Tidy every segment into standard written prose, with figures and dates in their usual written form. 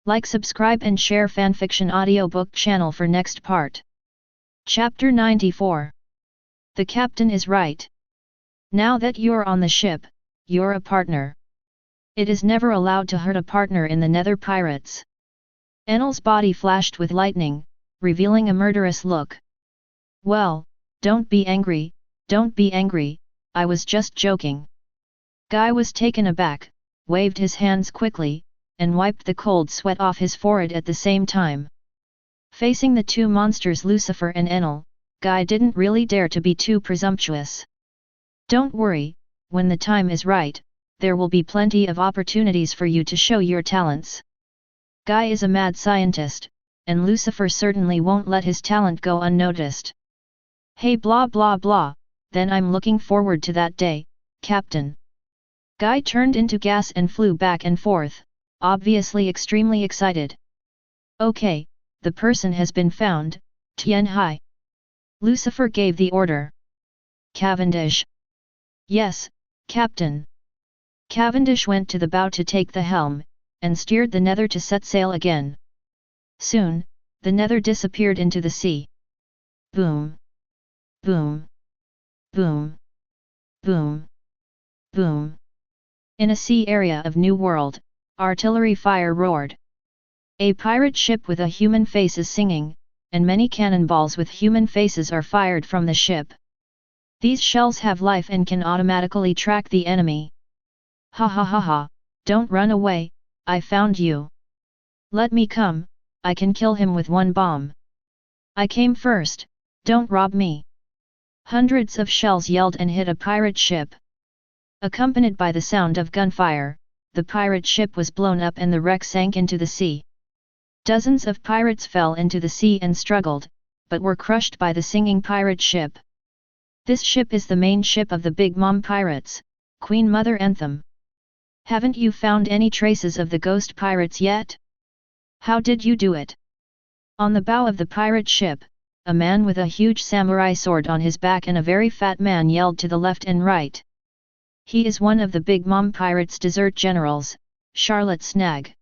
Like, subscribe and share fanfiction audiobook channel for next part. Chapter 94. The captain is right. Now that you're on the ship, you're a partner. It is never allowed to hurt a partner in the Nether Pirates. Enel's body flashed with lightning, revealing a murderous look. Well, don't be angry, I was just joking. Guy was taken aback, waved his hands quickly, and wiped the cold sweat off his forehead at the same time. Facing the two monsters Lucifer and Enel, Guy didn't really dare to be too presumptuous. Don't worry, when the time is right, there will be plenty of opportunities for you to show your talents. Guy is a mad scientist, and Lucifer certainly won't let his talent go unnoticed. Hey, blah blah blah, then I'm looking forward to that day, Captain. Guy turned into gas and flew back and forth, obviously extremely excited. Okay, the person has been found, Tian Hai. Lucifer gave the order. Cavendish. Yes, Captain. Cavendish went to the bow to take the helm, and steered the Nether to set sail again. Soon, the Nether disappeared into the sea. Boom. Boom. Boom. Boom. Boom. In a sea area of New World, artillery fire roared. A pirate ship with a human face is singing, and many cannonballs with human faces are fired from the ship. These shells have life and can automatically track the enemy. Ha ha ha ha, don't run away, I found you. Let me come, I can kill him with one bomb. I came first, don't rob me. Hundreds of shells yelled and hit a pirate ship. Accompanied by the sound of gunfire, the pirate ship was blown up and the wreck sank into the sea. Dozens of pirates fell into the sea and struggled, but were crushed by the singing pirate ship. This ship is the main ship of the Big Mom Pirates, Queen Mother Anthem. Haven't you found any traces of the ghost pirates yet? How did you do it? On the bow of the pirate ship, a man with a huge samurai sword on his back and a very fat man yelled to the left and right. He is one of the Big Mom Pirates' desert generals, Charlotte Snag.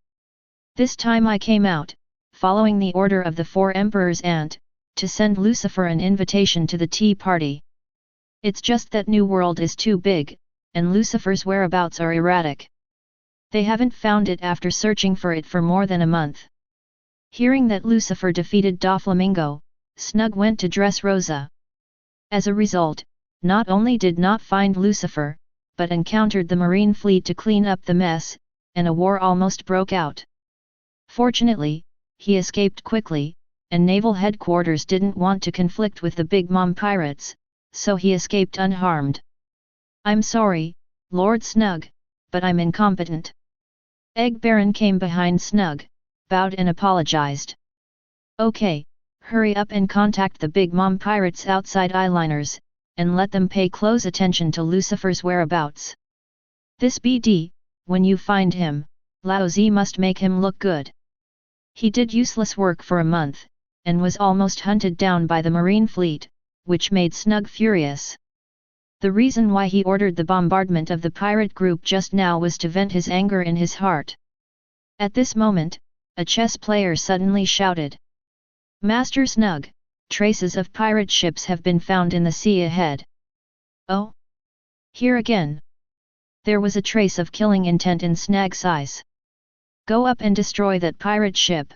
This time I came out, following the order of the Four Emperors and, to send Lucifer an invitation to the tea party. It's just that New World is too big, and Lucifer's whereabouts are erratic. They haven't found it after searching for it for more than a month. Hearing that Lucifer defeated Doflamingo, Snug went to Dressrosa. As a result, not only did not find Lucifer, but encountered the Marine fleet to clean up the mess, and a war almost broke out. Fortunately, he escaped quickly, and Naval Headquarters didn't want to conflict with the Big Mom Pirates, so he escaped unharmed. I'm sorry, Lord Snug, but I'm incompetent. Egg Baron came behind Snug, bowed and apologized. Okay, hurry up and contact the Big Mom Pirates outside Eyeliners, and let them pay close attention to Lucifer's whereabouts. This BD, when you find him, Lao Zi must make him look good. He did useless work for a month, and was almost hunted down by the Marine fleet, which made Snug furious. The reason why he ordered the bombardment of the pirate group just now was to vent his anger in his heart. At this moment, a chess player suddenly shouted. Master Snug, traces of pirate ships have been found in the sea ahead. Oh? Here again. There was a trace of killing intent in Snag's eyes. Go up and destroy that pirate ship.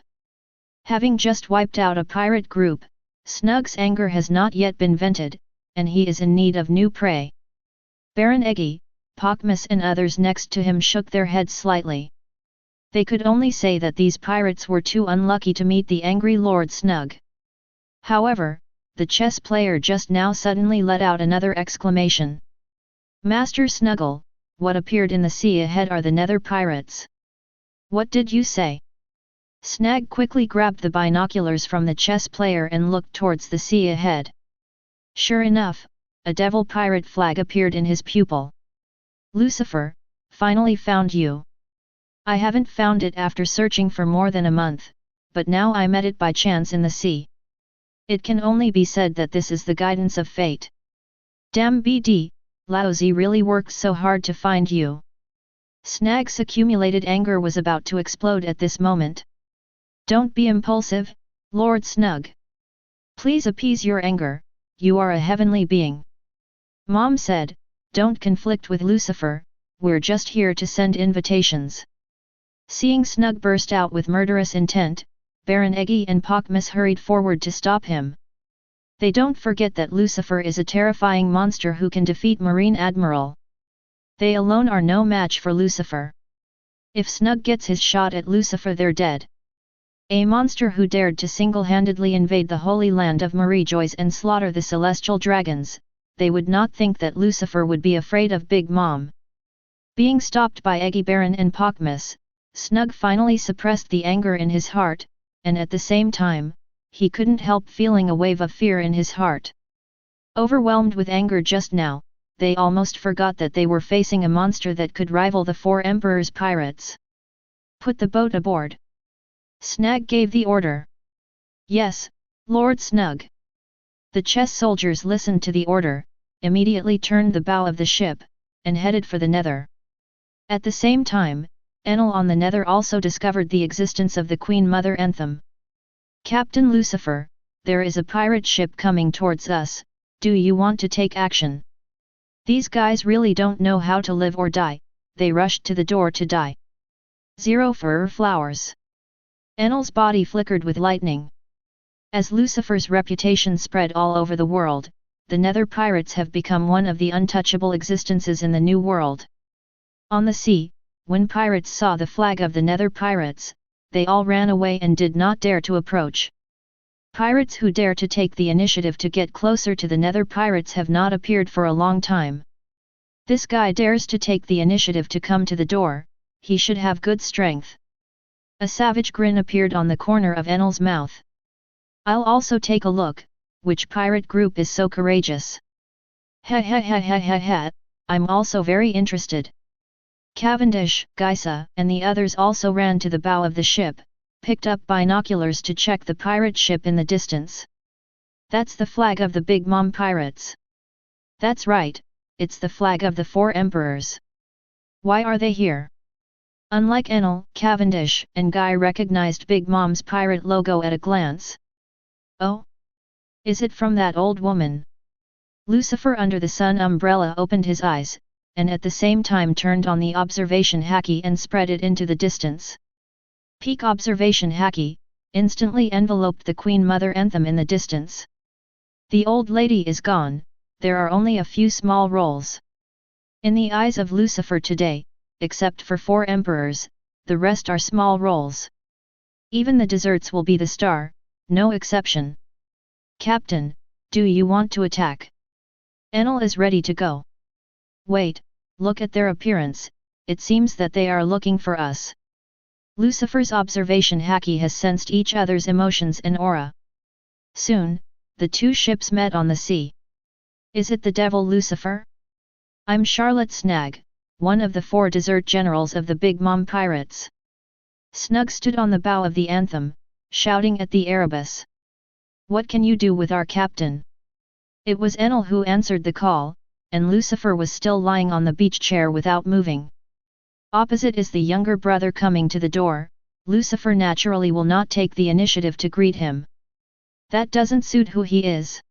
Having just wiped out a pirate group, Snug's anger has not yet been vented, and he is in need of new prey. Baron Eggy, Pokmas and others next to him shook their heads slightly. They could only say that these pirates were too unlucky to meet the angry Lord Snug. However, the chess player just now suddenly let out another exclamation. Master Snuggle, what appeared in the sea ahead are the Nether Pirates. What did you say? Snag quickly grabbed the binoculars from the chess player and looked towards the sea ahead. Sure enough, a devil pirate flag appeared in his pupil. Lucifer, finally found you. I haven't found it after searching for more than a month, but now I met it by chance in the sea. It can only be said that this is the guidance of fate. Damn BD, Lao Zi really worked so hard to find you. Snag's accumulated anger was about to explode at this moment. Don't be impulsive, Lord Snug. Please appease your anger, you are a heavenly being. Mom said, don't conflict with Lucifer, we're just here to send invitations. Seeing Snug burst out with murderous intent, Baron Eggy and Pokmas hurried forward to stop him. They don't forget that Lucifer is a terrifying monster who can defeat Marine Admiral. They alone are no match for Lucifer. If Snug gets his shot at Lucifer, they're dead. A monster who dared to single-handedly invade the Holy Land of Marie-Joys and slaughter the celestial dragons, they would not think that Lucifer would be afraid of Big Mom. Being stopped by Eggy, Baron and Pokmas, Snug finally suppressed the anger in his heart, and at the same time, he couldn't help feeling a wave of fear in his heart. Overwhelmed with anger just now, they almost forgot that they were facing a monster that could rival the 4 Emperor's pirates. Put the boat aboard. Snag gave the order. Yes, Lord Snug. The chess soldiers listened to the order, immediately turned the bow of the ship, and headed for the Nether. At the same time, Enel on the Nether also discovered the existence of the Queen Mother Anthem. Captain Lucifer, there is a pirate ship coming towards us, do you want to take action? These guys really don't know how to live or die, they rushed to the door to die. 0 fur flowers. Enel's body flickered with lightning. As Lucifer's reputation spread all over the world, the Nether pirates have become one of the untouchable existences in the New World. On the sea, when pirates saw the flag of the Nether pirates, they all ran away and did not dare to approach. Pirates who dare to take the initiative to get closer to the Nether pirates have not appeared for a long time. This guy dares to take the initiative to come to the door, he should have good strength. A savage grin appeared on the corner of Enel's mouth. I'll also take a look, which pirate group is so courageous? Ha ha ha ha ha ha, I'm also very interested. Cavendish, Geisa, and the others also ran to the bow of the ship, picked up binoculars to check the pirate ship in the distance. That's the flag of the Big Mom pirates. That's right, it's the flag of the 4 Emperors. Why are they here? Unlike Enel, Cavendish, and Guy recognized Big Mom's pirate logo at a glance. Oh? Is it from that old woman? Lucifer under the sun umbrella opened his eyes, and at the same time turned on the observation Haki and spread it into the distance. Peak observation Haki, instantly enveloped the Queen Mother Anthem in the distance. The old lady is gone, there are only a few small rolls. In the eyes of Lucifer today, except for 4 Emperors, the rest are small rolls. Even the desserts will be the star, no exception. Captain, do you want to attack? Enel is ready to go. Wait, look at their appearance, it seems that they are looking for us. Lucifer's observation Haki has sensed each other's emotions and aura. Soon, the 2 ships met on the sea. Is it the devil Lucifer? I'm Charlotte Snag, one of the 4 desert generals of the Big Mom pirates. Snug stood on the bow of the Anthem, shouting at the Erebus. What can you do with our captain? It was Enel who answered the call, and Lucifer was still lying on the beach chair without moving. Opposite is the younger brother coming to the door, Lucifer naturally will not take the initiative to greet him. That doesn't suit who he is.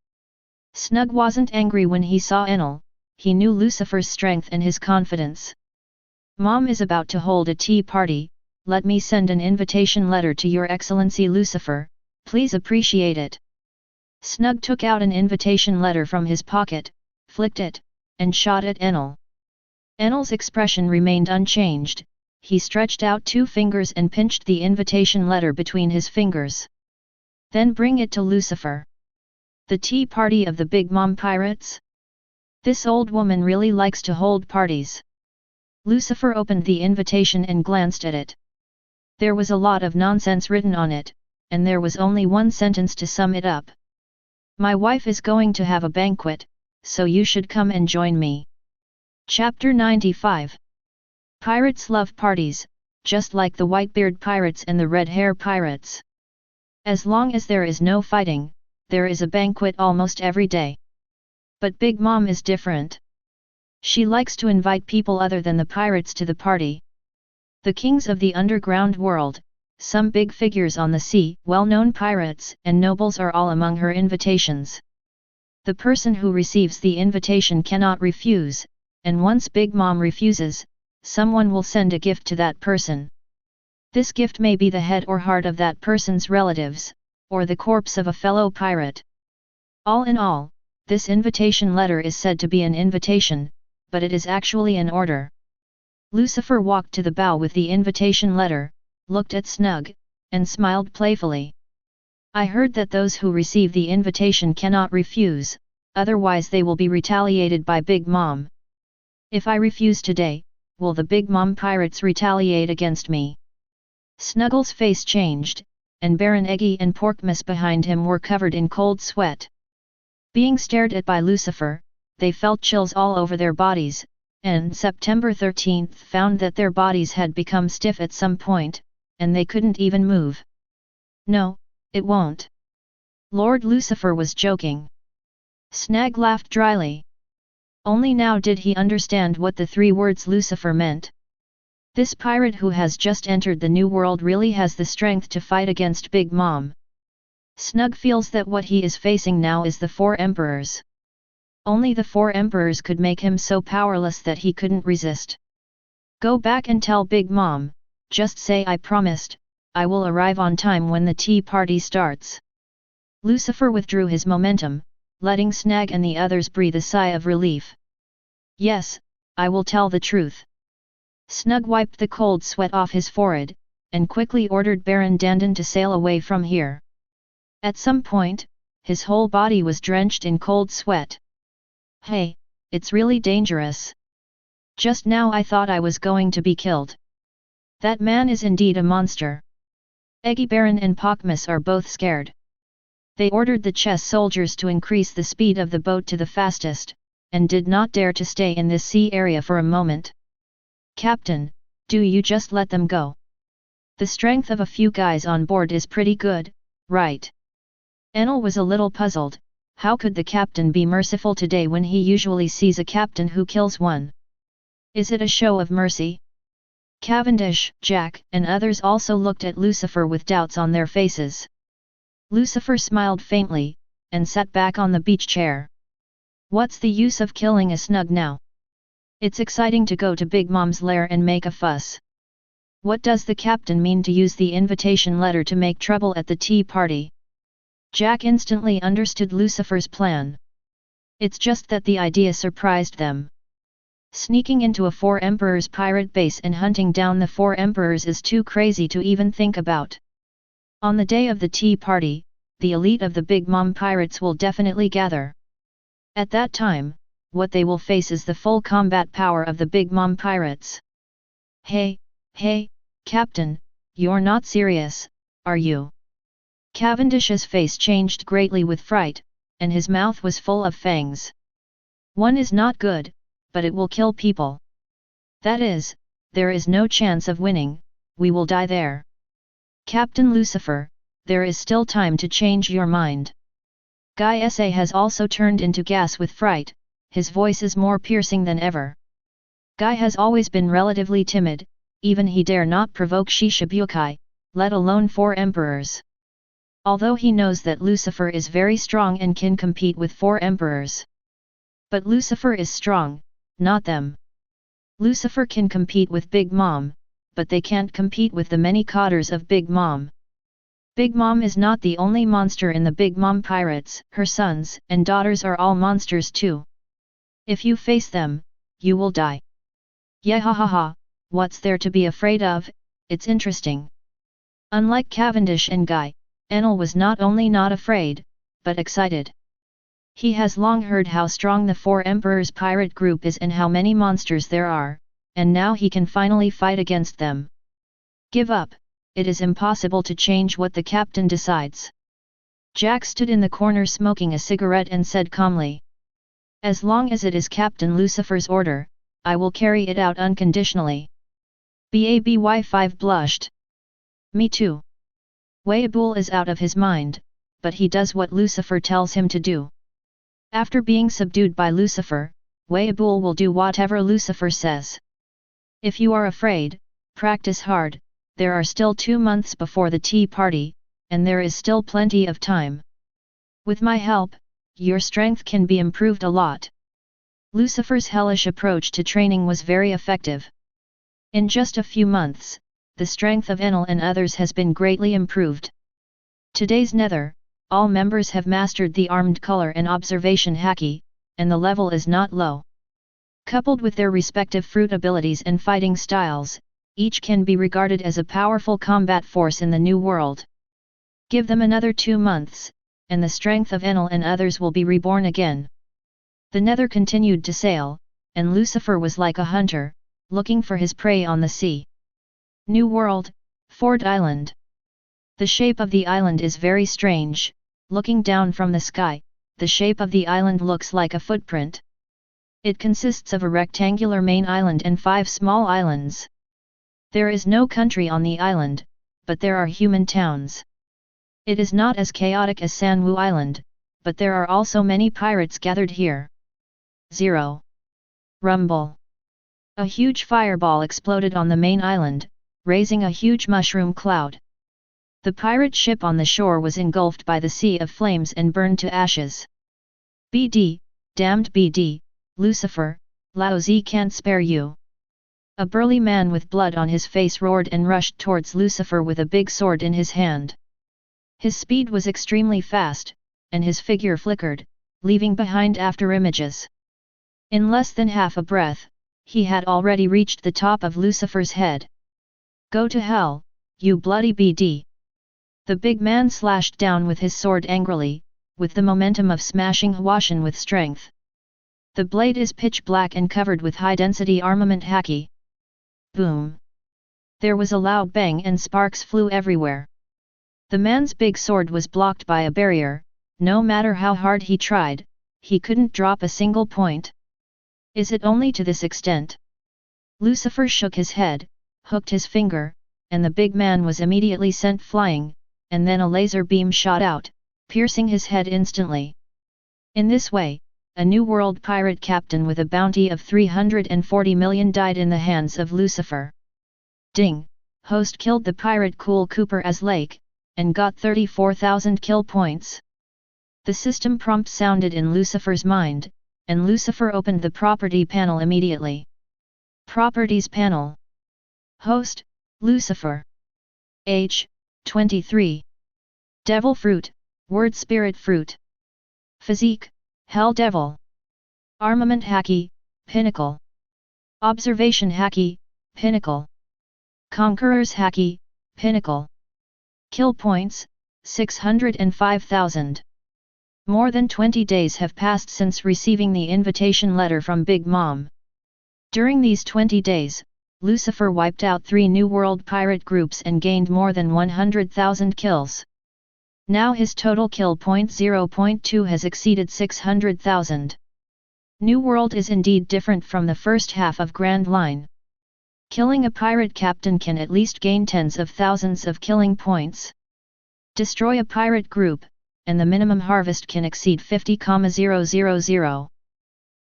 Snug wasn't angry when he saw Enel, he knew Lucifer's strength and his confidence. Mom is about to hold a tea party, let me send an invitation letter to Your Excellency Lucifer, please appreciate it. Snug took out an invitation letter from his pocket, flicked it, and shot at Enel. Enel's expression remained unchanged, he stretched out 2 fingers and pinched the invitation letter between his fingers. Then bring it to Lucifer. The tea party of the Big Mom pirates? This old woman really likes to hold parties. Lucifer opened the invitation and glanced at it. There was a lot of nonsense written on it, and there was only one sentence to sum it up. My wife is going to have a banquet, so you should come and join me. Chapter 95. Pirates love parties, just like the Whitebeard pirates and the Red Hair pirates. As long as there is no fighting, there is a banquet almost every day. But Big Mom is different. She likes to invite people other than the pirates to the party. The kings of the underground world, some big figures on the sea, well-known pirates and nobles are all among her invitations. The person who receives the invitation cannot refuse, and once Big Mom refuses, someone will send a gift to that person. This gift may be the head or heart of that person's relatives, or the corpse of a fellow pirate. All in all, this invitation letter is said to be an invitation, but it is actually an order. Lucifer walked to the bow with the invitation letter, looked at Snug, and smiled playfully. I heard that those who receive the invitation cannot refuse, otherwise they will be retaliated by Big Mom. If I refuse today, will the Big Mom pirates retaliate against me? Snuggles' face changed, and Baron Eggy and Porkmas behind him were covered in cold sweat. Being stared at by Lucifer, they felt chills all over their bodies, and September 13th found that their bodies had become stiff at some point, and they couldn't even move. No, it won't. Lord Lucifer was joking. Snag laughed dryly. Only now did he understand what the 3 words Lucifer meant. This pirate who has just entered the new world really has the strength to fight against Big Mom. Snug feels that what he is facing now is the 4 emperors. Only the 4 emperors could make him so powerless that he couldn't resist. Go back and tell Big Mom, just say I promised, I will arrive on time when the tea party starts. Lucifer withdrew his momentum, letting Snag and the others breathe a sigh of relief. Yes, I will tell the truth. Snug wiped the cold sweat off his forehead, and quickly ordered Baron Dandan to sail away from here. At some point, his whole body was drenched in cold sweat. Hey, it's really dangerous. Just now I thought I was going to be killed. That man is indeed a monster. Eggy Baron and Porkmas are both scared. They ordered the chess soldiers to increase the speed of the boat to the fastest, and did not dare to stay in this sea area for a moment. Captain, do you just let them go? The strength of a few guys on board is pretty good, right? Enel was a little puzzled. How could the captain be merciful today when he usually sees a captain who kills one? Is it a show of mercy? Cavendish, Jack, and others also looked at Lucifer with doubts on their faces. Lucifer smiled faintly, and sat back on the beach chair. What's the use of killing a Snug now? It's exciting to go to Big Mom's lair and make a fuss. What does the captain mean to use the invitation letter to make trouble at the tea party? Jack instantly understood Lucifer's plan. It's just that the idea surprised them. Sneaking into a 4 Emperors pirate base and hunting down the 4 Emperors is too crazy to even think about. On the day of the tea party, the elite of the Big Mom pirates will definitely gather. At that time, what they will face is the full combat power of the Big Mom pirates. Hey, Captain, you're not serious, are you? Cavendish's face changed greatly with fright, and his mouth was full of fangs. One is not good, but it will kill people. That is, there is no chance of winning, we will die there. Captain Lucifer, there is still time to change your mind. Guy S.A. has also turned into gas with fright, his voice is more piercing than ever. Guy has always been relatively timid, even he dare not provoke Shishibukai, let alone 4 emperors. Although he knows that Lucifer is very strong and can compete with 4 emperors. But Lucifer is strong, not them. Lucifer can compete with Big Mom, but they can't compete with the many cotters of Big Mom. Big Mom is not the only monster in the Big Mom pirates, her sons and daughters are all monsters too. If you face them, you will die. Yehahaha, what's there to be afraid of? It's interesting. Unlike Cavendish and Guy, Enel was not only not afraid, but excited. He has long heard how strong the 4 Emperors pirate group is and how many monsters there are, and now he can finally fight against them. Give up, it is impossible to change what the captain decides. Jack stood in the corner smoking a cigarette and said calmly. As long as it is Captain Lucifer's order, I will carry it out unconditionally. Baby5 blushed. Me too. Whitebeard is out of his mind, but he does what Lucifer tells him to do. After being subdued by Lucifer, Whitebeard will do whatever Lucifer says. If you are afraid, practice hard, there are still 2 months before the tea party, and there is still plenty of time. With my help, your strength can be improved a lot. Lucifer's hellish approach to training was very effective. In just a few months, the strength of Enel and others has been greatly improved. Today's Nether, all members have mastered the armed color and observation Haki, and the level is not low. Coupled with their respective fruit abilities and fighting styles, each can be regarded as a powerful combat force in the new world. Give them another 2 months, and the strength of Enel and others will be reborn again. The Nether continued to sail, and Lucifer was like a hunter, looking for his prey on the sea. New World, Ford Island. The shape of the island is very strange. Looking down from the sky, the shape of the island looks like a footprint. It consists of a rectangular main island and 5 small islands. There is no country on the island, but there are human towns. It is not as chaotic as Sanwu Island, but there are also many pirates gathered here. 0. Rumble. A huge fireball exploded on the main island, raising a huge mushroom cloud. The pirate ship on the shore was engulfed by the sea of flames and burned to ashes. BD, damned BD, Lucifer, Laozi can't spare you. A burly man with blood on his face roared and rushed towards Lucifer with a big sword in his hand. His speed was extremely fast, and his figure flickered, leaving behind afterimages. In less than half a breath, he had already reached the top of Lucifer's head. Go to hell, you bloody BD! The big man slashed down with his sword angrily, with the momentum of smashing Hwashin with strength. The blade is pitch black and covered with high-density armament Haki. Boom! There was a loud bang and sparks flew everywhere. The man's big sword was blocked by a barrier. No matter how hard he tried, he couldn't drop a single point. Is it only to this extent? Lucifer shook his head, hooked his finger, and the big man was immediately sent flying, and then a laser beam shot out, piercing his head instantly. In this way, a new world pirate captain with a bounty of 340 million died in the hands of Lucifer. Ding! Host killed the pirate Cool Cooper as Lake, and got 34,000 kill points. The system prompt sounded in Lucifer's mind, and Lucifer opened the property panel immediately. Properties panel. Host, Lucifer. Age, 23. Devil fruit, word spirit fruit. Physique, Hell Devil. Armament Haki, Pinnacle. Observation Haki, Pinnacle. Conqueror's Haki, Pinnacle. Kill points, 605,000. More than 20 days have passed since receiving the invitation letter from Big Mom. During these 20 days, Lucifer wiped out 3 New World pirate groups and gained more than 100,000 kills. Now his total kill point 0.2 has exceeded 600,000. New World is indeed different from the first half of Grand Line. Killing a pirate captain can at least gain tens of thousands of killing points. Destroy a pirate group, and the minimum harvest can exceed 50,000.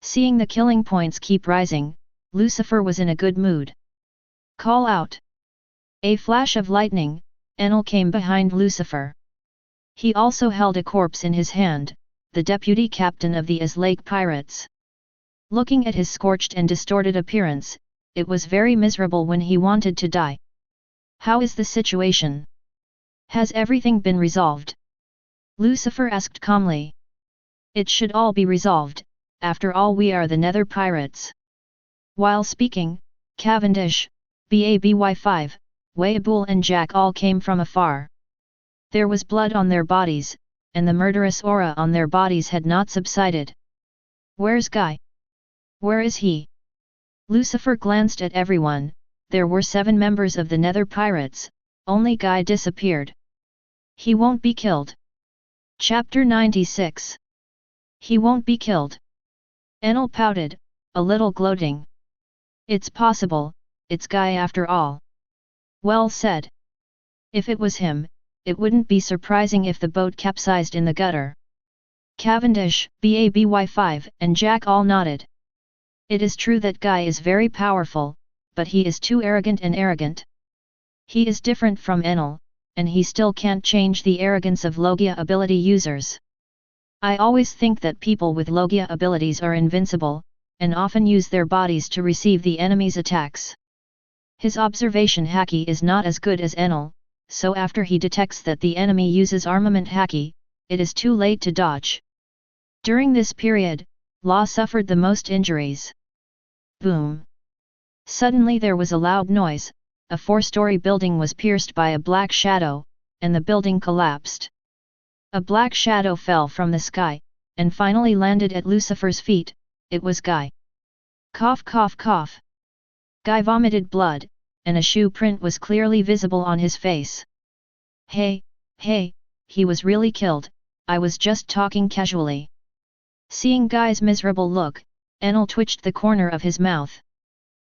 Seeing the killing points keep rising, Lucifer was in a good mood. Call out! A flash of lightning, Enel came behind Lucifer. He also held a corpse in his hand, the deputy captain of the Lake pirates. Looking at his scorched and distorted appearance, it was very miserable when he wanted to die. How is the situation? Has everything been resolved? Lucifer asked calmly. It should all be resolved, after all we are the Nether pirates. While speaking, Cavendish, Baby5, Weibull and Jack all came from afar. There was blood on their bodies, and the murderous aura on their bodies had not subsided. Where's Guy? Where is he? Lucifer glanced at everyone. There were 7 members of the Nether pirates, only Guy disappeared. He won't be killed. Chapter 96. He won't be killed. Enel pouted, a little gloating. It's possible, it's Guy after all. Well said. If it was him, it wouldn't be surprising if the boat capsized in the gutter. Cavendish, Baby5 and Jack all nodded. It is true that Guy is very powerful, but he is too arrogant. He is different from Enel, and he still can't change the arrogance of Logia ability users. I always think that people with Logia abilities are invincible, and often use their bodies to receive the enemy's attacks. His observation Haki is not as good as Enel, so after he detects that the enemy uses armament Haki, it is too late to dodge. During this period, Law suffered the most injuries. Boom! Suddenly there was a loud noise, a 4-story building was pierced by a black shadow, and the building collapsed. A black shadow fell from the sky, and finally landed at Lucifer's feet. It was Guy. Cough cough cough. Guy vomited blood, and a shoe print was clearly visible on his face. Hey, he was really killed, I was just talking casually. Seeing Guy's miserable look, Enel twitched the corner of his mouth.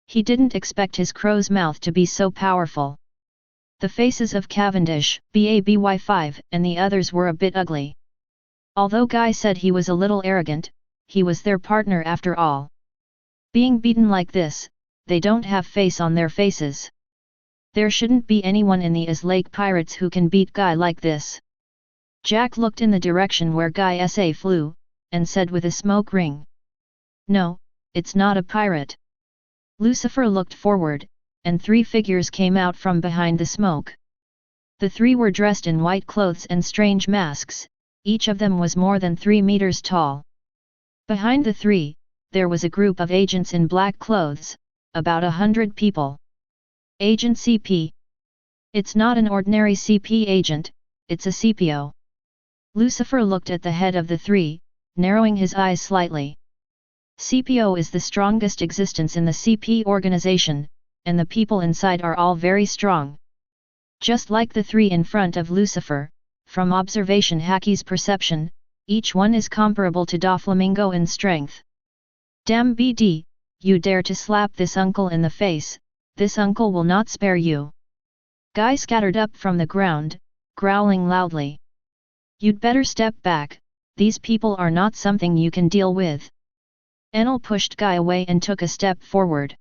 He didn't expect his crow's mouth to be so powerful. The faces of Cavendish, BABY5 and the others were a bit ugly. Although Guy said he was a little arrogant, he was their partner after all. Being beaten like this, they don't have face on their faces. There shouldn't be anyone in the Lake Pirates who can beat Guy like this. Jack looked in the direction where Guy SA flew, and said with a smoke ring. No, it's not a pirate. Lucifer looked forward, and 3 figures came out from behind the smoke. The 3 were dressed in white clothes and strange masks, each of them was more than 3 meters tall. Behind the 3, there was a group of agents in black clothes, about 100 people. Agent CP. It's not an ordinary CP agent, it's a CPO. Lucifer looked at the head of the 3, narrowing his eyes slightly. CPO is the strongest existence in the CP organization, and the people inside are all very strong. Just like the 3 in front of Lucifer, from observation Haki's perception, each one is comparable to Doflamingo in strength. Damn BD, you dare to slap this uncle in the face, this uncle will not spare you. Guy scattered up from the ground, growling loudly. You'd better step back, these people are not something you can deal with. Enel pushed Guy away and took a step forward.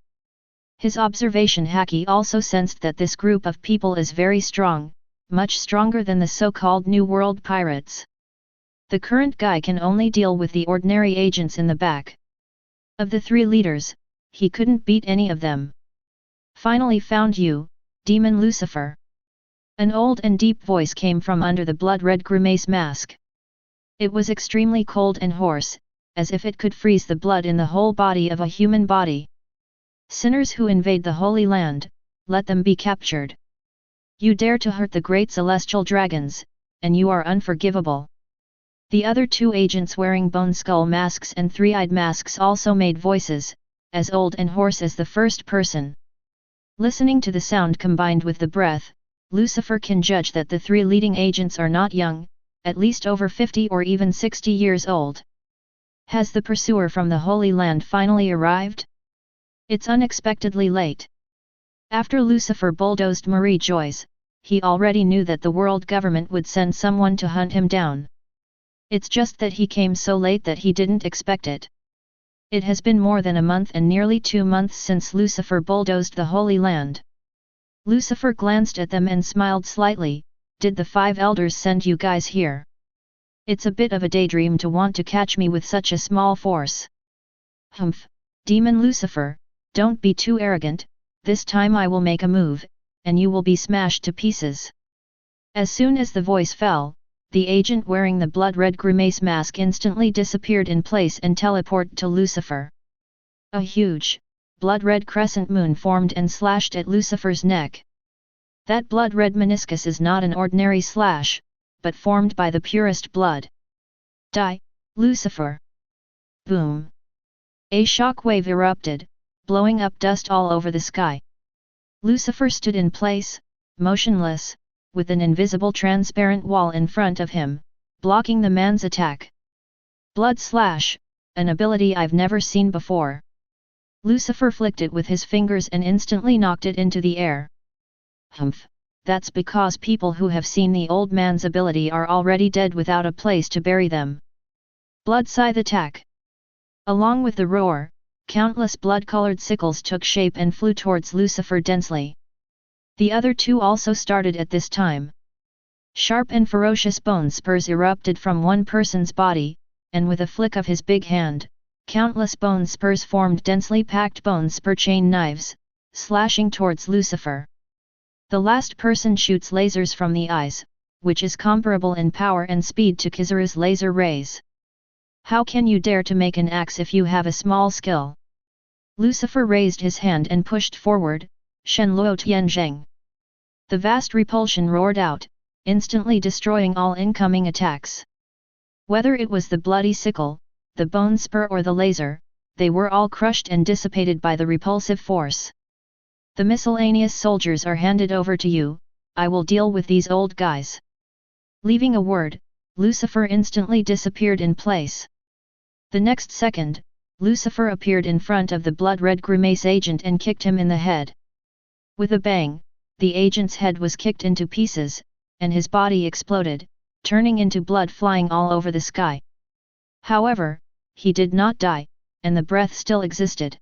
His observation Haki also sensed that this group of people is very strong, much stronger than the so-called New World pirates. The current Guy can only deal with the ordinary agents in the back. Of the 3 leaders, he couldn't beat any of them. Finally found you, Demon Lucifer. An old and deep voice came from under the blood-red grimace mask. It was extremely cold and hoarse, as if it could freeze the blood in the whole body of a human body. Sinners who invade the Holy Land, let them be captured. You dare to hurt the great celestial dragons, and you are unforgivable. The other 2 agents wearing bone skull masks and 3-eyed masks also made voices, as old and hoarse as the first person. Listening to the sound combined with the breath, Lucifer can judge that the 3 leading agents are not young, at least over 50 or even 60 years old. Has the pursuer from the Holy Land finally arrived? It's unexpectedly late. After Lucifer bulldozed Marie Joyce, he already knew that the world government would send someone to hunt him down. It's just that he came so late that he didn't expect it. It has been more than a month and nearly 2 months since Lucifer bulldozed the Holy Land. Lucifer glanced at them and smiled slightly. Did the 5 elders send you guys here? It's a bit of a daydream to want to catch me with such a small force. Humph, Demon Lucifer, don't be too arrogant, this time I will make a move, and you will be smashed to pieces. As soon as the voice fell, the agent wearing the blood-red grimace mask instantly disappeared in place and teleported to Lucifer. A huge, blood-red crescent moon formed and slashed at Lucifer's neck. That blood-red meniscus is not an ordinary slash, but formed by the purest blood. Die, Lucifer! Boom! A shockwave erupted, blowing up dust all over the sky. Lucifer stood in place, motionless, with an invisible transparent wall in front of him, blocking the man's attack. Blood Slash, an ability I've never seen before. Lucifer flicked it with his fingers and instantly knocked it into the air. Humph, that's because people who have seen the old man's ability are already dead without a place to bury them. Blood Scythe attack. Along with the roar, countless blood-colored sickles took shape and flew towards Lucifer densely. The other two also started at this time. Sharp and ferocious bone spurs erupted from one person's body, and with a flick of his big hand, countless bone spurs formed densely packed bone spur chain knives, slashing towards Lucifer. The last person shoots lasers from the eyes, which is comparable in power and speed to Kizaru's laser rays. How can you dare to make an axe if you have a small skill? Lucifer raised his hand and pushed forward, Shen Luo Tianzheng. The vast repulsion roared out, instantly destroying all incoming attacks. Whether it was the bloody sickle, the bone spur or the laser, they were all crushed and dissipated by the repulsive force. The miscellaneous soldiers are handed over to you, I will deal with these old guys. Leaving a word, Lucifer instantly disappeared in place. The next second, Lucifer appeared in front of the blood-red grimace agent and kicked him in the head. With a bang, the agent's head was kicked into pieces, and his body exploded, turning into blood flying all over the sky. However, he did not die, and the breath still existed.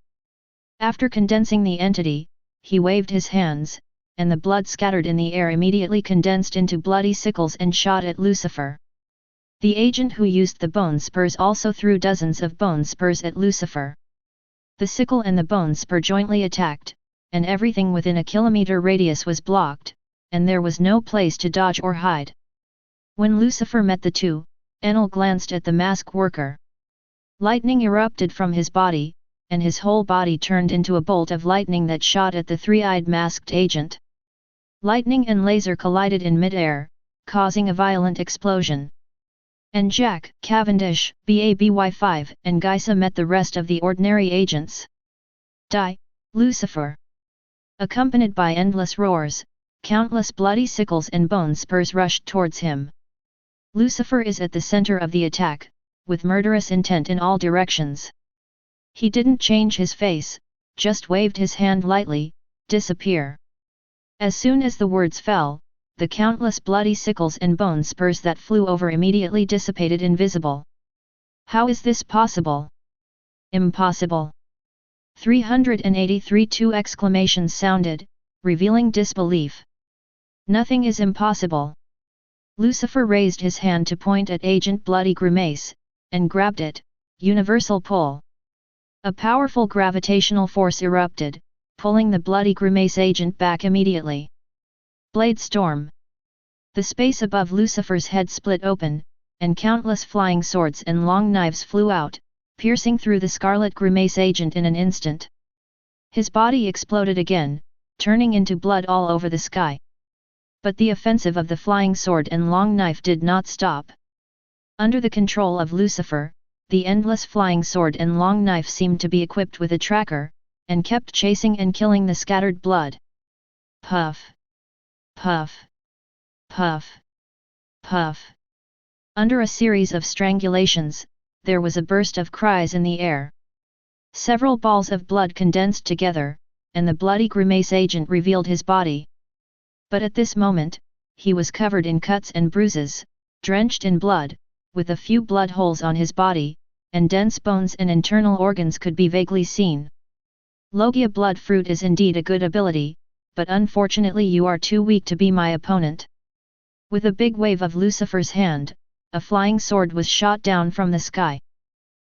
After condensing the entity, he waved his hands, and the blood scattered in the air immediately condensed into bloody sickles and shot at Lucifer. The agent who used the bone spurs also threw dozens of bone spurs at Lucifer. The sickle and the bone spur jointly attacked, and everything within a kilometer radius was blocked, and there was no place to dodge or hide. When Lucifer met the two, Enel glanced at the mask worker. Lightning erupted from his body, and his whole body turned into a bolt of lightning that shot at the three-eyed masked agent. Lightning and laser collided in mid-air, causing a violent explosion. And Jack, Cavendish, BABY5 and Geisa met the rest of the ordinary agents. Die, Lucifer! Accompanied by endless roars, countless bloody sickles and bone spurs rushed towards him. Lucifer is at the center of the attack, with murderous intent in all directions. He didn't change his face, just waved his hand lightly, disappear. As soon as the words fell, the countless bloody sickles and bone spurs that flew over immediately dissipated invisible. How is this possible? Impossible! 383 two exclamations sounded, revealing disbelief. Nothing is impossible. Lucifer raised his hand to point at Agent Bloody Grimace, and grabbed it, universal pull. A powerful gravitational force erupted, pulling the Bloody Grimace agent back immediately. Blade Storm. The space above Lucifer's head split open, and countless flying swords and long knives flew out, piercing through the Scarlet Grimace agent in an instant. His body exploded again, turning into blood all over the sky. But the offensive of the flying sword and long knife did not stop. Under the control of Lucifer, the endless flying sword and long knife seemed to be equipped with a tracker, and kept chasing and killing the scattered blood. Puff! Puff! Puff! Puff! Under a series of strangulations, there was a burst of cries in the air. Several balls of blood condensed together, and the bloody grimace agent revealed his body. But at this moment, he was covered in cuts and bruises, drenched in blood, with a few blood holes on his body, and dense bones and internal organs could be vaguely seen. Logia Blood Fruit is indeed a good ability, but unfortunately you are too weak to be my opponent. With a big wave of Lucifer's hand, a flying sword was shot down from the sky.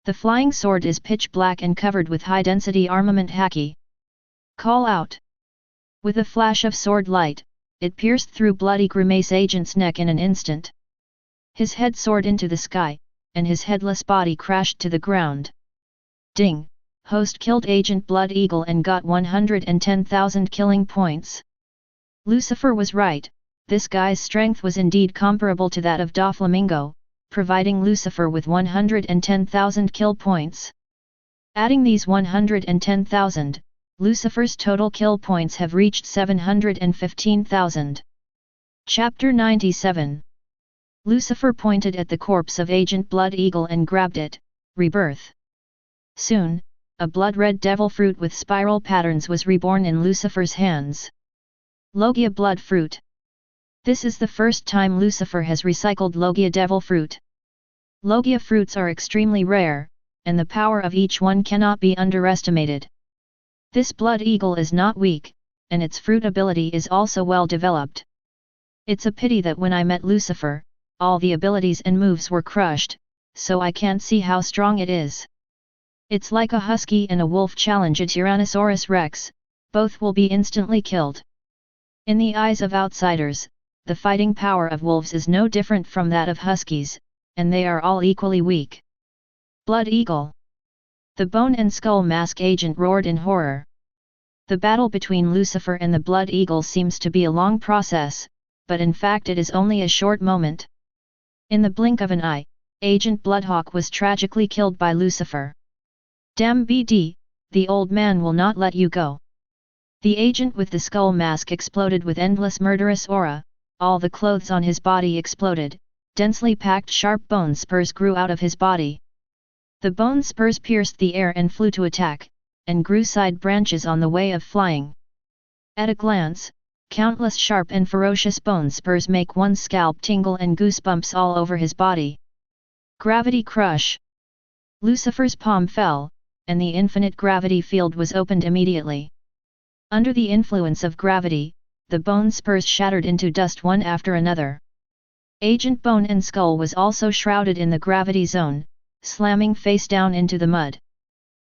The flying sword is pitch black and covered with high-density armament Haki. Call out! With a flash of sword light, it pierced through Bloody Grimace agent's neck in an instant. His head soared into the sky, and his headless body crashed to the ground. Ding! Host killed Agent Blood Eagle and got 110,000 killing points. Lucifer was right, this guy's strength was indeed comparable to that of Doflamingo, providing Lucifer with 110,000 kill points. Adding these 110,000, Lucifer's total kill points have reached 715,000. Chapter 97. Lucifer pointed at the corpse of Agent Blood Eagle and grabbed it, Rebirth. Soon, a blood-red devil fruit with spiral patterns was reborn in Lucifer's hands. Logia Blood Fruit. This is the first time Lucifer has recycled Logia Devil Fruit. Logia fruits are extremely rare, and the power of each one cannot be underestimated. This Blood Eagle is not weak, and its fruit ability is also well developed. It's a pity that when I met Lucifer, all the abilities and moves were crushed, so I can't see how strong it is. It's like a husky and a wolf challenge a Tyrannosaurus Rex, both will be instantly killed. In the eyes of outsiders, the fighting power of wolves is no different from that of huskies, and they are all equally weak. Blood Eagle. The Bone and Skull Mask agent roared in horror. The battle between Lucifer and the Blood Eagle seems to be a long process, but in fact it is only a short moment. In the blink of an eye, Agent Bloodhawk was tragically killed by Lucifer. Damn BD, the old man will not let you go. The agent with the skull mask exploded with endless murderous aura, all the clothes on his body exploded, densely packed sharp bone spurs grew out of his body. The bone spurs pierced the air and flew to attack, and grew side branches on the way of flying. At a glance, countless sharp and ferocious bone spurs make one's scalp tingle and goosebumps all over his body. Gravity crush. Lucifer's palm fell, and the infinite gravity field was opened immediately. Under the influence of gravity, the bone spurs shattered into dust one after another. Agent Bone and Skull was also shrouded in the gravity zone, slamming face down into the mud.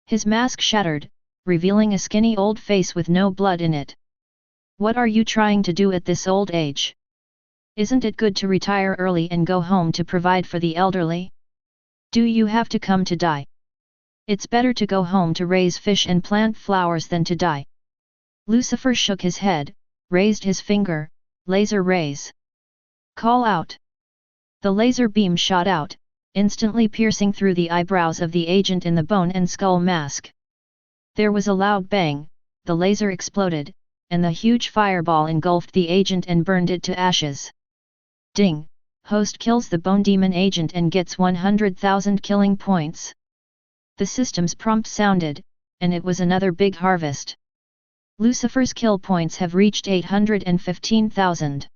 His mask shattered, revealing a skinny old face with no blood in it. What are you trying to do at this old age? Isn't it good to retire early and go home to provide for the elderly? Do you have to come to die? It's better to go home to raise fish and plant flowers than to die. Lucifer shook his head, raised his finger, laser rays. Call out. The laser beam shot out, instantly piercing through the eyebrows of the agent in the bone and skull mask. There was a loud bang, the laser exploded, and the huge fireball engulfed the agent and burned it to ashes. Ding! Host kills the bone demon agent and gets 100,000 killing points. The system's prompt sounded, and it was another big harvest. Lucifer's kill points have reached 815,000.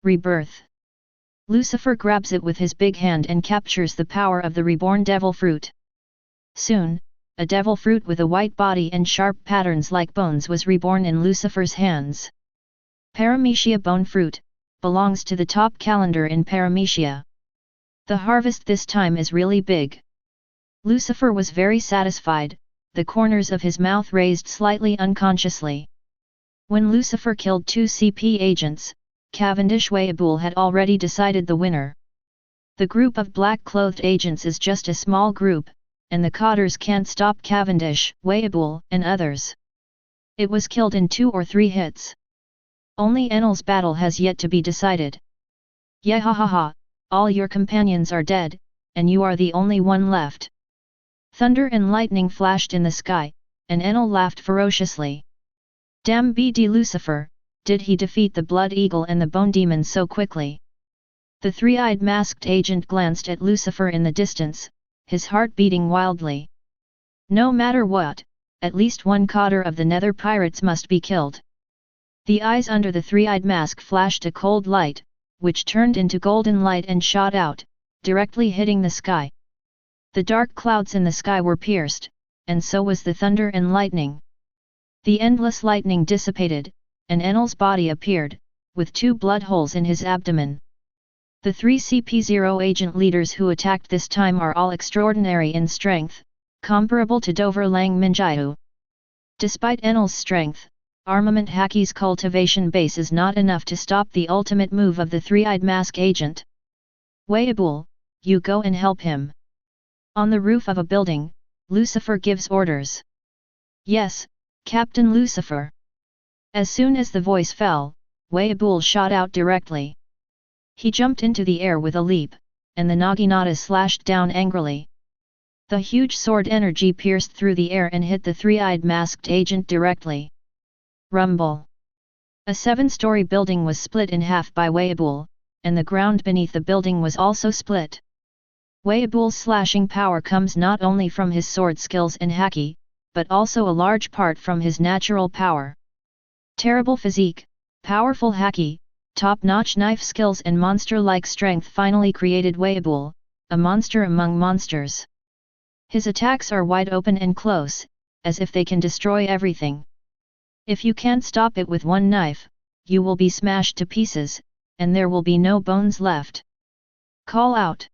Rebirth. Lucifer grabs it with his big hand and captures the power of the reborn devil fruit. Soon, a devil fruit with a white body and sharp patterns like bones was reborn in Lucifer's hands. Paramecia bone fruit belongs to the top calendar in Paramecia. The harvest this time is really big. Lucifer was very satisfied, the corners of his mouth raised slightly unconsciously. When Lucifer killed 2 CP agents, Cavendish Whitebeard had already decided the winner. The group of black-clothed agents is just a small group, and the Cotters can't stop Cavendish, Whitebeard, and others. It was killed in 2 or 3 hits. Only Enel's battle has yet to be decided. Yahahaha, all your companions are dead, and you are the only one left. Thunder and lightning flashed in the sky, and Enel laughed ferociously. Damn BD Lucifer, did he defeat the Blood Eagle and the Bone Demon so quickly? The three-eyed masked agent glanced at Lucifer in the distance, his heart beating wildly. No matter what, at least one Cotter of the Nether Pirates must be killed. The eyes under the three-eyed mask flashed a cold light, which turned into golden light and shot out, directly hitting the sky. The dark clouds in the sky were pierced, and so was the thunder and lightning. The endless lightning dissipated, and Enel's body appeared, with 2 blood holes in his abdomen. The 3 CP0 agent leaders who attacked this time are all extraordinary in strength, comparable to Dover Lang Minjiu. Despite Enel's strength, Armament Haki's cultivation base is not enough to stop the ultimate move of the three-eyed mask agent. Whitebeard, you go and help him. On the roof of a building, Lucifer gives orders. Yes, Captain Lucifer. As soon as the voice fell, Whitebeard shot out directly. He jumped into the air with a leap, and the Naginata slashed down angrily. The huge sword energy pierced through the air and hit the three-eyed masked agent directly. Rumble. A 7-story building was split in half by Whitebeard, and the ground beneath the building was also split. Whitebeard's slashing power comes not only from his sword skills and haki, but also a large part from his natural power. Terrible physique, powerful haki, top-notch knife skills and monster-like strength finally created Whitebeard, a monster among monsters. His attacks are wide open and close, as if they can destroy everything. If you can't stop it with one knife, you will be smashed to pieces, and there will be no bones left. Call out.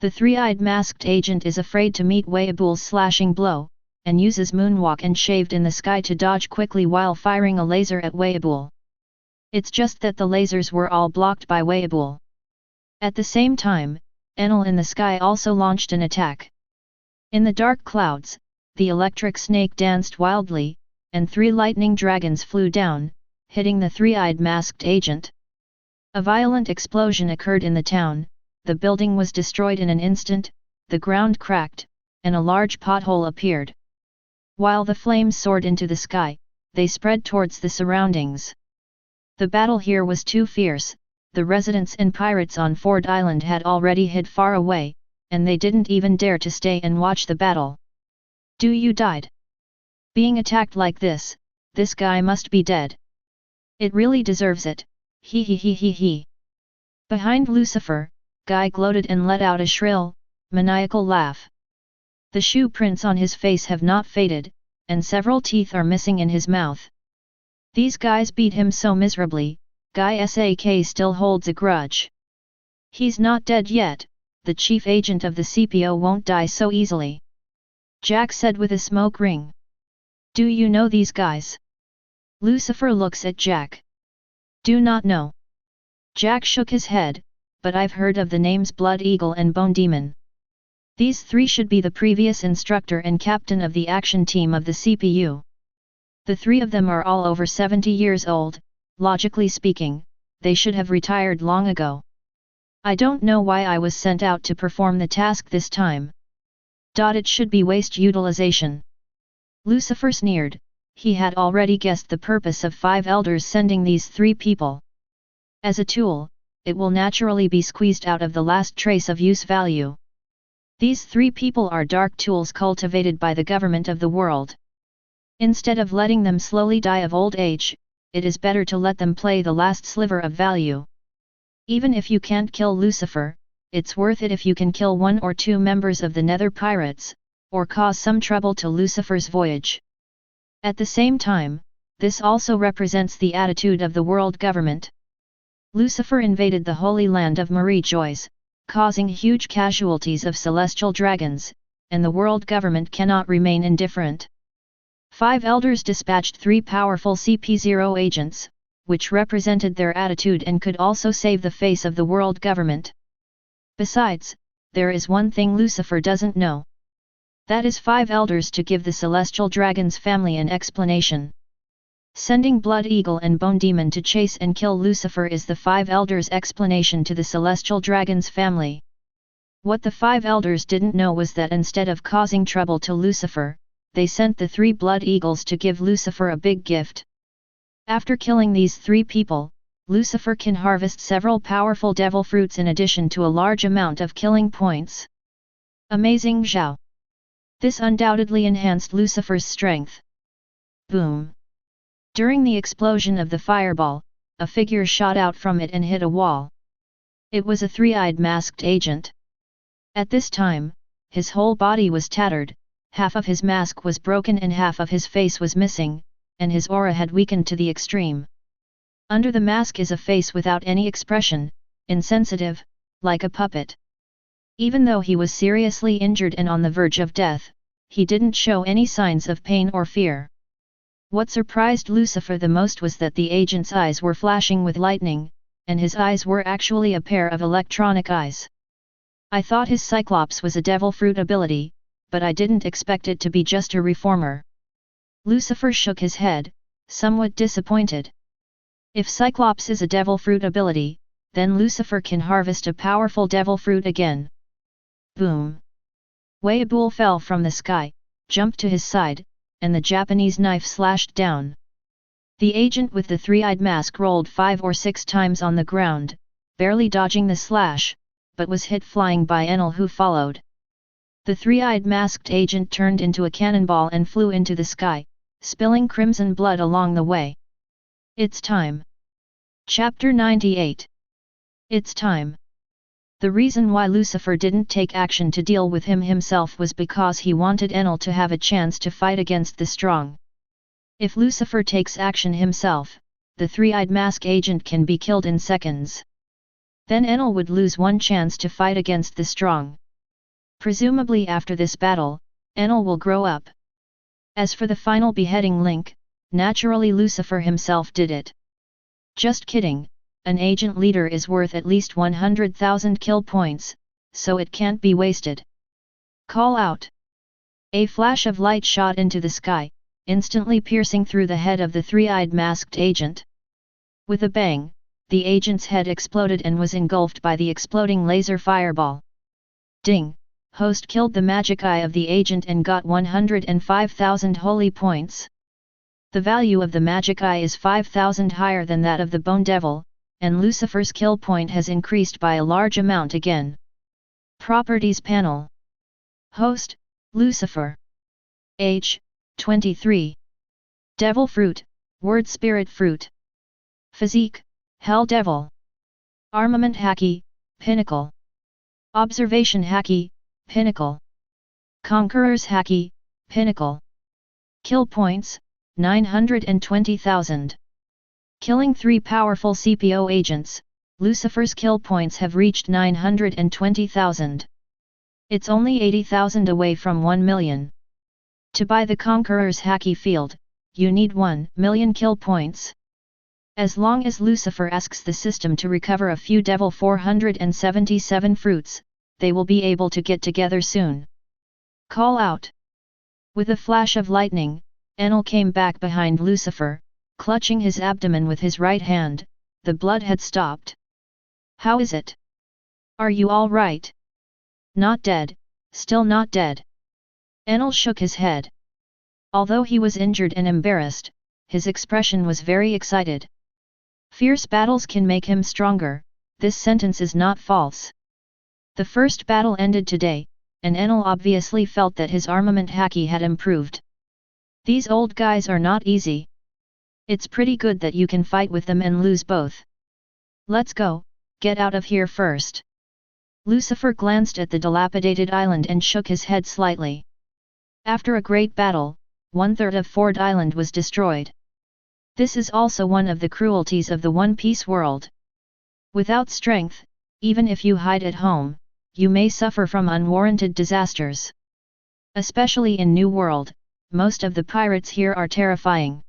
The three-eyed masked agent is afraid to meet Whitebeard's slashing blow, and uses moonwalk and shaved in the sky to dodge quickly while firing a laser at Whitebeard. It's just that the lasers were all blocked by Whitebeard. At the same time, Enel in the sky also launched an attack. In the dark clouds, the electric snake danced wildly, and 3 lightning dragons flew down, hitting the three-eyed masked agent. A violent explosion occurred in the town, the building was destroyed in an instant, the ground cracked, and a large pothole appeared. While the flames soared into the sky, they spread towards the surroundings. The battle here was too fierce, the residents and pirates on Ford Island had already hid far away, and they didn't even dare to stay and watch the battle. "Do you died? Being attacked like this guy must be dead. It really deserves it, he he he he he." Behind Lucifer, Guy gloated and let out a shrill, maniacal laugh. The shoe prints on his face have not faded, and several teeth are missing in his mouth. These guys beat him so miserably, Guy Sak still holds a grudge. He's not dead yet, the chief agent of the CPO won't die so easily. Jack said with a smoke ring. "Do you know these guys?" Lucifer looks at Jack. "Do not know." Jack shook his head, "But I've heard of the names Blood Eagle and Bone Demon. These 3 should be the previous instructor and captain of the action team of the CPU. The 3 of them are all over 70 years old, logically speaking, they should have retired long ago. I don't know why I was sent out to perform the task this time. It should be waste utilization." Lucifer sneered, he had already guessed the purpose of 5 elders sending these 3 people. As a tool, it will naturally be squeezed out of the last trace of use value. These 3 people are dark tools cultivated by the government of the world. Instead of letting them slowly die of old age, it is better to let them play the last sliver of value. Even if you can't kill Lucifer, it's worth it if you can kill 1 or 2 members of the Nether Pirates, or cause some trouble to Lucifer's voyage. At the same time, this also represents the attitude of the world government. Lucifer invaded the Holy Land of Marie Joyce, causing huge casualties of celestial dragons, and the world government cannot remain indifferent. 5 elders dispatched 3 powerful CP0 agents, which represented their attitude and could also save the face of the world government. Besides, there is one thing Lucifer doesn't know. That is 5 elders to give the celestial dragon's family an explanation. Sending Blood Eagle and Bone Demon to chase and kill Lucifer is the 5 elders' explanation to the celestial dragon's family. What the 5 elders didn't know was that instead of causing trouble to Lucifer, they sent the 3 Blood Eagles to give Lucifer a big gift. After killing these 3 people, Lucifer can harvest several powerful devil fruits in addition to a large amount of killing points. Amazing Zhao! This undoubtedly enhanced Lucifer's strength. Boom! During the explosion of the fireball, a figure shot out from it and hit a wall. It was a 3-eyed masked agent. At this time, his whole body was tattered, half of his mask was broken and half of his face was missing, and his aura had weakened to the extreme. Under the mask is a face without any expression, insensitive, like a puppet. Even though he was seriously injured and on the verge of death, he didn't show any signs of pain or fear. What surprised Lucifer the most was that the agent's eyes were flashing with lightning, and his eyes were actually a pair of electronic eyes. I thought his Cyclops was a devil fruit ability, but I didn't expect it to be just a reformer. Lucifer shook his head, somewhat disappointed. If Cyclops is a devil fruit ability, then Lucifer can harvest a powerful devil fruit again. Boom! Whitebeard fell from the sky, jumped to his side, and the Japanese knife slashed down. The agent with the 3-eyed mask rolled 5 or 6 times on the ground, barely dodging the slash, but was hit flying by Enel who followed. The 3-eyed masked agent turned into a cannonball and flew into the sky, spilling crimson blood along the way. It's time. Chapter 98. It's time. The reason why Lucifer didn't take action to deal with him himself was because he wanted Enel to have a chance to fight against the strong. If Lucifer takes action himself, the three-eyed mask agent can be killed in seconds. Then Enel would lose one chance to fight against the strong. Presumably after this battle, Enel will grow up. As for the final beheading link, naturally Lucifer himself did it. Just kidding, an agent leader is worth at least 100,000 kill points, so it can't be wasted. Call out. A flash of light shot into the sky, instantly piercing through the head of the three-eyed masked agent. With a bang, the agent's head exploded and was engulfed by the exploding laser fireball. Ding! Host killed the magic eye of the agent and got 105,000 holy points. The value of the magic eye is 5,000 higher than that of the Bone Devil, and Lucifer's kill point has increased by a large amount again. Properties panel. Host, Lucifer. Age, 23. Devil fruit, word spirit fruit. Physique, Hell Devil. Armament Haki, Pinnacle. Observation Haki, Pinnacle. Conqueror's Haki, Pinnacle. Kill points, 920,000. Killing 3 powerful CPO agents, Lucifer's kill points have reached 920,000. It's only 80,000 away from 1 million. To buy the Conqueror's Haki field, you need 1 million kill points. As long as Lucifer asks the system to recover a few Devil 477 fruits, they will be able to get together soon. Call out. With a flash of lightning, Enel came back behind Lucifer, clutching his abdomen with his right hand. The blood had stopped. How is it? Are you all right? Not dead, still not dead. Enel shook his head. Although he was injured and embarrassed, his expression was very excited. Fierce battles can make him stronger, this sentence is not false. The first battle ended today, and Enel obviously felt that his armament Haki had improved. These old guys are not easy. It's pretty good that you can fight with them and lose both. Let's go, get out of here first. Lucifer glanced at the dilapidated island and shook his head slightly. After a great battle, 1/3 of Ford Island was destroyed. This is also one of the cruelties of the One Piece world. Without strength, even if you hide at home, you may suffer from unwarranted disasters. Especially in New World, most of the pirates here are terrifying.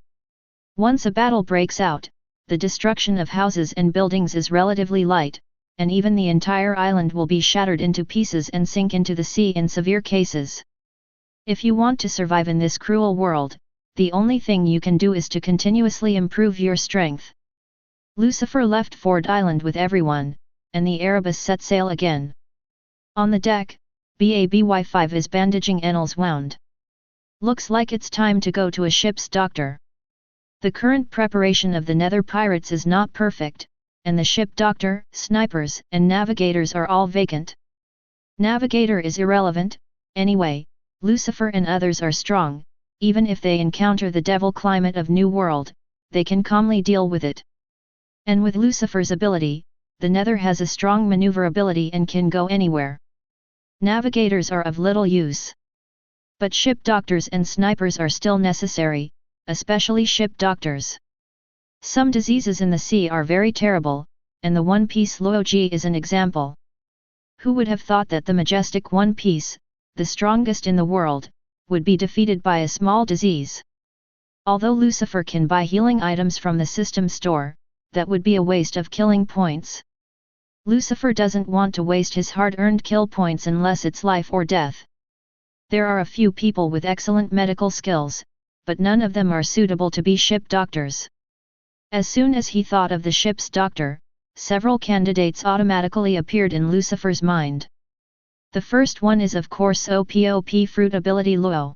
Once a battle breaks out, the destruction of houses and buildings is relatively light, and even the entire island will be shattered into pieces and sink into the sea in severe cases. If you want to survive in this cruel world, the only thing you can do is to continuously improve your strength. Lucifer left Ford Island with everyone, and the Erebus set sail again. On the deck, BABY5 is bandaging Enel's wound. Looks like it's time to go to a ship's doctor. The current preparation of the Nether Pirates is not perfect, and the ship doctor, snipers, and navigators are all vacant. Navigator is irrelevant, anyway. Lucifer and others are strong, even if they encounter the devil climate of New World, they can calmly deal with it. And with Lucifer's ability, the Nether has a strong maneuverability and can go anywhere. Navigators are of little use. But ship doctors and snipers are still necessary, especially ship doctors. Some diseases in the sea are very terrible, and the One Piece Luoji is an example. Who would have thought that the majestic One Piece, the strongest in the world, would be defeated by a small disease? Although Lucifer can buy healing items from the system store, that would be a waste of killing points. Lucifer doesn't want to waste his hard-earned kill points unless it's life or death. There are a few people with excellent medical skills, but none of them are suitable to be ship doctors. As soon as he thought of the ship's doctor, several candidates automatically appeared in Lucifer's mind. The first one is of course OPOP fruit ability Luo.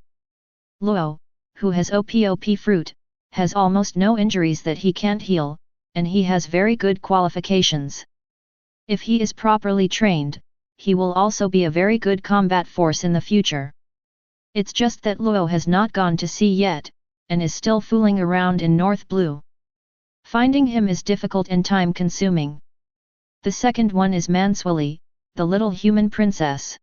Luo, who has OPOP fruit, has almost no injuries that he can't heal, and he has very good qualifications. If he is properly trained, he will also be a very good combat force in the future. It's just that Luo has not gone to sea yet, and is still fooling around in North Blue. Finding him is difficult and time-consuming. The second one is Manswili, the little human princess.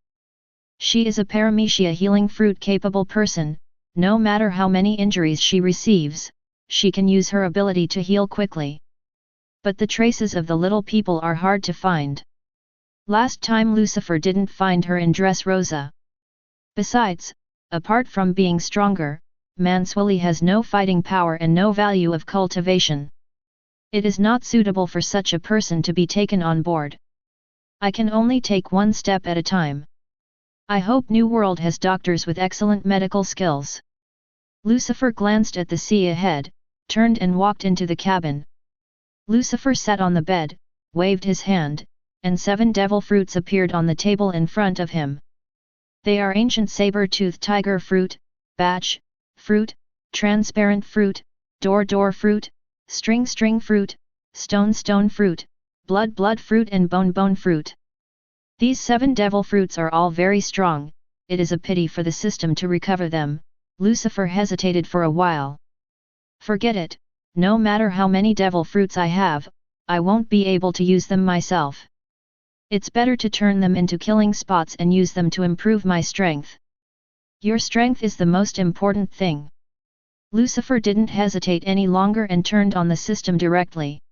She is a paramecia healing fruit-capable person, no matter how many injuries she receives, she can use her ability to heal quickly. But the traces of the little people are hard to find. Last time Lucifer didn't find her in Dressrosa. Besides, apart from being stronger, Manswili has no fighting power and no value of cultivation. It is not suitable for such a person to be taken on board. I can only take one step at a time. I hope New World has doctors with excellent medical skills. Lucifer glanced at the sea ahead, turned and walked into the cabin. Lucifer sat on the bed, waved his hand, and 7 devil fruits appeared on the table in front of him. They are ancient saber-toothed tiger fruit, batch fruit, transparent fruit, door fruit, string fruit, stone fruit, blood fruit and bone fruit. These 7 devil fruits are all very strong. It is a pity for the system to recover them. Lucifer hesitated for a while. Forget it, no matter how many devil fruits I have, I won't be able to use them myself. It's better to turn them into killing spots and use them to improve my strength. Your strength is the most important thing. Lucifer didn't hesitate any longer and turned on the system directly.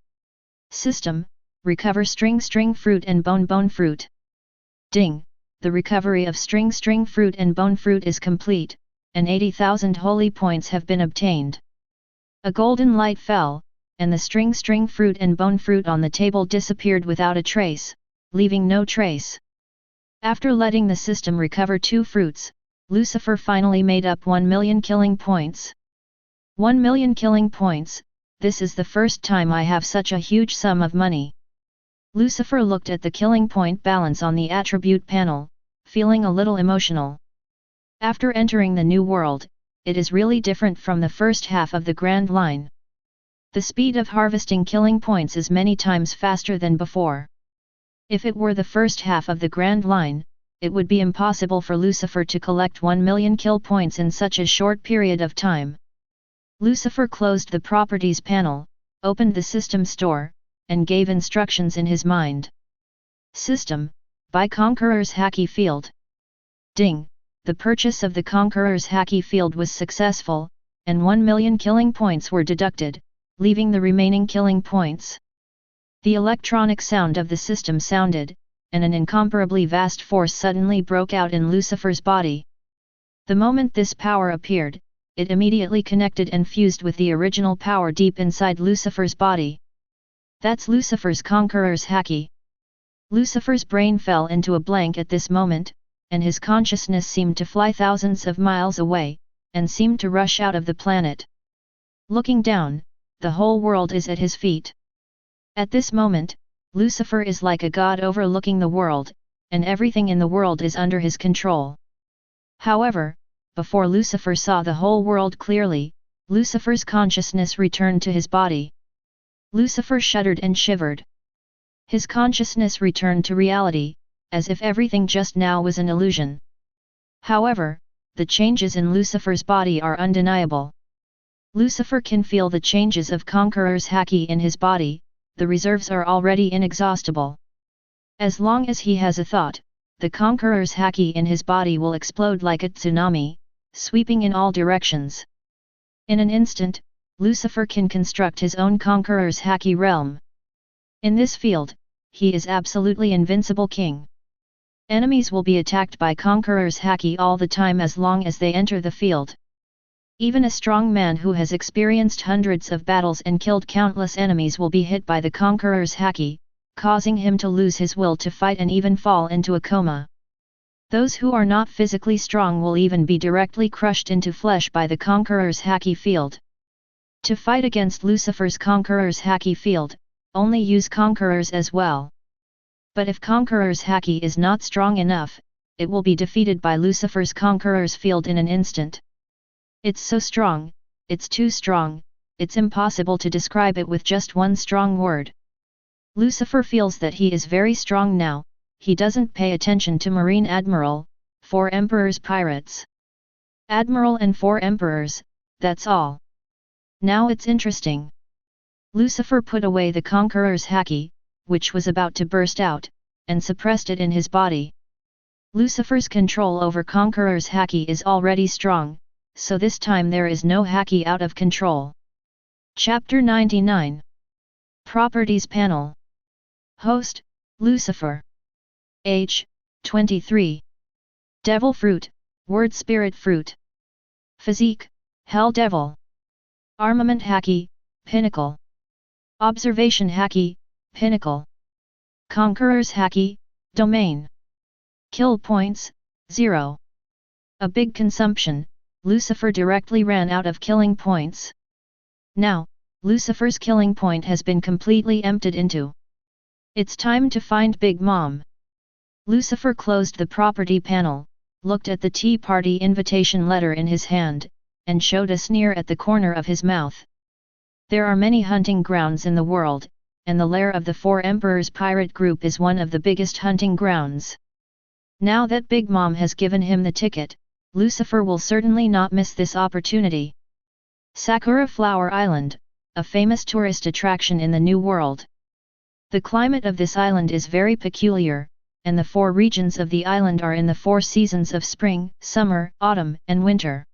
System, recover string fruit and bone fruit. Ding, the recovery of string fruit and bone fruit is complete, and 80,000 holy points have been obtained. A golden light fell, and the string fruit and bone fruit on the table disappeared without a trace, leaving no trace. After letting the system recover 2 fruits, Lucifer finally made up 1 million killing points. 1 million killing points, this is the first time I have such a huge sum of money. Lucifer looked at the killing point balance on the attribute panel, feeling a little emotional. After entering the new world, it is really different from the first half of the Grand Line. The speed of harvesting killing points is many times faster than before. If it were the first half of the Grand Line, it would be impossible for Lucifer to collect 1 million kill points in such a short period of time. Lucifer closed the Properties panel, opened the System Store, and gave instructions in his mind. System, buy Conqueror's Haki Field. Ding, the purchase of the Conqueror's Haki Field was successful, and 1 million killing points were deducted, leaving the remaining killing points. The electronic sound of the system sounded, and an incomparably vast force suddenly broke out in Lucifer's body. The moment this power appeared, it immediately connected and fused with the original power deep inside Lucifer's body. That's Lucifer's Conqueror's Haki. Lucifer's brain fell into a blank at this moment, and his consciousness seemed to fly thousands of miles away, and seemed to rush out of the planet. Looking down, the whole world is at his feet. At this moment, Lucifer is like a god overlooking the world, and everything in the world is under his control. However, before Lucifer saw the whole world clearly, Lucifer's consciousness returned to his body. Lucifer shuddered and shivered. His consciousness returned to reality, as if everything just now was an illusion. However, the changes in Lucifer's body are undeniable. Lucifer can feel the changes of Conqueror's Haki in his body. The reserves are already inexhaustible. As long as he has a thought, the Conqueror's Haki in his body will explode like a tsunami, sweeping in all directions. In an instant, Lucifer can construct his own Conqueror's Haki realm. In this field, he is absolutely invincible king. Enemies will be attacked by Conqueror's Haki all the time as long as they enter the field. Even a strong man who has experienced hundreds of battles and killed countless enemies will be hit by the Conqueror's Haki, causing him to lose his will to fight and even fall into a coma. Those who are not physically strong will even be directly crushed into flesh by the Conqueror's Haki field. To fight against Lucifer's Conqueror's Haki field, only use Conquerors as well. But if Conqueror's Haki is not strong enough, it will be defeated by Lucifer's Conqueror's field in an instant. It's so strong, it's too strong, it's impossible to describe it with just one strong word. Lucifer feels that he is very strong now. He doesn't pay attention to Marine Admiral, 4 Emperors pirates. Admiral and 4 Emperors, that's all. Now it's interesting. Lucifer put away the Conqueror's Haki, which was about to burst out, and suppressed it in his body. Lucifer's control over Conqueror's Haki is already strong, so this time there is no Haki out of control. Chapter 99. Properties Panel. Host, Lucifer. Age, 23. Devil Fruit, Word Spirit Fruit. Physique, Hell Devil. Armament Haki, Pinnacle. Observation Haki, Pinnacle. Conqueror's Haki, Domain. Kill points, 0. A big consumption, Lucifer directly ran out of killing points. Now, Lucifer's killing point has been completely emptied into. It's time to find Big Mom. Lucifer closed the property panel, looked at the tea party invitation letter in his hand, and showed a sneer at the corner of his mouth. There are many hunting grounds in the world, and the lair of the Four Emperors pirate group is one of the biggest hunting grounds. Now that Big Mom has given him the ticket, Lucifer will certainly not miss this opportunity. Sakura Flower Island, a famous tourist attraction in the New World. The climate of this island is very peculiar, and the 4 regions of the island are in the 4 seasons of spring, summer, autumn, and winter.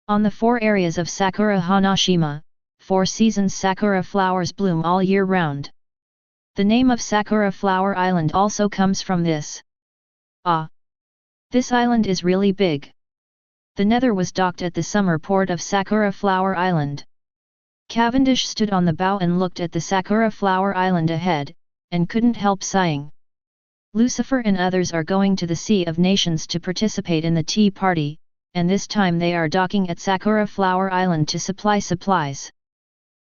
On the 4 areas of Sakura Hanashima, 4 seasons sakura flowers bloom all year round. The name of Sakura Flower Island also comes from this. This island is really big. The Nether was docked at the summer port of Sakura Flower Island. Cavendish stood on the bow and looked at the Sakura Flower Island ahead, and couldn't help sighing. Lucifer and others are going to the Sea of Nations to participate in the tea party, and this time they are docking at Sakura Flower Island to supply supplies.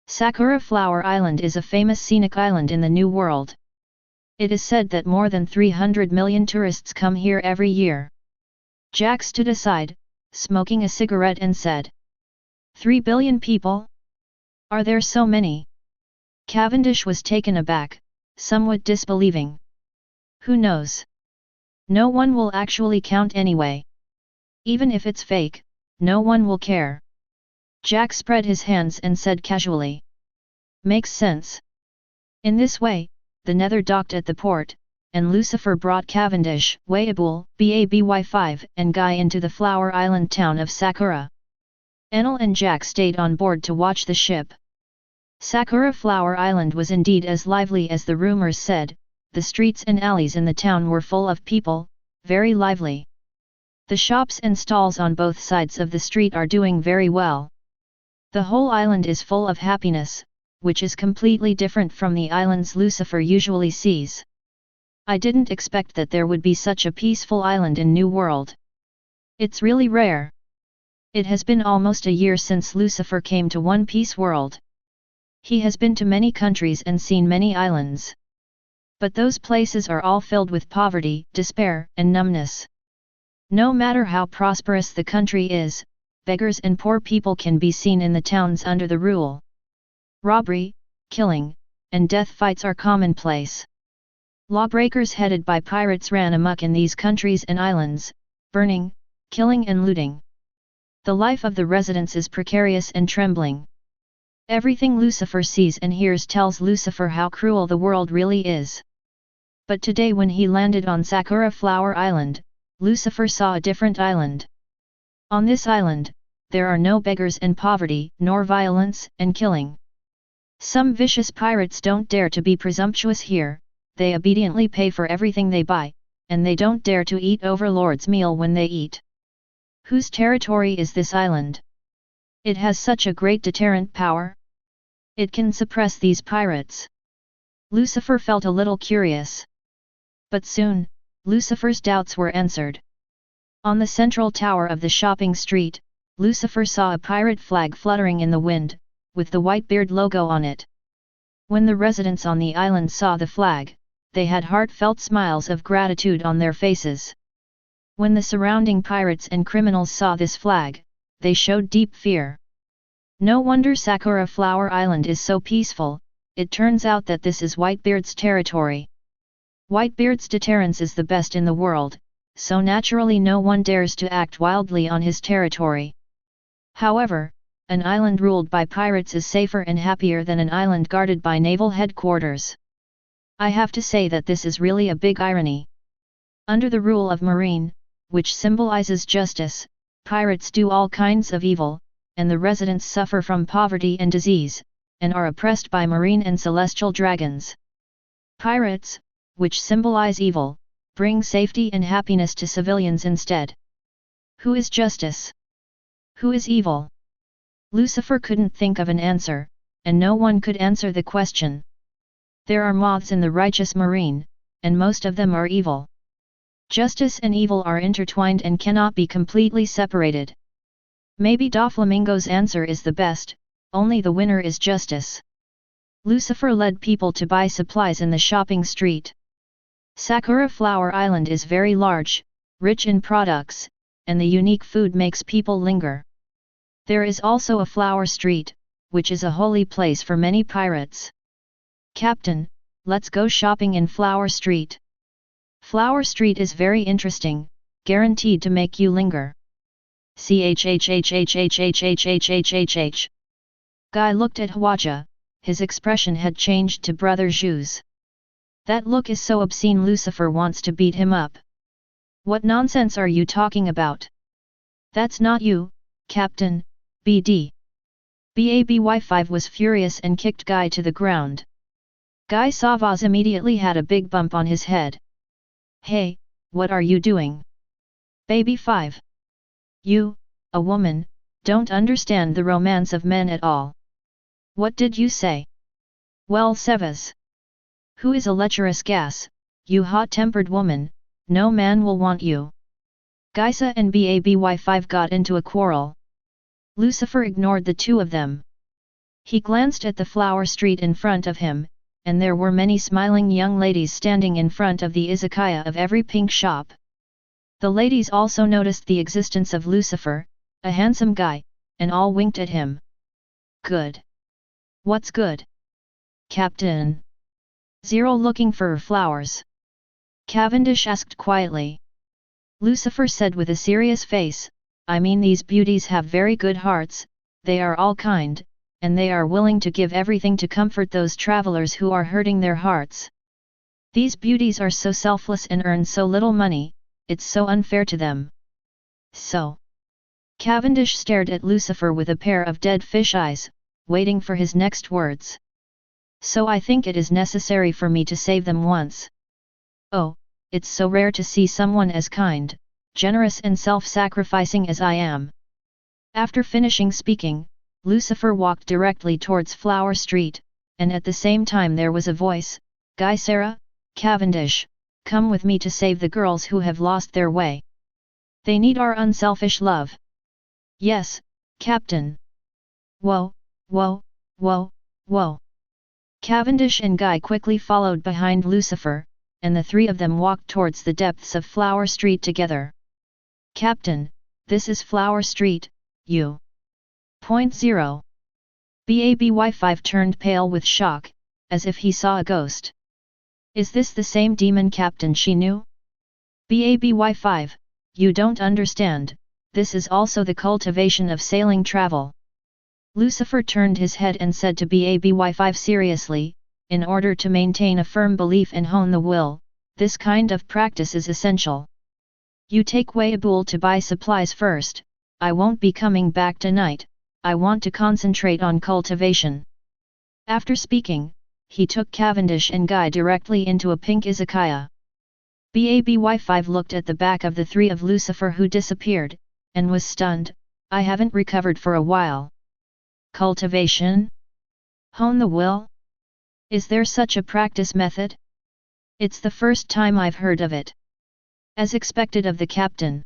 Sakura Flower Island is a famous scenic island in the New World. It is said that more than 300 million tourists come here every year. Jack stood aside, smoking a cigarette and said, 3 billion people? Are there so many? Cavendish was taken aback, somewhat disbelieving. Who knows? No one will actually count anyway. Even if it's fake, no one will care. Jack spread his hands and said casually. Makes sense. In this way, the Nether docked at the port, and Lucifer brought Cavendish, Whitebeard, Baby5, and Guy into the Flower Island town of Sakura. Enel and Jack stayed on board to watch the ship. Sakura Flower Island was indeed as lively as the rumors said. The streets and alleys in the town were full of people, very lively. The shops and stalls on both sides of the street are doing very well. The whole island is full of happiness, which is completely different from the islands Lucifer usually sees. I didn't expect that there would be such a peaceful island in New World. It's really rare. It has been almost a year since Lucifer came to One Piece World. He has been to many countries and seen many islands. But those places are all filled with poverty, despair, and numbness. No matter how prosperous the country is, beggars and poor people can be seen in the towns under the rule. Robbery, killing, and death fights are commonplace. Lawbreakers headed by pirates ran amok in these countries and islands, burning, killing and looting. The life of the residents is precarious and trembling. Everything Lucifer sees and hears tells Lucifer how cruel the world really is. But today when he landed on Sakura Flower Island, Lucifer saw a different island. On this island, there are no beggars and poverty, nor violence and killing. Some vicious pirates don't dare to be presumptuous here, they obediently pay for everything they buy, and they don't dare to eat overlord's meal when they eat. Whose territory is this island? It has such a great deterrent power? It can suppress these pirates. Lucifer felt a little curious. But soon, Lucifer's doubts were answered. On the central tower of the shopping street, Lucifer saw a pirate flag fluttering in the wind, with the Whitebeard logo on it. When the residents on the island saw the flag, they had heartfelt smiles of gratitude on their faces. When the surrounding pirates and criminals saw this flag, they showed deep fear. No wonder Sakura Flower Island is so peaceful, it turns out that this is Whitebeard's territory. Whitebeard's deterrence is the best in the world, so naturally no one dares to act wildly on his territory. However, an island ruled by pirates is safer and happier than an island guarded by naval headquarters. I have to say that this is really a big irony. Under the rule of Marine, which symbolizes justice, Pirates do all kinds of evil, and the residents suffer from poverty and disease, and are oppressed by marine and celestial dragons. Pirates, which symbolize evil, bring safety and happiness to civilians instead. Who is justice? Who is evil? Lucifer couldn't think of an answer, and no one could answer the question. There are moths in the righteous marine, and most of them are evil. Justice and evil are intertwined and cannot be completely separated. Maybe Doflamingo's answer is the best, only the winner is justice. Lucifer led people to buy supplies in the shopping street. Sakura Flower Island is very large, rich in products, and the unique food makes people linger. There is also a flower street, which is a holy place for many pirates. Captain, let's go shopping in Flower Street. Flower Street is very interesting, guaranteed to make you linger. Chhhhhhhhhhhhhh. Guy looked at Hwaja, his expression had changed to Brother Zhu's. That look is so obscene Lucifer wants to beat him up. What nonsense are you talking about? That's not you, Captain, BD. BABY5 was furious and kicked Guy to the ground. Guy Savas immediately had a big bump on his head. Hey, what are you doing? Baby 5. You, a woman, don't understand the romance of men at all. What did you say? Well, Sevas. Who is a lecherous gas, you hot-tempered woman, no man will want you. Gaisa and BABY5 got into a quarrel. Lucifer ignored the two of them. He glanced at the flower street in front of him, and there were many smiling young ladies standing in front of the izakaya of every pink shop. The ladies also noticed the existence of Lucifer, a handsome guy, and all winked at him. Good. What's good? Captain. Zero looking for flowers. Cavendish asked quietly. Lucifer said with a serious face, I mean these beauties have very good hearts, they are all kind, and they are willing to give everything to comfort those travelers who are hurting their hearts. These beauties are so selfless and earn so little money, it's so unfair to them. So. Cavendish stared at Lucifer with a pair of dead fish eyes, waiting for his next words. So I think it is necessary for me to save them once. Oh, it's so rare to see someone as kind, generous and self-sacrificing as I am. After finishing speaking, Lucifer walked directly towards Flower Street, and at the same time there was a voice, Guy Sarah, Cavendish, come with me to save the girls who have lost their way. They need our unselfish love. Yes, Captain. Whoa, whoa, whoa, whoa. Cavendish and Guy quickly followed behind Lucifer, and the three of them walked towards the depths of Flower Street together. Captain, this is Flower Street, you. Point 0. BABY5 turned pale with shock, as if he saw a ghost. Is this the same demon captain she knew? BABY5, you don't understand, this is also the cultivation of sailing travel. Lucifer turned his head and said to BABY5 seriously, in order to maintain a firm belief and hone the will, this kind of practice is essential. You take Weiabul to buy supplies first, I won't be coming back tonight, I want to concentrate on cultivation. After speaking, he took Cavendish and Guy directly into a pink izakaya. BABY5 looked at the back of the three of Lucifer who disappeared, and was stunned, I haven't recovered for a while. Cultivation? Hone the will? Is there such a practice method? It's the first time I've heard of it. As expected of the captain.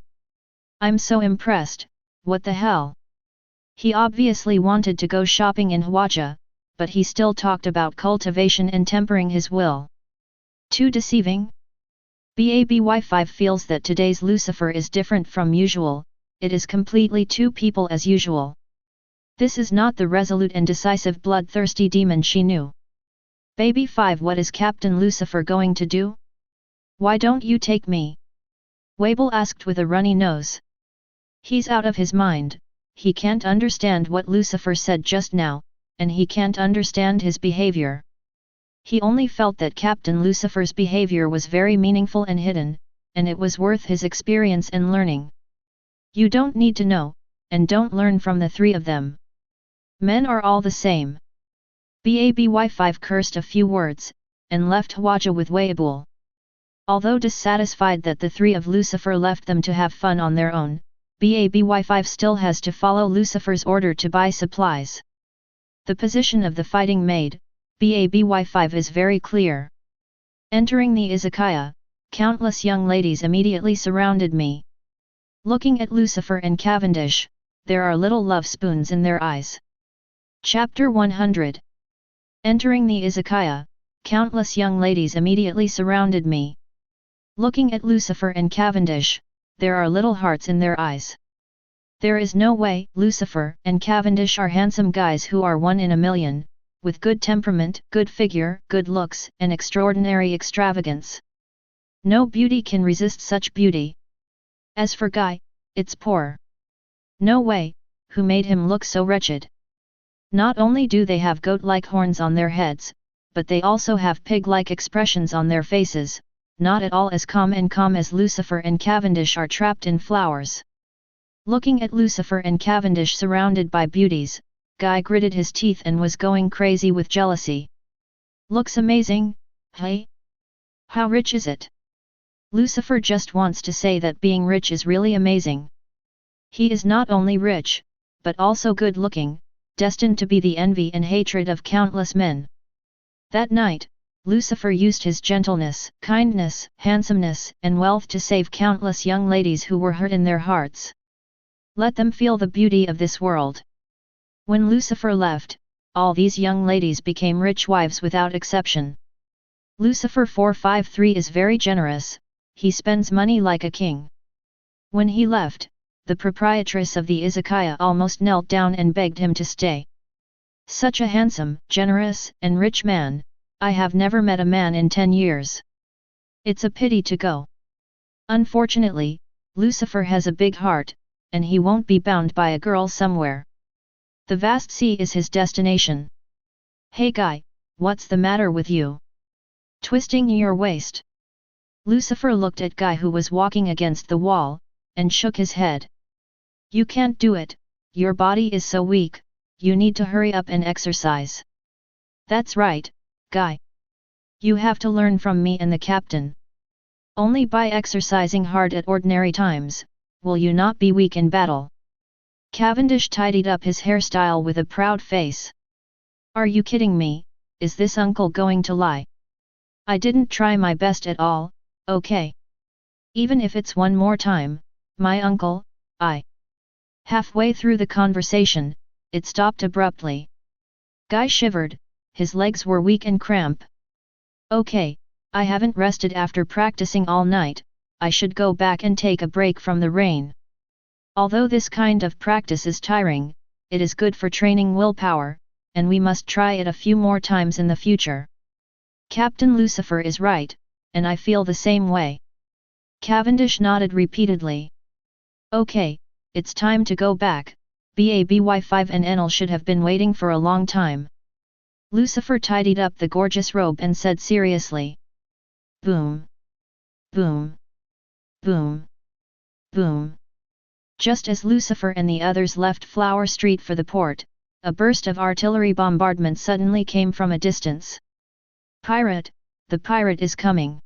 I'm so impressed, what the hell? He obviously wanted to go shopping in Hwaja, but he still talked about cultivation and tempering his will. Too deceiving? BABY5 feels that today's Lucifer is different from usual, it is completely two people as usual. This is not the resolute and decisive bloodthirsty demon she knew. Baby 5, what is Captain Lucifer going to do? Why don't you take me? Weibo asked with a runny nose. He's out of his mind, he can't understand what Lucifer said just now, and he can't understand his behavior. He only felt that Captain Lucifer's behavior was very meaningful and hidden, and it was worth his experience and learning. You don't need to know, and don't learn from the three of them. Men are all the same. Baby5 cursed a few words, and left Hwaja with Whitebeard. Although dissatisfied that the three of Lucifer left them to have fun on their own, Baby5 still has to follow Lucifer's order to buy supplies. The position of the fighting maid, Baby5 is very clear. Entering the izakaya, countless young ladies immediately surrounded me. Looking at Lucifer and Cavendish, there are little love spoons in their eyes. Chapter 100. Entering the izakaya, countless young ladies immediately surrounded me. Looking at Lucifer and Cavendish, there are little hearts in their eyes. There is no way Lucifer and Cavendish are handsome guys who are one in a million, with good temperament, good figure, good looks, and extraordinary extravagance. No beauty can resist such beauty. As for Guy, it's poor. No way, who made him look so wretched? Not only do they have goat-like horns on their heads, but they also have pig-like expressions on their faces, not at all as calm as Lucifer and Cavendish are trapped in flowers. Looking at Lucifer and Cavendish surrounded by beauties, Guy gritted his teeth and was going crazy with jealousy. Looks amazing, hey? How rich is it? Lucifer just wants to say that being rich is really amazing. He is not only rich, but also good-looking, destined to be the envy and hatred of countless men. That night, Lucifer used his gentleness, kindness, handsomeness, and wealth to save countless young ladies who were hurt in their hearts. Let them feel the beauty of this world. When Lucifer left, all these young ladies became rich wives without exception. Lucifer 453 is very generous, he spends money like a king. When he left, the proprietress of the izakaya almost knelt down and begged him to stay. Such a handsome, generous, and rich man, I have never met a man in 10 years. It's a pity to go. Unfortunately, Lucifer has a big heart, and he won't be bound by a girl somewhere. The vast sea is his destination. Hey Guy, what's the matter with you? Twisting your waist. Lucifer looked at Guy who was walking against the wall, and shook his head. You can't do it, your body is so weak, you need to hurry up and exercise. That's right, Guy. You have to learn from me and the captain. Only by exercising hard at ordinary times, will you not be weak in battle. Cavendish tidied up his hairstyle with a proud face. Are you kidding me, is this uncle going to lie? I didn't try my best at all, okay. Even if it's one more time, my uncle, Halfway through the conversation, it stopped abruptly. Guy shivered, his legs were weak and cramp. Okay, I haven't rested after practicing all night, I should go back and take a break from the rain. Although this kind of practice is tiring, it is good for training willpower, and we must try it a few more times in the future. Captain Lucifer is right, and I feel the same way. Cavendish nodded repeatedly. Okay, it's time to go back, Baby5 and Enel should have been waiting for a long time. Lucifer tidied up the gorgeous robe and said seriously. Boom. Boom. Boom. Boom. Just as Lucifer and the others left Flower Street for the port, a burst of artillery bombardment suddenly came from a distance. Pirate, the pirate is coming.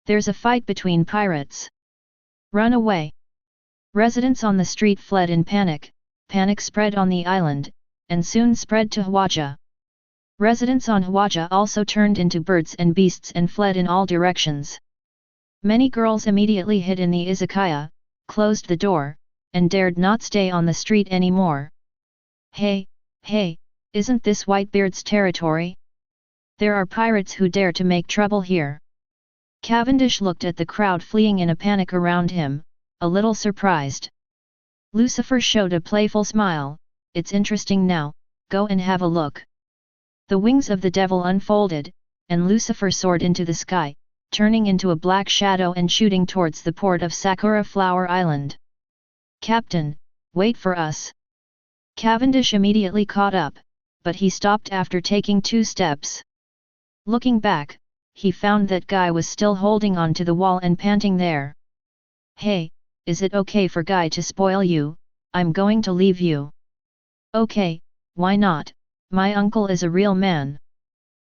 There's a fight between pirates. Run away. Residents on the street fled in panic, panic spread on the island, and soon spread to Hwaja. Residents on Hwaja also turned into birds and beasts and fled in all directions. Many girls immediately hid in the izakaya, closed the door, and dared not stay on the street anymore. Hey, isn't this Whitebeard's territory? There are pirates who dare to make trouble here. Cavendish looked at the crowd fleeing in a panic around him, a little surprised. Lucifer showed a playful smile. It's interesting now, go and have a look. The wings of the devil unfolded, and Lucifer soared into the sky, turning into a black shadow and shooting towards the port of Sakura Flower Island. Captain, wait for us. Cavendish immediately caught up, but he stopped after taking 2 steps. Looking back, he found that Guy was still holding on to the wall and panting there. Hey, is it okay for Guy to spoil you? I'm going to leave you. Okay, why not, my uncle is a real man.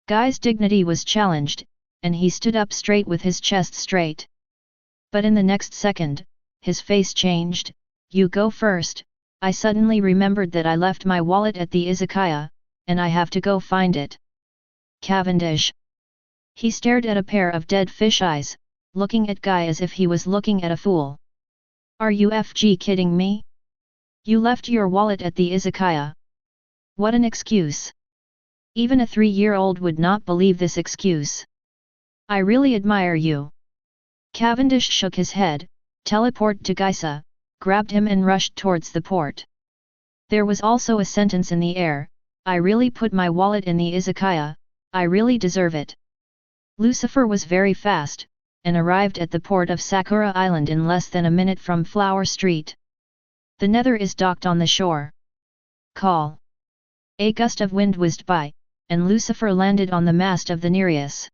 Guy's dignity was challenged, and he stood up straight with his chest straight. But in the next second, his face changed. You go first. I suddenly remembered that I left my wallet at the izakaya, and I have to go find it. Cavendish. He stared at a pair of dead fish eyes, looking at Guy as if he was looking at a fool. Are you FG kidding me? You left your wallet at the izakaya. What an excuse. Even a 3-year-old would not believe this excuse. I really admire you. Cavendish shook his head, teleported to Geisa, grabbed him and rushed towards the port. There was also a sentence in the air, I really put my wallet in the izakaya, I really deserve it. Lucifer was very fast, and arrived at the port of Sakura Island in less than a minute from Flower Street. The Nether is docked on the shore. Call. A gust of wind whizzed by, and Lucifer landed on the mast of the Nereus.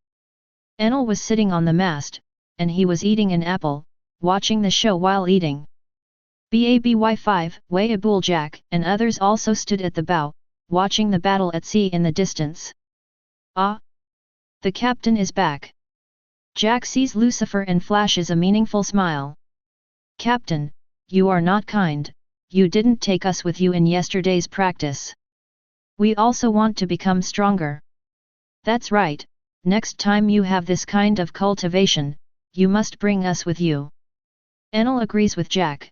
Enel was sitting on the mast, and he was eating an apple, watching the show while eating. Baby5, Wei Abuljack and others also stood at the bow, watching the battle at sea in the distance. Ah! The captain is back. Jack sees Lucifer and flashes a meaningful smile. Captain, you are not kind, you didn't take us with you in yesterday's practice. We also want to become stronger. That's right, next time you have this kind of cultivation, you must bring us with you. Enel agrees with Jack.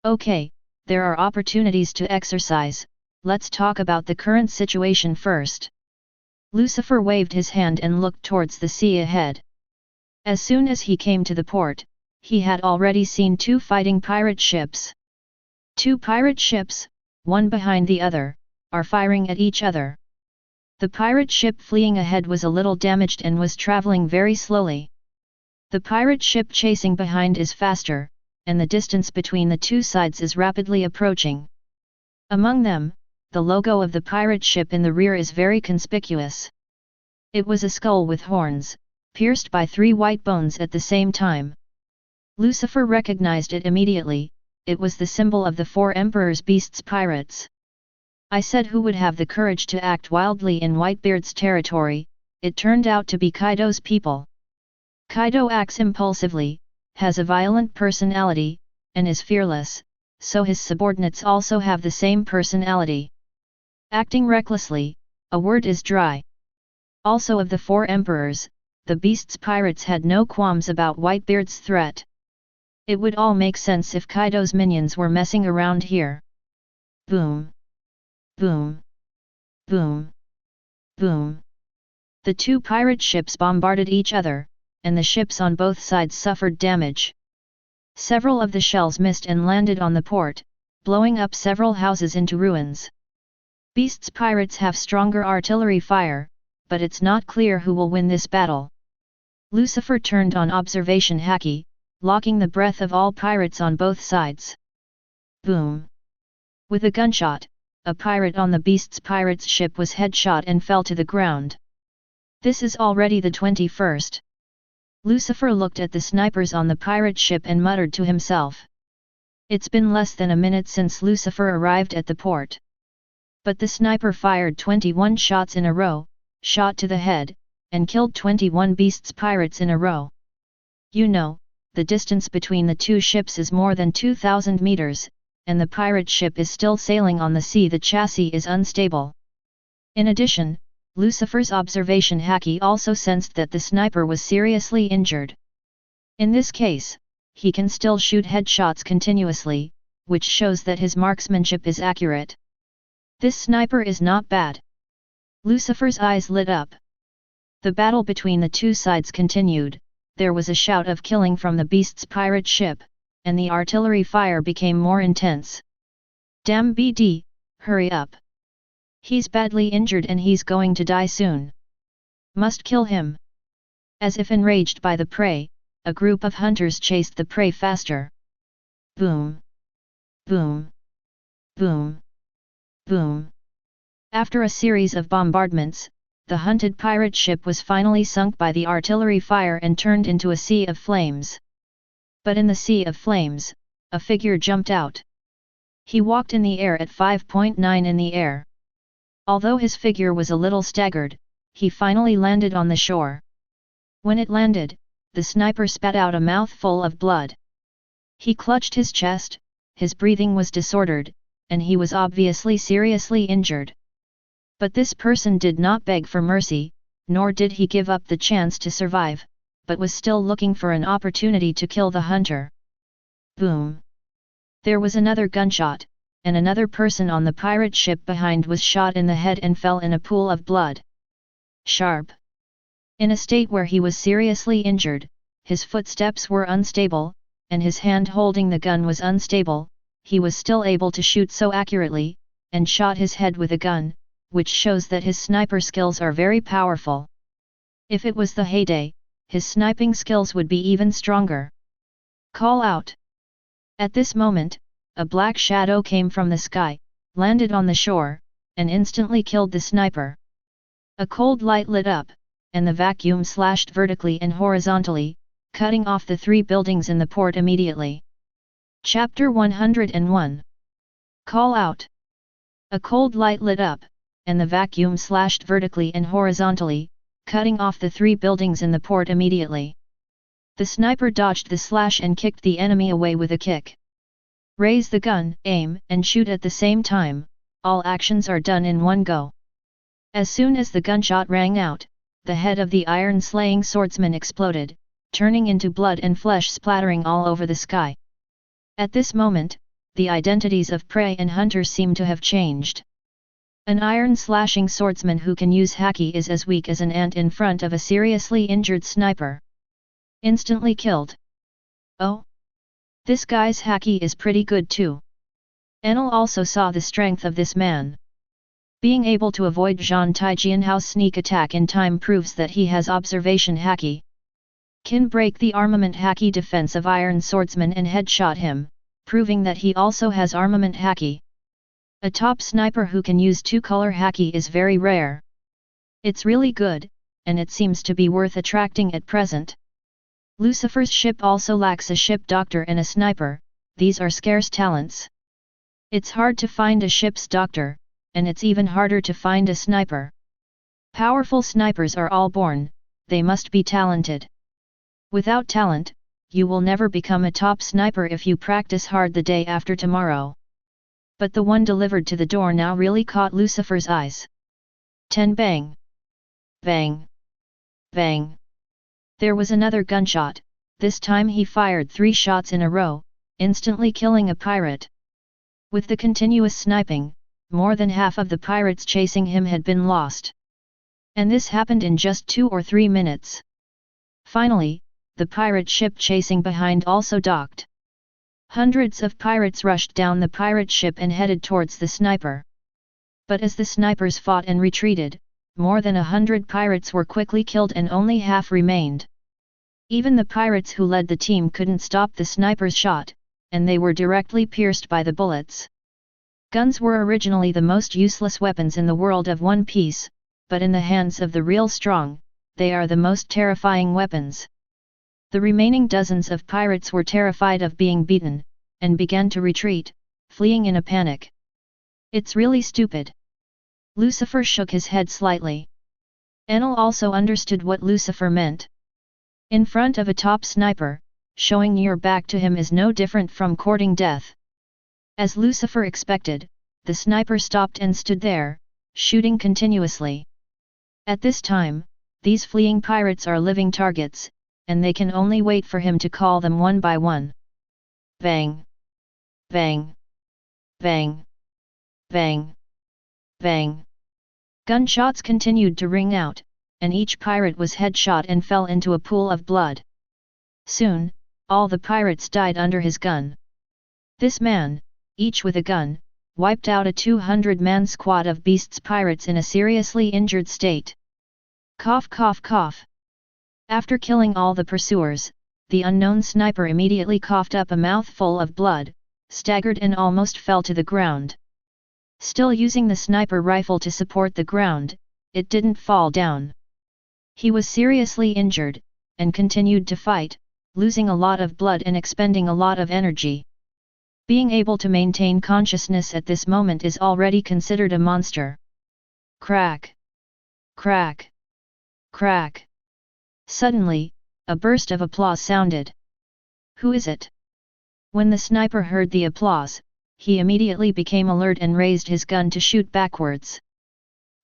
Okay, there are opportunities to exercise, let's talk about the current situation first. Lucifer waved his hand and looked towards the sea ahead. As soon as he came to the port, he had already seen 2 fighting pirate ships. 2 pirate ships, one behind the other, are firing at each other. The pirate ship fleeing ahead was a little damaged and was traveling very slowly. The pirate ship chasing behind is faster, and the distance between the 2 sides is rapidly approaching. Among them, the logo of the pirate ship in the rear is very conspicuous. It was a skull with horns, pierced by 3 white bones at the same time. Lucifer recognized it immediately, it was the symbol of the 4 Emperor's Beasts pirates. I said who would have the courage to act wildly in Whitebeard's territory, it turned out to be Kaido's people. Kaido acts impulsively, has a violent personality, and is fearless, so his subordinates also have the same personality. Acting recklessly, a word is dry. Also of the 4 emperors, the Beasts pirates had no qualms about Whitebeard's threat. It would all make sense if Kaido's minions were messing around here. Boom! Boom! Boom! Boom! The 2 pirate ships bombarded each other, and the ships on both sides suffered damage. Several of the shells missed and landed on the port, blowing up several houses into ruins. Beasts pirates have stronger artillery fire, but it's not clear who will win this battle. Lucifer turned on observation Haki, locking the breath of all pirates on both sides. Boom! With a gunshot, a pirate on the Beasts pirates ship was headshot and fell to the ground. This is already the 21st. Lucifer looked at the snipers on the pirate ship and muttered to himself. It's been less than a minute since Lucifer arrived at the port. But the sniper fired 21 shots in a row, shot to the head, and killed 21 Beasts pirates in a row. You know, the distance between the 2 ships is more than 2,000 meters, and the pirate ship is still sailing on the sea. The chassis is unstable. In addition, Lucifer's observation Haki also sensed that the sniper was seriously injured. In this case, he can still shoot headshots continuously, which shows that his marksmanship is accurate. This sniper is not bad. Lucifer's eyes lit up. The battle between the 2 sides continued, there was a shout of killing from the Beast's pirate ship, and the artillery fire became more intense. Damn BD, hurry up. He's badly injured and he's going to die soon. Must kill him. As if enraged by the prey, a group of hunters chased the prey faster. Boom! Boom! Boom! Boom! After a series of bombardments, the hunted pirate ship was finally sunk by the artillery fire and turned into a sea of flames. But in the sea of flames, a figure jumped out. He walked in the air at 5.9 in the air. Although his figure was a little staggered, he finally landed on the shore. When it landed, the sniper spat out a mouthful of blood. He clutched his chest, his breathing was disordered, and he was obviously seriously injured. But this person did not beg for mercy, nor did he give up the chance to survive, but was still looking for an opportunity to kill the hunter. Boom! There was another gunshot, and another person on the pirate ship behind was shot in the head and fell in a pool of blood. Sharp! In a state where he was seriously injured, his footsteps were unstable, and his hand holding the gun was unstable, he was still able to shoot so accurately, and shot his head with a gun, which shows that his sniper skills are very powerful. If it was the heyday, his sniping skills would be even stronger. Call out! At this moment, a black shadow came from the sky, landed on the shore, and instantly killed the sniper. A cold light lit up, and the vacuum slashed vertically and horizontally, cutting off the 3 buildings in the port immediately. Chapter 101. Call out! A cold light lit up, and the vacuum slashed vertically and horizontally, cutting off the 3 buildings in the port immediately. The sniper dodged the slash and kicked the enemy away with a kick. Raise the gun, aim, and shoot at the same time, all actions are done in one go. As soon as the gunshot rang out, the head of the iron-slaying swordsman exploded, turning into blood and flesh splattering all over the sky. At this moment, the identities of prey and hunter seem to have changed. An iron-slashing swordsman who can use Haki is as weak as an ant in front of a seriously injured sniper. Instantly killed. Oh! This guy's Haki is pretty good too. Enel also saw the strength of this man. Being able to avoid Zhang Taijianhao's sneak attack in time proves that he has observation Haki. Can break the armament Haki defense of Iron Swordsman and headshot him, proving that he also has armament Haki. A top sniper who can use 2-color Haki is very rare. It's really good, and it seems to be worth attracting at present. Lucifer's ship also lacks a ship doctor and a sniper, these are scarce talents. It's hard to find a ship's doctor, and it's even harder to find a sniper. Powerful snipers are all born, they must be talented. Without talent, you will never become a top sniper if you practice hard the day after tomorrow. But the one delivered to the door now really caught Lucifer's eyes. 10 bang! Bang! Bang! There was another gunshot, this time he fired 3 shots in a row, instantly killing a pirate. With the continuous sniping, more than half of the pirates chasing him had been lost. And this happened in just 2 or 3 minutes. Finally, the pirate ship chasing behind also docked. Hundreds of pirates rushed down the pirate ship and headed towards the sniper. But as the snipers fought and retreated, more than 100 pirates were quickly killed and only half remained. Even the pirates who led the team couldn't stop the sniper's shot, and they were directly pierced by the bullets. Guns were originally the most useless weapons in the world of One Piece, but in the hands of the real strong, they are the most terrifying weapons. The remaining dozens of pirates were terrified of being beaten, and began to retreat, fleeing in a panic. It's really stupid. Lucifer shook his head slightly. Enel also understood what Lucifer meant. In front of a top sniper, showing your back to him is no different from courting death. As Lucifer expected, the sniper stopped and stood there, shooting continuously. At this time, these fleeing pirates are living targets, and they can only wait for him to call them one by one. Bang! Bang! Bang! Bang! Bang! Gunshots continued to ring out, and each pirate was headshot and fell into a pool of blood. Soon, all the pirates died under his gun. This man, each with a gun, wiped out a 200-man squad of beasts pirates in a seriously injured state. Cough cough cough. After killing all the pursuers, the unknown sniper immediately coughed up a mouthful of blood, staggered and almost fell to the ground. Still using the sniper rifle to support the ground, it didn't fall down. He was seriously injured, and continued to fight, losing a lot of blood and expending a lot of energy. Being able to maintain consciousness at this moment is already considered a monster. Crack! Crack! Crack! Suddenly, a burst of applause sounded. Who is it? When the sniper heard the applause, he immediately became alert and raised his gun to shoot backwards.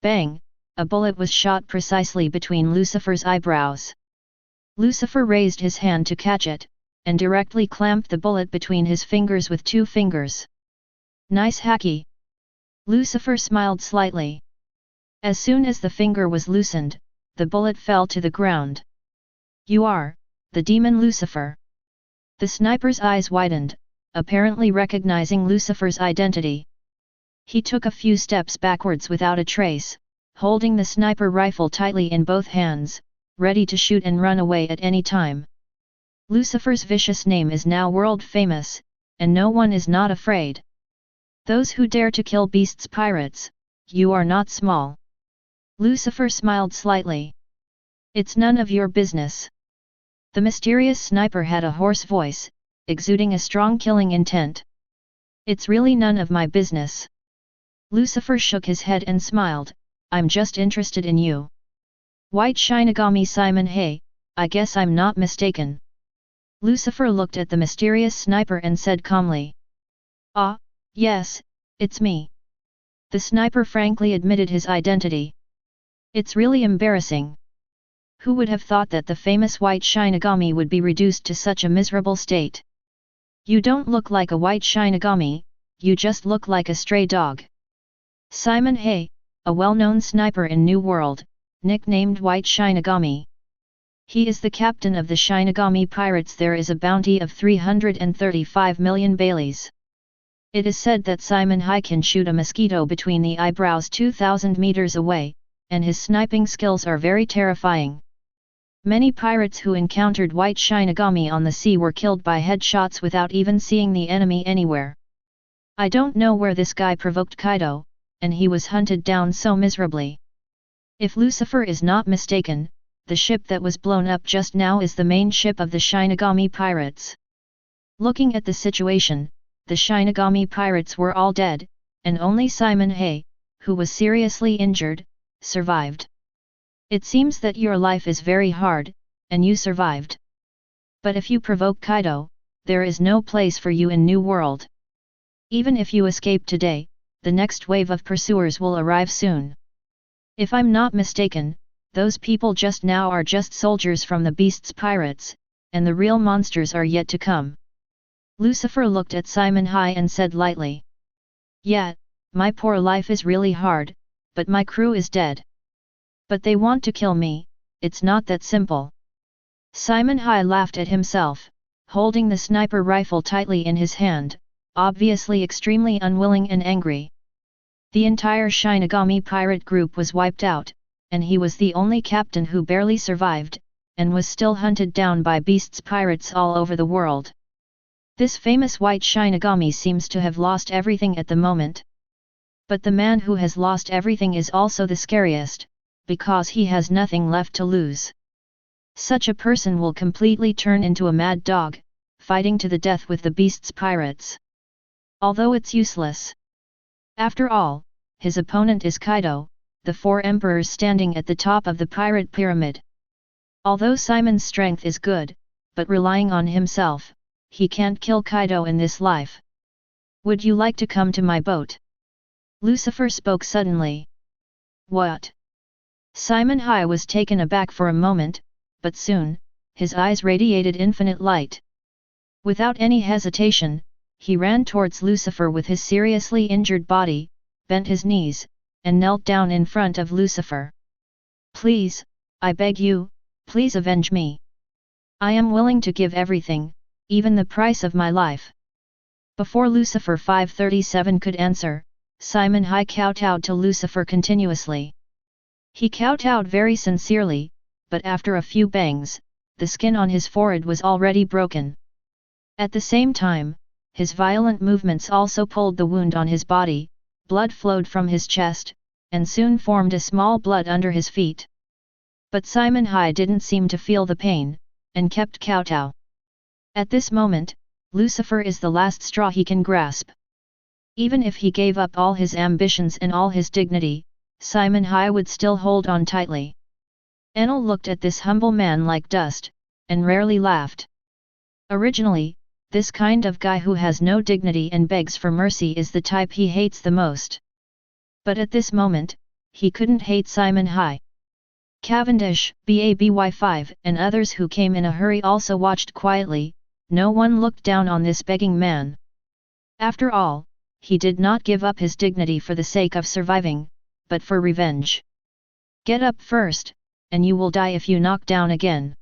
Bang! A bullet was shot precisely between Lucifer's eyebrows. Lucifer raised his hand to catch it, and directly clamped the bullet between his fingers with 2 fingers. Nice Haki! Lucifer smiled slightly. As soon as the finger was loosened, the bullet fell to the ground. You are the demon Lucifer. The sniper's eyes widened, apparently recognizing Lucifer's identity. He took a few steps backwards without a trace, holding the sniper rifle tightly in both hands, ready to shoot and run away at any time. Lucifer's vicious name is now world famous, and no one is not afraid. Those who dare to kill beasts pirates, you are not small. Lucifer smiled slightly. It's none of your business. The mysterious sniper had a hoarse voice, exuding a strong killing intent. It's really none of my business. Lucifer shook his head and smiled, I'm just interested in you. White Shinigami Simon. Hey, I guess I'm not mistaken. Lucifer looked at the mysterious sniper and said calmly. Ah, yes, it's me. The sniper frankly admitted his identity. It's really embarrassing. Who would have thought that the famous White Shinigami would be reduced to such a miserable state? You don't look like a White Shinigami, you just look like a stray dog. Simon Hay, a well-known sniper in New World, nicknamed White Shinigami. He is the captain of the Shinigami pirates. There is a bounty of 335 million Baileys. It is said that Simon Hay can shoot a mosquito between the eyebrows 2,000 meters away, and his sniping skills are very terrifying. Many pirates who encountered White Shinigami on the sea were killed by headshots without even seeing the enemy anywhere. I don't know where this guy provoked Kaido, and he was hunted down so miserably. If Lucifer is not mistaken, the ship that was blown up just now is the main ship of the Shinigami pirates. Looking at the situation, the Shinigami pirates were all dead, and only Simon Hay, who was seriously injured, survived. It seems that your life is very hard, and you survived. But if you provoke Kaido, there is no place for you in New World. Even if you escape today, the next wave of pursuers will arrive soon. If I'm not mistaken, those people just now are just soldiers from the beasts pirates, and the real monsters are yet to come. Lucifer looked at Simon Hay and said lightly. Yeah, my poor life is really hard, but my crew is dead. But they want to kill me, it's not that simple. Simon Hay laughed at himself, holding the sniper rifle tightly in his hand, obviously extremely unwilling and angry. The entire Shinigami pirate group was wiped out, and he was the only captain who barely survived, and was still hunted down by beasts pirates all over the world. This famous White Shinigami seems to have lost everything at the moment. But the man who has lost everything is also the scariest, because he has nothing left to lose. Such a person will completely turn into a mad dog, fighting to the death with the beasts pirates. Although it's useless. After all, his opponent is Kaido, the 4 emperors standing at the top of the pirate pyramid. Although Simon's strength is good, but relying on himself, he can't kill Kaido in this life. Would you like to come to my boat? Lucifer spoke suddenly. What? Simon Hay was taken aback for a moment, but soon, his eyes radiated infinite light. Without any hesitation, he ran towards Lucifer with his seriously injured body, bent his knees, and knelt down in front of Lucifer. Please, I beg you, please avenge me. I am willing to give everything, even the price of my life. Before Lucifer 537 could answer, Simon Hay kowtowed to Lucifer continuously. He kowtowed very sincerely, but after a few bangs, the skin on his forehead was already broken. At the same time, his violent movements also pulled the wound on his body, blood flowed from his chest, and soon formed a small blood under his feet. But Simon Hay didn't seem to feel the pain, and kept kowtow. At this moment, Lucifer is the last straw he can grasp. Even if he gave up all his ambitions and all his dignity, Simon Hai would still hold on tightly. Enel looked at this humble man like dust, and rarely laughed. Originally, this kind of guy who has no dignity and begs for mercy is the type he hates the most. But at this moment, he couldn't hate Simon Hai. Cavendish, BABY5 and others who came in a hurry also watched quietly. No one looked down on this begging man. After all, he did not give up his dignity for the sake of surviving, but for revenge. Get up first, and you will die if you knock down again.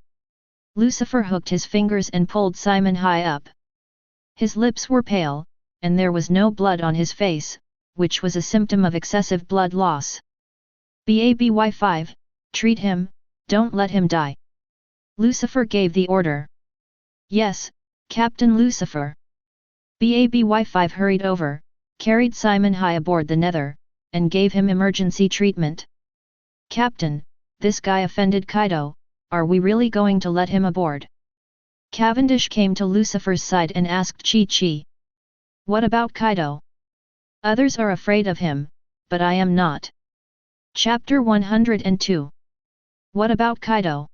Lucifer hooked his fingers and pulled Simon Hai up. His lips were pale, and there was no blood on his face, which was a symptom of excessive blood loss. BABY5, treat him, don't let him die. Lucifer gave the order. Yes, Captain Lucifer. BABY5 hurried over, carried Simon Hai aboard the Nether, and gave him emergency treatment. Captain, this guy offended Kaido, are we really going to let him aboard? Cavendish came to Lucifer's side and asked Chi-Chi. What about Kaido? Others are afraid of him, but I am not. Chapter 102. What about Kaido?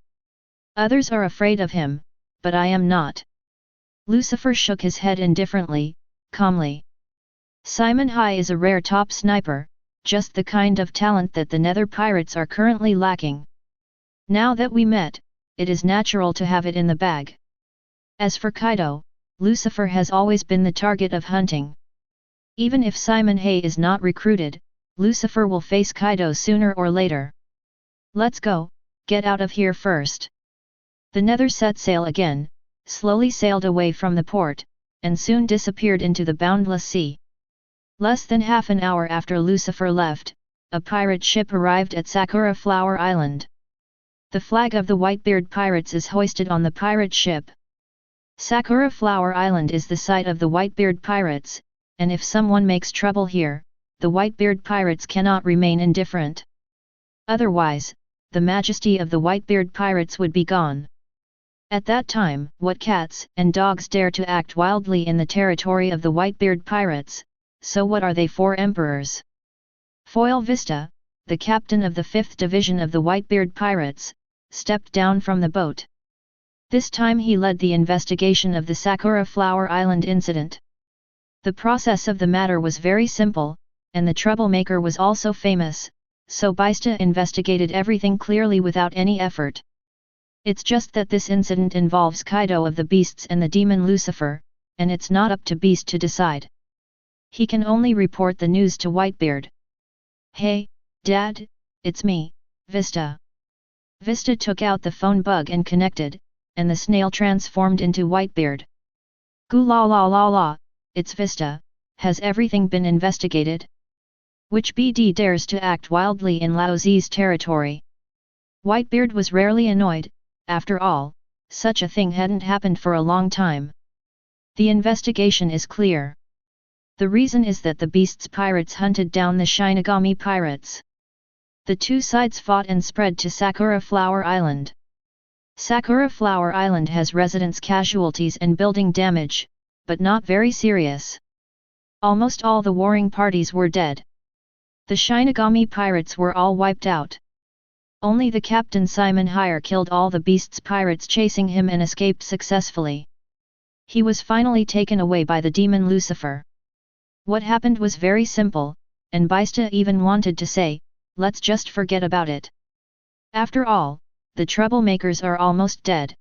Others are afraid of him, but I am not. Lucifer shook his head indifferently, calmly. Simon Hai is a rare top sniper, just the kind of talent that the Nether pirates are currently lacking. Now that we met, it is natural to have it in the bag. As for Kaido, Lucifer has always been the target of hunting. Even if Simon Hai is not recruited, Lucifer will face Kaido sooner or later. Let's go, get out of here first. The Nether set sail again, slowly sailed away from the port, and soon disappeared into the boundless sea. Less than half an hour after Lucifer left, a pirate ship arrived at Sakura Flower Island. The flag of the Whitebeard pirates is hoisted on the pirate ship. Sakura Flower Island is the site of the Whitebeard pirates, and if someone makes trouble here, the Whitebeard pirates cannot remain indifferent. Otherwise, the majesty of the Whitebeard pirates would be gone. At that time, what cats and dogs dare to act wildly in the territory of the Whitebeard pirates, so what are they for emperors? Foil Vista, the captain of the 5th division of the Whitebeard pirates, stepped down from the boat. This time he led the investigation of the Sakura Flower Island incident. The process of the matter was very simple, and the troublemaker was also famous, so Bista investigated everything clearly without any effort. It's just that this incident involves Kaido of the Beasts and the demon Lucifer, and it's not up to Beast to decide. He can only report the news to Whitebeard. Hey, Dad, it's me, Vista. Vista took out the phone bug and connected, and the snail transformed into Whitebeard. Goo la la la la, it's Vista, has everything been investigated? Which BD dares to act wildly in Lao Zi's territory? Whitebeard was rarely annoyed. After all, such a thing hadn't happened for a long time. The investigation is clear. The reason is that the Beast's pirates hunted down the Shinigami pirates. The two sides fought and spread to Sakura Flower Island. Sakura Flower Island has residents' casualties and building damage, but not very serious. Almost all the warring parties were dead. The Shinigami pirates were all wiped out. Only the captain Simon Hai killed all the Beast's pirates chasing him and escaped successfully. He was finally taken away by the demon Lucifer. What happened was very simple, and Bista even wanted to say, let's just forget about it. After all, the troublemakers are almost dead.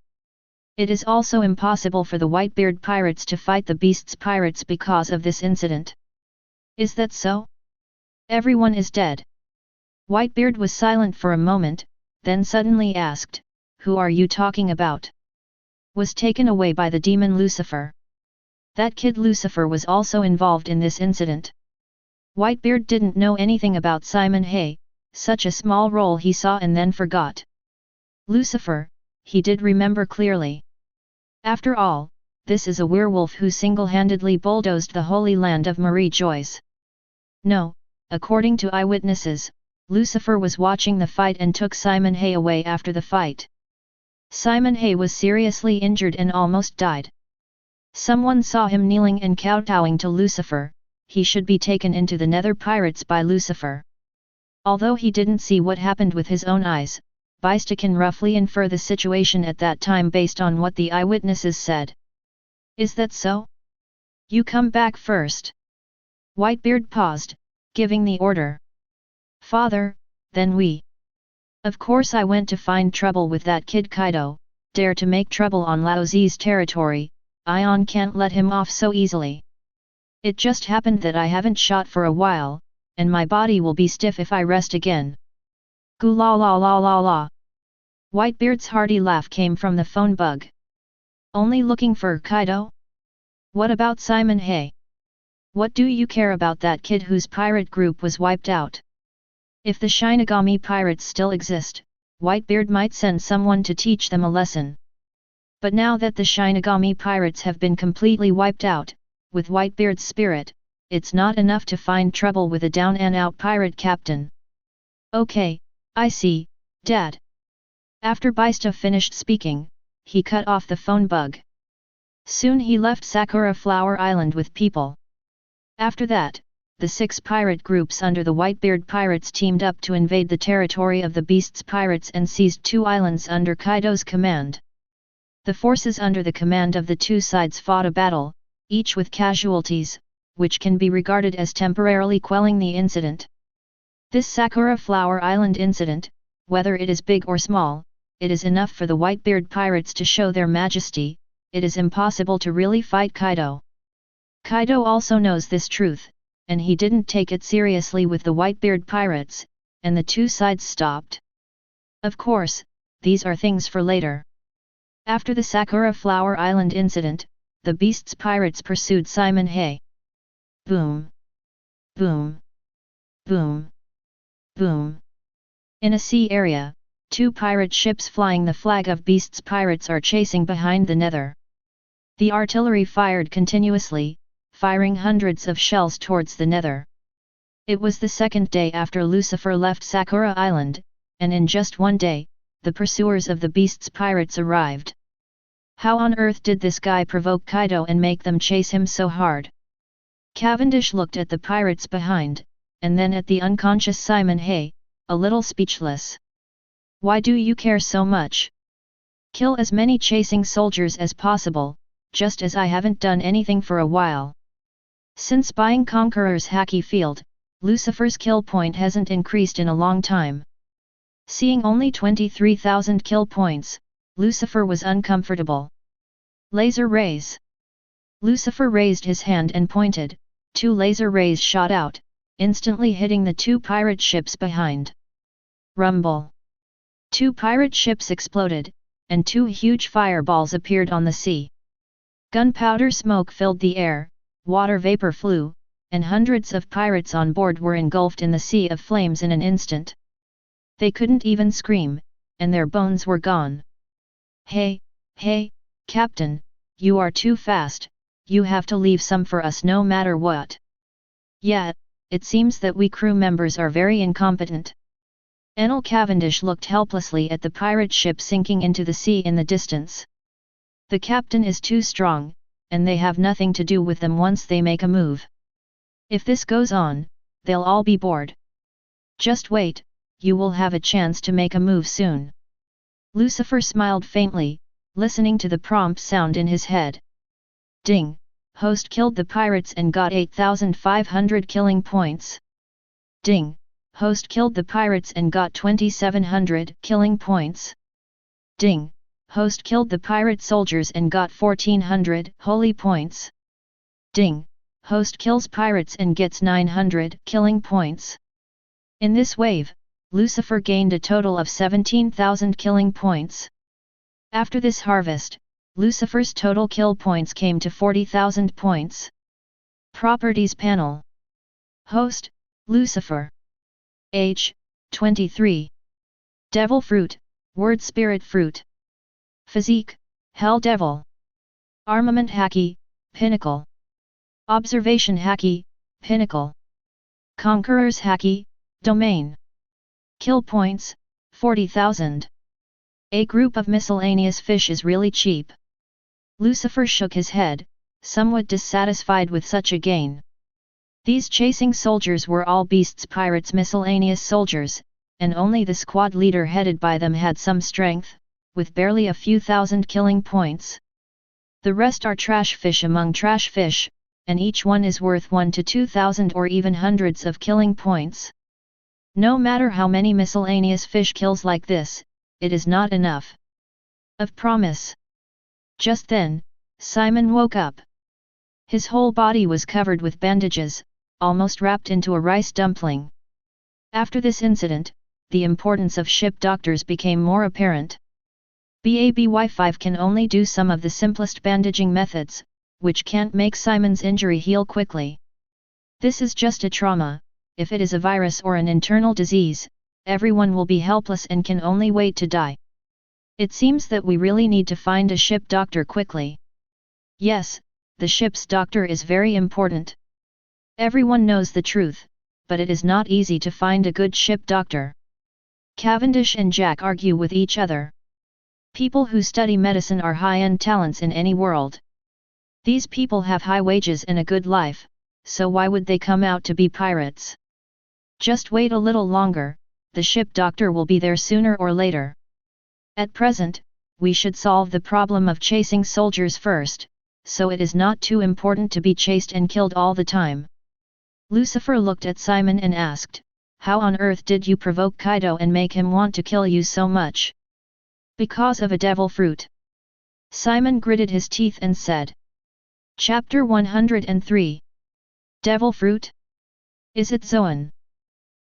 It is also impossible for the Whitebeard pirates to fight the Beast's pirates because of this incident. Is that so? Everyone is dead. Whitebeard was silent for a moment, then suddenly asked, who are you talking about? Was taken away by the demon Lucifer. That kid Lucifer was also involved in this incident. Whitebeard didn't know anything about Simon Hai, such a small role he saw and then forgot. Lucifer, he did remember clearly. After all, this is a werewolf who single-handedly bulldozed the holy land of Marie Joyce. No, according to eyewitnesses, Lucifer was watching the fight and took Simon Hai away after the fight. Simon Hai was seriously injured and almost died. Someone saw him kneeling and kowtowing to Lucifer. He should be taken into the Nether Pirates by Lucifer. Although he didn't see what happened with his own eyes, Beiste can roughly infer the situation at that time based on what the eyewitnesses said. Is that so? You come back first. Whitebeard paused, giving the order. Father, then we. Of course I went to find trouble with that kid Kaido, dare to make trouble on Laozi's territory, Ion can't let him off so easily. It just happened that I haven't shot for a while, and my body will be stiff if I rest again. Goo la la la la la. Whitebeard's hearty laugh came from the phone bug. Only looking for Kaido? What about Simon Hay? What do you care about that kid whose pirate group was wiped out? If the Shinigami pirates still exist, Whitebeard might send someone to teach them a lesson. But now that the Shinigami pirates have been completely wiped out, with Whitebeard's spirit, it's not enough to find trouble with a down-and-out pirate captain. Okay, I see, Dad. After Beiste finished speaking, he cut off the phone bug. Soon he left Sakura Flower Island with people. After that, the 6 pirate groups under the Whitebeard pirates teamed up to invade the territory of the Beast's pirates and seized 2 islands under Kaido's command. The forces under the command of the 2 sides fought a battle, each with casualties, which can be regarded as temporarily quelling the incident. This Sakura Flower Island incident, whether it is big or small, it is enough for the Whitebeard pirates to show their majesty. It is impossible to really fight Kaido. Kaido also knows this truth, and he didn't take it seriously with the Whitebeard pirates, and the 2 sides stopped. Of course, these are things for later. After the Sakura Flower Island incident, the Beast's pirates pursued Simon Hay. Boom! Boom! Boom! Boom! In a sea area, 2 pirate ships flying the flag of Beast's pirates are chasing behind the Nether. The artillery fired continuously, firing hundreds of shells towards the Nether. It was the 2nd day after Lucifer left Sakura Island, and in just 1 day, the pursuers of the Beast's pirates arrived. How on earth did this guy provoke Kaido and make them chase him so hard? Cavendish looked at the pirates behind, and then at the unconscious Simon Hay, a little speechless. Why do you care so much? Kill as many chasing soldiers as possible, just as I haven't done anything for a while. Since buying Conqueror's Haki field, Lucifer's kill point hasn't increased in a long time. Seeing only 23,000 kill points, Lucifer was uncomfortable. Laser rays. Lucifer raised his hand and pointed, 2 laser rays shot out, instantly hitting the 2 pirate ships behind. Rumble. 2 pirate ships exploded, and 2 huge fireballs appeared on the sea. Gunpowder smoke filled the air, water vapor flew, and hundreds of pirates on board were engulfed in the sea of flames in an instant. They couldn't even scream, and their bones were gone. Hey, Captain, you are too fast, you have to leave some for us no matter what. Yet, it seems that we crew members are very incompetent. Enel Cavendish looked helplessly at the pirate ship sinking into the sea in the distance. The captain is too strong, and they have nothing to do with them once they make a move. If this goes on, they'll all be bored. Just wait, you will have a chance to make a move soon. Lucifer smiled faintly, listening to the prompt sound in his head. Ding! Host killed the pirates and got 8,500 killing points. Ding! Host killed the pirates and got 2,700 killing points. Ding! Host killed the pirate soldiers and got 1,400 holy points. Ding! Host kills pirates and gets 900 killing points. In this wave, Lucifer gained a total of 17,000 killing points. After this harvest, Lucifer's total kill points came to 40,000 points. Properties panel. Host, Lucifer. Age, 23. Devil fruit, word spirit fruit. Physique, Hell Devil. Armament Haki, Pinnacle. Observation Haki, Pinnacle. Conqueror's Haki, Domain. Kill points, 40,000. A group of miscellaneous fish is really cheap. Lucifer shook his head, somewhat dissatisfied with such a gain. These chasing soldiers were all Beast's pirates' miscellaneous soldiers, and only the squad leader headed by them had some strength, with barely a few thousand killing points. The rest are trash fish among trash fish, and each one is worth 1 to 2,000 or even hundreds of killing points. No matter how many miscellaneous fish kills like this, it is not enough. Of promise. Just then, Simon woke up. His whole body was covered with bandages, almost wrapped into a rice dumpling. After this incident, the importance of ship doctors became more apparent. BABY5 can only do some of the simplest bandaging methods, which can't make Simon's injury heal quickly. This is just a trauma. If it is a virus or an internal disease, everyone will be helpless and can only wait to die. It seems that we really need to find a ship doctor quickly. Yes, the ship's doctor is very important. Everyone knows the truth, but it is not easy to find a good ship doctor. Cavendish and Jack argue with each other. People who study medicine are high-end talents in any world. These people have high wages and a good life, so why would they come out to be pirates? Just wait a little longer, the ship doctor will be there sooner or later. At present, we should solve the problem of chasing soldiers first, so it is not too important to be chased and killed all the time. Lucifer looked at Simon and asked, "How on earth did you provoke Kaido and make him want to kill you so much?" "Because of a devil fruit." Simon gritted his teeth and said. Chapter 103. Devil fruit? Is it Zoan?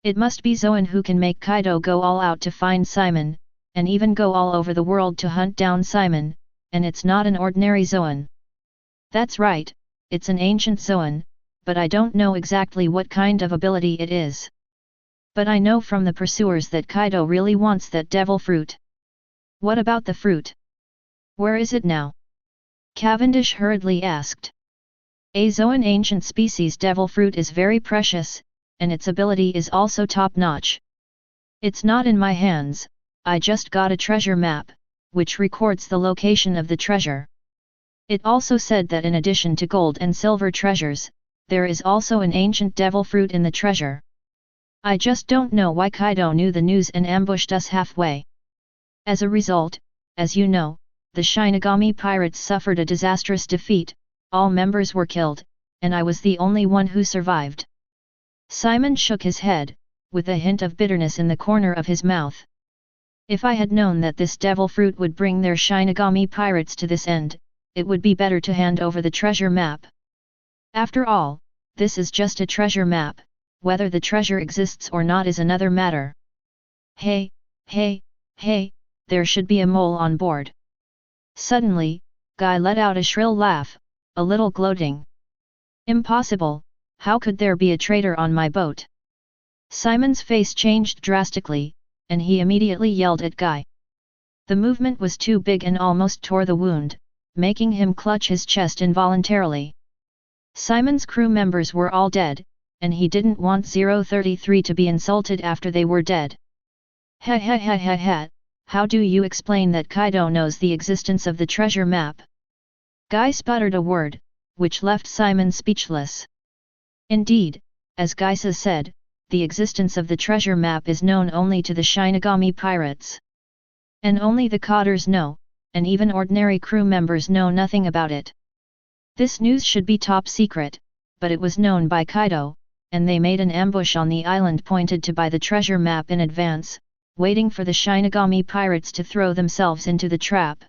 It must be Zoan who can make Kaido go all out to find Simon, and even go all over the world to hunt down Simon, and it's not an ordinary Zoan. That's right, it's an ancient Zoan, but I don't know exactly what kind of ability it is. But I know from the pursuers that Kaido really wants that devil fruit. What about the fruit? Where is it now? Cavendish hurriedly asked. A Zoan ancient species devil fruit is very precious, and its ability is also top-notch. It's not in my hands, I just got a treasure map, which records the location of the treasure. It also said that in addition to gold and silver treasures, there is also an ancient devil fruit in the treasure. I just don't know why Kaido knew the news and ambushed us halfway. As a result, as you know, the Shinigami pirates suffered a disastrous defeat, all members were killed, and I was the only one who survived. Simon shook his head, with a hint of bitterness in the corner of his mouth. If I had known that this devil fruit would bring their Shinigami pirates to this end, it would be better to hand over the treasure map. After all, this is just a treasure map, whether the treasure exists or not is another matter. Hey, hey, hey, there should be a mole on board. Suddenly, Guy let out a shrill laugh, a little gloating. Impossible, how could there be a traitor on my boat? Simon's face changed drastically, and he immediately yelled at Guy. The movement was too big and almost tore the wound, making him clutch his chest involuntarily. Simon's crew members were all dead, and he didn't want 033 to be insulted after they were dead. Ha ha ha ha ha, how do you explain that Kaido knows the existence of the treasure map? Guy sputtered a word, which left Simon speechless. Indeed, as Geisa said, the existence of the treasure map is known only to the Shinigami pirates. And only the cotters know, and even ordinary crew members know nothing about it. This news should be top secret, but it was known by Kaido, and they made an ambush on the island pointed to by the treasure map in advance, waiting for the Shinigami pirates to throw themselves into the trap.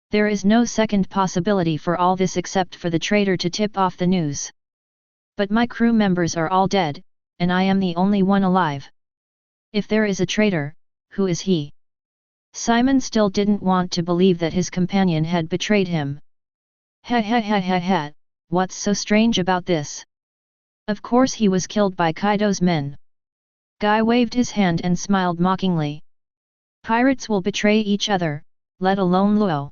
There is no second possibility for all this except for the traitor to tip off the news. But my crew members are all dead, and I am the only one alive. If there is a traitor, who is he? Simon still didn't want to believe that his companion had betrayed him. Ha ha ha ha ha, what's so strange about this? Of course he was killed by Kaido's men. Guy waved his hand and smiled mockingly. Pirates will betray each other, let alone Luo.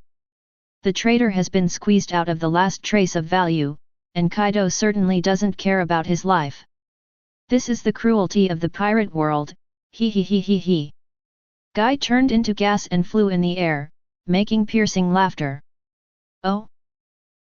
The traitor has been squeezed out of the last trace of value, and Kaido certainly doesn't care about his life. This is the cruelty of the pirate world, he he he he he. Guy turned into gas and flew in the air, making piercing laughter. Oh!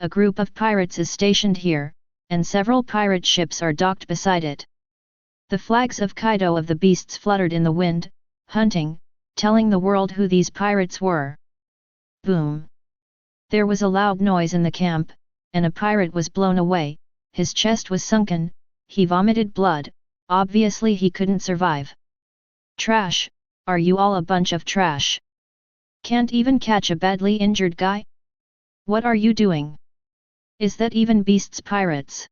a group of pirates is stationed here, and several pirate ships are docked beside it. The flags of Kaido of the beasts fluttered in the wind, hunting, telling the world who these pirates were. Boom! There was a loud noise in the camp, and a pirate was blown away. His chest was sunken, he vomited blood, obviously he couldn't survive. Trash, are you all a bunch of trash? Can't even catch a badly injured guy? What are you doing? Is that even beasts pirates?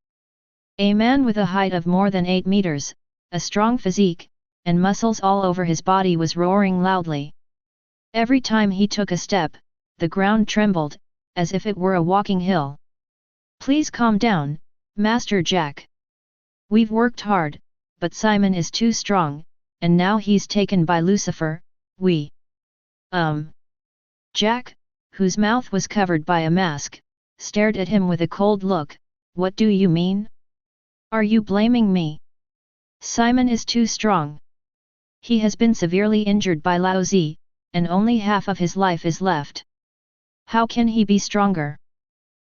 A man with a height of more than 8 meters, a strong physique, and muscles all over his body was roaring loudly. Every time he took a step, the ground trembled, as if it were a walking hill. Please calm down, Master Jack. We've worked hard, but Simon is too strong, and now he's taken by Lucifer. Jack, whose mouth was covered by a mask, stared at him with a cold look. What do you mean? Are you blaming me? Simon is too strong. He has been severely injured by Lao Zi, and only half of his life is left. How can he be stronger?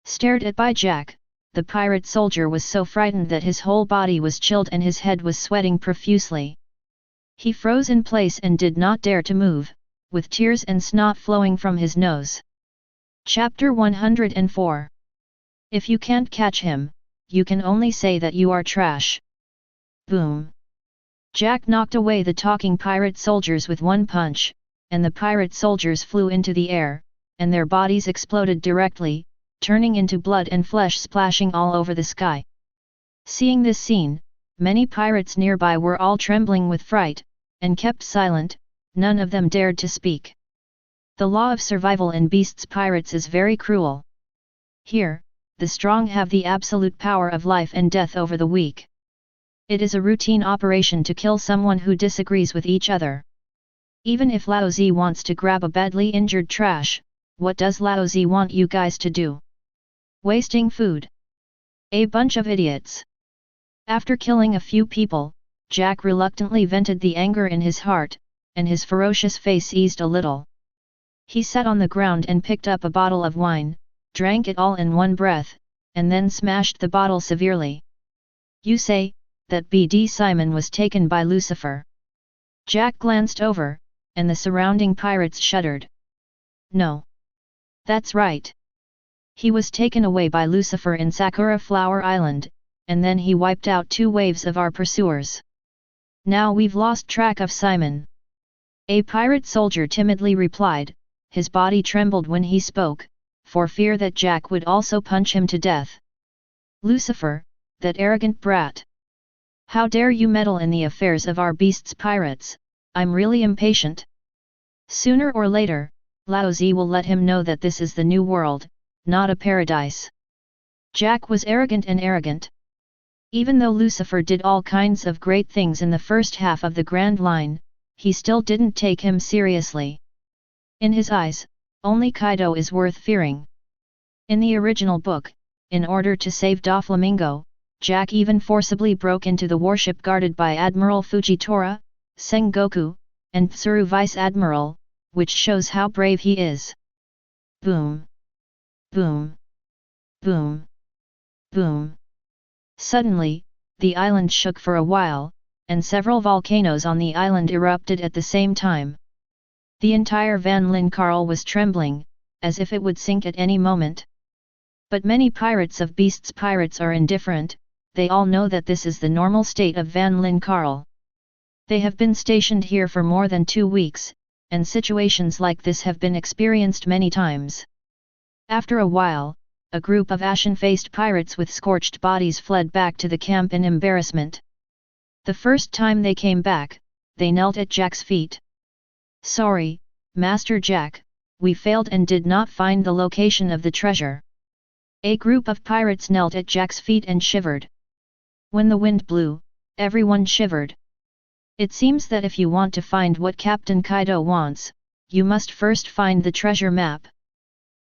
Stared at by Jack, the pirate soldier was so frightened that his whole body was chilled and his head was sweating profusely. He froze in place and did not dare to move, with tears and snot flowing from his nose. Chapter 104. If you can't catch him, you can only say that you are trash. Boom! Jack knocked away the talking pirate soldiers with one punch, and the pirate soldiers flew into the air, and their bodies exploded directly, turning into blood and flesh splashing all over the sky. Seeing this scene, many pirates nearby were all trembling with fright, and kept silent, none of them dared to speak. The law of survival in beasts pirates is very cruel. Here, the strong have the absolute power of life and death over the weak. It is a routine operation to kill someone who disagrees with each other. Even if Lao Zi wants to grab a badly injured trash, what does Lao Zi want you guys to do? Wasting food. A bunch of idiots. After killing a few people, Jack reluctantly vented the anger in his heart, and his ferocious face eased a little. He sat on the ground and picked up a bottle of wine, drank it all in one breath, and then smashed the bottle severely. You say, that BD Simon was taken by Lucifer. Jack glanced over, and the surrounding pirates shuddered. No. That's right. He was taken away by Lucifer in Sakura Flower Island, and then he wiped out 2 waves of our pursuers. Now we've lost track of Simon. A pirate soldier timidly replied, his body trembled when he spoke, for fear that Jack would also punch him to death. Lucifer, that arrogant brat. How dare you meddle in the affairs of our beasts pirates, I'm really impatient. Sooner or later, Lao Zi will let him know that this is the new world, not a paradise. Jack was arrogant. Even though Lucifer did all kinds of great things in the first half of the Grand Line, he still didn't take him seriously. In his eyes, only Kaido is worth fearing. In the original book, in order to save Doflamingo, Jack even forcibly broke into the warship guarded by Admiral Fujitora, Sengoku, and Tsuru Vice Admiral, which shows how brave he is. Boom! Boom! Boom! Boom! Suddenly, the island shook for a while, and several volcanoes on the island erupted at the same time. The entire Van Lin Carl was trembling, as if it would sink at any moment. But many pirates of beasts pirates are indifferent, they all know that this is the normal state of Van Lin Carl. They have been stationed here for more than 2 weeks, and situations like this have been experienced many times. After a while, a group of ashen-faced pirates with scorched bodies fled back to the camp in embarrassment. The first time they came back, they knelt at Jack's feet. Sorry, Master Jack, we failed and did not find the location of the treasure. A group of pirates knelt at Jack's feet and shivered. When the wind blew, everyone shivered. It seems that if you want to find what Captain Kaido wants, you must first find the treasure map.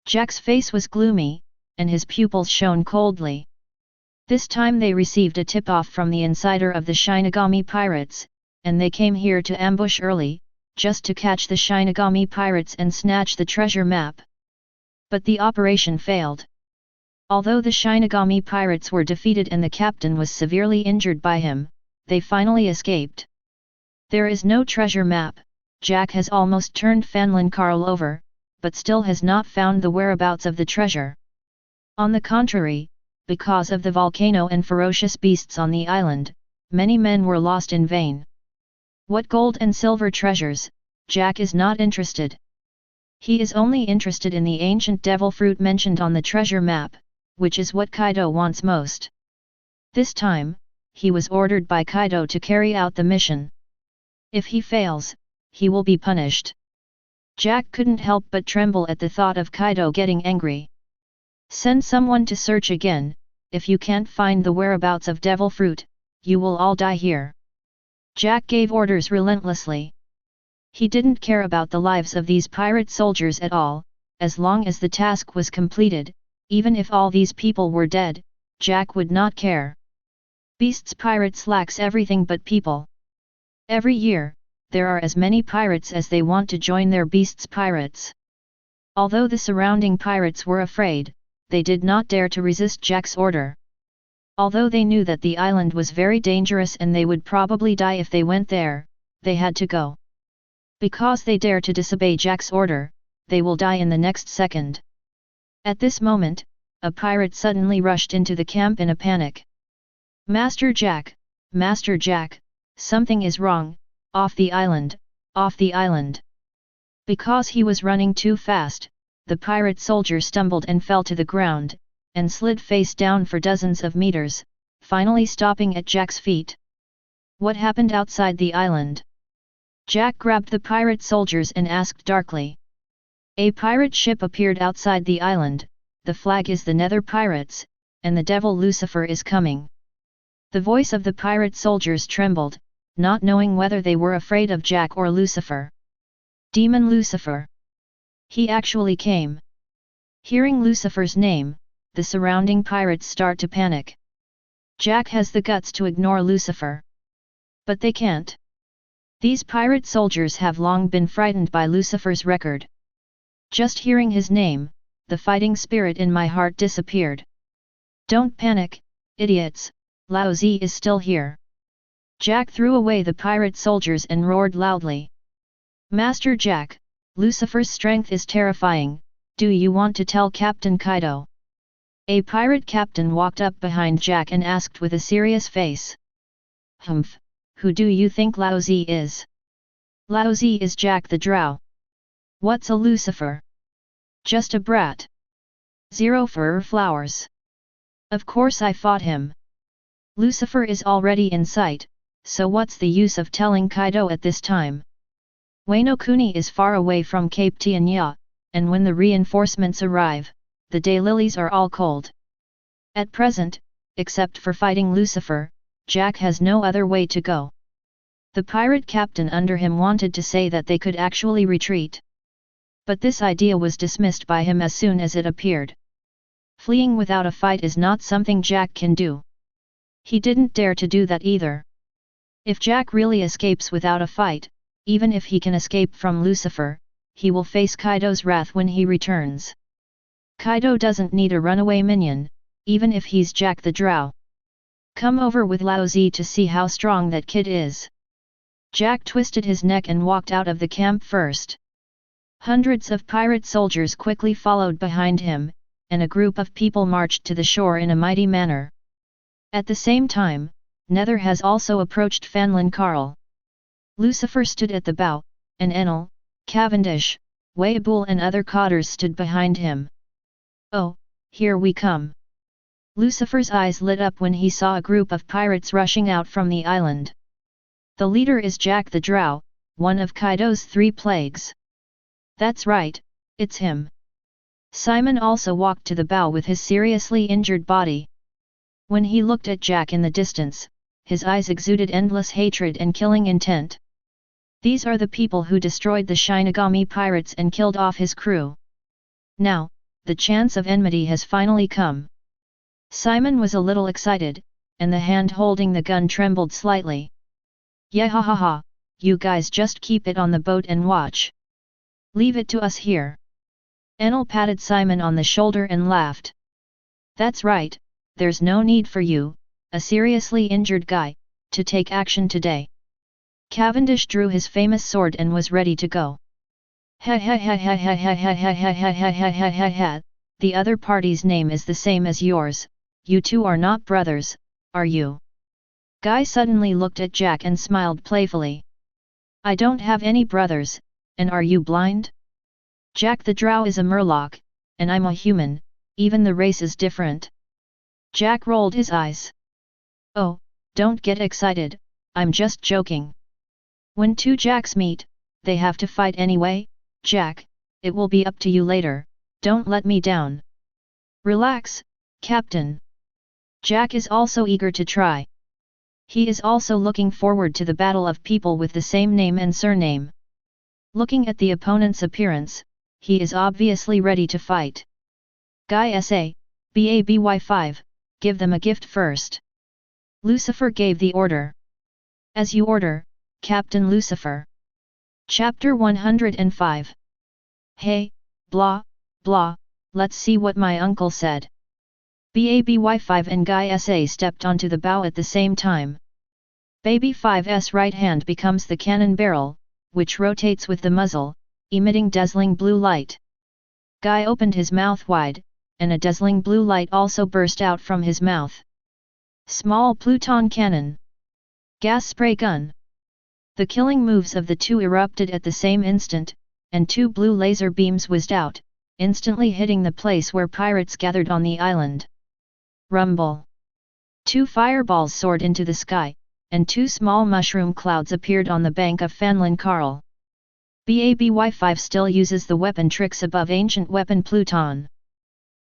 Jack's face was gloomy, and his pupils shone coldly. This time they received a tip-off from the insider of the Shinigami pirates, and they came here to ambush early, just to catch the Shinigami pirates and snatch the treasure map. But the operation failed. Although the Shinigami pirates were defeated and the captain was severely injured by him, they finally escaped. There is no treasure map. Jack has almost turned Fanlin over, but still has not found the whereabouts of the treasure. On the contrary, because of the volcano and ferocious beasts on the island, many men were lost in vain. What gold and silver treasures, Jack is not interested. He is only interested in the ancient devil fruit mentioned on the treasure map, which is what Kaido wants most. This time, he was ordered by Kaido to carry out the mission. If he fails, he will be punished. Jack couldn't help but tremble at the thought of Kaido getting angry. Send someone to search again. If you can't find the whereabouts of devil fruit, you will all die here. Jack gave orders relentlessly. He didn't care about the lives of these pirate soldiers at all, as long as the task was completed. Even if all these people were dead, Jack would not care. Beasts pirates lacks everything but people. Every year, there are as many pirates as they want to join their beasts pirates. Although the surrounding pirates were afraid, they did not dare to resist Jack's order. Although they knew that the island was very dangerous and they would probably die if they went there, they had to go. Because they dare to disobey Jack's order, they will die in the next second. At this moment, a pirate suddenly rushed into the camp in a panic. Master Jack, something is wrong, off the island, off the island. Because he was running too fast, the pirate soldier stumbled and fell to the ground, and slid face down for dozens of meters, finally stopping at Jack's feet. What happened outside the island? Jack grabbed the pirate soldiers and asked darkly. A pirate ship appeared outside the island, the flag is the Nether Pirates, and the devil Lucifer is coming. The voice of the pirate soldiers trembled, not knowing whether they were afraid of Jack or Lucifer. Demon Lucifer. He actually came. Hearing Lucifer's name, the surrounding pirates start to panic. Jack has the guts to ignore Lucifer. But they can't. These pirate soldiers have long been frightened by Lucifer's record. Just hearing his name, the fighting spirit in my heart disappeared. Don't panic, idiots, Lao Zi is still here. Jack threw away the pirate soldiers and roared loudly. Master Jack, Lucifer's strength is terrifying, do you want to tell Captain Kaido? A pirate captain walked up behind Jack and asked with a serious face. Humph, who do you think Lao Zi is? Lao Zi is Jack the Drow. What's a Lucifer? Just a brat. Zero fur flowers. Of course I fought him. Lucifer is already in sight, so what's the use of telling Kaido at this time? Wano Kuni is far away from Cape Tianya, and when the reinforcements arrive, the daylilies are all cold. At present, except for fighting Lucifer, Jack has no other way to go. The pirate captain under him wanted to say that they could actually retreat. But this idea was dismissed by him as soon as it appeared. Fleeing without a fight is not something Jack can do. He didn't dare to do that either. If Jack really escapes without a fight, even if he can escape from Lucifer, he will face Kaido's wrath when he returns. Kaido doesn't need a runaway minion, even if he's Jack the Drow. Come over with Lao Zi to see how strong that kid is. Jack twisted his neck and walked out of the camp first. Hundreds of pirate soldiers quickly followed behind him, and a group of people marched to the shore in a mighty manner. At the same time, Nether has also approached Fanlin. Lucifer stood at the bow, and Enel, Cavendish, Weibull and other cotters stood behind him. Oh, here we come. Lucifer's eyes lit up when he saw a group of pirates rushing out from the island. The leader is Jack the Drow, one of Kaido's 3 plagues. That's right, it's him. Simon also walked to the bow with his seriously injured body. When he looked at Jack in the distance, his eyes exuded endless hatred and killing intent. These are the people who destroyed the Shinigami pirates and killed off his crew. Now, the chance of enmity has finally come. Simon was a little excited, and the hand holding the gun trembled slightly. Yahahaha, you guys just keep it on the boat and watch. Leave it to us here. Enel patted Simon on the shoulder and laughed. That's right, there's no need for you, a seriously injured guy, to take action today. Cavendish drew his famous sword and was ready to go. Ha ha ha ha ha ha ha ha ha ha ha ha ha ha ha, the other party's name is the same as yours, you two are not brothers, are you? Guy suddenly looked at Jack and smiled playfully. I don't have any brothers, and are you blind? Jack the Drow is a murloc, and I'm a human, even the race is different. Jack rolled his eyes. Oh, don't get excited, I'm just joking. When two Jacks meet, they have to fight anyway, Jack, it will be up to you later, don't let me down. Relax, Captain. Jack is also eager to try. He is also looking forward to the battle of people with the same name and surname. Looking at the opponent's appearance, he is obviously ready to fight. Guy SA, BABY5, give them a gift first. Lucifer gave the order. As you order, Captain Lucifer. Chapter 105. Hey, blah, blah, let's see what my uncle said. BABY5 and Guy SA stepped onto the bow at the same time. Baby 5's right hand becomes the cannon barrel, which rotates with the muzzle, emitting dazzling blue light. Guy opened his mouth wide, and a dazzling blue light also burst out from his mouth. Small Pluton cannon. Gas spray gun. The killing moves of the two erupted at the same instant, and two blue laser beams whizzed out, instantly hitting the place where pirates gathered on the island. Rumble. Two fireballs soared into the sky, and two small mushroom clouds appeared on the bank of Fanlin Carl. BABY5 still uses the weapon tricks above ancient weapon Pluton.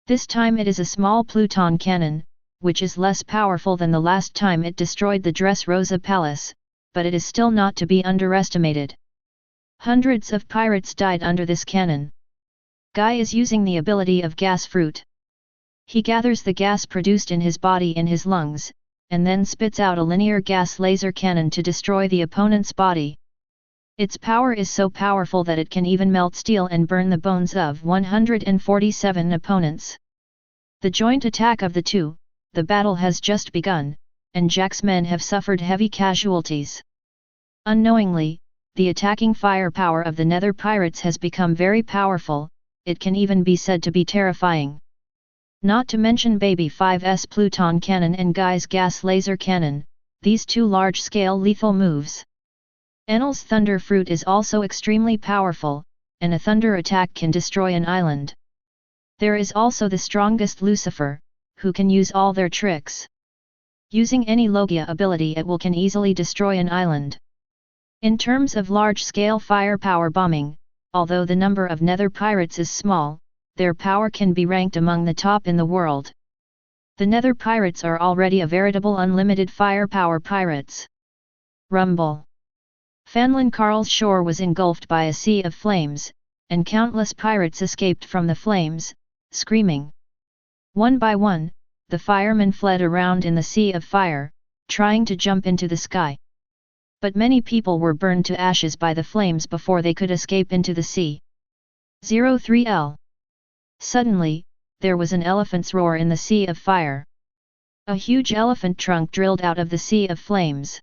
This time it is a small Pluton cannon, which is less powerful than the last time it destroyed the Dressrosa Palace, but it is still not to be underestimated. Hundreds of pirates died under this cannon. Guy is using the ability of gas fruit. He gathers the gas produced in his body in his lungs, and then spits out a linear gas laser cannon to destroy the opponent's body. Its power is so powerful that it can even melt steel and burn the bones of 147 opponents. The joint attack of the two, the battle has just begun, and Jack's men have suffered heavy casualties. Unknowingly, the attacking firepower of the Nether pirates has become very powerful, it can even be said to be terrifying. Not to mention Baby 5's Pluton cannon and Guy's gas laser cannon, these two large-scale lethal moves. Enel's thunder fruit is also extremely powerful, and a thunder attack can destroy an island. There is also the strongest Lucifer, who can use all their tricks. Using any Logia ability it will can easily destroy an island. In terms of large-scale firepower bombing, although the number of Nether pirates is small, their power can be ranked among the top in the world. The Nether pirates are already a veritable unlimited firepower pirates. Rumble. Fanlin Carl's shore was engulfed by a sea of flames, and countless pirates escaped from the flames, screaming. One by one, the firemen fled around in the sea of fire, trying to jump into the sky. But many people were burned to ashes by the flames before they could escape into the sea. 03L. Suddenly, there was an elephant's roar in the sea of fire. A huge elephant trunk drilled out of the sea of flames.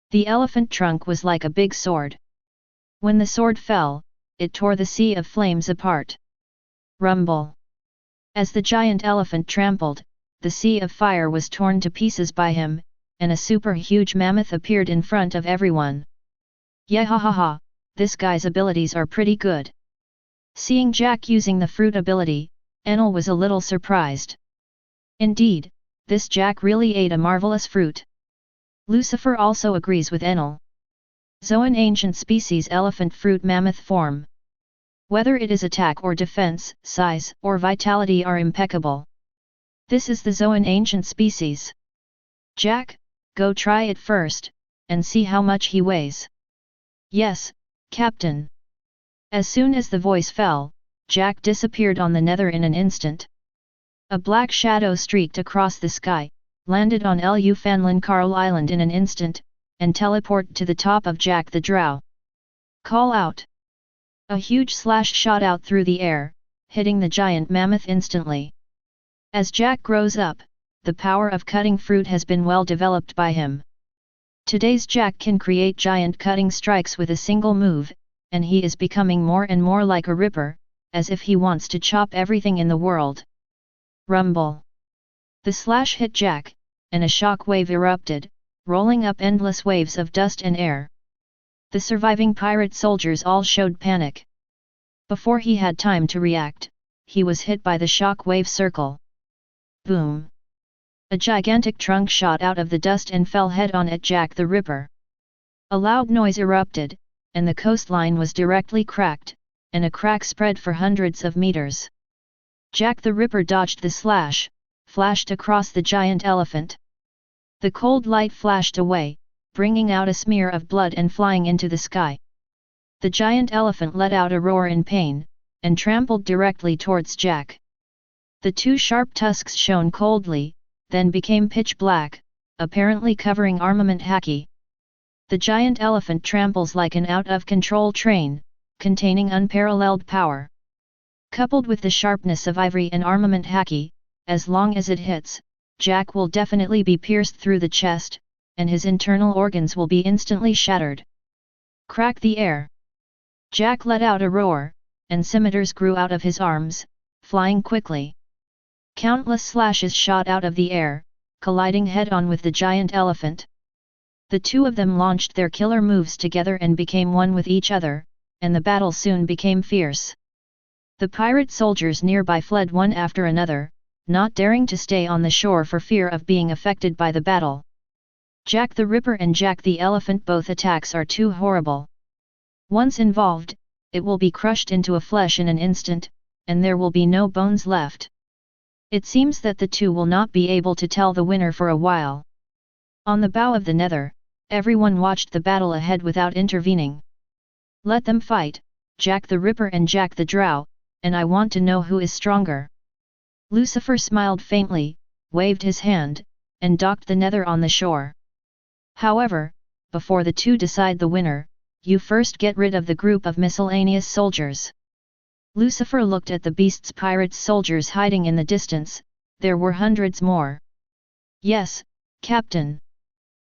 The elephant trunk was like a big sword. When the sword fell, it tore the sea of flames apart. Rumble. As the giant elephant trampled, the sea of fire was torn to pieces by him, and a super huge mammoth appeared in front of everyone. Yehahaha, this guy's abilities are pretty good. Seeing Jack using the fruit ability, Enel was a little surprised. Indeed, this Jack really ate a marvelous fruit. Lucifer also agrees with Enel. Zoan ancient species elephant fruit mammoth form. Whether it is attack or defense, size or vitality are impeccable. This is the Zoan ancient species. Jack, go try it first, and see how much he weighs. Yes, Captain. As soon as the voice fell, Jack disappeared on the Nether in an instant. A black shadow streaked across the sky, landed on Lu Fanlin Carl Island in an instant, and teleported to the top of Jack the Drow. Call out! A huge slash shot out through the air, hitting the giant mammoth instantly. As Jack grows up, the power of cutting fruit has been well developed by him. Today's Jack can create giant cutting strikes with a single move, and he is becoming more and more like a ripper, as if he wants to chop everything in the world. Rumble. The slash hit Jack, and a shock wave erupted, rolling up endless waves of dust and air. The surviving pirate soldiers all showed panic. Before he had time to react, he was hit by the shock wave circle. Boom! A gigantic trunk shot out of the dust and fell head-on at Jack the Ripper. A loud noise erupted, and the coastline was directly cracked, and a crack spread for hundreds of meters. Jack the Ripper dodged the slash, flashed across the giant elephant. The cold light flashed away, bringing out a smear of blood and flying into the sky. The giant elephant let out a roar in pain, and trampled directly towards Jack. The two sharp tusks shone coldly, then became pitch black, apparently covering armament Haki. The giant elephant tramples like an out-of-control train, containing unparalleled power. Coupled with the sharpness of ivory and armament Haki, as long as it hits, Jack will definitely be pierced through the chest, and his internal organs will be instantly shattered. Crack the air! Jack let out a roar, and scimitars grew out of his arms, flying quickly. Countless slashes shot out of the air, colliding head-on with the giant elephant. The two of them launched their killer moves together and became one with each other, and the battle soon became fierce. The pirate soldiers nearby fled one after another, not daring to stay on the shore for fear of being affected by the battle. Jack the Ripper and Jack the Elephant, both attacks are too horrible. Once involved, it will be crushed into a flesh in an instant, and there will be no bones left. It seems that the two will not be able to tell the winner for a while. On the bow of the Nether, everyone watched the battle ahead without intervening. Let them fight, Jack the Ripper and Jack the Drow, and I want to know who is stronger. Lucifer smiled faintly, waved his hand, and docked the Nether on the shore. However, before the two decide the winner, you first get rid of the group of miscellaneous soldiers. Lucifer looked at the beast's pirates soldiers hiding in the distance. There were hundreds more. Yes, Captain.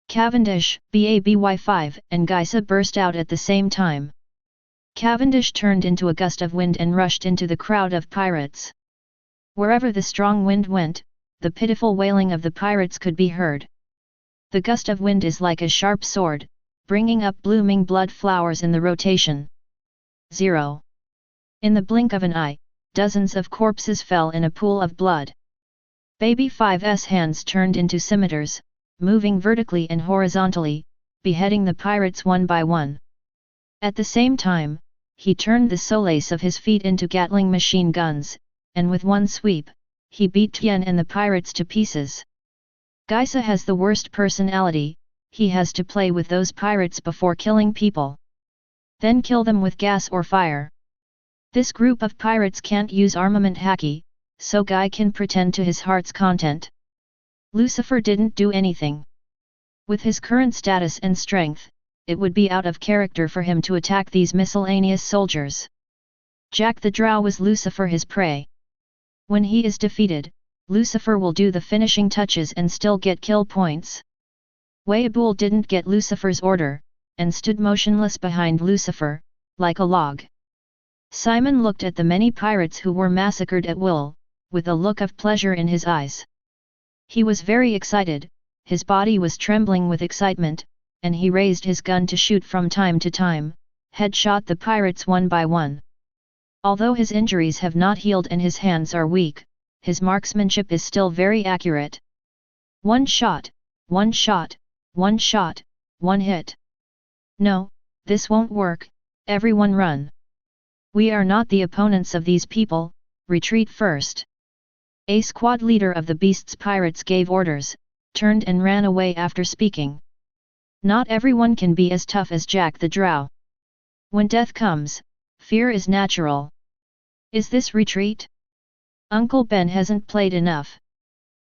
Cavendish, BABY5 and Geisa burst out at the same time. Cavendish turned into a gust of wind and rushed into the crowd of pirates. Wherever the strong wind went, the pitiful wailing of the pirates could be heard. The gust of wind is like a sharp sword, bringing up blooming blood flowers in the rotation. 0. In the blink of an eye, dozens of corpses fell in a pool of blood. Baby 5's hands turned into scimitars, moving vertically and horizontally, beheading the pirates one by one. At the same time, he turned the solace of his feet into Gatling machine guns, and with one sweep, he beat Tien and the pirates to pieces. Geisa has the worst personality. He has to play with those pirates before killing people. Then kill them with gas or fire. This group of pirates can't use armament Haki, so Guy can pretend to his heart's content. Lucifer didn't do anything. With his current status and strength, it would be out of character for him to attack these miscellaneous soldiers. Jack the Drow was Lucifer his prey. When he is defeated, Lucifer will do the finishing touches and still get kill points. Whitebeard didn't get Lucifer's order, and stood motionless behind Lucifer, like a log. Simon looked at the many pirates who were massacred at will, with a look of pleasure in his eyes. He was very excited, his body was trembling with excitement, and he raised his gun to shoot from time to time, headshot the pirates one by one. Although his injuries have not healed and his hands are weak, his marksmanship is still very accurate. One shot, one shot, one shot, one hit. No, this won't work, everyone run. We are not the opponents of these people, retreat first. A squad leader of the beast's pirates gave orders, turned and ran away after speaking. Not everyone can be as tough as Jack the Drow. When death comes, fear is natural. Is this retreat? Uncle Ben hasn't played enough.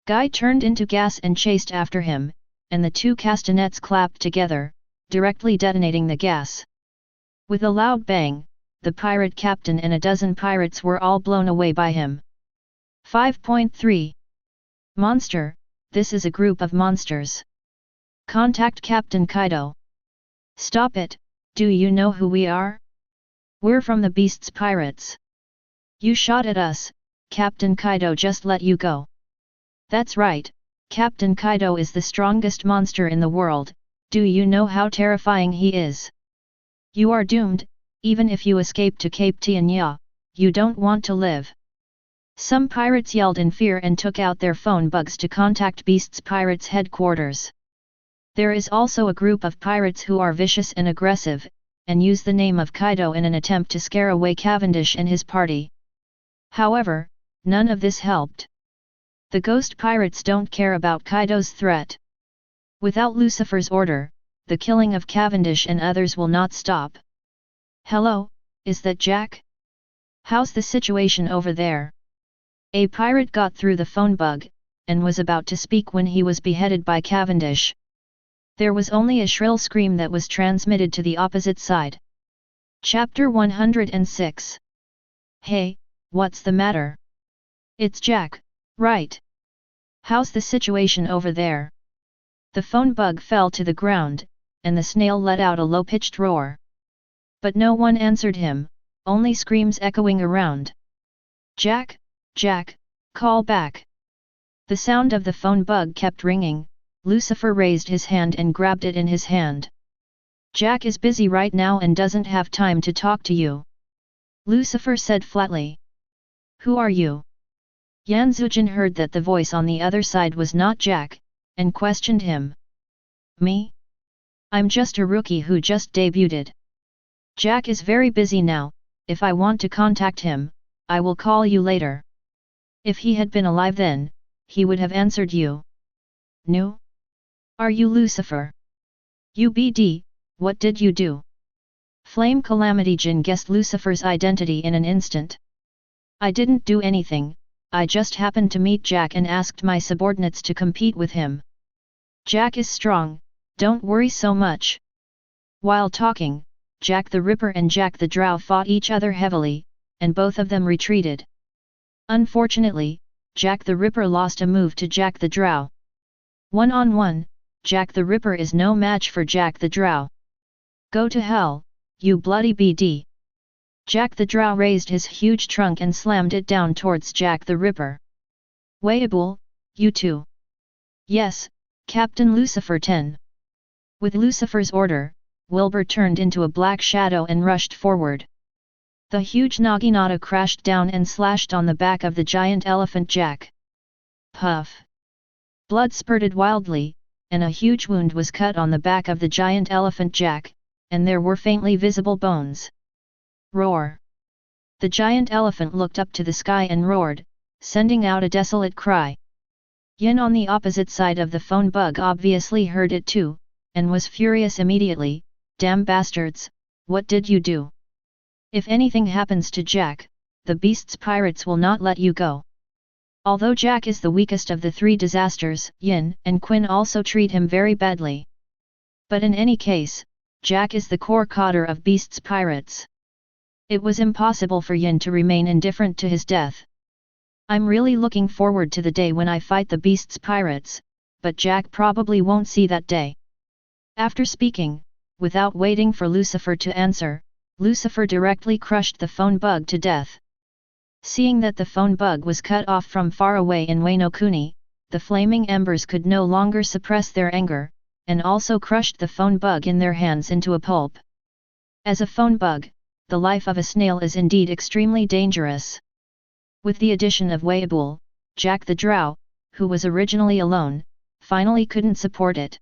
Guy turned into gas and chased after him, and the two castanets clapped together, directly detonating the gas. With a loud bang, the pirate captain and a dozen pirates were all blown away by him. 5.3 Monster, this is a group of monsters. Contact Captain Kaido. Stop it, do you know who we are? We're from the Beast's Pirates. You shot at us, Captain Kaido just let you go. That's right, Captain Kaido is the strongest monster in the world, do you know how terrifying he is? You are doomed, even if you escape to Cape Tianya, you don't want to live. Some pirates yelled in fear and took out their phone bugs to contact Beast's Pirates headquarters. There is also a group of pirates who are vicious and aggressive, and use the name of Kaido in an attempt to scare away Cavendish and his party. However, none of this helped. The ghost pirates don't care about Kaido's threat. Without Lucifer's order, the killing of Cavendish and others will not stop. Hello, is that Jack? How's the situation over there? A pirate got through the phone bug, and was about to speak when he was beheaded by Cavendish. There was only a shrill scream that was transmitted to the opposite side. Chapter 106. Hey, what's the matter? It's Jack, right? How's the situation over there? The phone bug fell to the ground, and the snail let out a low-pitched roar. But no one answered him, only screams echoing around. Jack, Jack, call back. The sound of the phone bug kept ringing. Lucifer raised his hand and grabbed it in his hand. Jack is busy right now and doesn't have time to talk to you. Lucifer said flatly. Who are you? Yan Zujin heard that the voice on the other side was not Jack, and questioned him. Me? I'm just a rookie who just debuted. Jack is very busy now, if I want to contact him, I will call you later. If he had been alive then, he would have answered you. No? Are you Lucifer? UBD, what did you do? Flame Calamity Jin guessed Lucifer's identity in an instant. I didn't do anything, I just happened to meet Jack and asked my subordinates to compete with him. Jack is strong, don't worry so much. While talking, Jack the Ripper and Jack the Drow fought each other heavily, and both of them retreated. Unfortunately, Jack the Ripper lost a move to Jack the Drow. One-on-one, Jack the Ripper is no match for Jack the Drow. Go to hell, you bloody BD. Jack the Drow raised his huge trunk and slammed it down towards Jack the Ripper. Whitebeard, you too. Yes, Captain Lucifer 10. With Lucifer's order, Wilbur turned into a black shadow and rushed forward. The huge Naginata crashed down and slashed on the back of the giant elephant Jack. Puff! Blood spurted wildly, and a huge wound was cut on the back of the giant elephant Jack, and there were faintly visible bones. Roar! The giant elephant looked up to the sky and roared, sending out a desolate cry. Yin on the opposite side of the phone bug obviously heard it too, and was furious immediately. Damn bastards, what did you do? If anything happens to Jack, the Beast's Pirates will not let you go. Although Jack is the weakest of the three disasters, Yin and Quinn also treat him very badly. But in any case, Jack is the core cadre of Beast's Pirates. It was impossible for Yin to remain indifferent to his death. I'm really looking forward to the day when I fight the Beast's Pirates, but Jack probably won't see that day. After speaking, without waiting for Lucifer to answer, Lucifer directly crushed the phone bug to death. Seeing that the phone bug was cut off from far away in Wano Kuni, the flaming embers could no longer suppress their anger, and also crushed the phone bug in their hands into a pulp. As a phone bug, the life of a snail is indeed extremely dangerous. With the addition of Whitebeard, Jack the Drow, who was originally alone, finally couldn't support it.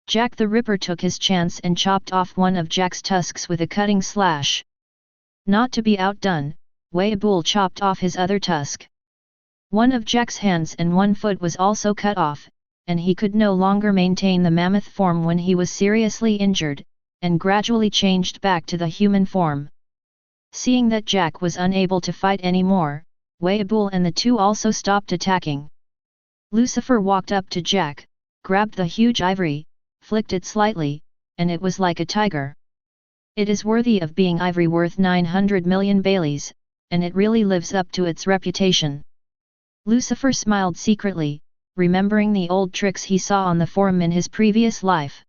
Jack the Ripper took his chance and chopped off one of Jack's tusks with a cutting slash. Not to be outdone, Whitebeard chopped off his other tusk. One of Jack's hands and one foot was also cut off, and he could no longer maintain the mammoth form when he was seriously injured, and gradually changed back to the human form. Seeing that Jack was unable to fight anymore, Whitebeard and the two also stopped attacking. Lucifer walked up to Jack, grabbed the huge ivory, flicked it slightly, and it was like a tiger. It is worthy of being ivory worth 900 million Baileys, and it really lives up to its reputation. Lucifer smiled secretly, remembering the old tricks he saw on the forum in his previous life.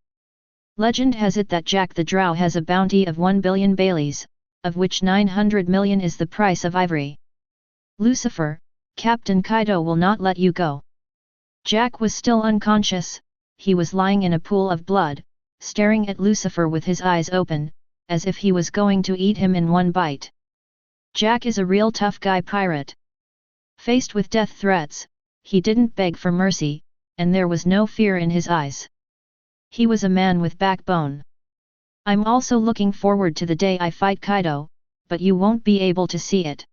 Legend has it that Jack the Drow has a bounty of 1 billion Baileys, of which 900 million is the price of ivory. Lucifer, Captain Kaido will not let you go. Jack was still unconscious, he was lying in a pool of blood, staring at Lucifer with his eyes open, as if he was going to eat him in one bite. Jack is a real tough guy pirate. Faced with death threats, he didn't beg for mercy, and there was no fear in his eyes. He was a man with backbone. I'm also looking forward to the day I fight Kaido, but you won't be able to see it.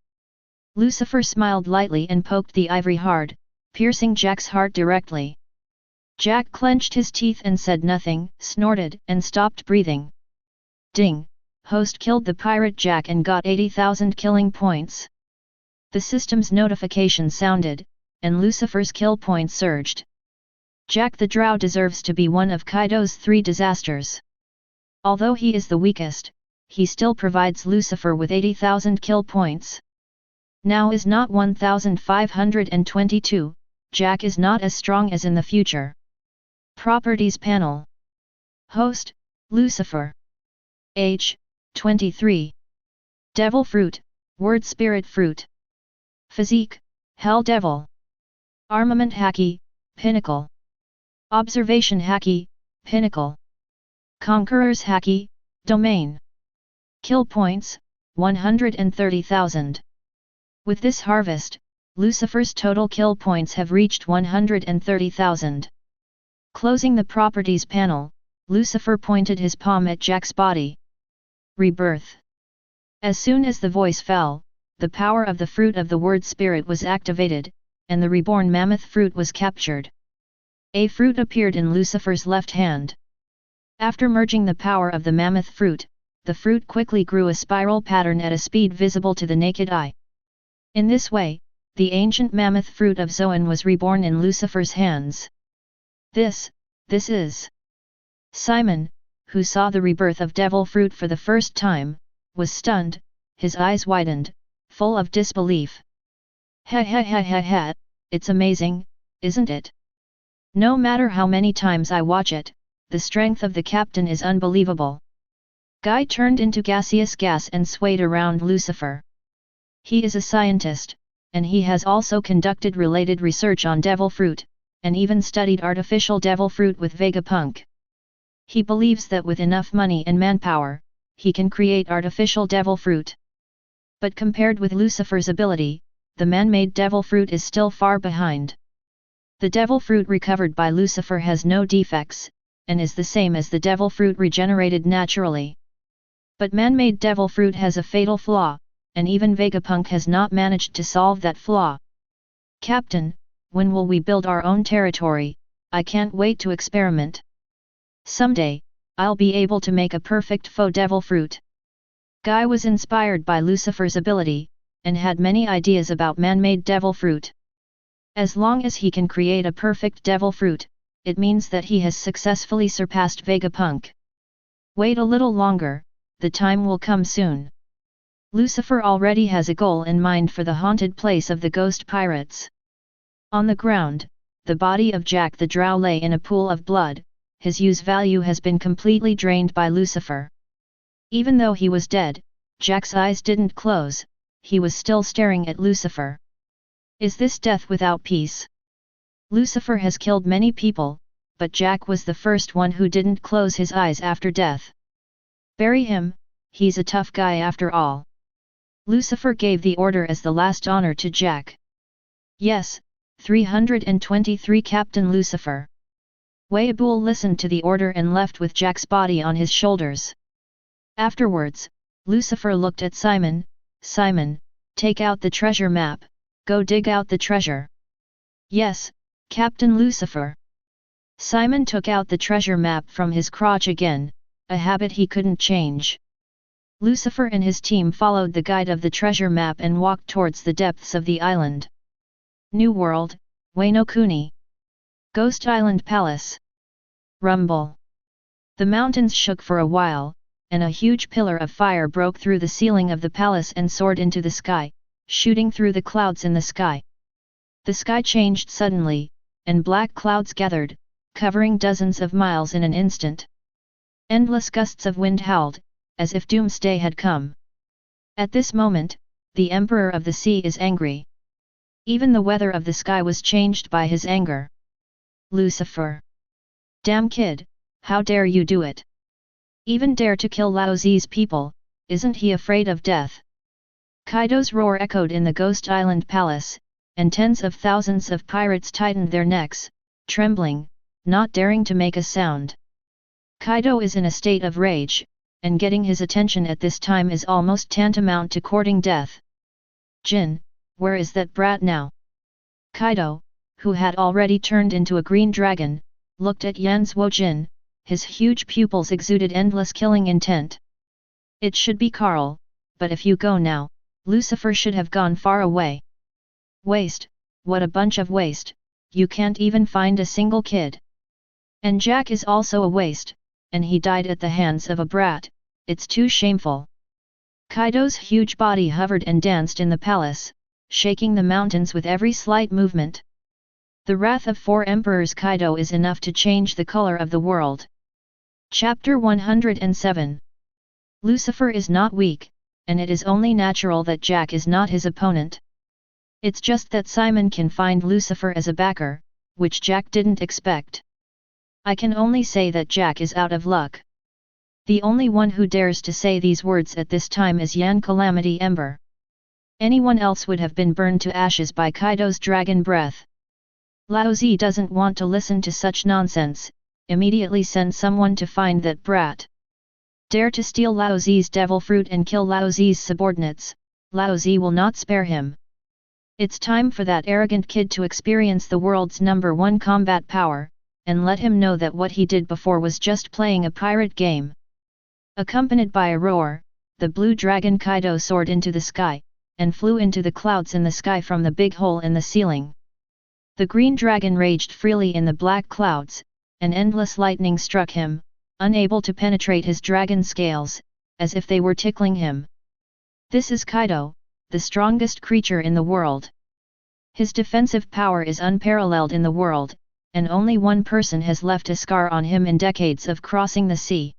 Lucifer smiled lightly and poked the ivory hard, piercing Jack's heart directly. Jack clenched his teeth and said nothing, snorted and stopped breathing. Ding! Host killed the pirate Jack and got 80,000 killing points. The system's notification sounded, and Lucifer's kill point surged. Jack the Drow deserves to be one of Kaido's 3 disasters. Although he is the weakest, he still provides Lucifer with 80,000 kill points. Now is not 1522, Jack is not as strong as in the future. Properties panel. Host, Lucifer. Age, 23. Devil fruit, word spirit fruit. Physique, Hell Devil. Armament Haki, Pinnacle. Observation Haki, Pinnacle. Conqueror's Haki, Domain. Kill points, 130,000. With this harvest, Lucifer's total kill points have reached 130,000. Closing the properties panel, Lucifer pointed his palm at Jack's body. Rebirth. As soon as the voice fell, the power of the fruit of the word spirit was activated, and the reborn mammoth fruit was captured. A fruit appeared in Lucifer's left hand. After merging the power of the mammoth fruit, the fruit quickly grew a spiral pattern at a speed visible to the naked eye. In this way, the ancient mammoth fruit of Zoan was reborn in Lucifer's hands. This is... Simon, who saw the rebirth of devil fruit for the first time, was stunned, his eyes widened, full of disbelief. Ha ha ha ha ha, it's amazing, isn't it? No matter how many times I watch it, the strength of the captain is unbelievable. Guy turned into gaseous gas and swayed around Lucifer. He is a scientist, and he has also conducted related research on devil fruit, and even studied artificial devil fruit with Vegapunk. He believes that with enough money and manpower, he can create artificial devil fruit. But compared with Lucifer's ability, the man-made devil fruit is still far behind. The devil fruit recovered by Lucifer has no defects, and is the same as the devil fruit regenerated naturally. But man-made devil fruit has a fatal flaw, and even Vegapunk has not managed to solve that flaw. Captain, when will we build our own territory? I can't wait to experiment. Someday, I'll be able to make a perfect faux devil fruit. Guy was inspired by Lucifer's ability, and had many ideas about man-made devil fruit. As long as he can create a perfect devil fruit, it means that he has successfully surpassed Vegapunk. Wait a little longer, the time will come soon. Lucifer already has a goal in mind for the haunted place of the ghost pirates. On the ground, the body of Jack the Drow lay in a pool of blood, his use value has been completely drained by Lucifer. Even though he was dead, Jack's eyes didn't close, he was still staring at Lucifer. Is this death without peace? Lucifer has killed many people, but Jack was the first one who didn't close his eyes after death. Bury him, he's a tough guy after all. Lucifer gave the order as the last honor to Jack. Yes, 323 Captain Lucifer. Whitebeard listened to the order and left with Jack's body on his shoulders. Afterwards, Lucifer looked at Simon. Simon, take out the treasure map, go dig out the treasure. Yes, Captain Lucifer. Simon took out the treasure map from his crotch again, a habit he couldn't change. Lucifer and his team followed the guide of the treasure map and walked towards the depths of the island. New World, Wano Kuni. Ghost Island Palace. Rumble. The mountains shook for a while, and a huge pillar of fire broke through the ceiling of the palace and soared into the sky, shooting through the clouds in the sky. The sky changed suddenly, and black clouds gathered, covering dozens of miles in an instant. Endless gusts of wind howled, as if doomsday had come. At this moment, the Emperor of the Sea is angry. Even the weather of the sky was changed by his anger. Lucifer! Damn kid, how dare you do it? Even dare to kill Laozi's people, isn't he afraid of death? Kaido's roar echoed in the Ghost Island Palace, and tens of thousands of pirates tightened their necks, trembling, not daring to make a sound. Kaido is in a state of rage, and getting his attention at this time is almost tantamount to courting death. Jin, where is that brat now? Kaido, who had already turned into a green dragon, looked at Yanzhuo Jin, his huge pupils exuded endless killing intent. It should be Carl, but if you go now, Lucifer should have gone far away. Waste, what a bunch of waste, you can't even find a single kid. And Jack is also a waste, and he died at the hands of a brat, it's too shameful. Kaido's huge body hovered and danced in the palace, shaking the mountains with every slight movement. The wrath of 4 emperors Kaido is enough to change the color of the world. Chapter 107. Lucifer is not weak, and it is only natural that Jack is not his opponent. It's just that Simon can find Lucifer as a backer, which Jack didn't expect. I can only say that Jack is out of luck. The only one who dares to say these words at this time is Yan Calamity Ember. Anyone else would have been burned to ashes by Kaido's dragon breath. Laozi doesn't want to listen to such nonsense, immediately send someone to find that brat. Dare to steal Laozi's devil fruit and kill Laozi's subordinates, Laozi will not spare him. It's time for that arrogant kid to experience the world's #1 combat power, and let him know that what he did before was just playing a pirate game. Accompanied by a roar, the blue dragon Kaido soared into the sky, and flew into the clouds in the sky from the big hole in the ceiling. The green dragon raged freely in the black clouds, and endless lightning struck him, unable to penetrate his dragon scales, as if they were tickling him. This is Kaido, the strongest creature in the world. His defensive power is unparalleled in the world, and only one person has left a scar on him in decades of crossing the sea.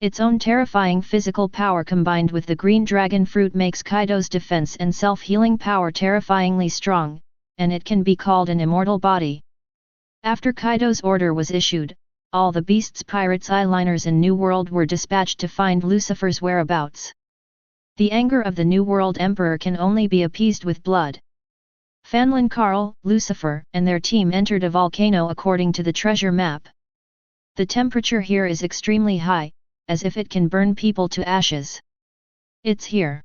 Its own terrifying physical power combined with the green dragon fruit makes Kaido's defense and self-healing power terrifyingly strong, and it can be called an immortal body. After Kaido's order was issued, all the Beast's pirates' eyeliners in New World were dispatched to find Lucifer's whereabouts. The anger of the New World Emperor can only be appeased with blood. Fanlin Carl, Lucifer, and their team entered a volcano according to the treasure map. The temperature here is extremely high, as if it can burn people to ashes. It's here.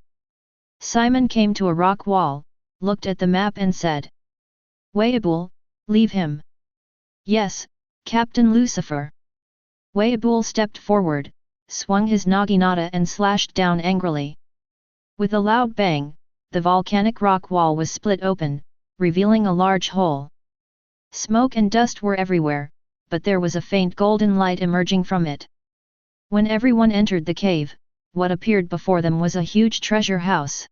Simon came to a rock wall, looked at the map and said, Whitebeard, leave him. Yes, Captain Lucifer. Whitebeard stepped forward, swung his naginata and slashed down angrily. With a loud bang, the volcanic rock wall was split open, revealing a large hole. Smoke and dust were everywhere, but there was a faint golden light emerging from it. When everyone entered the cave, what appeared before them was a huge treasure house.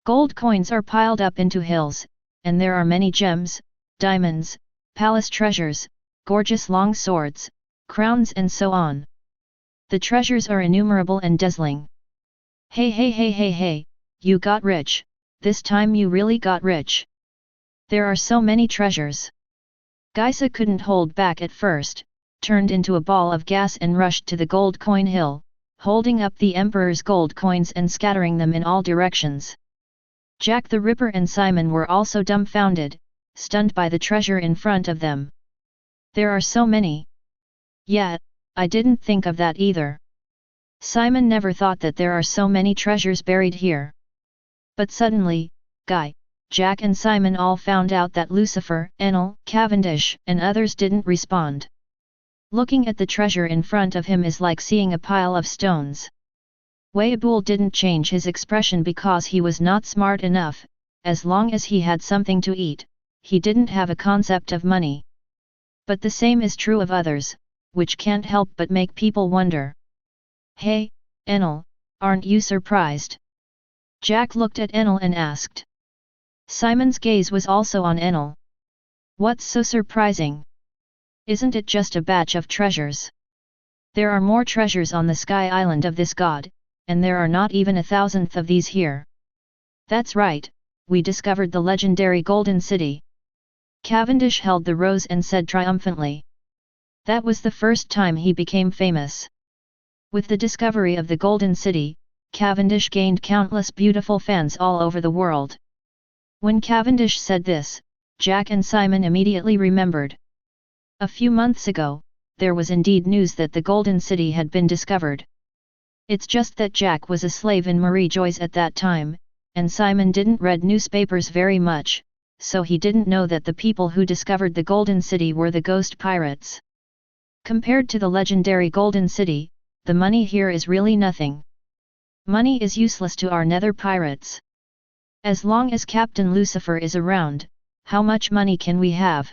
Gold coins are piled up into hills, and there are many gems, diamonds, palace treasures, gorgeous long swords, crowns and so on. The treasures are innumerable and dazzling. Hey hey hey hey hey, you got rich, this time you really got rich. There are so many treasures. Geisa couldn't hold back at first, turned into a ball of gas and rushed to the gold coin hill, holding up the Emperor's gold coins and scattering them in all directions. Jack the Ripper and Simon were also dumbfounded, stunned by the treasure in front of them. There are so many. Yeah, I didn't think of that either. Simon never thought that there are so many treasures buried here. But suddenly, Guy, Jack and Simon all found out that Lucifer, Enel, Cavendish, and others didn't respond. Looking at the treasure in front of him is like seeing a pile of stones. Whitebeard didn't change his expression because he was not smart enough. As long as he had something to eat, he didn't have a concept of money. But the same is true of others, which can't help but make people wonder. Hey, Enel, aren't you surprised? Jack looked at Enel and asked. Simon's gaze was also on Enel. What's so surprising? Isn't it just a batch of treasures? There are more treasures on the sky island of this god, and there are not even 1,000th of these here. That's right, we discovered the legendary Golden City. Cavendish held the rose and said triumphantly. That was the first time he became famous. With the discovery of the Golden City, Cavendish gained countless beautiful fans all over the world. When Cavendish said this, Jack and Simon immediately remembered. A few months ago, there was indeed news that the Golden City had been discovered. It's just that Jack was a slave in Marie Joyce at that time, and Simon didn't read newspapers very much, so he didn't know that the people who discovered the Golden City were the ghost pirates. Compared to the legendary Golden City, the money here is really nothing. Money is useless to our nether pirates. As long as Captain Lucifer is around, how much money can we have?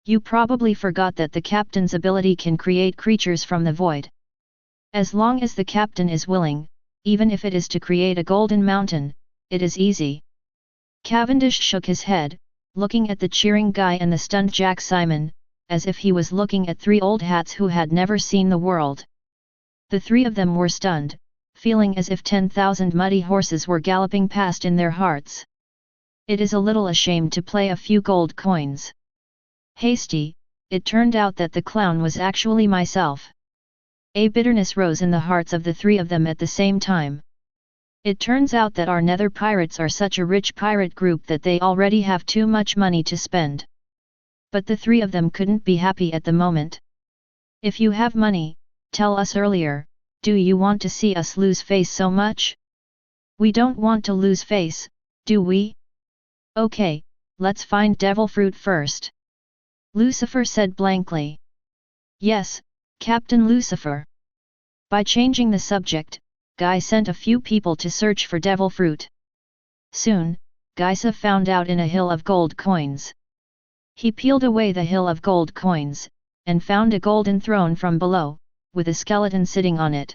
You probably forgot that the captain's ability can create creatures from the void. As long as the captain is willing, even if it is to create a golden mountain, it is easy. Cavendish shook his head, looking at the cheering Guy and the stunned Jack Simon, as if he was looking at three old hats who had never seen the world. The three of them were stunned, feeling as if 10,000 muddy horses were galloping past in their hearts. It is a little ashamed to play a few gold coins. Hasty, it turned out that the clown was actually myself. A bitterness rose in the hearts of the three of them at the same time. It turns out that our nether pirates are such a rich pirate group that they already have too much money to spend. But the three of them couldn't be happy at the moment. If you have money, tell us earlier, do you want to see us lose face so much? We don't want to lose face, do we? Okay, let's find devil fruit first. Lucifer said blankly. Yes, Captain Lucifer. By changing the subject, Guy sent a few people to search for devil fruit. Soon, Guysa found out in a hill of gold coins. He peeled away the hill of gold coins, and found a golden throne from below, with a skeleton sitting on it.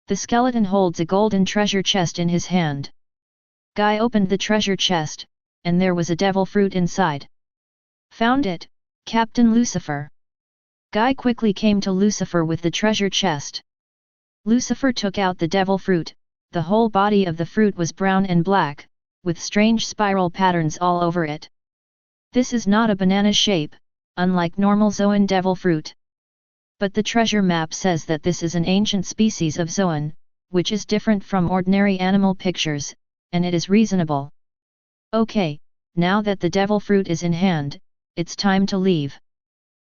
The skeleton holds a golden treasure chest in his hand. Guy opened the treasure chest, and there was a devil fruit inside. Found it, Captain Lucifer. Guy quickly came to Lucifer with the treasure chest. Lucifer took out the devil fruit. The whole body of the fruit was brown and black, with strange spiral patterns all over it. This is not a banana shape, unlike normal Zoan devil fruit. But the treasure map says that this is an ancient species of Zoan, which is different from ordinary animal pictures, and it is reasonable. Okay, now that the devil fruit is in hand, it's time to leave.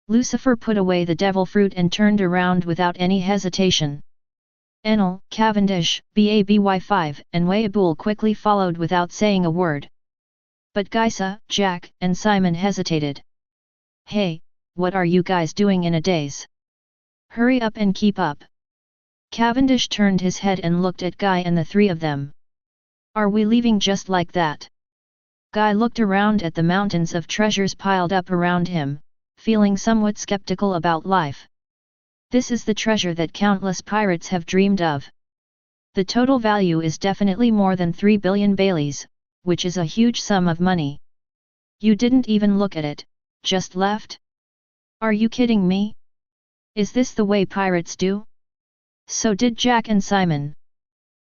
Lucifer put away the devil fruit and turned around without any hesitation. Enel, Cavendish, Baby5 and Weibul quickly followed without saying a word. But Guysa, Jack, and Simon hesitated. Hey, what are you guys doing in a daze? Hurry up and keep up. Cavendish turned his head and looked at Guy and the three of them. Are we leaving just like that? Guy looked around at the mountains of treasures piled up around him, feeling somewhat skeptical about life. This is the treasure that countless pirates have dreamed of. The total value is definitely more than 3 billion Baileys, which is a huge sum of money. You didn't even look at it, just left? Are you kidding me? Is this the way pirates do? So did Jack and Simon.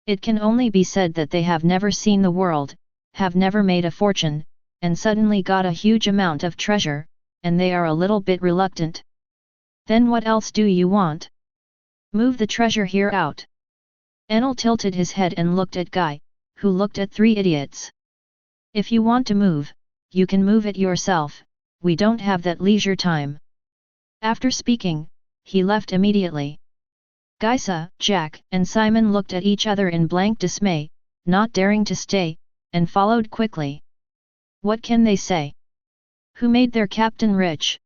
It can only be said that they have never seen the world, have never made a fortune, and suddenly got a huge amount of treasure, and they are a little bit reluctant. Then what else do you want? Move the treasure here out. Enel tilted his head and looked at Guy, who looked at three idiots. If you want to move, you can move it yourself, we don't have that leisure time. After speaking, he left immediately. Guysa, Jack, and Simon looked at each other in blank dismay, not daring to stay, and followed quickly. What can they say? Who made their captain rich?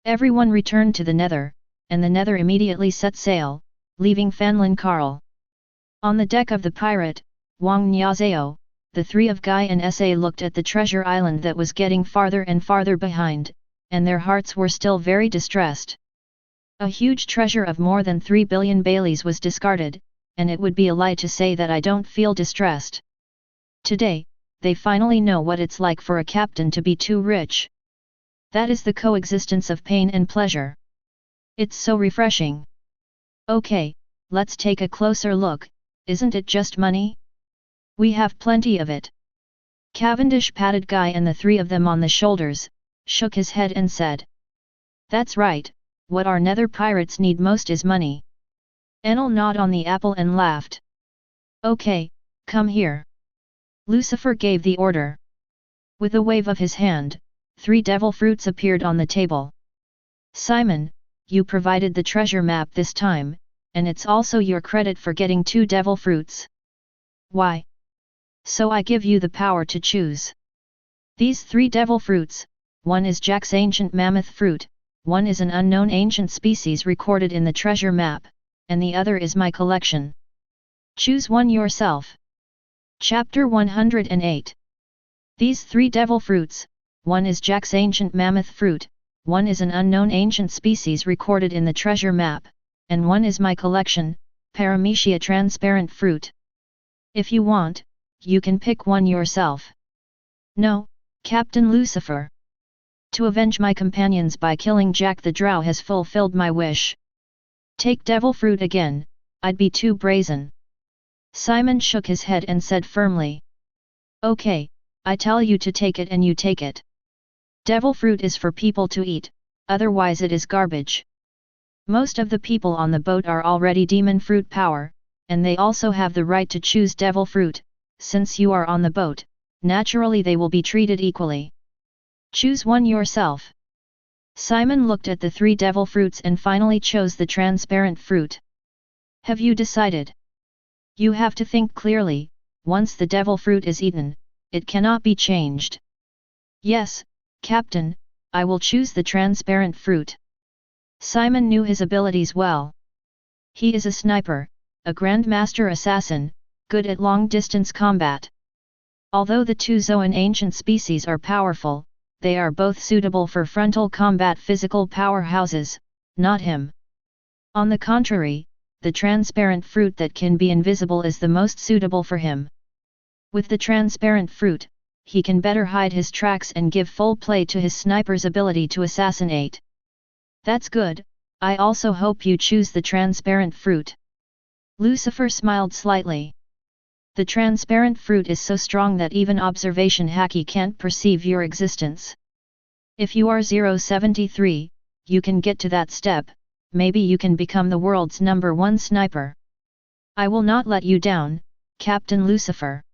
Everyone returned to the Nether, and the Nether immediately set sail, leaving Fanlin Carl. On the deck of the pirate, Wang Nyazeo, the three of Guy and Sa looked at the treasure island that was getting farther and farther behind, and their hearts were still very distressed. A huge treasure of more than 3 billion Baileys was discarded, and it would be a lie to say that I don't feel distressed. Today, they finally know what it's like for a captain to be too rich. That is the coexistence of pain and pleasure. It's so refreshing. Okay, let's take a closer look, isn't it just money? We have plenty of it. Cavendish patted Guy and the three of them on the shoulders, shook his head and said. That's right, what our nether pirates need most is money. Enel gnawed on the apple and laughed. Okay, come here. Lucifer gave the order. With a wave of his hand, 3 devil fruits appeared on the table. Simon, you provided the treasure map this time, and it's also your credit for getting 2 devil fruits. Why? So I give you the power to choose. These 3 devil fruits, one is Jack's ancient mammoth fruit, one is an unknown ancient species recorded in the treasure map, and the other is my collection. Choose one yourself. Chapter 108. These 3 devil fruits, one is Jack's ancient mammoth fruit, one is an unknown ancient species recorded in the treasure map, and one is my collection, Paramecia transparent fruit. If you want, you can pick one yourself. No, Captain Lucifer. To avenge my companions by killing Jack the Drow has fulfilled my wish. Take devil fruit again, I'd be too brazen. Simon shook his head and said firmly. Okay, I tell you to take it and you take it. Devil fruit is for people to eat, otherwise it is garbage. Most of the people on the boat are already demon fruit power, and they also have the right to choose devil fruit. Since you are on the boat, naturally they will be treated equally. Choose one yourself. Simon looked at the 3 devil fruits and finally chose the transparent fruit. Have you decided? You have to think clearly, once the devil fruit is eaten, it cannot be changed. Yes, Captain, I will choose the transparent fruit. Simon knew his abilities well. He is a sniper, a grandmaster assassin, good at long-distance combat. Although the 2 Zoan ancient species are powerful, they are both suitable for frontal combat physical powerhouses, not him. On the contrary, the transparent fruit that can be invisible is the most suitable for him. With the transparent fruit, he can better hide his tracks and give full play to his sniper's ability to assassinate. That's good, I also hope you choose the transparent fruit. Lucifer smiled slightly. The transparent fruit is so strong that even observation Haki can't perceive your existence. If you are 073, you can get to that step, maybe you can become the world's #1 sniper. I will not let you down, Captain Lucifer.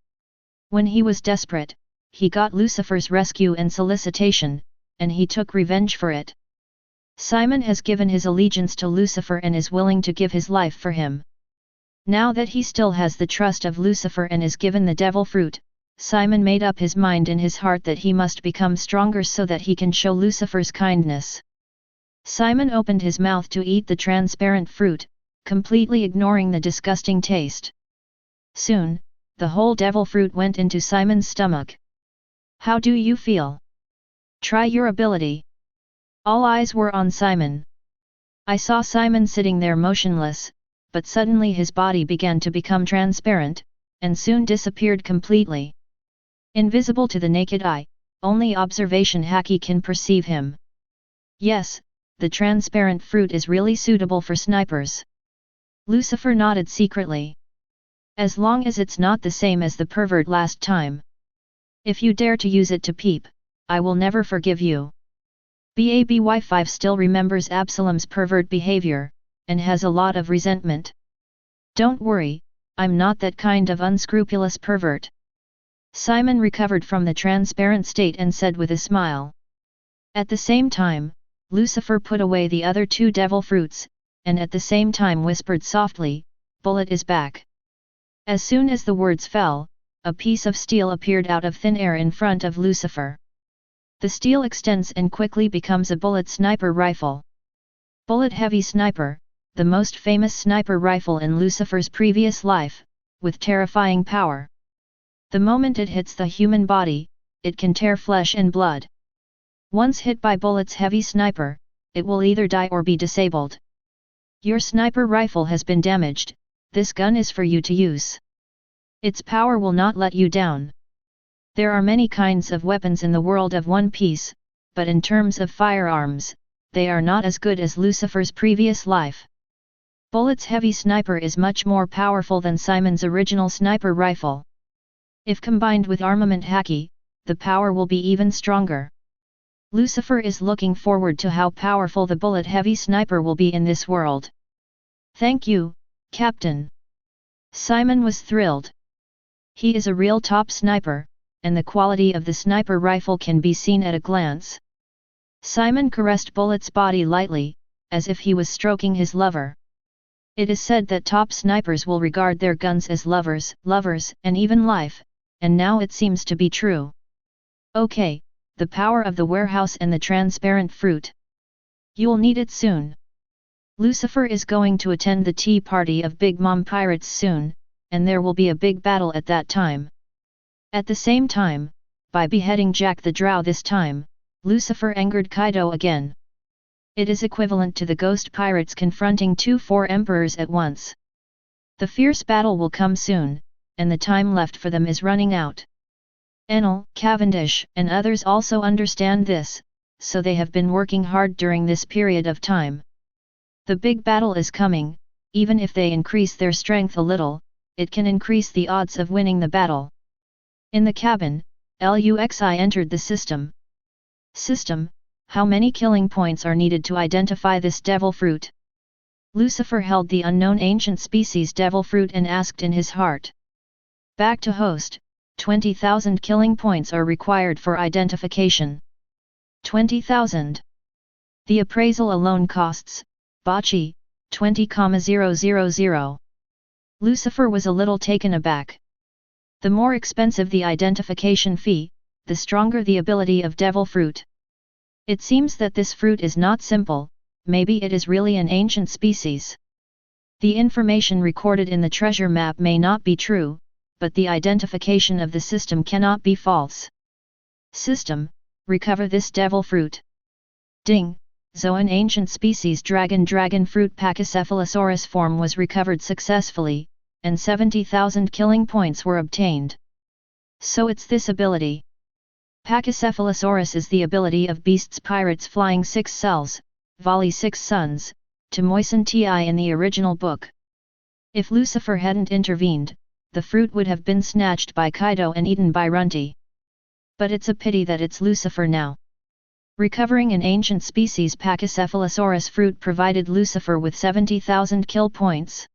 When he was desperate, he got Lucifer's rescue and solicitation, and he took revenge for it. Simon has given his allegiance to Lucifer and is willing to give his life for him. Now that he still has the trust of Lucifer and is given the devil fruit, Simon made up his mind in his heart that he must become stronger so that he can show Lucifer's kindness. Simon opened his mouth to eat the transparent fruit, completely ignoring the disgusting taste. Soon, the whole devil fruit went into Simon's stomach. How do you feel? Try your ability. All eyes were on Simon. I saw Simon sitting there motionless, but suddenly his body began to become transparent, and soon disappeared completely. Invisible to the naked eye, only observation Haki can perceive him. Yes, the transparent fruit is really suitable for snipers. Lucifer nodded secretly. As long as it's not the same as the pervert last time. If you dare to use it to peep, I will never forgive you. BABY5 still remembers Absalom's pervert behavior, and has a lot of resentment. Don't worry, I'm not that kind of unscrupulous pervert. Simon recovered from the transparent state and said with a smile. At the same time, Lucifer put away the other 2 devil fruits, and at the same time whispered softly, "Bullet is back." As soon as the words fell, a piece of steel appeared out of thin air in front of Lucifer. The steel extends and quickly becomes a bullet sniper rifle. Bullet heavy sniper, the most famous sniper rifle in Lucifer's previous life, with terrifying power. The moment it hits the human body, it can tear flesh and blood. Once hit by bullets heavy sniper, it will either die or be disabled. Your sniper rifle has been damaged, this gun is for you to use. Its power will not let you down. There are many kinds of weapons in the world of One Piece, but in terms of firearms, they are not as good as Lucifer's previous life. Bullet's heavy sniper is much more powerful than Simon's original sniper rifle. If combined with armament Haki, the power will be even stronger. Lucifer is looking forward to how powerful the bullet heavy sniper will be in this world. Thank you, Captain. Simon was thrilled. He is a real top sniper, and the quality of the sniper rifle can be seen at a glance. Simon caressed Bullet's body lightly, as if he was stroking his lover. It is said that top snipers will regard their guns as lovers, and even life, and now it seems to be true. Okay, the power of the warehouse and the transparent fruit. You'll need it soon. Lucifer is going to attend the tea party of Big Mom Pirates soon, and there will be a big battle at that time. At the same time, by beheading Jack the Drow this time, Lucifer angered Kaido again. It is equivalent to the ghost pirates confronting 2-4 emperors at once. The fierce battle will come soon, and the time left for them is running out. Enel, Cavendish, and others also understand this, so they have been working hard during this period of time. The big battle is coming. Even if they increase their strength a little, it can increase the odds of winning the battle. In the cabin, Luxi entered the system. System, how many killing points are needed to identify this devil fruit? Lucifer held the unknown ancient species devil fruit and asked in his heart. Back to host, 20,000 killing points are required for identification. 20,000. The appraisal alone costs, Bachi, 20,000. Lucifer was a little taken aback. The more expensive the identification fee, the stronger the ability of devil fruit. It seems that this fruit is not simple, maybe it is really an ancient species. The information recorded in the treasure map may not be true, but the identification of the system cannot be false. System, recover this devil fruit. Ding, Zoan ancient species dragon fruit Pachycephalosaurus form was recovered successfully, and 70,000 killing points were obtained. So it's this ability. Pachycephalosaurus is the ability of beasts pirates flying 6 cells, volley 6 suns, to moisten ti in the original book. If Lucifer hadn't intervened, the fruit would have been snatched by Kaido and eaten by Runty. But it's a pity that it's Lucifer now. Recovering an ancient species Pachycephalosaurus fruit provided Lucifer with 70,000 kill points.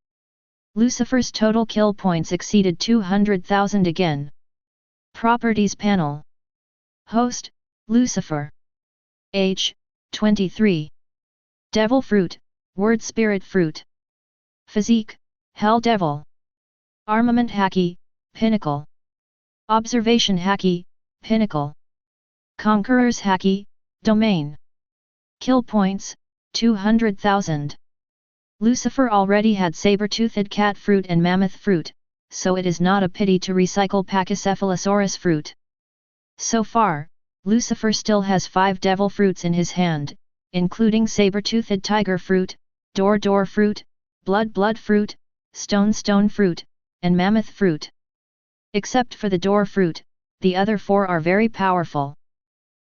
Lucifer's total kill points exceeded 200,000 again. Properties panel. Host, Lucifer. Age, 23. Devil fruit, word spirit fruit. Physique, hell devil. Armament Haki, pinnacle. Observation Haki, pinnacle. Conqueror's Haki, domain. Kill points, 200,000. Lucifer already had saber-toothed cat fruit and mammoth fruit, so it is not a pity to recycle Pachycephalosaurus fruit. So far, Lucifer still has 5 devil fruits in his hand, including saber-toothed tiger fruit, door fruit, blood fruit, stone fruit, and mammoth fruit. Except for the door fruit, the other 4 are very powerful.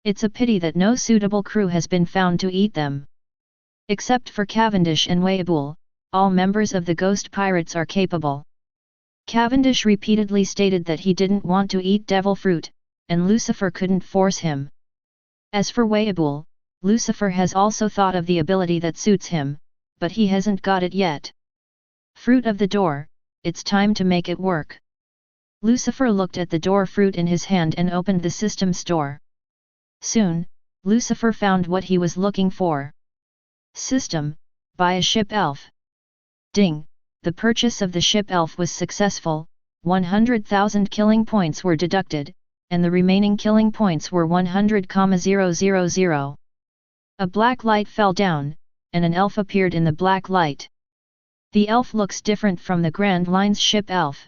It's a pity that no suitable crew has been found to eat them. Except for Cavendish and Whitebeard, all members of the Ghost Pirates are capable. Cavendish repeatedly stated that he didn't want to eat devil fruit, and Lucifer couldn't force him. As for Whitebeard, Lucifer has also thought of the ability that suits him, but he hasn't got it yet. Fruit of the door, it's time to make it work. Lucifer looked at the door fruit in his hand and opened the system store. Soon, Lucifer found what he was looking for. System, buy a ship elf. Ding, the purchase of the ship elf was successful, 100,000 killing points were deducted, and the remaining killing points were 100,000. A black light fell down, and an elf appeared in the black light. The elf looks different from the Grand Line's ship elf.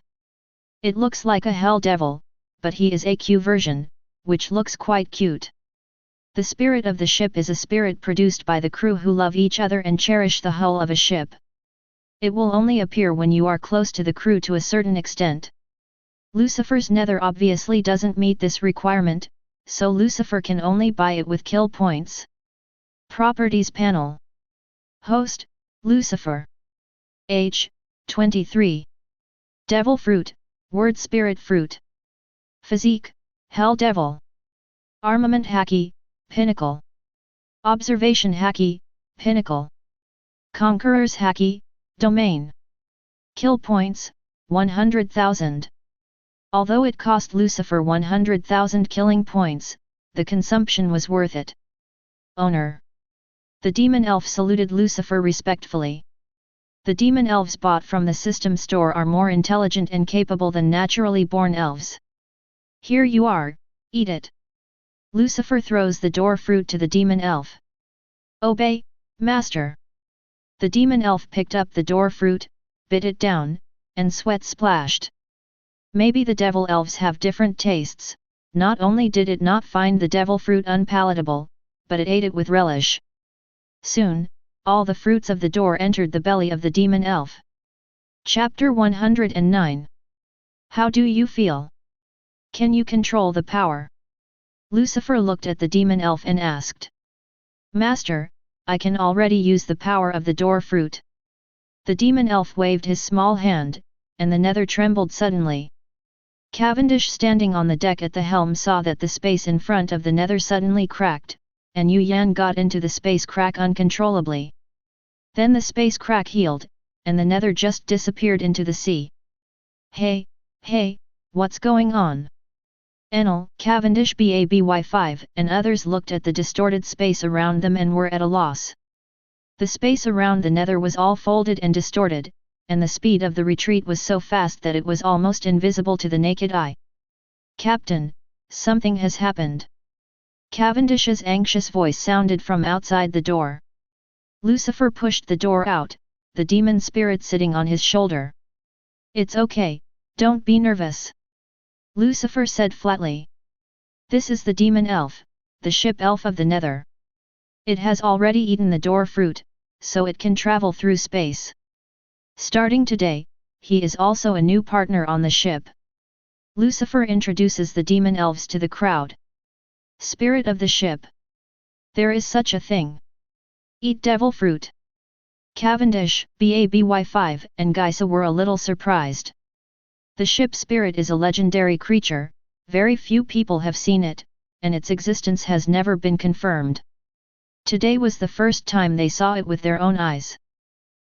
It looks like a hell devil, but he is a Q version, which looks quite cute. The spirit of the ship is a spirit produced by the crew who love each other and cherish the hull of a ship. It will only appear when you are close to the crew to a certain extent. Lucifer's nether obviously doesn't meet this requirement, so Lucifer can only buy it with kill points. Properties panel. Host, Lucifer. Age, 23. Devil fruit, word spirit fruit. Physique, hell devil. Armament Haki, pinnacle. Observation Haki, pinnacle. Conqueror's Haki, domain. Kill points, 100,000. Although it cost Lucifer 100,000 killing points, the consumption was worth it. Owner. The demon elf saluted Lucifer respectfully. The demon elves bought from the system store are more intelligent and capable than naturally born elves. Here you are, eat it. Lucifer throws the door fruit to the demon elf. Obey, master. The demon elf picked up the door fruit, bit it down, and sweat splashed. Maybe the devil elves have different tastes. Not only did it not find the devil fruit unpalatable, but it ate it with relish. Soon, all the fruits of the door entered the belly of the demon elf. Chapter 109. How do you feel? Can you control the power? Lucifer looked at the demon elf and asked. Master, I can already use the power of the door fruit. The demon elf waved his small hand, and the nether trembled suddenly. Cavendish standing on the deck at the helm saw that the space in front of the nether suddenly cracked, and Yu Yan got into the space crack uncontrollably. Then the space crack healed, and the nether just disappeared into the sea. Hey, what's going on? Enel, Cavendish BABY5 and others looked at the distorted space around them and were at a loss. The space around the nether was all folded and distorted, and the speed of the retreat was so fast that it was almost invisible to the naked eye. Captain, something has happened. Cavendish's anxious voice sounded from outside the door. Lucifer pushed the door out, the demon spirit sitting on his shoulder. It's okay, don't be nervous. Lucifer said flatly. This is the demon elf, the ship elf of the nether. It has already eaten the door fruit, so it can travel through space. Starting today, he is also a new partner on the ship. Lucifer introduces the demon elves to the crowd. Spirit of the ship. There is such a thing. Eat devil fruit. Cavendish, BABY5 and Geisa were a little surprised. The ship spirit is a legendary creature, very few people have seen it, and its existence has never been confirmed. Today was the first time they saw it with their own eyes.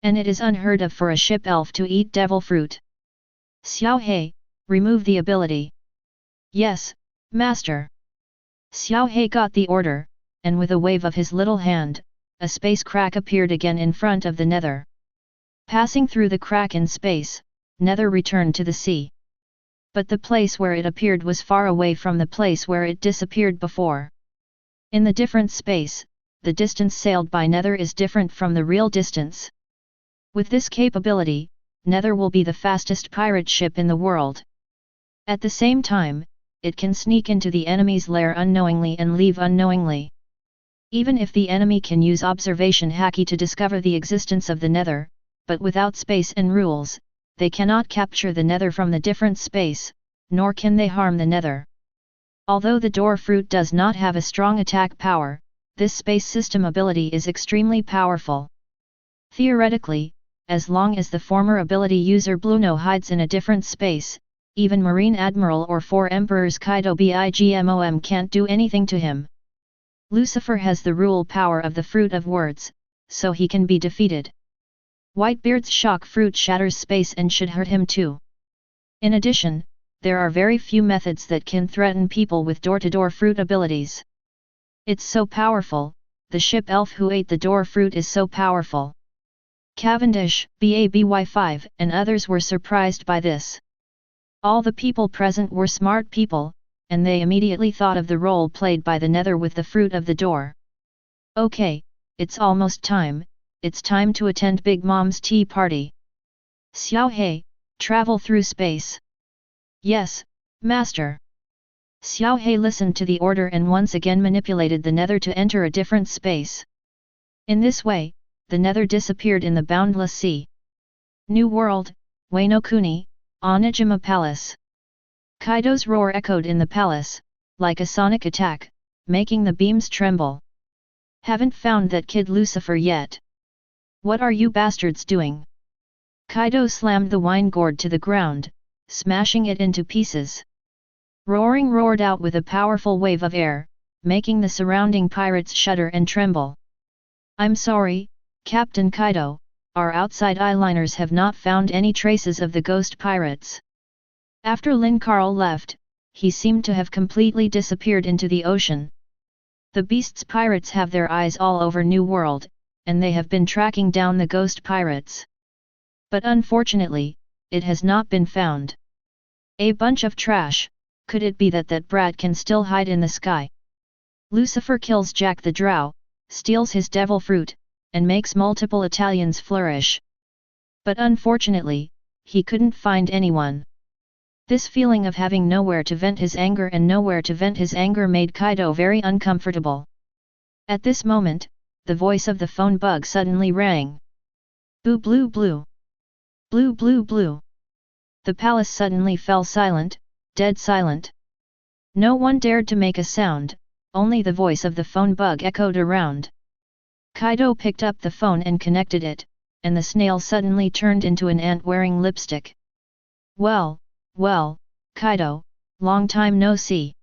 And it is unheard of for a ship elf to eat devil fruit. Xiao He, remove the ability. Yes, master. Xiao He got the order, and with a wave of his little hand, a space crack appeared again in front of the nether. Passing through the crack in space, nether returned to the sea. But the place where it appeared was far away from the place where it disappeared before. In the different space, the distance sailed by nether is different from the real distance. With this capability, nether will be the fastest pirate ship in the world. At the same time, it can sneak into the enemy's lair unknowingly and leave unknowingly. Even if the enemy can use observation Haki to discover the existence of the nether, but without space and rules, they cannot capture the nether from the different space, nor can they harm the nether. Although the door fruit does not have a strong attack power, this space system ability is extremely powerful. Theoretically, as long as the former ability user Bluno hides in a different space, even Marine Admiral or 4 Emperors Kaido Bigmom can't do anything to him. Lucifer has the rule power of the fruit of words, so he can be defeated. Whitebeard's shock fruit shatters space and should hurt him too. In addition, there are very few methods that can threaten people with door-to-door fruit abilities. It's so powerful, the ship elf who ate the door fruit is so powerful. Cavendish, BABY5 and others were surprised by this. All the people present were smart people, and they immediately thought of the role played by the nether with the fruit of the door. Okay, it's almost time, it's time to attend Big Mom's tea party. Xiao He, travel through space. Yes, master. Xiao He listened to the order and once again manipulated the nether to enter a different space. In this way, the nether disappeared in the boundless sea. New World, Wano Kuni, Onijima Palace. Kaido's roar echoed in the palace, like a sonic attack, making the beams tremble. Haven't found that kid Lucifer yet. What are you bastards doing? Kaido slammed the wine gourd to the ground, smashing it into pieces. Roaring roared out with a powerful wave of air, making the surrounding pirates shudder and tremble. I'm sorry, Captain Kaido, our outside eyeliners have not found any traces of the ghost pirates. After Lin Carl left, he seemed to have completely disappeared into the ocean. The beast's pirates have their eyes all over New World, and they have been tracking down the ghost pirates. But unfortunately, it has not been found. A bunch of trash. Could it be that that brat can still hide in the sky? Lucifer kills Jack the Drow, steals his devil fruit, and makes multiple Italians flourish. But unfortunately, he couldn't find anyone. This feeling of having nowhere to vent his anger and nowhere to vent his anger made Kaido very uncomfortable. At this moment, the voice of the phone bug suddenly rang. Boo blue blue. Blue blue blue. The palace suddenly fell silent, dead silent. No one dared to make a sound, only the voice of the phone bug echoed around. Kaido picked up the phone and connected it, and the snail suddenly turned into an ant wearing lipstick. Well, Kaido, long time no see.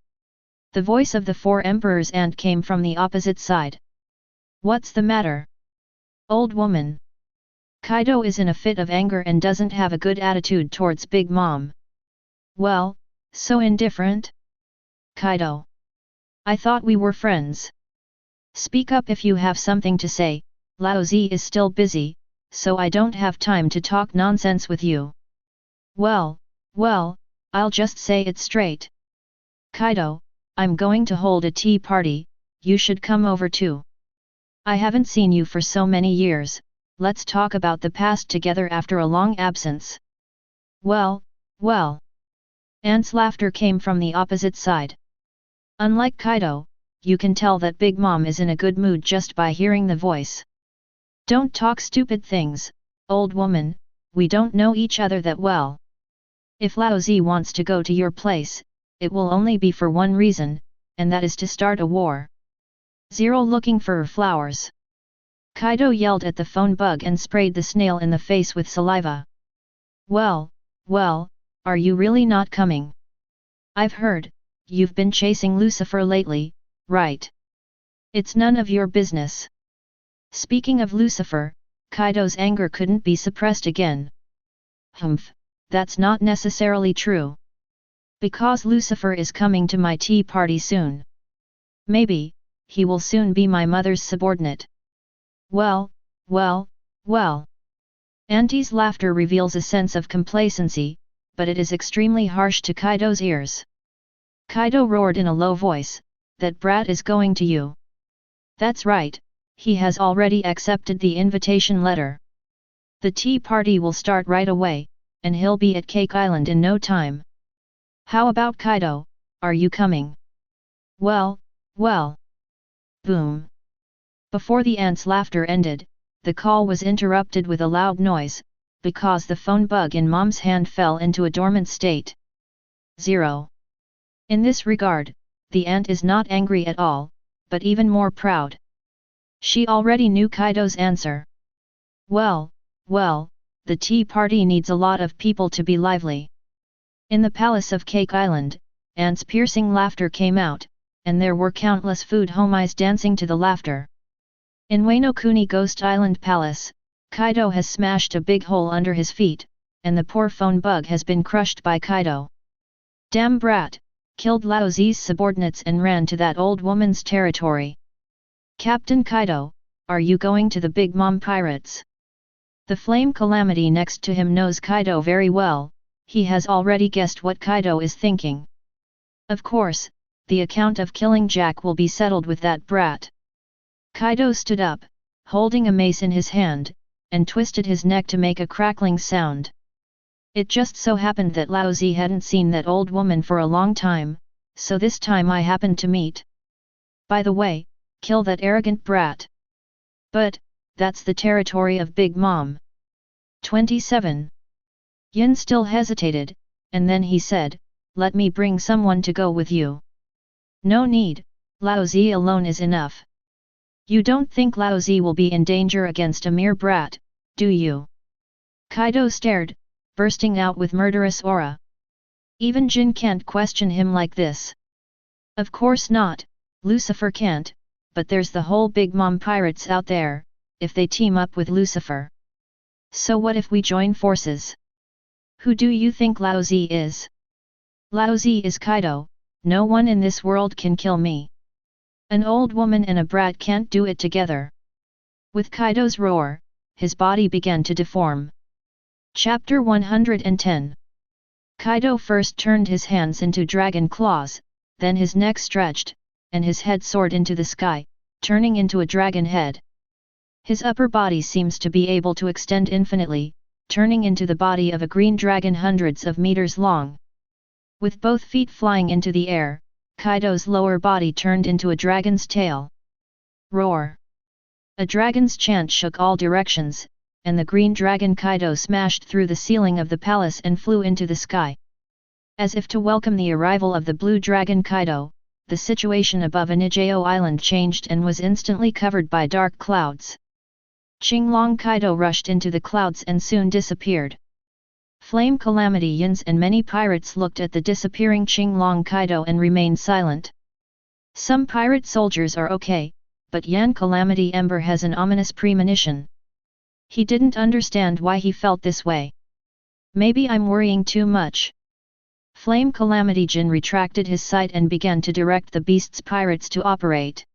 The voice of the Four Emperors ant came from the opposite side. What's the matter? Old woman. Kaido is in a fit of anger and doesn't have a good attitude towards Big Mom. Well, so indifferent? Kaido. I thought we were friends. Speak up if you have something to say. Lao Zi is still busy, so I don't have time to talk nonsense with you. Well, I'll just say it straight. Kaido, I'm going to hold a tea party, you should come over too. I haven't seen you for so many years, let's talk about the past together after a long absence. Well. Ant's laughter came from the opposite side. Unlike Kaido, you can tell that Big Mom is in a good mood just by hearing the voice. Don't talk stupid things, old woman, we don't know each other that well. If Lao Zi wants to go to your place, it will only be for one reason, and that is to start a war. Zero looking for flowers. Kaido yelled at the phone bug and sprayed the snail in the face with saliva. Well, are you really not coming? I've heard, you've been chasing Lucifer lately, right? It's none of your business. Speaking of Lucifer, Kaido's anger couldn't be suppressed again. Humph, that's not necessarily true. Because Lucifer is coming to my tea party soon. Maybe, he will soon be my mother's subordinate. Well. Auntie's laughter reveals a sense of complacency, but it is extremely harsh to Kaido's ears. Kaido roared in a low voice, that brat is going to you. That's right, he has already accepted the invitation letter. The tea party will start right away, and he'll be at Cake Island in no time. How about Kaido, are you coming? Well. Boom. Before the ant's laughter ended, the call was interrupted with a loud noise, because the phone bug in Mom's hand fell into a dormant state. 0. In this regard, the ant is not angry at all, but even more proud. She already knew Kaido's answer. Well, the tea party needs a lot of people to be lively. In the palace of Cake Island, Ant's piercing laughter came out, and there were countless food homies dancing to the laughter. In Wano Kuni Ghost Island Palace, Kaido has smashed a big hole under his feet, and the poor phone bug has been crushed by Kaido. Damn brat, killed Lao Zi's subordinates and ran to that old woman's territory. Captain Kaido, are you going to the Big Mom Pirates? The Flame Calamity next to him knows Kaido very well, he has already guessed what Kaido is thinking. Of course, the account of killing Jack will be settled with that brat. Kaido stood up, holding a mace in his hand, and twisted his neck to make a crackling sound. It just so happened that Lao Zi hadn't seen that old woman for a long time, so this time I happened to meet. By the way, kill that arrogant brat. But, that's the territory of Big Mom. 27. Yin still hesitated, and then he said, let me bring someone to go with you. No need, Lao Zi alone is enough. You don't think Lao Zi will be in danger against a mere brat, do you? Kaido stared, bursting out with murderous aura. Even Jin can't question him like this. Of course not, Lucifer can't, but there's the whole Big Mom pirates out there, if they team up with Lucifer. So what if we join forces? Who do you think Lao Zi is? Lao Zi is Kaido, no one in this world can kill me. An old woman and a brat can't do it together. With Kaido's roar, his body began to deform. Chapter 110. Kaido first turned his hands into dragon claws, then his neck stretched, and his head soared into the sky, turning into a dragon head. His upper body seems to be able to extend infinitely, turning into the body of a green dragon hundreds of meters long. With both feet flying into the air, Kaido's lower body turned into a dragon's tail. Roar! A dragon's chant shook all directions, and the green dragon Kaido smashed through the ceiling of the palace and flew into the sky. As if to welcome the arrival of the blue dragon Kaido, the situation above Anijao Island changed and was instantly covered by dark clouds. Qinglong Kaido rushed into the clouds and soon disappeared. Flame Calamity Yins and many pirates looked at the disappearing Qinglong Kaido and remained silent. Some pirate soldiers are okay, but Yan Calamity Ember has an ominous premonition. He didn't understand why he felt this way. Maybe I'm worrying too much. Flame Calamity Jin retracted his sight and began to direct the Beast's pirates to operate.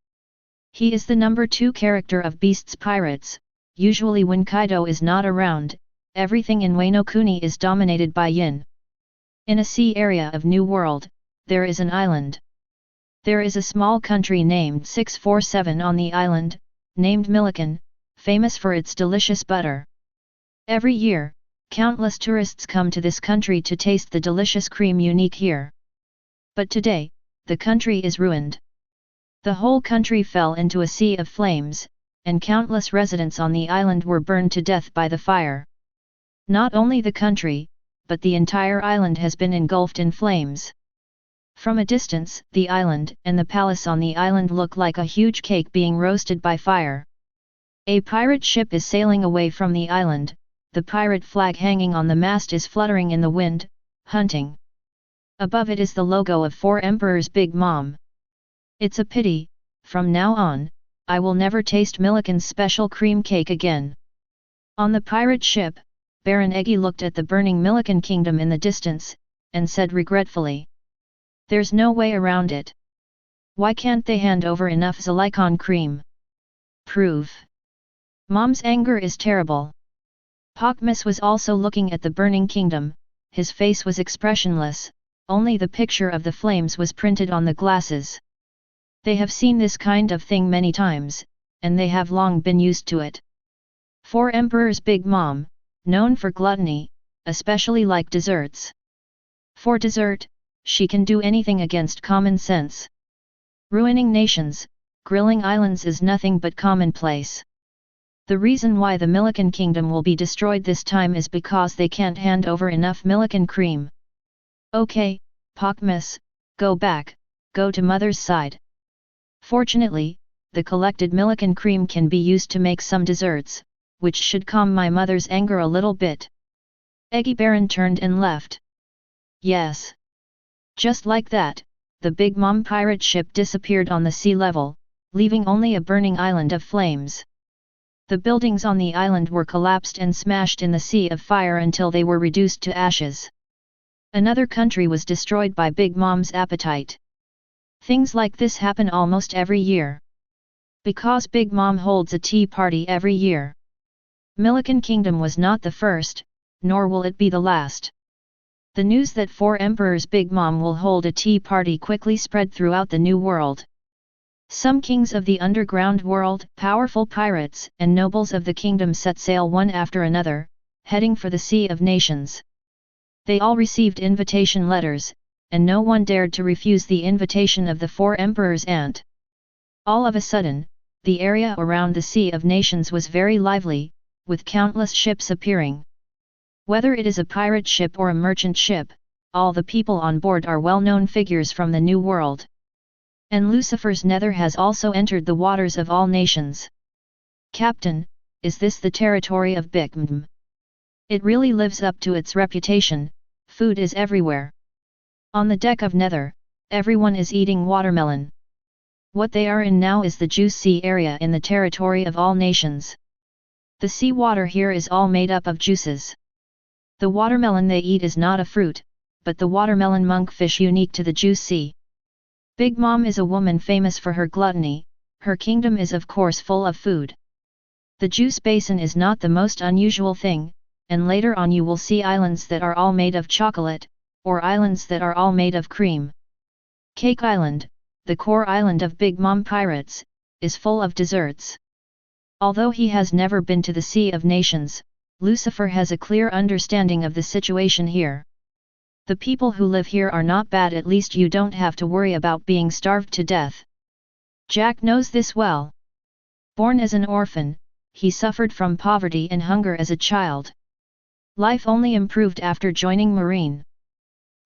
He is the number 2 character of Beast's pirates. Usually when Kaido is not around, everything in Wano Kuni is dominated by Yin. In a sea area of New World, there is an island. There is a small country named 647 on the island, named Millikan, famous for its delicious butter. Every year, countless tourists come to this country to taste the delicious cream unique here. But today, the country is ruined. The whole country fell into a sea of flames, and countless residents on the island were burned to death by the fire. Not only the country, but the entire island has been engulfed in flames. From a distance, the island and the palace on the island look like a huge cake being roasted by fire. A pirate ship is sailing away from the island, the pirate flag hanging on the mast is fluttering in the wind, hunting. Above it is the logo of 4 Emperors Big Mom. It's a pity, from now on, I will never taste Millikan's special cream cake again. On the pirate ship, Baron Eggy looked at the burning Millikan kingdom in the distance, and said regretfully. There's no way around it. Why can't they hand over enough Zilicon cream? Prove. Mom's anger is terrible. Pakmas was also looking at the burning kingdom, his face was expressionless, only the picture of the flames was printed on the glasses. They have seen this kind of thing many times, and they have long been used to it. 4 Emperors Big Mom, known for gluttony, especially like desserts. For dessert, she can do anything against common sense. Ruining nations, grilling islands is nothing but commonplace. The reason why the Millikan kingdom will be destroyed this time is because they can't hand over enough Millikan cream. Okay, Pakmas, go back, go to mother's side. Fortunately, the collected Millikan cream can be used to make some desserts, which should calm my mother's anger a little bit. Eggy Baron turned and left. Yes. Just like that, the Big Mom pirate ship disappeared on the sea level, leaving only a burning island of flames. The buildings on the island were collapsed and smashed in the sea of fire until they were reduced to ashes. Another country was destroyed by Big Mom's appetite. Things like this happen almost every year. Because Big Mom holds a tea party every year. Millikan Kingdom was not the first, nor will it be the last. The news that 4 Emperors Big Mom will hold a tea party quickly spread throughout the New World. Some kings of the underground world, powerful pirates, and nobles of the kingdom set sail one after another, heading for the Sea of Nations. They all received invitation letters, and no one dared to refuse the invitation of the 4 Emperors' aunt. All of a sudden, the area around the Sea of Nations was very lively, with countless ships appearing. Whether it is a pirate ship or a merchant ship, all the people on board are well-known figures from the New World. And Lucifer's nether has also entered the waters of all nations. Captain, is this the territory of Bikm? It really lives up to its reputation, food is everywhere. On the deck of Nether, everyone is eating watermelon. What they are in now is the juice sea area in the territory of all nations. The sea water here is all made up of juices. The watermelon they eat is not a fruit, but the watermelon monkfish unique to the juice sea. Big Mom is a woman famous for her gluttony, her kingdom is of course full of food. The juice basin is not the most unusual thing, and later on you will see islands that are all made of chocolate, or islands that are all made of cream. Cake Island, the core island of Big Mom Pirates, is full of desserts. Although he has never been to the Sea of Nations, Lucifer has a clear understanding of the situation here. The people who live here are not bad, at least you don't have to worry about being starved to death. Jack knows this well. Born as an orphan, he suffered from poverty and hunger as a child. Life only improved after joining Marine.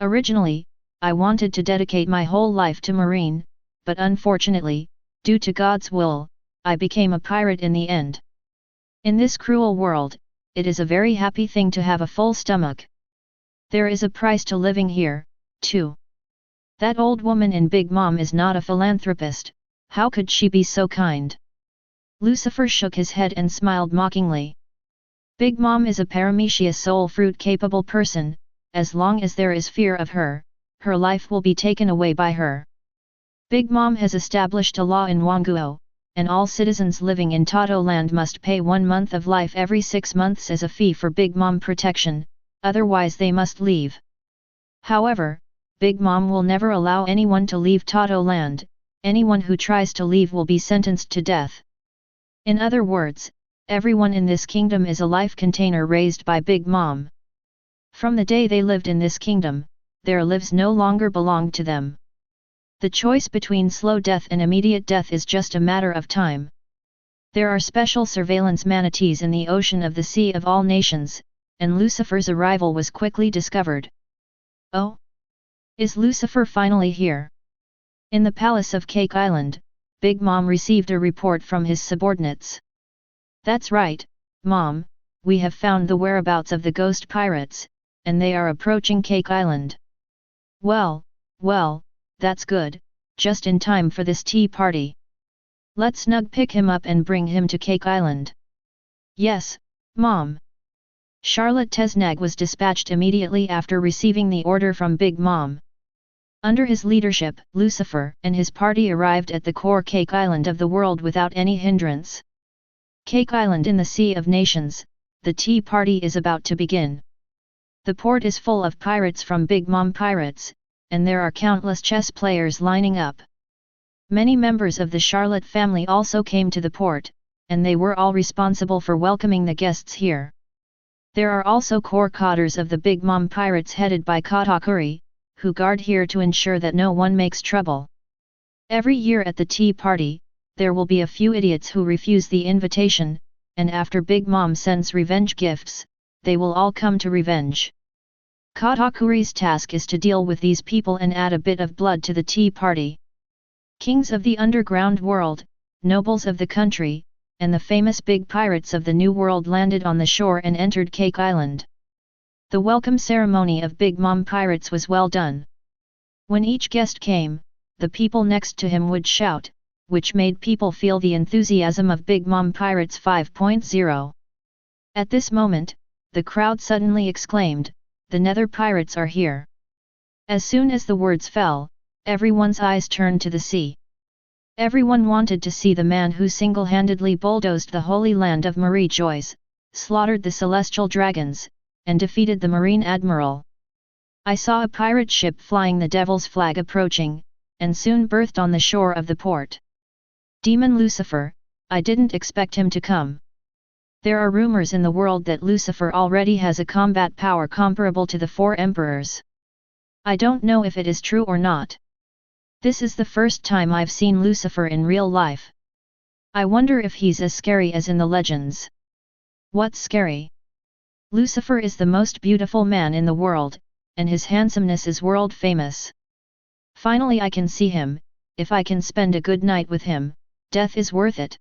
Originally, I wanted to dedicate my whole life to Marine, but unfortunately, due to God's will, I became a pirate in the end. In this cruel world, it is a very happy thing to have a full stomach. There is a price to living here, too. That old woman in Big Mom is not a philanthropist, how could she be so kind? Lucifer shook his head and smiled mockingly. Big Mom is a paramecia soul fruit capable person, as long as there is fear of her, her life will be taken away by her. Big Mom has established a law in Wanguo, and all citizens living in Tato land must pay 1 month of life every 6 months as a fee for Big Mom protection, otherwise they must leave. However, Big Mom will never allow anyone to leave Tato land, anyone who tries to leave will be sentenced to death. In other words, everyone in this kingdom is a life container raised by Big Mom. From the day they lived in this kingdom, their lives no longer belonged to them. The choice between slow death and immediate death is just a matter of time. There are special surveillance manatees in the ocean of the Sea of All Nations, and Lucifer's arrival was quickly discovered. Oh? Is Lucifer finally here? In the palace of Cake Island, Big Mom received a report from his subordinates. That's right, Mom, we have found the whereabouts of the ghost pirates, and they are approaching Cake Island. Well, that's good, just in time for this tea party. Let's snug pick him up and bring him to Cake Island. Yes, Mom. Charlotte Tesnag was dispatched immediately after receiving the order from Big Mom. Under his leadership, Lucifer and his party arrived at the core Cake Island of the world without any hindrance. Cake Island in the Sea of Nations, the tea party is about to begin. The port is full of pirates from Big Mom Pirates, and there are countless chess players lining up. Many members of the Charlotte family also came to the port, and they were all responsible for welcoming the guests here. There are also core cotters of the Big Mom Pirates headed by Katakuri, who guard here to ensure that no one makes trouble. Every year at the tea party, there will be a few idiots who refuse the invitation, and after Big Mom sends revenge gifts, they will all come to revenge. Katakuri's task is to deal with these people and add a bit of blood to the tea party. Kings of the underground world, nobles of the country, and the famous big pirates of the New World landed on the shore and entered Cake Island. The welcome ceremony of Big Mom Pirates was well done. When each guest came, the people next to him would shout, which made people feel the enthusiasm of Big Mom Pirates 5.0. At this moment, the crowd suddenly exclaimed, "The Nether Pirates are here!" As soon as the words fell, everyone's eyes turned to the sea. Everyone wanted to see the man who single-handedly bulldozed the holy land of Marie Joyce, slaughtered the celestial dragons, and defeated the Marine Admiral. I saw a pirate ship flying the Devil's flag approaching, and soon berthed on the shore of the port. Demon Lucifer, I didn't expect him to come. There are rumors in the world that Lucifer already has a combat power comparable to the 4 emperors. I don't know if it is true or not. This is the first time I've seen Lucifer in real life. I wonder if he's as scary as in the legends. What's scary? Lucifer is the most beautiful man in the world, and his handsomeness is world famous. Finally I can see him, if I can spend a good night with him, death is worth it.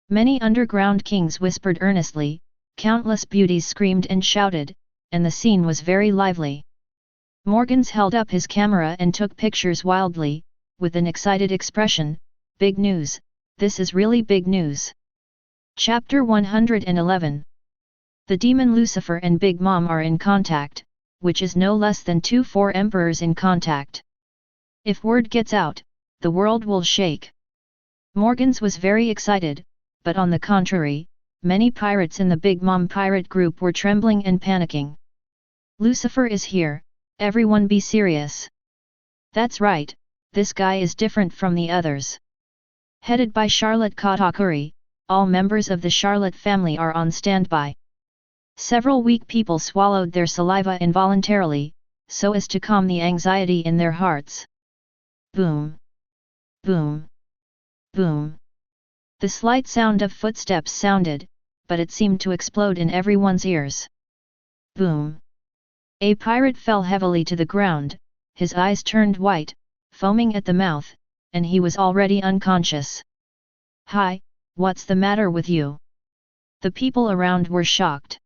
Many underground kings whispered earnestly, countless beauties screamed and shouted, and the scene was very lively. Morgans held up his camera and took pictures wildly, with an excited expression. Big news, this is really big news. Chapter 111. The demon Lucifer and Big Mom are in contact, which is no less than 4 emperors in contact. If word gets out, the world will shake. Morgans was very excited, but on the contrary, many pirates in the Big Mom pirate group were trembling and panicking. Lucifer is here, everyone be serious. That's right, this guy is different from the others. Headed by Charlotte Katakuri, all members of the Charlotte family are on standby. Several weak people swallowed their saliva involuntarily, so as to calm the anxiety in their hearts. Boom! Boom! Boom! The slight sound of footsteps sounded, but it seemed to explode in everyone's ears. Boom! A pirate fell heavily to the ground, his eyes turned white, foaming at the mouth, and he was already unconscious. Hi, what's the matter with you? The people around were shocked.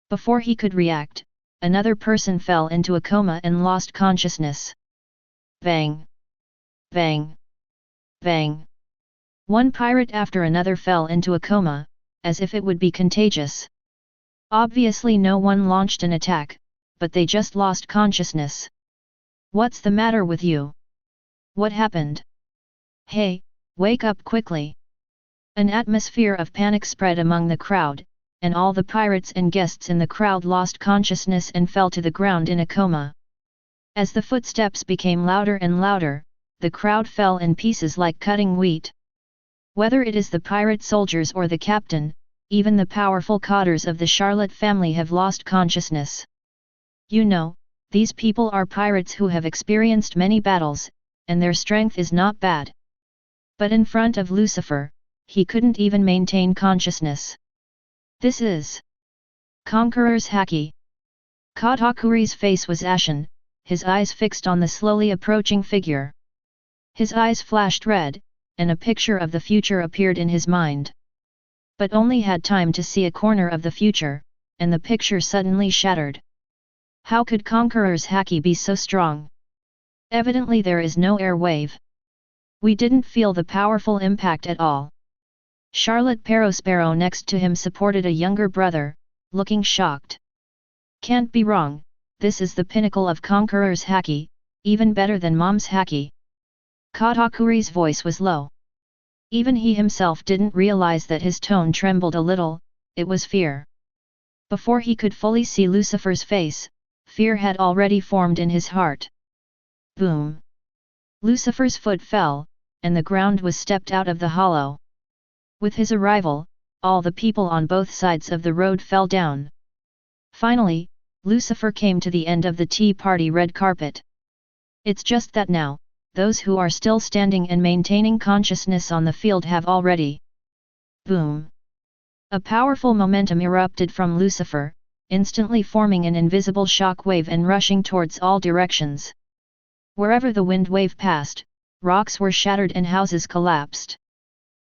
Before he could react, another person fell into a coma and lost consciousness. Bang! Bang! Bang! One pirate after another fell into a coma, as if it would be contagious. Obviously no one launched an attack, but they just lost consciousness. What's the matter with you? What happened? Hey, wake up quickly! An atmosphere of panic spread among the crowd, and all the pirates and guests in the crowd lost consciousness and fell to the ground in a coma. As the footsteps became louder and louder, the crowd fell in pieces like cutting wheat. Whether it is the pirate soldiers or the captain, even the powerful cotters of the Charlotte family have lost consciousness. You know, these people are pirates who have experienced many battles, and their strength is not bad. But in front of Lucifer, he couldn't even maintain consciousness. This is Conqueror's Haki. Katakuri's face was ashen, his eyes fixed on the slowly approaching figure. His eyes flashed red, and a picture of the future appeared in his mind. But only had time to see a corner of the future, and the picture suddenly shattered. How could Conqueror's Haki be so strong? Evidently there is no air wave. We didn't feel the powerful impact at all. Charlotte Perospero next to him supported a younger brother, looking shocked. Can't be wrong, this is the pinnacle of Conqueror's Haki, even better than Mom's Haki. Katakuri's voice was low. Even he himself didn't realize that his tone trembled a little, it was fear. Before he could fully see Lucifer's face, fear had already formed in his heart. Boom! Lucifer's foot fell, and the ground was stepped out of the hollow. With his arrival, all the people on both sides of the road fell down. Finally, Lucifer came to the end of the tea party red carpet. It's just that now, those who are still standing and maintaining consciousness on the field have already. Boom! A powerful momentum erupted from Lucifer, instantly forming an invisible shock wave and rushing towards all directions. Wherever the wind wave passed, rocks were shattered and houses collapsed.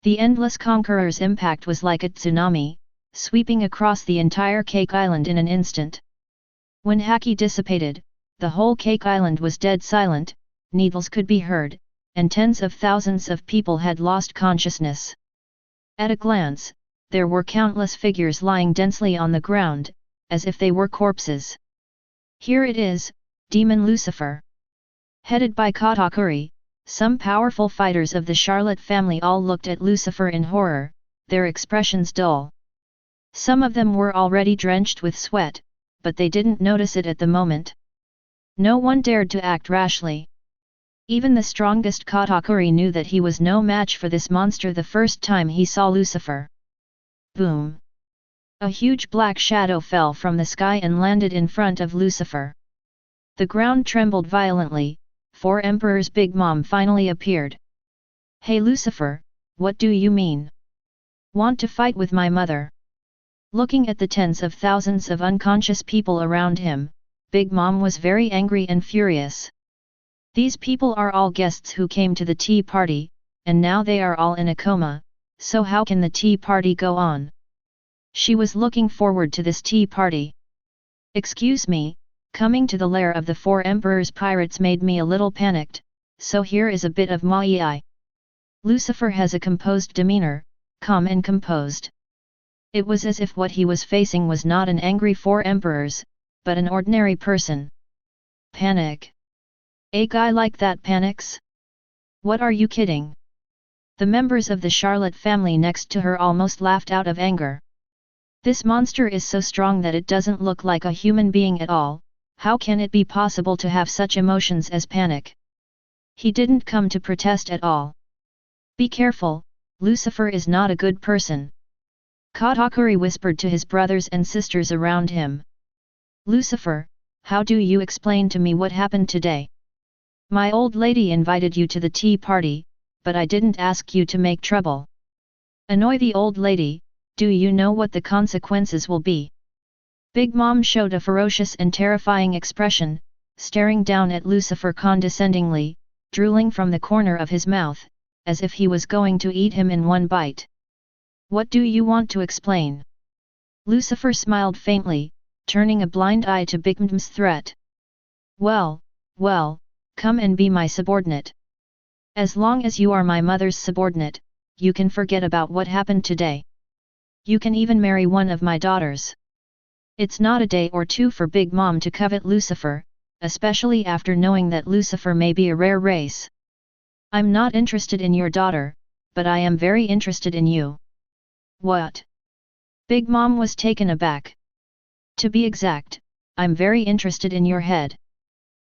The endless Conqueror's impact was like a tsunami, sweeping across the entire Cake Island in an instant. When Haki dissipated, the whole Cake Island was dead silent, needles could be heard, and tens of thousands of people had lost consciousness. At a glance, there were countless figures lying densely on the ground, as if they were corpses. Here it is, Demon Lucifer. Headed by Katakuri, some powerful fighters of the Charlotte family all looked at Lucifer in horror, their expressions dull. Some of them were already drenched with sweat, but they didn't notice it at the moment. No one dared to act rashly. Even the strongest Katakuri knew that he was no match for this monster the first time he saw Lucifer. Boom! A huge black shadow fell from the sky and landed in front of Lucifer. The ground trembled violently. 4 Emperor's Big Mom finally appeared. Hey Lucifer, what do you mean? Want to fight with my mother? Looking at the tens of thousands of unconscious people around him, Big Mom was very angry and furious. These people are all guests who came to the tea party, and now they are all in a coma, so how can the tea party go on? She was looking forward to this tea party. Excuse me, coming to the lair of the 4 Emperors pirates made me a little panicked, so here is a bit of Mai. Lucifer has a composed demeanor, calm and composed. It was as if what he was facing was not an angry 4 Emperors, but an ordinary person. Panic. A guy like that panics? What are you kidding? The members of the Charlotte family next to her almost laughed out of anger. This monster is so strong that it doesn't look like a human being at all. How can it be possible to have such emotions as panic? He didn't come to protest at all. Be careful, Lucifer is not a good person. Katakuri whispered to his brothers and sisters around him. Lucifer, how do you explain to me what happened today? My old lady invited you to the tea party, but I didn't ask you to make trouble. Annoy the old lady, do you know what the consequences will be? Big Mom showed a ferocious and terrifying expression, staring down at Lucifer condescendingly, drooling from the corner of his mouth, as if he was going to eat him in one bite. What do you want to explain? Lucifer smiled faintly, turning a blind eye to Big Mom's threat. Well, come and be my subordinate. As long as you are my mother's subordinate, you can forget about what happened today. You can even marry one of my daughters. It's not a day or two for Big Mom to covet Lucifer, especially after knowing that Lucifer may be a rare race. I'm not interested in your daughter, but I am very interested in you. What? Big Mom was taken aback. To be exact, I'm very interested in your head.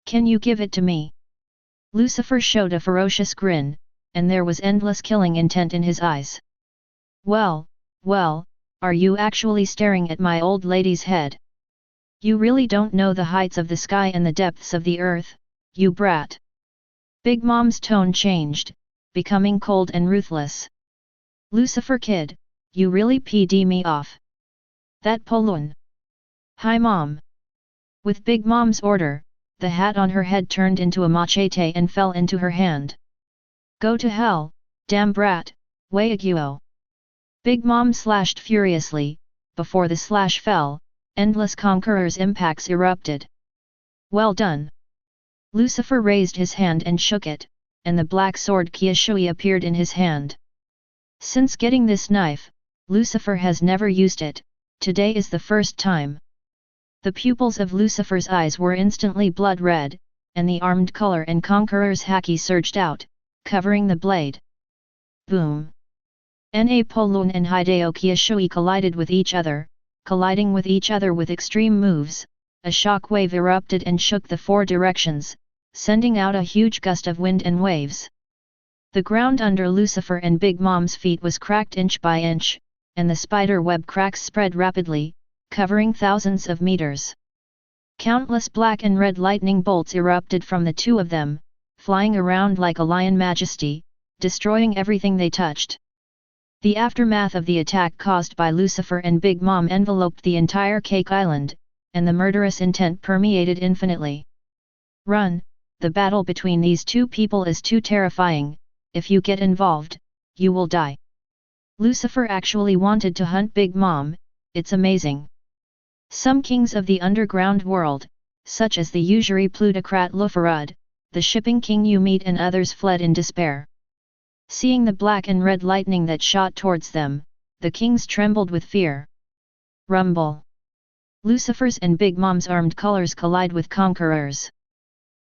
Can you give it to me? Lucifer showed a ferocious grin, and there was endless killing intent in his eyes. Well, are you actually staring at my old lady's head? You really don't know the heights of the sky and the depths of the earth, you brat. Big Mom's tone changed, becoming cold and ruthless. Lucifer kid, you really pd me off. That Polun. Hi Mom. With Big Mom's order, the hat on her head turned into a machete and fell into her hand. Go to hell, damn brat, Wayaguo. Big Mom slashed furiously. Before the slash fell, endless Conqueror's impacts erupted. Well done. Lucifer raised his hand and shook it, and the black sword Kyushui appeared in his hand. Since getting this knife, Lucifer has never used it, today is the first time. The pupils of Lucifer's eyes were instantly blood red, and the armed color and Conqueror's Haki surged out, covering the blade. Boom! Na Polun and Hideo Kyushui collided with each other, colliding with each other with extreme moves. A shock wave erupted and shook the 4 directions, sending out a huge gust of wind and waves. The ground under Lucifer and Big Mom's feet was cracked inch by inch, and the spider web cracks spread rapidly, covering thousands of meters. Countless black and red lightning bolts erupted from the 2 of them, flying around like a lion majesty, destroying everything they touched. The aftermath of the attack caused by Lucifer and Big Mom enveloped the entire Cake Island, and the murderous intent permeated infinitely. Run, the battle between these 2 people is too terrifying, if you get involved, you will die. Lucifer actually wanted to hunt Big Mom, it's amazing. Some kings of the underground world, such as the usury plutocrat Lufarud, the shipping king you meet and others fled in despair. Seeing the black and red lightning that shot towards them, the kings trembled with fear. Rumble. Lucifer's and Big Mom's armed colors collide with Conqueror's.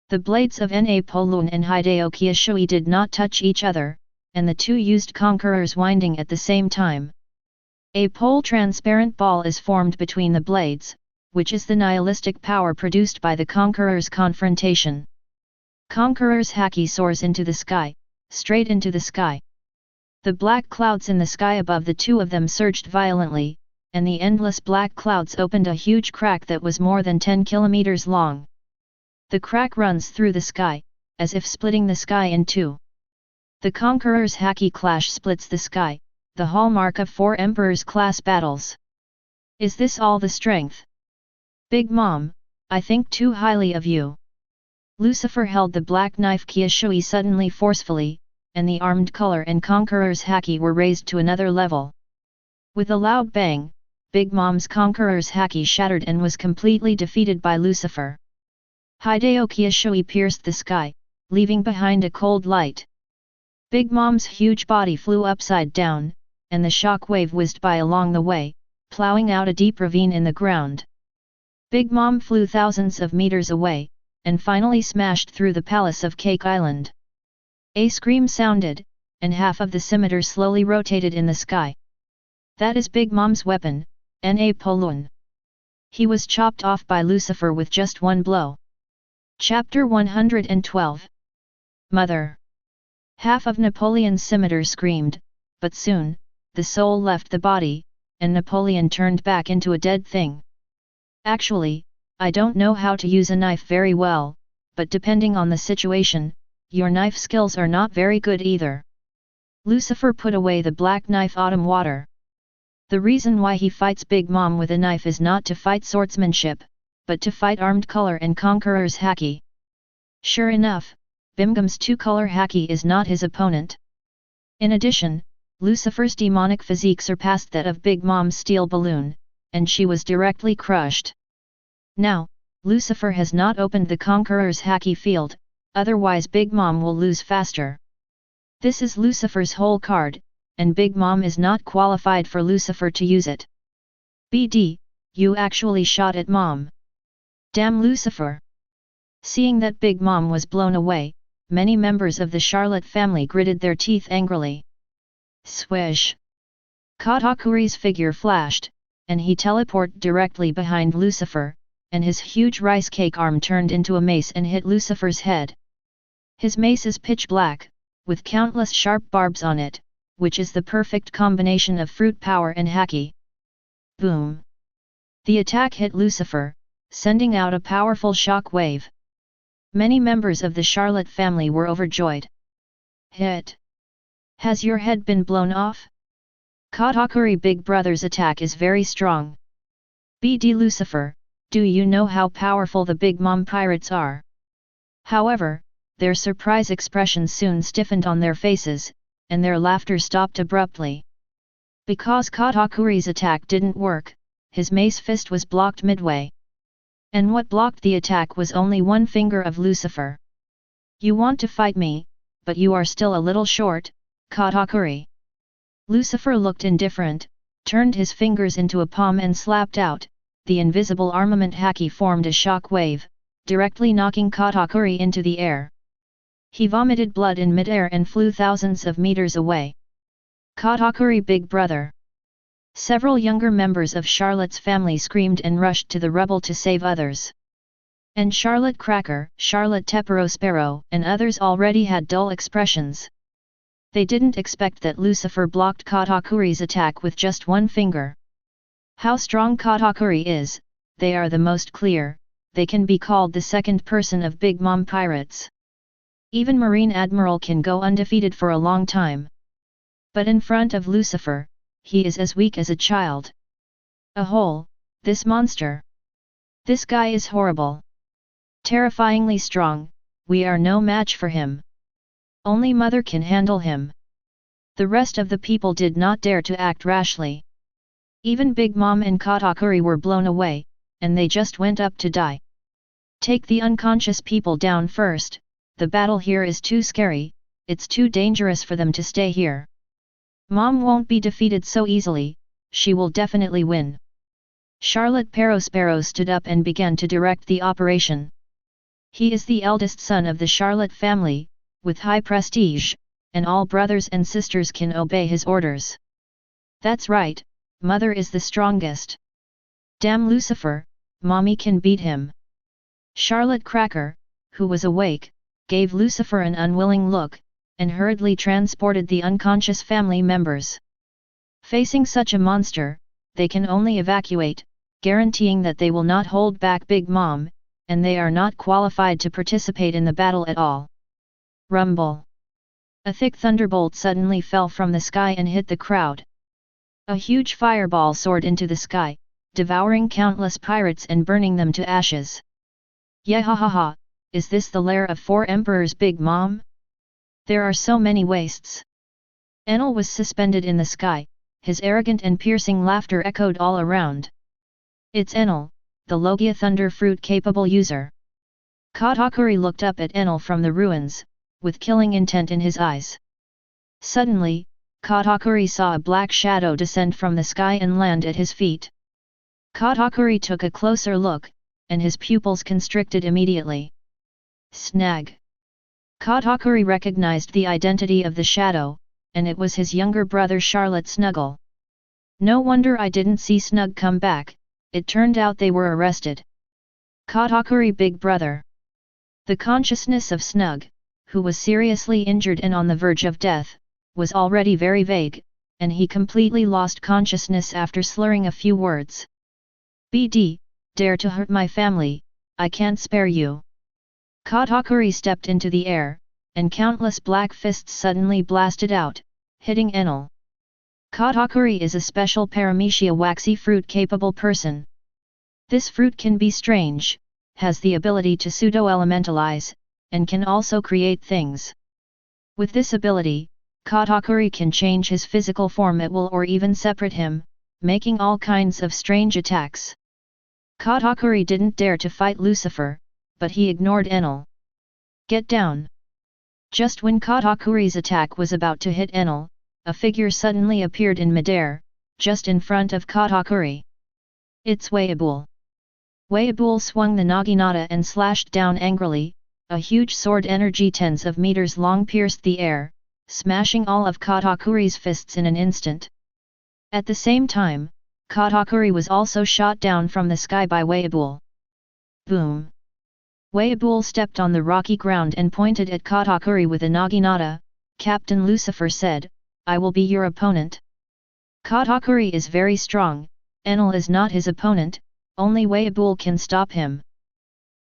The blades of Na Polun and Hideo Kyushui did not touch each other, and the 2 used Conqueror's winding at the same time. A pole-transparent ball is formed between the blades, which is the nihilistic power produced by the Conqueror's confrontation. Conqueror's Haki soars into the sky, straight into the sky. The black clouds in the sky above the 2 of them surged violently, and the endless black clouds opened a huge crack that was more than 10 kilometers long. The crack runs through the sky, as if splitting the sky in 2. The Conqueror's Haki clash splits the sky, the hallmark of 4 Emperors class battles. Is this all the strength? Big Mom, I think too highly of you. Lucifer held the black knife Kizaru suddenly forcefully, and the armed color and Conqueror's Haki were raised to another level. With a loud bang, Big Mom's Conqueror's Haki shattered and was completely defeated by Lucifer. Hideo Kizaru pierced the sky, leaving behind a cold light. Big Mom's huge body flew upside down, and the shock wave whizzed by along the way, plowing out a deep ravine in the ground. Big Mom flew thousands of meters away, and finally smashed through the palace of Cake Island. A scream sounded, and half of the scimitar slowly rotated in the sky. That is Big Mom's weapon, Na-Polun. He was chopped off by Lucifer with just one blow. Chapter 112. Mother. Half of Napoleon's scimitar screamed, but soon, the soul left the body, and Napoleon turned back into a dead thing. Actually, I don't know how to use a knife very well, but depending on the situation, your knife skills are not very good either. Lucifer put away the black knife autumn water. The reason why he fights Big Mom with a knife is not to fight swordsmanship, but to fight armed color and Conqueror's Haki. Sure enough, Bimgam's two-color Haki is not his opponent. In addition, Lucifer's demonic physique surpassed that of Big Mom's steel balloon, and she was directly crushed. Now, Lucifer has not opened the Conqueror's Haki field, otherwise Big Mom will lose faster. This is Lucifer's whole card, and Big Mom is not qualified for Lucifer to use it. BD, you actually shot at Mom. Damn Lucifer! Seeing that Big Mom was blown away, many members of the Charlotte family gritted their teeth angrily. Swish! Katakuri's figure flashed, and he teleported directly behind Lucifer, and his huge rice cake arm turned into a mace and hit Lucifer's head. His mace is pitch black, with countless sharp barbs on it, which is the perfect combination of fruit power and Haki. Boom! The attack hit Lucifer, sending out a powerful shock wave. Many members of the Charlotte family were overjoyed. Hit! Has your head been blown off? Katakuri Big Brother's attack is very strong. BD Lucifer, do you know how powerful the Big Mom pirates are? However, their surprise expressions soon stiffened on their faces, and their laughter stopped abruptly. Because Katakuri's attack didn't work, his mace fist was blocked midway. And what blocked the attack was only one finger of Lucifer. You want to fight me, but you are still a little short, Katakuri. Lucifer looked indifferent, turned his fingers into a palm and slapped out. The invisible armament Haki formed a shock wave, directly knocking Katakuri into the air. He vomited blood in midair and flew thousands of meters away. Katakuri Big Brother. Several younger members of Charlotte's family screamed and rushed to the rubble to save others. And Charlotte Cracker, Charlotte Teperospero, and others already had dull expressions. They didn't expect that Lucifer blocked Katakuri's attack with just one finger. How strong Katakuri is, they are the most clear, they can be called the second person of Big Mom pirates. Even Marine Admiral can go undefeated for a long time. But in front of Lucifer, he is as weak as a child. A hole, this monster. This guy is horrible. Terrifyingly strong, we are no match for him. Only Mother can handle him. The rest of the people did not dare to act rashly. Even Big Mom and Katakuri were blown away, and they just went up to die. Take the unconscious people down first, the battle here is too scary, it's too dangerous for them to stay here. Mom won't be defeated so easily, she will definitely win. Charlotte Perospero stood up and began to direct the operation. He is the eldest son of the Charlotte family, with high prestige, and all brothers and sisters can obey his orders. That's right, Mother is the strongest. Damn Lucifer, Mommy can beat him. Charlotte Cracker, who was awake, gave Lucifer an unwilling look, and hurriedly transported the unconscious family members. Facing such a monster, they can only evacuate, guaranteeing that they will not hold back Big Mom, and they are not qualified to participate in the battle at all. Rumble. A thick thunderbolt suddenly fell from the sky and hit the crowd. A huge fireball soared into the sky, devouring countless pirates and burning them to ashes. Yehahaha, is this the lair of 4 emperors, Big Mom? There are so many wastes. Enel was suspended in the sky, his arrogant and piercing laughter echoed all around. It's Enel, the Logia Thunder Fruit-capable user. Katakuri looked up at Enel from the ruins, with killing intent in his eyes. Suddenly, Katakuri saw a black shadow descend from the sky and land at his feet. Katakuri took a closer look, and his pupils constricted immediately. Snag! Katakuri recognized the identity of the shadow, and it was his younger brother Charlotte Snuggle. No wonder I didn't see Snug come back, it turned out they were arrested. Katakuri, big brother. The consciousness of Snug, who was seriously injured and on the verge of death, was already very vague, and he completely lost consciousness after slurring a few words. BD, dare to hurt my family, I can't spare you. Katakuri stepped into the air, and countless black fists suddenly blasted out, hitting Enel. Katakuri is a special paramecia waxy fruit-capable person. This fruit can be strange, has the ability to pseudo-elementalize, and can also create things. With this ability, Katakuri can change his physical form at will or even separate him, making all kinds of strange attacks. Katakuri didn't dare to fight Lucifer, but he ignored Enel. Get down! Just when Katakuri's attack was about to hit Enel, a figure suddenly appeared in midair, just in front of Katakuri. It's Whitebeard. Whitebeard swung the naginata and slashed down angrily, a huge sword energy tens of meters long pierced the air, smashing all of Katakuri's fists in an instant. At the same time, Katakuri was also shot down from the sky by Whitebeard. Boom! Whitebeard stepped on the rocky ground and pointed at Katakuri with a naginata. Captain Lucifer said, I will be your opponent. Katakuri is very strong, Enel is not his opponent, only Whitebeard can stop him.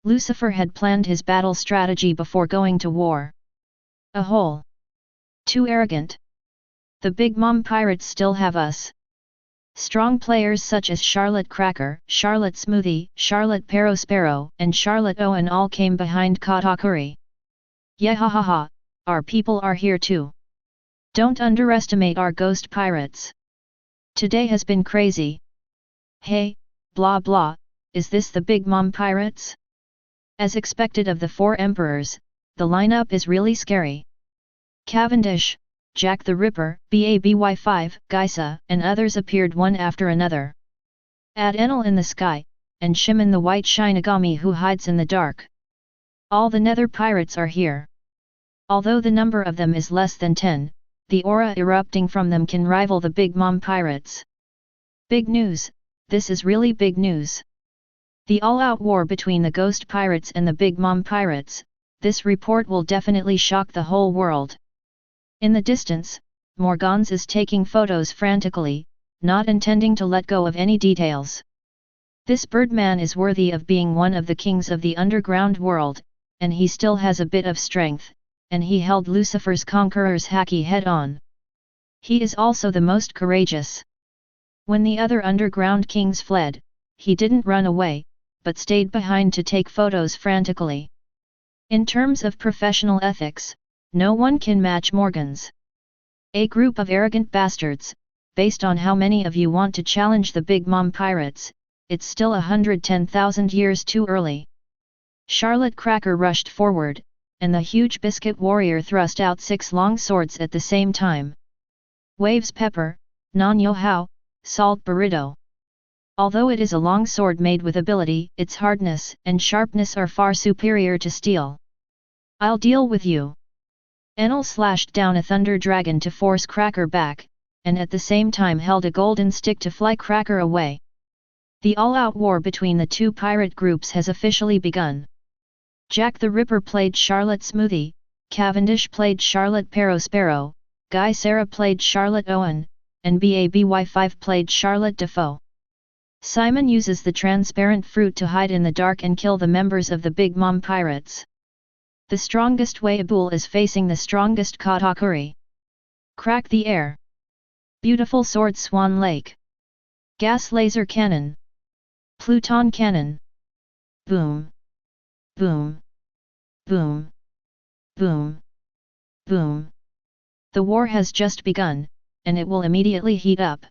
Lucifer had planned his battle strategy before going to war. A hole. Too arrogant. The Big Mom pirates still have us. Strong players such as Charlotte Cracker, Charlotte Smoothie, Charlotte Perospero, and Charlotte Owen all came behind Katakuri. Yehahaha, our people are here too. Don't underestimate our ghost pirates. Today has been crazy. Hey, blah blah, is this the Big Mom pirates? As expected of the 4 emperors, the lineup is really scary. Cavendish, Jack the Ripper, BABY5, Geisa, and others appeared one after another. Add Enel in the sky, and Shimon the white Shinigami who hides in the dark. All the nether pirates are here. Although the number of them is less than 10, the aura erupting from them can rival the Big Mom pirates. Big news, this is really big news. The all-out war between the ghost pirates and the Big Mom pirates, this report will definitely shock the whole world. In the distance, Morgans is taking photos frantically, not intending to let go of any details. This Birdman is worthy of being one of the kings of the underground world, and he still has a bit of strength, and he held Lucifer's Conqueror's Haki head-on. He is also the most courageous. When the other underground kings fled, he didn't run away, but stayed behind to take photos frantically. In terms of professional ethics, no one can match Morgans. A group of arrogant bastards, based on how many of you want to challenge the Big Mom pirates, it's still 110,000 years too early. Charlotte Cracker rushed forward, and the huge biscuit warrior thrust out 6 long swords at the same time. Waves Pepper, Nanyo Hao, Salt Burrito. Although it is a long sword made with ability, its hardness and sharpness are far superior to steel. I'll deal with you. Enel slashed down a thunder dragon to force Cracker back, and at the same time held a golden stick to fly Cracker away. The all-out war between the 2 pirate groups has officially begun. Jack the Ripper played Charlotte Smoothie, Cavendish played Charlotte Perospero, Guy Sarah played Charlotte Owen, and BABY5 played Charlotte Defoe. Simon uses the transparent fruit to hide in the dark and kill the members of the Big Mom pirates. The strongest Whitebeard is facing the strongest Katakuri. Crack the air. Beautiful sword Swan Lake. Gas laser cannon. Pluton cannon. Boom. Boom! Boom! Boom! Boom! The war has just begun, and it will immediately heat up.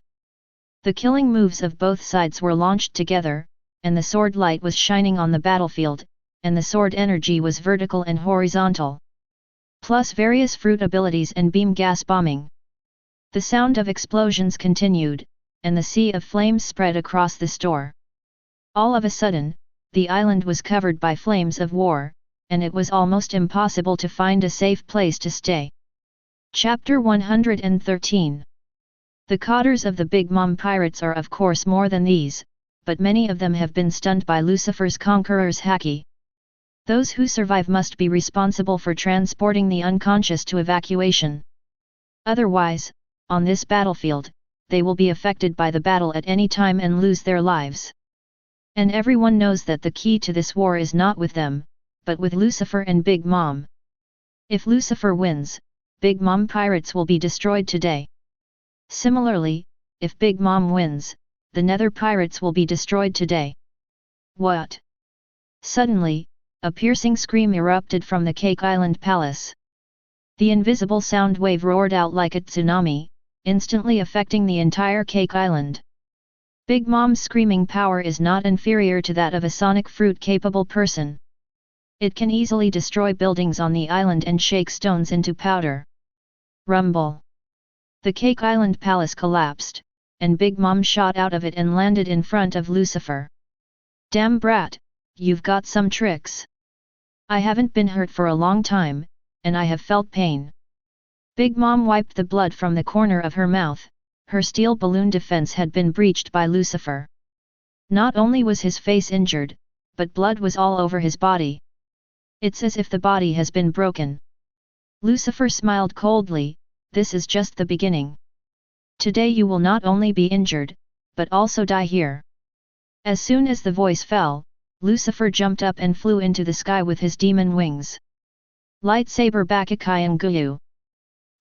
The killing moves of both sides were launched together, and the sword light was shining on the battlefield, and the sword energy was vertical and horizontal. Plus various fruit abilities and beam gas bombing. The sound of explosions continued, and the sea of flames spread across the store. All of a sudden, the island was covered by flames of war, and it was almost impossible to find a safe place to stay. Chapter 113. The cotters of the Big Mom pirates are of course more than these, but many of them have been stunned by Lucifer's Conqueror's Haki. Those who survive must be responsible for transporting the unconscious to evacuation. Otherwise, on this battlefield, they will be affected by the battle at any time and lose their lives. And everyone knows that the key to this war is not with them, but with Lucifer and Big Mom. If Lucifer wins, Big Mom pirates will be destroyed today. Similarly, if Big Mom wins, the Nether pirates will be destroyed today. What? Suddenly, a piercing scream erupted from the Cake Island Palace. The invisible sound wave roared out like a tsunami, instantly affecting the entire Cake Island. Big Mom's screaming power is not inferior to that of a sonic fruit-capable person. It can easily destroy buildings on the island and shake stones into powder. Rumble. The Cake Island Palace collapsed, and Big Mom shot out of it and landed in front of Lucifer. Damn brat, you've got some tricks. I haven't been hurt for a long time, and I have felt pain. Big Mom wiped the blood from the corner of her mouth. Her steel balloon defense had been breached by Lucifer. Not only was his face injured, but blood was all over his body. It's as if the body has been broken. Lucifer smiled coldly, this is just the beginning. Today you will not only be injured, but also die here. As soon as the voice fell, Lucifer jumped up and flew into the sky with his demon wings. Lightsaber Bakakai Guyu.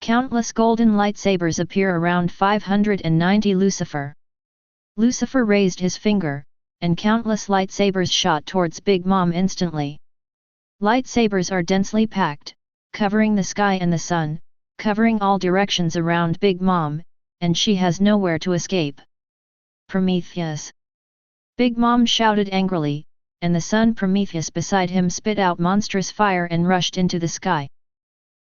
Countless golden lightsabers appear around 590 Lucifer. Lucifer raised his finger, and countless lightsabers shot towards Big Mom instantly. Lightsabers are densely packed, covering the sky and the sun, covering all directions around Big Mom, and she has nowhere to escape. Prometheus! Big Mom shouted angrily, and the sun Prometheus beside him spit out monstrous fire and rushed into the sky.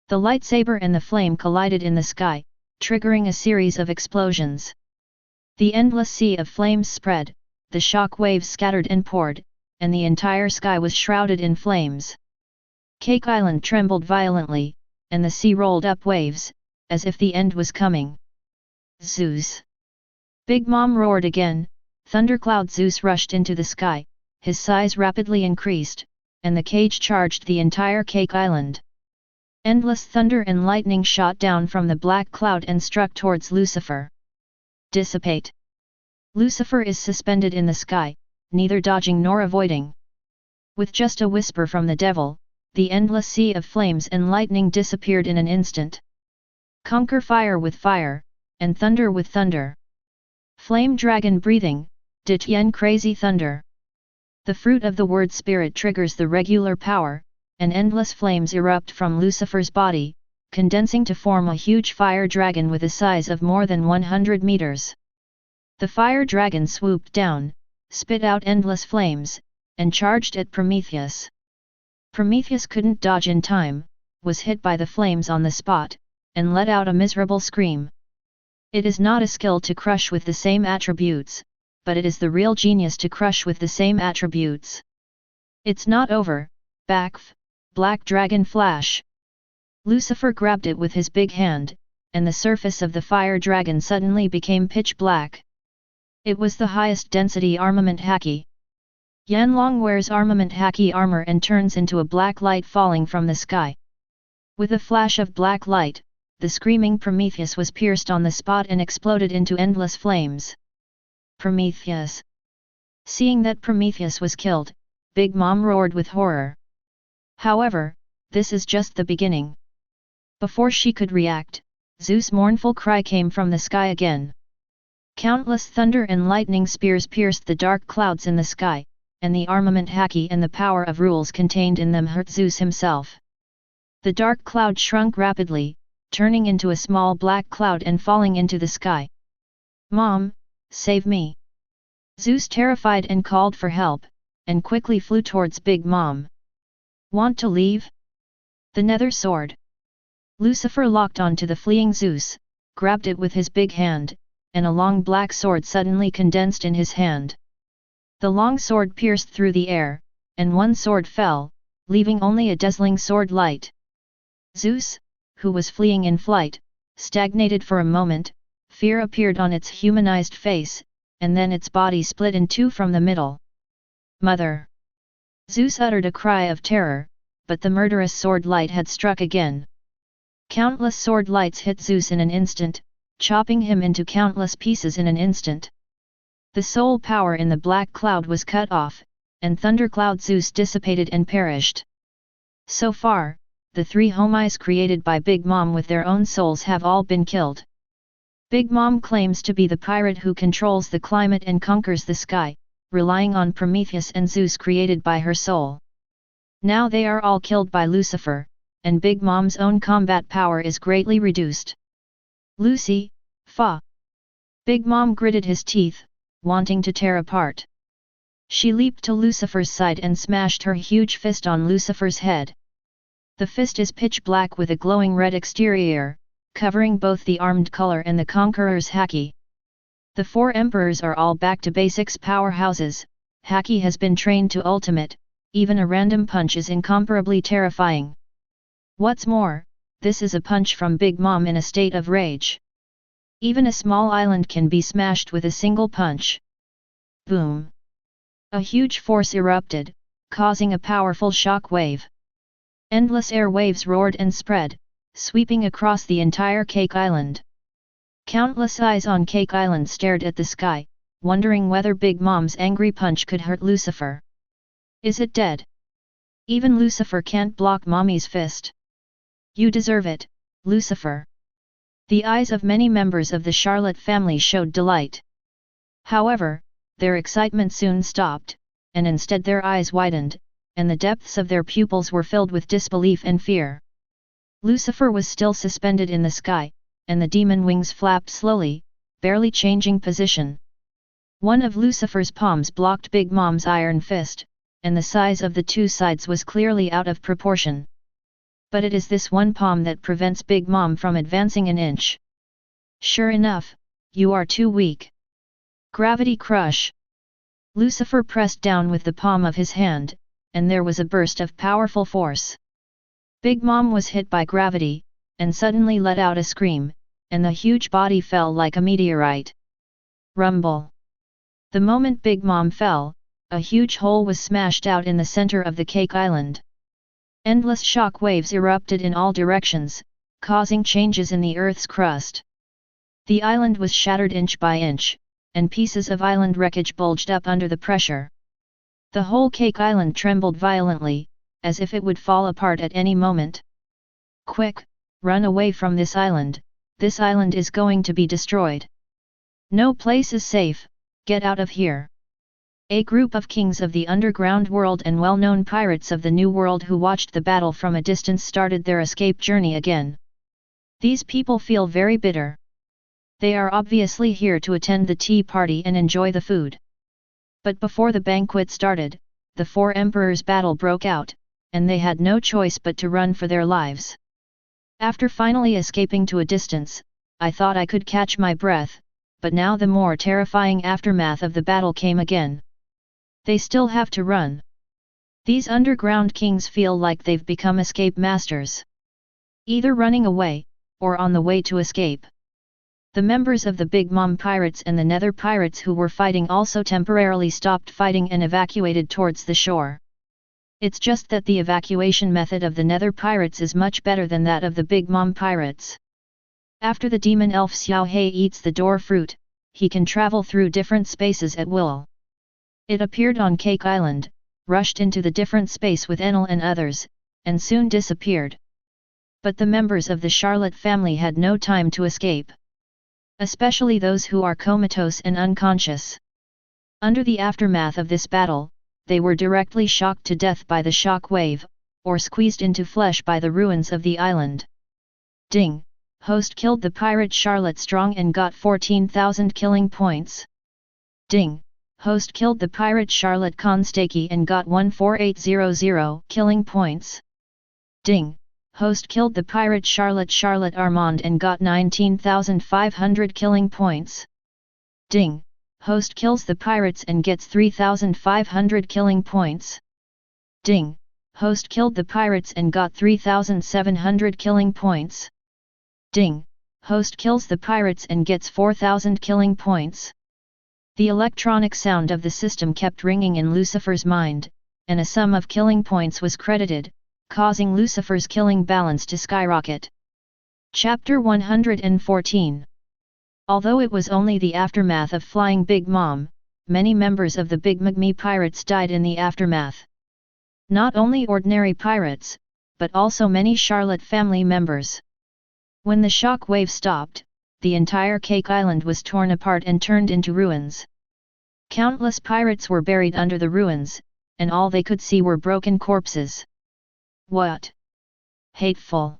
The lightsaber and the flame collided in the sky, triggering a series of explosions. The endless sea of flames spread, the shock waves scattered and poured, and the entire sky was shrouded in flames. Cake Island trembled violently, and the sea rolled up waves, as if the end was coming. Zeus! Big Mom roared again. Thundercloud Zeus rushed into the sky, his size rapidly increased, and the cage charged the entire Cake Island. Endless thunder and lightning shot down from the black cloud and struck towards Lucifer. Dissipate! Lucifer is suspended in the sky, neither dodging nor avoiding. With just a whisper from the devil, the endless sea of flames and lightning disappeared in an instant. Conquer fire with fire, and thunder with thunder. Flame dragon breathing, Dityen crazy thunder. The fruit of the word spirit triggers the regular power, and endless flames erupt from Lucifer's body, condensing to form a huge fire dragon with a size of more than 100 meters. The fire dragon swooped down, spit out endless flames, and charged at Prometheus. Prometheus couldn't dodge in time, was hit by the flames on the spot, and let out a miserable scream. It is not a skill to crush with the same attributes, but it is the real genius to crush with the same attributes. It's not over, Black Dragon Flash! Lucifer grabbed it with his big hand, and the surface of the fire dragon suddenly became pitch black. It was the highest density armament Haki. Yanlong wears armament Haki armor and turns into a black light falling from the sky. With a flash of black light, the screaming Prometheus was pierced on the spot and exploded into endless flames. Prometheus! Seeing that Prometheus was killed, Big Mom roared with horror. However, this is just the beginning. Before she could react, Zeus' mournful cry came from the sky again. Countless thunder and lightning spears pierced the dark clouds in the sky, and the armament Haki and the power of rules contained in them hurt Zeus himself. The dark cloud shrunk rapidly, turning into a small black cloud and falling into the sky. "Mom, save me!" Zeus terrified and called for help, and quickly flew towards Big Mom. "Want to leave?" The nether sword. Lucifer locked onto the fleeing Zeus, grabbed it with his big hand, and a long black sword suddenly condensed in his hand. The long sword pierced through the air, and one sword fell, leaving only a dazzling sword light. Zeus, who was fleeing in flight, stagnated for a moment. Fear appeared on its humanized face, and then its body split in two from the middle. "Mother!" Zeus uttered a cry of terror, but the murderous sword light had struck again. Countless sword lights hit Zeus in an instant, chopping him into countless pieces in an instant. The soul power in the black cloud was cut off, and thundercloud Zeus dissipated and perished. So far, the three homies created by Big Mom with their own souls have all been killed. Big Mom claims to be the pirate who controls the climate and conquers the sky, relying on Prometheus and Zeus created by her soul. Now they are all killed by Lucifer, and Big Mom's own combat power is greatly reduced. "Lucy, fa!" Big Mom gritted his teeth, wanting to tear apart. She leaped to Lucifer's side and smashed her huge fist on Lucifer's head. The fist is pitch black with a glowing red exterior, covering both the armed color and the Conqueror's Haki. The four emperors are all back to basics powerhouses. Haki has been trained to ultimate, even a random punch is incomparably terrifying. What's more, this is a punch from Big Mom in a state of rage. Even a small island can be smashed with a single punch. Boom! A huge force erupted, causing a powerful shock wave. Endless air waves roared and spread, sweeping across the entire Cake Island. Countless eyes on Cake Island stared at the sky, wondering whether Big Mom's angry punch could hurt Lucifer. Is it dead? Even Lucifer can't block Mommy's fist. You deserve it, Lucifer. The eyes of many members of the Charlotte family showed delight. However, their excitement soon stopped, and instead their eyes widened, and the depths of their pupils were filled with disbelief and fear. Lucifer was still suspended in the sky, and the demon wings flapped slowly, barely changing position. One of Lucifer's palms blocked Big Mom's iron fist, and the size of the two sides was clearly out of proportion. But it is this one palm that prevents Big Mom from advancing an inch. Sure enough, you are too weak. Gravity crush. Lucifer pressed down with the palm of his hand, and there was a burst of powerful force. Big Mom was hit by gravity, and suddenly let out a scream, and the huge body fell like a meteorite. Rumble. The moment Big Mom fell, a huge hole was smashed out in the center of the Cake Island. Endless shock waves erupted in all directions, causing changes in the Earth's crust. The island was shattered inch by inch, and pieces of island wreckage bulged up under the pressure. The whole Cake Island trembled violently, as if it would fall apart at any moment. Quick, run away from this island is going to be destroyed. No place is safe, get out of here. A group of kings of the underground world and well-known pirates of the New World who watched the battle from a distance started their escape journey again. These people feel very bitter. They are obviously here to attend the tea party and enjoy the food. But before the banquet started, the four emperors' battle broke out, and they had no choice but to run for their lives. After finally escaping to a distance, I thought I could catch my breath, but now the more terrifying aftermath of the battle came again. They still have to run. These underground kings feel like they've become escape masters. Either running away, or on the way to escape. The members of the Big Mom pirates and the Nether pirates who were fighting also temporarily stopped fighting and evacuated towards the shore. It's just that the evacuation method of the Nether pirates is much better than that of the Big Mom pirates. After the demon elf Xiao Hei eats the door fruit, he can travel through different spaces at will. It appeared on Cake Island, rushed into the different space with Enel and others, and soon disappeared. But the members of the Charlotte family had no time to escape. Especially those who are comatose and unconscious. Under the aftermath of this battle, they were directly shocked to death by the shock wave, or squeezed into flesh by the ruins of the island. Ding! Host killed the pirate Charlotte Strong and got 14,000 killing points. Ding! Host killed the pirate Charlotte Constaki and got 14800 killing points. Ding! Host killed the pirate Charlotte Armand and got 19,500 killing points. Ding! Host kills the pirates and gets 3,500 killing points. Ding! Host killed the pirates and got 3,700 killing points. Ding! Host kills the pirates and gets 4,000 killing points. The electronic sound of the system kept ringing in Lucifer's mind, and a sum of killing points was credited, causing Lucifer's killing balance to skyrocket. Chapter 114. Although it was only the aftermath of flying Big Mom, many members of the Big Magma pirates died in the aftermath. Not only ordinary pirates, but also many Charlotte family members. When the shock wave stopped, the entire Cake Island was torn apart and turned into ruins. Countless pirates were buried under the ruins, and all they could see were broken corpses. What? Hateful!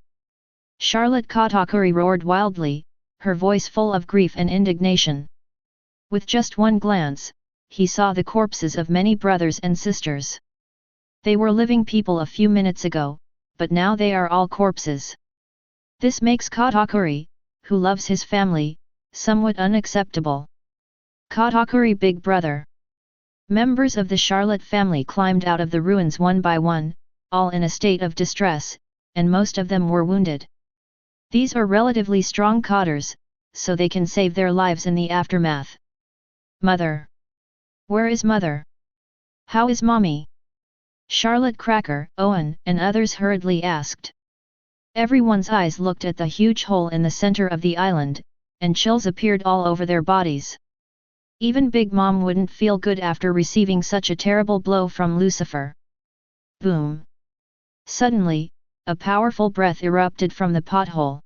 Charlotte Katakuri roared wildly, her voice full of grief and indignation. With just one glance, he saw the corpses of many brothers and sisters. They were living people a few minutes ago, but now they are all corpses. This makes Katakuri, who loves his family, somewhat unacceptable. Katakuri Big Brother. Members of the Charlotte family climbed out of the ruins one by one, all in a state of distress, and most of them were wounded. These are relatively strong cotters, so they can save their lives in the aftermath. Mother! Where is Mother? How is Mommy? Charlotte Cracker, Owen, and others hurriedly asked. Everyone's eyes looked at the huge hole in the center of the island, and chills appeared all over their bodies. Even Big Mom wouldn't feel good after receiving such a terrible blow from Lucifer. Boom! Suddenly, a powerful breath erupted from the pothole.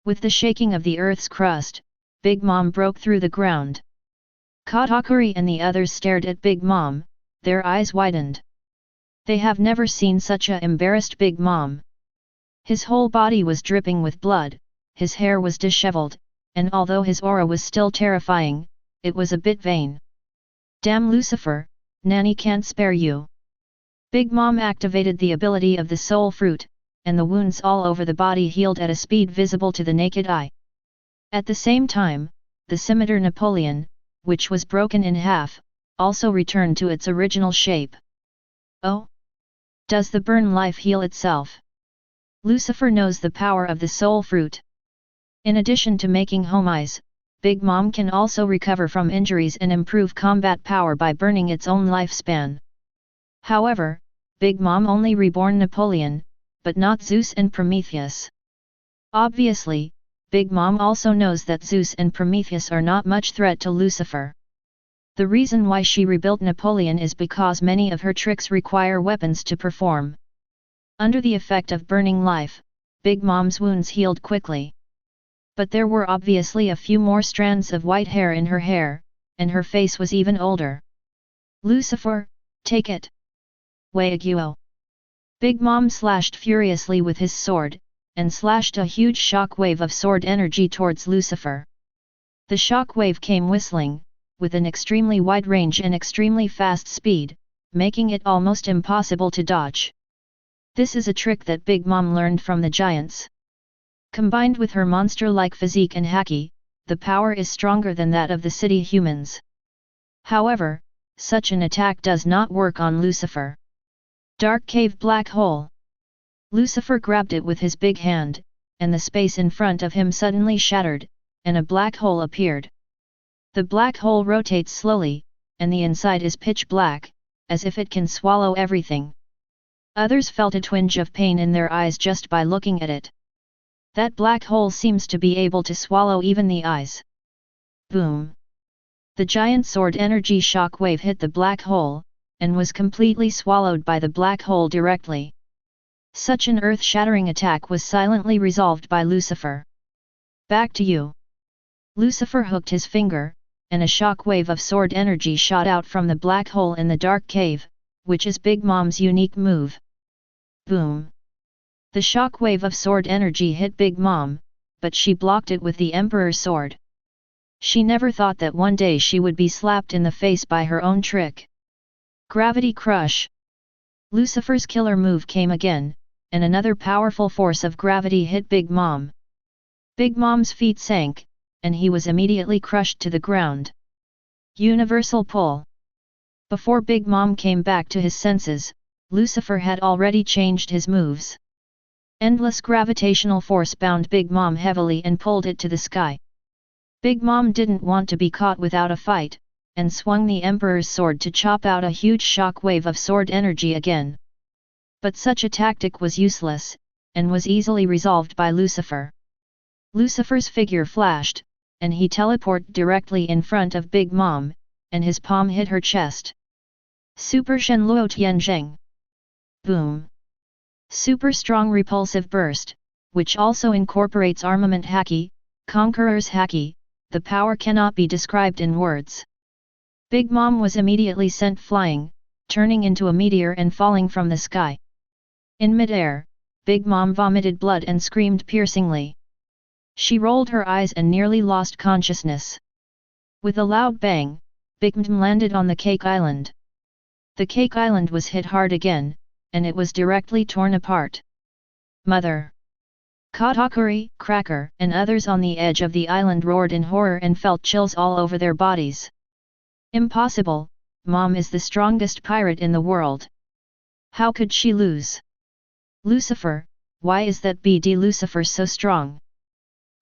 With the shaking of the earth's crust, Big Mom broke through the ground. Katakuri and the others stared at Big Mom, their eyes widened. They have never seen such a embarrassed Big Mom. His whole body was dripping with blood, his hair was disheveled, and although his aura was still terrifying, it was a bit vain. Damn Lucifer, Nanny can't spare you. Big Mom activated the ability of the soul fruit, and the wounds all over the body healed at a speed visible to the naked eye. At the same time, the scimitar Napoleon, which was broken in half, also returned to its original shape. Oh! Does the burn life heal itself? Lucifer knows the power of the soul fruit. In addition to making homies, Big Mom can also recover from injuries and improve combat power by burning its own lifespan. However, Big Mom only reborn Napoleon, but not Zeus and Prometheus. Obviously, Big Mom also knows that Zeus and Prometheus are not much threat to Lucifer. The reason why she rebuilt Napoleon is because many of her tricks require weapons to perform. Under the effect of burning life, Big Mom's wounds healed quickly. But there were obviously a few more strands of white hair in her hair, and her face was even older. Lucifer, take it! Waiaguo! Big Mom slashed furiously with his sword, and slashed a huge shock wave of sword energy towards Lucifer. The shock wave came whistling, with an extremely wide range and extremely fast speed, making it almost impossible to dodge. This is a trick that Big Mom learned from the giants. Combined with her monster-like physique and haki, the power is stronger than that of the city humans. However, such an attack does not work on Lucifer. Dark Cave Black Hole. Lucifer grabbed it with his big hand, and the space in front of him suddenly shattered, and a black hole appeared. The black hole rotates slowly, and the inside is pitch black, as if it can swallow everything. Others felt a twinge of pain in their eyes just by looking at it. That black hole seems to be able to swallow even the eyes. Boom! The giant sword energy shock wave hit the black hole, and was completely swallowed by the black hole directly. Such an earth-shattering attack was silently resolved by Lucifer. Back to you! Lucifer hooked his finger, and a shock wave of sword energy shot out from the black hole in the dark cave, which is Big Mom's unique move. Boom! The shock wave of sword energy hit Big Mom, but she blocked it with the Emperor's sword. She never thought that one day she would be slapped in the face by her own trick. Gravity Crush. Lucifer's killer move came again, and another powerful force of gravity hit Big Mom. Big Mom's feet sank, and he was immediately crushed to the ground. Universal Pull. Before Big Mom came back to his senses, Lucifer had already changed his moves. Endless gravitational force bound Big Mom heavily and pulled it to the sky. Big Mom didn't want to be caught without a fight, and swung the Emperor's sword to chop out a huge shock wave of sword energy again. But such a tactic was useless, and was easily resolved by Lucifer. Lucifer's figure flashed, and he teleported directly in front of Big Mom, and his palm hit her chest. Super Shenluo Tianzheng. Boom! Super Strong Repulsive Burst, which also incorporates armament Haki, Conqueror's Haki, the power cannot be described in words. Big Mom was immediately sent flying, turning into a meteor and falling from the sky. In midair, Big Mom vomited blood and screamed piercingly. She rolled her eyes and nearly lost consciousness. With a loud bang, Big Mom landed on the Cake Island. The Cake Island was hit hard again, and it was directly torn apart. Mother! Katakuri, Cracker, and others on the edge of the island roared in horror and felt chills all over their bodies. Impossible, Mom is the strongest pirate in the world. How could she lose? Lucifer, why is that BD Lucifer so strong?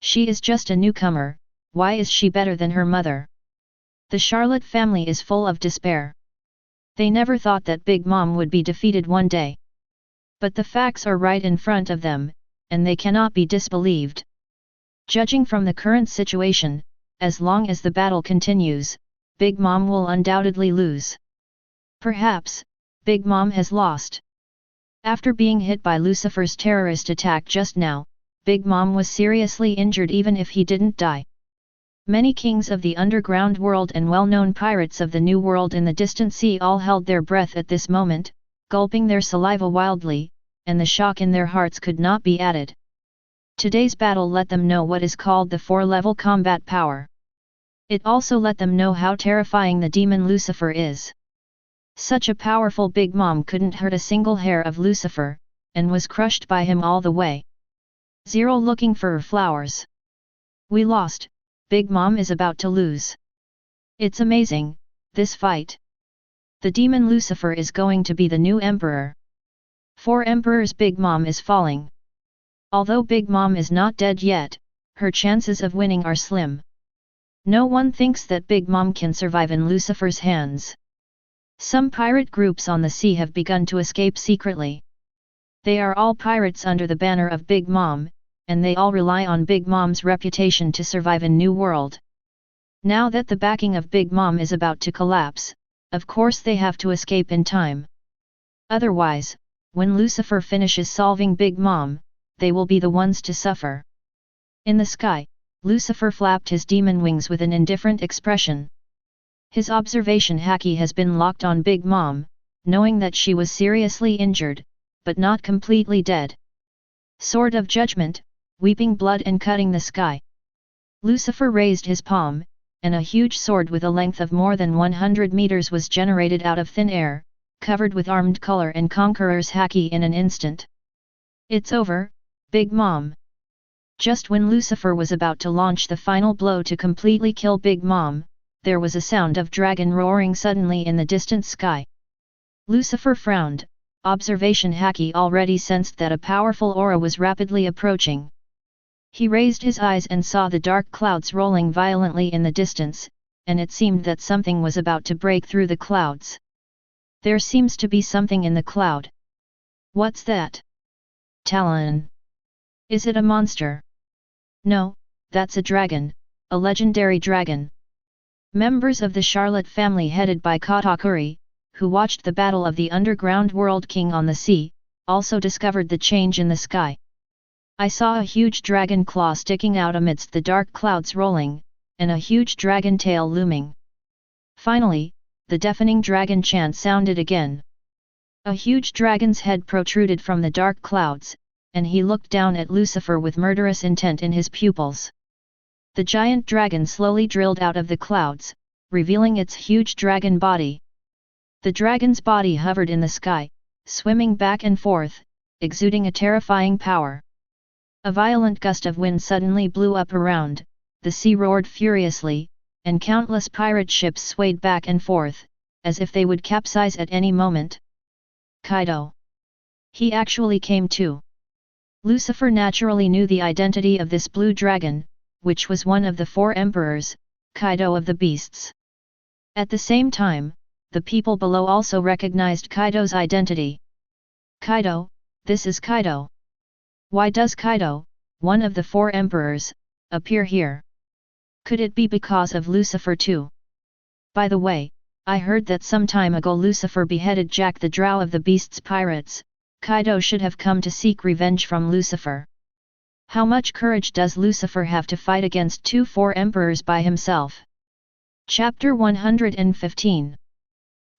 She is just a newcomer, why is she better than her mother? The Charlotte family is full of despair. They never thought that Big Mom would be defeated one day. But the facts are right in front of them, and they cannot be disbelieved. Judging from the current situation, as long as the battle continues, Big Mom will undoubtedly lose. Perhaps, Big Mom has lost. After being hit by Lucifer's terrorist attack just now, Big Mom was seriously injured even if he didn't die. Many kings of the underground world and well-known pirates of the New World in the distant sea all held their breath at this moment, gulping their saliva wildly, and the shock in their hearts could not be added. Today's battle let them know what is called the 4-level combat power. It also let them know how terrifying the demon Lucifer is. Such a powerful Big Mom couldn't hurt a single hair of Lucifer, and was crushed by him all the way. Zero looking for flowers. We lost. Big Mom is about to lose. It's amazing, this fight. The demon Lucifer is going to be the new emperor. 4 emperors. Big Mom is falling. Although Big Mom is not dead yet, her chances of winning are slim. No one thinks that Big Mom can survive in Lucifer's hands. Some pirate groups on the sea have begun to escape secretly. They are all pirates under the banner of Big Mom, and they all rely on Big Mom's reputation to survive in New World. Now that the backing of Big Mom is about to collapse, of course they have to escape in time. Otherwise, when Lucifer finishes solving Big Mom, they will be the ones to suffer. In the sky, Lucifer flapped his demon wings with an indifferent expression. His observation Haki has been locked on Big Mom, knowing that she was seriously injured, but not completely dead. Sword of Judgment, weeping blood and cutting the sky. Lucifer raised his palm, and a huge sword with a length of more than 100 meters was generated out of thin air, covered with armed color and Conqueror's Haki in an instant. It's over, Big Mom. Just when Lucifer was about to launch the final blow to completely kill Big Mom, there was a sound of dragon roaring suddenly in the distant sky. Lucifer frowned. Observation Haki already sensed that a powerful aura was rapidly approaching. He raised his eyes and saw the dark clouds rolling violently in the distance, and it seemed that something was about to break through the clouds. There seems to be something in the cloud. What's that? Talon. Is it a monster? No, that's a dragon, a legendary dragon. Members of the Charlotte family headed by Katakuri, who watched the battle of the underground world king on the sea, also discovered the change in the sky. I saw a huge dragon claw sticking out amidst the dark clouds rolling, and a huge dragon tail looming. Finally, the deafening dragon chant sounded again. A huge dragon's head protruded from the dark clouds, and he looked down at Lucifer with murderous intent in his pupils. The giant dragon slowly drilled out of the clouds, revealing its huge dragon body. The dragon's body hovered in the sky, swimming back and forth, exuding a terrifying power. A violent gust of wind suddenly blew up around, the sea roared furiously, and countless pirate ships swayed back and forth, as if they would capsize at any moment. Kaido. He actually came too. Lucifer naturally knew the identity of this blue dragon, which was one of the 4 emperors, Kaido of the beasts. At the same time, the people below also recognized Kaido's identity. Kaido, this is Kaido. Why does Kaido, one of the 4 emperors, appear here? Could it be because of Lucifer too? By the way, I heard that some time ago Lucifer beheaded Jack the Drow of the Beast's pirates. Kaido should have come to seek revenge from Lucifer. How much courage does Lucifer have to fight against 4 emperors by himself? Chapter 115.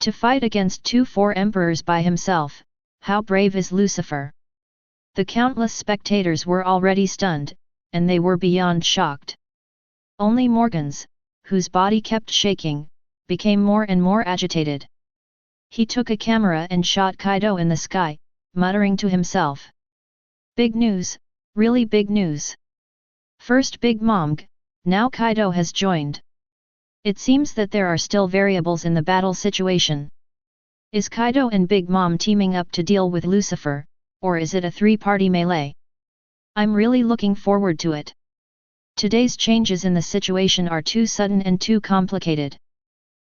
To fight against 4 emperors by himself, how brave is Lucifer? The countless spectators were already stunned, and they were beyond shocked. Only Morgans, whose body kept shaking, became more and more agitated. He took a camera and shot Kaido in the sky, muttering to himself. Big news, really big news. First Big Mom, now Kaido has joined. It seems that there are still variables in the battle situation. Is Kaido and Big Mom teaming up to deal with Lucifer, or is it a 3-party melee? I'm really looking forward to it. Today's changes in the situation are too sudden and too complicated.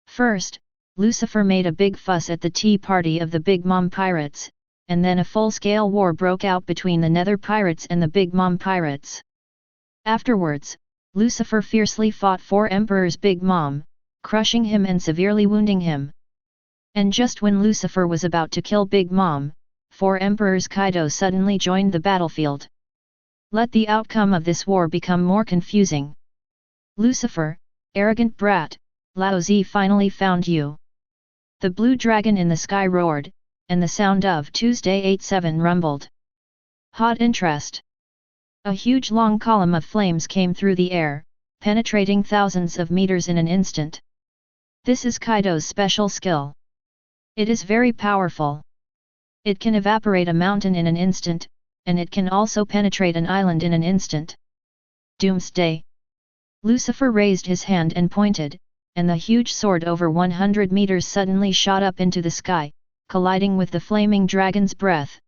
First, Lucifer made a big fuss at the tea party of the Big Mom pirates, and then a full-scale war broke out between the Nether pirates and the Big Mom pirates. Afterwards, Lucifer fiercely fought 4 emperors Big Mom, crushing him and severely wounding him. And just when Lucifer was about to kill Big Mom, 4 emperors Kaido suddenly joined the battlefield. Let the outcome of this war become more confusing. Lucifer, arrogant brat, Lao Zi finally found you. The blue dragon in the sky roared, and the sound of Tuesday 8-7 rumbled. Hot interest. A huge long column of flames came through the air, penetrating thousands of meters in an instant. This is Kaido's special skill. It is very powerful. It can evaporate a mountain in an instant, and it can also penetrate an island in an instant. Doomsday. Lucifer raised his hand and pointed, and the huge sword over 100 meters suddenly shot up into the sky, colliding with the flaming dragon's breath.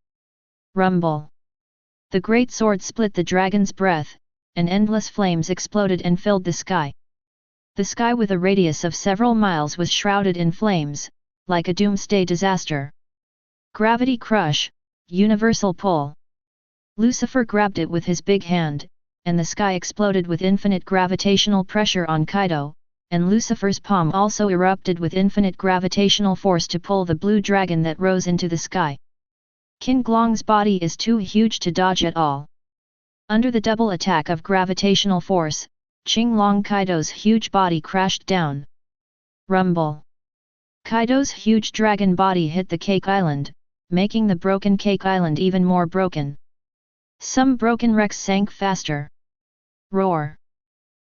Rumble. The great sword split the dragon's breath, and endless flames exploded and filled the sky. The sky with a radius of several miles was shrouded in flames, like a doomsday disaster. Gravity crush, universal pull. Lucifer grabbed it with his big hand, and the sky exploded with infinite gravitational pressure on Kaido, and Lucifer's palm also erupted with infinite gravitational force to pull the blue dragon that rose into the sky. King Glong's body is too huge to dodge at all. Under the double attack of gravitational force, Qinglong Kaido's huge body crashed down. Rumble. Kaido's huge dragon body hit the Cake Island, making the broken Cake Island even more broken. Some broken wrecks sank faster. Roar.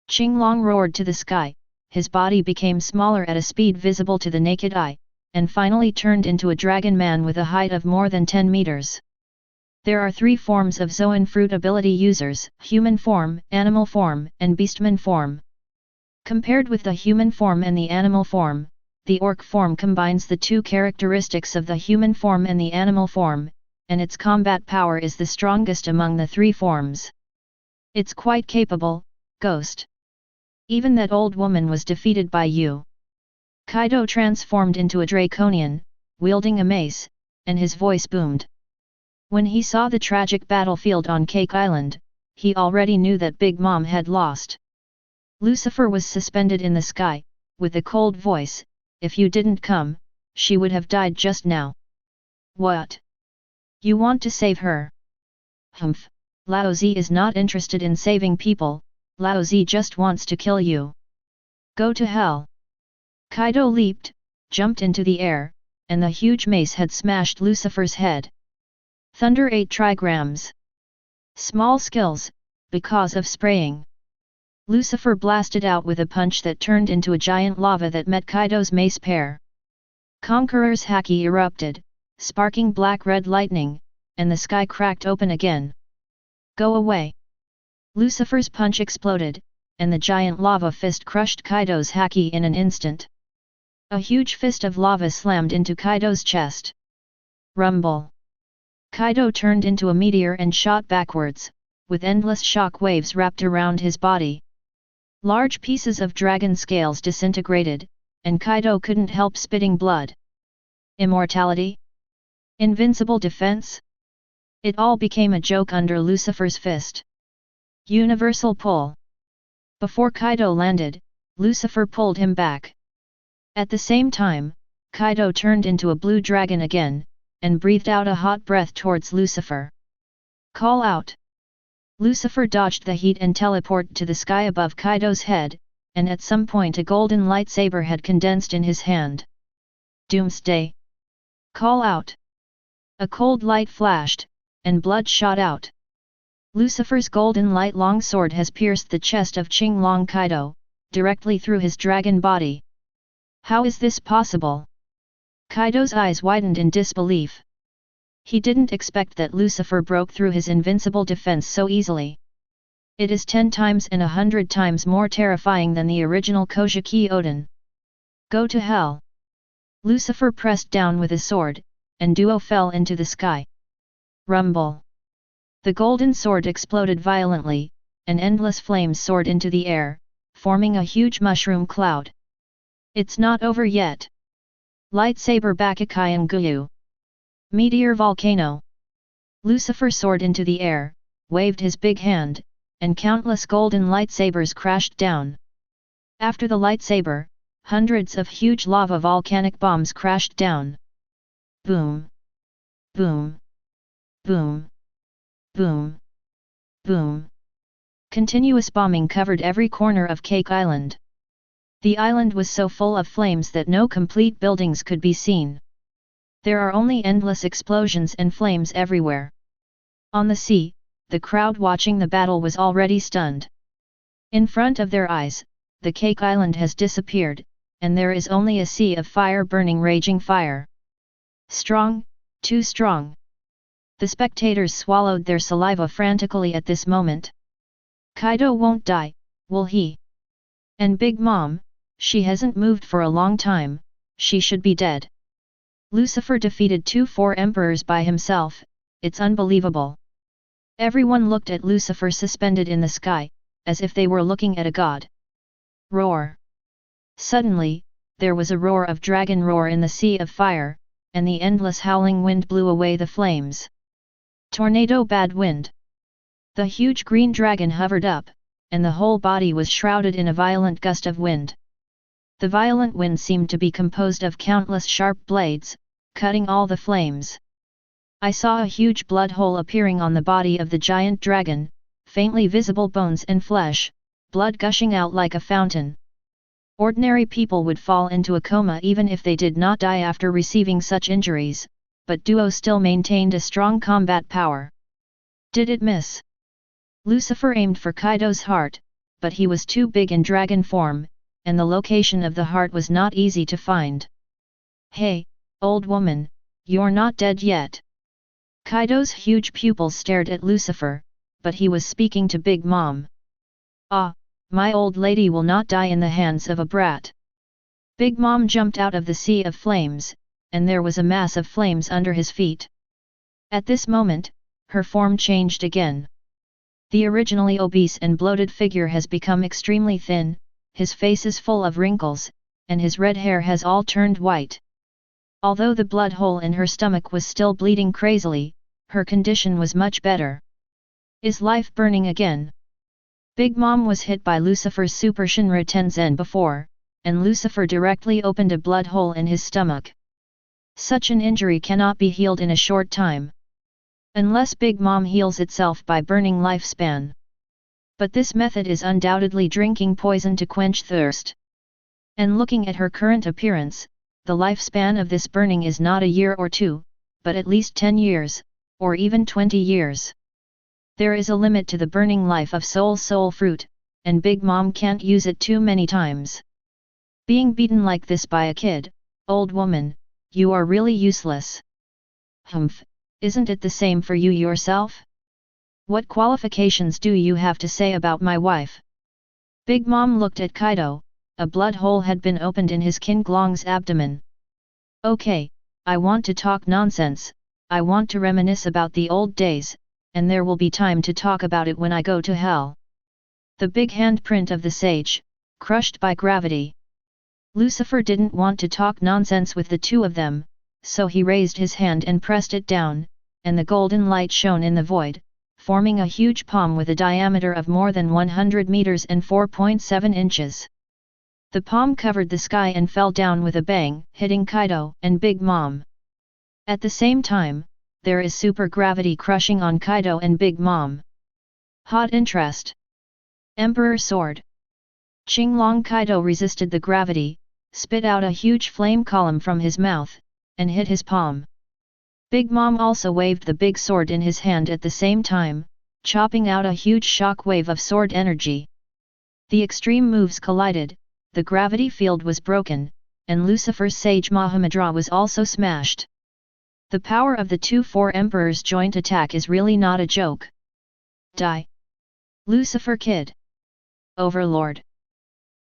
Qinglong roared to the sky, his body became smaller at a speed visible to the naked eye, and finally turned into a dragon man with a height of more than 10 meters. There are 3 forms of Zoan fruit ability users: human form, animal form, and beastman form. Compared with the human form and the animal form, the orc form combines the 2 characteristics of the human form and the animal form, and its combat power is the strongest among the 3 forms. It's quite capable, Ghost. Even that old woman was defeated by you. Kaido transformed into a draconian, wielding a mace, and his voice boomed. When he saw the tragic battlefield on Cake Island, he already knew that Big Mom had lost. Lucifer was suspended in the sky, with a cold voice. If you didn't come, she would have died just now. What? You want to save her? Humph, Lao Zi is not interested in saving people, Lao Zi just wants to kill you. Go to hell. Kaido leaped, jumped into the air, and the huge mace had smashed Lucifer's head. Thunder 8 trigrams. Small skills, because of spraying. Lucifer blasted out with a punch that turned into a giant lava that met Kaido's mace pair. Conqueror's Haki erupted, sparking black-red lightning, and the sky cracked open again. Go away! Lucifer's punch exploded, and the giant lava fist crushed Kaido's Haki in an instant. A huge fist of lava slammed into Kaido's chest. Rumble! Kaido turned into a meteor and shot backwards, with endless shock waves wrapped around his body. Large pieces of dragon scales disintegrated, and Kaido couldn't help spitting blood. Immortality? Invincible defense? It all became a joke under Lucifer's fist. Universal pull. Before Kaido landed, Lucifer pulled him back. At the same time, Kaido turned into a blue dragon again, and breathed out a hot breath towards Lucifer. Call out! Lucifer dodged the heat and teleported to the sky above Kaido's head, and at some point a golden lightsaber had condensed in his hand. Doomsday! Call out! A cold light flashed, and blood shot out. Lucifer's golden light longsword has pierced the chest of Qinglong Kaido, directly through his dragon body. How is this possible? Kaido's eyes widened in disbelief. He didn't expect that Lucifer broke through his invincible defense so easily. It is 10 times and 100 times more terrifying than the original Kojiki Oden. Go to hell! Lucifer pressed down with his sword, and Duo fell into the sky. Rumble! The golden sword exploded violently, and endless flames soared into the air, forming a huge mushroom cloud. It's not over yet. Lightsaber Bakukai and Guyu. Meteor volcano. Lucifer soared into the air, waved his big hand, and countless golden lightsabers crashed down. After the lightsaber, hundreds of huge lava volcanic bombs crashed down. Boom! Boom! Boom! Boom! Boom! Continuous bombing covered every corner of Cake Island. The island was so full of flames that no complete buildings could be seen. There are only endless explosions and flames everywhere. On the sea, the crowd watching the battle was already stunned. In front of their eyes, the Cake Island has disappeared, and there is only a sea of fire burning raging fire. Strong, too strong. The spectators swallowed their saliva frantically at this moment. Kaido won't die, will he? And Big Mom, she hasn't moved for a long time, she should be dead. Lucifer defeated 2 emperors by himself, it's unbelievable. Everyone looked at Lucifer suspended in the sky, as if they were looking at a god. Roar! Suddenly, there was a roar of dragon roar in the sea of fire, and the endless howling wind blew away the flames. Tornado bad wind. The huge green dragon hovered up, and the whole body was shrouded in a violent gust of wind. The violent wind seemed to be composed of countless sharp blades, cutting all the flames. I saw a huge blood hole appearing on the body of the giant dragon, faintly visible bones and flesh, blood gushing out like a fountain. Ordinary people would fall into a coma even if they did not die after receiving such injuries, but Duo still maintained a strong combat power. Did it miss? Lucifer aimed for Kaido's heart, but he was too big in dragon form, and the location of the heart was not easy to find. Hey, old woman, you're not dead yet. Kaido's huge pupils stared at Lucifer, but he was speaking to Big Mom. Ah, my old lady will not die in the hands of a brat. Big Mom jumped out of the sea of flames, and there was a mass of flames under his feet. At this moment, her form changed again. The originally obese and bloated figure has become extremely thin, his face is full of wrinkles, and his red hair has all turned white. Although the blood hole in her stomach was still bleeding crazily, her condition was much better. Is life burning again? Big Mom was hit by Lucifer's Super Shinra Tenzen before, and Lucifer directly opened a blood hole in his stomach. Such an injury cannot be healed in a short time. Unless Big Mom heals itself by burning lifespan. But this method is undoubtedly drinking poison to quench thirst. And looking at her current appearance, the lifespan of this burning is not a year or two, but at least 10 years, or even 20 years. There is a limit to the burning life of soul fruit, and Big Mom can't use it too many times. Being beaten like this by a kid, old woman, you are really useless. Humph, isn't it the same for you yourself? What qualifications do you have to say about my wife? Big Mom looked at Kaido, a blood hole had been opened in his King Glong's abdomen. Okay, I want to talk nonsense, I want to reminisce about the old days, and there will be time to talk about it when I go to hell. The big handprint of the sage, crushed by gravity. Lucifer didn't want to talk nonsense with the two of them, so he raised his hand and pressed it down, and the golden light shone in the void, forming a huge palm with a diameter of more than 100 meters and 4.7 inches. The palm covered the sky and fell down with a bang, hitting Kaido and Big Mom. At the same time, there is super gravity crushing on Kaido and Big Mom. Hot interest. Emperor Sword. Qinglong Kaido resisted the gravity, spit out a huge flame column from his mouth, and hit his palm. Big Mom also waved the big sword in his hand at the same time, chopping out a huge shock wave of sword energy. The extreme moves collided, the gravity field was broken, and Lucifer's Sage Mahamudra was also smashed. The power of the four emperors' joint attack is really not a joke. Die! Lucifer Kid! Overlord!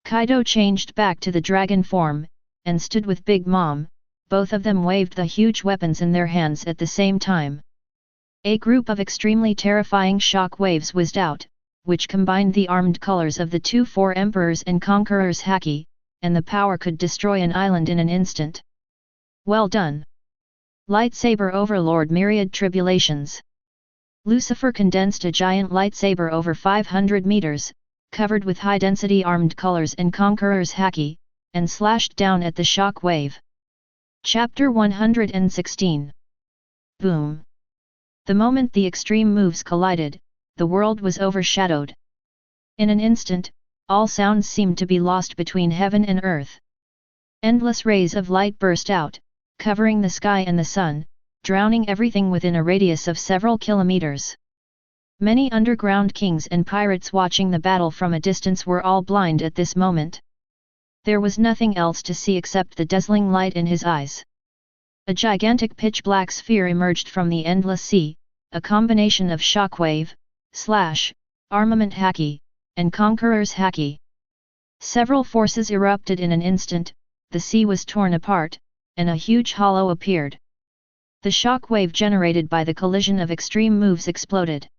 Kaido changed back to the dragon form, and stood with Big Mom, both of them waved the huge weapons in their hands at the same time. A group of extremely terrifying shock waves whizzed out, which combined the armed colors of the four emperors and conquerors' Haki, and the power could destroy an island in an instant. Well done! Lightsaber Overlord Myriad Tribulations. Lucifer condensed a giant lightsaber over 500 meters, covered with high-density armed colors and conquerors' Haki, and slashed down at the shock wave. Chapter 116. Boom! The moment the extreme moves collided, the world was overshadowed. In an instant, all sounds seemed to be lost between heaven and earth. Endless rays of light burst out, covering the sky and the sun, drowning everything within a radius of several kilometers. Many underground kings and pirates watching the battle from a distance were all blind at this moment. There was nothing else to see except the dazzling light in his eyes. A gigantic pitch-black sphere emerged from the endless sea, a combination of shockwave, armament Haki, and conqueror's Haki. Several forces erupted in an instant, the sea was torn apart, and a huge hollow appeared. The shock wave generated by the collision of extreme moves exploded.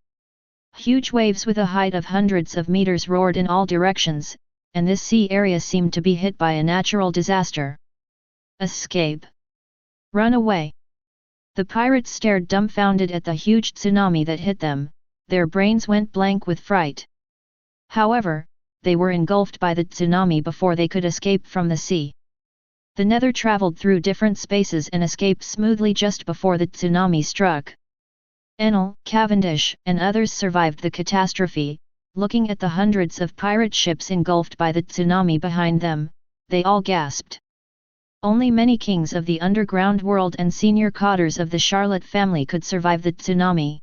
Huge waves with a height of hundreds of meters roared in all directions, and this sea area seemed to be hit by a natural disaster. Escape! Run away! The pirates stared dumbfounded at the huge tsunami that hit them, their brains went blank with fright. However, they were engulfed by the tsunami before they could escape from the sea. The Nether traveled through different spaces and escaped smoothly just before the tsunami struck. Enel, Cavendish, and others survived the catastrophe. Looking at the hundreds of pirate ships engulfed by the tsunami behind them, they all gasped. Only many kings of the underground world and senior cadres of the Charlotte family could survive the tsunami.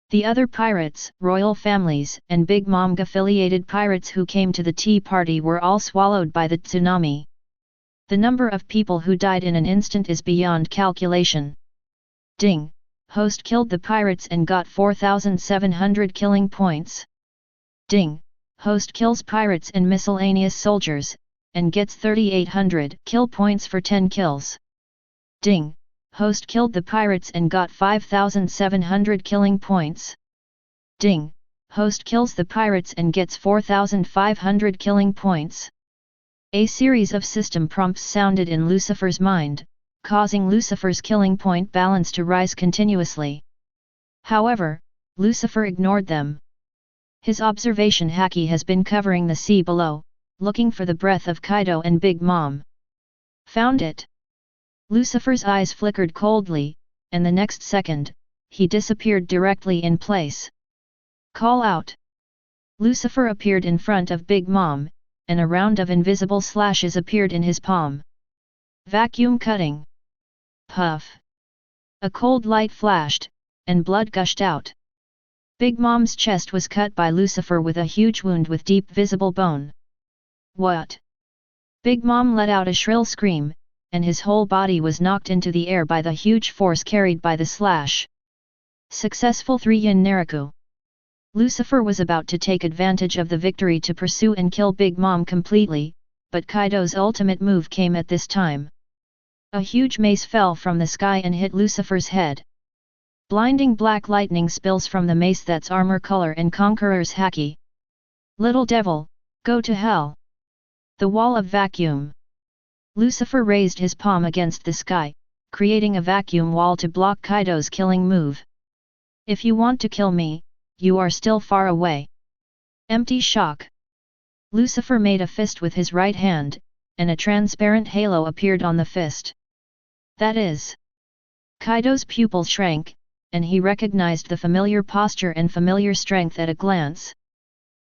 The other pirates, royal families, and Big Mom-affiliated pirates who came to the tea party were all swallowed by the tsunami. The number of people who died in an instant is beyond calculation. Ding! Host killed the pirates and got 4,700 killing points. Ding! Host kills pirates and miscellaneous soldiers, and gets 3,800 kill points for 10 kills. Ding! Host killed the pirates and got 5,700 killing points. Ding! Host kills the pirates and gets 4,500 killing points. A series of system prompts sounded in Lucifer's mind, causing Lucifer's killing point balance to rise continuously. However, Lucifer ignored them. His observation Haki has been covering the sea below, looking for the breath of Kaido and Big Mom. Found it! Lucifer's eyes flickered coldly, and the next second, he disappeared directly in place. Call out! Lucifer appeared in front of Big Mom, and a round of invisible slashes appeared in his palm. Vacuum cutting. Puff. A cold light flashed, and blood gushed out. Big Mom's chest was cut by Lucifer with a huge wound with deep visible bone. What? Big Mom let out a shrill scream, and his whole body was knocked into the air by the huge force carried by the slash. Successful 3-yin Naraku. Lucifer was about to take advantage of the victory to pursue and kill Big Mom completely, but Kaido's ultimate move came at this time. A huge mace fell from the sky and hit Lucifer's head. Blinding black lightning spills from the mace that's armor color and Conqueror's Haki. Little devil, go to hell! The wall of vacuum. Lucifer raised his palm against the sky, creating a vacuum wall to block Kaido's killing move. If you want to kill me, you are still far away. Empty shock. Lucifer made a fist with his right hand, and a transparent halo appeared on the fist. That is. Kaido's pupil shrank, and he recognized the familiar posture and familiar strength at a glance.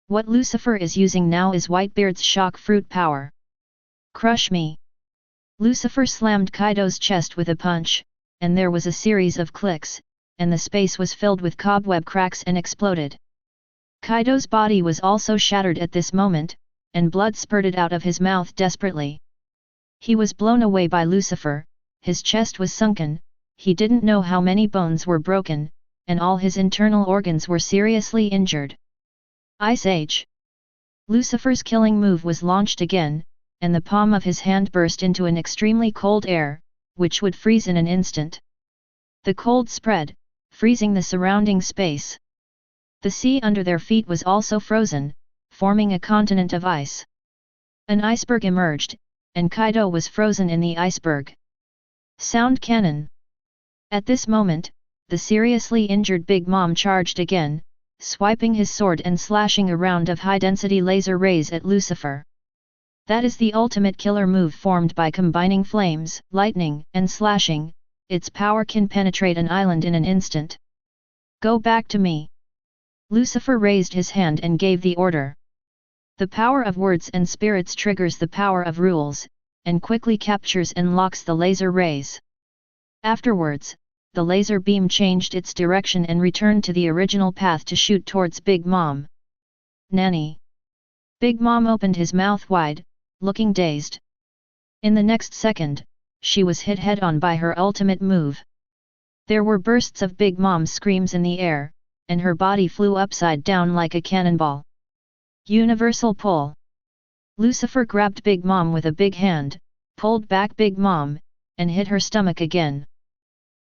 What Lucifer is using now is Whitebeard's shock fruit power. Crush me! Lucifer slammed Kaido's chest with a punch, and there was a series of clicks, and the space was filled with cobweb cracks and exploded. Kaido's body was also shattered at this moment, and blood spurted out of his mouth desperately. He was blown away by Lucifer, his chest was sunken, he didn't know how many bones were broken, and all his internal organs were seriously injured. Ice Age. Lucifer's killing move was launched again, and the palm of his hand burst into an extremely cold air, which would freeze in an instant. The cold spread, freezing the surrounding space. The sea under their feet was also frozen, forming a continent of ice. An iceberg emerged, and Kaido was frozen in the iceberg. Sound cannon. At this moment, the seriously injured Big Mom charged again, swiping his sword and slashing a round of high-density laser rays at Lucifer. That is the ultimate killer move formed by combining flames, lightning, and slashing. Its power can penetrate an island in an instant. Go back to me. Lucifer raised his hand and gave the order. The power of words and spirits triggers the power of rules, and quickly captures and locks the laser rays. Afterwards, the laser beam changed its direction and returned to the original path to shoot towards Big Mom. Nanny! Big Mom opened his mouth wide, looking dazed. In the next second, she was hit head-on by her ultimate move. There were bursts of Big Mom's screams in the air, and her body flew upside down like a cannonball. Universal pull. Lucifer grabbed Big Mom with a big hand, pulled back Big Mom, and hit her stomach again.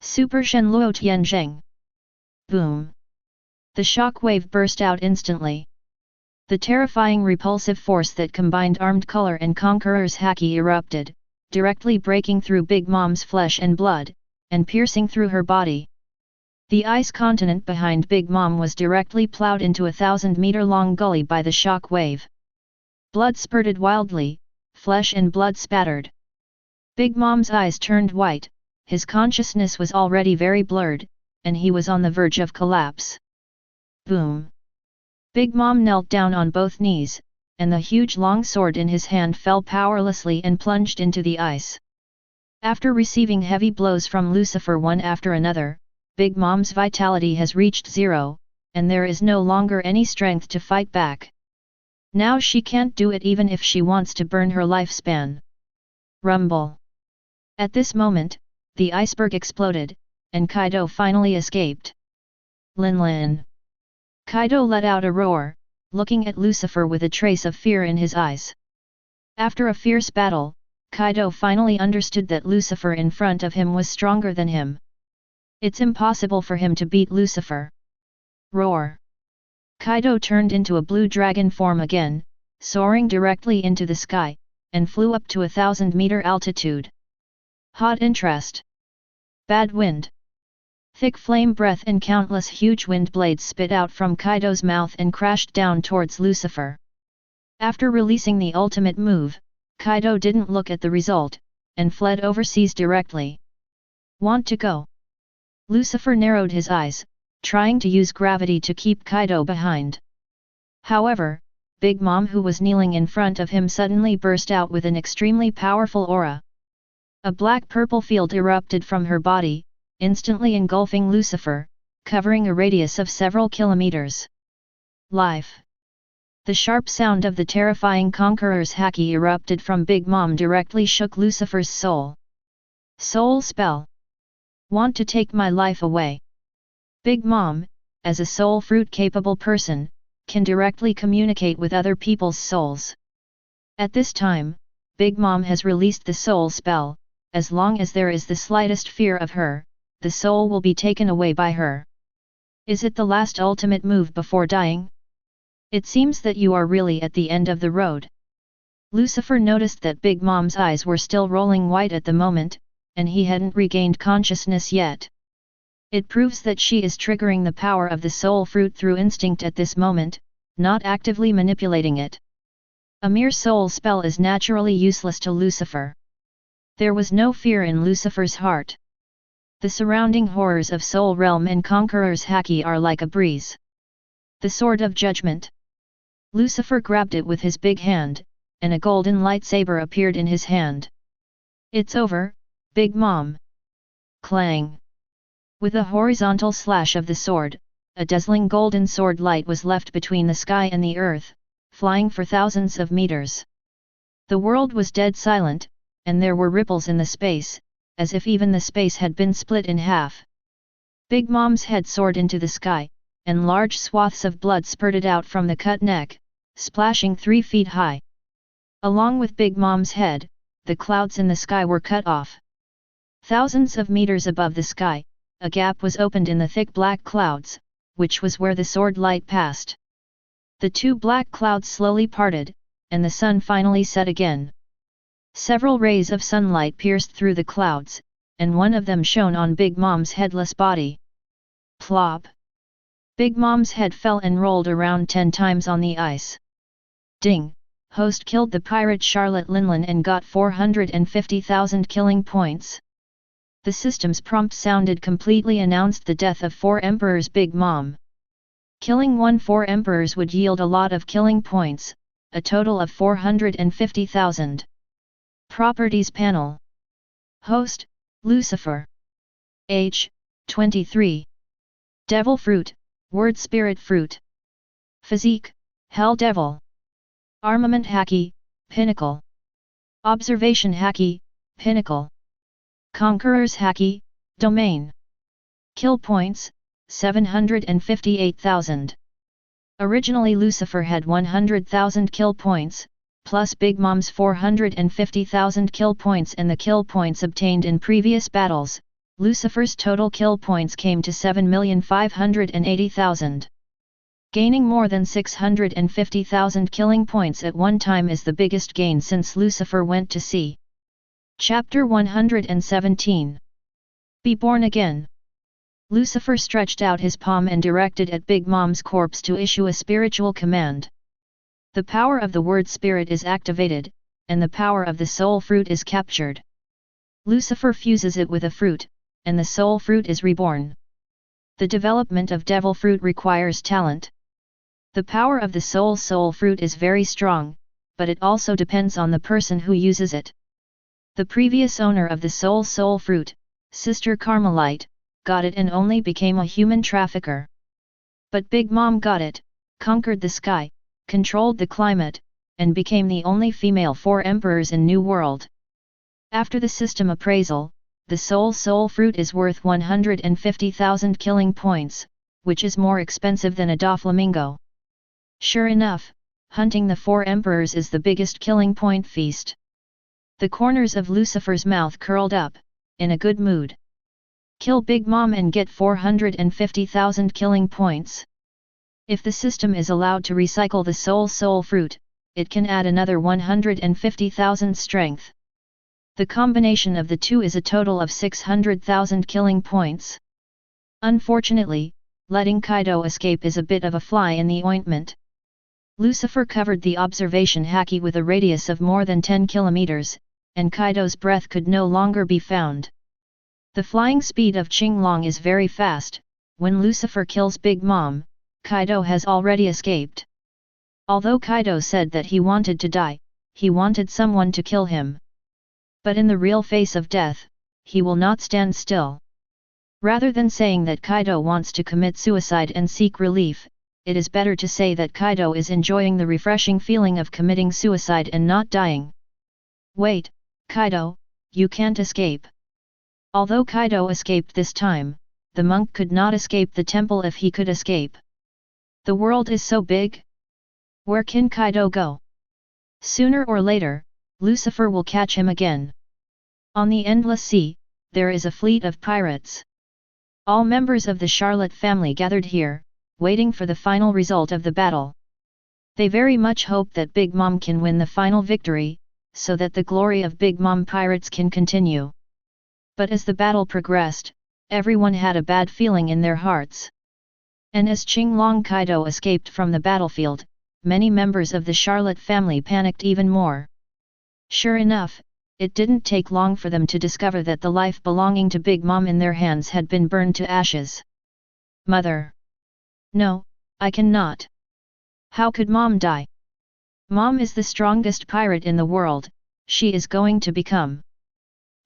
Super Shenluo Tianzheng. Boom. The shock wave burst out instantly. The terrifying repulsive force that combined armed color and Conqueror's Haki erupted, directly breaking through Big Mom's flesh and blood, and piercing through her body. The ice continent behind Big Mom was directly plowed into a 1,000-meter-long gully by the shock wave. Blood spurted wildly, flesh and blood spattered. Big Mom's eyes turned white, his consciousness was already very blurred, and he was on the verge of collapse. Boom! Big Mom knelt down on both knees, and the huge long sword in his hand fell powerlessly and plunged into the ice. After receiving heavy blows from Lucifer one after another, Big Mom's vitality has reached zero, and there is no longer any strength to fight back. Now she can't do it even if she wants to burn her lifespan. Rumble. At this moment, the iceberg exploded, and Kaido finally escaped. Lin. Kaido let out a roar, looking at Lucifer with a trace of fear in his eyes. After a fierce battle, Kaido finally understood that Lucifer in front of him was stronger than him. It's impossible for him to beat Lucifer. Roar. Kaido turned into a blue dragon form again, soaring directly into the sky, and flew up to 1,000-meter altitude. Hot interest. Bad wind. Thick flame breath and countless huge wind blades spit out from Kaido's mouth and crashed down towards Lucifer. After releasing the ultimate move, Kaido didn't look at the result, and fled overseas directly. Want to go? Lucifer narrowed his eyes, trying to use gravity to keep Kaido behind. However, Big Mom who was kneeling in front of him suddenly burst out with an extremely powerful aura. A black-purple field erupted from her body, instantly engulfing Lucifer, covering a radius of several kilometers. Life. The sharp sound of the terrifying Conqueror's Haki erupted from Big Mom directly shook Lucifer's soul. Soul spell. Want to take my life away? Big Mom, as a soul fruit-capable person, can directly communicate with other people's souls. At this time, Big Mom has released the soul spell. As long as there is the slightest fear of her, the soul will be taken away by her. Is it the last ultimate move before dying? It seems that you are really at the end of the road. Lucifer noticed that Big Mom's eyes were still rolling white at the moment, and he hadn't regained consciousness yet. It proves that she is triggering the power of the soul fruit through instinct at this moment, not actively manipulating it. A mere soul spell is naturally useless to Lucifer. There was no fear in Lucifer's heart. The surrounding horrors of Soul Realm and Conqueror's Haki are like a breeze. The Sword of Judgment. Lucifer grabbed it with his big hand, and a golden lightsaber appeared in his hand. It's over, Big Mom. Clang. With a horizontal slash of the sword, a dazzling golden sword light was left between the sky and the earth, flying for thousands of meters. The world was dead silent, and there were ripples in the space, as if even the space had been split in half. Big Mom's head soared into the sky, and large swaths of blood spurted out from the cut neck, splashing 3 feet high. Along with Big Mom's head, the clouds in the sky were cut off. Thousands of meters above the sky, a gap was opened in the thick black clouds, which was where the sword light passed. The 2 black clouds slowly parted, and the sun finally set again. Several rays of sunlight pierced through the clouds, and one of them shone on Big Mom's headless body. Plop! Big Mom's head fell and rolled around 10 times on the ice. Ding! Host killed the pirate Charlotte Linlin and got 450,000 killing points. The system's prompt sounded completely announced the death of 4 emperors. Big Mom. Killing 4 emperors would yield a lot of killing points, a total of 450,000. Properties panel. Host, Lucifer. Age, 23. Devil fruit, word spirit fruit. Physique, Hell Devil. Armament Haki, Pinnacle. Observation Haki, Pinnacle. Conqueror's Haki, Domain. Kill points, 758,000. Originally Lucifer had 100,000 kill points, plus Big Mom's 450,000 kill points and the kill points obtained in previous battles. Lucifer's total kill points came to 7,580,000. Gaining more than 650,000 killing points at one time is the biggest gain since Lucifer went to sea. Chapter 117. Be born again. Lucifer stretched out his palm and directed at Big Mom's corpse to issue a spiritual command. The power of the word spirit is activated, and the power of the soul fruit is captured. Lucifer fuses it with a fruit, and the soul fruit is reborn. The development of devil fruit requires talent. The power of the soul fruit is very strong, but it also depends on the person who uses it. The previous owner of the soul fruit, Sister Carmelite, got it and only became a human trafficker. But Big Mom got it, conquered the sky, controlled the climate, and became the only female 4 emperors in New World. After the system appraisal, the soul fruit is worth 150,000 killing points, which is more expensive than a Doflamingo. Sure enough, hunting the 4 emperors is the biggest killing point feast. The corners of Lucifer's mouth curled up, in a good mood. Kill Big Mom and get 450,000 killing points. If the system is allowed to recycle the soul fruit, it can add another 150,000 strength. The combination of the two is a total of 600,000 killing points. Unfortunately, letting Kaido escape is a bit of a fly in the ointment. Lucifer covered the observation Haki with a radius of more than 10 kilometers, and Kaido's breath could no longer be found. The flying speed of Qinglong is very fast. When Lucifer kills Big Mom, Kaido has already escaped. Although Kaido said that he wanted to die, he wanted someone to kill him. But in the real face of death, he will not stand still. Rather than saying that Kaido wants to commit suicide and seek relief, it is better to say that Kaido is enjoying the refreshing feeling of committing suicide and not dying. Wait, Kaido, you can't escape. Although Kaido escaped this time, the monk could not escape the temple if he could escape. The world is so big. Where can Kaido go? Sooner or later, Lucifer will catch him again. On the endless sea, there is a fleet of pirates. All members of the Charlotte family gathered here, waiting for the final result of the battle. They very much hope that Big Mom can win the final victory, so that the glory of Big Mom pirates can continue. But as the battle progressed, everyone had a bad feeling in their hearts. And as Qinglong Kaido escaped from the battlefield, many members of the Charlotte family panicked even more. Sure enough, it didn't take long for them to discover that the life belonging to Big Mom in their hands had been burned to ashes. Mother! No, I cannot. How could Mom die? Mom is the strongest pirate in the world, she is going to become.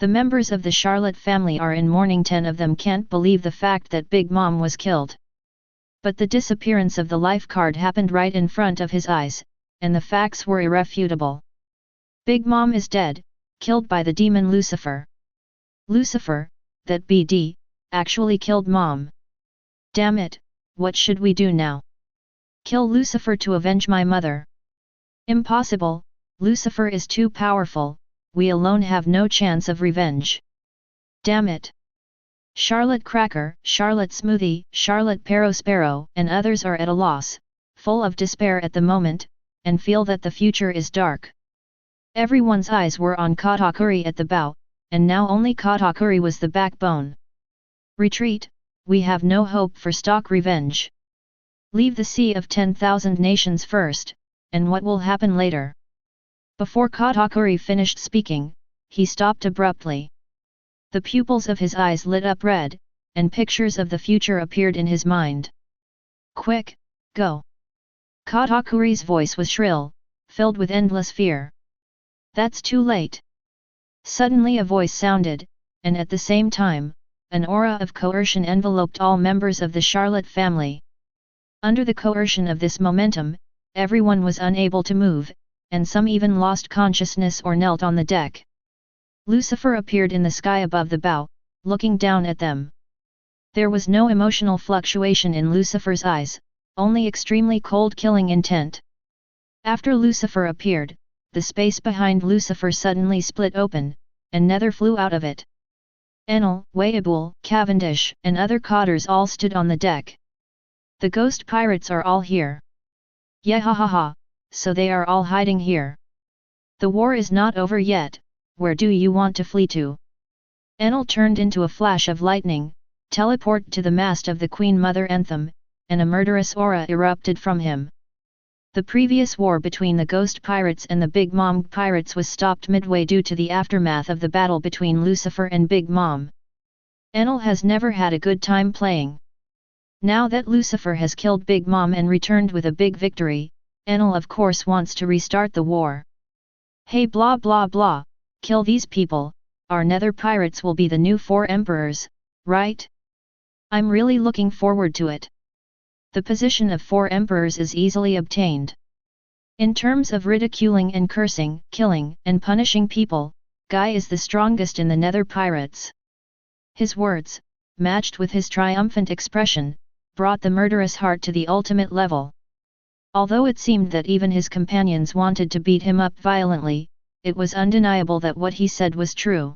The members of the Charlotte family are in mourning. 10 of them can't believe the fact that Big Mom was killed. But the disappearance of the life card happened right in front of his eyes, and the facts were irrefutable. Big Mom is dead, killed by the demon Lucifer. Lucifer, that BD, actually killed Mom. Damn it, what should we do now? Kill Lucifer to avenge my mother. Impossible, Lucifer is too powerful, we alone have no chance of revenge. Damn it. Charlotte Cracker, Charlotte Smoothie, Charlotte Perospero and others are at a loss, full of despair at the moment, and feel that the future is dark. Everyone's eyes were on Katakuri at the bow, and now only Katakuri was the backbone. Retreat, we have no hope for stock revenge. Leave the Sea of 10,000 Nations first, and what will happen later? Before Katakuri finished speaking, he stopped abruptly. The pupils of his eyes lit up red, and pictures of the future appeared in his mind. Quick, go! Katakuri's voice was shrill, filled with endless fear. That's too late. Suddenly a voice sounded, and at the same time, an aura of coercion enveloped all members of the Charlotte family. Under the coercion of this momentum, everyone was unable to move, and some even lost consciousness or knelt on the deck. Lucifer appeared in the sky above the bow, looking down at them. There was no emotional fluctuation in Lucifer's eyes, only extremely cold killing intent. After Lucifer appeared, the space behind Lucifer suddenly split open, and Nether flew out of it. Enel, Whitebeard, Cavendish, and other cotters all stood on the deck. The ghost pirates are all here. Yehahaha, so they are all hiding here. The war is not over yet, where do you want to flee to? Enel turned into a flash of lightning, teleported to the mast of the Queen Mother Anthem, and a murderous aura erupted from him. The previous war between the Ghost Pirates and the Big Mom Pirates was stopped midway due to the aftermath of the battle between Lucifer and Big Mom. Enel has never had a good time playing. Now that Lucifer has killed Big Mom and returned with a big victory, Enel of course wants to restart the war. Hey blah blah blah, kill these people, our Nether Pirates will be the new 4 emperors, right? I'm really looking forward to it. The position of 4 emperors is easily obtained. In terms of ridiculing and cursing, killing and punishing people, Guy is the strongest in the Nether Pirates. His words, matched with his triumphant expression, brought the murderous heart to the ultimate level. Although it seemed that even his companions wanted to beat him up violently, it was undeniable that what he said was true.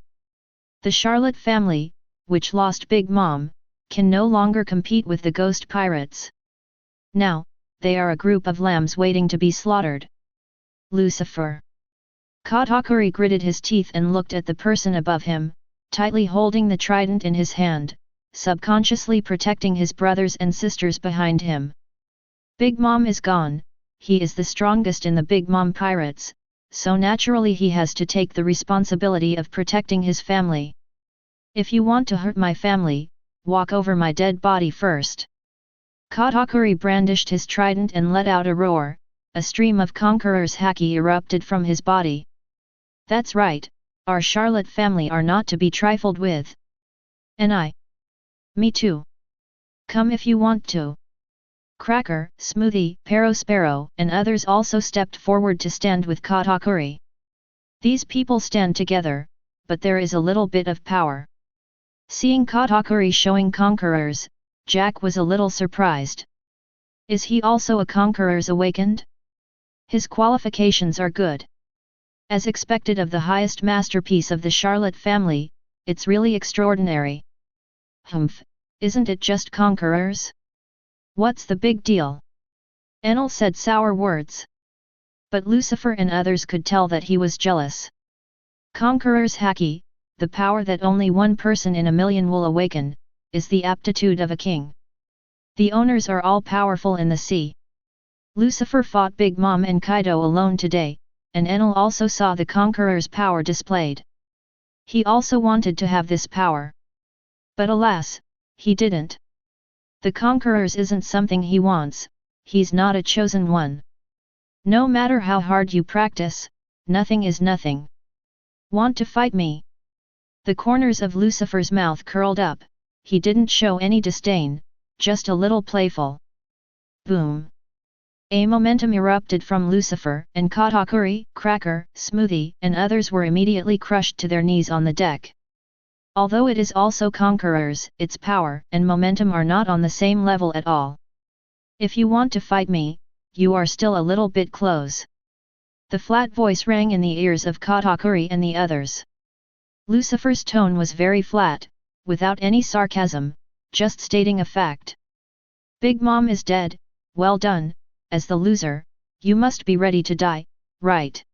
The Charlotte family, which lost Big Mom, can no longer compete with the Ghost Pirates. Now, they are a group of lambs waiting to be slaughtered. Lucifer. Katakuri gritted his teeth and looked at the person above him, tightly holding the trident in his hand, subconsciously protecting his brothers and sisters behind him. Big Mom is gone, he is the strongest in the Big Mom Pirates, so naturally he has to take the responsibility of protecting his family. If you want to hurt my family, walk over my dead body first. Katakuri brandished his trident and let out a roar, a stream of Conqueror's Haki erupted from his body. That's right, our Charlotte family are not to be trifled with. And I. Me too. Come if you want to. Cracker, Smoothie, Sparrow, and others also stepped forward to stand with Katakuri. These people stand together, but there is a little bit of power. Seeing Katakuri showing conquerors, Jack was a little surprised. Is he also a conqueror's awakened? His qualifications are good. As expected of the highest masterpiece of the Charlotte family, it's really extraordinary. Humph, isn't it just conquerors? What's the big deal? Enel said sour words. But Lucifer and others could tell that he was jealous. Conqueror's Haki, the power that only one person in a million will awaken, is the aptitude of a king. The owners are all powerful in the sea. Lucifer fought Big Mom and Kaido alone today, and Enel also saw the Conqueror's power displayed. He also wanted to have this power. But alas, he didn't. The Conqueror's isn't something he wants, he's not a chosen one. No matter how hard you practice, nothing is nothing. Want to fight me? The corners of Lucifer's mouth curled up, he didn't show any disdain, just a little playful. Boom! A momentum erupted from Lucifer, and Katakuri, Cracker, Smoothie, and others were immediately crushed to their knees on the deck. Although it is also Conquerors, its power and momentum are not on the same level at all. If you want to fight me, you are still a little bit close. The flat voice rang in the ears of Katakuri and the others. Lucifer's tone was very flat, without any sarcasm, just stating a fact. Big Mom is dead, well done, as the loser, you must be ready to die, right?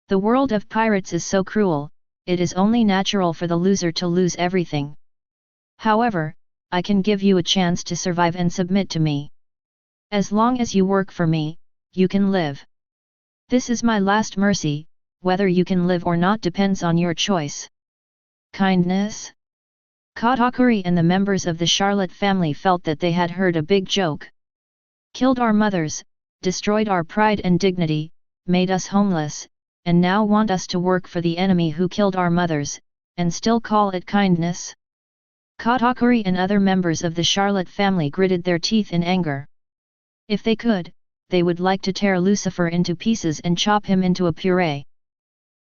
The world of pirates is so cruel, it is only natural for the loser to lose everything. However, I can give you a chance to survive and submit to me. As long as you work for me, you can live. This is my last mercy, whether you can live or not depends on your choice. Kindness? Katakuri and the members of the Charlotte family felt that they had heard a big joke. Killed our mothers, destroyed our pride and dignity, made us homeless, and now want us to work for the enemy who killed our mothers, and still call it kindness? Katakuri and other members of the Charlotte family gritted their teeth in anger. If they could, they would like to tear Lucifer into pieces and chop him into a puree.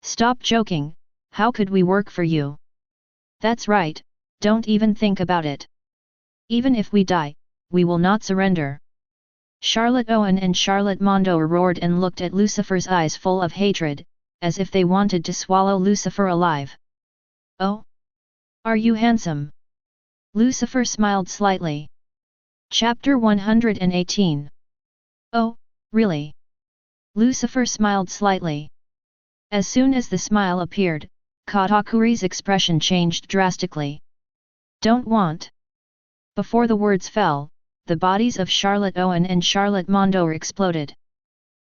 Stop joking, how could we work for you? That's right, don't even think about it. Even if we die, we will not surrender. Charlotte Owen and Charlotte Mondo roared and looked at Lucifer's eyes full of hatred, as if they wanted to swallow Lucifer alive. Oh? Are you handsome? Lucifer smiled slightly. Chapter 118. Oh, really? Lucifer smiled slightly. As soon as the smile appeared, Katakuri's expression changed drastically. Don't want. Before the words fell, the bodies of Charlotte Owen and Charlotte Mondo exploded.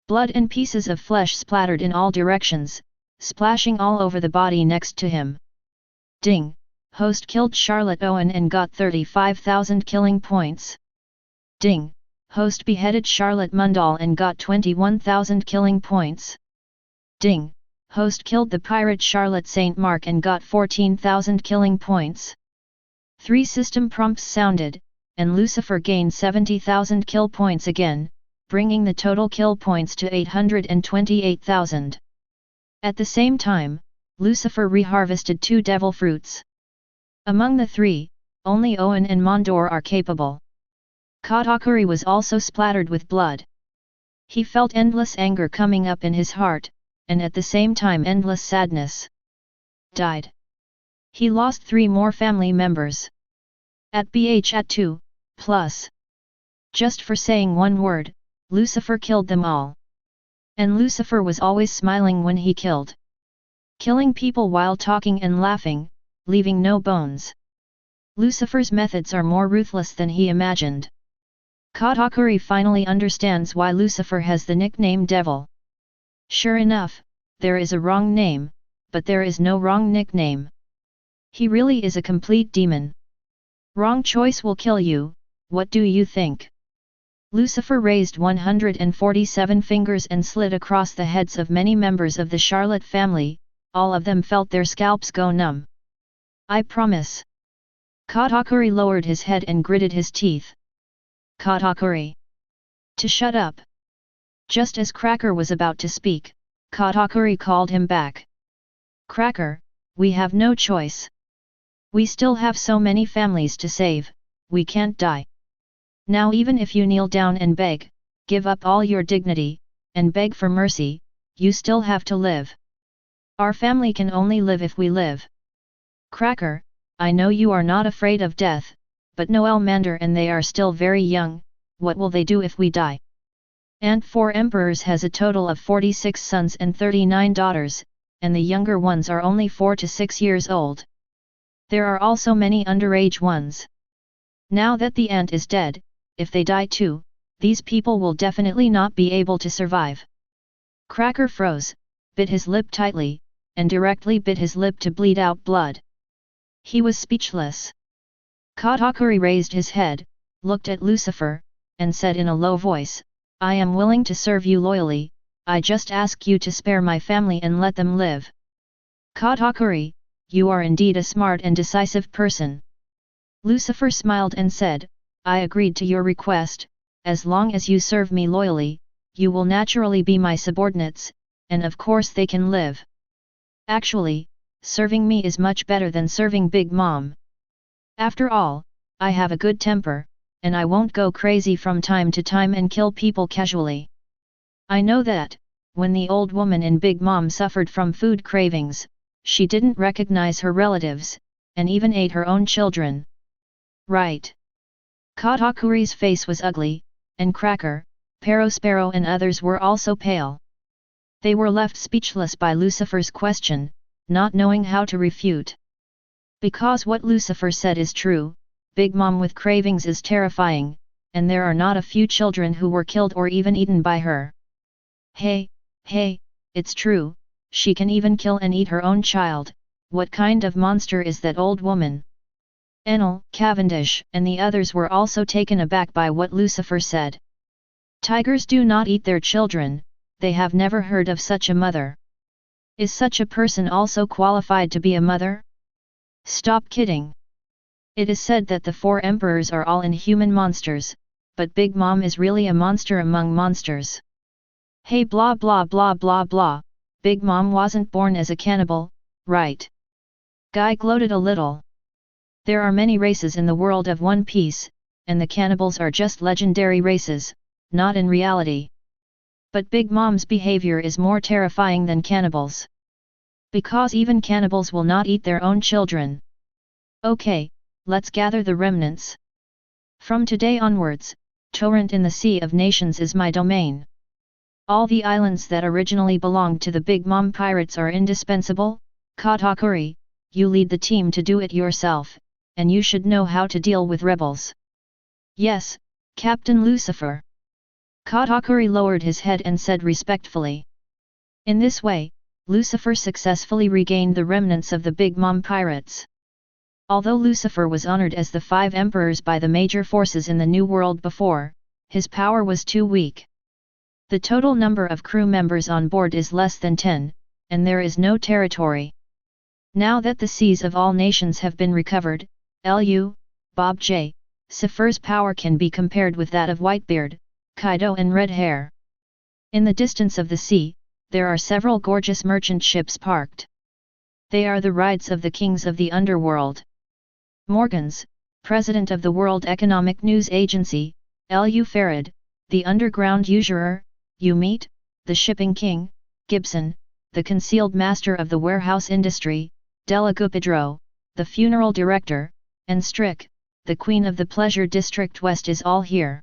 Blood and pieces of flesh splattered in all directions, splashing all over the body next to him. Ding! Host killed Charlotte Owen and got 35,000 killing points. Ding! Host beheaded Charlotte Mundal and got 21,000 killing points. Ding! Host killed the pirate Charlotte St. Mark and got 14,000 killing points. 3 system prompts sounded, and Lucifer gained 70,000 kill points again, bringing the total kill points to 828,000. At the same time, Lucifer reharvested 2 devil fruits. Among the 3, only Owen and Mondor are capable. Katakuri was also splattered with blood. He felt endless anger coming up in his heart, and at the same time endless sadness. Died. He lost 3 more family members. At BH at 2, plus. Just for saying one word, Lucifer killed them all. And Lucifer was always smiling when he killed. Killing people while talking and laughing, leaving no bones. Lucifer's methods are more ruthless than he imagined. Katakuri finally understands why Lucifer has the nickname Devil. Sure enough, there is a wrong name, but there is no wrong nickname. He really is a complete demon. Wrong choice will kill you, what do you think? Lucifer raised 147 fingers and slid across the heads of many members of the Charlotte family, all of them felt their scalps go numb. I promise. Katakuri lowered his head and gritted his teeth. Katakuri. To shut up. Just as Cracker was about to speak, Katakuri called him back. Cracker, we have no choice. We still have so many families to save, we can't die. Now even if you kneel down and beg, give up all your dignity, and beg for mercy, you still have to live. Our family can only live if we live. Cracker, I know you are not afraid of death, but Noel Mander and they are still very young, what will they do if we die? Ant 4 Emperors has a total of 46 sons and 39 daughters, and the younger ones are only 4 to 6 years old. There are also many underage ones. Now that the ant is dead, if they die too, these people will definitely not be able to survive. Cracker froze, bit his lip tightly, and directly bit his lip to bleed out blood. He was speechless. Katakuri raised his head, looked at Lucifer, and said in a low voice, I am willing to serve you loyally, I just ask you to spare my family and let them live. Katakuri, you are indeed a smart and decisive person. Lucifer smiled and said, I agreed to your request, as long as you serve me loyally, you will naturally be my subordinates, and of course they can live. Actually, serving me is much better than serving Big Mom. After all, I have a good temper, and I won't go crazy from time to time and kill people casually. I know that, when the old woman in Big Mom suffered from food cravings, she didn't recognize her relatives, and even ate her own children. Right. Katakuri's face was ugly, and Cracker, Perospero and others were also pale. They were left speechless by Lucifer's question, not knowing how to refute. Because what Lucifer said is true, Big Mom with cravings is terrifying, and there are not a few children who were killed or even eaten by her. Hey, it's true, she can even kill and eat her own child, what kind of monster is that old woman? Enel, Cavendish, and the others were also taken aback by what Lucifer said. Tigers do not eat their children, they have never heard of such a mother. Is such a person also qualified to be a mother? Stop kidding. It is said that the 4 emperors are all inhuman monsters, but Big Mom is really a monster among monsters. Hey blah blah blah blah blah, Big Mom wasn't born as a cannibal, right? Guy gloated a little. There are many races in the world of One Piece, and the cannibals are just legendary races, not in reality. But Big Mom's behavior is more terrifying than cannibals. Because even cannibals will not eat their own children. Okay, let's gather the remnants. From today onwards, Torrent in the Sea of Nations is my domain. All the islands that originally belonged to the Big Mom pirates are indispensable. Katakuri, you lead the team to do it yourself, and you should know how to deal with rebels. Yes, Captain Lucifer. Katakuri lowered his head and said respectfully. In this way, Lucifer successfully regained the remnants of the Big Mom pirates. Although Lucifer was honored as the 5 emperors by the major forces in the New World before, his power was too weak. The total number of crew members on board is less than 10, and there is no territory. Now that the seas of all nations have been recovered, Bob J. Lucifer's power can be compared with that of Whitebeard, Kaido and Redhead. In the distance of the sea, there are several gorgeous merchant ships parked. They are the rides of the kings of the underworld. Morgans, president of the World Economic News Agency, Farid, the underground usurer, Meet, the shipping king, Gibson, the concealed master of the warehouse industry, Delagupidro, the funeral director, and Strick, the queen of the pleasure district west is all here.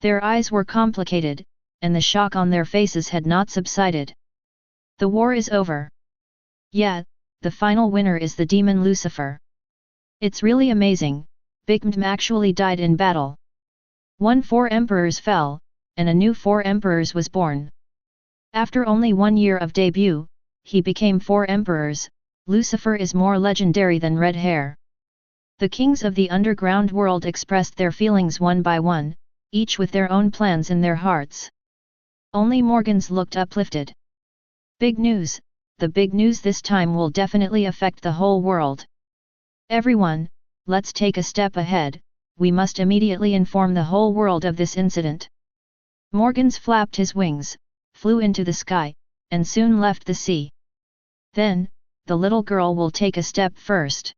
Their eyes were complicated, and the shock on their faces had not subsided. The war is over. Yeah, the final winner is the demon Lucifer. It's really amazing, Big Mom actually died in battle. 4 emperors fell, and a new 4 emperors was born. After only 1 year of debut, he became 4 emperors. Lucifer is more legendary than Redhead. The kings of the underground world expressed their feelings one by one, each with their own plans in their hearts. Only Morgans looked uplifted. Big news, the big news this time will definitely affect the whole world. Everyone, let's take a step ahead, we must immediately inform the whole world of this incident. Morgans flapped his wings, flew into the sky, and soon left the sea. Then, the little girl will take a step first.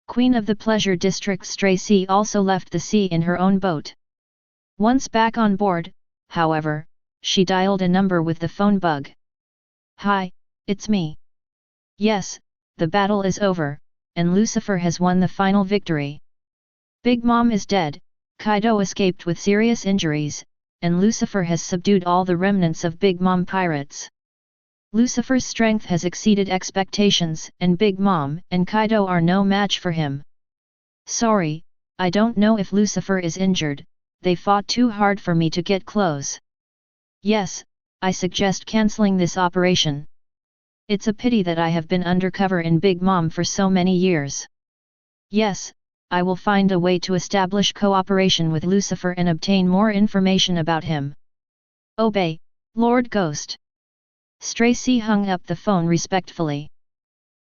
Queen of the Pleasure District Stracy also left the sea in her own boat. Once back on board, however, she dialed a number with the phone bug. "Hi, it's me. Yes, the battle is over, and Lucifer has won the final victory. Big Mom is dead, Kaido escaped with serious injuries, and Lucifer has subdued all the remnants of Big Mom pirates. Lucifer's strength has exceeded expectations and Big Mom and Kaido are no match for him. Sorry, I don't know if Lucifer is injured, they fought too hard for me to get close. Yes, I suggest cancelling this operation. It's a pity that I have been undercover in Big Mom for so many years. Yes, I will find a way to establish cooperation with Lucifer and obtain more information about him. Obey, Lord Ghost." Stracy hung up the phone respectfully.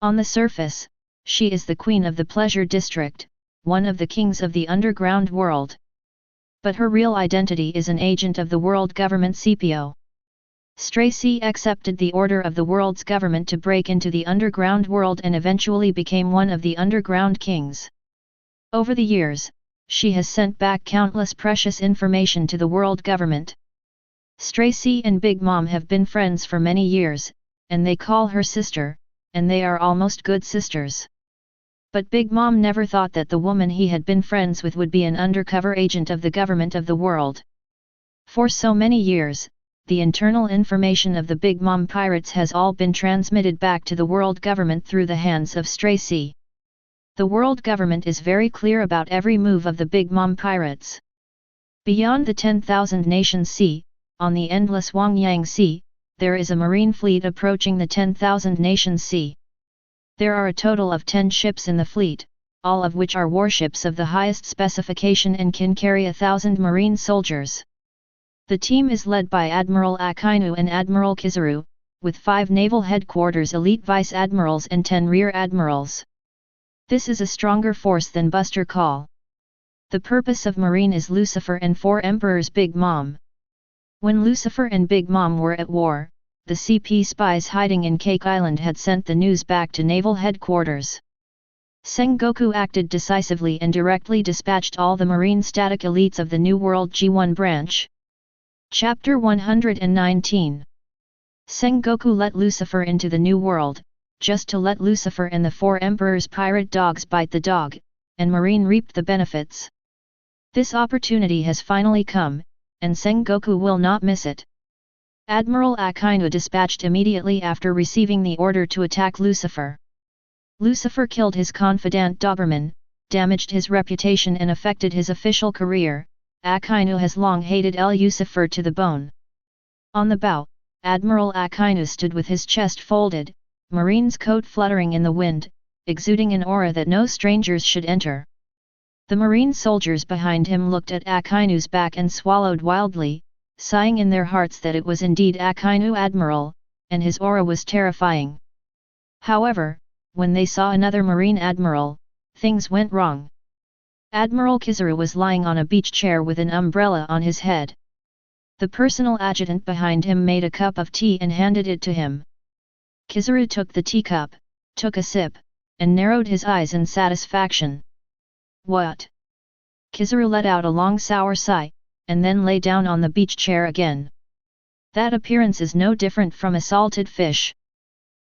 On the surface, she is the queen of the Pleasure District, one of the kings of the underground world. But her real identity is an agent of the world government CPO. Stracy accepted the order of the world's government to break into the underground world and eventually became one of the underground kings. Over the years, she has sent back countless precious information to the world government. Stracy and Big Mom have been friends for many years, and they call her sister, and they are almost good sisters. But Big Mom never thought that the woman he had been friends with would be an undercover agent of the government of the world. For so many years, the internal information of the Big Mom pirates has all been transmitted back to the world government through the hands of Stracy. The world government is very clear about every move of the Big Mom pirates. Beyond the 10,000 Nations Sea, on the endless Wangyang Sea, there is a marine fleet approaching the 10,000 Nations Sea. There are a total of 10 ships in the fleet, all of which are warships of the highest specification and can carry 1,000 marine soldiers. The team is led by Admiral Akainu and Admiral Kizaru, with 5 naval headquarters elite vice admirals and 10 rear admirals. This is a stronger force than Buster Call. The purpose of Marine is Lucifer and 4 Emperors Big Mom. When Lucifer and Big Mom were at war, the CP spies hiding in Cake Island had sent the news back to naval headquarters. Sengoku acted decisively and directly dispatched all the marine static elites of the New World G1 branch. Chapter 119. Sengoku let Lucifer into the New World, just to let Lucifer and the 4 Emperors' pirate dogs bite the dog, and Marine reaped the benefits. This opportunity has finally come, and Sengoku will not miss it. Admiral Akainu dispatched immediately after receiving the order to attack Lucifer. Lucifer killed his confidant Doberman, damaged his reputation and affected his official career. Akainu has long hated Lucifer to the bone. On the bow, Admiral Akainu stood with his chest folded, Marine's coat fluttering in the wind, exuding an aura that no strangers should enter. The Marine soldiers behind him looked at Akainu's back and swallowed wildly, sighing in their hearts that it was indeed Akainu Admiral, and his aura was terrifying. However, when they saw another Marine Admiral, things went wrong. Admiral Kizaru was lying on a beach chair with an umbrella on his head. The personal adjutant behind him made a cup of tea and handed it to him. Kizaru took the teacup, took a sip, and narrowed his eyes in satisfaction. What? Kizaru let out a long sour sigh, and then lay down on the beach chair again. That appearance is no different from a salted fish.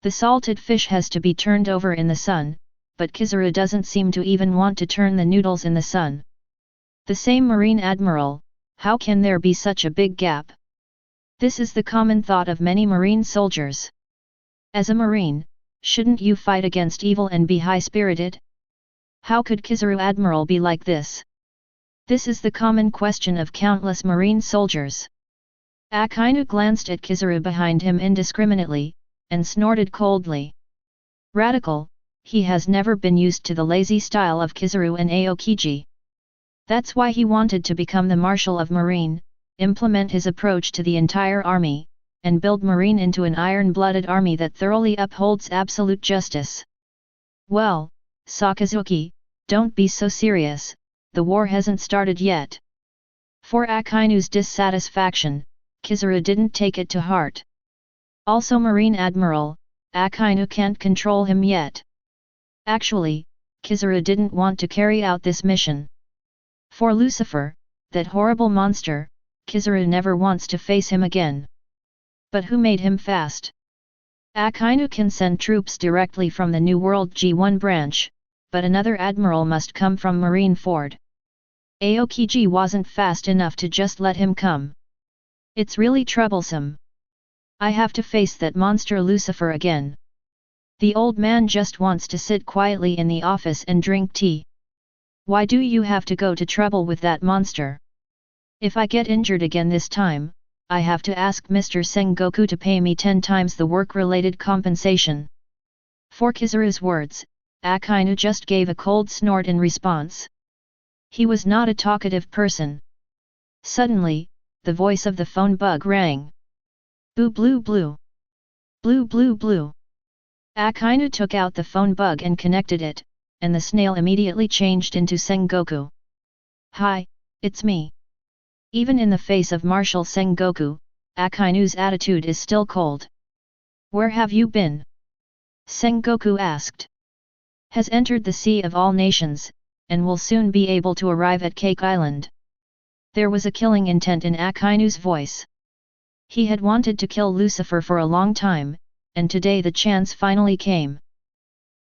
The salted fish has to be turned over in the sun, but Kizaru doesn't seem to even want to turn the noodles in the sun. The same Marine Admiral, how can there be such a big gap? This is the common thought of many Marine soldiers. As a Marine, shouldn't you fight against evil and be high-spirited? How could Kizaru Admiral be like this? This is the common question of countless Marine soldiers. Akainu glanced at Kizaru behind him indiscriminately, and snorted coldly. Radical, he has never been used to the lazy style of Kizaru and Aokiji. That's why he wanted to become the Marshal of Marine, implement his approach to the entire army, and build Marine into an iron-blooded army that thoroughly upholds absolute justice. Well, Sakazuki, don't be so serious, the war hasn't started yet. For Akainu's dissatisfaction, Kizaru didn't take it to heart. Also Marine Admiral, Akainu can't control him yet. Actually, Kizaru didn't want to carry out this mission. For Lucifer, that horrible monster, Kizaru never wants to face him again. But who made him fast? Akainu can send troops directly from the New World G1 branch, but another admiral must come from Marine Ford. Aokiji wasn't fast enough to just let him come. It's really troublesome. I have to face that monster Lucifer again. The old man just wants to sit quietly in the office and drink tea. Why do you have to go to trouble with that monster? If I get injured again this time, I have to ask Mr. Sengoku to pay me 10 times the work-related compensation. For Kizaru's words, Akainu just gave a cold snort in response. He was not a talkative person. Suddenly, the voice of the phone bug rang. Boo blue blue. Blue blue blue. Akainu took out the phone bug and connected it, and the snail immediately changed into Sengoku. Hi, it's me. Even in the face of Marshal Sengoku, Akainu's attitude is still cold. Where have you been? Sengoku asked. Has entered the Sea of All Nations, and will soon be able to arrive at Cake Island. There was a killing intent in Akainu's voice. He had wanted to kill Lucifer for a long time, and today the chance finally came.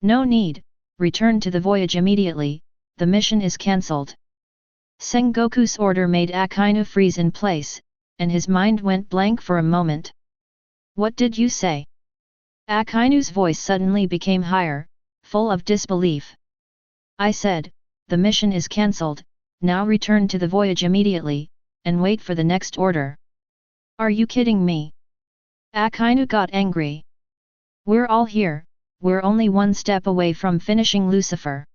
No need, return to the voyage immediately, the mission is cancelled. Sengoku's order made Akainu freeze in place, and his mind went blank for a moment. What did you say? Akainu's voice suddenly became higher, full of disbelief. I said, the mission is cancelled, now return to the voyage immediately, and wait for the next order. Are you kidding me? Akainu got angry. We're all here, we're only one step away from finishing Lucifer.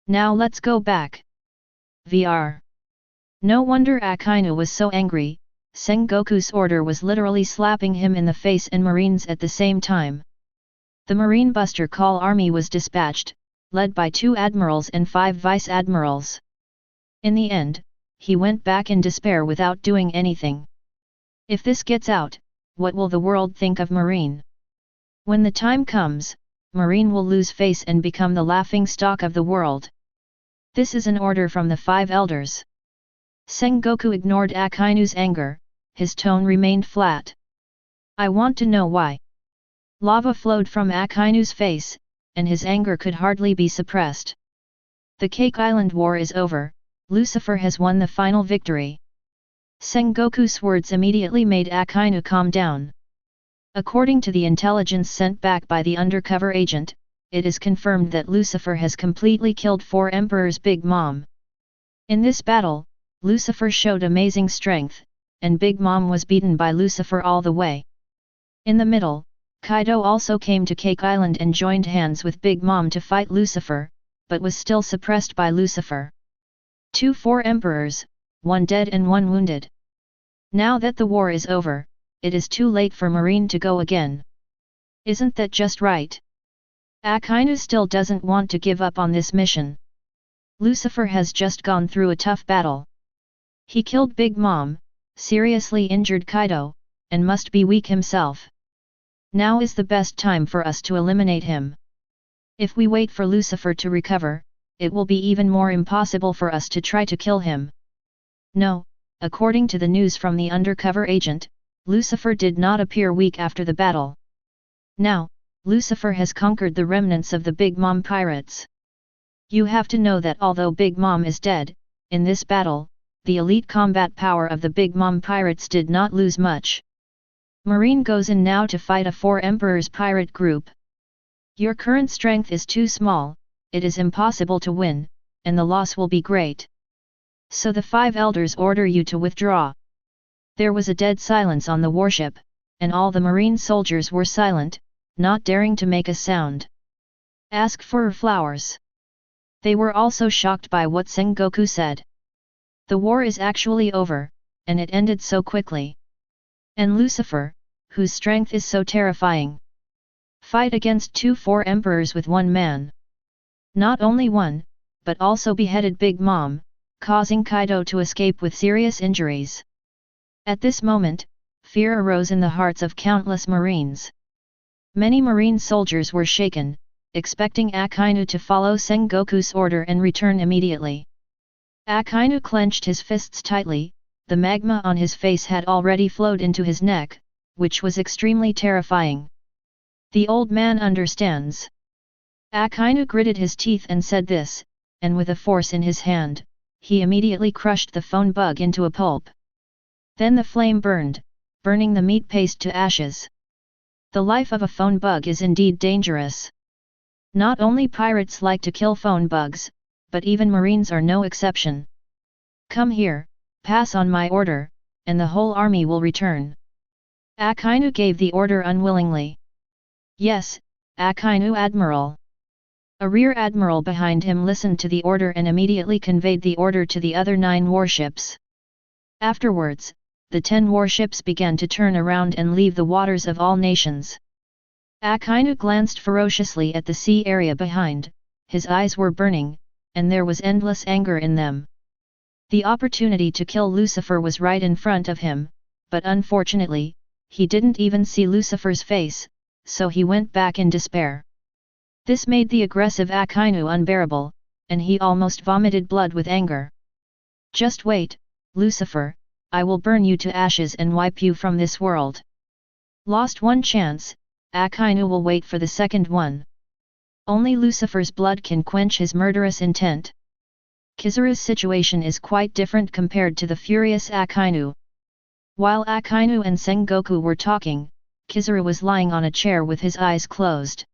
Now let's go back. VR. No wonder Akainu was so angry, Sengoku's order was literally slapping him in the face and Marines at the same time. The Marine Buster Call Army was dispatched, led by 2 admirals and 5 vice-admirals. In the end, he went back in despair without doing anything. If this gets out, what will the world think of Marine? When the time comes, Marine will lose face and become the laughing stock of the world. This is an order from the 5 elders. Sengoku ignored Akainu's anger, his tone remained flat. I want to know why. Lava flowed from Akainu's face, and his anger could hardly be suppressed. The Cake Island War is over, Lucifer has won the final victory. Sengoku's words immediately made Akainu calm down. According to the intelligence sent back by the undercover agent, it is confirmed that Lucifer has completely killed 4 Emperor's Big Mom. In this battle, Lucifer showed amazing strength, and Big Mom was beaten by Lucifer all the way. In the middle, Kaido also came to Cake Island and joined hands with Big Mom to fight Lucifer, but was still suppressed by Lucifer. 4 Emperors, 1 dead and 1 wounded. Now that the war is over, it is too late for Marine to go again. Isn't that just right? Akainu still doesn't want to give up on this mission. Lucifer has just gone through a tough battle. He killed Big Mom, seriously injured Kaido, and must be weak himself. Now is the best time for us to eliminate him. If we wait for Lucifer to recover, it will be even more impossible for us to try to kill him. No, according to the news from the undercover agent, Lucifer did not appear weak after the battle. Now, Lucifer has conquered the remnants of the Big Mom pirates. You have to know that although Big Mom is dead, in this battle, the elite combat power of the Big Mom pirates did not lose much. Marine goes in now to fight a 4 Emperors pirate group. Your current strength is too small, it is impossible to win, and the loss will be great. So the 5 elders order you to withdraw. There was a dead silence on the warship, and all the Marine soldiers were silent, not daring to make a sound. Ask for flowers. They were also shocked by what Sengoku said. The war is actually over, and it ended so quickly. And Lucifer, whose strength is so terrifying. Fight against 2-4 emperors with one man. Not only one, but also beheaded Big Mom, causing Kaido to escape with serious injuries. At this moment, fear arose in the hearts of countless Marines. Many Marine soldiers were shaken, expecting Akainu to follow Sengoku's order and return immediately. Akainu clenched his fists tightly, the magma on his face had already flowed into his neck, which was extremely terrifying. The old man understands. Akainu gritted his teeth and said this, and with a force in his hand, he immediately crushed the phone bug into a pulp. Then the flame burned, burning the meat paste to ashes. The life of a phone bug is indeed dangerous. Not only pirates like to kill phone bugs, but even Marines are no exception. Come here, pass on my order, and the whole army will return. Akainu gave the order unwillingly. Yes, Akainu Admiral. A rear admiral behind him listened to the order and immediately conveyed the order to the other 9 warships. Afterwards, the 10 warships began to turn around and leave the waters of all nations. Akainu glanced ferociously at the sea area behind, his eyes were burning, and there was endless anger in them. The opportunity to kill Lucifer was right in front of him, but unfortunately, he didn't even see Lucifer's face, so he went back in despair. This made the aggressive Akainu unbearable, and he almost vomited blood with anger. Just wait, Lucifer, I will burn you to ashes and wipe you from this world. Lost one chance, Akainu will wait for the second one. Only Lucifer's blood can quench his murderous intent. Kizaru's situation is quite different compared to the furious Akainu. While Akainu and Sengoku were talking, Kizaru was lying on a chair with his eyes closed.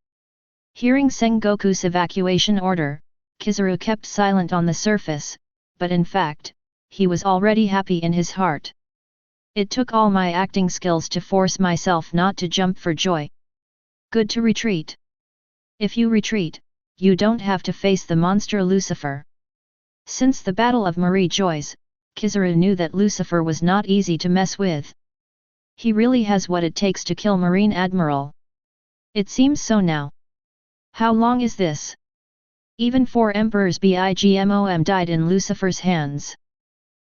Hearing Sengoku's evacuation order, Kizaru kept silent on the surface, but in fact, he was already happy in his heart. It took all my acting skills to force myself not to jump for joy. Good to retreat. If you retreat, you don't have to face the monster Lucifer. Since the Battle of Marie Joyce, Kizaru knew that Lucifer was not easy to mess with. He really has what it takes to kill Marine Admiral. It seems so now. How long is this? Even 4 emperors Bigmom died in Lucifer's hands.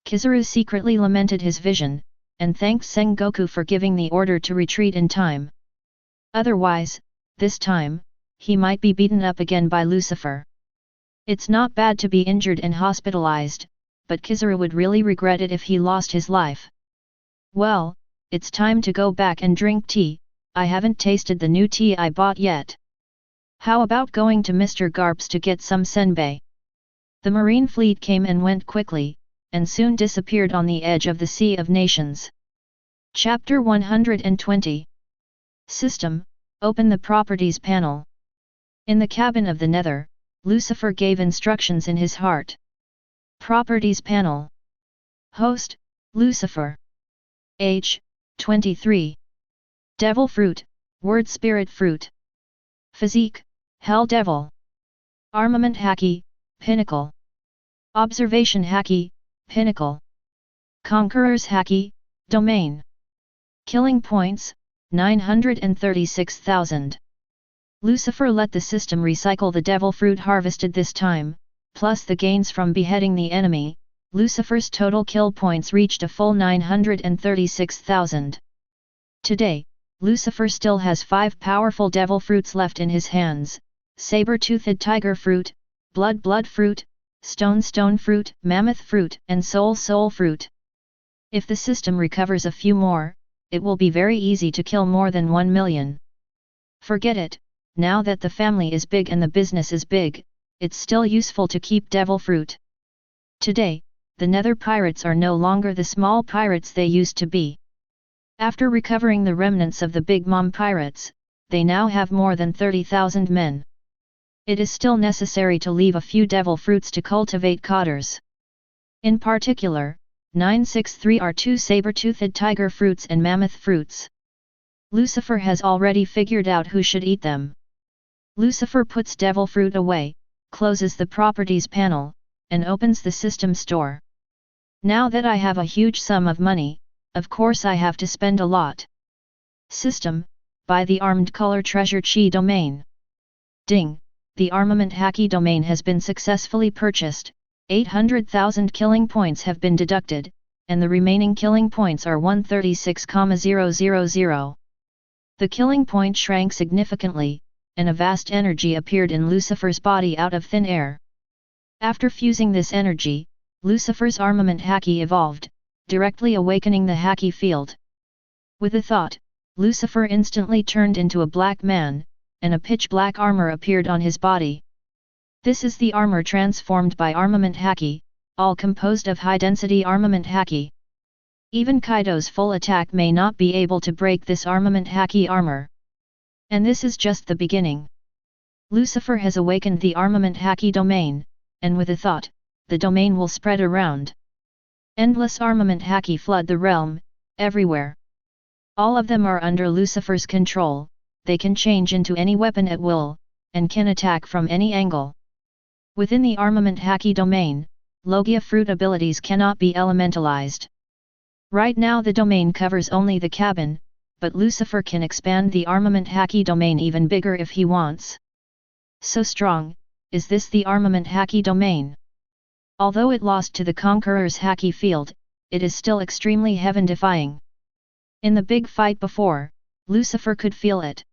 Kizaru secretly lamented his vision, and thanked Sengoku for giving the order to retreat in time. Otherwise, this time, he might be beaten up again by Lucifer. It's not bad to be injured and hospitalized, but Kizaru would really regret it if he lost his life. Well, it's time to go back and drink tea. I haven't tasted the new tea I bought yet. How about going to Mr. Garp's to get some senbei? The marine fleet came and went quickly, and soon disappeared on the edge of the Sea of Nations. Chapter 120. System, open the Properties panel. In the cabin of the Nether, Lucifer gave instructions in his heart. Properties panel. Host, Lucifer. Age, 23. Devil fruit, word spirit fruit. Physique, Hell Devil. Armament Haki, Pinnacle. Observation Haki, Pinnacle. Conqueror's Haki, Domain. Killing points, 936,000. Lucifer let the system recycle the devil fruit harvested this time, plus the gains from beheading the enemy. Lucifer's total kill points reached a full 936,000. Today, Lucifer still has 5 powerful devil fruits left in his hands: saber-toothed tiger fruit, blood fruit, stone fruit, mammoth fruit, and soul fruit. If the system recovers a few more, it will be very easy to kill more than 1 million. Forget it, now that the family is big and the business is big, it's still useful to keep devil fruit. Today, the Nether pirates are no longer the small pirates they used to be. After recovering the remnants of the Big Mom pirates, they now have more than 30,000 men. It is still necessary to leave a few devil fruits to cultivate cotters. In particular, 963 are 2 saber-toothed tiger fruits and mammoth fruits. Lucifer has already figured out who should eat them. Lucifer puts devil fruit away, closes the properties panel, and opens the system store. Now that I have a huge sum of money, of course I have to spend a lot. System, by the Armed Color Treasure Chi domain. Ding, the armament Haki domain has been successfully purchased, 800,000 killing points have been deducted, and the remaining killing points are 136,000. The killing point shrank significantly, and a vast energy appeared in Lucifer's body out of thin air. After fusing this energy, Lucifer's armament Haki evolved, directly awakening the Haki field. With a thought, Lucifer instantly turned into a black man, and a pitch-black armor appeared on his body. This is the armor transformed by armament Haki, all composed of high-density armament Haki. Even Kaido's full attack may not be able to break this armament Haki armor. And this is just the beginning. Lucifer has awakened the armament Haki domain, and with a thought, the domain will spread around. Endless armament Haki flood the realm, everywhere. All of them are under Lucifer's control, they can change into any weapon at will, and can attack from any angle. Within the armament Haki domain, Logia fruit abilities cannot be elementalized. Right now the domain covers only the cabin, but Lucifer can expand the armament Haki domain even bigger if he wants. So strong, is this the armament Haki domain? Although it lost to the Conqueror's Haki field, it is still extremely heaven-defying. In the big fight before, Lucifer could feel it.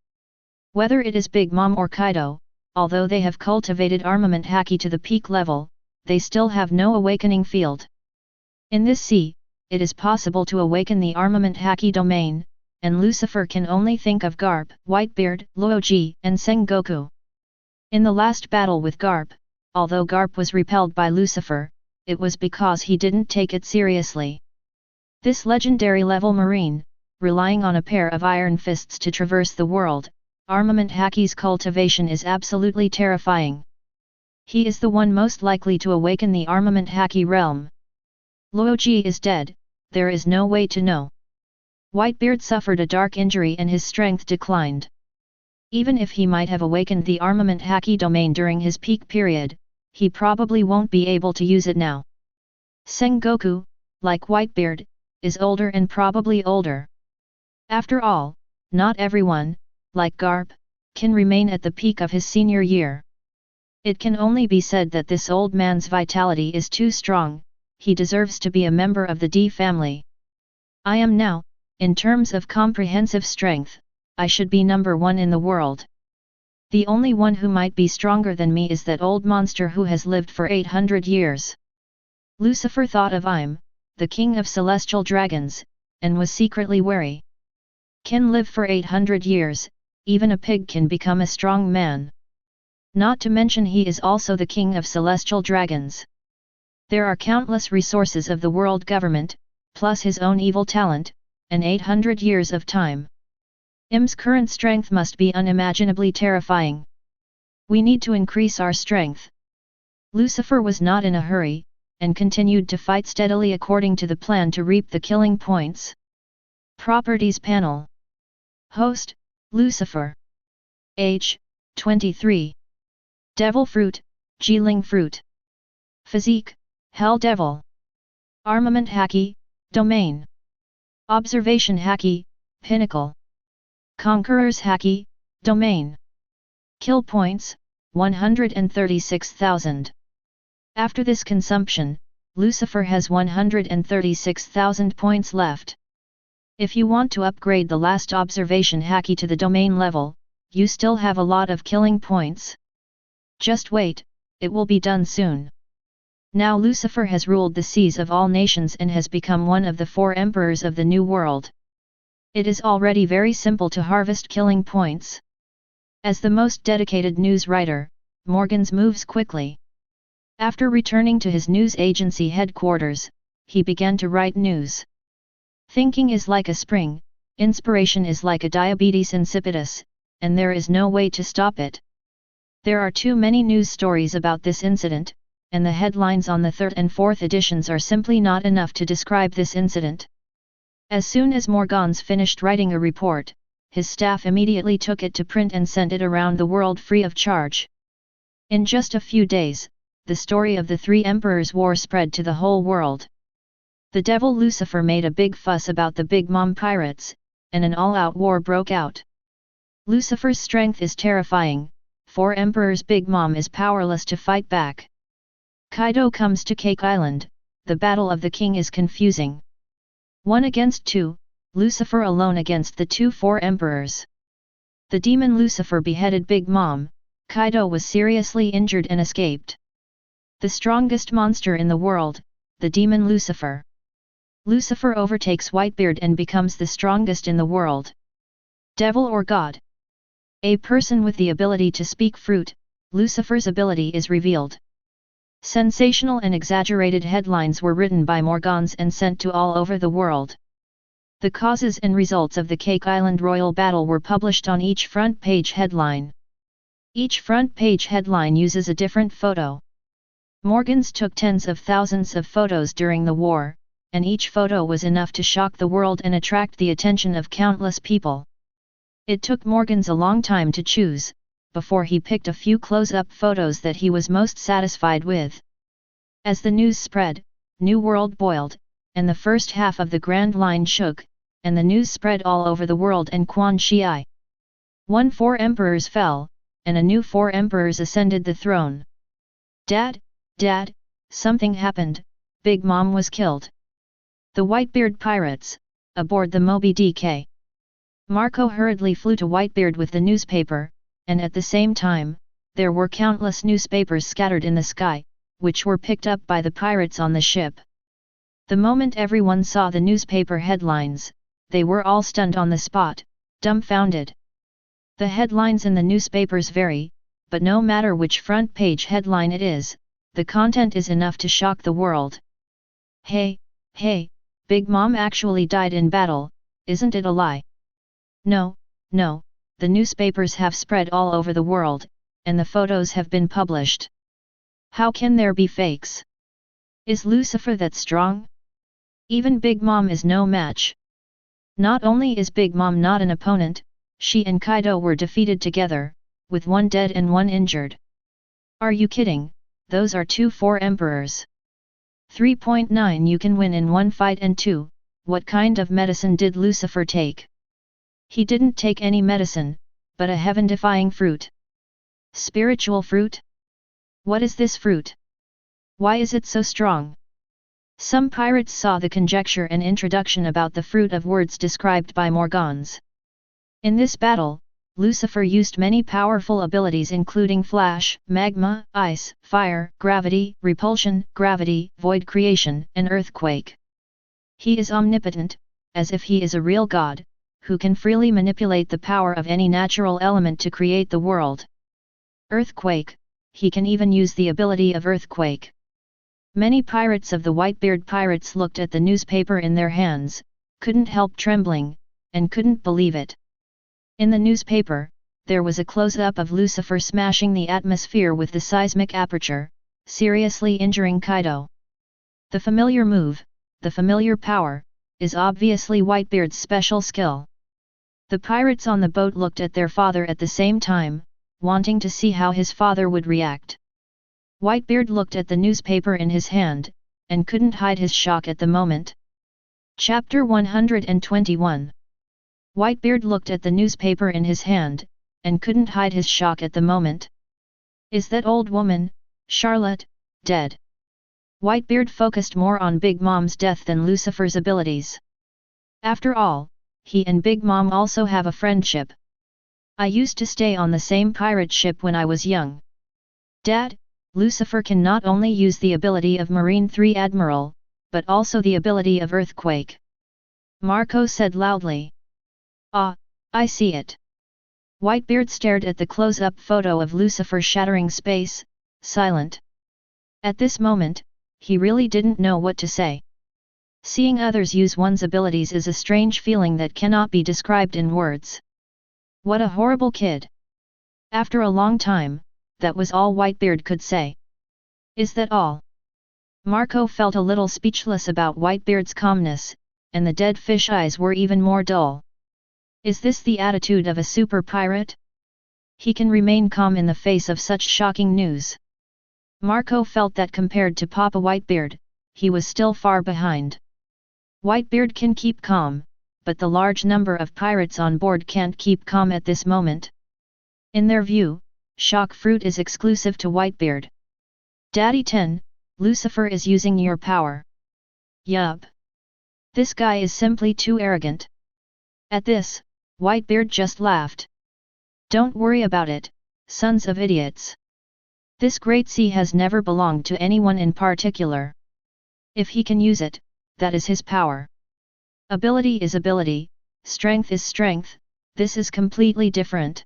Whether it is Big Mom or Kaido, although they have cultivated armament Haki to the peak level, they still have no awakening field. In this sea, it is possible to awaken the armament Haki domain, and Lucifer can only think of Garp, Whitebeard, Luoji, and Sengoku. In the last battle with Garp, although Garp was repelled by Lucifer, it was because he didn't take it seriously. This legendary level marine, relying on a pair of iron fists to traverse the world, armament Haki's cultivation is absolutely terrifying. He is the one most likely to awaken the armament Haki realm. Luoji is dead, there is no way to know. Whitebeard suffered a dark injury and his strength declined. Even if he might have awakened the armament Haki domain during his peak period, he probably won't be able to use it now. Sengoku, like Whitebeard, is older and probably older. After all, not everyone, like Garp, can remain at the peak of his senior year. It can only be said that this old man's vitality is too strong, he deserves to be a member of the D family. I am now, in terms of comprehensive strength, I should be number 1 in the world. The only one who might be stronger than me is that old monster who has lived for 800 years. Lucifer thought of I'm, the king of celestial dragons, and was secretly wary. Can live for 800 years, even a pig can become a strong man. Not to mention he is also the king of celestial dragons. There are countless resources of the world government, plus his own evil talent, and 800 years of time. Im's current strength must be unimaginably terrifying. We need to increase our strength. Lucifer was not in a hurry, and continued to fight steadily according to the plan to reap the killing points. Properties panel. Host, Lucifer. Age, 23. Devil fruit, Jiling fruit. Physique, Hell Devil. Armament Haki, Domain. Observation Haki, Pinnacle. Conqueror's Haki, Domain. Kill points, 136,000. After this consumption, Lucifer has 136,000 points left. If you want to upgrade the last observation Haki to the domain level, you still have a lot of killing points. Just wait, it will be done soon. Now Lucifer has ruled the seas of all nations and has become one of the 4 emperors of the New World. It is already very simple to harvest killing points. As the most dedicated news writer, Morgans moves quickly. After returning to his news agency headquarters, he began to write news. Thinking is like a spring, inspiration is like a diabetes insipidus, and there is no way to stop it. There are too many news stories about this incident, and the headlines on the 3rd and 4th editions are simply not enough to describe this incident. As soon as Morgans finished writing a report, his staff immediately took it to print and sent it around the world free of charge. In just a few days, the story of the 3 Emperors' War spread to the whole world. The devil Lucifer made a big fuss about the Big Mom pirates, and an all-out war broke out. Lucifer's strength is terrifying, 4 Emperor's Big Mom is powerless to fight back. Kaido comes to Cake Island, the battle of the king is confusing. 1 against 2, Lucifer alone against the 4 Emperors. The demon Lucifer beheaded Big Mom, Kaido was seriously injured and escaped. The strongest monster in the world, the demon Lucifer. Lucifer overtakes Whitebeard and becomes the strongest in the world. Devil or God? A person with the ability to speak fruit, Lucifer's ability is revealed. Sensational and exaggerated headlines were written by Morgans and sent to all over the world. The causes and results of the Cake Island royal battle were published on each front page headline. Each front page headline uses a different photo. Morgans took tens of thousands of photos during the war, and each photo was enough to shock the world and attract the attention of countless people. It took Morgans a long time to choose, before he picked a few close-up photos that he was most satisfied with. As the news spread, New World boiled, and the first half of the Grand Line shook, and the news spread all over the world and Quan Chi. 4 emperors fell, and a new 4 emperors ascended the throne. Dad, something happened, Big Mom was killed. The Whitebeard pirates, aboard the Moby DK. Marco hurriedly flew to Whitebeard with the newspaper, and at the same time, there were countless newspapers scattered in the sky, which were picked up by the pirates on the ship. The moment everyone saw the newspaper headlines, they were all stunned on the spot, dumbfounded. The headlines in the newspapers vary, but no matter which front page headline it is, the content is enough to shock the world. Hey, Big Mom actually died in battle, isn't it a lie? No, the newspapers have spread all over the world, and the photos have been published. How can there be fakes? Is Lucifer that strong? Even Big Mom is no match. Not only is Big Mom not an opponent, she and Kaido were defeated together, with 1 dead and 1 injured. Are you kidding? Those are 4 emperors. 3.9 You can win in 1 fight and 2, what kind of medicine did Lucifer take? He didn't take any medicine, but a heaven-defying fruit. Spiritual fruit? What is this fruit? Why is it so strong? Some pirates saw the conjecture and introduction about the fruit of words described by Morgans. In this battle, Lucifer used many powerful abilities including flash, magma, ice, fire, gravity, repulsion, gravity, void creation, and earthquake. He is omnipotent, as if he is a real god, who can freely manipulate the power of any natural element to create the world. Earthquake, he can even use the ability of earthquake. Many pirates of the Whitebeard pirates looked at the newspaper in their hands, couldn't help trembling, and couldn't believe it. In the newspaper, there was a close-up of Lucifer smashing the atmosphere with the seismic aperture, seriously injuring Kaido. The familiar move, the familiar power, is obviously Whitebeard's special skill. The pirates on the boat looked at their father at the same time, wanting to see how his father would react. Whitebeard looked at the newspaper in his hand, and couldn't hide his shock at the moment. Chapter 121. Whitebeard looked at the newspaper in his hand, and couldn't hide his shock at the moment. Is that old woman, Charlotte, dead? Whitebeard focused more on Big Mom's death than Lucifer's abilities. After all, he and Big Mom also have a friendship. I used to stay on the same pirate ship when I was young. Dad, Lucifer can not only use the ability of Marine 3 Admiral, but also the ability of Earthquake. Marco said loudly. Ah, I see it. Whitebeard stared at the close-up photo of Lucifer shattering space, silent. At this moment, he really didn't know what to say. Seeing others use one's abilities is a strange feeling that cannot be described in words. What a horrible kid. After a long time, that was all Whitebeard could say. Is that all? Marco felt a little speechless about Whitebeard's calmness, and the dead fish eyes were even more dull. Is this the attitude of a super pirate? He can remain calm in the face of such shocking news. Marco felt that compared to Papa Whitebeard, he was still far behind. Whitebeard can keep calm, but the large number of pirates on board can't keep calm at this moment. In their view, shock fruit is exclusive to Whitebeard. Daddy 10, Lucifer is using your power. Yup. This guy is simply too arrogant. At this, Whitebeard just laughed. Don't worry about it, sons of idiots. This great sea has never belonged to anyone in particular. If he can use it, that is his power. Ability is ability, strength is strength, this is completely different.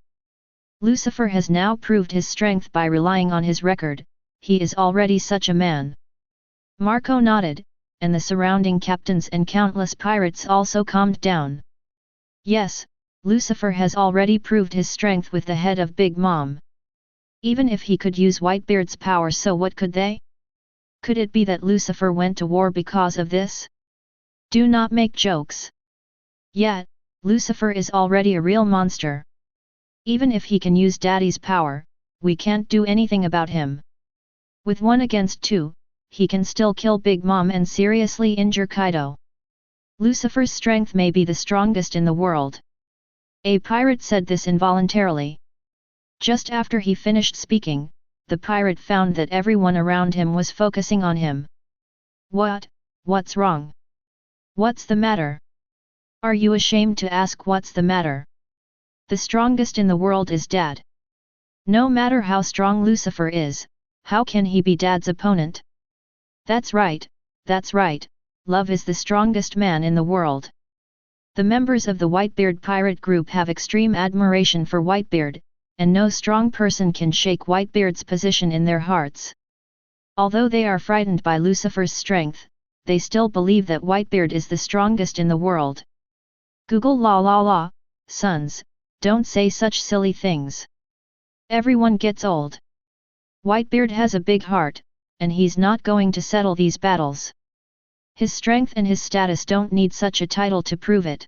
Lucifer has now proved his strength by relying on his record, he is already such a man. Marco nodded, and the surrounding captains and countless pirates also calmed down. Yes, Lucifer has already proved his strength with the head of Big Mom. Even if he could use Whitebeard's power, so what could they? Could it be that Lucifer went to war because of this? Do not make jokes. Yet, Lucifer is already a real monster. Even if he can use Daddy's power, we can't do anything about him. With 1 against 2, he can still kill Big Mom and seriously injure Kaido. Lucifer's strength may be the strongest in the world. A pirate said this involuntarily. Just after he finished speaking, the pirate found that everyone around him was focusing on him. What's wrong? What's the matter? Are you ashamed to ask what's the matter? The strongest in the world is Dad. No matter how strong Lucifer is, how can he be Dad's opponent? That's right, Love is the strongest man in the world. The members of the Whitebeard pirate group have extreme admiration for Whitebeard, and no strong person can shake Whitebeard's position in their hearts. Although they are frightened by Lucifer's strength, they still believe that Whitebeard is the strongest in the world. Google la, sons, don't say such silly things. Everyone gets old. Whitebeard has a big heart, and he's not going to settle these battles. His strength and his status don't need such a title to prove it.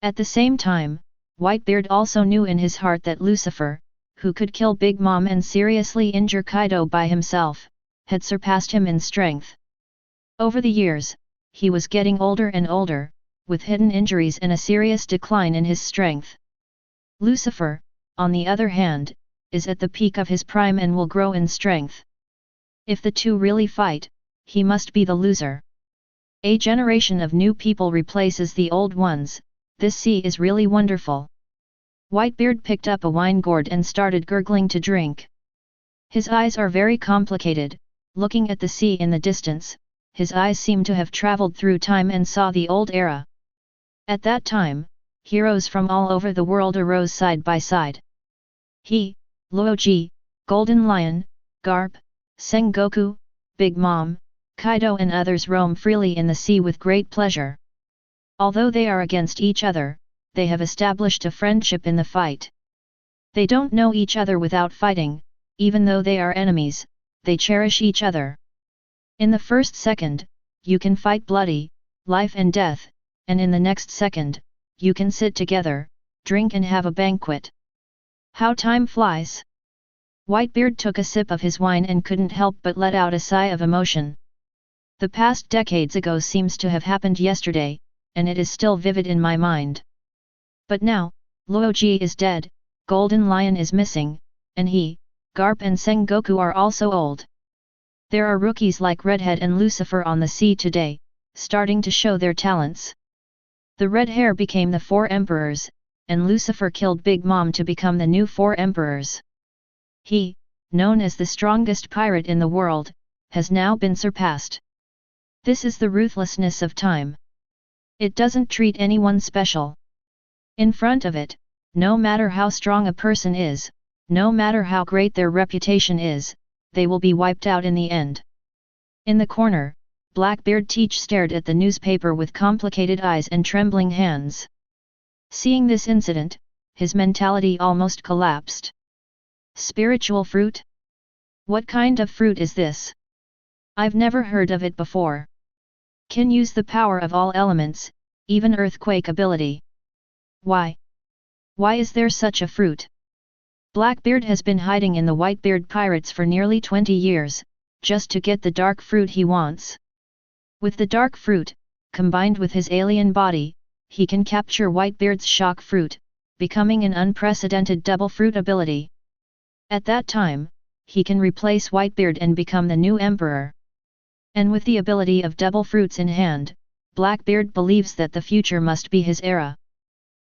At the same time, Whitebeard also knew in his heart that Lucifer, who could kill Big Mom and seriously injure Kaido by himself, had surpassed him in strength. Over the years, he was getting older and older, with hidden injuries and a serious decline in his strength. Lucifer, on the other hand, is at the peak of his prime and will grow in strength. If the two really fight, he must be the loser. A generation of new people replaces the old ones. This sea is really wonderful. Whitebeard picked up a wine gourd and started gurgling to drink. His eyes are very complicated. Looking at the sea in the distance, his eyes seem to have traveled through time and saw the old era. At that time, heroes from all over the world arose side by side. He, Luoji, Golden Lion, Garp, Sengoku, Big Mom, Kaido and others roam freely in the sea with great pleasure. Although they are against each other, they have established a friendship in the fight. They don't know each other without fighting, even though they are enemies, they cherish each other. In the first second, you can fight bloody, life and death, and in the next second, you can sit together, drink and have a banquet. How time flies! Whitebeard took a sip of his wine and couldn't help but let out a sigh of emotion. The past decades ago seems to have happened yesterday, and it is still vivid in my mind. But now, Luoji is dead, Golden Lion is missing, and he, Garp and Sengoku are also old. There are rookies like Redhead and Lucifer on the sea today, starting to show their talents. The red hair became the 4 emperors, and Lucifer killed Big Mom to become the new 4 emperors. He, known as the strongest pirate in the world, has now been surpassed. This is the ruthlessness of time. It doesn't treat anyone special. In front of it, no matter how strong a person is, no matter how great their reputation is, they will be wiped out in the end. In the corner, Blackbeard Teach stared at the newspaper with complicated eyes and trembling hands. Seeing this incident, his mentality almost collapsed. Spiritual fruit? What kind of fruit is this? I've never heard of it before. Can use the power of all elements, even earthquake ability. Why? Why is there such a fruit? Blackbeard has been hiding in the Whitebeard pirates for nearly 20 years, just to get the dark fruit he wants. With the dark fruit, combined with his alien body, he can capture Whitebeard's shock fruit, becoming an unprecedented double fruit ability. At that time, he can replace Whitebeard and become the new emperor. And with the ability of double fruits in hand, Blackbeard believes that the future must be his era.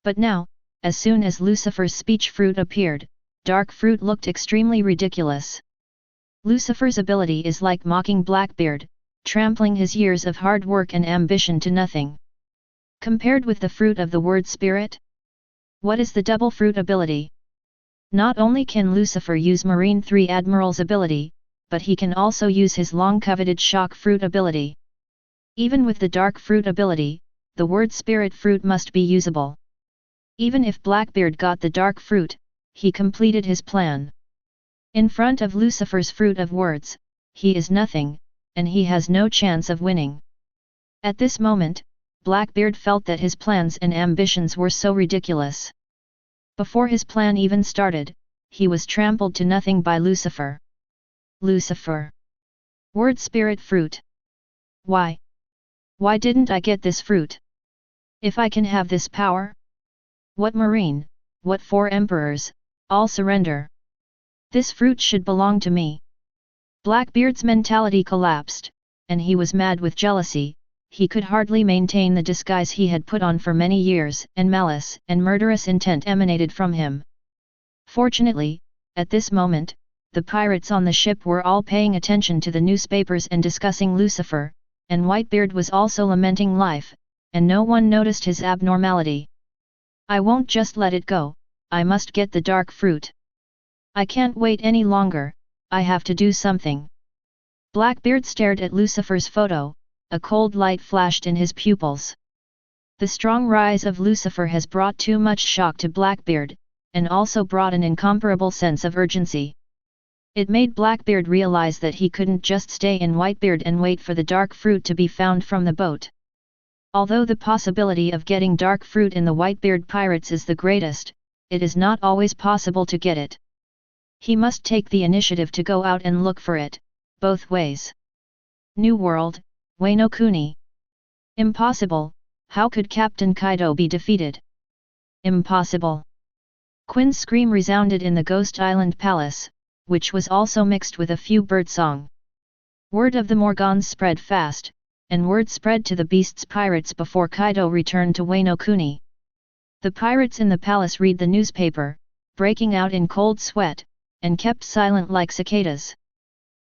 But now, as soon as Lucifer's speech fruit appeared, dark fruit looked extremely ridiculous. Lucifer's ability is like mocking Blackbeard, trampling his years of hard work and ambition to nothing. Compared with the fruit of the word spirit? What is the double fruit ability? Not only can Lucifer use Marine 3 Admiral's ability, but he can also use his long-coveted shock fruit ability. Even with the dark fruit ability, the word spirit fruit must be usable. Even if Blackbeard got the dark fruit, he completed his plan. In front of Lucifer's fruit of words, he is nothing, and he has no chance of winning. At this moment, Blackbeard felt that his plans and ambitions were so ridiculous. Before his plan even started, he was trampled to nothing by Lucifer. Lucifer. Word spirit fruit. Why? Why didn't I get this fruit? If I can have this power? What Marine, what 4 emperors, all surrender. This fruit should belong to me. Blackbeard's mentality collapsed, and he was mad with jealousy. He could hardly maintain the disguise he had put on for many years, and malice and murderous intent emanated from him. Fortunately, at this moment, the pirates on the ship were all paying attention to the newspapers and discussing Lucifer, and Whitebeard was also lamenting life, and no one noticed his abnormality. I won't just let it go, I must get the dark fruit. I can't wait any longer, I have to do something. Blackbeard stared at Lucifer's photo. A cold light flashed in his pupils. The strong rise of Lucifer has brought too much shock to Blackbeard, and also brought an incomparable sense of urgency. It made Blackbeard realize that he couldn't just stay in Whitebeard and wait for the dark fruit to be found from the boat. Although the possibility of getting dark fruit in the Whitebeard pirates is the greatest, it is not always possible to get it. He must take the initiative to go out and look for it, both ways. New World, Wano Kuni. Impossible, how could Captain Kaido be defeated? Impossible. Quinn's scream resounded in the Ghost Island Palace, which was also mixed with a few birdsong. Word of the Morgans spread fast, and word spread to the beast's pirates before Kaido returned to Wano Kuni. The pirates in the palace read the newspaper, breaking out in cold sweat, and kept silent like cicadas.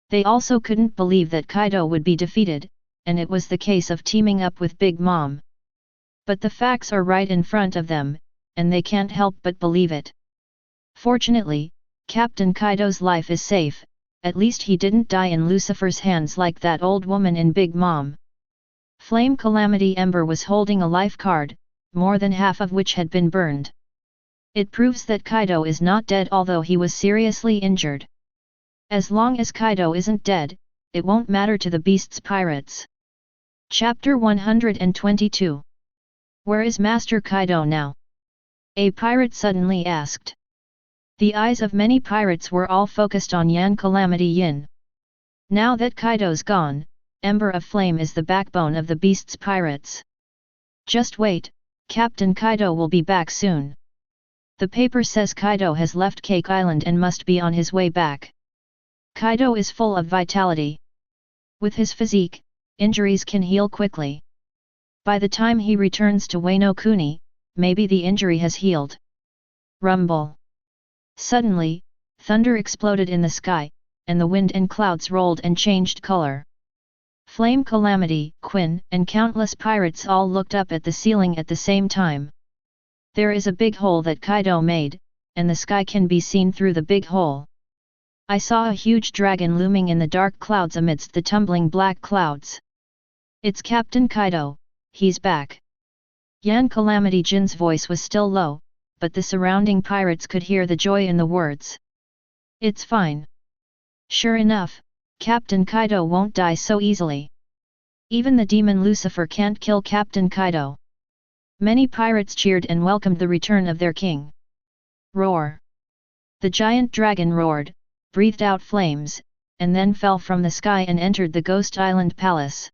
They also couldn't believe that Kaido would be defeated, and it was the case of teaming up with Big Mom. But the facts are right in front of them, and they can't help but believe it. Fortunately, Captain Kaido's life is safe, at least he didn't die in Lucifer's hands like that old woman in Big Mom. Flame Calamity Ember was holding a life card, more than half of which had been burned. It proves that Kaido is not dead although he was seriously injured. As long as Kaido isn't dead, it won't matter to the beast's pirates. Chapter 122. Where is Master Kaido now? A pirate suddenly asked. The eyes of many pirates were all focused on Yan Calamity Yin. Now that Kaido's gone, Ember of Flame is the backbone of the beast's pirates. Just wait, Captain Kaido will be back soon. The paper says Kaido has left Cake Island and must be on his way back. Kaido is full of vitality. With his physique, injuries can heal quickly. By the time he returns to Wano Kuni, maybe the injury has healed. Rumble. Suddenly, thunder exploded in the sky, and the wind and clouds rolled and changed color. Flame Calamity, Quinn, and countless pirates all looked up at the ceiling at the same time. There is a big hole that Kaido made, and the sky can be seen through the big hole. I saw a huge dragon looming in the dark clouds amidst the tumbling black clouds. It's Captain Kaido, he's back. Yan Calamity Jin's voice was still low, but the surrounding pirates could hear the joy in the words. It's fine. Sure enough, Captain Kaido won't die so easily. Even the demon Lucifer can't kill Captain Kaido. Many pirates cheered and welcomed the return of their king. Roar! The giant dragon roared, breathed out flames, and then fell from the sky and entered the Ghost Island Palace.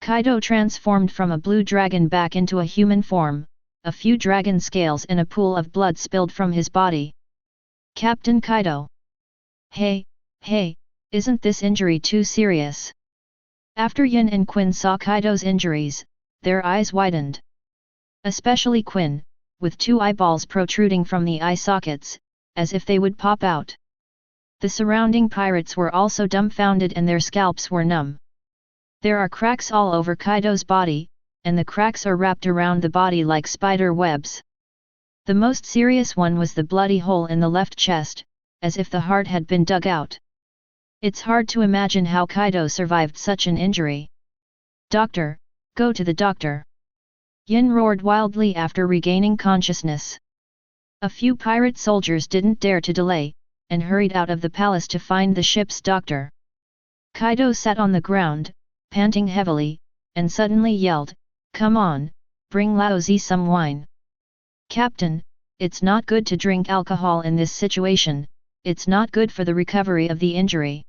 Kaido transformed from a blue dragon back into a human form, a few dragon scales and a pool of blood spilled from his body. Captain Kaido! Hey, isn't this injury too serious? After Yin and Quinn saw Kaido's injuries, their eyes widened. Especially Quinn, with two eyeballs protruding from the eye sockets, as if they would pop out. The surrounding pirates were also dumbfounded and their scalps were numb. There are cracks all over Kaido's body, and the cracks are wrapped around the body like spider webs. The most serious one was the bloody hole in the left chest, as if the heart had been dug out. It's hard to imagine how Kaido survived such an injury. Doctor, go to the doctor! Yin roared wildly after regaining consciousness. A few pirate soldiers didn't dare to delay, and hurried out of the palace to find the ship's doctor. Kaido sat on the ground, panting heavily, and suddenly yelled, "Come on, bring Laozi some wine." "Captain, it's not good to drink alcohol in this situation, it's not good for the recovery of the injury."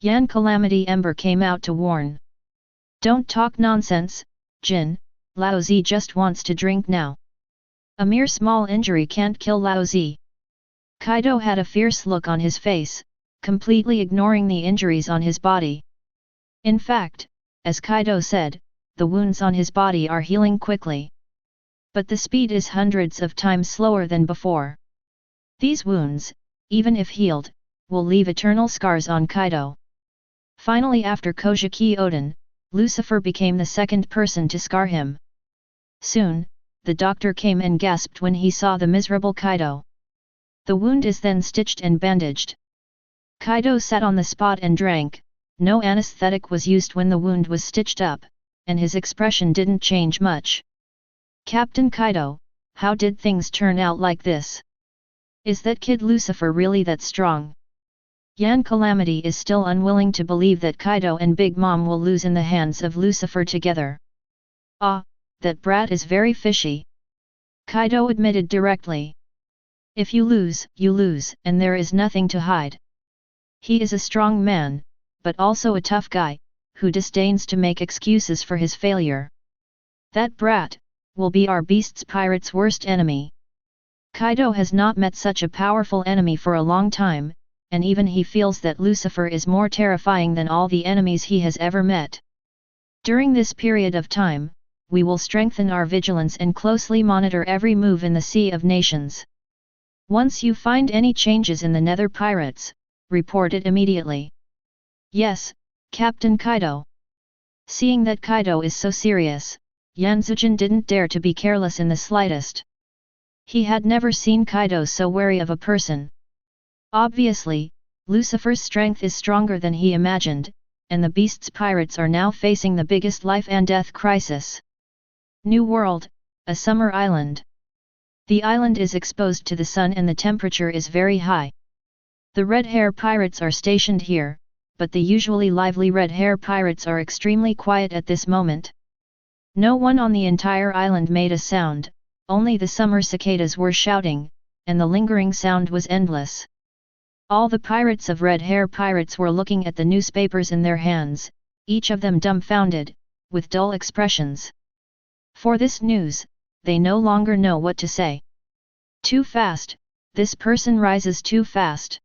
Yan Calamity Ember came out to warn. "Don't talk nonsense, Jin, Laozi just wants to drink now. A mere small injury can't kill Laozi." Kaido had a fierce look on his face, completely ignoring the injuries on his body. In fact, as Kaido said, the wounds on his body are healing quickly. But the speed is hundreds of times slower than before. These wounds, even if healed, will leave eternal scars on Kaido. Finally, after Kojiki Oden, Lucifer became the second person to scar him. Soon, the doctor came and gasped when he saw the miserable Kaido. The wound is then stitched and bandaged. Kaido sat on the spot and drank. No anesthetic was used when the wound was stitched up, and his expression didn't change much. "Captain Kaido, how did things turn out like this? Is that kid Lucifer really that strong?" Yan Calamity is still unwilling to believe that Kaido and Big Mom will lose in the hands of Lucifer together. "Ah, that brat is very fishy," Kaido admitted directly. "If you lose, and there is nothing to hide. He is a strong man, but also a tough guy, who disdains to make excuses for his failure. That brat will be our beast's pirate's worst enemy." Kaido has not met such a powerful enemy for a long time, and even he feels that Lucifer is more terrifying than all the enemies he has ever met. During this period of time, we will strengthen our vigilance and closely monitor every move in the Sea of Nations. Once you find any changes in the Nether Pirates, report it immediately. "Yes, Captain Kaido." Seeing that Kaido is so serious, Yanzujin didn't dare to be careless in the slightest. He had never seen Kaido so wary of a person. Obviously, Lucifer's strength is stronger than he imagined, and the beast's pirates are now facing the biggest life and death crisis. New World, a summer island. The island is exposed to the sun and the temperature is very high. The red hair pirates are stationed here, but the usually lively red hair pirates are extremely quiet at this moment. No one on the entire island made a sound, only the summer cicadas were shouting, and the lingering sound was endless. All the pirates of red hair pirates were looking at the newspapers in their hands, each of them dumbfounded, with dull expressions. For this news, they no longer know what to say. Too fast, this person rises too fast.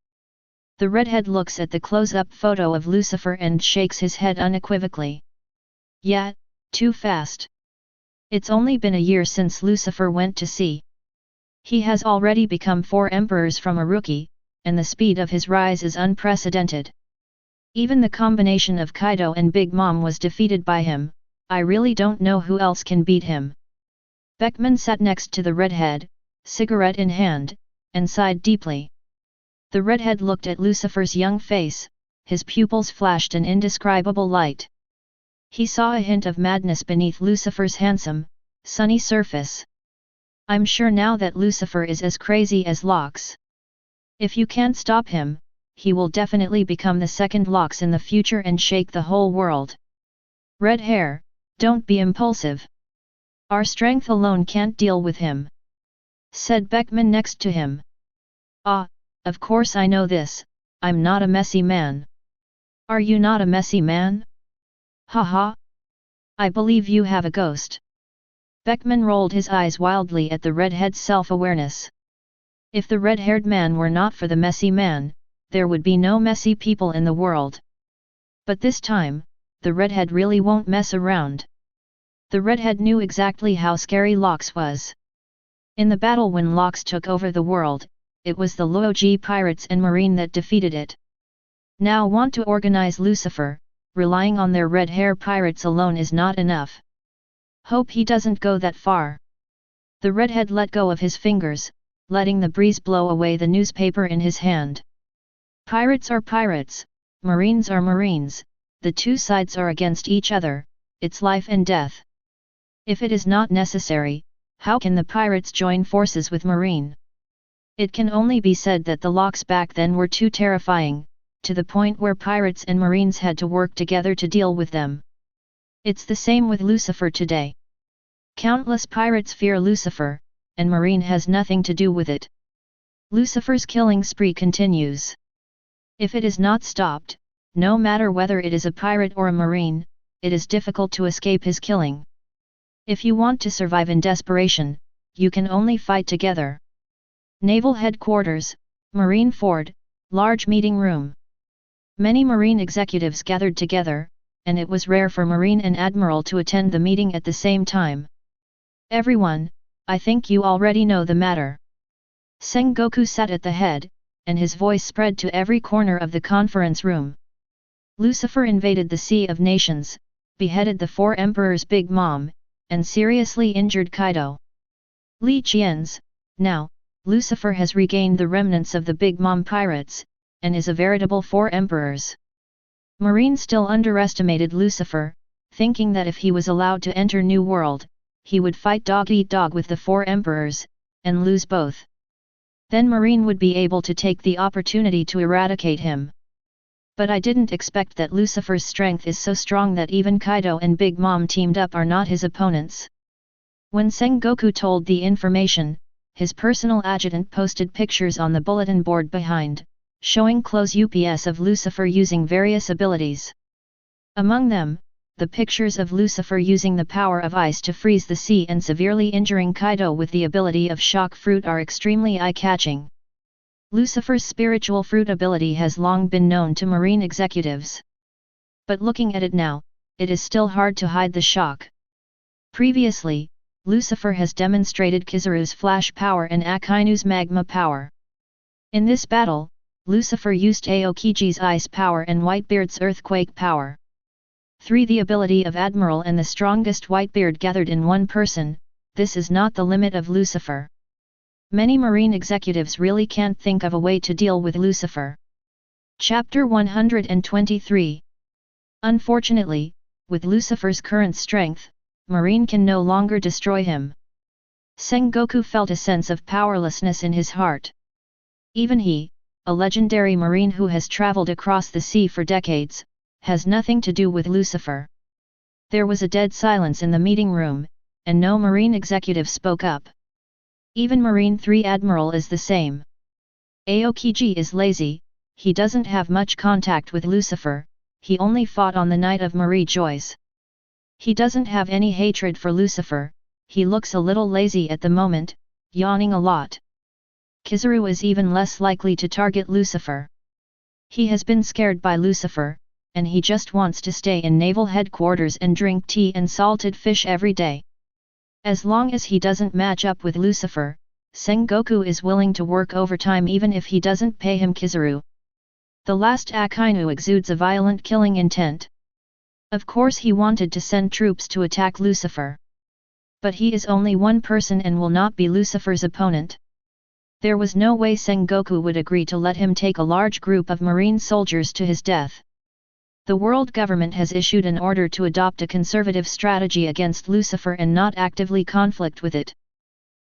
The Redhead looks at the close-up photo of Lucifer and shakes his head unequivocally. Yeah, too fast. It's only been a year since Lucifer went to sea. He has already become 4 emperors from a rookie, and the speed of his rise is unprecedented. Even the combination of Kaido and Big Mom was defeated by him. I really don't know who else can beat him. Beckman sat next to the Redhead, cigarette in hand, and sighed deeply. The Redhead looked at Lucifer's young face, his pupils flashed an indescribable light. He saw a hint of madness beneath Lucifer's handsome, sunny surface. "I'm sure now that Lucifer is as crazy as Lox. If you can't stop him, he will definitely become the second Lox in the future and shake the whole world. Red hair, don't be impulsive. Our strength alone can't deal with him," said Beckman next to him. "Ah, of course I know this, I'm not a messy man." "Are you not a messy man? Ha ha! I believe you have a ghost. Beckman rolled his eyes wildly at the redhead's self-awareness. If the red-haired man were not for the messy man, there would be no messy people in the world. But this time, the redhead really won't mess around. The redhead knew exactly how scary Lox was. In the battle when Lox took over the world, it was the Luoji pirates and marine that defeated it. Now want to organize Lucifer, relying on their red hair pirates alone is not enough. Hope he doesn't go that far. The redhead let go of his fingers, letting the breeze blow away the newspaper in his hand. Pirates are pirates, marines are marines, the two sides are against each other, it's life and death. If it is not necessary, how can the pirates join forces with marine? It can only be said that the Lox back then were too terrifying, to the point where pirates and marines had to work together to deal with them. It's the same with Lucifer today. Countless pirates fear Lucifer, and marine has nothing to do with it. Lucifer's killing spree continues. If it is not stopped, no matter whether it is a pirate or a marine, it is difficult to escape his killing. If you want to survive in desperation, you can only fight together. Naval Headquarters, Marine Ford, large meeting room. Many Marine executives gathered together, and it was rare for Marine and Admiral to attend the meeting at the same time. Everyone, I think you already know the matter. Sengoku sat at the head, and his voice spread to every corner of the conference room. Lucifer invaded the Sea of Nations, beheaded the 4 Emperors' Big Mom, and seriously injured Kaido. Li Qian's, now, Lucifer has regained the remnants of the Big Mom pirates, and is a veritable 4 Emperors. Marine still underestimated Lucifer, thinking that if he was allowed to enter New World, he would fight dog-eat-dog with the 4 Emperors, and lose both. Then Marine would be able to take the opportunity to eradicate him. But I didn't expect that Lucifer's strength is so strong that even Kaido and Big Mom teamed up are not his opponents. When Sengoku told the information, his personal adjutant posted pictures on the bulletin board behind, showing close UPS of Lucifer using various abilities. Among them, the pictures of Lucifer using the power of ice to freeze the sea and severely injuring Kaido with the ability of shock fruit are extremely eye-catching. Lucifer's spiritual fruit ability has long been known to marine executives. But looking at it now, it is still hard to hide the shock. Previously, Lucifer has demonstrated Kizaru's flash power and Akainu's magma power. In this battle, Lucifer used Aokiji's ice power and Whitebeard's earthquake power. 3. The ability of Admiral and the strongest Whitebeard gathered in one person, this is not the limit of Lucifer. Many marine executives really can't think of a way to deal with Lucifer. Chapter 123. Unfortunately, with Lucifer's current strength, marine can no longer destroy him. Sengoku felt a sense of powerlessness in his heart. Even he, a legendary marine who has traveled across the sea for decades, has nothing to do with Lucifer. There was a dead silence in the meeting room, and no marine executive spoke up. Even Marine 3 Admiral is the same. Aokiji is lazy, he doesn't have much contact with Lucifer, he only fought on the night of Marie Joyce. He doesn't have any hatred for Lucifer, he looks a little lazy at the moment, yawning a lot. Kizaru is even less likely to target Lucifer. He has been scared by Lucifer, and he just wants to stay in naval headquarters and drink tea and salted fish every day. As long as he doesn't match up with Lucifer, Sengoku is willing to work overtime even if he doesn't pay him Kizaru. The last Akainu exudes a violent killing intent. Of course he wanted to send troops to attack Lucifer. But he is only one person and will not be Lucifer's opponent. There was no way Sengoku would agree to let him take a large group of marine soldiers to his death. The world government has issued an order to adopt a conservative strategy against Lucifer and not actively conflict with it.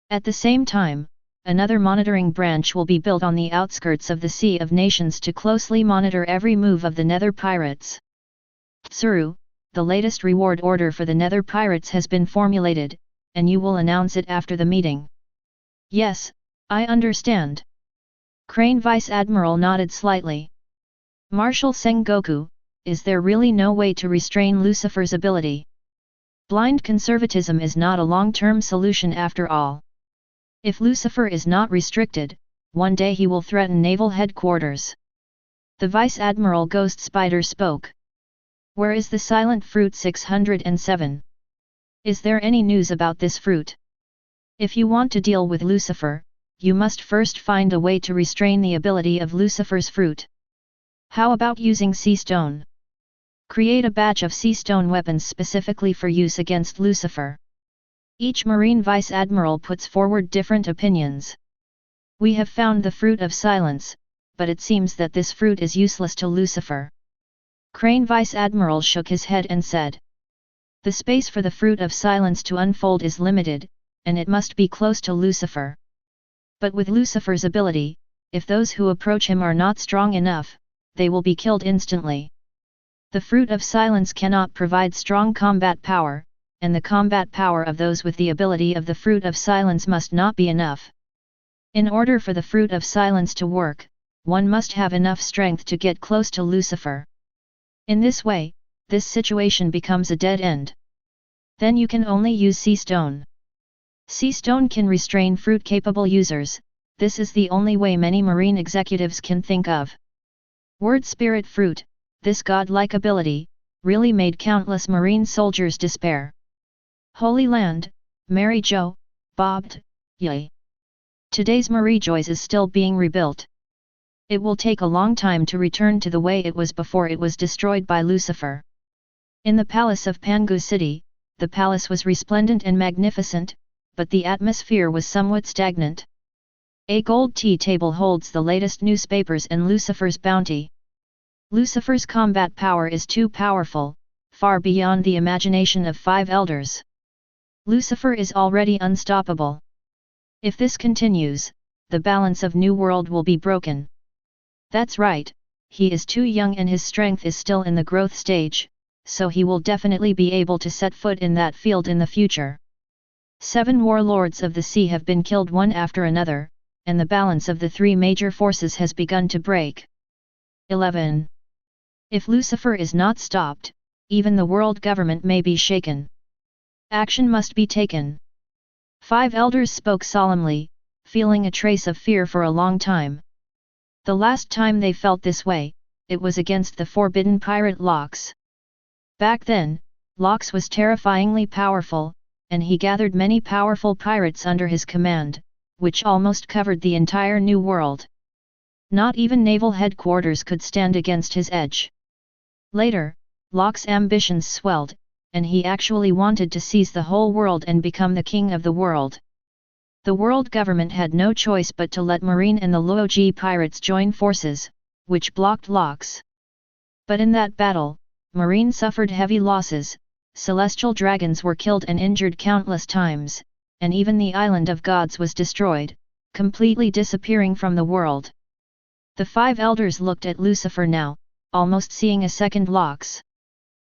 At the same time, another monitoring branch will be built on the outskirts of the Sea of Nations to closely monitor every move of the Nether Pirates. Tsuru, the latest reward order for the Nether Pirates has been formulated, and you will announce it after the meeting. Yes, I understand. Crane Vice Admiral nodded slightly. Marshal Sengoku, is there really no way to restrain Lucifer's ability? Blind conservatism is not a long-term solution after all. If Lucifer is not restricted, one day he will threaten naval headquarters. The Vice Admiral Ghost Spider spoke. Where is the silent fruit 607? Is there any news about this fruit? If you want to deal with Lucifer, you must first find a way to restrain the ability of Lucifer's fruit. How about using sea stone? Create a batch of sea stone weapons specifically for use against Lucifer. Each Marine Vice Admiral puts forward different opinions. We have found the fruit of silence, but it seems that this fruit is useless to Lucifer. Crane Vice Admiral shook his head and said, the space for the fruit of silence to unfold is limited, and it must be close to Lucifer. But with Lucifer's ability, if those who approach him are not strong enough, they will be killed instantly. The fruit of silence cannot provide strong combat power, and the combat power of those with the ability of the fruit of silence must not be enough. In order for the fruit of silence to work, one must have enough strength to get close to Lucifer. In this way, this situation becomes a dead end. Then you can only use sea stone. Sea stone can restrain fruit-capable users. This is the only way many marine executives can think of. Word spirit fruit, this godlike ability, really made countless marine soldiers despair. Holy Land, Mary Jo, bobbed, yay. Today's Marie Joyce is still being rebuilt. It will take a long time to return to the way it was before it was destroyed by Lucifer. In the palace of Pangu City, the palace was resplendent and magnificent, but the atmosphere was somewhat stagnant. A gold tea table holds the latest newspapers and Lucifer's bounty. Lucifer's combat power is too powerful, far beyond the imagination of 5 elders. Lucifer is already unstoppable. If this continues, the balance of New World will be broken. That's right, he is too young and his strength is still in the growth stage, so he will definitely be able to set foot in that field in the future. 7 warlords of the sea have been killed one after another, and the balance of the 3 major forces has begun to break. 11. If Lucifer is not stopped, even the world government may be shaken. Action must be taken. 5 elders spoke solemnly, feeling a trace of fear for a long time. The last time they felt this way, it was against the forbidden pirate Lox. Back then, Lox was terrifyingly powerful, and he gathered many powerful pirates under his command, which almost covered the entire New World. Not even naval headquarters could stand against his edge. Later, Lox's ambitions swelled, and he actually wanted to seize the whole world and become the king of the world. The world government had no choice but to let Marine and the Luoji pirates join forces, which blocked Lox. But in that battle, Marine suffered heavy losses, celestial dragons were killed and injured countless times, and even the island of gods was destroyed, completely disappearing from the world. The 5 elders looked at Lucifer now, almost seeing a second Lox.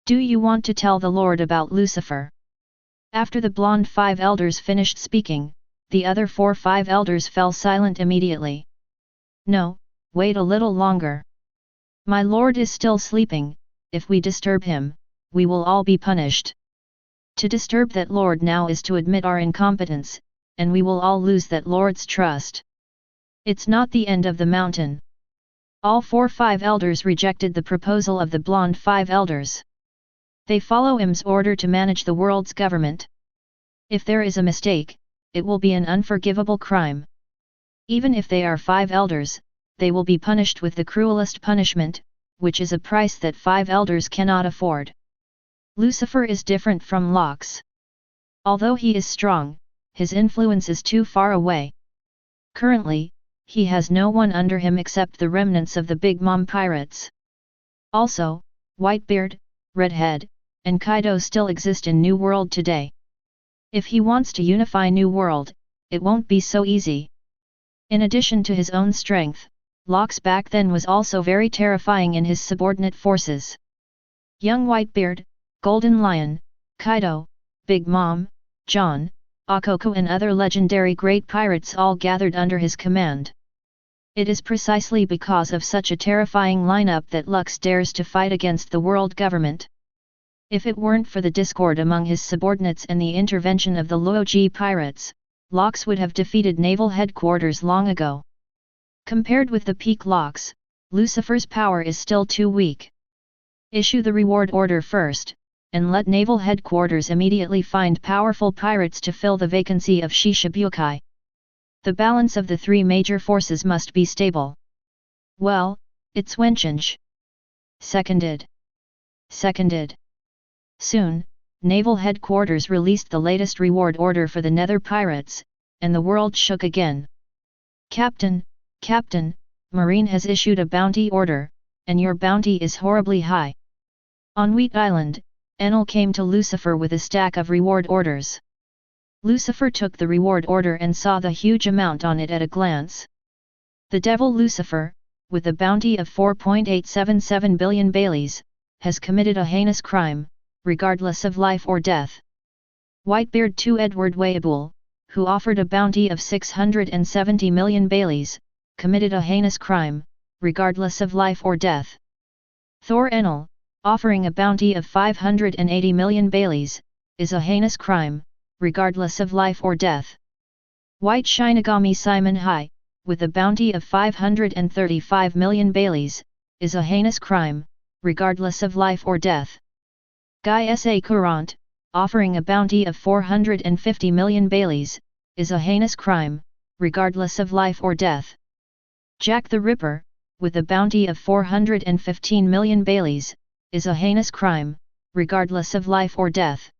Do you want to tell the Lord about Lucifer? After the blonde 5 elders finished speaking, the other 5 elders fell silent immediately. No, wait a little longer. My Lord is still sleeping, if we disturb him, we will all be punished. To disturb that Lord now is to admit our incompetence, and we will all lose that Lord's trust. It's not the end of the mountain. All 5 elders rejected the proposal of the blonde 5 elders. They follow him's order to manage the world's government. If there is a mistake, it will be an unforgivable crime. Even if they are 5 elders, they will be punished with the cruelest punishment, which is a price that 5 elders cannot afford. Lucifer is different from Lox. Although he is strong, his influence is too far away. Currently, he has no one under him except the remnants of the Big Mom pirates. Also, Whitebeard, Redhead, and Kaido still exist in New World today. If he wants to unify New World, it won't be so easy. In addition to his own strength, Lox back then was also very terrifying in his subordinate forces. Young Whitebeard, Golden Lion, Kaido, Big Mom, John, Akoko and other legendary great pirates all gathered under his command. It is precisely because of such a terrifying lineup that Lux dares to fight against the world government. If it weren't for the discord among his subordinates and the intervention of the Luoji pirates, Locks would have defeated naval headquarters long ago. Compared with the peak Locks, Lucifer's power is still too weak. Issue the reward order first, and let naval headquarters immediately find powerful pirates to fill the vacancy of Shishibukai. The balance of the three major forces must be stable. Well, it's Wenchenge. Seconded. Soon, naval headquarters released the latest reward order for the Nether pirates, and the world shook again. Captain, Marine has issued a bounty order, and your bounty is horribly high. On Wheat Island, Enel came to Lucifer with a stack of reward orders. Lucifer took the reward order and saw the huge amount on it at a glance. The devil Lucifer, with a bounty of 4.877 billion Baileys, has committed a heinous crime, regardless of life or death. Whitebeard to Edward Weibul, who offered a bounty of 670 million Baileys, committed a heinous crime, regardless of life or death. Thor Enel, offering a bounty of 580 million Baileys, is a heinous crime, regardless of life or death. White Shinigami Simon Hai, with a bounty of 535 million Baileys, is a heinous crime, regardless of life or death. Guy S.A. Courant, offering a bounty of 450 million Baileys, is a heinous crime, regardless of life or death. Jack the Ripper, with a bounty of 415 million Baileys, is a heinous crime, regardless of life or death.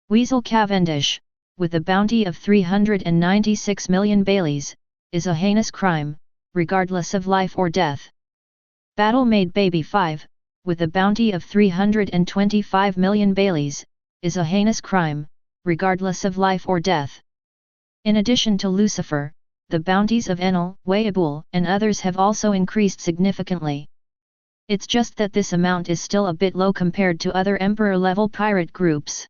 Weasel Cavendish, with a bounty of 396 million Baileys, is a heinous crime, regardless of life or death. Battle Maid Baby 5, with a bounty of 325 million Baileys, is a heinous crime, regardless of life or death. In addition to Lucifer, the bounties of Enel, Weibul, and others have also increased significantly. It's just that this amount is still a bit low compared to other Emperor-level pirate groups.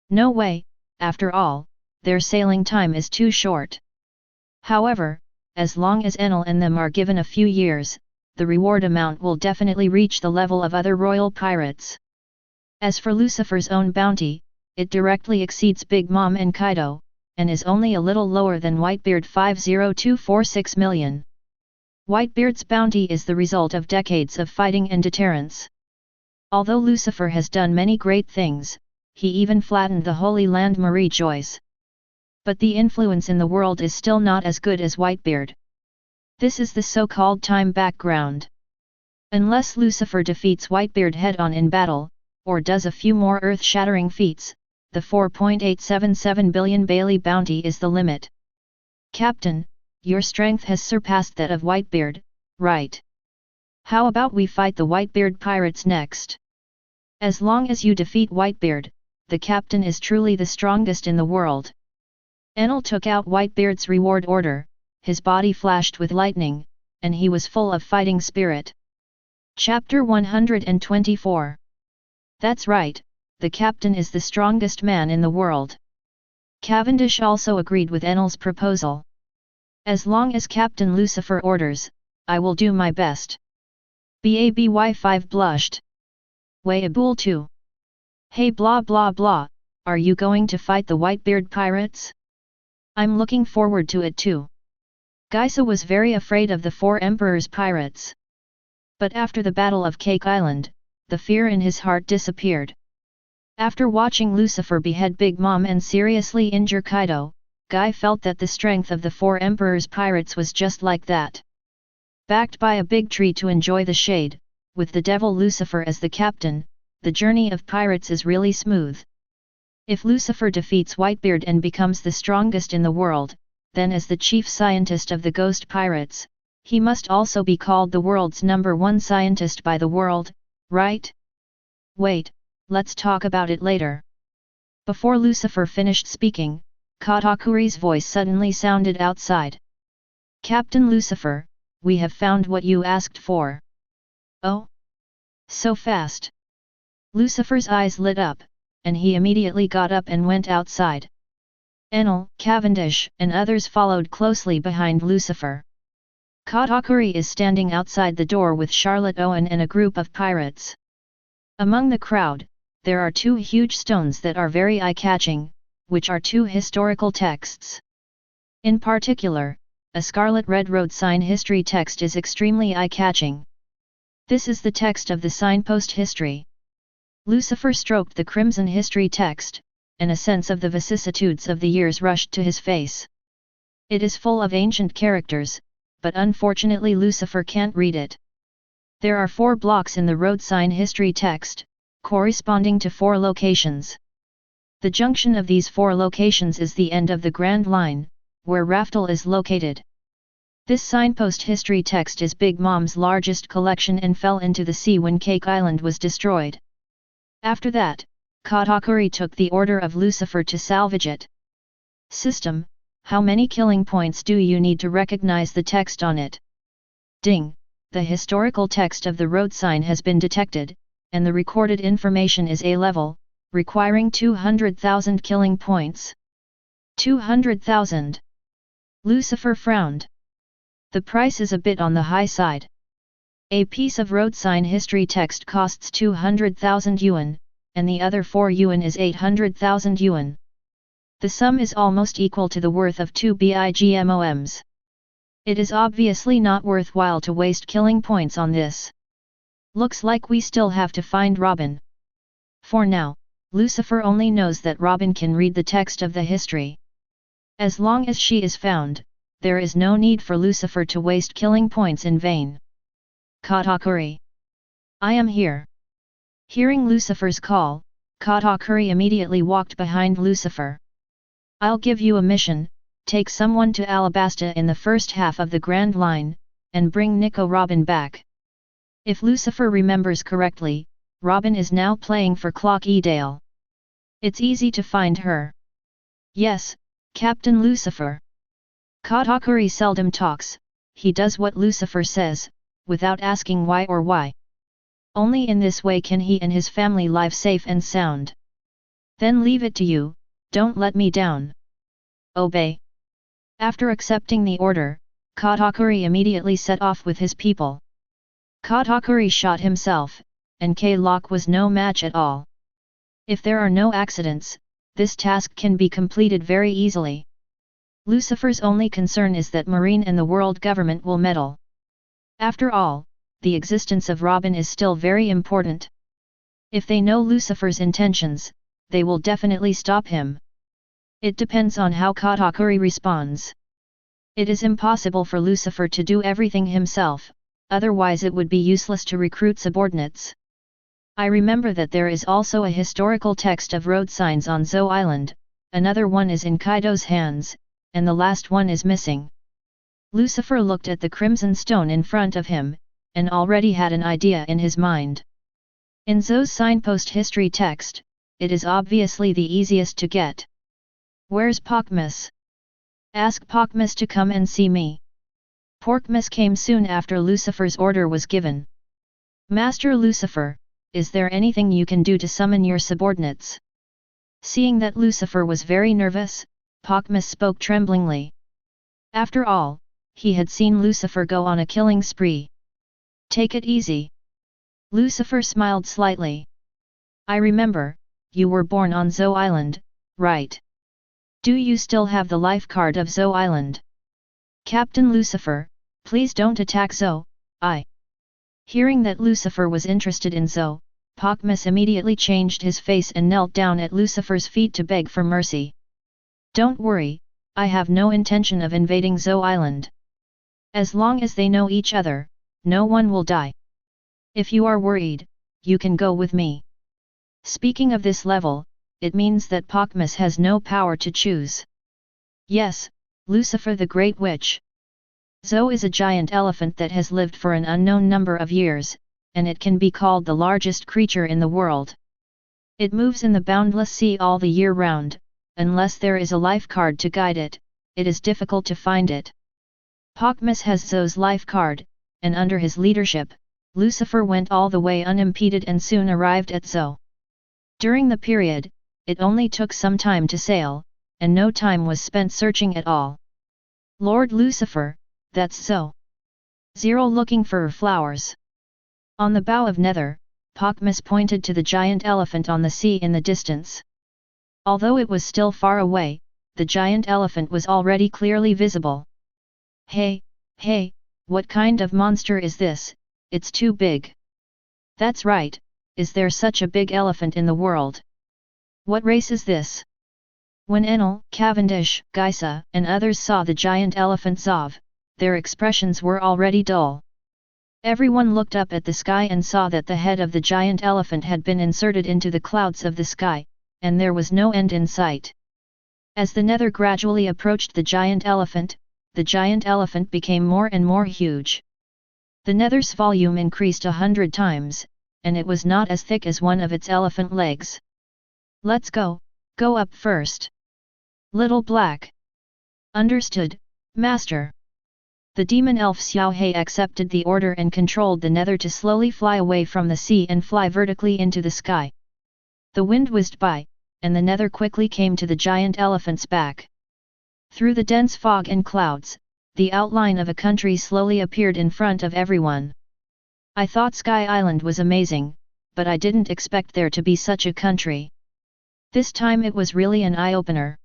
No way, after all, their sailing time is too short. However, as long as Enel and them are given a few years, the reward amount will definitely reach the level of other royal pirates. As for Lucifer's own bounty, it directly exceeds Big Mom and Kaido, and is only a little lower than Whitebeard 50246 million. Whitebeard's bounty is the result of decades of fighting and deterrence. Although Lucifer has done many great things, he even flattened the Holy Land Marie Joyce. But the influence in the world is still not as good as Whitebeard. This is the so-called time background. Unless Lucifer defeats Whitebeard head-on in battle, or does a few more earth-shattering feats, the 4.877 billion Bailey bounty is the limit. Captain, your strength has surpassed that of Whitebeard, right? How about we fight the Whitebeard pirates next? As long as you defeat Whitebeard, the captain is truly the strongest in the world. Enel took out Whitebeard's reward order, his body flashed with lightning, and he was full of fighting spirit. Chapter 124. That's right, the captain is the strongest man in the world. Cavendish also agreed with Enel's proposal. As long as Captain Lucifer orders, I will do my best. Baby5 blushed. Weibul too. Hey blah blah blah, are you going to fight the Whitebeard pirates? I'm looking forward to it too. Gaisa was very afraid of the Four Emperors pirates. But after the Battle of Cake Island, the fear in his heart disappeared. After watching Lucifer behead Big Mom and seriously injure Kaido, Guy felt that the strength of the Four Emperors pirates was just like that. Backed by a big tree to enjoy the shade, with the devil Lucifer as the captain, the journey of pirates is really smooth. If Lucifer defeats Whitebeard and becomes the strongest in the world, then as the chief scientist of the ghost pirates, he must also be called the world's #1 scientist by the world, right? Wait, let's talk about it later. Before Lucifer finished speaking, Katakuri's voice suddenly sounded outside. Captain Lucifer, we have found what you asked for. Oh? So fast. Lucifer's eyes lit up, and he immediately got up and went outside. Enel, Cavendish, and others followed closely behind Lucifer. Katakuri is standing outside the door with Charlotte Owen and a group of pirates. Among the crowd, there are two huge stones that are very eye-catching, which are two historical texts. In particular, a scarlet red road sign history text is extremely eye-catching. This is the text of the signpost history. Lucifer stroked the crimson history text, and a sense of the vicissitudes of the years rushed to his face. It is full of ancient characters, but unfortunately Lucifer can't read it. There are 4 blocks in the road sign history text, corresponding to 4 locations. The junction of these 4 locations is the end of the Grand Line, where Raftel is located. This signpost history text is Big Mom's largest collection and fell into the sea when Cake Island was destroyed. After that, Katakuri took the order of Lucifer to salvage it. System: how many killing points do you need to recognize the text on it? Ding! The historical text of the road sign has been detected, and the recorded information is A level, requiring 200,000 killing points. 200,000. Lucifer frowned. The price is a bit on the high side. A piece of road sign history text costs 200,000 yuan, and the other 4 yuan is 800,000 yuan. The sum is almost equal to the worth of 2 bigmoms. It is obviously not worthwhile to waste killing points on this. Looks like we still have to find Robin. For now, Lucifer only knows that Robin can read the text of the history. As long as she is found, there is no need for Lucifer to waste killing points in vain. Katakuri. I am here. Hearing Lucifer's call, Katakuri immediately walked behind Lucifer. I'll give you a mission: take someone to Alabasta in the first half of the Grand Line, and bring Nico Robin back. If Lucifer remembers correctly, Robin is now playing for Clockydale. It's easy to find her. Yes, Captain Lucifer. Katakuri seldom talks, he does what Lucifer says, without asking why or why. Only in this way can he and his family live safe and sound. Then leave it to you, don't let me down. Obey. After accepting the order, Katakuri immediately set off with his people. Katakuri shot himself, and K-Lock was no match at all. If there are no accidents, this task can be completed very easily. Lucifer's only concern is that Marine and the world government will meddle. After all, the existence of Robin is still very important. If they know Lucifer's intentions, they will definitely stop him. It depends on how Katakuri responds. It is impossible for Lucifer to do everything himself, otherwise it would be useless to recruit subordinates. I remember that there is also a historical text of road signs on Zou Island, another one is in Kaido's hands, and the last one is missing. Lucifer looked at the crimson stone in front of him, and already had an idea in his mind. In Zou's signpost history text, it is obviously the easiest to get. Where's Porkmas? Ask Porkmas to come and see me. Porkmas came soon after Lucifer's order was given. Master Lucifer, is there anything you can do to summon your subordinates? Seeing that Lucifer was very nervous, Porkmas spoke tremblingly. After all, he had seen Lucifer go on a killing spree. Take it easy. Lucifer smiled slightly. I remember, you were born on Zou Island, right? Do you still have the life card of Zou Island? Captain Lucifer, please don't attack Zou. Hearing that Lucifer was interested in Zou, Porkmas immediately changed his face and knelt down at Lucifer's feet to beg for mercy. Don't worry, I have no intention of invading Zou Island. As long as they know each other, no one will die. If you are worried, you can go with me. Speaking of this level, it means that Porkmas has no power to choose. Yes, Lucifer the Great Witch. Zou is a giant elephant that has lived for an unknown number of years, and it can be called the largest creature in the world. It moves in the boundless sea all the year round. Unless there is a life card to guide it, it is difficult to find it. Porkmas has Zou's life card, and under his leadership, Lucifer went all the way unimpeded and soon arrived at Zou. During the period, it only took some time to sail, and no time was spent searching at all. Lord Lucifer, that's Zou. Zero looking for flowers. On the bow of Nether, Pokmus pointed to the giant elephant on the sea in the distance. Although it was still far away, the giant elephant was already clearly visible. Hey, what kind of monster is this? It's too big. That's right, is there such a big elephant in the world? What race is this? When Enel, Cavendish, Geisa, and others saw the giant elephant Zov, their expressions were already dull. Everyone looked up at the sky and saw that the head of the giant elephant had been inserted into the clouds of the sky, and there was no end in sight. As the nether gradually approached the giant elephant became more and more huge. The nether's volume increased 100 times, and it was not as thick as one of its elephant legs. Let's go up first. Little Black. Understood, Master. The demon elf Xiaohei accepted the order and controlled the nether to slowly fly away from the sea and fly vertically into the sky. The wind whizzed by, and the nether quickly came to the giant elephant's back. Through the dense fog and clouds, the outline of a country slowly appeared in front of everyone. I thought Sky Island was amazing, but I didn't expect there to be such a country. This time it was really an eye-opener.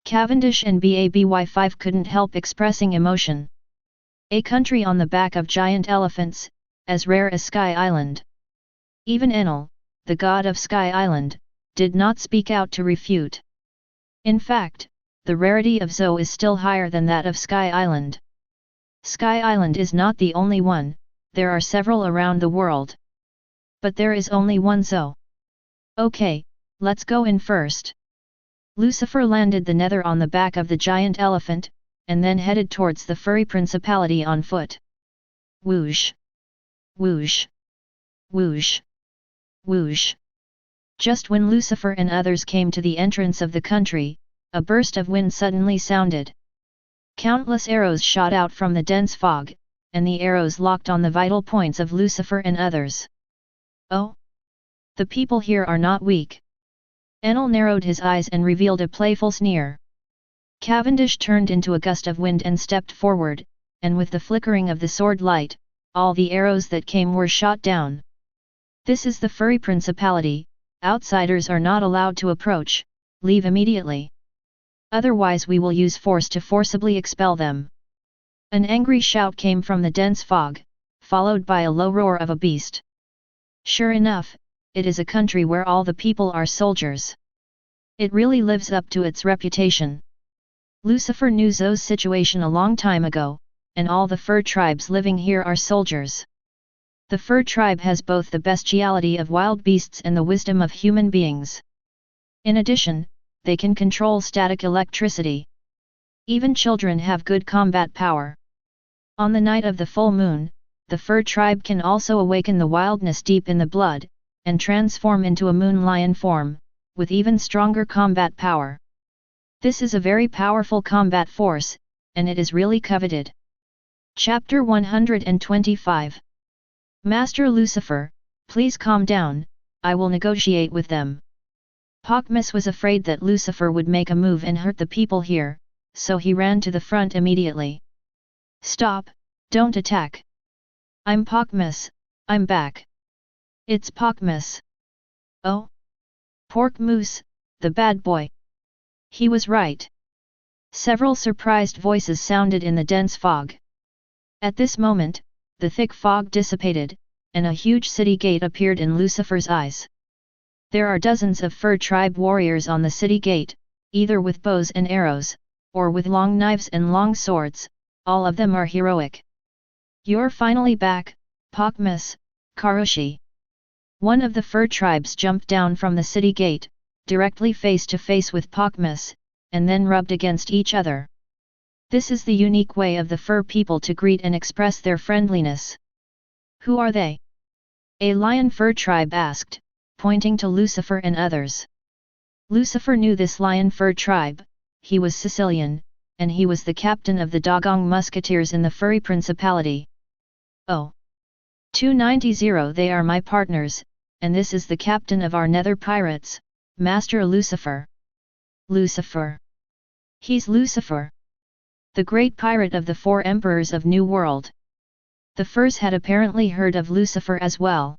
Cavendish and BABY5 couldn't help expressing emotion. A country on the back of giant elephants, as rare as Sky Island. Even Enel, the god of Sky Island, did not speak out to refute. In fact, the rarity of Zo is still higher than that of Sky Island. Sky Island is not the only one, there are several around the world. But there is only one Zo. Okay, let's go in first. Lucifer landed the nether on the back of the giant elephant, and then headed towards the furry principality on foot. Whoosh! Whoosh! Whoosh! Whoosh! Just when Lucifer and others came to the entrance of the country, a burst of wind suddenly sounded. Countless arrows shot out from the dense fog, and the arrows locked on the vital points of Lucifer and others. Oh! The people here are not weak. Enel narrowed his eyes and revealed a playful sneer. Cavendish turned into a gust of wind and stepped forward, and with the flickering of the sword light, all the arrows that came were shot down. This is the furry principality, outsiders are not allowed to approach, leave immediately. Otherwise we will use force to forcibly expel them. An angry shout came from the dense fog, followed by a low roar of a beast. Sure enough, it is a country where all the people are soldiers. It really lives up to its reputation. Lucifer knew Zo's situation a long time ago, and all the fur tribes living here are soldiers. The fur tribe has both the bestiality of wild beasts and the wisdom of human beings. In addition, they can control static electricity. Even children have good combat power. On the night of the full moon, the fur tribe can also awaken the wildness deep in the blood, and transform into a moon lion form, with even stronger combat power. This is a very powerful combat force, and it is really coveted. Chapter 125. Master Lucifer, please calm down, I will negotiate with them. Pokmus was afraid that Lucifer would make a move and hurt the people here, so he ran to the front immediately. Stop, don't attack. I'm Pokmus, I'm back. It's Pokmus. Oh? Pork Moose, the bad boy. He was right. Several surprised voices sounded in the dense fog. At this moment, the thick fog dissipated, and a huge city gate appeared in Lucifer's eyes. There are dozens of fur tribe warriors on the city gate, either with bows and arrows, or with long knives and long swords, all of them are heroic. You're finally back, Pokmus, Karushi. One of the fur tribes jumped down from the city gate, directly face to face with Pokmus, and then rubbed against each other. This is the unique way of the fur people to greet and express their friendliness. Who are they? A lion fur tribe asked, pointing to Lucifer and others. Lucifer knew this lion fur tribe, he was Sicilian, and he was the captain of the Dagong musketeers in the furry principality. Oh! 290 they are my partners, and this is the captain of our nether pirates, Master Lucifer. Lucifer. He's Lucifer. The great pirate of the 4 emperors of New World. The furs had apparently heard of Lucifer as well.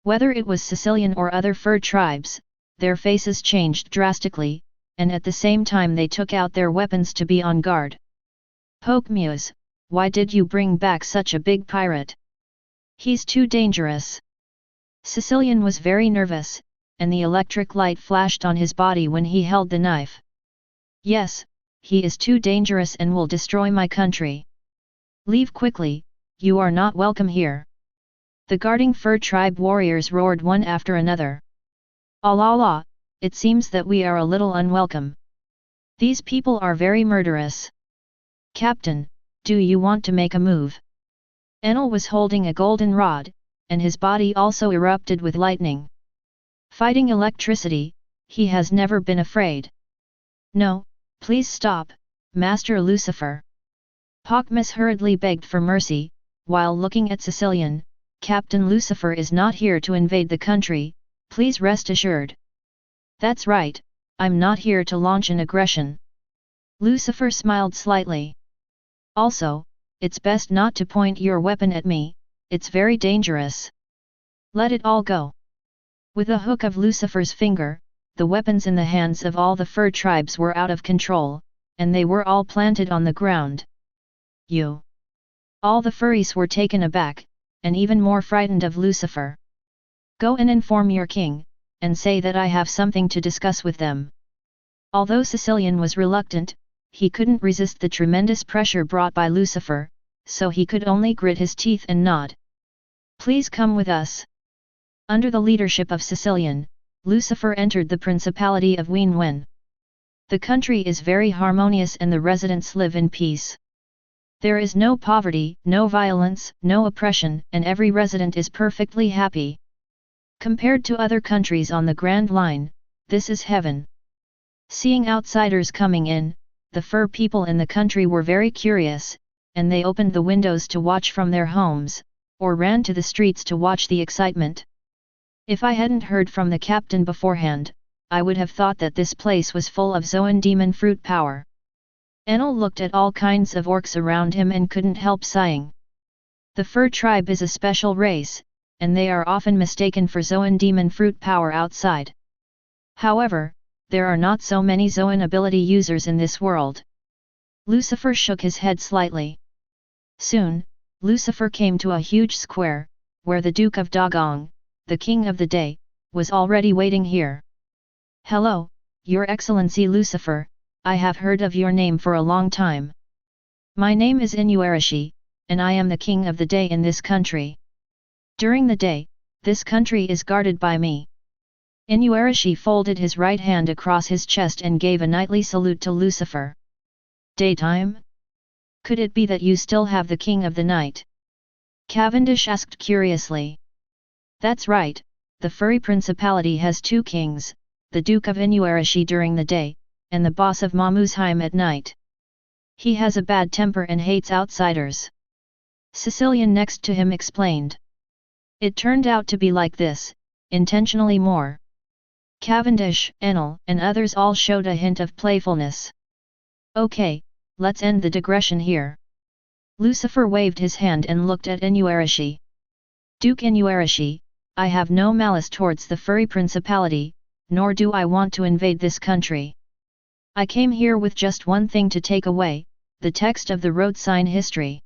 Whether it was Sicilian or other fur tribes, their faces changed drastically, and at the same time they took out their weapons to be on guard. Pokemuse, why did you bring back such a big pirate? He's too dangerous. Sicilian was very nervous, and the electric light flashed on his body when he held the knife. Yes, he is too dangerous and will destroy my country. Leave quickly, you are not welcome here. The guarding fur tribe warriors roared one after another. Allah, it seems that we are a little unwelcome. These people are very murderous. Captain, do you want to make a move? Enel was holding a golden rod, and his body also erupted with lightning. Fighting electricity, he has never been afraid. No, please stop, Master Lucifer. Pokemuse hurriedly begged for mercy, while looking at Sicilian. Captain Lucifer is not here to invade the country, please rest assured. That's right, I'm not here to launch an aggression. Lucifer smiled slightly. Also, it's best not to point your weapon at me, it's very dangerous. Let it all go. With a hook of Lucifer's finger, the weapons in the hands of all the fur tribes were out of control, and they were all planted on the ground. You! All the furries were taken aback, and even more frightened of Lucifer. Go and inform your king, and say that I have something to discuss with them. Although Sicilian was reluctant, he couldn't resist the tremendous pressure brought by Lucifer, so he could only grit his teeth and nod. Please come with us. Under the leadership of Sicilian, Lucifer entered the Principality of Wenwen. The country is very harmonious and the residents live in peace. There is no poverty, no violence, no oppression, and every resident is perfectly happy. Compared to other countries on the Grand Line, this is heaven. Seeing outsiders coming in, the fur people in the country were very curious, and they opened the windows to watch from their homes, or ran to the streets to watch the excitement. If I hadn't heard from the captain beforehand, I would have thought that this place was full of Zoan demon fruit power. Enel looked at all kinds of orcs around him and couldn't help sighing. The fur tribe is a special race, and they are often mistaken for Zoan demon fruit power outside. However, there are not so many Zoan ability users in this world. Lucifer shook his head slightly. Soon, Lucifer came to a huge square, where the Duke of Dagong, the king of the day, was already waiting here. Hello, Your Excellency Lucifer, I have heard of your name for a long time. My name is Inuarashi, and I am the king of the day in this country. During the day, this country is guarded by me. Inuarashi folded his right hand across his chest and gave a knightly salute to Lucifer. Daytime? Could it be that you still have the king of the night? Cavendish asked curiously. That's right, the furry principality has two kings, the Duke of Inuarashi during the day, and the boss of Mamusheim at night. He has a bad temper and hates outsiders. Sicilian next to him explained. It turned out to be like this, intentionally more. Cavendish, Enel, and others all showed a hint of playfulness. Okay, let's end the digression here. Lucifer waved his hand and looked at Inuarashi. Duke Inuarashi, I have no malice towards the furry principality, nor do I want to invade this country. I came here with just one thing to take away, the text of the road sign history.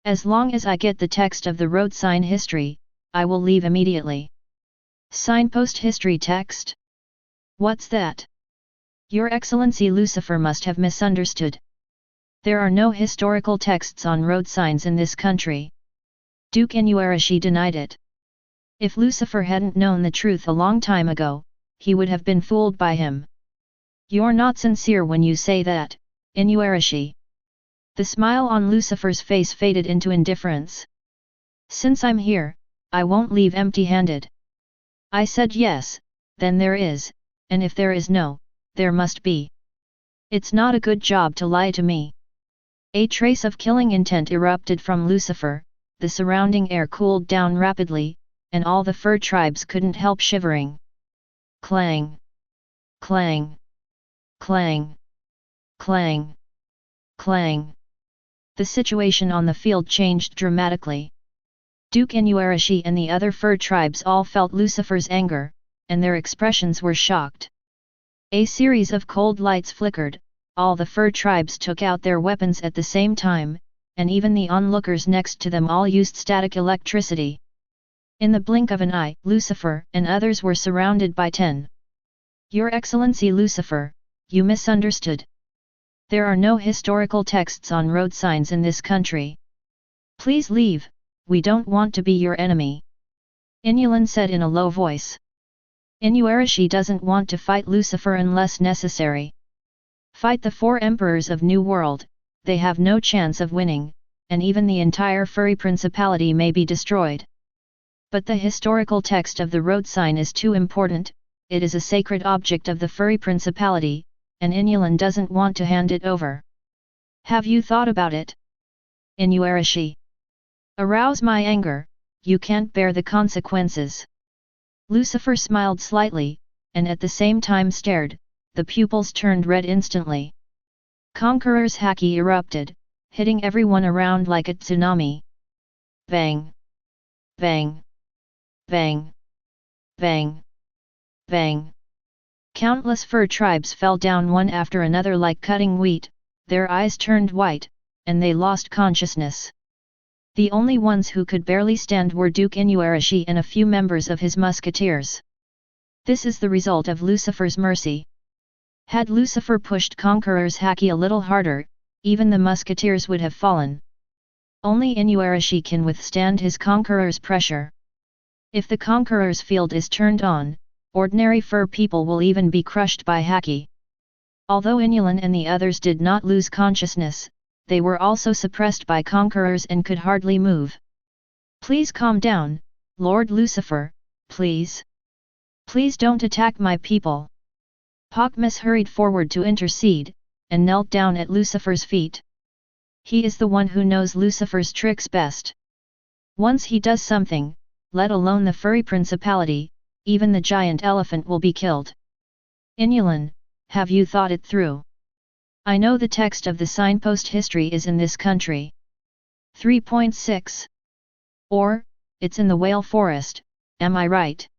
As long as I get the text of the road sign history, I will leave immediately. Signpost history text? What's that? Your Excellency Lucifer must have misunderstood. There are no historical texts on road signs in this country. Duke Inuarashi denied it. If Lucifer hadn't known the truth a long time ago, he would have been fooled by him. You're not sincere when you say that, Inuarashi. The smile on Lucifer's face faded into indifference. Since I'm here, I won't leave empty-handed. I said yes, then there is, and if there is no, there must be. It's not a good job to lie to me. A trace of killing intent erupted from Lucifer, the surrounding air cooled down rapidly, and all the fur tribes couldn't help shivering. Clang! Clang! Clang! Clang! Clang! The situation on the field changed dramatically. Duke Inuarashi and the other fur tribes all felt Lucifer's anger, and their expressions were shocked. A series of cold lights flickered, all the fur tribes took out their weapons at the same time, and even the onlookers next to them all used static electricity. In the blink of an eye, Lucifer and others were surrounded by 10. Your Excellency Lucifer, you misunderstood. There are no historical texts on road signs in this country. Please leave, we don't want to be your enemy. Inulan said in a low voice. Inuarashi doesn't want to fight Lucifer unless necessary. Fight the 4 emperors of New World, they have no chance of winning, and even the entire furry principality may be destroyed. But the historical text of the road sign is too important, it is a sacred object of the furry principality, and Inulan doesn't want to hand it over. Have you thought about it? Inuarashi. Arouse my anger, you can't bear the consequences. Lucifer smiled slightly, and at the same time stared, the pupils turned red instantly. Conqueror's Haki erupted, hitting everyone around like a tsunami. Bang! Bang! Bang! Bang! Bang! Countless fur tribes fell down one after another like cutting wheat, their eyes turned white, and they lost consciousness. The only ones who could barely stand were Duke Inuarashi and a few members of his musketeers. This is the result of Lucifer's mercy. Had Lucifer pushed Conqueror's Haki a little harder, even the musketeers would have fallen. Only Inuarashi can withstand his Conqueror's pressure. If the Conqueror's field is turned on, ordinary fur people will even be crushed by Haki. Although Inulan and the others did not lose consciousness, they were also suppressed by Conquerors and could hardly move. Please calm down, Lord Lucifer, please. Please don't attack my people. Pakmas hurried forward to intercede, and knelt down at Lucifer's feet. He is the one who knows Lucifer's tricks best. Once he does something, let alone the furry principality, even the giant elephant will be killed. Inulan, have you thought it through? I know the text of the signpost history is in this country. 3.6. Or, it's in the whale forest, am I right?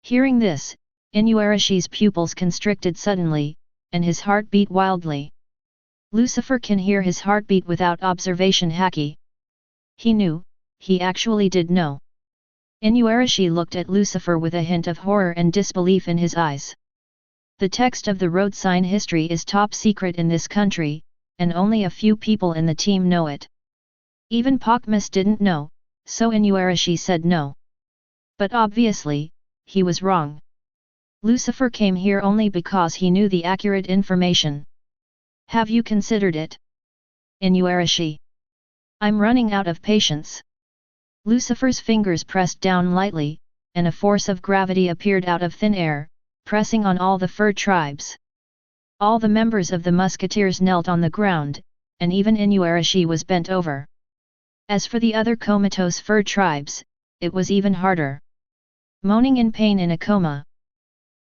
Hearing this, Inuarashi's pupils constricted suddenly, and his heart beat wildly. Lucifer can hear his heartbeat without observation Haki. He knew, he actually did know. Inuarashi looked at Lucifer with a hint of horror and disbelief in his eyes. The text of the road sign history is top secret in this country, and only a few people in the team know it. Even Pakmas didn't know, so Inuarashi said no. But obviously, he was wrong. Lucifer came here only because he knew the accurate information. Have you considered it? Inuarashi. I'm running out of patience. Lucifer's fingers pressed down lightly, and a force of gravity appeared out of thin air, pressing on all the fur tribes. All the members of the musketeers knelt on the ground, and even Inuarashi was bent over. As for the other comatose fur tribes, it was even harder. Moaning in pain in a coma.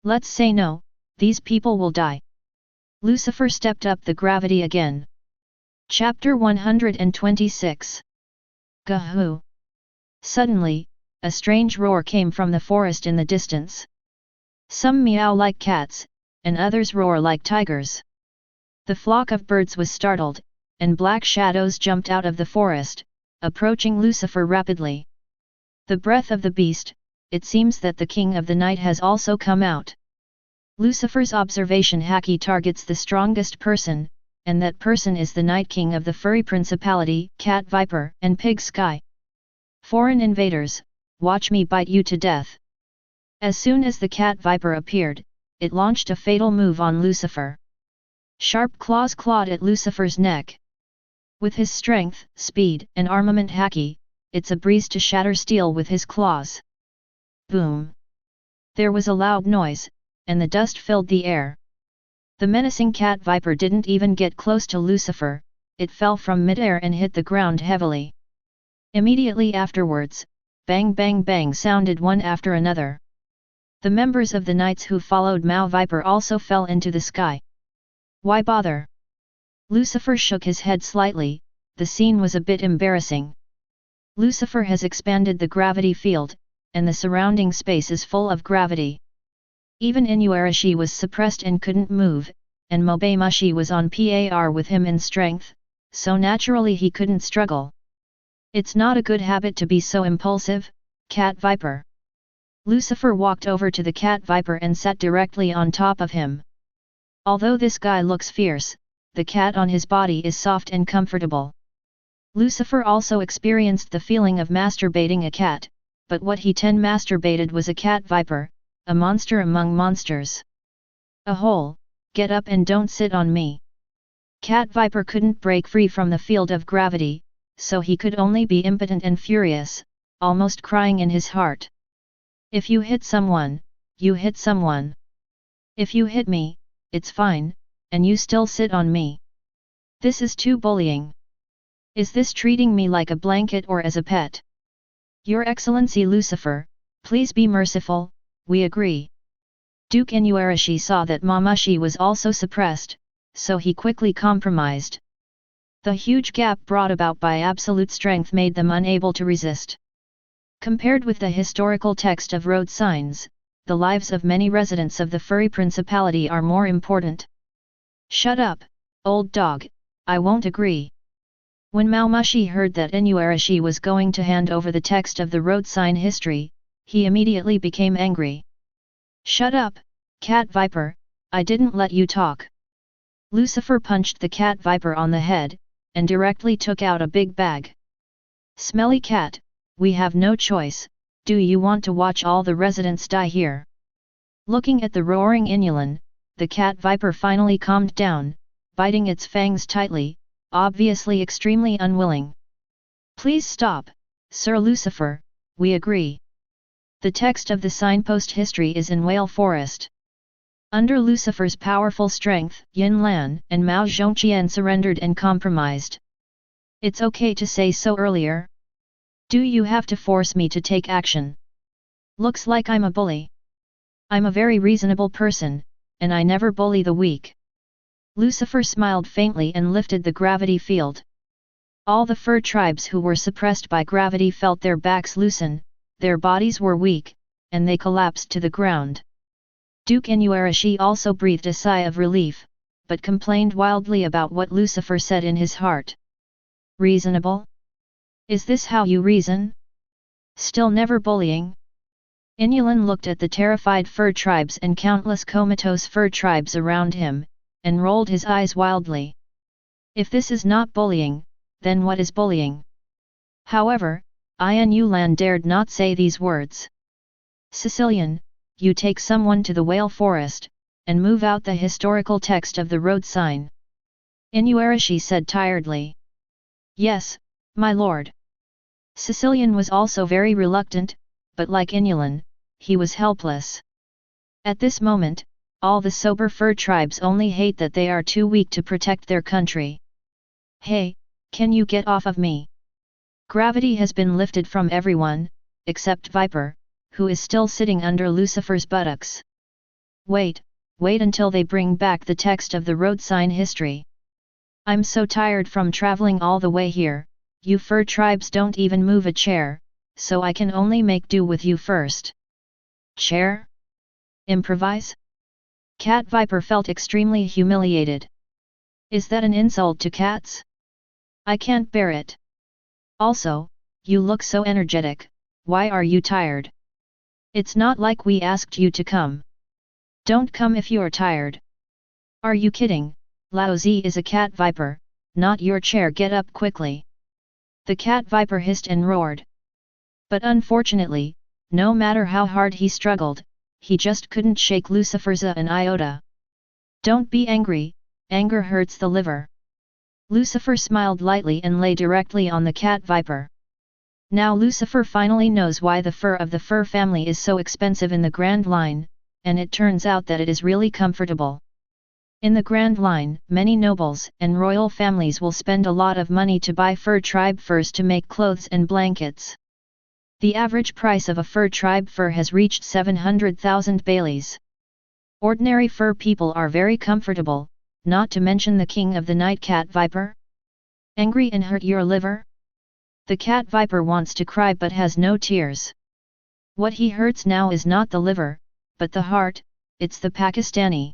Let's say no, these people will die. Lucifer stepped up the gravity again. Chapter 126. Gahoo! Suddenly, a strange roar came from the forest in the distance. Some meow like cats, and others roar like tigers. The flock of birds was startled, and black shadows jumped out of the forest, approaching Lucifer rapidly. The breath of the beast, it seems that the king of the night has also come out. Lucifer's observation Haki targets the strongest person, and that person is the Night King of the Furry Principality, Cat Viper, and Pig Sky. Foreign invaders, watch me bite you to death. As soon as the Cat Viper appeared, it launched a fatal move on Lucifer. Sharp claws clawed at Lucifer's neck. With his strength, speed, and armament Haki, it's a breeze to shatter steel with his claws. Boom! There was a loud noise, and the dust filled the air. The menacing cat viper didn't even get close to Lucifer, it fell from midair and hit the ground heavily. Immediately afterwards, bang bang bang sounded one after another. The members of the knights who followed Mao Viper also fell into the sky. Why bother? Lucifer shook his head slightly, the scene was a bit embarrassing. Lucifer has expanded the gravity field, and the surrounding space is full of gravity. Even Inuarashi was suppressed and couldn't move, and Mobemushi was on par with him in strength, so naturally he couldn't struggle. It's not a good habit to be so impulsive, Cat Viper. Lucifer walked over to the Cat Viper and sat directly on top of him. Although this guy looks fierce, the cat on his body is soft and comfortable. Lucifer also experienced the feeling of masturbating a cat, but what he masturbated was a cat viper, a monster among monsters. Ahole, get up and don't sit on me. Cat Viper couldn't break free from the field of gravity, so he could only be impotent and furious, almost crying in his heart. If you hit someone, you hit someone. If you hit me, it's fine, and you still sit on me. This is too bullying. Is this treating me like a blanket or as a pet? Your Excellency Lucifer, please be merciful, we agree. Duke Inuarashi saw that Momoshi was also suppressed, so he quickly compromised. The huge gap brought about by absolute strength made them unable to resist. Compared with the historical text of road signs, the lives of many residents of the furry principality are more important. Shut up, old dog, I won't agree. When Momoshi heard that Inuarashi was going to hand over the text of the road sign history, he immediately became angry. Shut up, Cat Viper, I didn't let you talk. Lucifer punched the Cat Viper on the head, and directly took out a big bag. Smelly cat, we have no choice, do you want to watch all the residents die here? Looking at the roaring Inulan, the Cat Viper finally calmed down, biting its fangs tightly, obviously extremely unwilling. Please stop, Sir Lucifer, we agree. The text of the signpost history is in Whale Forest. Under Lucifer's powerful strength, Yin Lan and Mao Zhongqian surrendered and compromised. It's okay to say so earlier. Do you have to force me to take action? Looks like I'm a bully. I'm a very reasonable person, and I never bully the weak. Lucifer smiled faintly and lifted the gravity field. All the fur tribes who were suppressed by gravity felt their backs loosen, their bodies were weak, and they collapsed to the ground. Duke Inuarashi also breathed a sigh of relief, but complained wildly about what Lucifer said in his heart. Reasonable? Is this how you reason? Still never bullying? Inulan looked at the terrified fur tribes and countless comatose fur tribes around him, and rolled his eyes wildly. If this is not bullying, then what is bullying? However, Inulan dared not say these words. Sicilian, you take someone to the Whale Forest, and move out the historical text of the road sign. Inuarashi said tiredly. Yes, my lord. Sicilian was also very reluctant, but like Inulan, he was helpless. At this moment, all the sober fur tribes only hate that they are too weak to protect their country. Hey, can you get off of me? Gravity has been lifted from everyone, except Viper, who is still sitting under Lucifer's buttocks. Wait until they bring back the text of the road sign history. I'm so tired from traveling all the way here, you fur tribes don't even move a chair, so I can only make do with you first. Chair? Improvise? Cat Viper felt extremely humiliated. Is that an insult to cats? I can't bear it. Also, you look so energetic, why are you tired? It's not like we asked you to come. Don't come if you're tired. Are you kidding? Lao Zi is a cat viper, not your chair, get up quickly. The cat viper hissed and roared. But unfortunately, no matter how hard he struggled, he just couldn't shake Lucifer's an iota. Don't be angry, anger hurts the liver. Lucifer smiled lightly and lay directly on the cat viper. Now Lucifer finally knows why the fur of the fur family is so expensive in the Grand Line, and it turns out that it is really comfortable. In the Grand Line, many nobles and royal families will spend a lot of money to buy fur tribe furs to make clothes and blankets. The average price of a fur tribe fur has reached 700,000 baileys. Ordinary fur people are very comfortable, not to mention the king of the night cat viper. Angry and hurt your liver? The cat viper wants to cry but has no tears. What he hurts now is not the liver, but the heart, it's the Pakistani.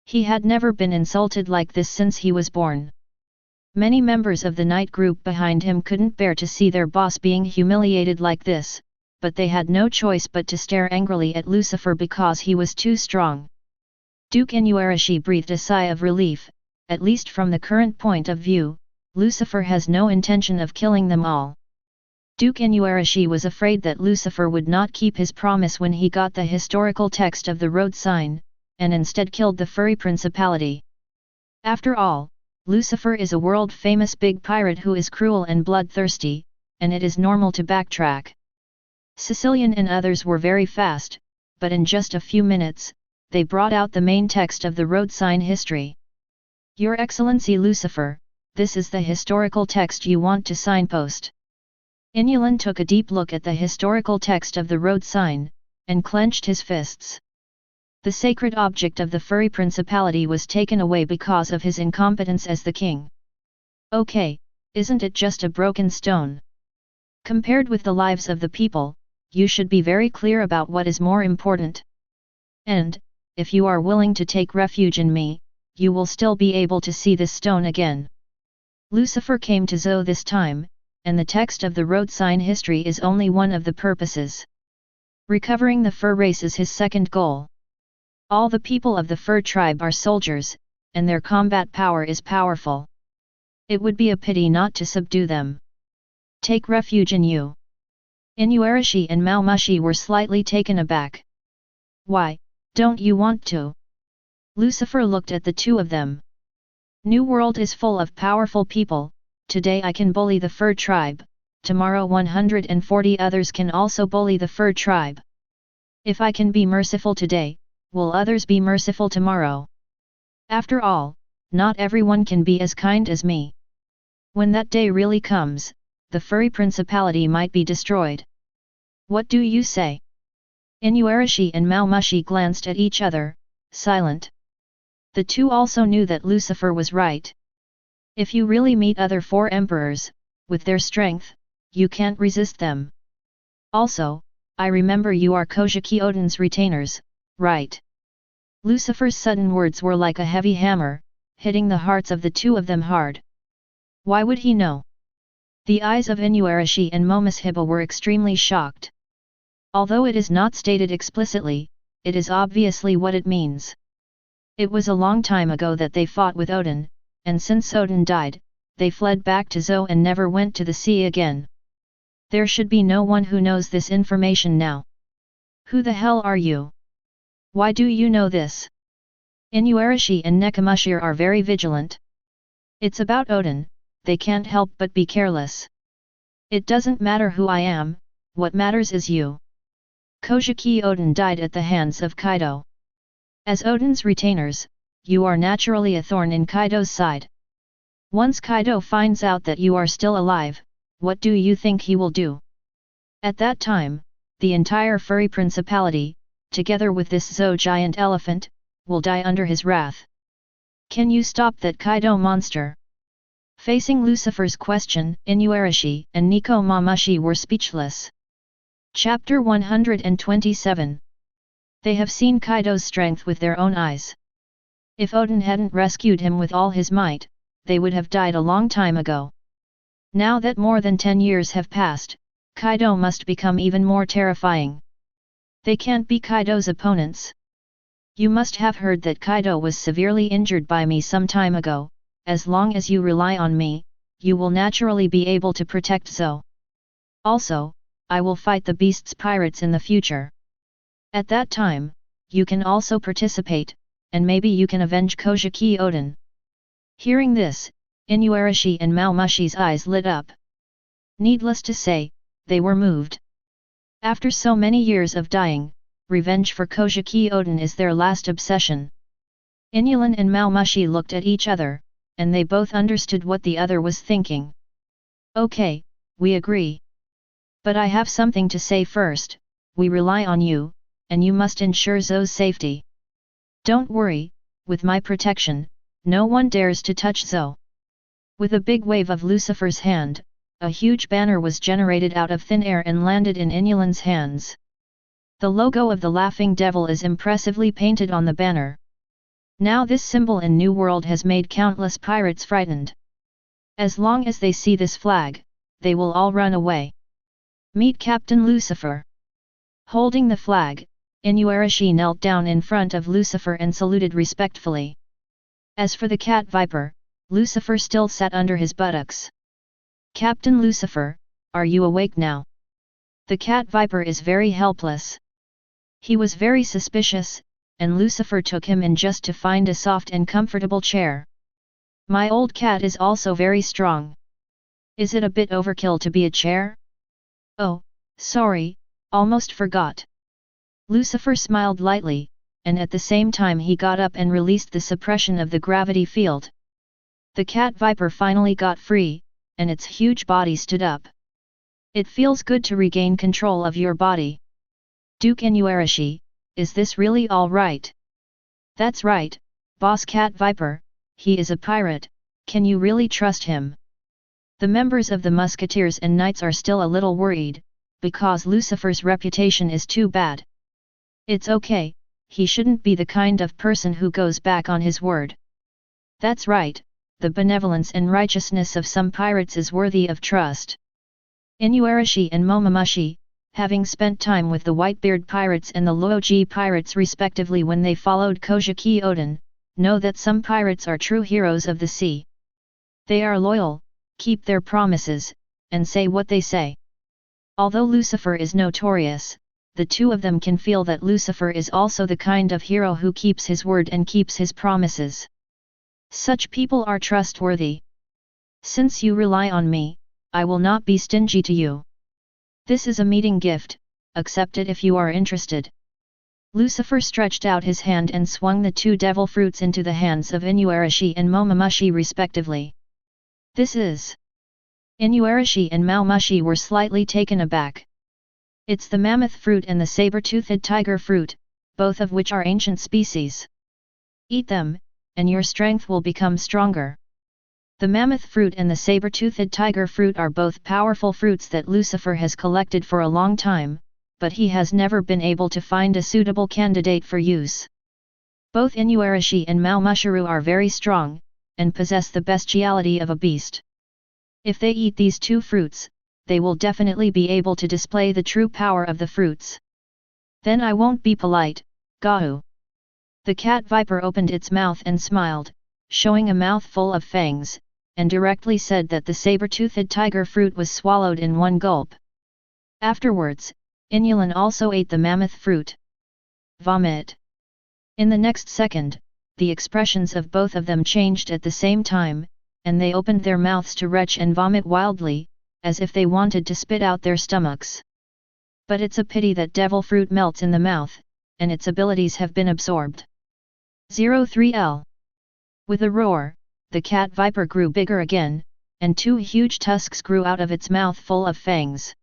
He had never been insulted like this since he was born. Many members of the night group behind him couldn't bear to see their boss being humiliated like this, but they had no choice but to stare angrily at Lucifer because he was too strong. Duke Inuarashi breathed a sigh of relief. At least from the current point of view, Lucifer has no intention of killing them all. Duke Inuarashi was afraid that Lucifer would not keep his promise when he got the historical text of the road sign, and instead killed the furry principality. After all, Lucifer is a world-famous big pirate who is cruel and bloodthirsty, and it is normal to backtrack. Sicilian and others were very fast, but in just a few minutes, they brought out the main text of the road sign history. Your Excellency Lucifer, this is the historical text you want to signpost. Inulan took a deep look at the historical text of the road sign, and clenched his fists. The sacred object of the furry principality was taken away because of his incompetence as the king. Okay, isn't it just a broken stone? Compared with the lives of the people, you should be very clear about what is more important. And, if you are willing to take refuge in me, you will still be able to see this stone again. Lucifer came to Zou this time, and the text of the road sign history is only one of the purposes. Recovering the fur race is his second goal. All the people of the fur tribe are soldiers, and their combat power is powerful. It would be a pity not to subdue them. Take refuge in you. Inuarashi and Maomushi were slightly taken aback. Why, don't you want to? Lucifer looked at the two of them. New World is full of powerful people. Today I can bully the fur tribe, tomorrow 140 others can also bully the fur tribe. If I can be merciful today, will others be merciful tomorrow? After all, not everyone can be as kind as me. When that day really comes, the furry principality might be destroyed. What do you say? Inuarashi and Maomushi glanced at each other, silent. The two also knew that Lucifer was right. If you really meet other four emperors, with their strength, you can't resist them. Also, I remember you are Kojiki Odin's retainers, right? Lucifer's sudden words were like a heavy hammer, hitting the hearts of the two of them hard. Why would he know? The eyes of Inuarashi and Momosheba were extremely shocked. Although it is not stated explicitly, it is obviously what it means. It was a long time ago that they fought with Odin, and since Odin died, they fled back to Zou and never went to the sea again. There should be no one who knows this information now. Who the hell are you? Why do you know this? Inuarashi and Nekomushir are very vigilant. It's about Odin, they can't help but be careless. It doesn't matter who I am, what matters is you. Kojiki Odin died at the hands of Kaido. As Odin's retainers, you are naturally a thorn in Kaido's side. Once Kaido finds out that you are still alive, what do you think he will do? At that time, the entire furry principality, together with this Zou giant elephant, will die under his wrath. Can you stop that Kaido monster? Facing Lucifer's question, Inuarashi and Nekomushi were speechless. Chapter 127. They have seen Kaido's strength with their own eyes. If Odin hadn't rescued him with all his might, they would have died a long time ago. Now that more than 10 years have passed, Kaido must become even more terrifying. They can't be Kaido's opponents. You must have heard that Kaido was severely injured by me some time ago. As long as you rely on me, you will naturally be able to protect Zou. Also, I will fight the beast's pirates in the future. At that time, you can also participate, and maybe you can avenge Kojiki Odin. Hearing this, Inuarashi and Maomushi's eyes lit up. Needless to say, they were moved. After so many years of dying, revenge for Kojiki Odin is their last obsession. Inulan and Maomushi looked at each other, and they both understood what the other was thinking. Okay, we agree. But I have something to say first. We rely on you, and you must ensure Zou's safety. Don't worry, with my protection, no one dares to touch Zou. With a big wave of Lucifer's hand, a huge banner was generated out of thin air and landed in Inyulan's hands. The logo of the Laughing Devil is impressively painted on the banner. Now this symbol in New World has made countless pirates frightened. As long as they see this flag, they will all run away. Meet Captain Lucifer. Holding the flag, Inuarashi knelt down in front of Lucifer and saluted respectfully. As for the cat viper, Lucifer still sat under his buttocks. Captain Lucifer, are you awake now? The cat viper is very helpless. He was very suspicious, and Lucifer took him in just to find a soft and comfortable chair. My old cat is also very strong. Is it a bit overkill to be a chair? Oh, sorry, almost forgot. Lucifer smiled lightly, and at the same time he got up and released the suppression of the gravity field. The cat viper finally got free, and its huge body stood up. It feels good to regain control of your body. Duke Inuarashi, is this really all right? That's right, Boss Cat Viper, he is a pirate, can you really trust him? The members of the Musketeers and Knights are still a little worried, because Lucifer's reputation is too bad. It's okay, he shouldn't be the kind of person who goes back on his word. That's right, the benevolence and righteousness of some pirates is worthy of trust. Inuarashi and Momomushi, having spent time with the Whitebeard pirates and the Luoji pirates respectively when they followed Kojiki Oden, know that some pirates are true heroes of the sea. They are loyal, keep their promises, and say what they say. Although Lucifer is notorious, the two of them can feel that Lucifer is also the kind of hero who keeps his word and keeps his promises. Such people are trustworthy. Since you rely on me, I will not be stingy to you. This is a meeting gift, accept it if you are interested. Lucifer stretched out his hand and swung the two devil fruits into the hands of Inuarashi and Momomushi respectively. This is... Inuarashi and Momomushi were slightly taken aback. It's the mammoth fruit and the saber-toothed tiger fruit, both of which are ancient species. Eat them, and your strength will become stronger. The mammoth fruit and the saber-toothed tiger fruit are both powerful fruits that Lucifer has collected for a long time, but he has never been able to find a suitable candidate for use. Both Inuarashi and Momomushi are very strong, and possess the bestiality of a beast. If they eat these two fruits, they will definitely be able to display the true power of the fruits. Then I won't be polite, Gahu. The cat viper opened its mouth and smiled, showing a mouth full of fangs, and directly said that the saber-toothed tiger fruit was swallowed in one gulp. Afterwards, Inyulan also ate the mammoth fruit. Vomit. In the next second, the expressions of both of them changed at the same time, and they opened their mouths to retch and vomit wildly, as if they wanted to spit out their stomachs. But it's a pity that devil fruit melts in the mouth, and its abilities have been absorbed. 03L. With a roar, the cat viper grew bigger again, and two huge tusks grew out of its mouth full of fangs.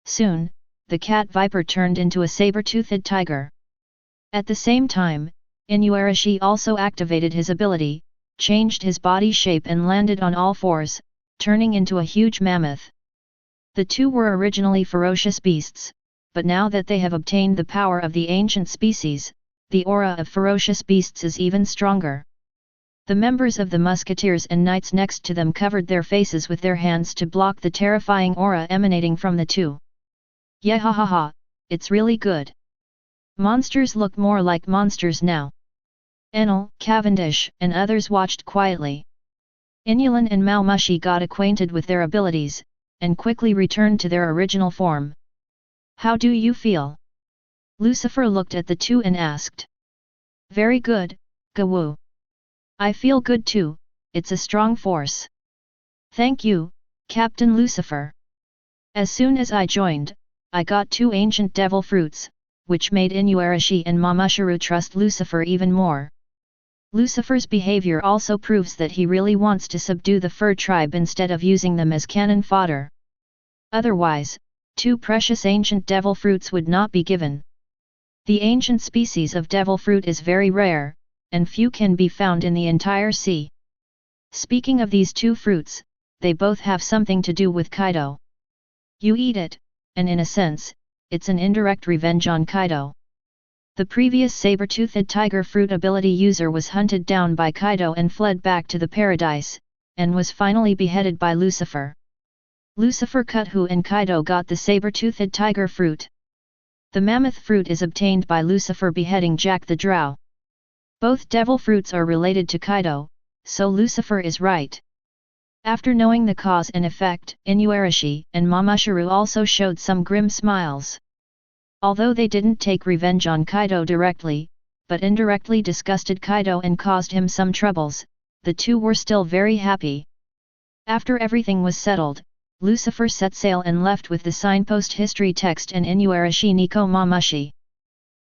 Soon, the cat viper turned into a saber-toothed tiger. At the same time, Inuarashi also activated his ability, changed his body shape and landed on all fours, turning into a huge mammoth. The two were originally ferocious beasts, but now that they have obtained the power of the ancient species, the aura of ferocious beasts is even stronger. The members of the Musketeers and Knights next to them covered their faces with their hands to block the terrifying aura emanating from the two. Yehahaha, it's really good. Monsters look more like monsters now. Enel, Cavendish, and others watched quietly. Inyulan and Momomushi got acquainted with their abilities, and quickly returned to their original form. How do you feel? Lucifer looked at the two and asked. Very good, Gawu. I feel good too, it's a strong force. Thank you, Captain Lucifer. As soon as I joined, I got two ancient devil fruits, which made Inuarashi and Momomushi trust Lucifer even more. Lucifer's behavior also proves that he really wants to subdue the fur tribe instead of using them as cannon fodder. Otherwise, two precious ancient devil fruits would not be given. The ancient species of devil fruit is very rare, and few can be found in the entire sea. Speaking of these two fruits, they both have something to do with Kaido. You eat it, and in a sense, it's an indirect revenge on Kaido. The previous saber-toothed tiger fruit ability user was hunted down by Kaido and fled back to the paradise, and was finally beheaded by Lucifer. Lucifer cut Hu and Kaido got the saber-toothed tiger fruit. The mammoth fruit is obtained by Lucifer beheading Jack the Drow. Both devil fruits are related to Kaido, so Lucifer is right. After knowing the cause and effect, Inuarashi and Momoshiro also showed some grim smiles. Although they didn't take revenge on Kaido directly, but indirectly disgusted Kaido and caused him some troubles, the two were still very happy. After everything was settled, Lucifer set sail and left with the signpost history text and Inuarashi Nico Mamushi.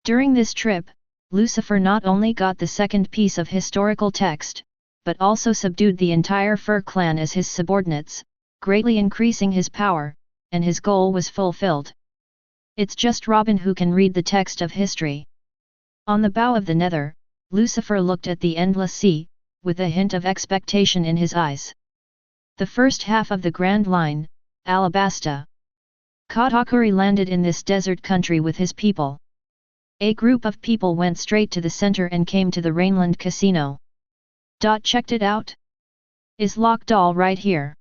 During this trip, Lucifer not only got the second piece of historical text, but also subdued the entire Fur clan as his subordinates, greatly increasing his power, and his goal was fulfilled. It's just Robin who can read the text of history. On the bow of the Nether, Lucifer looked at the endless sea, with a hint of expectation in his eyes. The first half of the Grand Line, Alabasta. Katakuri landed in this desert country with his people. A group of people went straight to the center and came to the Rainland Casino. Checked it out? Is locked all right here?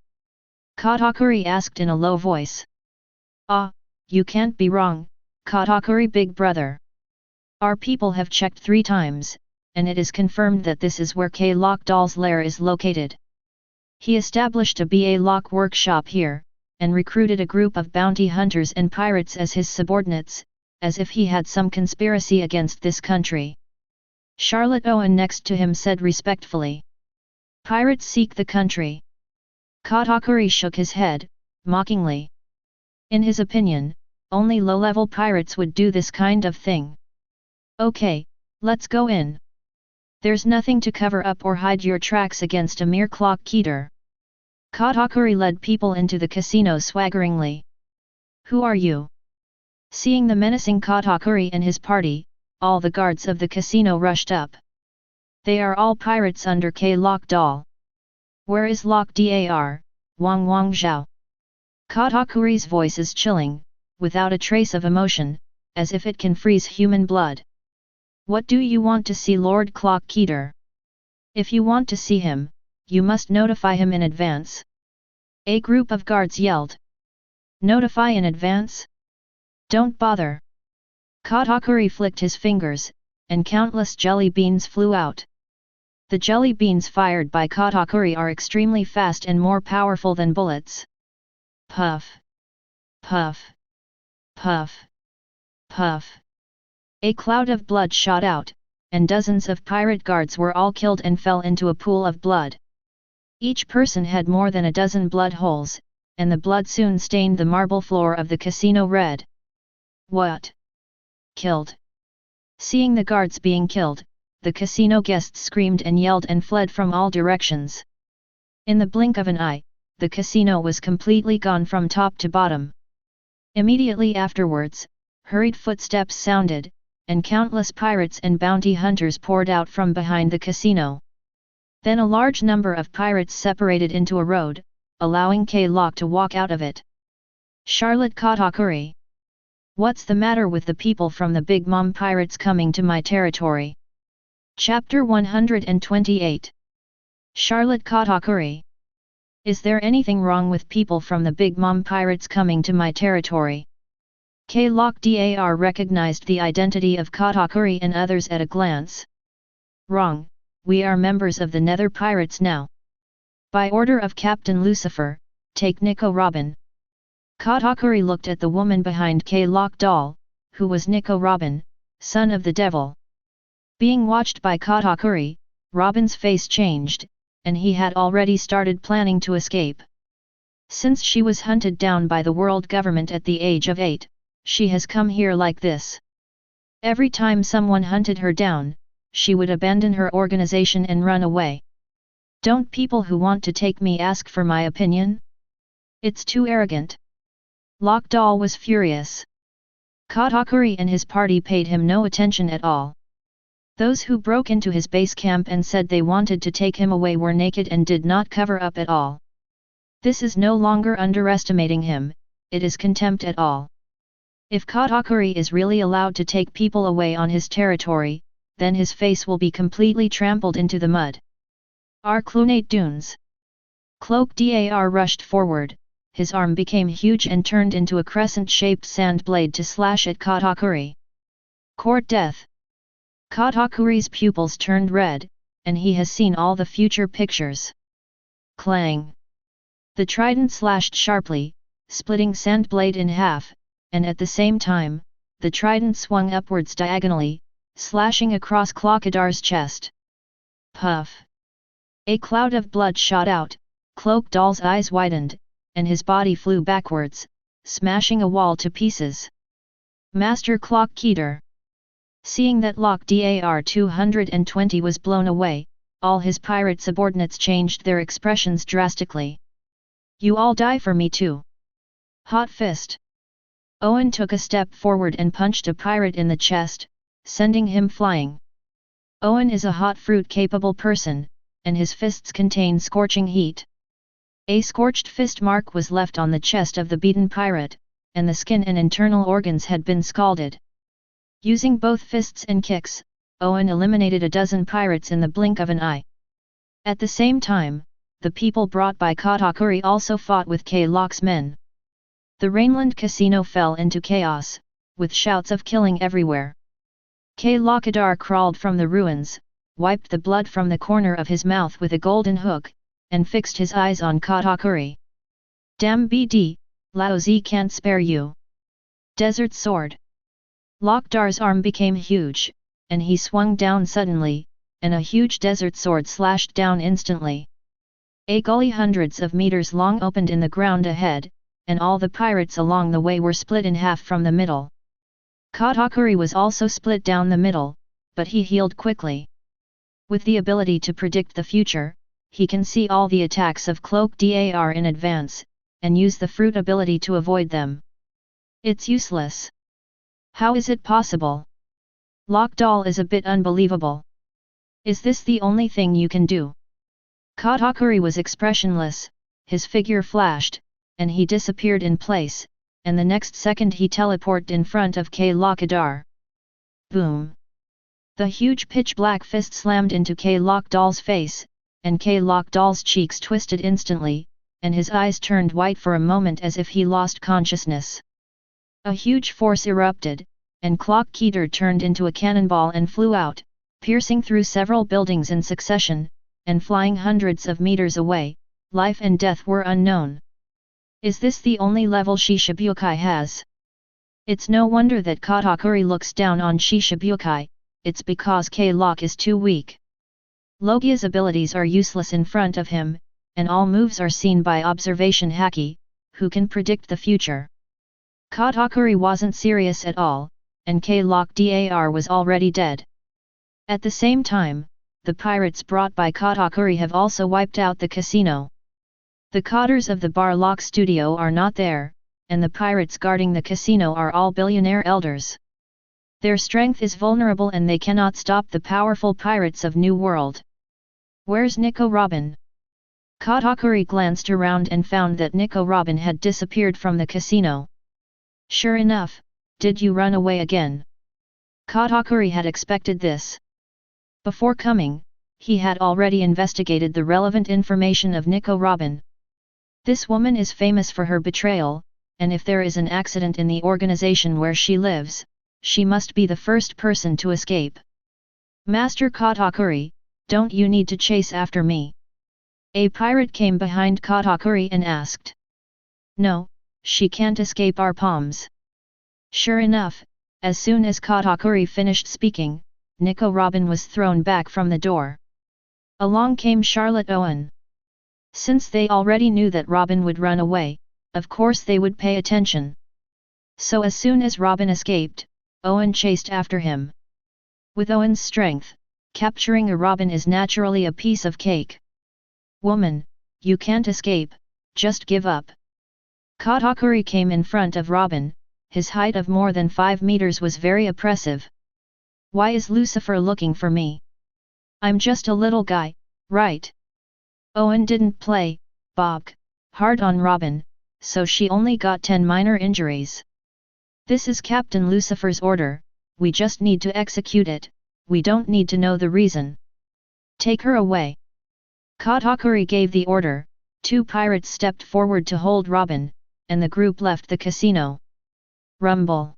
Katakuri asked in a low voice. Ah, you can't be wrong, Katakuri big brother. Our people have checked 3 times, and it is confirmed that this is where K-Lockdoll's lair is located. He established a BA lock workshop here, and recruited a group of bounty hunters and pirates as his subordinates, as if he had some conspiracy against this country. Charlotte Owen next to him said respectfully. Pirates seek the country. Katakuri shook his head, mockingly. In his opinion, only low-level pirates would do this kind of thing. Okay, let's go in. There's nothing to cover up or hide your tracks against a mere clock keeper. Katakuri led people into the casino swaggeringly. Who are you? Seeing the menacing Katakuri and his party, all the guards of the casino rushed up. They are all pirates under K-Lockdoll. Where is Lock Dar, Wang Wang Zhao? Katakuri's voice is chilling, without a trace of emotion, as if it can freeze human blood. What do you want to see Lord Clock Keeper? If you want to see him, you must notify him in advance. A group of guards yelled. Notify in advance? Don't bother. Katakuri flicked his fingers, and countless jelly beans flew out. The jelly beans fired by Katakuri are extremely fast and more powerful than bullets. Puff. Puff. Puff. Puff. A cloud of blood shot out, and dozens of pirate guards were all killed and fell into a pool of blood. Each person had more than a dozen blood holes, and the blood soon stained the marble floor of the casino red. What? Killed. Seeing the guards being killed, the casino guests screamed and yelled and fled from all directions. In the blink of an eye, the casino was completely gone from top to bottom. Immediately afterwards, hurried footsteps sounded, and countless pirates and bounty hunters poured out from behind the casino. Then a large number of pirates separated into a road, allowing K-Lock to walk out of it. Charlotte Katakuri. What's the matter with the people from the Big Mom pirates coming to my territory? Chapter 128. Charlotte Katakuri. Is there anything wrong with people from the Big Mom pirates coming to my territory? K-Lock Dar recognized the identity of Katakuri and others at a glance. Wrong, we are members of the Nether Pirates now. By order of Captain Lucifer, take Nico Robin. Katakuri looked at the woman behind K-Lockdoll, who was Nico Robin, son of the devil. Being watched by Katakuri, Robin's face changed, and he had already started planning to escape. Since she was hunted down by the world government at the age of 8, she has come here like this. Every time someone hunted her down, she would abandon her organization and run away. Don't people who want to take me ask for my opinion? It's too arrogant. Lockdoll was furious. Katakuri and his party paid him no attention at all. Those who broke into his base camp and said they wanted to take him away were naked and did not cover up at all. This is no longer underestimating him, it is contempt at all. If Katakuri is really allowed to take people away on his territory, then his face will be completely trampled into the mud. Arclunate Dunes. Cloak Dar rushed forward, his arm became huge and turned into a crescent-shaped sand blade to slash at Katakuri. Court Death. Katakuri's pupils turned red, and he has seen all the future pictures. Clang! The trident slashed sharply, splitting sand blade in half, and at the same time, the trident swung upwards diagonally, slashing across Clockadar's chest. Puff! A cloud of blood shot out, Cloak Doll's eyes widened, and his body flew backwards, smashing a wall to pieces. Master Clock Keter. Seeing that Lock Dar 220 was blown away, all his pirate subordinates changed their expressions drastically. You all die for me too. Hot Fist. Owen took a step forward and punched a pirate in the chest, sending him flying. Owen is a hot fruit-capable person, and his fists contain scorching heat. A scorched fist mark was left on the chest of the beaten pirate, and the skin and internal organs had been scalded. Using both fists and kicks, Owen eliminated a dozen pirates in the blink of an eye. At the same time, the people brought by Katakuri also fought with K-Lock's men. The Rainland Casino fell into chaos, with shouts of killing everywhere. K-Lockadar crawled from the ruins, wiped the blood from the corner of his mouth with a golden hook, and fixed his eyes on Katakuri. Damn BD, Lao Zi can't spare you. Desert Sword. Lockdar's arm became huge, and he swung down suddenly, and a huge desert sword slashed down instantly. A gully hundreds of meters long opened in the ground ahead, and all the pirates along the way were split in half from the middle. Katakuri was also split down the middle, but he healed quickly. With the ability to predict the future, he can see all the attacks of Cloak Dar in advance, and use the fruit ability to avoid them. It's useless. How is it possible? Lockdoll is a bit unbelievable. Is this the only thing you can do? Katakuri was expressionless, his figure flashed, and he disappeared in place, and the next second he teleported in front of K-Lockadar. Boom! The huge pitch-black fist slammed into K-Lockdoll's face, and K-Lockdoll's cheeks twisted instantly, and his eyes turned white for a moment as if he lost consciousness. A huge force erupted, and Clock Keter turned into a cannonball and flew out, piercing through several buildings in succession, and flying hundreds of meters away. Life and death were unknown. Is this the only level Shishibukai has? It's no wonder that Katakuri looks down on Shishibukai, it's because K-Lock is too weak. Logia's abilities are useless in front of him, and all moves are seen by observation Haki, who can predict the future. Katakuri wasn't serious at all, and K-Lock Dar was already dead. At the same time, the pirates brought by Katakuri have also wiped out the casino. The cotters of the Bar Lock studio are not there, and the pirates guarding the casino are all billionaire elders. Their strength is vulnerable and they cannot stop the powerful pirates of New World. Where's Nico Robin? Katakuri glanced around and found that Nico Robin had disappeared from the casino. Sure enough, did you run away again? Katakuri had expected this. Before coming, he had already investigated the relevant information of Nico Robin. This woman is famous for her betrayal, and if there is an accident in the organization where she lives, she must be the first person to escape. Master Katakuri, don't you need to chase after me? A pirate came behind Katakuri and asked. No, she can't escape our palms. Sure enough, as soon as Katakuri finished speaking, Nico Robin was thrown back from the door. Along came Charlotte Owen. Since they already knew that Robin would run away, of course they would pay attention. So as soon as Robin escaped, Owen chased after him. With Owen's strength, capturing a Robin is naturally a piece of cake. Woman, you can't escape, just give up. Katakuri came in front of Robin, his height of more than 5 meters was very oppressive. Why is Lucifer looking for me? I'm just a little guy, right? Owen didn't play, Bobk, hard on Robin, so she only got 10 minor injuries. This is Captain Lucifer's order, we just need to execute it, we don't need to know the reason. Take her away. Katakuri gave the order, 2 pirates stepped forward to hold Robin, and the group left the casino. Rumble.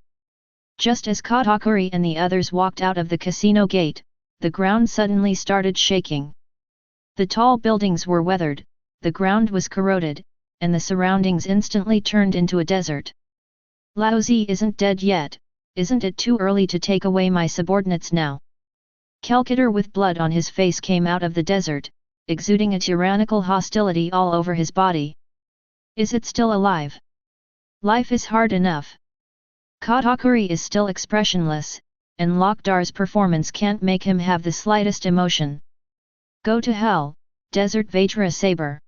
Just as Katakuri and the others walked out of the casino gate, the ground suddenly started shaking. The tall buildings were weathered, the ground was corroded, and the surroundings instantly turned into a desert. Laozi isn't dead yet, isn't it too early to take away my subordinates now? Kelkator with blood on his face came out of the desert, exuding a tyrannical hostility all over his body. Is it still alive? Life is hard enough. Katakuri is still expressionless, and Lokdar's performance can't make him have the slightest emotion. Go to hell, Desert Vajra Saber.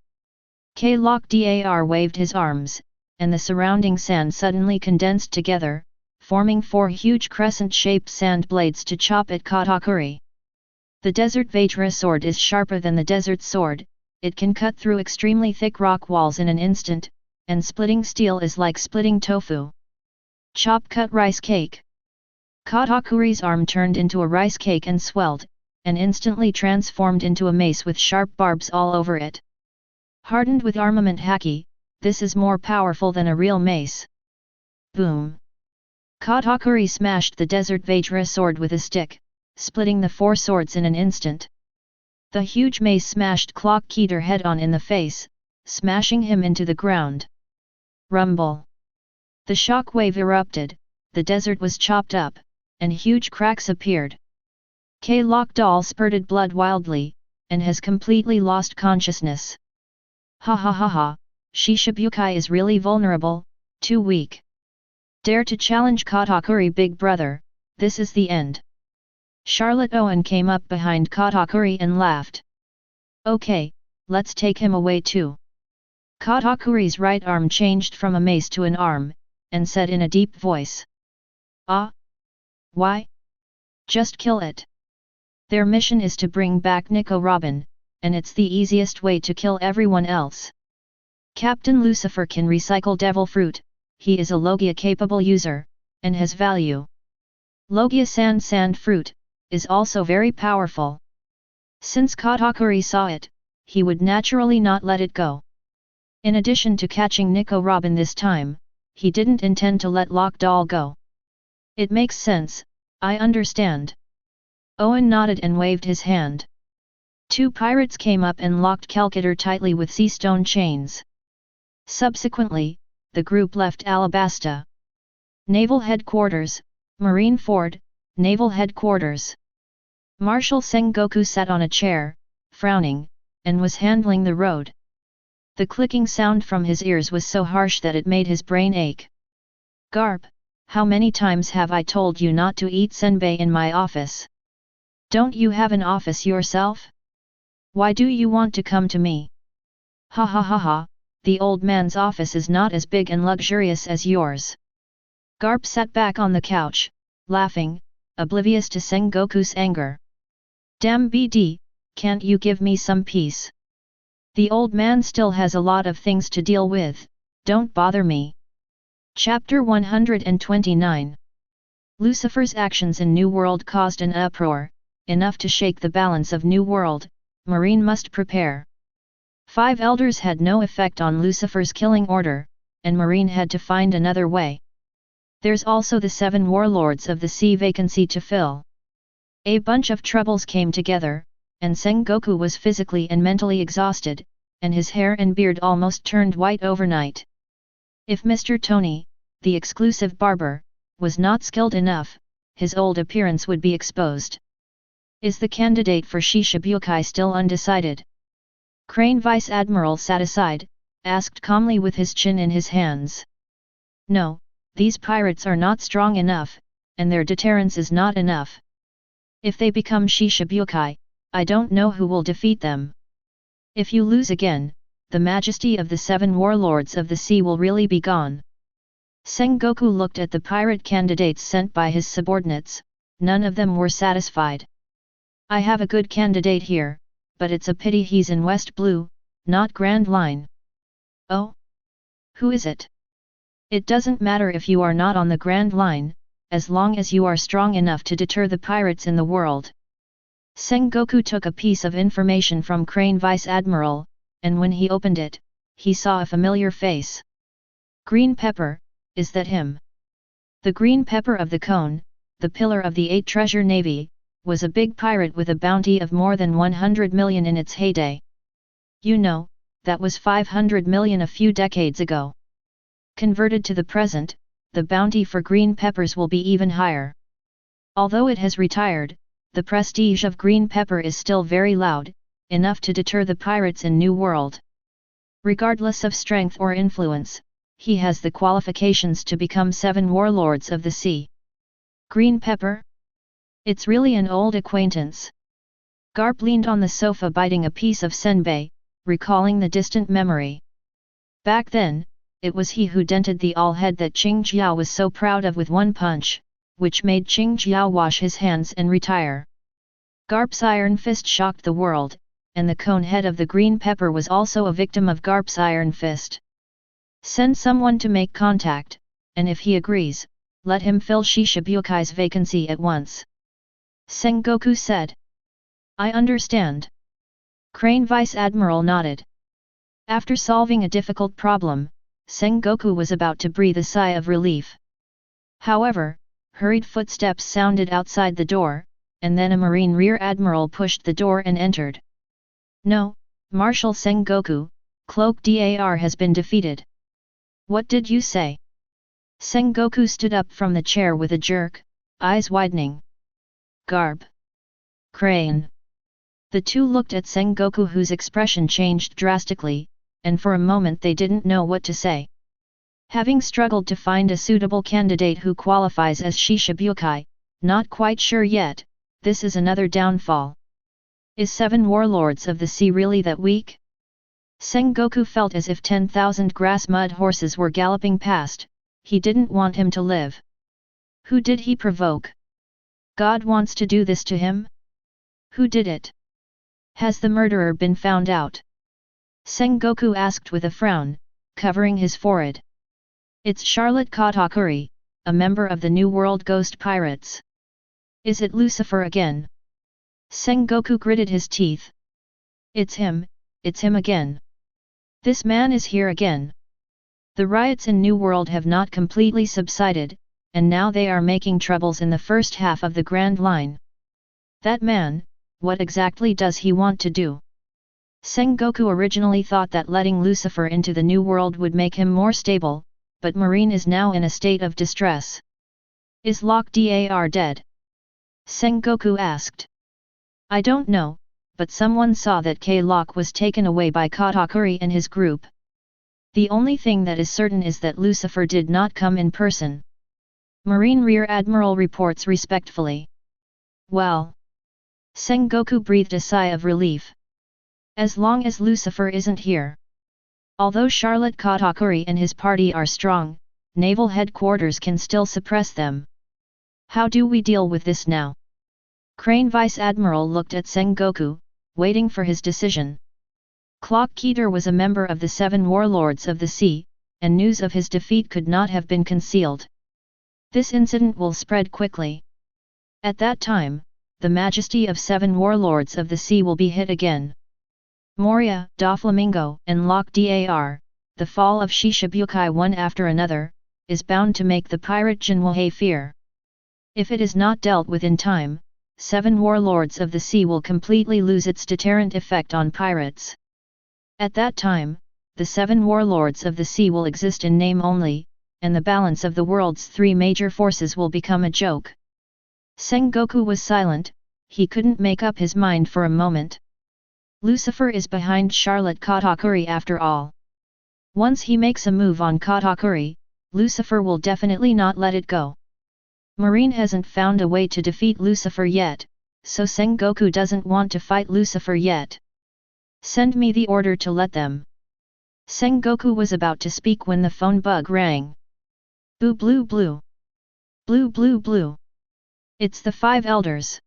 Lokdar waved his arms, and the surrounding sand suddenly condensed together, forming 4 huge crescent-shaped sand blades to chop at Katakuri. The Desert Vajra sword is sharper than the Desert Sword, it can cut through extremely thick rock walls in an instant, and splitting steel is like splitting tofu. Chop cut rice cake. Katakuri's arm turned into a rice cake and swelled, and instantly transformed into a mace with sharp barbs all over it. Hardened with armament Haki, this is more powerful than a real mace. Boom! Katakuri smashed the Desert Vajra sword with a stick, splitting the 4 swords in an instant. The huge mace smashed Lokdar head on in the face, smashing him into the ground. Rumble! The shock wave erupted, the desert was chopped up, and huge cracks appeared. Lokdar spurted blood wildly, and has completely lost consciousness. Ha ha ha ha, Shishibukai is really vulnerable, too weak. Dare to challenge Katakuri big brother, this is the end. Charlotte Owen came up behind Katakuri and laughed. Okay, let's take him away too. Katakuri's right arm changed from a mace to an arm, and said in a deep voice. Ah? Why? Just kill it. Their mission is to bring back Nico Robin, and it's the easiest way to kill everyone else. Captain Lucifer can recycle devil fruit, he is a Logia-capable user, and has value. Logia sand fruit, is also very powerful. Since Katakuri saw it, he would naturally not let it go. In addition to catching Nico Robin this time, he didn't intend to let Lokdar go. It makes sense, I understand. Owen nodded and waved his hand. 2 pirates came up and locked Kelkator tightly with sea stone chains. Subsequently, the group left Alabasta. Naval Headquarters, Marine Ford, Naval Headquarters. Marshal Sengoku sat on a chair, frowning, and was handling the road. The clicking sound from his ears was so harsh that it made his brain ache. Garp, how many times have I told you not to eat senbei in my office? Don't you have an office yourself? Why do you want to come to me? Ha ha ha ha, the old man's office is not as big and luxurious as yours. Garp sat back on the couch, laughing, oblivious to Sengoku's anger. Damn BD, can't you give me some peace? The old man still has a lot of things to deal with, don't bother me. Chapter 129. Lucifer's actions in New World caused an uproar, enough to shake the balance of New World. Marine must prepare. 5 elders had no effect on Lucifer's killing order, and Marine had to find another way. There's also the 7 warlords of the sea vacancy to fill. A bunch of troubles came together, and Sengoku was physically and mentally exhausted, and his hair and beard almost turned white overnight. If Mr. Tony, the exclusive barber, was not skilled enough, his old appearance would be exposed. Is the candidate for Shishibukai still undecided? Crane Vice Admiral sat aside, asked calmly with his chin in his hands. No, these pirates are not strong enough, and their deterrence is not enough. If they become Shishibukai, I don't know who will defeat them. If you lose again, the majesty of the 7 warlords of the sea will really be gone. Sengoku looked at the pirate candidates sent by his subordinates, none of them were satisfied. I have a good candidate here, but it's a pity he's in West Blue, not Grand Line. Oh? Who is it? It doesn't matter if you are not on the Grand Line, as long as you are strong enough to deter the pirates in the world. Sengoku took a piece of information from Crane Vice Admiral, and when he opened it, he saw a familiar face. Green Pepper, is that him? The Green Pepper of the Cone, the pillar of the 8 treasure navy, was a big pirate with a bounty of more than 100 million in its heyday. You know, that was 500 million a few decades ago. Converted to the present, the bounty for Green Peppers will be even higher. Although it has retired, the prestige of Green Pepper is still very loud, enough to deter the pirates in New World. Regardless of strength or influence, he has the qualifications to become 7 warlords of the sea. Green Pepper? It's really an old acquaintance. Garp leaned on the sofa biting a piece of senbei, recalling the distant memory. Back then, it was he who dented the all-head that Qing Jiao was so proud of with one punch, which made Qing Jiao wash his hands and retire. Garp's iron fist shocked the world, and the cone head of the Green Pepper was also a victim of Garp's iron fist. Send someone to make contact, and if he agrees, let him fill Shishibuokai's vacancy at once. Sengoku said. I understand. Crane Vice Admiral nodded. After solving a difficult problem, Sengoku was about to breathe a sigh of relief. However, hurried footsteps sounded outside the door, and then a Marine Rear Admiral pushed the door and entered. No, Marshal Sengoku, Cloak Dar has been defeated. What did you say? Sengoku stood up from the chair with a jerk, eyes widening. Garb. Crane. The two looked at Sengoku, whose expression changed drastically, and for a moment they didn't know what to say. Having struggled to find a suitable candidate who qualifies as Shishibuokai, not quite sure yet, this is another downfall. Is 7 warlords of the sea really that weak? Sengoku felt as if 10,000 grass mud horses were galloping past. He didn't want him to live. Who did he provoke? God wants to do this to him? Who did it? Has the murderer been found out? Sengoku asked with a frown, covering his forehead. It's Charlotte Katakuri, a member of the New World Ghost Pirates. Is it Lucifer again? Sengoku gritted his teeth. It's him again. This man is here again. The riots in New World have not completely subsided, and now they are making troubles in the first half of the Grand Line. That man, what exactly does he want to do? Sengoku originally thought that letting Lucifer into the New World would make him more stable, but Marine is now in a state of distress. Is Locke Dar dead? Sengoku asked. I don't know, but someone saw that K-Locke was taken away by Katakuri and his group. The only thing that is certain is that Lucifer did not come in person. Marine Rear Admiral reports respectfully. Well. Sengoku breathed a sigh of relief. As long as Lucifer isn't here. Although Charlotte Katakuri and his party are strong, naval headquarters can still suppress them. How do we deal with this now? Crane Vice Admiral looked at Sengoku, waiting for his decision. Clock Keter was a member of the 7 warlords of the sea, and news of his defeat could not have been concealed. This incident will spread quickly. At that time, the majesty of 7 warlords of the sea will be hit again. Moria, Doflamingo, and Locke Dar, the fall of Shishibuokai one after another, is bound to make the pirate Jinwahei fear. If it is not dealt with in time, 7 warlords of the sea will completely lose its deterrent effect on pirates. At that time, the 7 warlords of the sea will exist in name only, and the balance of the world's 3 major forces will become a joke. Sengoku was silent, he couldn't make up his mind for a moment. Lucifer is behind Charlotte Katakuri after all. Once he makes a move on Katakuri, Lucifer will definitely not let it go. Marine hasn't found a way to defeat Lucifer yet, so Sengoku doesn't want to fight Lucifer yet. Send me the order to let them. Sengoku was about to speak when the phone bug rang. Boo blue blue. Blue blue blue. It's the 5 elders.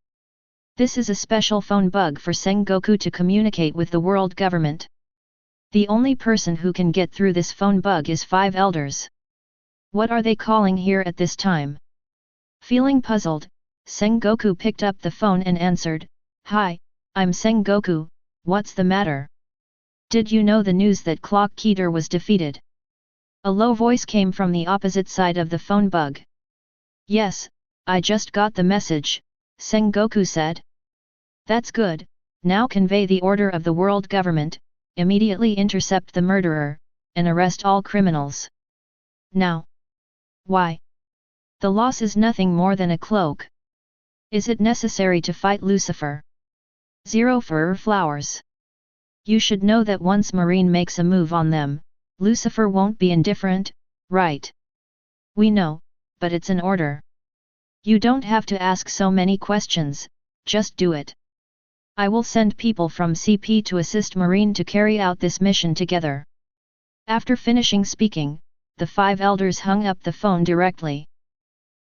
This is a special phone bug for Sengoku to communicate with the world government. The only person who can get through this phone bug is 5 elders. What are they calling here at this time? Feeling puzzled, Sengoku picked up the phone and answered, "Hi, I'm Sengoku, what's the matter? Did you know the news that Clock Keter was defeated?" A low voice came from the opposite side of the phone bug. "Yes, I just got the message," Sengoku said. "That's good, now convey the order of the world government, immediately intercept the murderer, and arrest all criminals. Now." "Why? The loss is nothing more than a cloak. Is it necessary to fight Lucifer?" "Zero fur flowers. You should know that once Marine makes a move on them, Lucifer won't be indifferent, right?" "We know, but it's an order. You don't have to ask so many questions, just do it. I will send people from CP to assist Marine to carry out this mission together." After finishing speaking, the 5 elders hung up the phone directly.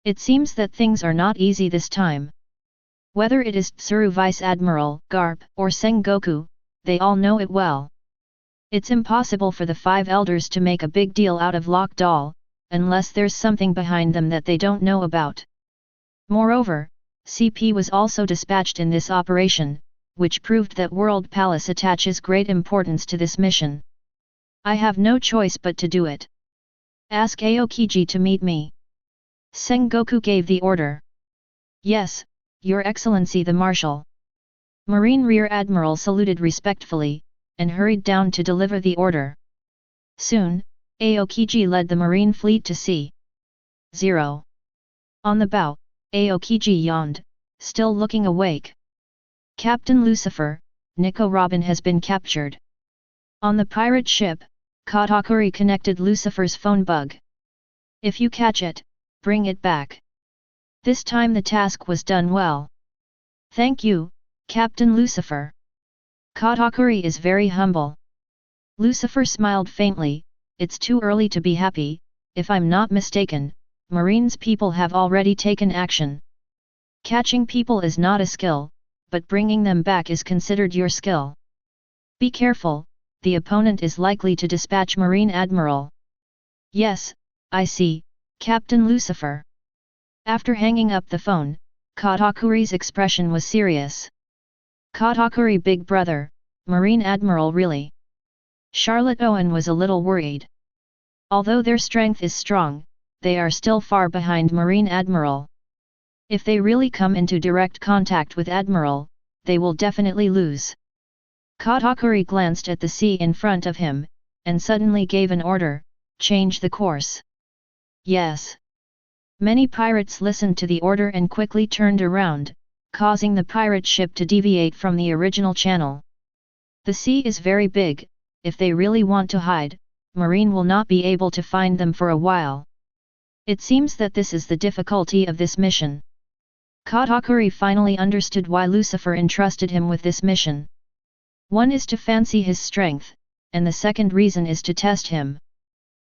It seems that things are not easy this time. Whether it is Tsuru Vice Admiral, Garp, or Sengoku, they all know it well. It's impossible for the 5 elders to make a big deal out of Lock Doll, unless there's something behind them that they don't know about. Moreover, CP was also dispatched in this operation, which proved that World Palace attaches great importance to this mission. I have no choice but to do it. Ask Aokiji to meet me. Sengoku gave the order. "Yes, Your Excellency the Marshal." Marine Rear Admiral saluted respectfully, and hurried down to deliver the order. Soon, Aokiji led the Marine fleet to sea. 0. On the bow, Aokiji yawned, still looking awake. "Captain Lucifer, Nico Robin has been captured." On the pirate ship, Katakuri connected Lucifer's phone bug. "If you catch it, bring it back." This time the task was done well. "Thank you, Captain Lucifer." Katakuri is very humble. Lucifer smiled faintly. "It's too early to be happy. If I'm not mistaken, Marine's people have already taken action. Catching people is not a skill, but bringing them back is considered your skill. Be careful, the opponent is likely to dispatch Marine Admiral." "Yes, I see, Captain Lucifer." After hanging up the phone, Katakuri's expression was serious. "Katakuri big brother, Marine Admiral really?" Charlotte Owen was a little worried. Although their strength is strong, they are still far behind Marine Admiral. If they really come into direct contact with Admiral, they will definitely lose. Katakuri glanced at the sea in front of him, and suddenly gave an order, "Change the course." "Yes." Many pirates listened to the order and quickly turned around, causing the pirate ship to deviate from the original channel. The sea is very big, if they really want to hide, Marine will not be able to find them for a while. It seems that this is the difficulty of this mission. Katakuri finally understood why Lucifer entrusted him with this mission. One is to fancy his strength, and the second reason is to test him.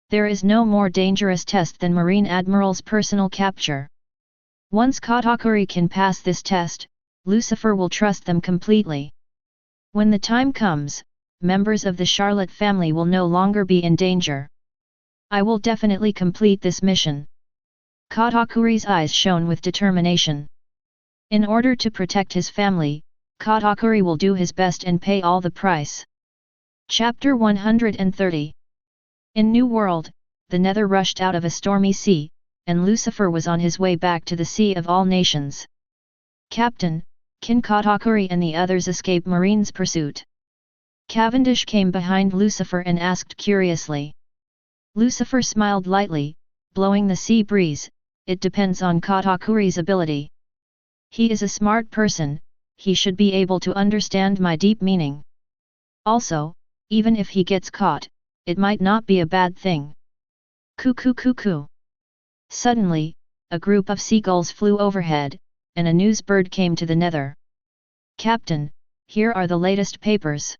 There is no more dangerous test than Marine Admiral's personal capture. Once Katakuri can pass this test, Lucifer will trust them completely. When the time comes, members of the Charlotte family will no longer be in danger. I will definitely complete this mission. Katakuri's eyes shone with determination. In order to protect his family, Katakuri will do his best and pay all the price. Chapter 130. In New World, the Nether rushed out of a stormy sea, and Lucifer was on his way back to the Sea of All Nations. "Captain, can Katakuri and the others escape Marine's pursuit?" Cavendish came behind Lucifer and asked curiously. Lucifer smiled lightly, blowing the sea breeze. "It depends on Katakuri's ability. He is a smart person, he should be able to understand my deep meaning. Also, even if he gets caught, it might not be a bad thing." Cuckoo cuckoo. Suddenly, a group of seagulls flew overhead, and a news bird came to the Nether. "Captain, here are the latest papers."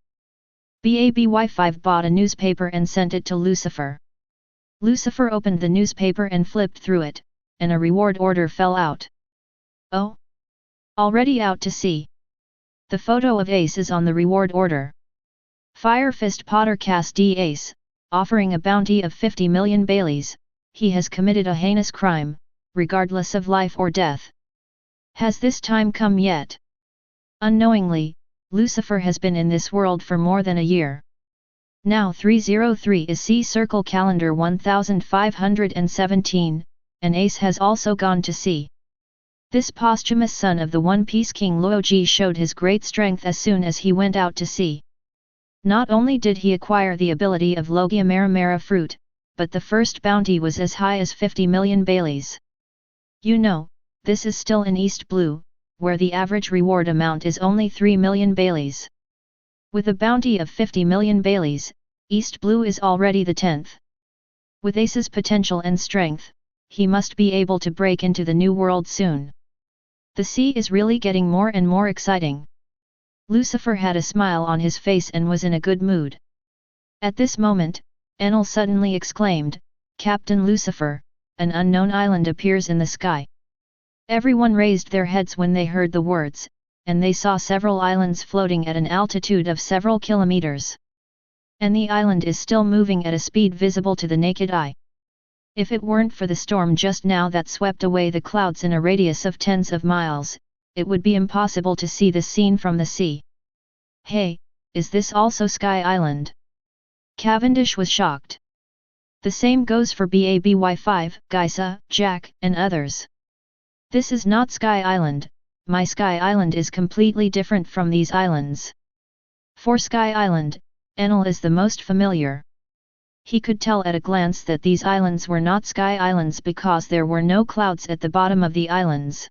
BABY5 bought a newspaper and sent it to Lucifer. Lucifer opened the newspaper and flipped through it, and a reward order fell out. "Oh? Already out to sea?" The photo of Ace is on the reward order. Fire Fist Potter cast D Ace, offering a bounty of 50 million Baileys. He has committed a heinous crime, regardless of life or death. Has this time come yet? Unknowingly, Lucifer has been in this world for more than a year. Now 303 is C Circle Calendar 1517, and Ace has also gone to sea. This posthumous son of the One Piece King Luoji showed his great strength as soon as he went out to sea. Not only did he acquire the ability of Logia Maramara fruit, but the first bounty was as high as 50 million Baileys. You know, this is still in East Blue, where the average reward amount is only 3 million Baileys. With a bounty of 50 million Baileys, East Blue is already the 10th. With Ace's potential and strength, he must be able to break into the new world soon. The sea is really getting more and more exciting. Lucifer had a smile on his face and was in a good mood. At this moment, Enel suddenly exclaimed, "Captain Lucifer, an unknown island appears in the sky." Everyone raised their heads when they heard the words, and they saw several islands floating at an altitude of several kilometers. And the island is still moving at a speed visible to the naked eye. If it weren't for the storm just now that swept away the clouds in a radius of tens of miles, it would be impossible to see the scene from the sea. Hey, is this also Sky Island? Cavendish was shocked. The same goes for BABY5, Geisa, Jack, and others. This is not Sky Island, my Sky Island is completely different from these islands. For Sky Island, Enel is the most familiar. He could tell at a glance that these islands were not Sky Islands because there were no clouds at the bottom of the islands.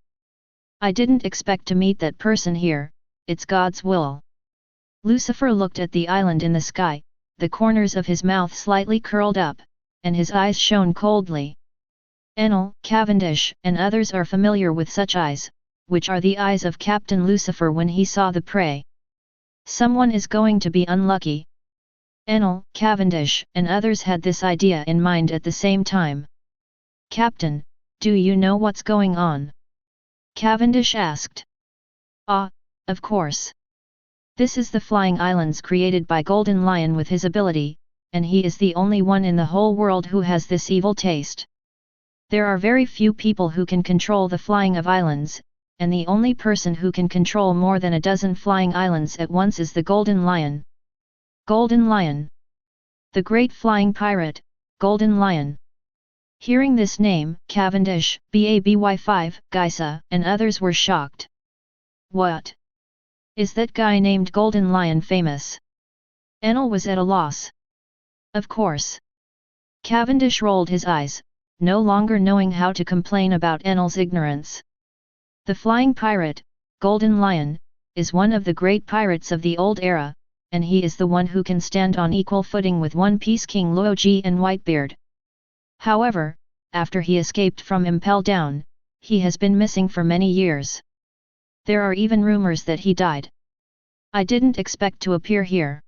I didn't expect to meet that person here, it's God's will. Lucifer looked at the island in the sky, the corners of his mouth slightly curled up, and his eyes shone coldly. Enel, Cavendish, and others are familiar with such eyes, which are the eyes of Captain Lucifer when he saw the prey. Someone is going to be unlucky. Enel, Cavendish, and others had this idea in mind at the same time. Captain, do you know what's going on? Cavendish asked. Ah, of course. This is the Flying Islands created by Golden Lion with his ability, and he is the only one in the whole world who has this evil taste. There are very few people who can control the flying of islands, and the only person who can control more than a dozen flying islands at once is the Golden Lion. Golden Lion. The great flying pirate, Golden Lion. Hearing this name, Cavendish, BABY5, Geisa, and others were shocked. What? Is that guy named Golden Lion famous? Enel was at a loss. Of course. Cavendish rolled his eyes, no longer knowing how to complain about Enel's ignorance. The flying pirate, Golden Lion, is one of the great pirates of the old era, and he is the one who can stand on equal footing with One Piece King Luoji and Whitebeard. However, after he escaped from Impel Down, he has been missing for many years. There are even rumors that he died. I didn't expect to appear here.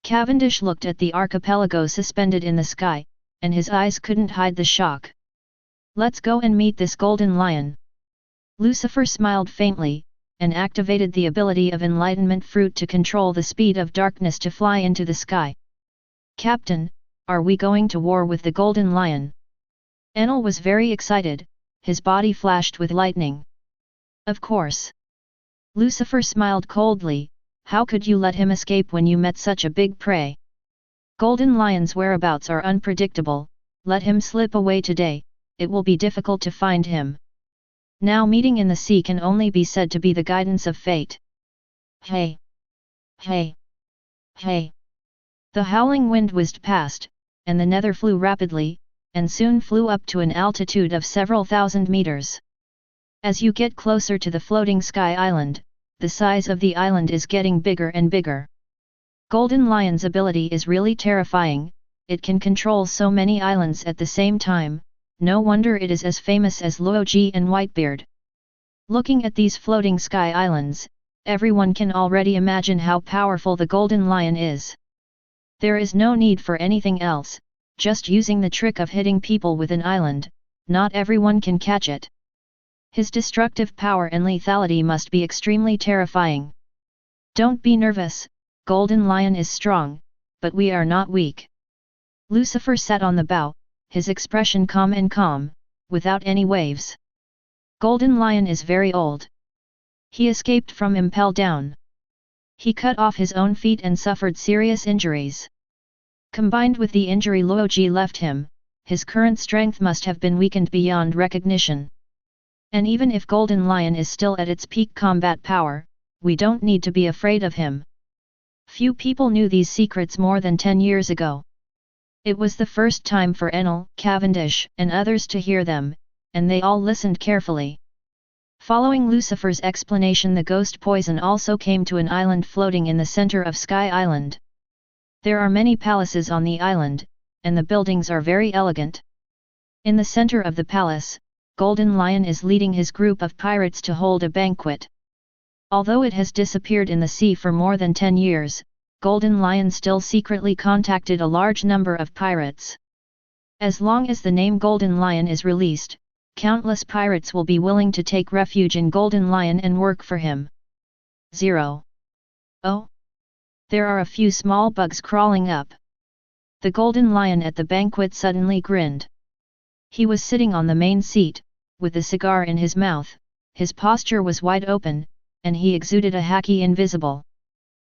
Cavendish looked at the archipelago suspended in the sky, and his eyes couldn't hide the shock. Let's go and meet this Golden Lion. Lucifer smiled faintly, and activated the ability of Enlightenment Fruit to control the speed of darkness to fly into the sky. Captain, are we going to war with the Golden Lion? Enel was very excited, his body flashed with lightning. Of course. Lucifer smiled coldly, how could you let him escape when you met such a big prey? Golden Lion's whereabouts are unpredictable, let him slip away today, it will be difficult to find him. Now meeting in the sea can only be said to be the guidance of fate. Hey! Hey! Hey! The howling wind whizzed past, and the nether flew rapidly, and soon flew up to an altitude of several thousand meters. As you get closer to the floating Sky Island, the size of the island is getting bigger and bigger. Golden Lion's ability is really terrifying, it can control so many islands at the same time, no wonder it is as famous as Luoji and Whitebeard. Looking at these floating Sky Islands, everyone can already imagine how powerful the Golden Lion is. There is no need for anything else, just using the trick of hitting people with an island, not everyone can catch it. His destructive power and lethality must be extremely terrifying. Don't be nervous, Golden Lion is strong, but we are not weak. Lucifer sat on the bow, his expression calm and calm, without any waves. Golden Lion is very old. He escaped from Impel Down. He cut off his own feet and suffered serious injuries. Combined with the injury Luoji left him, his current strength must have been weakened beyond recognition. And even if Golden Lion is still at its peak combat power, we don't need to be afraid of him. Few people knew these secrets more than 10 years ago. It was the first time for Enel, Cavendish, and others to hear them, and they all listened carefully. Following Lucifer's explanation, the ghost poison also came to an island floating in the center of Sky Island. There are many palaces on the island, and the buildings are very elegant. In the center of the palace, Golden Lion is leading his group of pirates to hold a banquet. Although it has disappeared in the sea for more than 10 years, Golden Lion still secretly contacted a large number of pirates. As long as the name Golden Lion is released, countless pirates will be willing to take refuge in Golden Lion and work for him. 0. Oh! There are a few small bugs crawling up. The Golden Lion at the banquet suddenly grinned. He was sitting on the main seat, with a cigar in his mouth, his posture was wide open, and he exuded a Haki Invincible.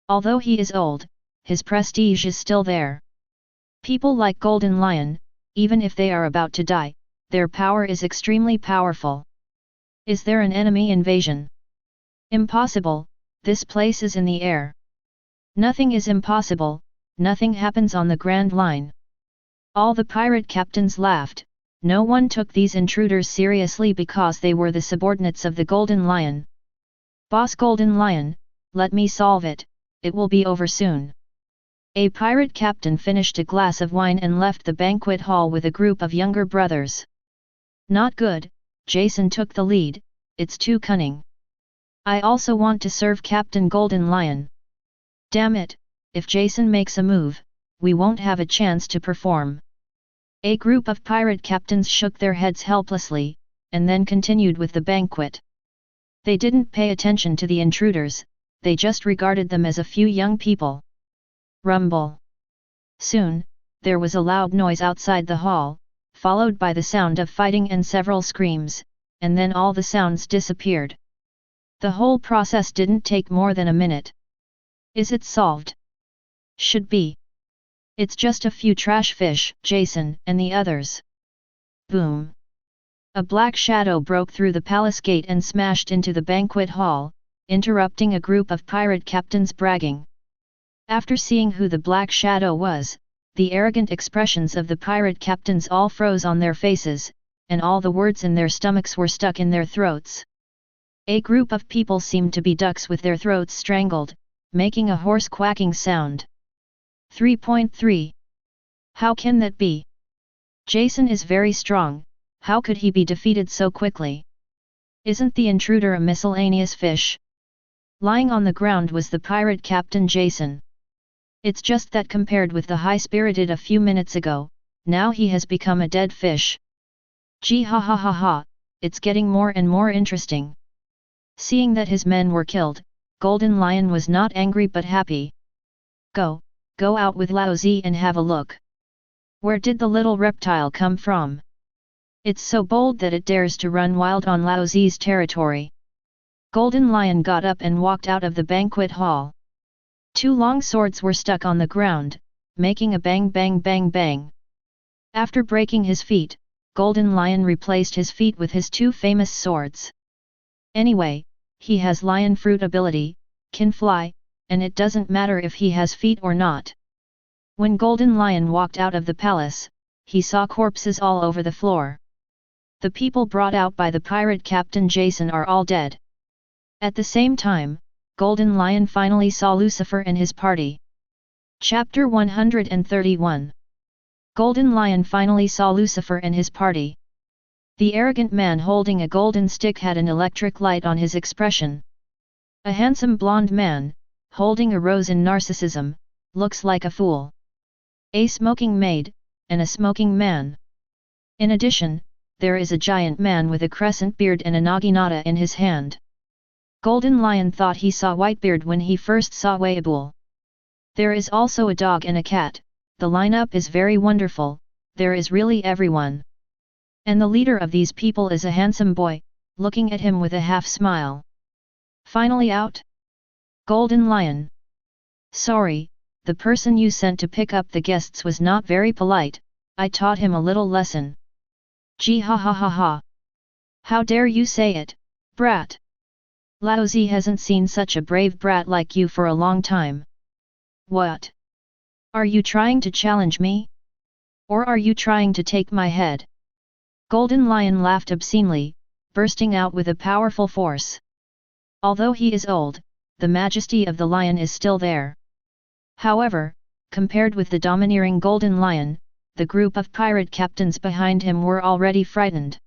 Although he is old, his prestige is still there. People like Golden Lion, even if they are about to die, their power is extremely powerful. Is there an enemy invasion? Impossible, this place is in the air. Nothing is impossible, nothing happens on the Grand Line. All the pirate captains laughed, no one took these intruders seriously because they were the subordinates of the Golden Lion. Boss Golden Lion, let me solve it, it will be over soon. A pirate captain finished a glass of wine and left the banquet hall with a group of younger brothers. Not good, Jason took the lead, it's too cunning. I also want to serve Captain Golden Lion. Damn it, if Jason makes a move, we won't have a chance to perform. A group of pirate captains shook their heads helplessly, and then continued with the banquet. They didn't pay attention to the intruders, they just regarded them as a few young people. Rumble. Soon, there was a loud noise outside the hall, followed by the sound of fighting and several screams, and then all the sounds disappeared. The whole process didn't take more than a minute. Is it solved? Should be. It's just a few trash fish, Jason and the others. Boom. A black shadow broke through the palace gate and smashed into the banquet hall, interrupting a group of pirate captains bragging. After seeing who the black shadow was, the arrogant expressions of the pirate captains all froze on their faces, and all the words in their stomachs were stuck in their throats. A group of people seemed to be ducks with their throats strangled, making a hoarse quacking sound. 3.3. How can that be? Jason is very strong, how could he be defeated so quickly? Isn't the intruder a miscellaneous fish? Lying on the ground was the pirate captain Jason. It's just that compared with the high-spirited a few minutes ago, now he has become a dead fish. Gee ha ha ha ha, it's getting more and more interesting. Seeing that his men were killed, Golden Lion was not angry but happy. Go out with Lao Zi and have a look. Where did the little reptile come from? It's so bold that it dares to run wild on Lao Zi's territory. Golden Lion got up and walked out of the banquet hall. Two long swords were stuck on the ground, making a bang bang bang bang. After breaking his feet, Golden Lion replaced his feet with his two famous swords. Anyway, he has lion fruit ability, can fly, and it doesn't matter if he has feet or not. When Golden Lion walked out of the palace, he saw corpses all over the floor. The people brought out by the pirate captain Jason are all dead. At the same time, Golden Lion finally saw Lucifer and his party. Chapter 131. Golden Lion finally saw Lucifer and his party. The arrogant man holding a golden stick had an electric light on his expression. A handsome blonde man, holding a rose in narcissism, looks like a fool. A smoking maid, and a smoking man. In addition, there is a giant man with a crescent beard and a naginata in his hand. Golden Lion thought he saw Whitebeard when he first saw Whitebeard. There is also a dog and a cat. The lineup is very wonderful, there is really everyone. And the leader of these people is a handsome boy, looking at him with a half smile. Finally out? Golden Lion. Sorry, the person you sent to pick up the guests was not very polite, I taught him a little lesson. Gee ha ha ha ha. How dare you say it, brat? Laozi hasn't seen such a brave brat like you for a long time. What? Are you trying to challenge me? Or are you trying to take my head? Golden Lion laughed obscenely, bursting out with a powerful force. Although he is old, the majesty of the lion is still there. However, compared with the domineering Golden Lion, the group of pirate captains behind him were already frightened.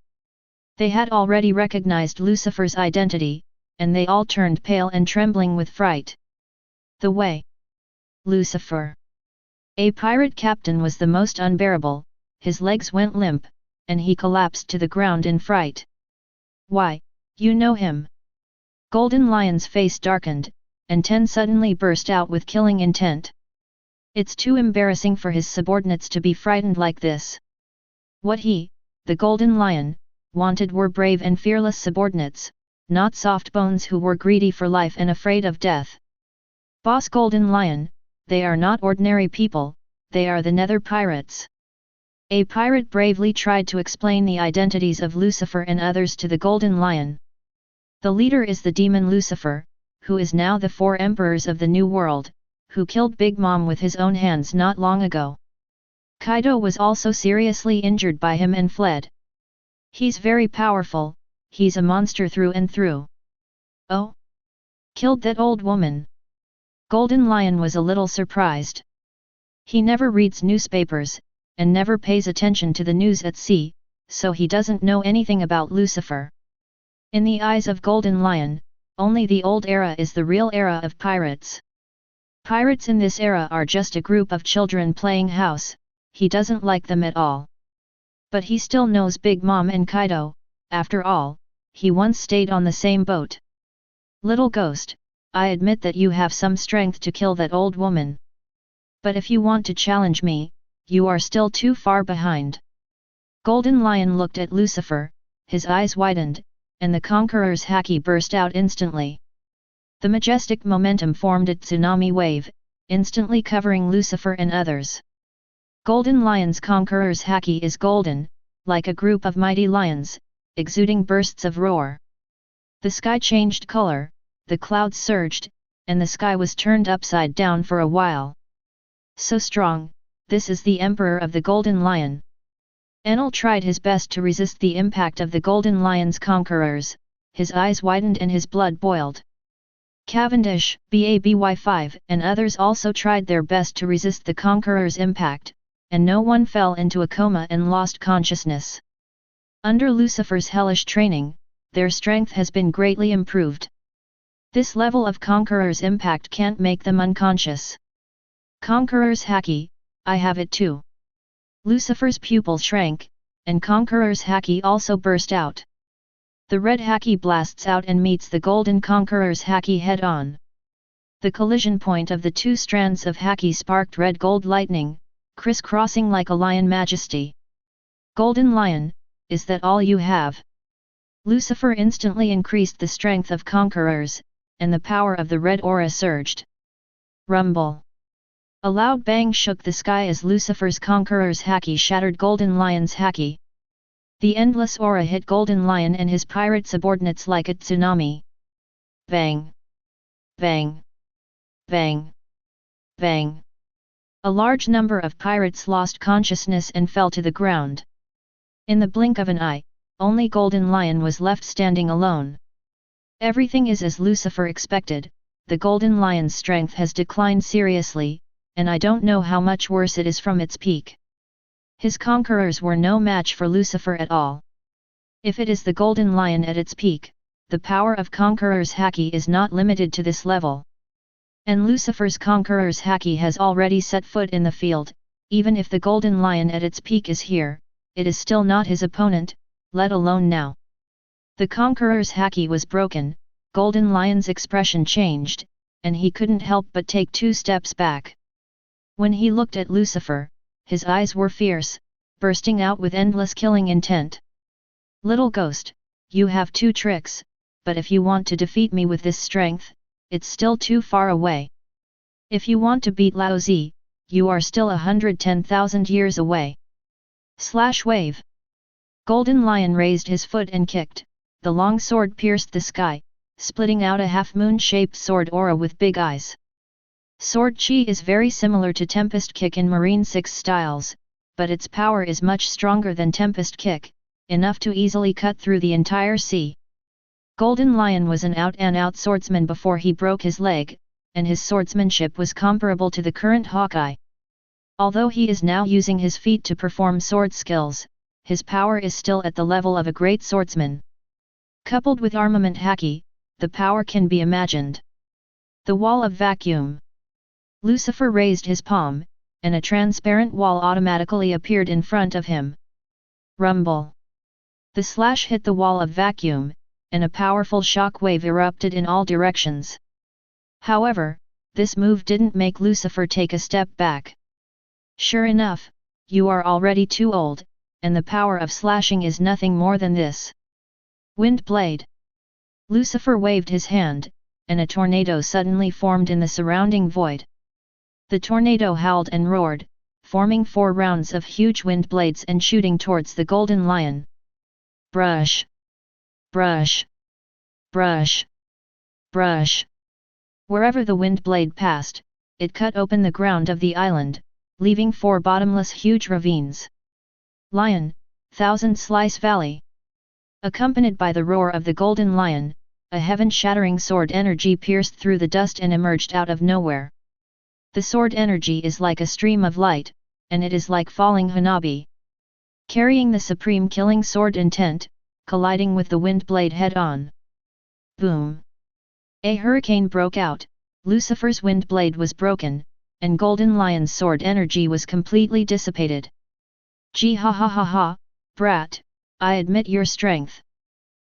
They had already recognized Lucifer's identity, and they all turned pale and trembling with fright. The way. Lucifer. A pirate captain was the most unbearable, his legs went limp, and he collapsed to the ground in fright. Why, you know him? Golden Lion's face darkened, and Ten suddenly burst out with killing intent. It's too embarrassing for his subordinates to be frightened like this. What he, the Golden Lion, wanted were brave and fearless subordinates, not soft bones who were greedy for life and afraid of death. Boss Golden Lion, they are not ordinary people, they are the Nether Pirates. A pirate bravely tried to explain the identities of Lucifer and others to the Golden Lion. The leader is the demon Lucifer, who is now the 4 emperors of the New World, who killed Big Mom with his own hands not long ago. Kaido was also seriously injured by him and fled. He's very powerful, he's a monster through and through. Oh? Killed that old woman? Golden Lion was a little surprised. He never reads newspapers, and never pays attention to the news at sea, so he doesn't know anything about Lucifer. In the eyes of Golden Lion, only the old era is the real era of pirates. Pirates in this era are just a group of children playing house, he doesn't like them at all. But he still knows Big Mom and Kaido, after all, he once stayed on the same boat. Little ghost, I admit that you have some strength to kill that old woman. But if you want to challenge me, you are still too far behind. Golden Lion looked at Lucifer, his eyes widened, and the Conqueror's Haki burst out instantly. The majestic momentum formed a tsunami wave, instantly covering Lucifer and others. Golden Lion's Conqueror's Haki is golden, like a group of mighty lions, exuding bursts of roar. The sky changed color, the clouds surged, and the sky was turned upside down for a while. So strong, this is the Emperor of the Golden Lion. Enel tried his best to resist the impact of the Golden Lion's conquerors, his eyes widened and his blood boiled. Cavendish, BABY5 and others also tried their best to resist the conqueror's impact, and no one fell into a coma and lost consciousness. Under Lucifer's hellish training, their strength has been greatly improved. This level of conqueror's impact can't make them unconscious. Conqueror's Haki, I have it too. Lucifer's pupil shrank, and Conqueror's Haki also burst out. The red Haki blasts out and meets the golden Conqueror's Haki head-on. The collision point of the 2 strands of Haki sparked red-gold lightning, crisscrossing like a lion majesty. Golden Lion, is that all you have? Lucifer instantly increased the strength of Conquerors, and the power of the red aura surged. Rumble. A loud bang shook the sky as Lucifer's Conqueror's Haki shattered Golden Lion's Haki. The endless aura hit Golden Lion and his pirate subordinates like a tsunami. Bang! Bang! Bang! Bang! A large number of pirates lost consciousness and fell to the ground. In the blink of an eye, only Golden Lion was left standing alone. Everything is as Lucifer expected, the Golden Lion's strength has declined seriously, and I don't know how much worse it is from its peak. His conquerors were no match for Lucifer at all. If it is the Golden Lion at its peak, the power of Conqueror's Haki is not limited to this level. And Lucifer's Conqueror's Haki has already set foot in the field, even if the Golden Lion at its peak is here, it is still not his opponent, let alone now. The Conqueror's Haki was broken, Golden Lion's expression changed, and he couldn't help but take 2 steps back. When he looked at Lucifer, his eyes were fierce, bursting out with endless killing intent. "Little ghost, you have 2 tricks, but if you want to defeat me with this strength, it's still too far away. If you want to beat Lao Zi, you are still 110,000 years away." Slash wave. Golden Lion raised his foot and kicked. The long sword pierced the sky, splitting out a half-moon-shaped sword aura with big eyes. Sword chi is very similar to Tempest Kick in Marine 6 styles, but its power is much stronger than Tempest Kick, enough to easily cut through the entire sea. Golden Lion was an out-and-out swordsman before he broke his leg, and his swordsmanship was comparable to the current Hawkeye. Although he is now using his feet to perform sword skills, his power is still at the level of a great swordsman. Coupled with armament Haki, the power can be imagined. The wall of vacuum. Lucifer raised his palm, and a transparent wall automatically appeared in front of him. Rumble. The slash hit the wall of vacuum, and a powerful shock wave erupted in all directions. However, this move didn't make Lucifer take a step back. "Sure enough, you are already too old, and the power of slashing is nothing more than this." Wind blade. Lucifer waved his hand, and a tornado suddenly formed in the surrounding void. The tornado howled and roared, forming 4 rounds of huge wind blades and shooting towards the Golden Lion. Brush. Brush. Brush. Brush. Wherever the wind blade passed, it cut open the ground of the island, leaving 4 bottomless huge ravines. Lion, Thousand Slice Valley. Accompanied by the roar of the Golden Lion, a heaven-shattering sword energy pierced through the dust and emerged out of nowhere. The sword energy is like a stream of light, and it is like falling hanabi. Carrying the supreme killing sword intent, colliding with the wind blade head-on. Boom! A hurricane broke out, Lucifer's wind blade was broken, and Golden Lion's sword energy was completely dissipated. "Gee ha ha ha ha, brat, I admit your strength.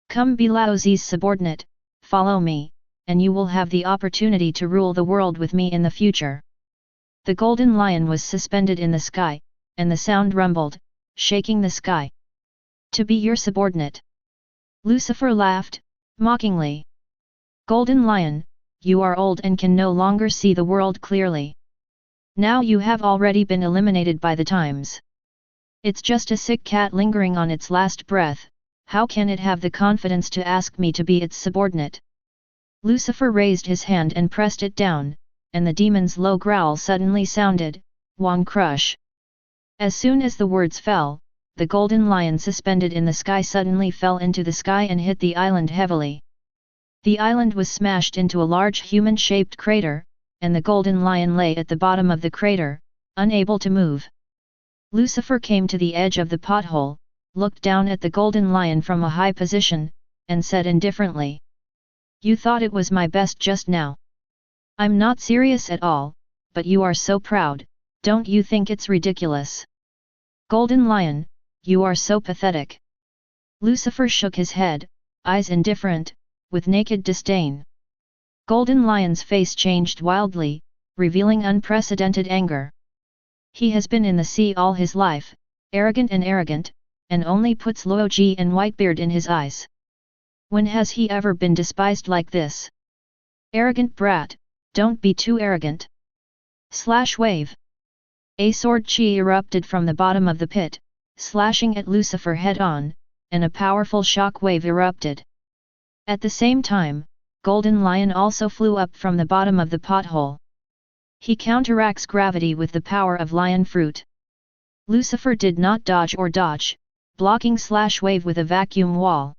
Come be Lao Zi's subordinate, follow me, and you will have the opportunity to rule the world with me in the future." The Golden Lion was suspended in the sky, and the sound rumbled, shaking the sky. "To be your subordinate?" Lucifer laughed, mockingly. "Golden Lion, you are old and can no longer see the world clearly. Now you have already been eliminated by the times. It's just a sick cat lingering on its last breath, how can it have the confidence to ask me to be its subordinate?" Lucifer raised his hand and pressed it down, and the demon's low growl suddenly sounded, "Wong crush." As soon as the words fell, the Golden Lion suspended in the sky suddenly fell into the sky and hit the island heavily. The island was smashed into a large human-shaped crater, and the Golden Lion lay at the bottom of the crater, unable to move. Lucifer came to the edge of the pothole, looked down at the Golden Lion from a high position, and said indifferently, "You thought it was my best just now. I'm not serious at all, but you are so proud, don't you think it's ridiculous? Golden Lion, you are so pathetic." Lucifer shook his head, eyes indifferent, with naked disdain. Golden Lion's face changed wildly, revealing unprecedented anger. He has been in the sea all his life, arrogant, and only puts Luoji and Whitebeard in his eyes. When has he ever been despised like this? "Arrogant brat, don't be too arrogant." Slash wave. A sword chi erupted from the bottom of the pit, slashing at Lucifer head-on, and a powerful shock wave erupted. At the same time, Golden Lion also flew up from the bottom of the pothole. He counteracts gravity with the power of lion fruit. Lucifer did not dodge, blocking slash wave with a vacuum wall.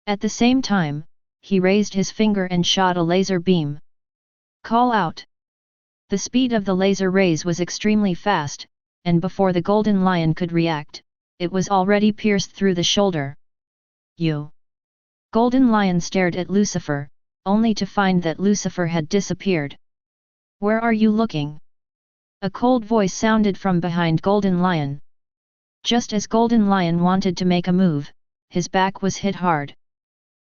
At the same time, he raised his finger and shot a laser beam. Call out! The speed of the laser rays was extremely fast, and before the Golden Lion could react, it was already pierced through the shoulder. "You!" Golden Lion stared at Lucifer, only to find that Lucifer had disappeared. "Where are you looking?" A cold voice sounded from behind Golden Lion. Just as Golden Lion wanted to make a move, his back was hit hard.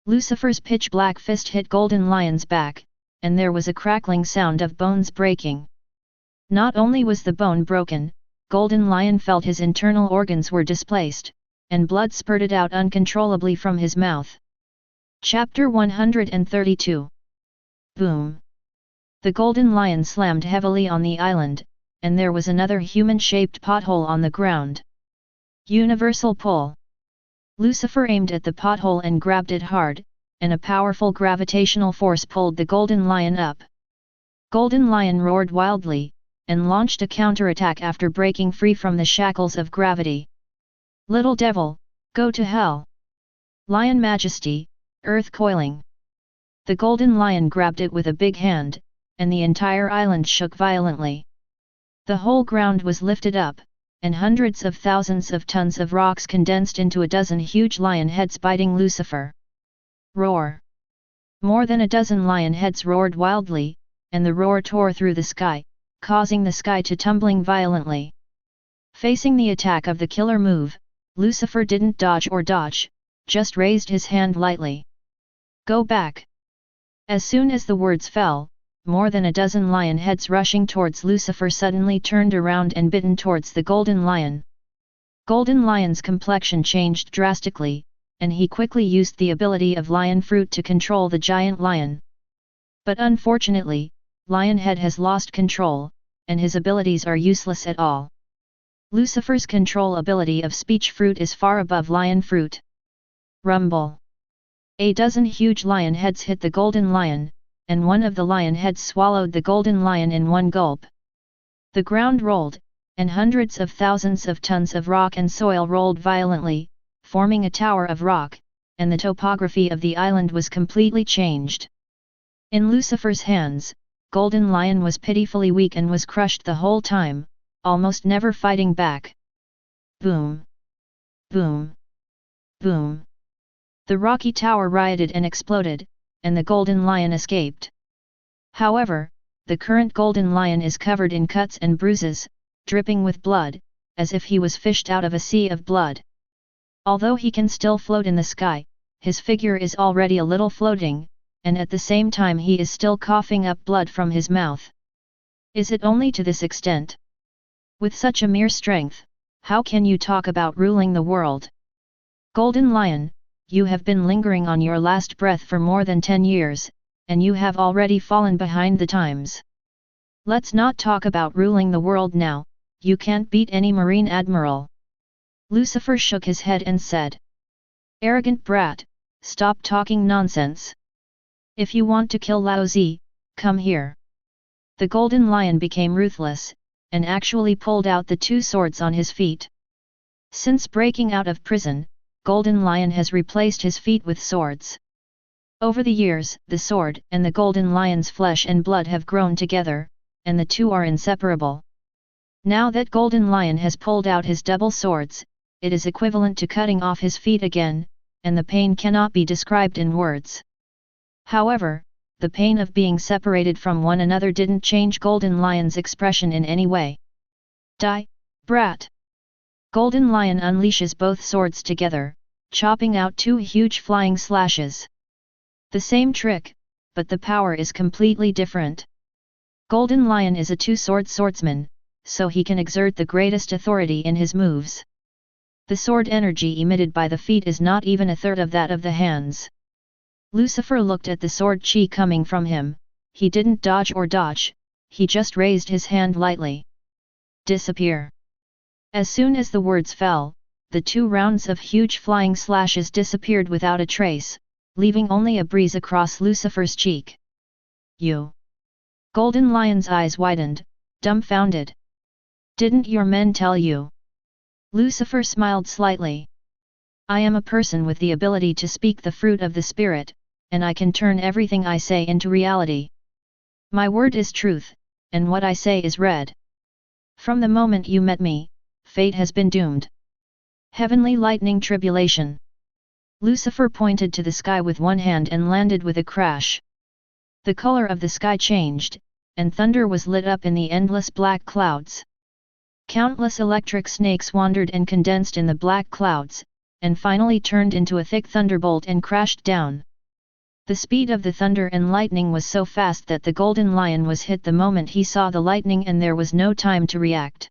Lucifer's pitch-black fist hit Golden Lion's back, and there was a crackling sound of bones breaking. Not only was the bone broken, Golden Lion felt his internal organs were displaced, and blood spurted out uncontrollably from his mouth. Chapter 132. Boom! The Golden Lion slammed heavily on the island, and there was another human-shaped pothole on the ground. Universal pull. Lucifer aimed at the pothole and grabbed it hard, and a powerful gravitational force pulled the Golden Lion up. Golden Lion roared wildly, and launched a counterattack after breaking free from the shackles of gravity. Little devil, go to hell! Lion Majesty, Earth coiling. The Golden Lion grabbed it with a big hand, and the entire island shook violently. The whole ground was lifted up, and hundreds of thousands of tons of rocks condensed into a dozen huge lion heads biting Lucifer. Roar! More than a dozen lion heads roared wildly, and the roar tore through the sky, causing the sky to tumbling violently. Facing the attack of the killer move, Lucifer didn't dodge or dodge, just raised his hand lightly. Go back! As soon as the words fell, more than a dozen lion heads rushing towards Lucifer suddenly turned around and bitten towards the Golden Lion. Golden Lion's complexion changed drastically, and he quickly used the ability of Lion Fruit to control the giant lion. But unfortunately, Lionhead has lost control, and his abilities are useless at all. Lucifer's control ability of Speech Fruit is far above Lion Fruit. Rumble! A dozen huge lion heads hit the Golden Lion, and one of the lion heads swallowed the Golden Lion in one gulp. The ground rolled, and hundreds of thousands of tons of rock and soil rolled violently, forming a tower of rock, and the topography of the island was completely changed. In Lucifer's hands, Golden Lion was pitifully weak and was crushed the whole time, almost never fighting back. Boom! Boom! Boom! The rocky tower rioted and exploded, and the Golden Lion escaped. However, the current Golden Lion is covered in cuts and bruises, dripping with blood, as if he was fished out of a sea of blood. Although he can still float in the sky, his figure is already a little floating, and at the same time he is still coughing up blood from his mouth. Is it only to this extent? With such a mere strength, how can you talk about ruling the world? Golden Lion, you have been lingering on your last breath for more than 10 years, and you have already fallen behind the times. Let's not talk about ruling the world now, you can't beat any Marine Admiral. Lucifer shook his head and said. Arrogant brat, stop talking nonsense. If you want to kill Laozi, come here. The Golden Lion became ruthless, and actually pulled out the two swords on his feet. Since breaking out of prison, Golden Lion has replaced his feet with swords. Over the years, the sword and the Golden Lion's flesh and blood have grown together, and the two are inseparable. Now that Golden Lion has pulled out his double swords, it is equivalent to cutting off his feet again, and the pain cannot be described in words. However, the pain of being separated from one another didn't change Golden Lion's expression in any way. Die, brat! Golden Lion unleashes both swords together, chopping out two huge flying slashes. The same trick, but the power is completely different. Golden Lion is a two-sword swordsman, so he can exert the greatest authority in his moves. The sword energy emitted by the feet is not even a third of that of the hands. Lucifer looked at the sword chi coming from him, he didn't dodge or dodge, he just raised his hand lightly. Disappear! As soon as the words fell, the 2 rounds of huge flying slashes disappeared without a trace, leaving only a breeze across Lucifer's cheek. You! Golden Lion's eyes widened, dumbfounded. Didn't your men tell you? Lucifer smiled slightly. I am a person with the ability to speak the fruit of the spirit, and I can turn everything I say into reality. My word is truth, and what I say is red. From the moment you met me, fate has been doomed. Heavenly lightning tribulation. Lucifer pointed to the sky with one hand and landed with a crash. The color of the sky changed, and thunder was lit up in the endless black clouds. Countless electric snakes wandered and condensed in the black clouds, and finally turned into a thick thunderbolt and crashed down. The speed of the thunder and lightning was so fast that the golden lion was hit the moment he saw the lightning, and there was no time to react.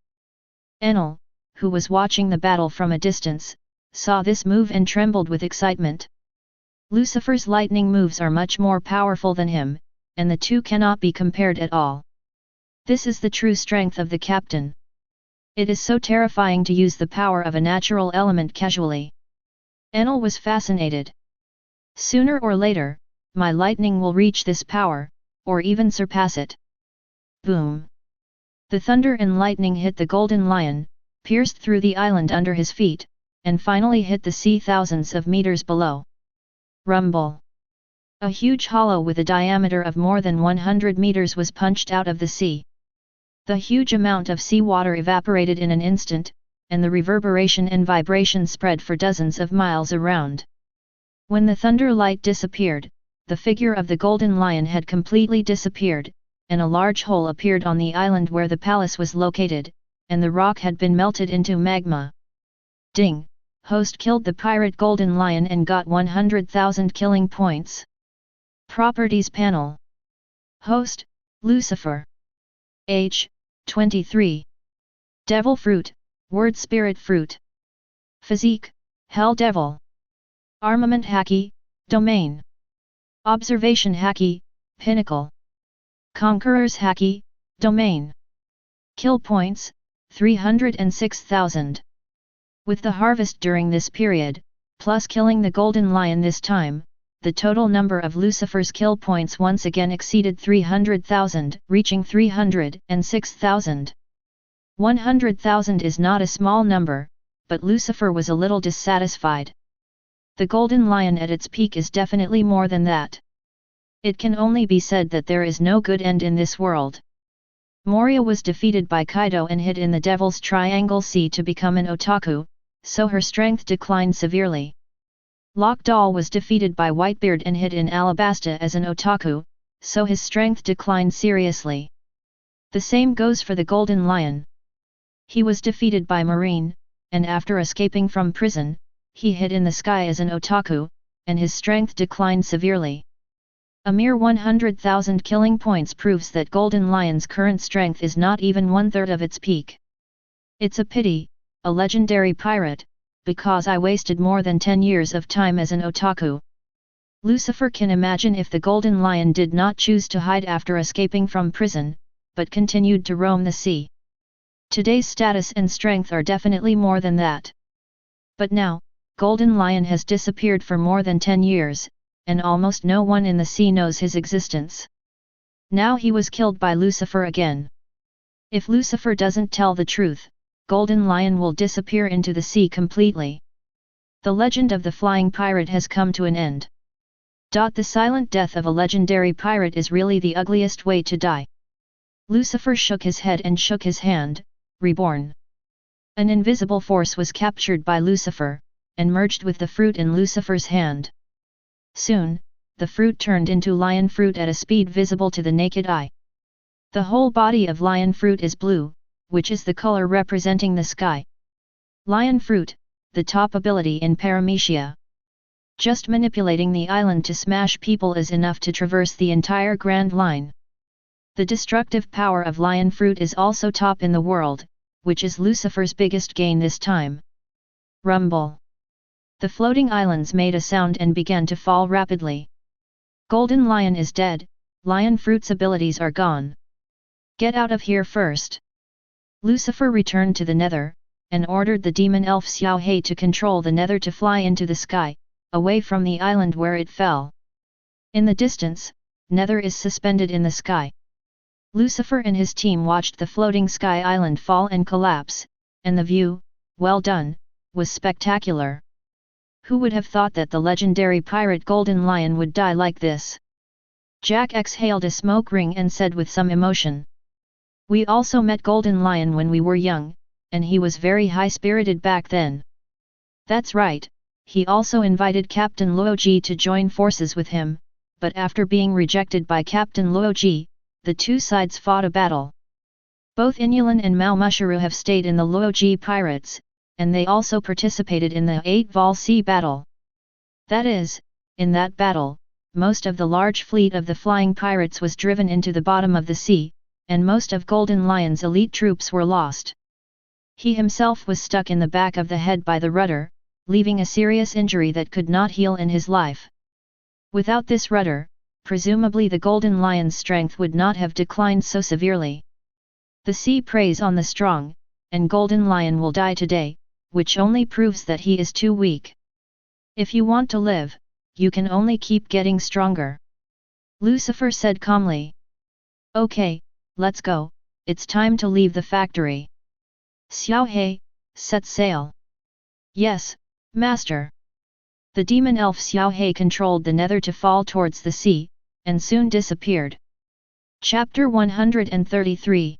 Enel, who was watching the battle from a distance, saw this move and trembled with excitement. Lucifer's lightning moves are much more powerful than him, and the two cannot be compared at all. This is the true strength of the captain. It is so terrifying to use the power of a natural element casually. Enel was fascinated. Sooner or later, my lightning will reach this power, or even surpass it. Boom! The thunder and lightning hit the golden lion, pierced through the island under his feet, and finally hit the sea thousands of meters below. Rumble! A huge hollow with a diameter of more than 100 meters was punched out of the sea. The huge amount of seawater evaporated in an instant, and the reverberation and vibration spread for dozens of miles around. When the thunder light disappeared, the figure of the golden lion had completely disappeared, and a large hole appeared on the island where the palace was located, and the rock had been melted into magma. Ding! Host killed the pirate golden lion and got 100,000 killing points. Properties panel. Host, Lucifer. Age, 23. Devil fruit, word spirit fruit. Physique, hell devil. Armament Haki, domain. Observation Haki, pinnacle. Conqueror's Haki, domain. Kill points, 306,000. With the harvest during this period, plus killing the golden lion this time, the total number of Lucifer's kill points once again exceeded 300,000, reaching 306,000. 100,000 is not a small number, but Lucifer was a little dissatisfied. The golden lion at its peak is definitely more than that. It can only be said that there is no good end in this world. Moria was defeated by Kaido and hid in the Devil's Triangle Sea to become an otaku, so her strength declined severely. Lockdoll was defeated by Whitebeard and hid in Alabasta as an otaku, so his strength declined seriously. The same goes for the golden lion. He was defeated by Marine, and after escaping from prison, he hid in the sky as an otaku, and his strength declined severely. A mere 100,000 killing points proves that Golden Lion's current strength is not even one-third of its peak. It's a pity, a legendary pirate, because I wasted more than 10 years of time as an otaku. Lucifer can imagine if the Golden Lion did not choose to hide after escaping from prison, but continued to roam the sea. Today's status and strength are definitely more than that. But now, Golden Lion has disappeared for more than 10 years, and almost no one in the sea knows his existence. Now he was killed by Lucifer again. If Lucifer doesn't tell the truth, Golden Lion will disappear into the sea completely. The legend of the flying pirate has come to an end. The silent death of a legendary pirate is really the ugliest way to die. Lucifer shook his head and shook his hand, reborn. An invisible force was captured by Lucifer, and merged with the fruit in Lucifer's hand. Soon, the fruit turned into lion fruit at a speed visible to the naked eye. The whole body of lion fruit is blue, which is the color representing the sky. Lion fruit, the top ability in Paramecia. Just manipulating the island to smash people is enough to traverse the entire Grand Line. The destructive power of lion fruit is also top in the world, which is Lucifer's biggest gain this time. Rumble. The floating islands made a sound and began to fall rapidly. Golden Lion is dead, lion fruit's abilities are gone. Get out of here first. Lucifer returned to the Nether, and ordered the demon elf Xiao He to control the Nether to fly into the sky, away from the island where it fell. In the distance, Nether is suspended in the sky. Lucifer and his team watched the floating sky island fall and collapse, and the view, well done, was spectacular. Who would have thought that the legendary pirate Golden Lion would die like this? Jack exhaled a smoke ring and said with some emotion. We also met Golden Lion when we were young, and he was very high-spirited back then. That's right, he also invited Captain Luoji to join forces with him, but after being rejected by Captain Luoji, the two sides fought a battle. Both Inyulan and Mao Mushiru have stayed in the Luoji pirates, and they also participated in the 8 Vol Sea battle. That is, in that battle, most of the large fleet of the flying pirates was driven into the bottom of the sea, and most of Golden Lion's elite troops were lost. He himself was stuck in the back of the head by the rudder, leaving a serious injury that could not heal in his life. Without this rudder, presumably the Golden Lion's strength would not have declined so severely. The sea preys on the strong, and Golden Lion will die today, which only proves that he is too weak. If you want to live, you can only keep getting stronger. Lucifer said calmly. Okay, let's go, it's time to leave the factory. Xiao He, set sail. Yes, master. The demon elf Xiao He controlled the nether to fall towards the sea, and soon disappeared. Chapter 133.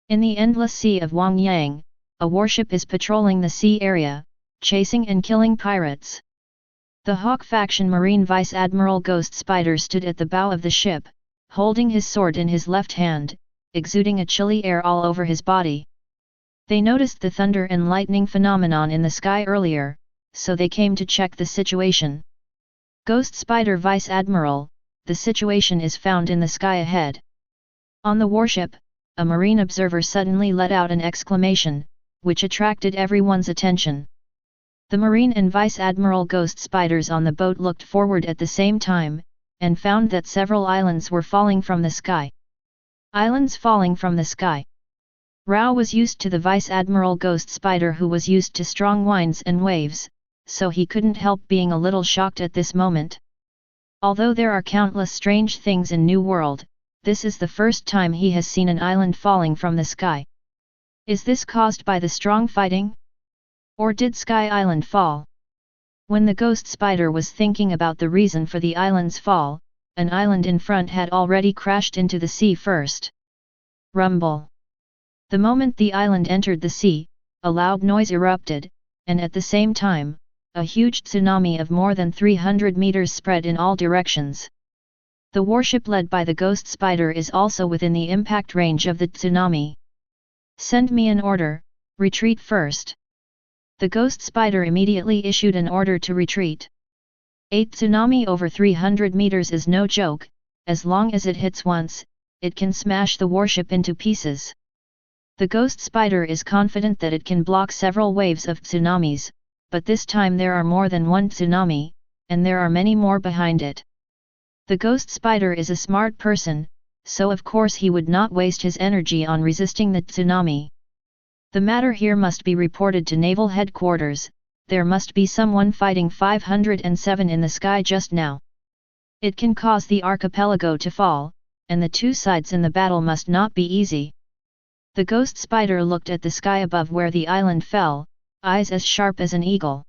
In the endless sea of Wang Yang, a warship is patrolling the sea area, chasing and killing pirates. The Hawk faction Marine Vice Admiral Ghost Spider stood at the bow of the ship, holding his sword in his left hand, exuding a chilly air all over his body. They noticed the thunder and lightning phenomenon in the sky earlier, so they came to check the situation. Ghost Spider Vice Admiral, the situation is found in the sky ahead. On the warship, a marine observer suddenly let out an exclamation, which attracted everyone's attention. The Marine and Vice Admiral Ghost Spiders on the boat looked forward at the same time, and found that several islands were falling from the sky. Islands falling from the sky. Rao was used to the Vice Admiral Ghost Spider, who was used to strong winds and waves, so he couldn't help being a little shocked at this moment. Although there are countless strange things in New World, this is the first time he has seen an island falling from the sky. Is this caused by the strong fighting? Or did Sky Island fall? When the Ghost Spider was thinking about the reason for the island's fall, an island in front had already crashed into the sea first. Rumble. The moment the island entered the sea, a loud noise erupted, and at the same time, a huge tsunami of more than 300 meters spread in all directions. The warship led by the Ghost Spider is also within the impact range of the tsunami. Send me an order, retreat first. The Ghost Spider immediately issued an order to retreat. A tsunami over 300 meters is no joke, as long as it hits once, it can smash the warship into pieces. The Ghost Spider is confident that it can block several waves of tsunamis, but this time there are more than one tsunami, and there are many more behind it. The Ghost Spider is a smart person, so of course he would not waste his energy on resisting the tsunami. The matter here must be reported to Naval Headquarters. There must be someone fighting 507 in the sky just now. It can cause the archipelago to fall, and the two sides in the battle must not be easy. The Ghost Spider looked at the sky above where the island fell, eyes as sharp as an eagle.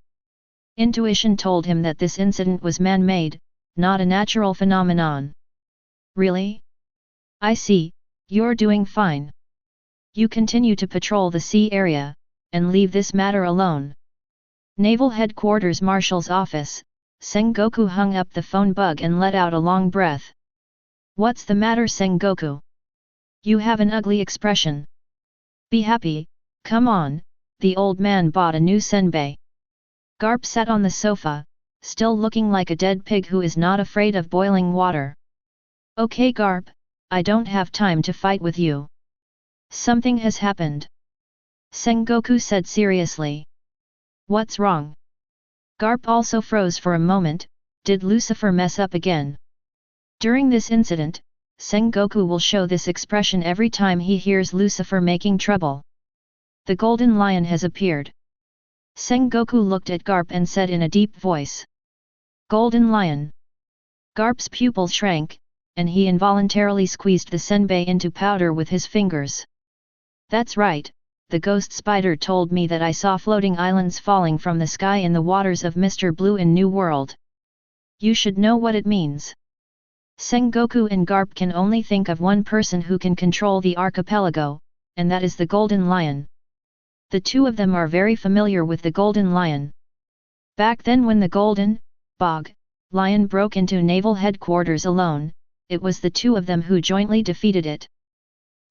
Intuition told him that this incident was man-made, not a natural phenomenon. Really? I see, you're doing fine. You continue to patrol the sea area, and leave this matter alone. Naval Headquarters Marshal's office. Sengoku hung up the phone bug and let out a long breath. What's the matter, Sengoku? You have an ugly expression. Be happy, come on, the old man bought a new senbei. Garp sat on the sofa, still looking like a dead pig who is not afraid of boiling water. Okay Garp, I don't have time to fight with you. Something has happened. Sengoku said seriously. What's wrong? Garp also froze for a moment. Did Lucifer mess up again? During this incident, Sengoku will show this expression every time he hears Lucifer making trouble. The Golden Lion has appeared. Sengoku looked at Garp and said in a deep voice. Golden Lion. Garp's pupil shrank, and he involuntarily squeezed the senbei into powder with his fingers. That's right, the Ghost Spider told me that I saw floating islands falling from the sky in the waters of Mr. Blue in New World. You should know what it means. Sengoku and Garp can only think of one person who can control the archipelago, and that is the Golden Lion. The two of them are very familiar with the Golden Lion. Back then when the Golden Lion broke into Naval Headquarters alone, it was the two of them who jointly defeated it.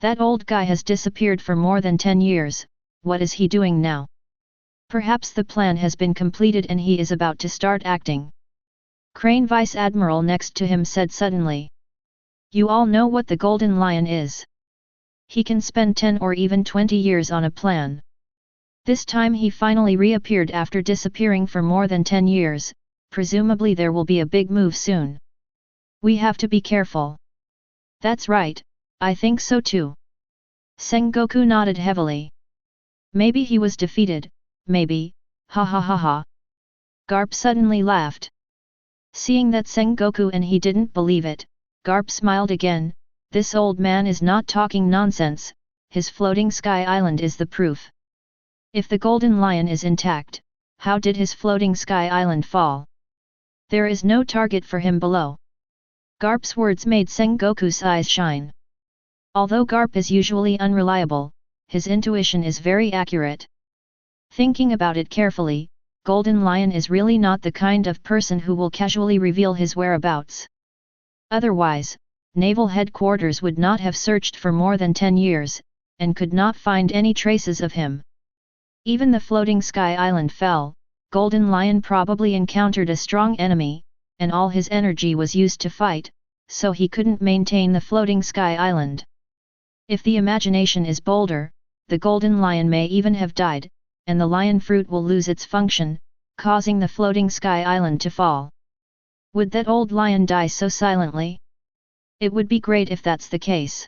That old guy has disappeared for more than 10 years, what is he doing now? Perhaps the plan has been completed and he is about to start acting. Crane Vice Admiral next to him said suddenly. You all know what the Golden Lion is. He can spend 10 or even 20 years on a plan. This time he finally reappeared after disappearing for more than 10 years, presumably there will be a big move soon. We have to be careful. That's right, I think so too. Sengoku nodded heavily. Maybe he was defeated, maybe, ha ha ha ha. Garp suddenly laughed. Seeing that Sengoku and he didn't believe it, Garp smiled again. This old man is not talking nonsense, his floating sky island is the proof. If the Golden Lion is intact, how did his floating sky island fall? There is no target for him below. Garp's words made Sengoku's eyes shine. Although Garp is usually unreliable, his intuition is very accurate. Thinking about it carefully, Golden Lion is really not the kind of person who will casually reveal his whereabouts. Otherwise, Naval Headquarters would not have searched for more than 10 years, and could not find any traces of him. Even the floating sky island fell, Golden Lion probably encountered a strong enemy, and all his energy was used to fight, so he couldn't maintain the floating sky island. If the imagination is bolder, the Golden Lion may even have died, and the lion fruit will lose its function, causing the floating sky island to fall. Would that old lion die so silently? It would be great if that's the case.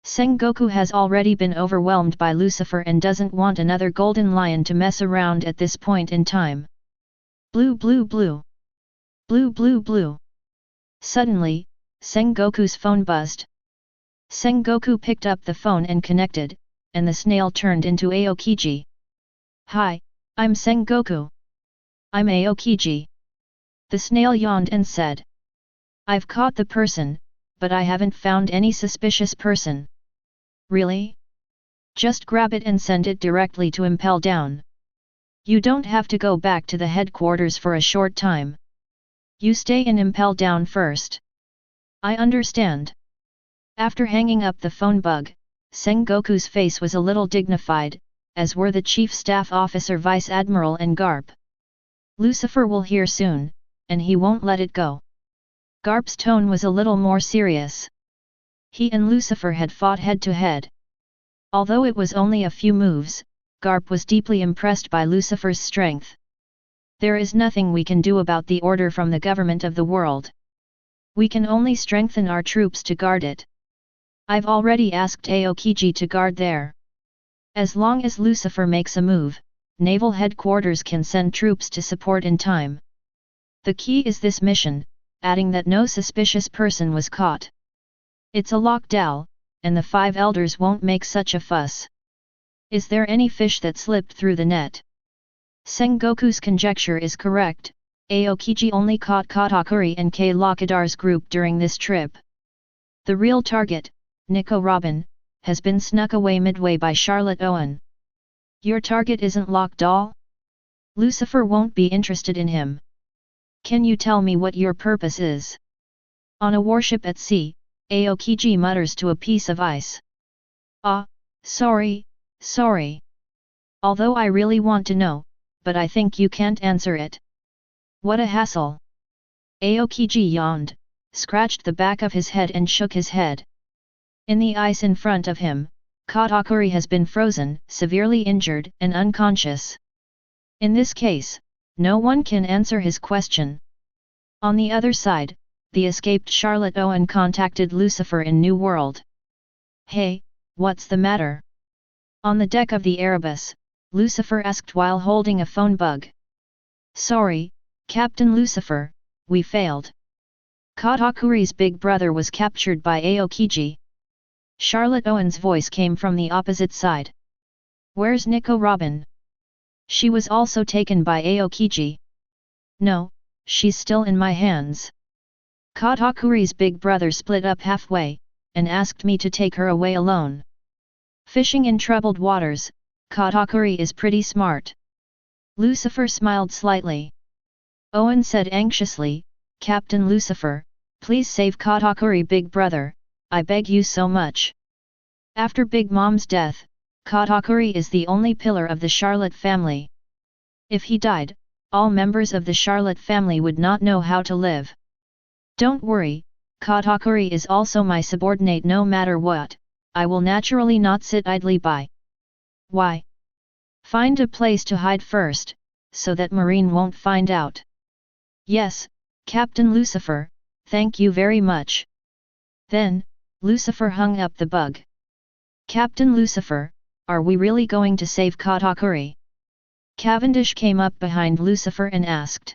Sengoku has already been overwhelmed by Lucifer and doesn't want another Golden Lion to mess around at this point in time. Blue blue blue. Blue blue blue. Suddenly, Sengoku's phone buzzed. Sengoku picked up the phone and connected, and the snail turned into Aokiji. Hi, I'm Sengoku. I'm Aokiji. The snail yawned and said. I've caught the person, but I haven't found any suspicious person. Really? Just grab it and send it directly to Impel Down. You don't have to go back to the headquarters for a short time. You stay in Impel Down first. I understand. After hanging up the phone bug, Sengoku's face was a little dignified, as were the Chief Staff Officer Vice Admiral and Garp. Lucifer will hear soon, and he won't let it go. Garp's tone was a little more serious. He and Lucifer had fought head-to-head. Although it was only a few moves, Garp was deeply impressed by Lucifer's strength. There is nothing we can do about the order from the government of the world. We can only strengthen our troops to guard it. I've already asked Aokiji to guard there. As long as Lucifer makes a move, Naval Headquarters can send troops to support in time. The key is this mission, adding that no suspicious person was caught. It's a lockdown, and the 5 elders won't make such a fuss. Is there any fish that slipped through the net? Sengoku's conjecture is correct. Aokiji only caught Katakuri and K. Lakidar's group during this trip. The real target, Nico Robin, has been snuck away midway by Charlotte Owen. Your target isn't Lockdoll? Lucifer won't be interested in him. Can you tell me what your purpose is? On a warship at sea, Aokiji mutters to a piece of ice. Sorry. Although I really want to know, but I think you can't answer it. What a hassle. Aokiji yawned, scratched the back of his head and shook his head. In the ice in front of him, Katakuri has been frozen, severely injured and unconscious. In this case, no one can answer his question. On the other side, the escaped Charlotte Owen contacted Lucifer in New World. Hey, what's the matter? On the deck of the Erebus, Lucifer asked while holding a phone bug. Sorry, Captain Lucifer, we failed. Katakuri's big brother was captured by Aokiji. Charlotte Owen's voice came from the opposite side. Where's Nico Robin? She was also taken by Aokiji. No, she's still in my hands. Katakuri's big brother split up halfway, and asked me to take her away alone. Fishing in troubled waters, Katakuri is pretty smart. Lucifer smiled slightly. Owen said anxiously, Captain Lucifer, please save Katakuri big brother, I beg you so much. After Big Mom's death, Katakuri is the only pillar of the Charlotte family. If he died, all members of the Charlotte family would not know how to live. Don't worry, Katakuri is also my subordinate no matter what, I will naturally not sit idly by. Why? Find a place to hide first, so that Marine won't find out. Yes, Captain Lucifer, thank you very much. Then, Lucifer hung up the bug. Captain Lucifer, are we really going to save Katakuri? Cavendish came up behind Lucifer and asked.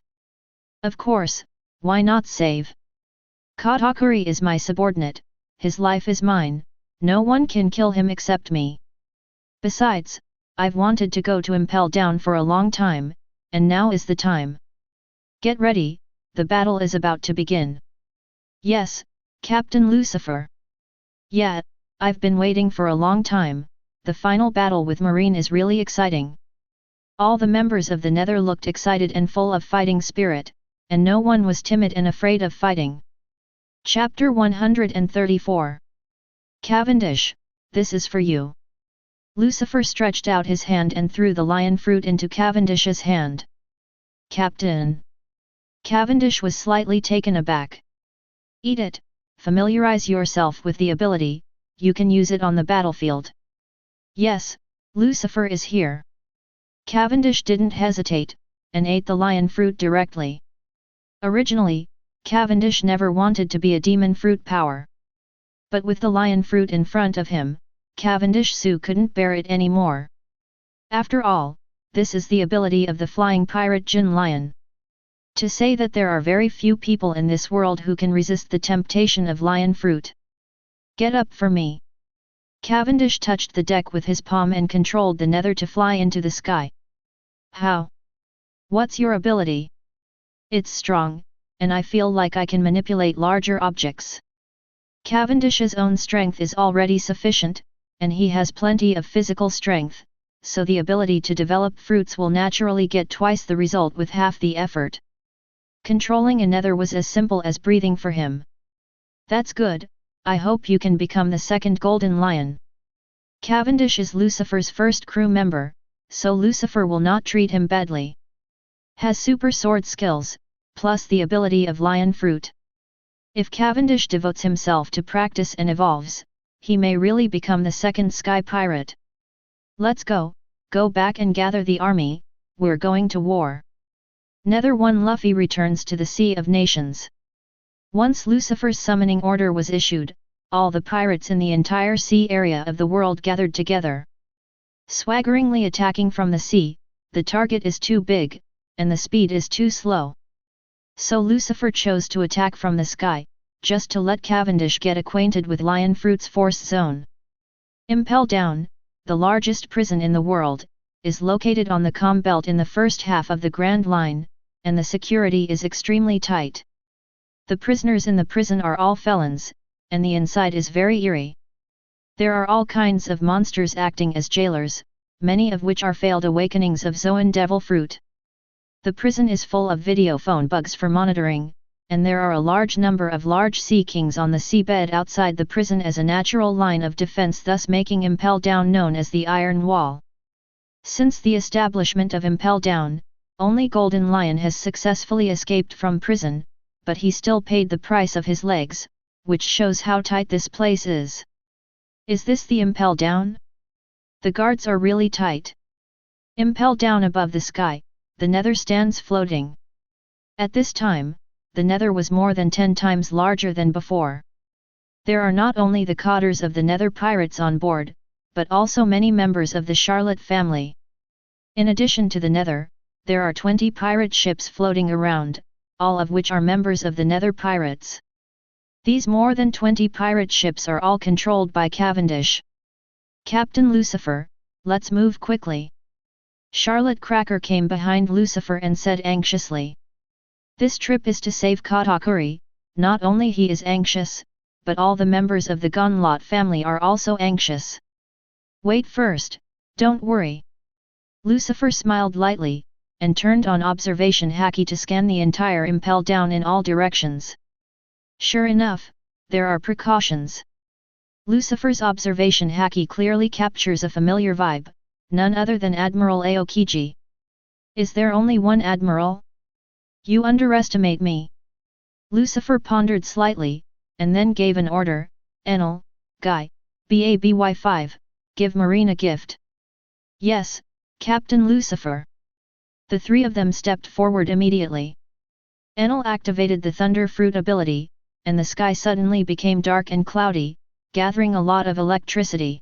Of course, why not save? Katakuri is my subordinate, his life is mine, no one can kill him except me. Besides, I've wanted to go to Impel Down for a long time, and now is the time. Get ready, the battle is about to begin. Yes, Captain Lucifer. Yeah, I've been waiting for a long time, the final battle with Marine is really exciting. All the members of the Nether looked excited and full of fighting spirit, and no one was timid and afraid of fighting. Chapter 134. Cavendish, this is for you. Lucifer stretched out his hand and threw the lion fruit into Cavendish's hand. Captain. Cavendish was slightly taken aback. Eat it, familiarize yourself with the ability, you can use it on the battlefield. Yes, Lucifer is here. Cavendish didn't hesitate, and ate the lion fruit directly. Originally, Cavendish never wanted to be a demon fruit power. But with the lion fruit in front of him, Cavendish Su couldn't bear it anymore. After all, this is the ability of the flying pirate Jin Lion. To say that there are very few people in this world who can resist the temptation of lion fruit. Get up for me. Cavendish touched the deck with his palm and controlled the Nether to fly into the sky. How? What's your ability? It's strong, and I feel like I can manipulate larger objects. Cavendish's own strength is already sufficient, and he has plenty of physical strength, so the ability to develop fruits will naturally get twice the result with half the effort. Controlling a Nether was as simple as breathing for him. That's good, I hope you can become the second Golden Lion. Cavendish is Lucifer's first crew member, so Lucifer will not treat him badly. Has super sword skills, plus the ability of lion fruit. If Cavendish devotes himself to practice and evolves, he may really become the second sky pirate. Let's go back and gather the army, we're going to war. Nether 1 Luffy returns to the Sea of Nations. Once Lucifer's summoning order was issued, all the pirates in the entire sea area of the world gathered together. Swaggeringly attacking from the sea, the target is too big, and the speed is too slow. So Lucifer chose to attack from the sky, just to let Cavendish get acquainted with Lion Fruit's force zone. Impel Down, the largest prison in the world, is located on the comm belt in the first half of the Grand Line, and the security is extremely tight. The prisoners in the prison are all felons, and the inside is very eerie. There are all kinds of monsters acting as jailers, many of which are failed awakenings of Zoan Devil Fruit. The prison is full of video phone bugs for monitoring, and there are a large number of large sea kings on the seabed outside the prison as a natural line of defense, thus making Impel Down known as the Iron Wall. Since the establishment of Impel Down, only Golden Lion has successfully escaped from prison, but he still paid the price of his legs, which shows how tight this place is. Is this the Impel Down? The guards are really tight. Impel Down above the sky, the Nether stands floating. At this time, the Nether was more than 10 times larger than before. There are not only the cotters of the Nether pirates on board, but also many members of the Charlotte family. In addition to the Nether, there are 20 pirate ships floating around, all of which are members of the Nether pirates. These more than 20 pirate ships are all controlled by Cavendish. Captain Lucifer, let's move quickly. Charlotte Cracker came behind Lucifer and said anxiously. This trip is to save Katakuri, not only he is anxious, but all the members of the Gonlot family are also anxious. Wait first, don't worry. Lucifer smiled lightly, and turned on observation Haki to scan the entire Impel Down in all directions. Sure enough, there are precautions. Lucifer's observation Haki clearly captures a familiar vibe, none other than Admiral Aokiji. Is there only one admiral? You underestimate me. Lucifer pondered slightly, and then gave an order. Enel, Guy, BABY5, give Marine a gift. Yes, Captain Lucifer. The three of them stepped forward immediately. Enel activated the Thunder Fruit ability, and the sky suddenly became dark and cloudy, gathering a lot of electricity.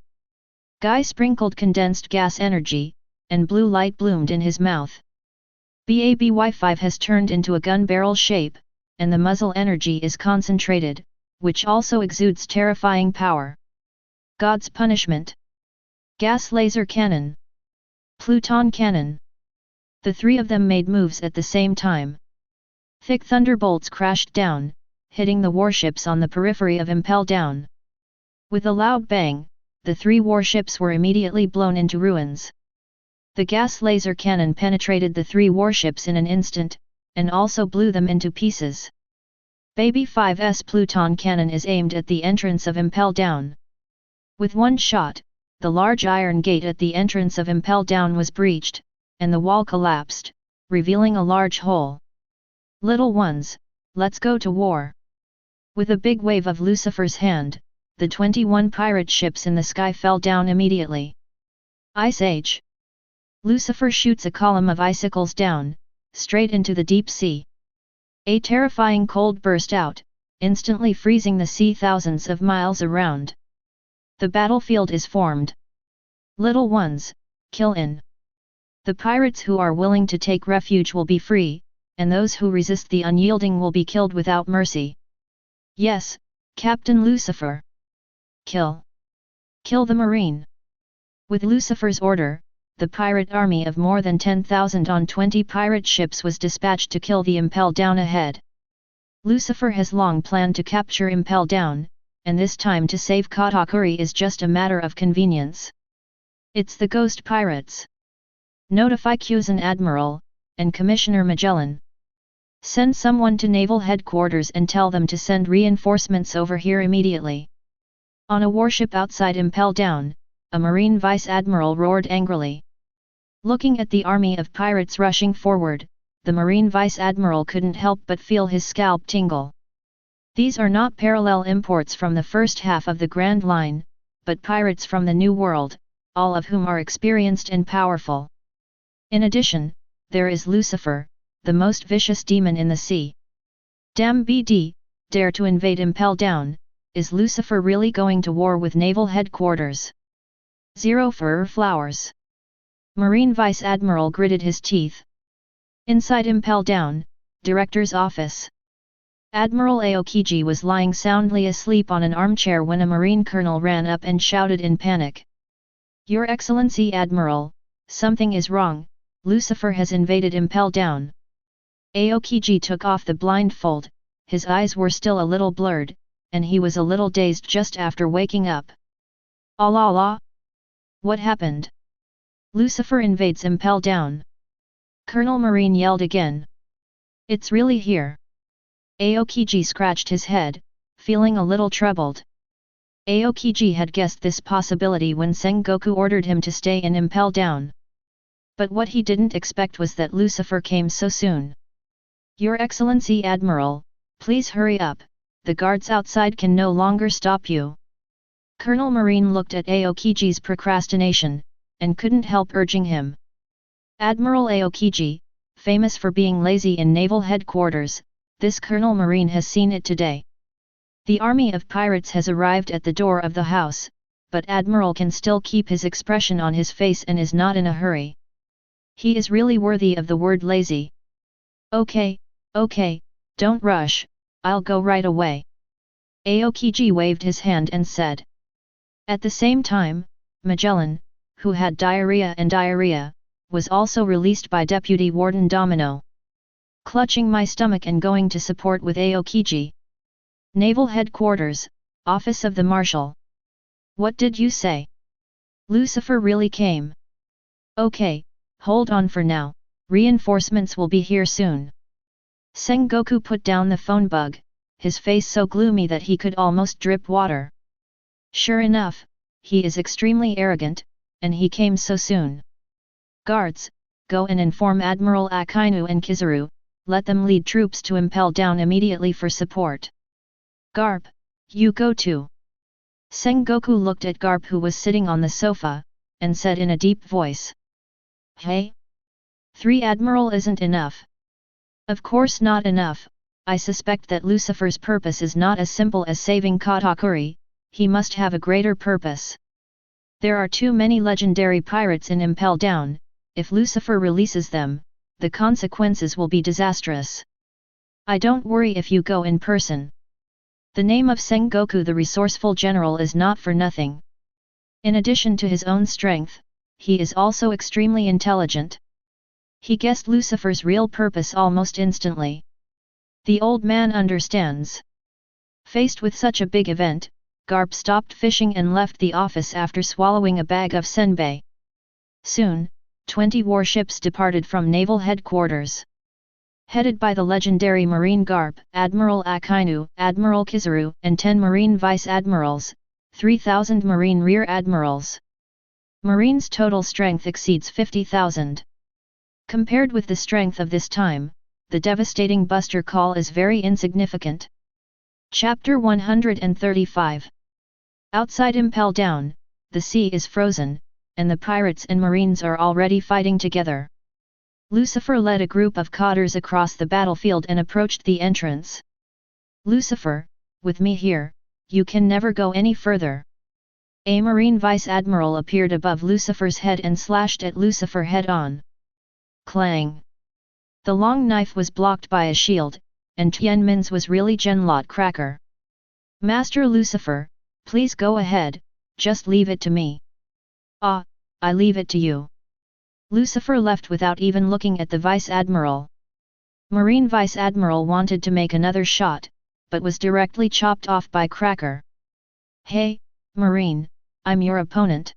Guy sprinkled condensed gas energy, and blue light bloomed in his mouth. BABY5 has turned into a gun barrel shape, and the muzzle energy is concentrated, which also exudes terrifying power. God's punishment. Gas laser cannon. Pluton cannon. The three of them made moves at the same time. Thick thunderbolts crashed down, hitting the warships on the periphery of Impel Down. With a loud bang, the three warships were immediately blown into ruins. The gas laser cannon penetrated the three warships in an instant, and also blew them into pieces. Baby 5's Pluton cannon is aimed at the entrance of Impel Down. With one shot, the large iron gate at the entrance of Impel Down was breached, and the wall collapsed, revealing a large hole. Little ones, let's go to war. With a big wave of Lucifer's hand, the 21 pirate ships in the sky fell down immediately. Ice Age. Lucifer shoots a column of icicles down, straight into the deep sea. A terrifying cold burst out, instantly freezing the sea thousands of miles around. The battlefield is formed. Little ones, kill in. The pirates who are willing to take refuge will be free, and those who resist the unyielding will be killed without mercy. Yes, Captain Lucifer. Kill. Kill the Marine. With Lucifer's order, the pirate army of more than 10,000 on 20 pirate ships was dispatched to kill the Impel Down ahead. Lucifer has long planned to capture Impel Down, and this time to save Katakuri is just a matter of convenience. It's the Ghost Pirates. Notify Kuzan Admiral, and Commissioner Magellan. Send someone to Naval Headquarters and tell them to send reinforcements over here immediately. On a warship outside Impel Down, a Marine Vice Admiral roared angrily. Looking at the army of pirates rushing forward, the Marine Vice Admiral couldn't help but feel his scalp tingle. These are not parallel imports from the first half of the Grand Line, but pirates from the New World, all of whom are experienced and powerful. In addition, there is Lucifer, the most vicious demon in the sea. Damn BD, dare to invade Impel Down, is Lucifer really going to war with Naval Headquarters? Zero fur flowers. Marine Vice Admiral gritted his teeth. Inside Impel Down, Director's office. Admiral Aokiji was lying soundly asleep on an armchair when a Marine colonel ran up and shouted in panic. Your Excellency Admiral, something is wrong, Lucifer has invaded Impel Down. Aokiji took off the blindfold, his eyes were still a little blurred, and he was a little dazed just after waking up. Allah! What happened? Lucifer invades Impel Down. Colonel Marine yelled again. It's really here. Aokiji scratched his head, feeling a little troubled. Aokiji had guessed this possibility when Sengoku ordered him to stay in Impel Down. But what he didn't expect was that Lucifer came so soon. Your Excellency Admiral, please hurry up, the guards outside can no longer stop you. Colonel Marine looked at Aokiji's procrastination, and couldn't help urging him. Admiral Aokiji, famous for being lazy in Naval Headquarters, this Colonel Marine has seen it today. The army of pirates has arrived at the door of the house, but Admiral can still keep his expression on his face and is not in a hurry. He is really worthy of the word lazy. Okay, don't rush, I'll go right away. Aokiji waved his hand and said. At the same time, Magellan, who had diarrhea, was also released by Deputy Warden Domino. Clutching my stomach and going to support with Aokiji. Naval Headquarters, Office of the Marshal. What did you say? Lucifer really came. Okay, hold on for now, reinforcements will be here soon. Sengoku put down the phone bug, his face so gloomy that he could almost drip water. Sure enough, he is extremely arrogant, and he came so soon. Guards, go and inform Admiral Akainu and Kizaru, let them lead troops to Impel Down immediately for support. Garp, you go too. Sengoku looked at Garp who was sitting on the sofa, and said in a deep voice. Hey? 3 Admiral isn't enough. Of course not enough. I suspect that Lucifer's purpose is not as simple as saving Katakuri, he must have a greater purpose. There are too many legendary pirates in Impel Down, if Lucifer releases them, the consequences will be disastrous. I don't worry if you go in person. The name of Sengoku the resourceful general is not for nothing. In addition to his own strength, he is also extremely intelligent. He guessed Lucifer's real purpose almost instantly. The old man understands. Faced with such a big event, Garp stopped fishing and left the office after swallowing a bag of senbei. Soon, 20 warships departed from naval headquarters. Headed by the legendary Marine Garp, Admiral Akainu, Admiral Kizaru, and 10 Marine Vice Admirals, 3,000 Marine Rear Admirals. Marine's total strength exceeds 50,000. Compared with the strength of this time, the devastating Buster Call is very insignificant. Chapter 135. Outside Impel Down, the sea is frozen, and the pirates and marines are already fighting together. Lucifer led a group of cotters across the battlefield and approached the entrance. Lucifer, with me here, you can never go any further. A Marine Vice Admiral appeared above Lucifer's head and slashed at Lucifer head-on. Clang! The long knife was blocked by a shield, and Tianmin's was really Genlot Cracker. Master Lucifer, please go ahead, just leave it to me. Ah, I leave it to you. Lucifer left without even looking at the Vice Admiral. Marine Vice Admiral wanted to make another shot, but was directly chopped off by Cracker. Hey, Marine, I'm your opponent.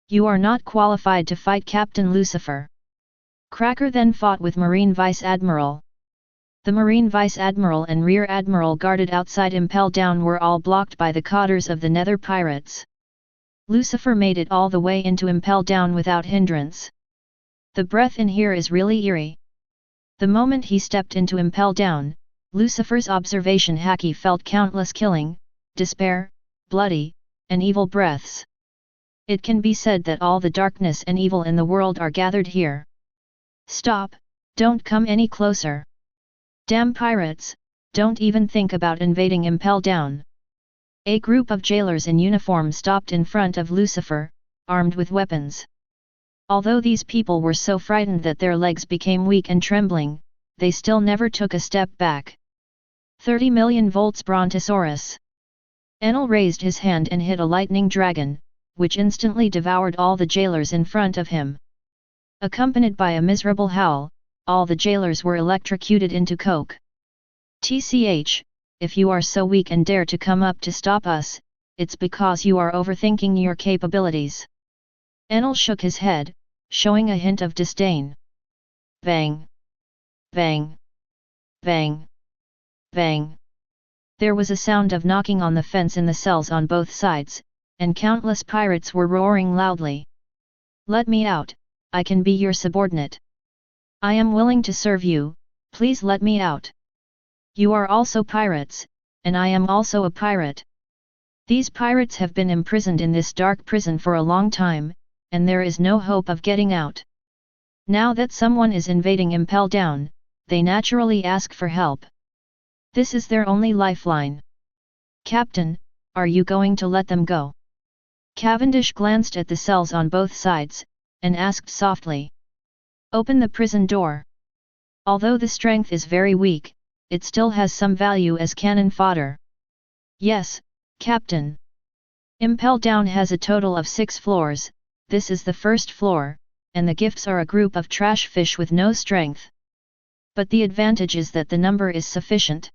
You are not qualified to fight Captain Lucifer. Cracker then fought with Marine Vice Admiral. The Marine Vice Admiral and Rear Admiral guarded outside Impel Down were all blocked by the cotters of the Nether Pirates. Lucifer made it all the way into Impel Down without hindrance. The breath in here is really eerie. The moment he stepped into Impel Down, Lucifer's observation Haki felt countless killing, despair, bloody, and evil breaths. It can be said that all the darkness and evil in the world are gathered here. Stop, don't come any closer. Damn pirates, don't even think about invading Impel Down. A group of jailers in uniform stopped in front of Lucifer, armed with weapons. Although these people were so frightened that their legs became weak and trembling, they still never took a step back. 30 million volts Brontosaurus. Enel raised his hand and hit a lightning dragon, which instantly devoured all the jailers in front of him. Accompanied by a miserable howl, all the jailers were electrocuted into coke. TCH, if you are so weak and dare to come up to stop us, it's because you are overthinking your capabilities. Enel shook his head, showing a hint of disdain. Bang! Bang! Bang! Bang! There was a sound of knocking on the fence in the cells on both sides, and countless pirates were roaring loudly. Let me out, I can be your subordinate. I am willing to serve you, please let me out. You are also pirates, and I am also a pirate. These pirates have been imprisoned in this dark prison for a long time, and there is no hope of getting out. Now that someone is invading Impel Down, they naturally ask for help. This is their only lifeline. Captain, are you going to let them go? Cavendish glanced at the cells on both sides, and asked softly. Open the prison door. Although the strength is very weak, it still has some value as cannon fodder. Yes, Captain. Impel Down has a total of 6 floors, this is the first floor, and the gifts are a group of trash fish with no strength. But the advantage is that the number is sufficient.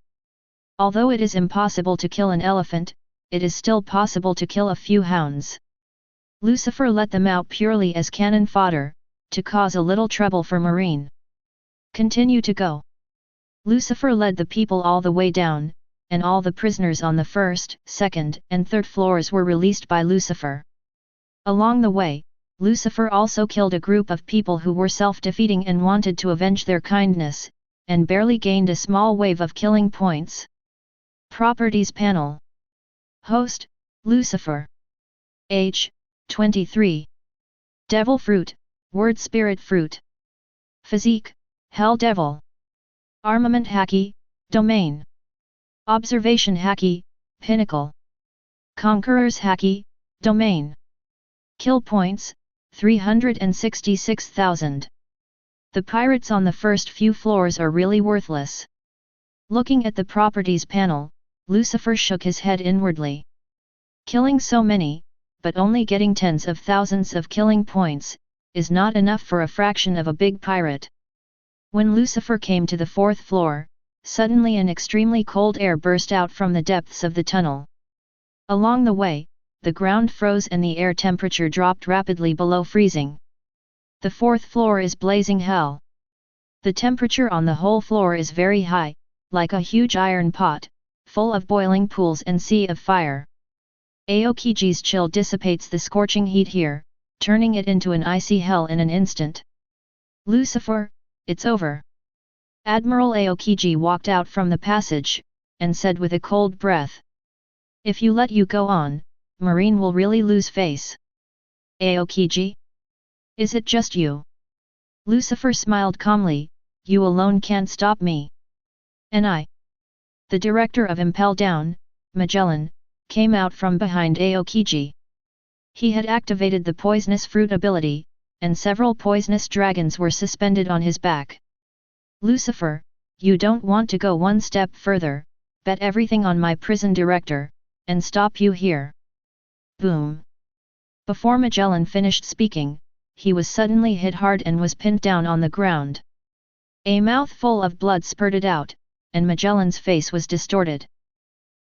Although it is impossible to kill an elephant, it is still possible to kill a few hounds. Lucifer let them out purely as cannon fodder, to cause a little trouble for Marine. Continue to go. Lucifer led the people all the way down, and all the prisoners on the first, second, and third floors were released by Lucifer. Along the way, Lucifer also killed a group of people who were self-defeating and wanted to avenge their kindness, and barely gained a small wave of killing points. Properties panel. Host, Lucifer. Age, 23. Devil fruit, word spirit fruit. Physique, Hell Devil. Armament Haki, Domain. Observation Haki, Pinnacle. Conqueror's Haki, Domain. Kill points, 366,000. The pirates on the first few floors are really worthless. Looking at the properties panel, Lucifer shook his head inwardly. Killing so many, but only getting tens of thousands of killing points, is not enough for a fraction of a big pirate. When Lucifer came to the fourth floor, suddenly an extremely cold air burst out from the depths of the tunnel. Along the way, the ground froze and the air temperature dropped rapidly below freezing. The fourth floor is blazing hell. The temperature on the whole floor is very high, like a huge iron pot, full of boiling pools and sea of fire. Aokiji's chill dissipates the scorching heat here, turning it into an icy hell in an instant. Lucifer, it's over. Admiral Aokiji walked out from the passage, and said with a cold breath. If you let you go on, Marine will really lose face. Aokiji? Is it just you? Lucifer smiled calmly, you alone can't stop me. And I. The director of Impel Down, Magellan, came out from behind Aokiji. He had activated the poisonous fruit ability, and several poisonous dragons were suspended on his back. Lucifer, you don't want to go one step further, bet everything on my prison director, and stop you here. Boom. Before Magellan finished speaking, he was suddenly hit hard and was pinned down on the ground. A mouthful of blood spurted out, and Magellan's face was distorted.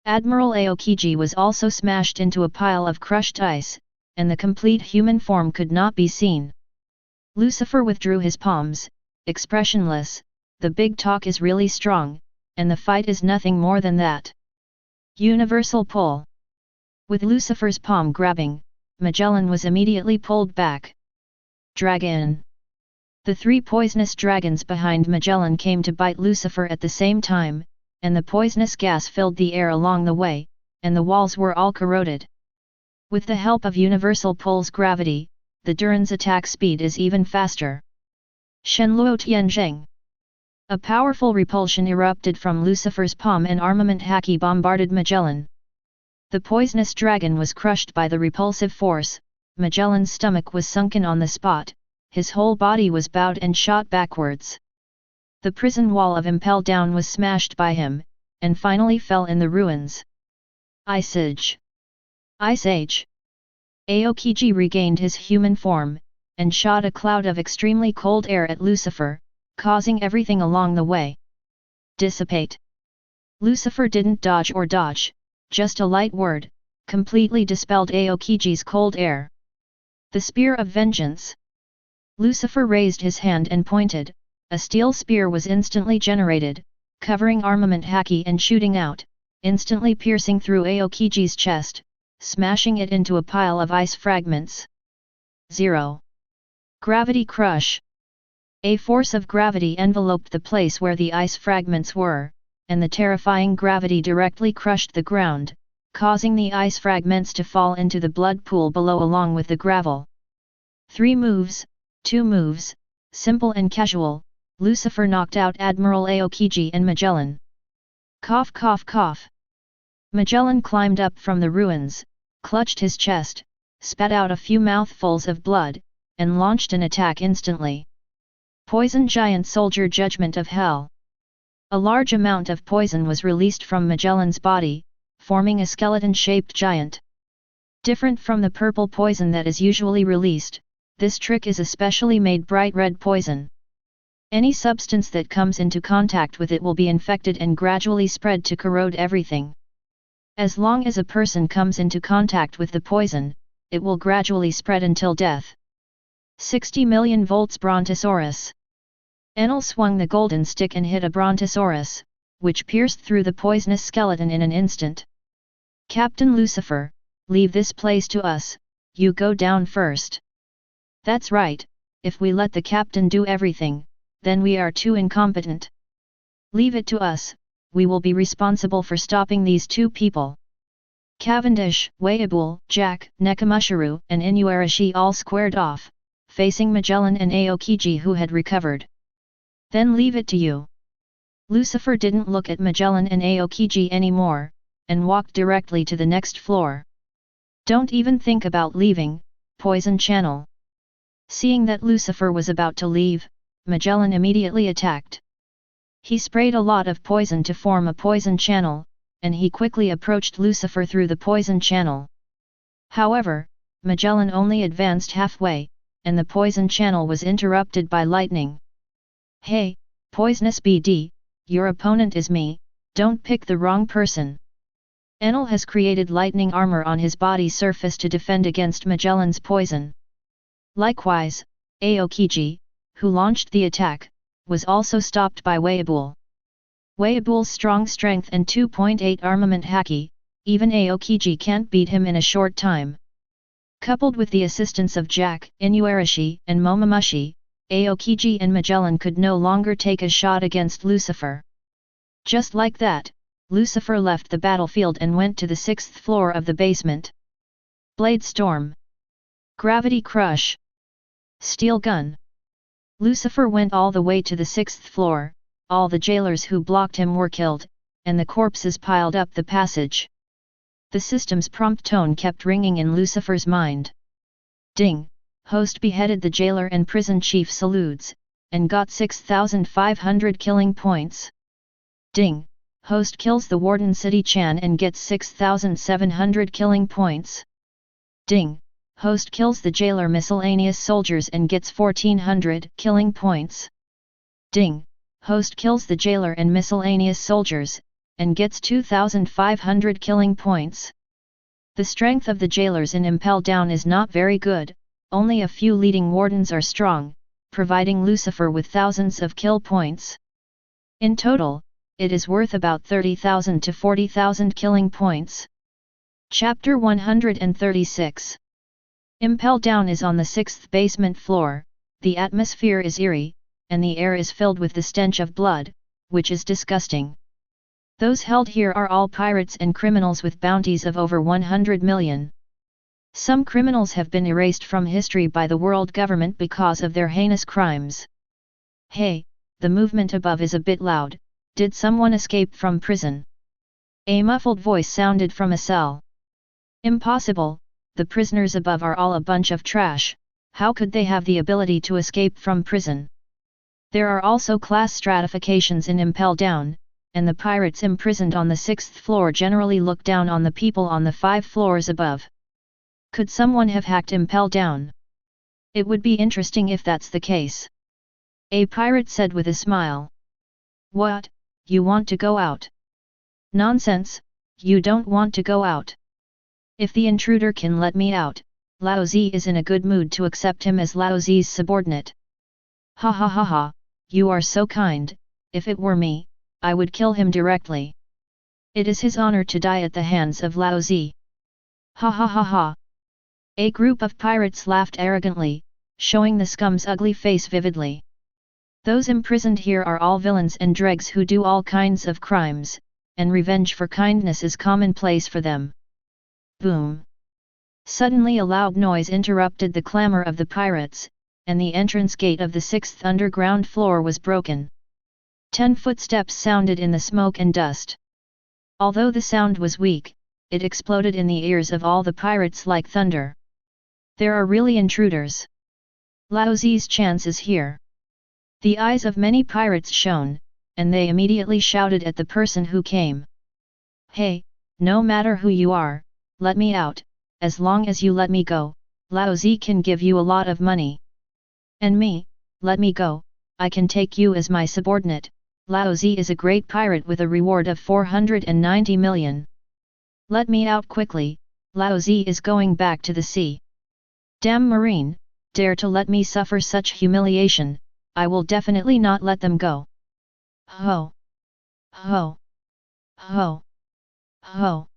Admiral Aokiji was also smashed into a pile of crushed ice, and the complete human form could not be seen. Lucifer withdrew his palms, expressionless. The big talk is really strong, and the fight is nothing more than that. Universal pull. With Lucifer's palm grabbing, Magellan was immediately pulled back. Dragon. The three poisonous dragons behind Magellan came to bite Lucifer at the same time, and the poisonous gas filled the air along the way, and the walls were all corroded. With the help of Universal Pull's gravity, the Duran's attack speed is even faster. Shenluo Tianzheng. A powerful repulsion erupted from Lucifer's palm and armament Haki bombarded Magellan. The poisonous dragon was crushed by the repulsive force, Magellan's stomach was sunken on the spot, his whole body was bowed and shot backwards. The prison wall of Impel Down was smashed by him, and finally fell in the ruins. Ice Age. Ice Age. Aokiji regained his human form, and shot a cloud of extremely cold air at Lucifer, causing everything along the way. Dissipate. Lucifer didn't dodge or dodge, just a light word, completely dispelled Aokiji's cold air. The Spear of Vengeance. Lucifer raised his hand and pointed, a steel spear was instantly generated, covering armament Haki and shooting out, instantly piercing through Aokiji's chest, smashing it into a pile of ice fragments. 0. Gravity Crush. A force of gravity enveloped the place where the ice fragments were, and the terrifying gravity directly crushed the ground, causing the ice fragments to fall into the blood pool below along with the gravel. 3 moves, 2 moves, simple and casual, Lucifer knocked out Admiral Aokiji and Magellan. Cough cough cough. Magellan climbed up from the ruins, clutched his chest, spat out a few mouthfuls of blood, and launched an attack instantly. Poison Giant Soldier Judgment of Hell. A large amount of poison was released from Magellan's body, forming a skeleton-shaped giant. Different from the purple poison that is usually released, this trick is a specially made bright red poison. Any substance that comes into contact with it will be infected and gradually spread to corrode everything. As long as a person comes into contact with the poison, it will gradually spread until death. 60 million volts Brontosaurus. Enel swung the golden stick and hit a Brontosaurus, which pierced through the poisonous skeleton in an instant. Captain Lucifer, leave this place to us, you go down first. That's right, if we let the captain do everything, then we are too incompetent. Leave it to us, we will be responsible for stopping these two people. Cavendish, Whitebeard, Jack, Nekomushiru, and Inuarashi all squared off, facing Magellan and Aokiji who had recovered. Then leave it to you. Lucifer didn't look at Magellan and Aokiji anymore, and walked directly to the next floor. Don't even think about leaving, poison channel. Seeing that Lucifer was about to leave, Magellan immediately attacked. He sprayed a lot of poison to form a poison channel, and he quickly approached Lucifer through the poison channel. However, Magellan only advanced halfway, and the poison channel was interrupted by lightning. Hey, poisonous BD, your opponent is me, don't pick the wrong person. Enel has created lightning armor on his body surface to defend against Magellan's poison. Likewise, Aokiji, who launched the attack, was also stopped by Whitebeard. Whitebeard's strong strength and 2.8 armament Haki, even Aokiji can't beat him in a short time. Coupled with the assistance of Jack, Inuarashi, and Momomushi, Aokiji and Magellan could no longer take a shot against Lucifer. Just like that, Lucifer left the battlefield and went to the 6th floor of the basement. Blade Storm. Gravity Crush. Steel Gun. Lucifer went all the way to the 6th floor, all the jailers who blocked him were killed, and the corpses piled up the passage. The system's prompt tone kept ringing in Lucifer's mind. Ding! Host beheaded the jailer and prison chief salutes, and got 6,500 killing points. Ding! Host kills the warden City-chan and gets 6,700 killing points. Ding! Host kills the jailer miscellaneous soldiers and gets 1,400 killing points. Ding! Host kills the jailer and miscellaneous soldiers, and gets 2,500 killing points. The strength of the jailers in Impel Down is not very good, only a few leading wardens are strong, providing Lucifer with thousands of kill points. In total, it is worth about 30,000 to 40,000 killing points. Chapter 136. Impel Down is on the 6th basement floor, the atmosphere is eerie, and the air is filled with the stench of blood, which is disgusting. Those held here are all pirates and criminals with bounties of over 100 million. Some criminals have been erased from history by the world government because of their heinous crimes. Hey, the movement above is a bit loud, did someone escape from prison? A muffled voice sounded from a cell. Impossible, the prisoners above are all a bunch of trash, how could they have the ability to escape from prison? There are also class stratifications in Impel Down, and the pirates imprisoned on the 6th floor generally look down on the people on the 5 floors above. Could someone have hacked Impel Down? It would be interesting if that's the case. A pirate said with a smile. What, you want to go out? Nonsense, you don't want to go out. If the intruder can let me out, Lao Zi is in a good mood to accept him as Lao Zi's subordinate. Ha ha ha ha, you are so kind, if it were me, I would kill him directly. It is his honor to die at the hands of Lao Zi. Ha ha ha ha. A group of pirates laughed arrogantly, showing the scum's ugly face vividly. Those imprisoned here are all villains and dregs who do all kinds of crimes, and revenge for kindness is commonplace for them. Boom! Suddenly a loud noise interrupted the clamor of the pirates, and the entrance gate of the 6th underground floor was broken. 10 footsteps sounded in the smoke and dust. Although the sound was weak, it exploded in the ears of all the pirates like thunder. There are really intruders. Lao Zi's chance is here. The eyes of many pirates shone, and they immediately shouted at the person who came. Hey, no matter who you are, let me out, as long as you let me go, Lao Zi can give you a lot of money. And me, let me go, I can take you as my subordinate, Lao Zi is a great pirate with a reward of 490 million. Let me out quickly, Lao Zi is going back to the sea. Damn Marine, dare to let me suffer such humiliation, I will definitely not let them go. Ho! Ho! Ho! Ho!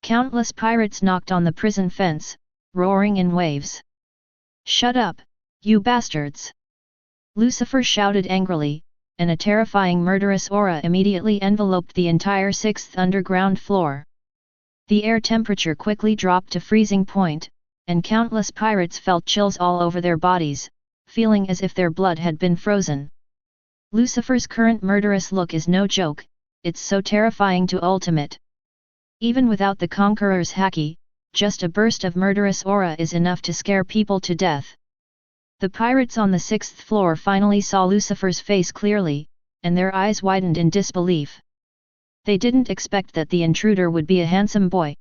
Countless pirates knocked on the prison fence, roaring in waves. Shut up, you bastards! Lucifer shouted angrily, and a terrifying murderous aura immediately enveloped the entire 6th underground floor. The air temperature quickly dropped to freezing point, and countless pirates felt chills all over their bodies, feeling as if their blood had been frozen. Lucifer's current murderous look is no joke, it's so terrifying to ultimate. Even without the Conqueror's Haki, just a burst of murderous aura is enough to scare people to death. The pirates on the 6th floor finally saw Lucifer's face clearly, and their eyes widened in disbelief. They didn't expect that the intruder would be a handsome boy.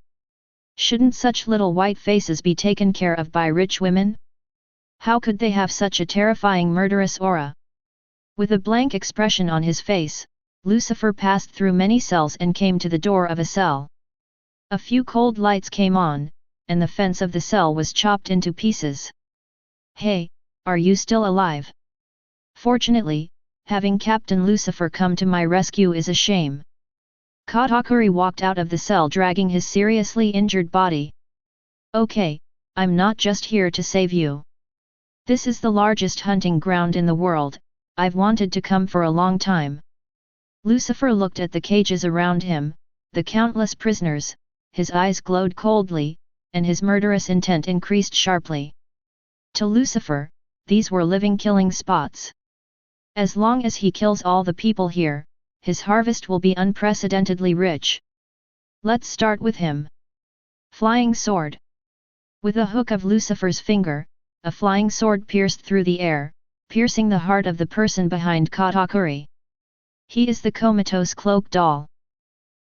Shouldn't such little white faces be taken care of by rich women? How could they have such a terrifying murderous aura? With a blank expression on his face, Lucifer passed through many cells and came to the door of a cell. A few cold lights came on, and the fence of the cell was chopped into pieces. Hey, are you still alive? Fortunately, having Captain Lucifer come to my rescue is a shame. Katakuri walked out of the cell dragging his seriously injured body. Okay, I'm not just here to save you. This is the largest hunting ground in the world, I've wanted to come for a long time. Lucifer looked at the cages around him, the countless prisoners, his eyes glowed coldly, and his murderous intent increased sharply. To Lucifer, these were living killing spots. As long as he kills all the people here, his harvest will be unprecedentedly rich. Let's start with him. Flying sword. With a hook of Lucifer's finger, a flying sword pierced through the air, piercing the heart of the person behind Katakuri. He is the comatose cloak doll.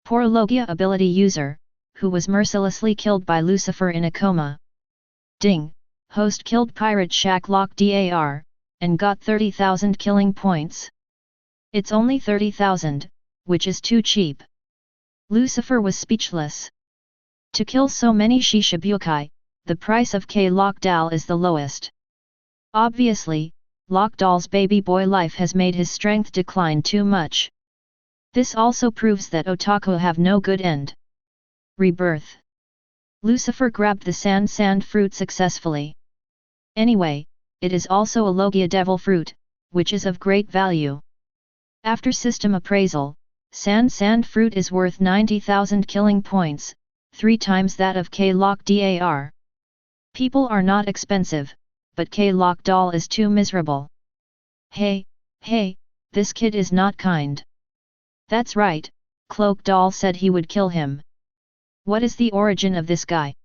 Poor Logia ability user, who was mercilessly killed by Lucifer in a coma. Ding, host killed pirate Shacklock DAR, and got 30,000 killing points. It's only 30,000, which is too cheap. Lucifer was speechless. To kill so many Shishibukai, the price of K-Lockdoll is the lowest. Obviously, Lockdoll's baby boy life has made his strength decline too much. This also proves that otaku have no good end. Rebirth. Lucifer grabbed the sand fruit successfully. Anyway, it is also a Logia devil fruit, which is of great value. After system appraisal, sand fruit is worth 90,000 killing points, 3 times that of K-Lock DAR. People are not expensive, but K-Lock doll is too miserable. Hey, this kid is not kind. That's right, Cloak Doll said he would kill him. What is the origin of this guy?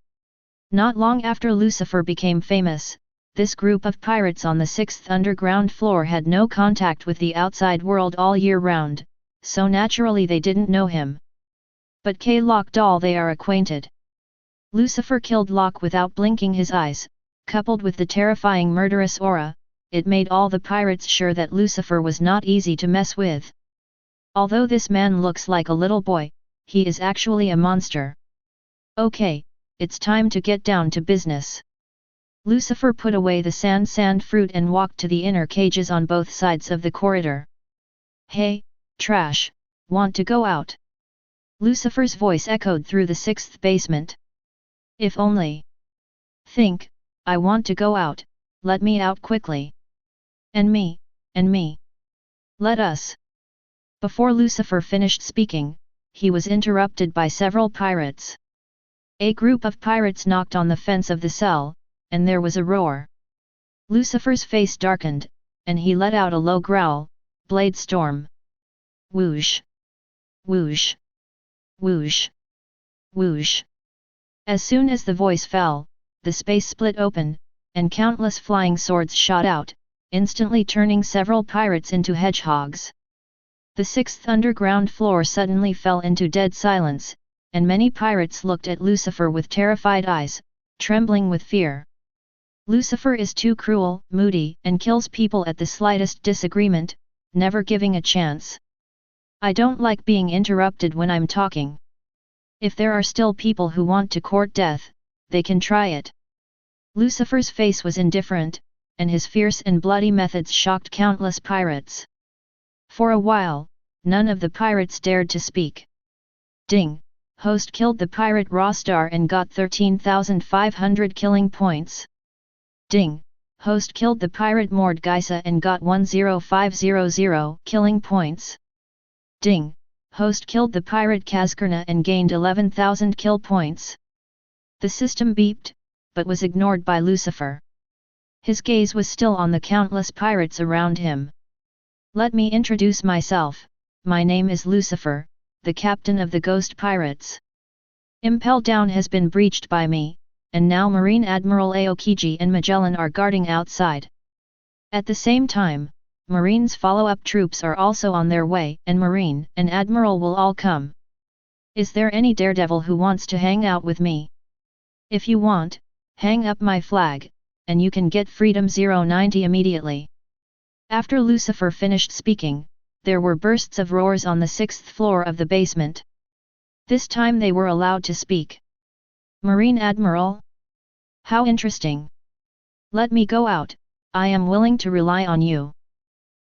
Not long after Lucifer became famous, this group of pirates on the 6th underground floor had no contact with the outside world all year round, so naturally they didn't know him. But K-Lock doll they are acquainted. Lucifer killed Locke without blinking his eyes, coupled with the terrifying murderous aura, it made all the pirates sure that Lucifer was not easy to mess with. Although this man looks like a little boy, he is actually a monster. Okay, it's time to get down to business. Lucifer put away the sand fruit and walked to the inner cages on both sides of the corridor. Hey, trash, want to go out? Lucifer's voice echoed through the 6th basement. If only. Think, I want to go out, let me out quickly. And me. Let us. Before Lucifer finished speaking, he was interrupted by several pirates. A group of pirates knocked on the fence of the cell, and there was a roar. Lucifer's face darkened, and he let out a low growl, Blade Storm. Whoosh! Whoosh! Whoosh! Whoosh! As soon as the voice fell, the space split open, and countless flying swords shot out, instantly turning several pirates into hedgehogs. The 6th underground floor suddenly fell into dead silence, and many pirates looked at Lucifer with terrified eyes, trembling with fear. Lucifer is too cruel, moody, and kills people at the slightest disagreement, never giving a chance. I don't like being interrupted when I'm talking. If there are still people who want to court death, they can try it. Lucifer's face was indifferent, and his fierce and bloody methods shocked countless pirates. For a while, none of the pirates dared to speak. Ding! Host killed the pirate Rostar and got 13,500 killing points. Ding! host killed the pirate Mordgeisa and got 10500 killing points. Ding, host killed the pirate Kazkurna and gained 11,000 kill points. The system beeped, but was ignored by Lucifer. His gaze was still on the countless pirates around him. Let me introduce myself, my name is Lucifer, the captain of the Ghost Pirates. Impel Down has been breached by me, and now Marine Admiral Aokiji and Magellan are guarding outside. At the same time, Marine's follow-up troops are also on their way, and Marine and Admiral will all come. Is there any daredevil who wants to hang out with me? If you want, hang up my flag, and you can get Freedom 090 immediately. After Lucifer finished speaking, there were bursts of roars on the 6th floor of the basement. This time they were allowed to speak. Marine Admiral? How interesting. Let me go out, I am willing to rely on you.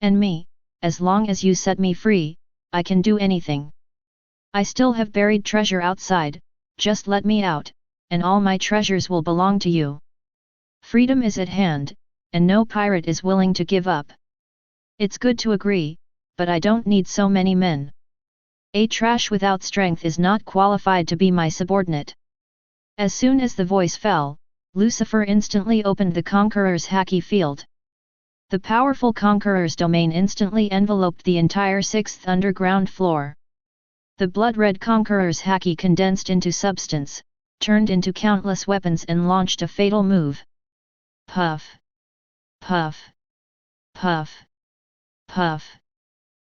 And me, as long as you set me free, I can do anything. I still have buried treasure outside, just let me out, and all my treasures will belong to you. Freedom is at hand, and no pirate is willing to give up. It's good to agree, but I don't need so many men. A trash without strength is not qualified to be my subordinate. As soon as the voice fell, Lucifer instantly opened the Conqueror's Haki field. The powerful Conqueror's domain instantly enveloped the entire 6th underground floor. The blood-red Conqueror's Haki condensed into substance, turned into countless weapons and launched a fatal move. Puff! Puff! Puff! Puff!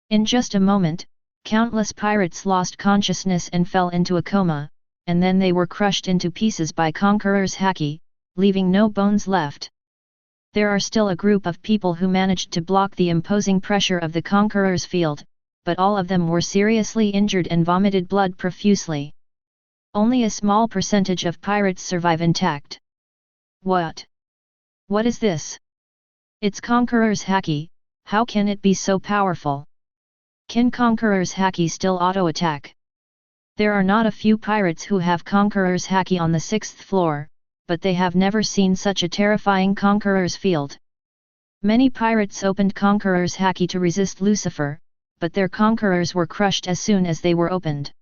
In just a moment, countless pirates lost consciousness and fell into a coma, and then they were crushed into pieces by Conqueror's Haki, leaving no bones left. There are still a group of people who managed to block the imposing pressure of the Conqueror's field, but all of them were seriously injured and vomited blood profusely. Only a small percentage of pirates survive intact. What? What is this? It's Conqueror's Haki, how can it be so powerful? Can Conqueror's Haki still auto-attack? There are not a few pirates who have Conqueror's Haki on the 6th floor, but they have never seen such a terrifying Conqueror's field. Many pirates opened Conqueror's Haki to resist Lucifer, but their Conquerors were crushed as soon as they were opened.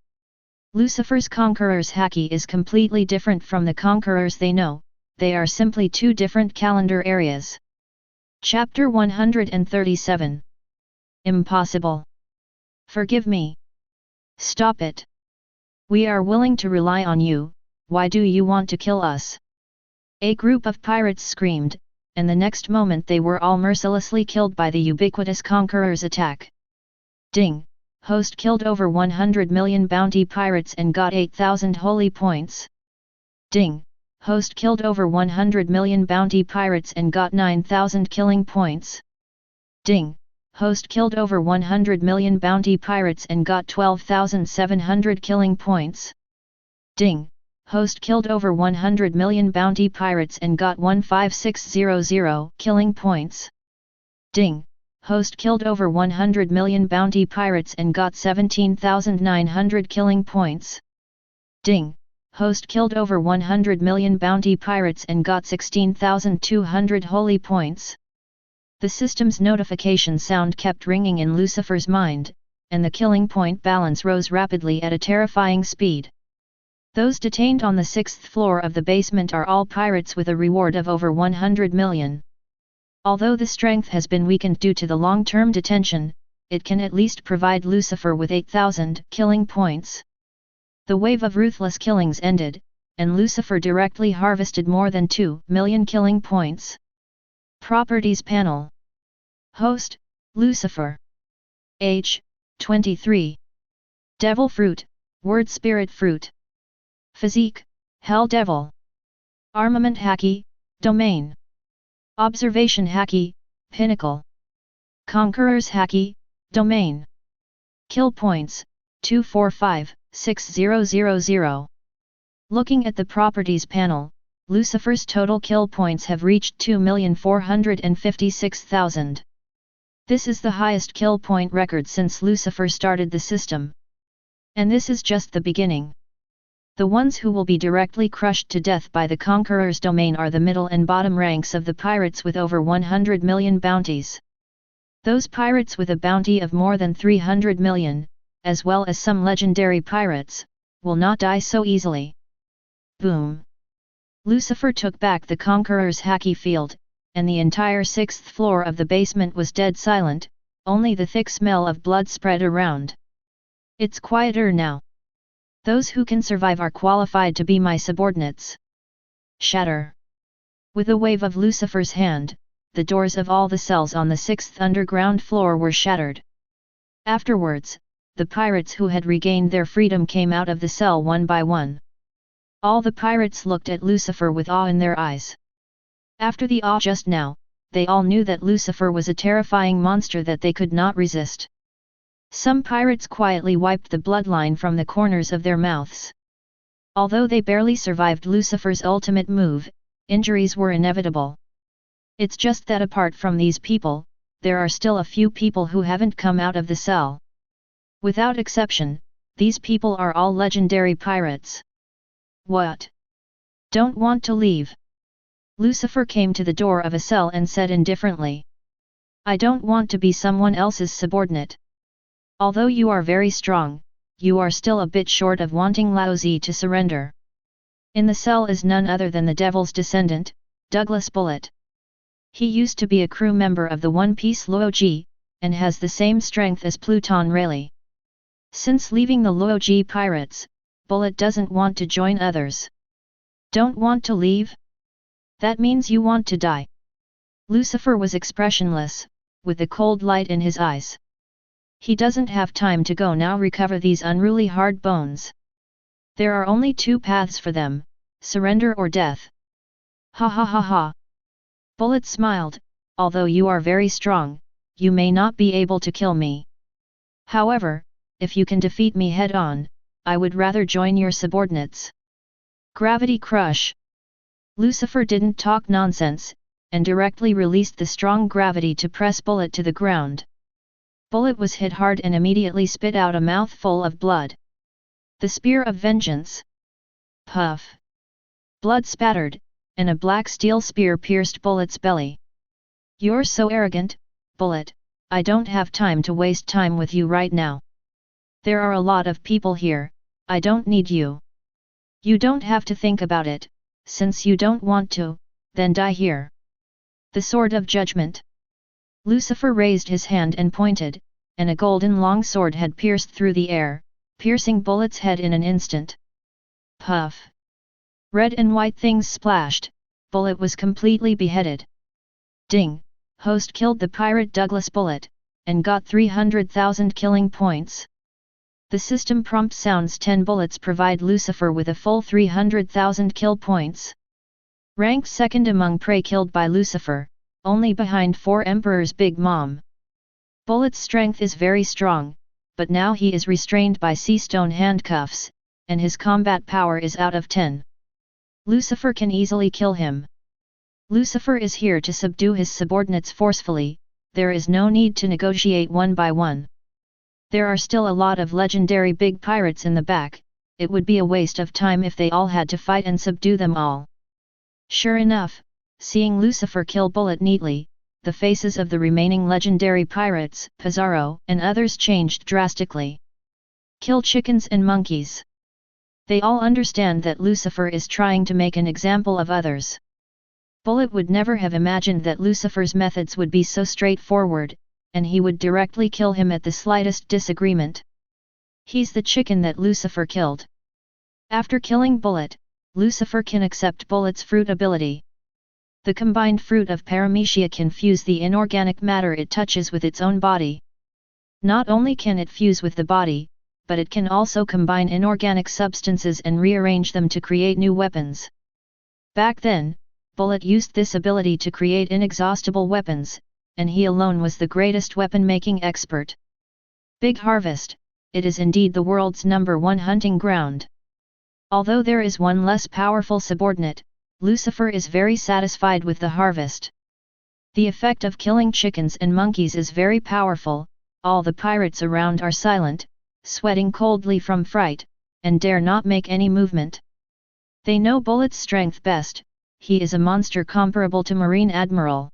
Lucifer's Conqueror's Haki is completely different from the Conquerors they know, they are simply two different calendar areas. Chapter 137. Impossible. Forgive me. Stop it. We are willing to rely on you, why do you want to kill us? A group of pirates screamed, and the next moment they were all mercilessly killed by the ubiquitous Conqueror's attack. Ding! Host killed over 100 million bounty pirates and got 8,000 holy points. Ding! Host killed over 100 million bounty pirates and got 9,000 killing points. Ding! Host killed over 100 million bounty pirates and got 12,700 killing points. Ding! Host killed over 100 million bounty pirates and got 15600 killing points. Ding! Host killed over 100 million bounty pirates and got 17,900 killing points. Ding! Host killed over 100 million bounty pirates and got 16,200 holy points. The system's notification sound kept ringing in Lucifer's mind, and the killing point balance rose rapidly at a terrifying speed. Those detained on the 6th floor of the basement are all pirates with a reward of over 100 million. Although the strength has been weakened due to the long-term detention, it can at least provide Lucifer with 8,000 killing points. The wave of ruthless killings ended, and Lucifer directly harvested more than 2 million killing points. Properties panel. Host, Lucifer. Age, 23. Devil fruit, word spirit fruit. Physique, Hell Devil. Armament Haki, Domain. Observation Haki, Pinnacle. Conqueror's Haki, Domain. Kill points, 245,6000. Looking at the properties panel, Lucifer's total kill points have reached 2,456,000. This is the highest kill point record since Lucifer started the system. And this is just the beginning. The ones who will be directly crushed to death by the Conqueror's domain are the middle and bottom ranks of the pirates with over 100 million bounties. Those pirates with a bounty of more than 300 million, as well as some legendary pirates, will not die so easily. Boom! Lucifer took back the Conqueror's Haki field, and the entire 6th floor of the basement was dead silent, only the thick smell of blood spread around. It's quieter now. Those who can survive are qualified to be my subordinates. Shatter! With a wave of Lucifer's hand, the doors of all the cells on the 6th underground floor were shattered. Afterwards, the pirates who had regained their freedom came out of the cell one by one. All the pirates looked at Lucifer with awe in their eyes. After the awe just now, they all knew that Lucifer was a terrifying monster that they could not resist. Some pirates quietly wiped the bloodline from the corners of their mouths. Although they barely survived Lucifer's ultimate move, injuries were inevitable. It's just that apart from these people, there are still a few people who haven't come out of the cell. Without exception, these people are all legendary pirates. What? Don't want to leave? Lucifer came to the door of a cell and said indifferently. I don't want to be someone else's subordinate. Although you are very strong, you are still a bit short of wanting Laozi to surrender. In the cell is none other than the Devil's descendant, Douglas Bullet. He used to be a crew member of the One Piece Luoji, and has the same strength as Pluton Rayleigh. Since leaving the Luoji pirates, Bullet doesn't want to join others. Don't want to leave? That means you want to die. Lucifer was expressionless, with the cold light in his eyes. He doesn't have time to go now recover these unruly hard bones. There are only two paths for them, surrender or death. Ha ha ha ha. Bullet smiled, although you are very strong, you may not be able to kill me. However, if you can defeat me head-on, I would rather join your subordinates. Gravity Crush. Lucifer didn't talk nonsense, and directly released the strong gravity to press Bullet to the ground. Bullet was hit hard and immediately spit out a mouthful of blood. The Spear of Vengeance. Puff. Blood spattered, and a black steel spear pierced Bullet's belly. You're so arrogant, Bullet, I don't have time to waste time with you right now. There are a lot of people here, I don't need you. You don't have to think about it, since you don't want to, then die here. The Sword of Judgment. Lucifer raised his hand and pointed, and a golden long sword had pierced through the air, piercing Bullet's head in an instant. Puff. Red and white things splashed, Bullet was completely beheaded. Ding, host killed the pirate Douglas Bullet, and got 300,000 killing points. The system prompt sounds 10 bullets provide Lucifer with a full 300,000 kill points. Ranked second among prey killed by Lucifer, only behind 4 Emperor's Big Mom. Bullet's strength is very strong, but now he is restrained by sea stone handcuffs, and his combat power is out of 10. Lucifer can easily kill him. Lucifer is here to subdue his subordinates forcefully, there is no need to negotiate one by one. There are still a lot of legendary big pirates in the back, it would be a waste of time if they all had to fight and subdue them all. Sure enough, seeing Lucifer kill Bullet neatly, the faces of the remaining legendary pirates, Kizaru and others changed drastically. Kill chickens and monkeys. They all understand that Lucifer is trying to make an example of others. Bullet would never have imagined that Lucifer's methods would be so straightforward, and he would directly kill him at the slightest disagreement. He's the chicken that Lucifer killed. After killing Bullet, Lucifer can accept Bullet's fruit ability. The combined fruit of paramecia can fuse the inorganic matter it touches with its own body. Not only can it fuse with the body, but it can also combine inorganic substances and rearrange them to create new weapons. Back then, Bullet used this ability to create inexhaustible weapons, and he alone was the greatest weapon-making expert. Big Harvest, it is indeed the world's #1 hunting ground. Although there is one less powerful subordinate, Lucifer is very satisfied with the harvest. The effect of killing chickens and monkeys is very powerful, all the pirates around are silent, sweating coldly from fright, and dare not make any movement. They know Bullet's strength best, he is a monster comparable to Marine Admiral.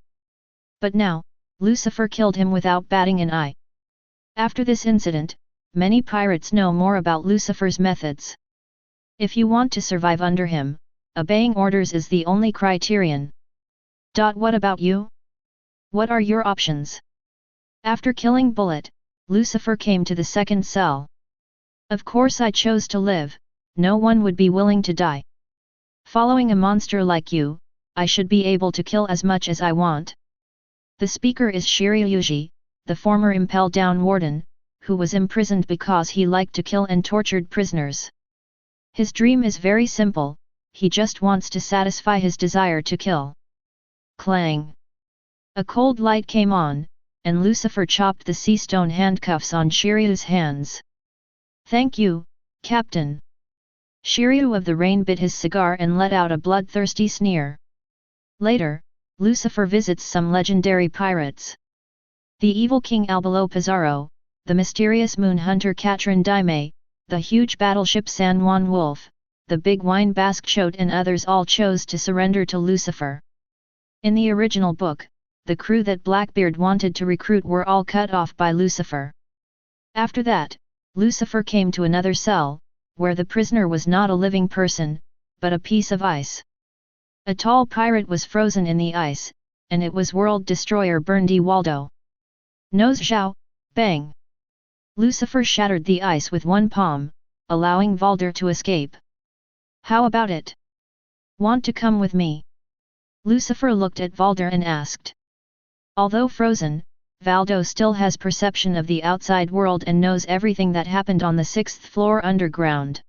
But now, Lucifer killed him without batting an eye. After this incident, many pirates know more about Lucifer's methods. If you want to survive under him, obeying orders is the only criterion. What about you? What are your options? After killing Bullet, Lucifer came to the second cell. Of course I chose to live, no one would be willing to die. Following a monster like you, I should be able to kill as much as I want. The speaker is Shiryuji, the former Impel Down warden, who was imprisoned because he liked to kill and tortured prisoners. His dream is very simple, he just wants to satisfy his desire to kill. Clang! A cold light came on, and Lucifer chopped the sea stone handcuffs on Shiryu's hands. Thank you, Captain. Shiryu of the Rain bit his cigar and let out a bloodthirsty sneer. Later, Lucifer visits some legendary pirates. The evil King Albalo Pizarro, the mysterious moon hunter Katrin Daime, the huge battleship San Juan Wolf, the big wine Basque Chote and others all chose to surrender to Lucifer. In the original book, the crew that Blackbeard wanted to recruit were all cut off by Lucifer. After that, Lucifer came to another cell, where the prisoner was not a living person, but a piece of ice. A tall pirate was frozen in the ice, and it was world destroyer Berndy Waldo. Nose Zhao, bang! Lucifer shattered the ice with one palm, allowing Valder to escape. How about it? Want to come with me? Lucifer looked at Valder and asked. Although frozen, Valdo still has perception of the outside world and knows everything that happened on the 6th floor underground.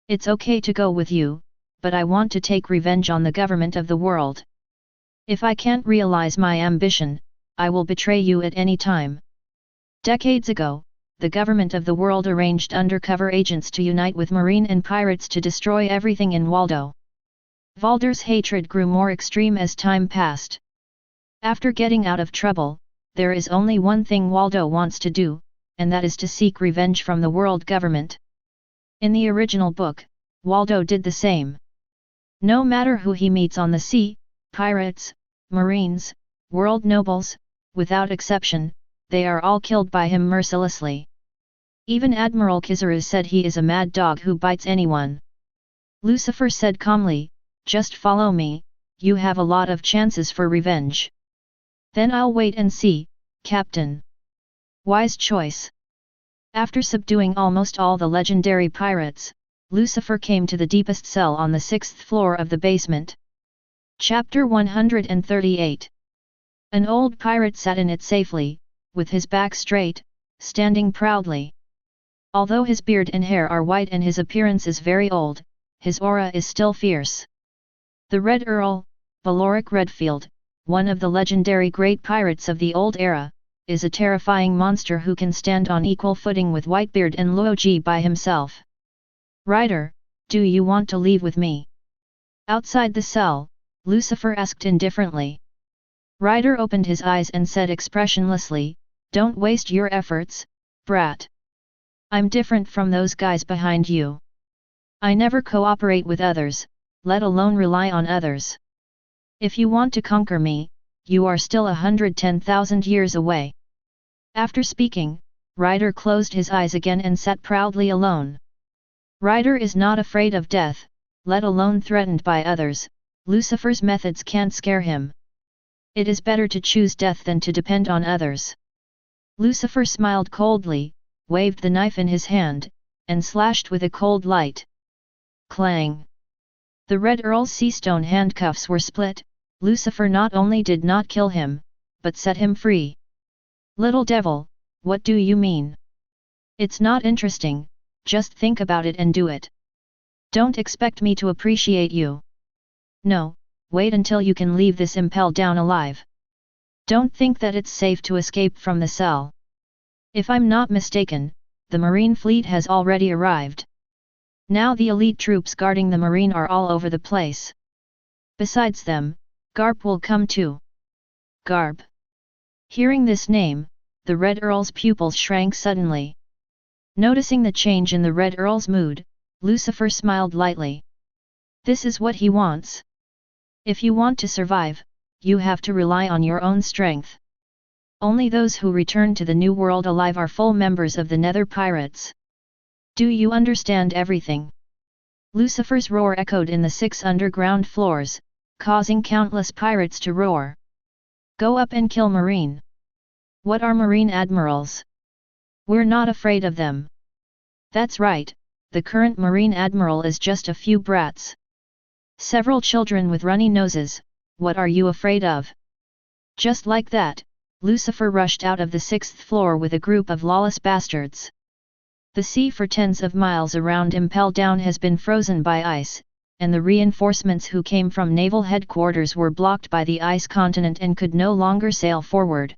It's okay to go with you, but I want to take revenge on the government of the world. If I can't realize my ambition, I will betray you at any time. Decades ago, the government of the world arranged undercover agents to unite with marine and pirates to destroy everything in Waldo. Valder's hatred grew more extreme as time passed. After getting out of trouble, there is only one thing Waldo wants to do, and that is to seek revenge from the world government. In the original book, Waldo did the same. No matter who he meets on the sea, pirates, marines, world nobles, without exception, they are all killed by him mercilessly. Even Admiral Kizaru said he is a mad dog who bites anyone. Lucifer said calmly, just follow me, you have a lot of chances for revenge. Then I'll wait and see, Captain. Wise choice. After subduing almost all the legendary pirates, Lucifer came to the deepest cell on the 6th floor of the basement. Chapter 138. An old pirate sat in it safely, with his back straight, standing proudly. Although his beard and hair are white and his appearance is very old, his aura is still fierce. The Red Earl, Valoric Redfield, one of the legendary great pirates of the old era, is a terrifying monster who can stand on equal footing with Whitebeard and Luoji by himself. Ryder, do you want to leave with me? Outside the cell, Lucifer asked indifferently. Ryder opened his eyes and said expressionlessly, don't waste your efforts, brat. I'm different from those guys behind you. I never cooperate with others, let alone rely on others. If you want to conquer me, you are still 110,000 years away. After speaking, Ryder closed his eyes again and sat proudly alone. Ryder is not afraid of death, let alone threatened by others. Lucifer's methods can't scare him. It is better to choose death than to depend on others. Lucifer smiled coldly, waved the knife in his hand, and slashed with a cold light. Clang! The Red Earl's seastone handcuffs were split. Lucifer not only did not kill him, but set him free. Little devil, what do you mean? It's not interesting, just think about it and do it. Don't expect me to appreciate you. No, wait until you can leave this Impel Down alive. Don't think that it's safe to escape from the cell. If I'm not mistaken, the Marine fleet has already arrived. Now the elite troops guarding the Marine are all over the place. Besides them, Garp will come too. Garp. Hearing this name, the Red Earl's pupils shrank suddenly. Noticing the change in the Red Earl's mood, Lucifer smiled lightly. This is what he wants. If you want to survive, you have to rely on your own strength. Only those who return to the New World alive are full members of the Nether Pirates. Do you understand everything? Lucifer's roar echoed in the 6 underground floors, causing countless pirates to roar. Go up and kill Marine. What are Marine admirals? We're not afraid of them. That's right, the current Marine admiral is just a few brats. Several children with runny noses, what are you afraid of? Just like that, Lucifer rushed out of the 6th floor with a group of lawless bastards. The sea for tens of miles around Impel Down has been frozen by ice, and the reinforcements who came from naval headquarters were blocked by the ice continent and could no longer sail forward.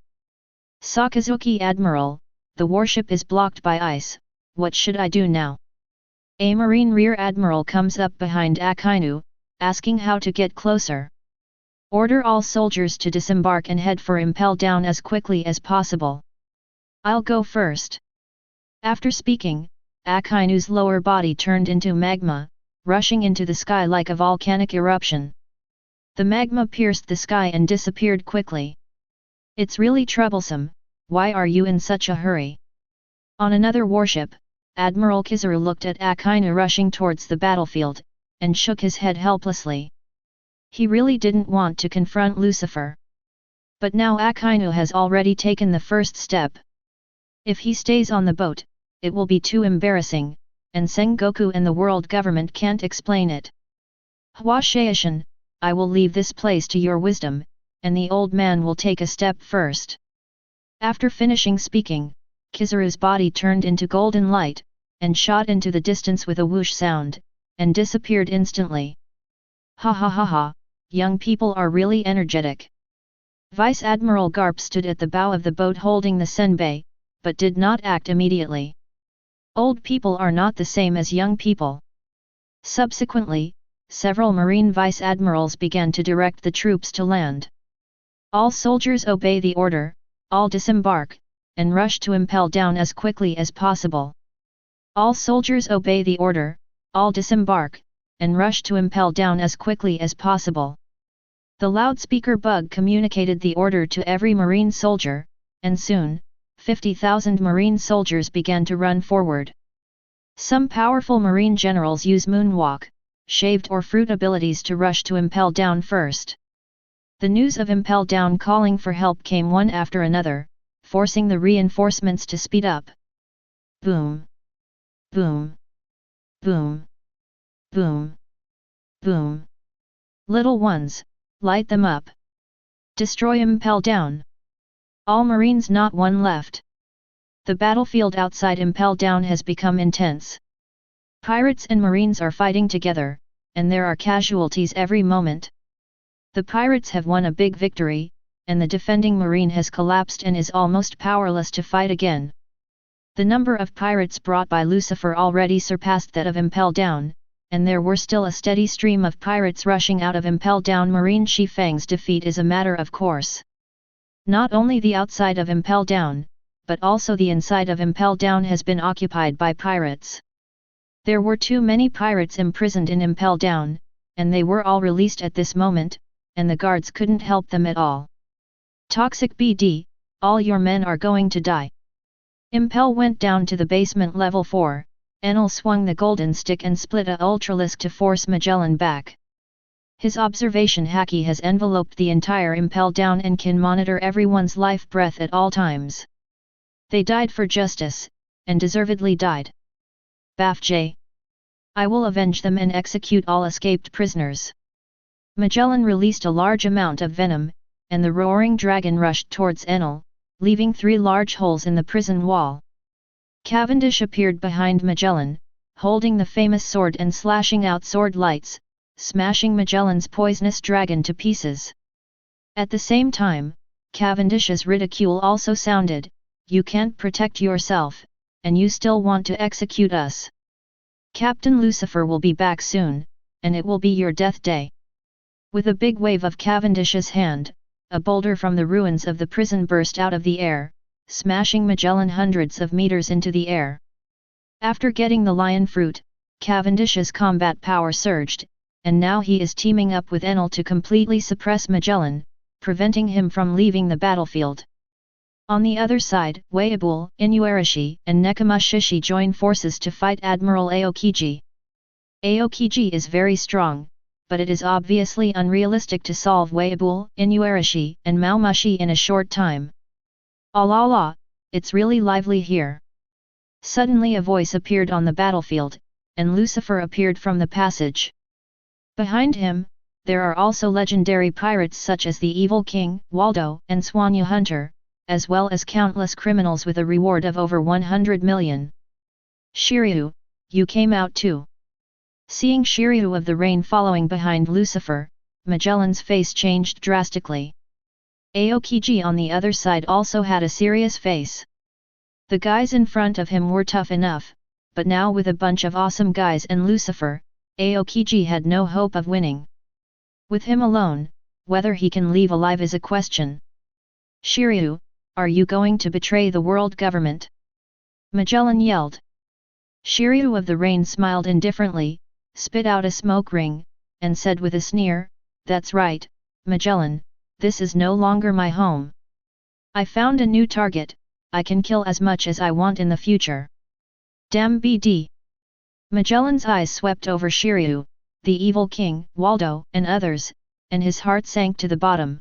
Sakazuki Admiral, the warship is blocked by ice, what should I do now? A Marine Rear Admiral comes up behind Akainu, asking how to get closer. Order all soldiers to disembark and head for Impel Down as quickly as possible. I'll go first. After speaking, Akainu's lower body turned into magma, rushing into the sky like a volcanic eruption. The magma pierced the sky and disappeared quickly. It's really troublesome, why are you in such a hurry? On another warship, Admiral Kizaru looked at Akainu rushing towards the battlefield, and shook his head helplessly. He really didn't want to confront Lucifer. But now Akainu has already taken the first step. If he stays on the boat, it will be too embarrassing, and Sengoku and the world government can't explain it. Hwashaishin, I will leave this place to your wisdom, and the old man will take a step first. After finishing speaking, Kizaru's body turned into golden light, and shot into the distance with a whoosh sound, and disappeared instantly. Ha ha ha ha, young people are really energetic. Vice Admiral Garp stood at the bow of the boat holding the senbei, but did not act immediately. Old people are not the same as young people. Subsequently, several Marine Vice Admirals began to direct the troops to land. All soldiers obey the order, all disembark, and rush to Impel Down as quickly as possible. All soldiers obey the order, all disembark, and rush to Impel Down as quickly as possible. The loudspeaker bug communicated the order to every Marine soldier, and soon, 50,000 Marine soldiers began to run forward. Some powerful Marine generals use moonwalk, shaved or fruit abilities to rush to Impel Down first. The news of Impel Down calling for help came one after another, forcing the reinforcements to speed up. Boom! Boom! Boom! Boom! Boom! Little ones, light them up! Destroy Impel Down! All Marines, not one left. The battlefield outside Impel Down has become intense. Pirates and Marines are fighting together, and there are casualties every moment. The pirates have won a big victory, and the defending Marine has collapsed and is almost powerless to fight again. The number of pirates brought by Lucifer already surpassed that of Impel Down, and there were still a steady stream of pirates rushing out of Impel Down. Marine Shifang's defeat is a matter of course. Not only the outside of Impel Down, but also the inside of Impel Down has been occupied by pirates. There were too many pirates imprisoned in Impel Down, and they were all released at this moment, and the guards couldn't help them at all. Toxic BD, all your men are going to die. Impel went down to the basement level 4, Enel swung the golden stick and split a ultralisk to force Magellan back. His observation Haki has enveloped the entire Impel Down and can monitor everyone's life breath at all times. They died for justice, and deservedly died. Baf J. I will avenge them and execute all escaped prisoners. Magellan released a large amount of venom, and the roaring dragon rushed towards Enel, leaving 3 large holes in the prison wall. Cavendish appeared behind Magellan, holding the famous sword and slashing out sword lights, smashing Magellan's poisonous dragon to pieces. At the same time, Cavendish's ridicule also sounded, "You can't protect yourself, and you still want to execute us. Captain Lucifer will be back soon, and it will be your death day." With a big wave of Cavendish's hand, a boulder from the ruins of the prison burst out of the air, smashing Magellan hundreds of meters into the air. After getting the lion fruit, Cavendish's combat power surged, and now he is teaming up with Enel to completely suppress Magellan, preventing him from leaving the battlefield. On the other side, Whitebeard, Inuarashi, and Nekomamushi join forces to fight Admiral Aokiji. Aokiji is very strong, but it is obviously unrealistic to solve Whitebeard, Inuarashi, and Maumushi in a short time. Allah, it's really lively here. Suddenly a voice appeared on the battlefield, and Lucifer appeared from the passage. Behind him, there are also legendary pirates such as the Evil King, Waldo, and Swanyu Hunter, as well as countless criminals with a reward of over 100 million. Shiryu, you came out too. Seeing Shiryu of the Rain following behind Lucifer, Magellan's face changed drastically. Aokiji on the other side also had a serious face. The guys in front of him were tough enough, but now with a bunch of awesome guys and Lucifer, Aokiji had no hope of winning. With him alone, whether he can leave alive is a question. Shiryu, are you going to betray the world government? Magellan yelled. Shiryu of the Rain smiled indifferently, spit out a smoke ring, and said with a sneer, "That's right, Magellan, this is no longer my home. I found a new target, I can kill as much as I want in the future." Damn BD! Magellan's eyes swept over Shiryu, the Evil King, Waldo, and others, and his heart sank to the bottom.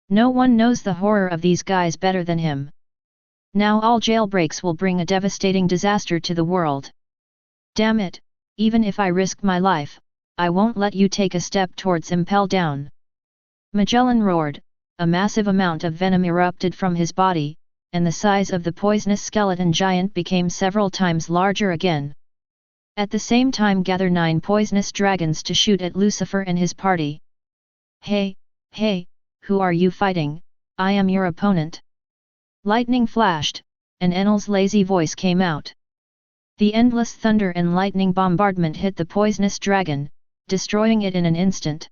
No one knows the horror of these guys better than him. Now all jailbreaks will bring a devastating disaster to the world. Damn it, even if I risk my life, I won't let you take a step towards Impel Down. Magellan roared, a massive amount of venom erupted from his body, and the size of the poisonous skeleton giant became several times larger again. At the same time gather 9 poisonous dragons to shoot at Lucifer and his party. Hey, who are you fighting? I am your opponent. Lightning flashed, and Enel's lazy voice came out. The endless thunder and lightning bombardment hit the poisonous dragon, destroying it in an instant.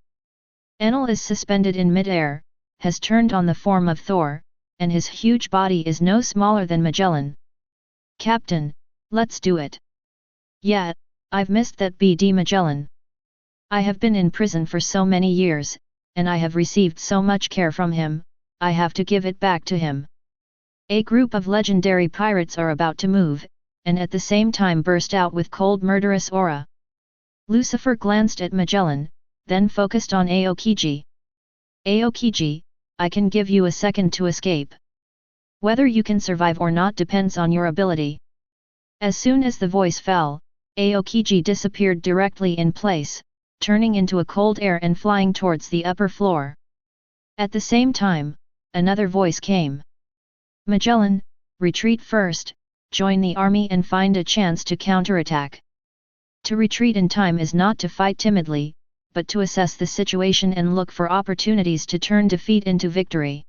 Enel is suspended in mid-air, has turned on the form of Thor, and his huge body is no smaller than Magellan. Captain, let's do it. Yeah, I've missed that BD Magellan. I have been in prison for so many years, and I have received so much care from him, I have to give it back to him. A group of legendary pirates are about to move, and at the same time burst out with cold murderous aura. Lucifer glanced at Magellan, then focused on Aokiji. Aokiji, I can give you a second to escape. Whether you can survive or not depends on your ability. As soon as the voice fell, Aokiji disappeared directly in place, turning into a cold air and flying towards the upper floor. At the same time, another voice came. Magellan, retreat first, join the army and find a chance to counterattack. To retreat in time is not to fight timidly, but to assess the situation and look for opportunities to turn defeat into victory.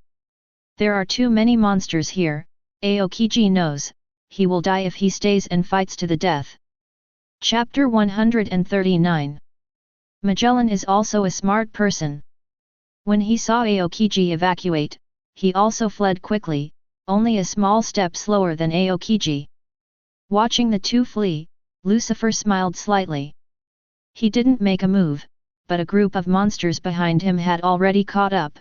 There are too many monsters here, Aokiji knows, he will die if he stays and fights to the death. Chapter 139. Magellan is also a smart person. When he saw Aokiji evacuate, he also fled quickly, only a small step slower than Aokiji. Watching the two flee, Lucifer smiled slightly. He didn't make a move, but a group of monsters behind him had already caught up.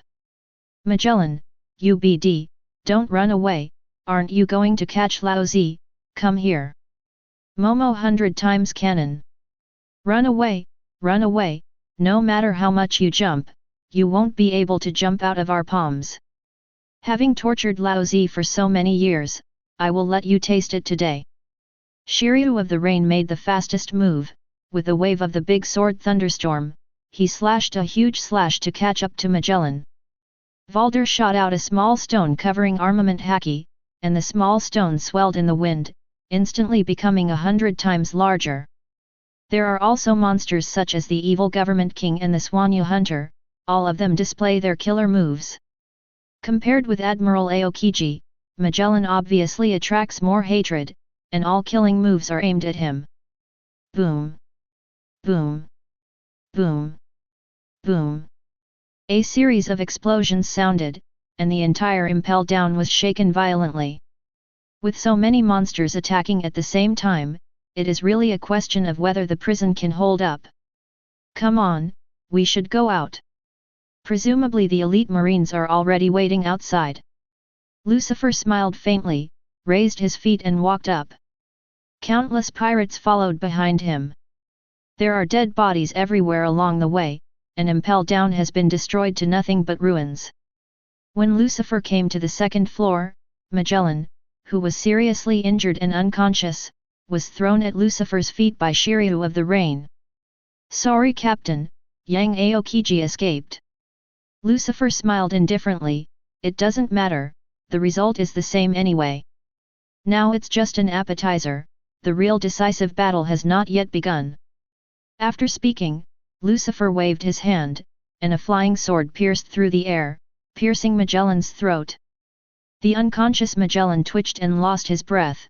Magellan, UBD, don't run away, aren't you going to catch Laozi? Come here. Momo 100 times cannon. Run away, no matter how much you jump, you won't be able to jump out of our palms. Having tortured Laozi for so many years, I will let you taste it today. Shiryu of the Rain made the fastest move, with a wave of the big sword thunderstorm, he slashed a huge slash to catch up to Magellan. Valder shot out a small stone covering armament Haki, and the small stone swelled in the wind, instantly becoming 100 times larger. There are also monsters such as the Evil Government King and the Swanyu Hunter, all of them display their killer moves. Compared with Admiral Aokiji, Magellan obviously attracts more hatred, and all killing moves are aimed at him. Boom! Boom! Boom! Boom! A series of explosions sounded, and the entire Impel Down was shaken violently. With so many monsters attacking at the same time, it is really a question of whether the prison can hold up. Come on, we should go out. Presumably the elite marines are already waiting outside. Lucifer smiled faintly, raised his feet and walked up. Countless pirates followed behind him. There are dead bodies everywhere along the way, and Impel Down has been destroyed to nothing but ruins. When Lucifer came to the second floor, Magellan, who was seriously injured and unconscious, was thrown at Lucifer's feet by Shiryu of the Rain. Sorry Captain, Yang Aokiji escaped. Lucifer smiled indifferently, it doesn't matter, the result is the same anyway. Now it's just an appetizer, the real decisive battle has not yet begun. After speaking, Lucifer waved his hand, and a flying sword pierced through the air, piercing Magellan's throat. The unconscious Magellan twitched and lost his breath.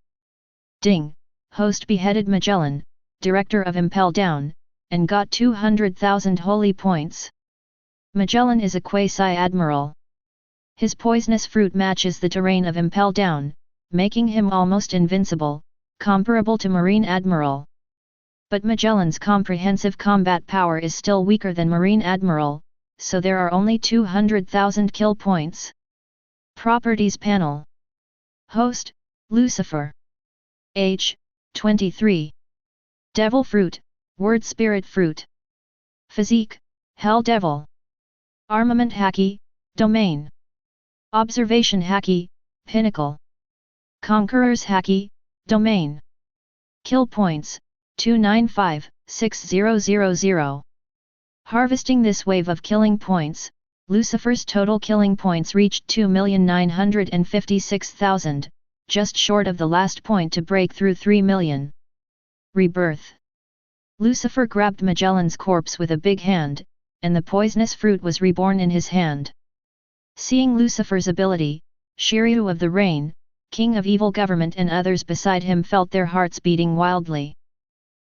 Ding! Host beheaded Magellan, director of Impel Down, and got 200,000 holy points. Magellan is a quasi-admiral. His poisonous fruit matches the terrain of Impel Down, making him almost invincible, comparable to Marine Admiral. But Magellan's comprehensive combat power is still weaker than Marine Admiral, so there are only 200,000 kill points. Properties panel. Host, Lucifer. Age, 23. Devil fruit, word spirit fruit. Physique, Hell Devil. Armament Haki, Domain. Observation Haki, Pinnacle. Conqueror's Haki, Domain. Kill points, 295,6000. Harvesting this wave of killing points, Lucifer's total killing points reached 2,956,000, just short of the last point to break through 3 million. Rebirth. Lucifer grabbed Magellan's corpse with a big hand, and the poisonous fruit was reborn in his hand. Seeing Lucifer's ability, Shiryu of the Rain, King of Evil Government and others beside him felt their hearts beating wildly.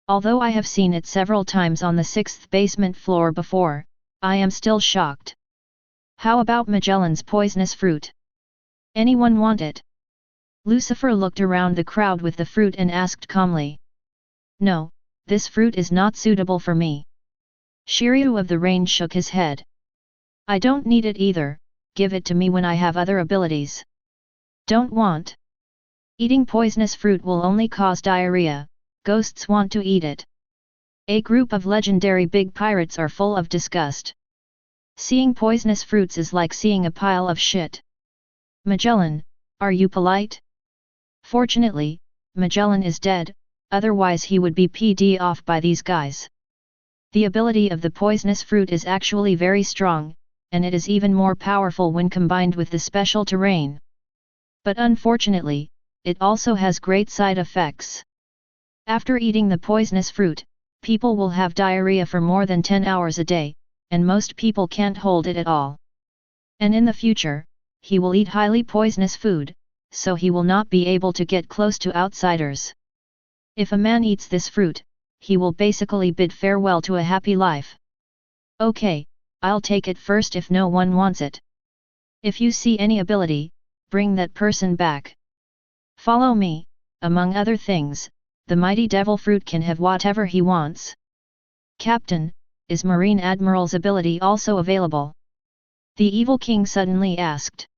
Although I have seen it several times on the 6th basement floor before, I am still shocked. How about Magellan's poisonous fruit? Anyone want it? Lucifer looked around the crowd with the fruit and asked calmly. No, this fruit is not suitable for me. Shiryu of the Rain shook his head. I don't need it either, give it to me when I have other abilities. Don't want. Eating poisonous fruit will only cause diarrhea, ghosts want to eat it. A group of legendary big pirates are full of disgust. Seeing poisonous fruits is like seeing a pile of shit. Magellan, are you polite? Fortunately, Magellan is dead, otherwise he would be pd off by these guys. The ability of the poisonous fruit is actually very strong, and it is even more powerful when combined with the special terrain. But unfortunately, it also has great side effects. After eating the poisonous fruit, people will have diarrhea for more than 10 hours a day, and most people can't hold it at all. And in the future, he will eat highly poisonous food, so he will not be able to get close to outsiders. If a man eats this fruit, he will basically bid farewell to a happy life. Okay, I'll take it first if no one wants it. If you see any ability, bring that person back. Follow me, among other things, the mighty devil fruit can have whatever he wants. Captain, is Marine Admiral's ability also available? The evil king suddenly asked.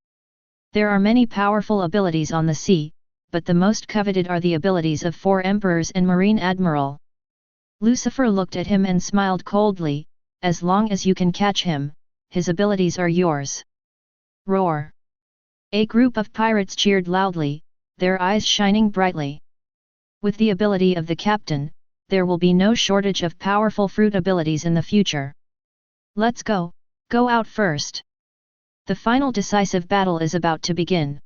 There are many powerful abilities on the sea, but the most coveted are the abilities of 4 emperors and Marine Admiral. Lucifer looked at him and smiled coldly, as long as you can catch him, his abilities are yours. Roar! A group of pirates cheered loudly, their eyes shining brightly. With the ability of the captain, there will be no shortage of powerful fruit abilities in the future. Let's go out first. The final decisive battle is about to begin.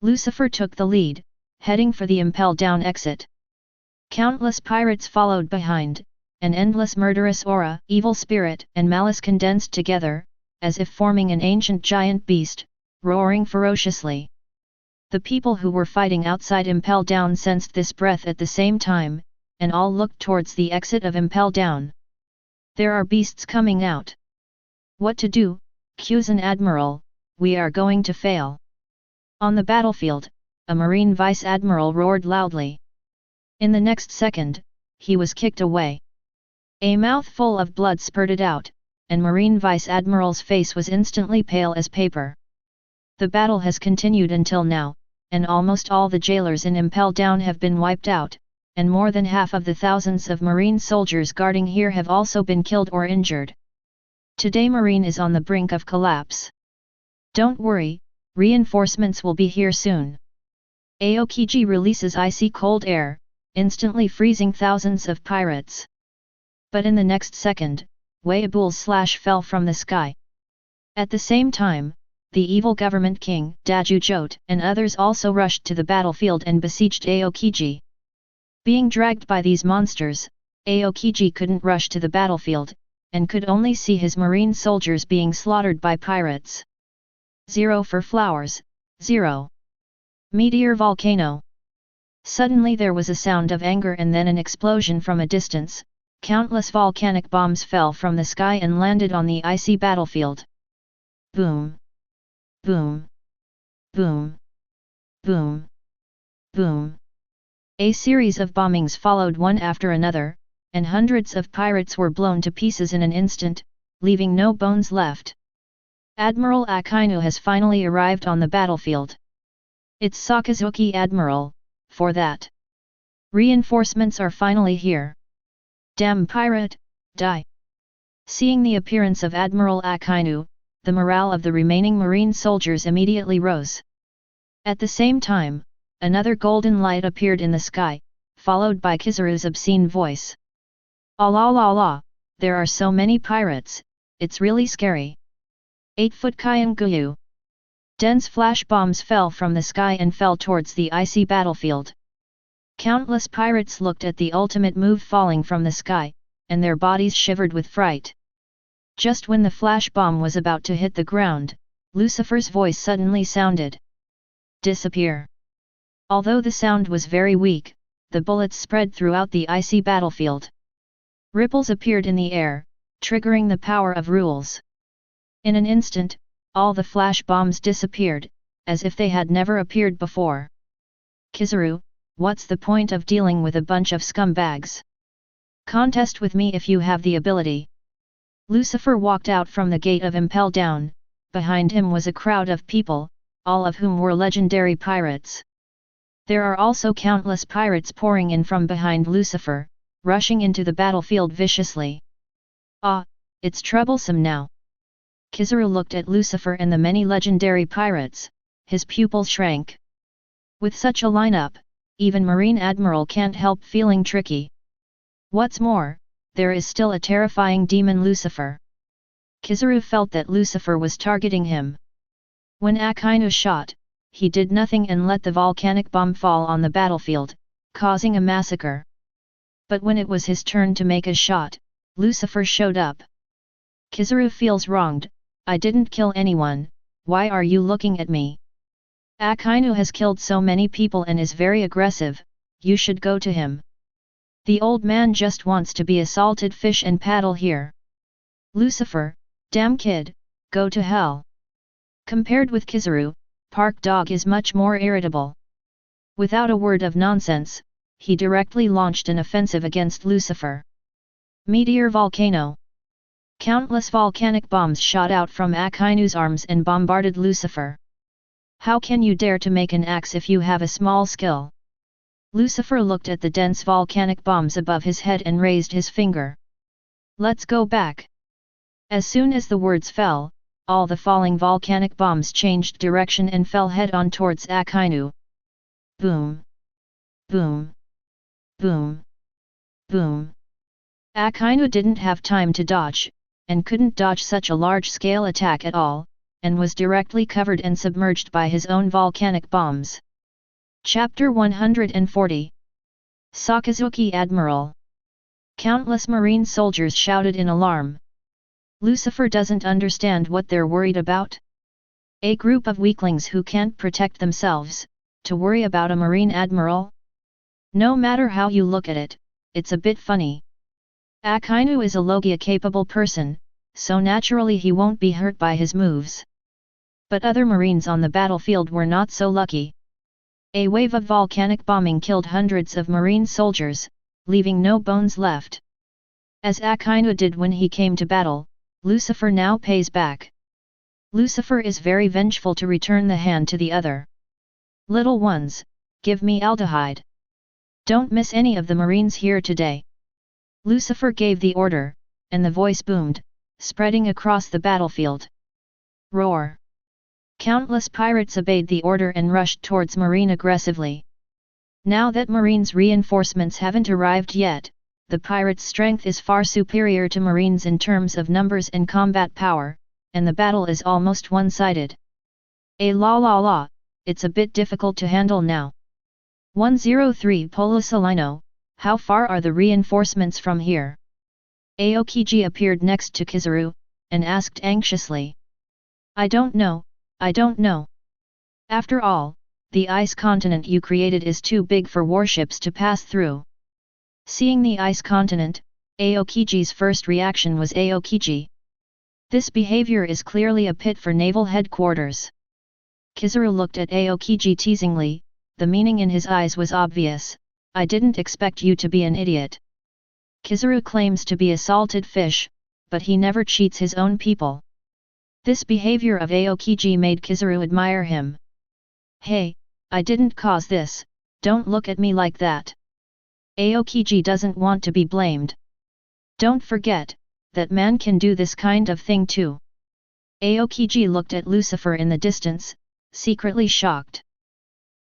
Lucifer took the lead, heading for the Impel Down exit. Countless pirates followed behind, an endless murderous aura, evil spirit and malice condensed together, as if forming an ancient giant beast, roaring ferociously. The people who were fighting outside Impel Down sensed this breath at the same time, and all looked towards the exit of Impel Down. There are beasts coming out. What to do, Kuzan Admiral, we are going to fail. On the battlefield, a Marine Vice Admiral roared loudly. In the next second, he was kicked away. A mouthful of blood spurted out, and Marine Vice Admiral's face was instantly pale as paper. The battle has continued until now, and almost all the jailers in Impel Down have been wiped out, and more than half of the thousands of Marine soldiers guarding here have also been killed or injured. Today Marine is on the brink of collapse. Don't worry, reinforcements will be here soon. Aokiji releases icy cold air, instantly freezing thousands of pirates. But in the next second, Whitebeard's slash fell from the sky. At the same time, the evil government king, Dajujote, and others also rushed to the battlefield and besieged Aokiji. Being dragged by these monsters, Aokiji couldn't rush to the battlefield, and could only see his marine soldiers being slaughtered by pirates. 0 for flowers, 0. Meteor volcano. Suddenly there was a sound of anger and then an explosion from a distance. Countless volcanic bombs fell from the sky and landed on the icy battlefield. Boom! Boom! Boom! Boom! Boom! A series of bombings followed one after another, and hundreds of pirates were blown to pieces in an instant, leaving no bones left. Admiral Akainu has finally arrived on the battlefield. It's Sakazuki Admiral, for that. Reinforcements are finally here. Damn pirate, die! Seeing the appearance of Admiral Akainu, the morale of the remaining marine soldiers immediately rose. At the same time, another golden light appeared in the sky, followed by Kizaru's obscene voice. "Ah la la la, there are so many pirates, it's really scary." 8-foot Kyanguyu. Dense flash bombs fell from the sky and fell towards the icy battlefield. Countless pirates looked at the ultimate move falling from the sky, and their bodies shivered with fright. Just when the flash bomb was about to hit the ground, Lucifer's voice suddenly sounded. "Disappear." Although the sound was very weak, the bullets spread throughout the icy battlefield. Ripples appeared in the air, triggering the power of rules. In an instant, all the flash bombs disappeared, as if they had never appeared before. "Kizaru, what's the point of dealing with a bunch of scumbags? Contest with me if you have the ability." Lucifer walked out from the gate of Impel Down. Behind him was a crowd of people, all of whom were legendary pirates. There are also countless pirates pouring in from behind Lucifer, rushing into the battlefield viciously. "Ah, it's troublesome now." Kizaru looked at Lucifer and the many legendary pirates, his pupils shrank. With such a lineup, even Marine Admiral can't help feeling tricky. What's more, there is still a terrifying demon Lucifer. Kizaru felt that Lucifer was targeting him. When Akainu shot, he did nothing and let the volcanic bomb fall on the battlefield, causing a massacre. But when it was his turn to make a shot, Lucifer showed up. Kizaru feels wronged. "I didn't kill anyone, why are you looking at me? Akainu has killed so many people and is very aggressive, you should go to him. The old man just wants to be a salted fish and paddle here." "Lucifer, damn kid, go to hell." Compared with Kizaru, Park Dog is much more irritable. Without a word of nonsense, he directly launched an offensive against Lucifer. Meteor volcano. Countless volcanic bombs shot out from Akainu's arms and bombarded Lucifer. "How can you dare to make an axe if you have a small skill?" Lucifer looked at the dense volcanic bombs above his head and raised his finger. "Let's go back." As soon as the words fell, all the falling volcanic bombs changed direction and fell head-on towards Akainu. Boom! Boom! Boom! Boom! Akainu didn't have time to dodge, and couldn't dodge such a large-scale attack at all, and was directly covered and submerged by his own volcanic bombs. Chapter 140. Sakazuki Admiral. Countless marine soldiers shouted in alarm. Lucifer doesn't understand what they're worried about? A group of weaklings who can't protect themselves, to worry about a marine admiral? No matter how you look at it, it's a bit funny. Akainu is a Logia-capable person, so naturally he won't be hurt by his moves. But other marines on the battlefield were not so lucky. A wave of volcanic bombing killed hundreds of marine soldiers, leaving no bones left. As Akainu did when he came to battle, Lucifer now pays back. Lucifer is very vengeful to return the hand to the other. Little ones, give me aldehyde. Don't miss any of the marines here today. Lucifer gave the order, and the voice boomed, spreading across the battlefield. Roar! Countless pirates obeyed the order and rushed towards Marine aggressively. Now that Marine's reinforcements haven't arrived yet, the pirates' strength is far superior to Marines in terms of numbers and combat power, and the battle is almost one-sided. It's a bit difficult to handle now. 103 Polosalino, how far are the reinforcements from here? Aokiji appeared next to Kizaru, and asked anxiously. I don't know. After all, the ice continent you created is too big for warships to pass through. Seeing the ice continent, Aokiji's first reaction was Aokiji. This behavior is clearly a pit for naval headquarters. Kizaru looked at Aokiji teasingly, the meaning in his eyes was obvious. I didn't expect you to be an idiot. Kizaru claims to be a salted fish, but he never cheats his own people. This behavior of Aokiji made Kizaru admire him. Hey, I didn't cause this, don't look at me like that. Aokiji doesn't want to be blamed. Don't forget, that man can do this kind of thing too. Aokiji looked at Lucifer in the distance, secretly shocked.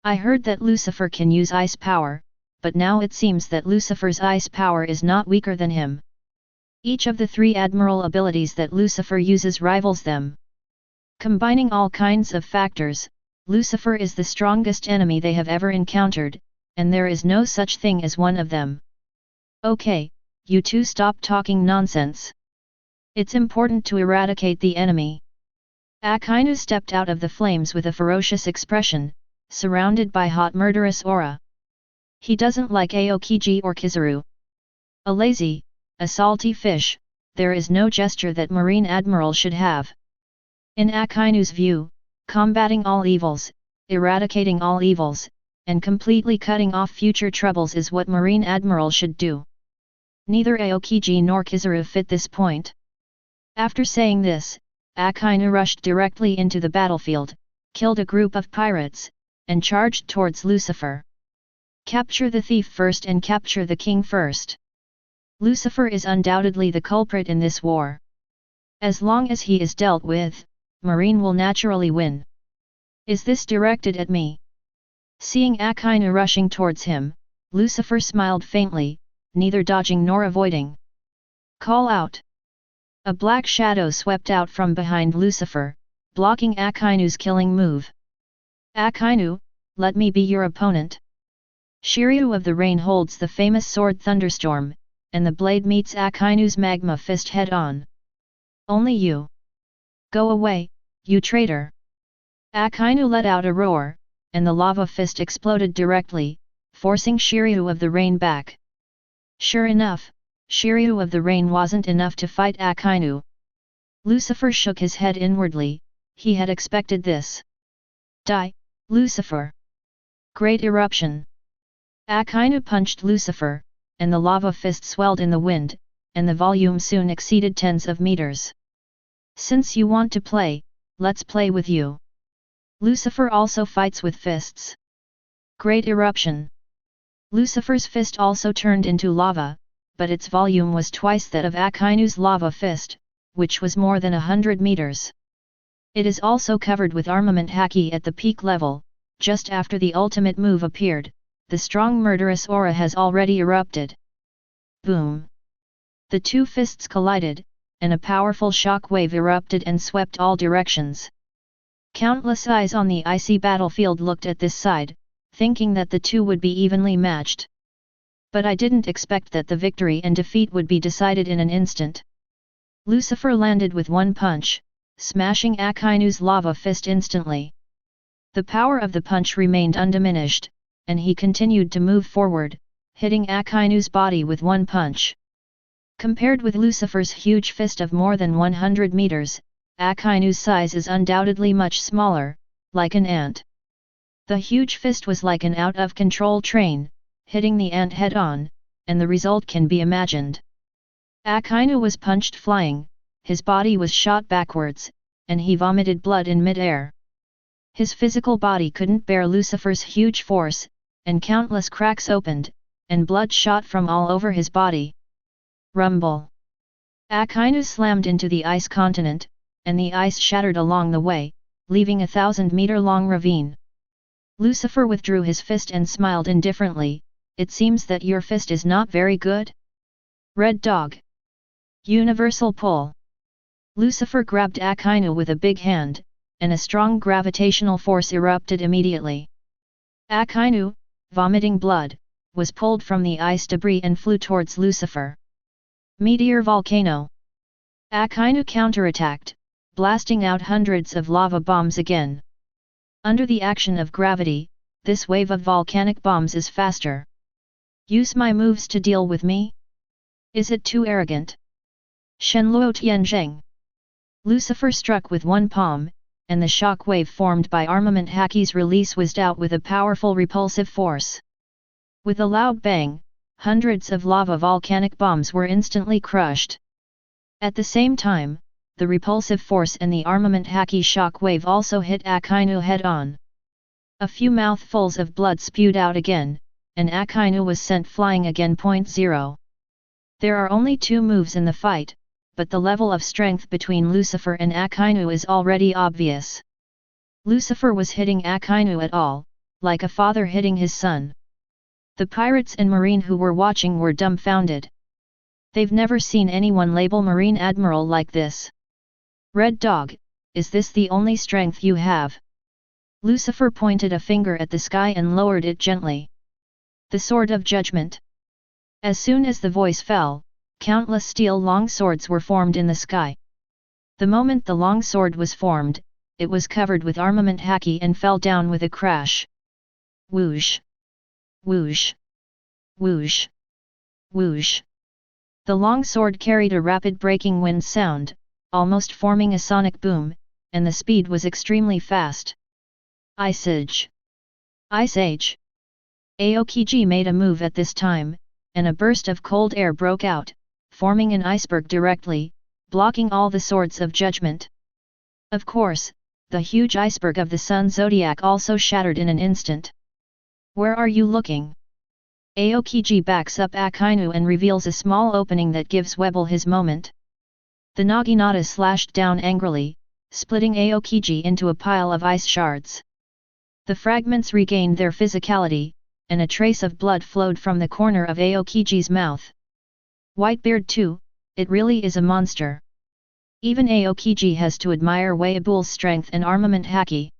I heard that Lucifer can use ice power, but now it seems that Lucifer's ice power is not weaker than him. Each of the three admiral abilities that Lucifer uses rivals them. Combining all kinds of factors, Lucifer is the strongest enemy they have ever encountered, and there is no such thing as one of them. Okay, you two stop talking nonsense. It's important to eradicate the enemy. Akainu stepped out of the flames with a ferocious expression, surrounded by hot murderous aura. He doesn't like Aokiji or Kizaru. A lazy, a salty fish, there is no gesture that Marine Admiral should have. In Akainu's view, combating all evils, eradicating all evils, and completely cutting off future troubles is what Marine Admiral should do. Neither Aokiji nor Kizaru fit this point. After saying this, Akainu rushed directly into the battlefield, killed a group of pirates, and charged towards Lucifer. Capture the thief first and capture the king first. Lucifer is undoubtedly the culprit in this war. As long as he is dealt with, Marine will naturally win. Is this directed at me? Seeing Akainu rushing towards him, Lucifer smiled faintly, neither dodging nor avoiding. Call out! A black shadow swept out from behind Lucifer, blocking Akainu's killing move. Akainu, let me be your opponent. Shiryu of the Rain holds the famous sword Thunderstorm, and the blade meets Akainu's magma fist head-on. Only you. Go away, you traitor! Akainu let out a roar, and the lava fist exploded directly, forcing Shiryu of the Rain back. Sure enough, Shiryu of the Rain wasn't enough to fight Akainu. Lucifer shook his head inwardly, he had expected this. Die, Lucifer! Great eruption! Akainu punched Lucifer, and the lava fist swelled in the wind, and the volume soon exceeded tens of meters. Since you want to play, let's play with you. Lucifer also fights with fists. Great eruption! Lucifer's fist also turned into lava, but its volume was twice that of Akainu's lava fist, which was more than 100 meters. It is also covered with armament Haki at the peak level. Just after the ultimate move appeared, the strong murderous aura has already erupted. Boom! The two fists collided, and a powerful shock wave erupted and swept all directions. Countless eyes on the icy battlefield looked at this side, thinking that the two would be evenly matched. But I didn't expect that the victory and defeat would be decided in an instant. Lucifer landed with one punch, smashing Akainu's lava fist instantly. The power of the punch remained undiminished, and he continued to move forward, hitting Akainu's body with one punch. Compared with Lucifer's huge fist of more than 100 meters, Akainu's size is undoubtedly much smaller, like an ant. The huge fist was like an out-of-control train, hitting the ant head-on, and the result can be imagined. Akainu was punched flying, his body was shot backwards, and he vomited blood in mid-air. His physical body couldn't bear Lucifer's huge force, and countless cracks opened, and blood shot from all over his body. Rumble! Akainu slammed into the ice continent, and the ice shattered along the way, leaving a 1,000-meter-long ravine. Lucifer withdrew his fist and smiled indifferently. It seems that your fist is not very good? Red Dog. Universal Pull. Lucifer grabbed Akainu with a big hand, and a strong gravitational force erupted immediately. Akainu, vomiting blood, was pulled from the ice debris and flew towards Lucifer. Meteor Volcano. Akainu counterattacked, blasting out hundreds of lava bombs again. Under the action of gravity, this wave of volcanic bombs is faster. Use my moves to deal with me? Is it too arrogant? Shenluo Tianzheng. Lucifer struck with one palm, and the shock wave formed by armament Haki's release whizzed out with a powerful repulsive force. With a loud bang, hundreds of lava volcanic bombs were instantly crushed. At the same time, the repulsive force and the armament Haki shock wave also hit Akainu head-on. A few mouthfuls of blood spewed out again, and Akainu was sent flying again. 0. There are only 2 moves in the fight, but the level of strength between Lucifer and Akainu is already obvious. Lucifer was hitting Akainu at all, like a father hitting his son. The pirates and marine who were watching were dumbfounded. They've never seen anyone label Marine Admiral like this. Red Dog, is this the only strength you have? Lucifer pointed a finger at the sky and lowered it gently. The Sword of Judgment. As soon as the voice fell, countless steel long swords were formed in the sky. The moment the long sword was formed, it was covered with armament Haki and fell down with a crash. Whoosh! Whoosh! Whoosh! Whoosh! The long sword carried a rapid breaking wind sound, almost forming a sonic boom, and the speed was extremely fast. Ice Age! Ice Age! Aokiji made a move at this time, and a burst of cold air broke out, forming an iceberg directly, blocking all the swords of judgment. Of course, the huge iceberg of the Sun Zodiac also shattered in an instant. Where are you looking? Aokiji backs up Akainu and reveals a small opening that gives Webble his moment. The Naginata slashed down angrily, splitting Aokiji into a pile of ice shards. The fragments regained their physicality, and a trace of blood flowed from the corner of Aokiji's mouth. Whitebeard too, it really is a monster. Even Aokiji has to admire Weibul's strength and armament Haki.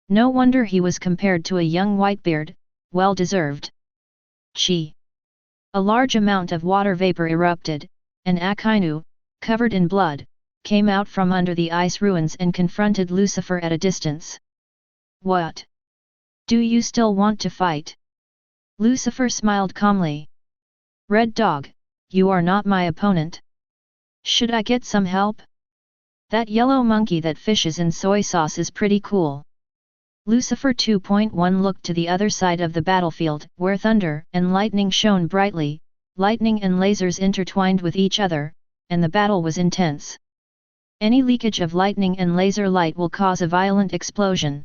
No wonder he was compared to a young Whitebeard, well deserved. Chi. A large amount of water vapor erupted, and Akainu, covered in blood, came out from under the ice ruins and confronted Lucifer at a distance. What? Do you still want to fight? Lucifer smiled calmly. Red Dog, you are not my opponent. Should I get some help? That yellow monkey that fishes in soy sauce is pretty cool. Lucifer 2.1 looked to the other side of the battlefield, where thunder and lightning shone brightly, lightning and lasers intertwined with each other, and the battle was intense. Any leakage of lightning and laser light will cause a violent explosion.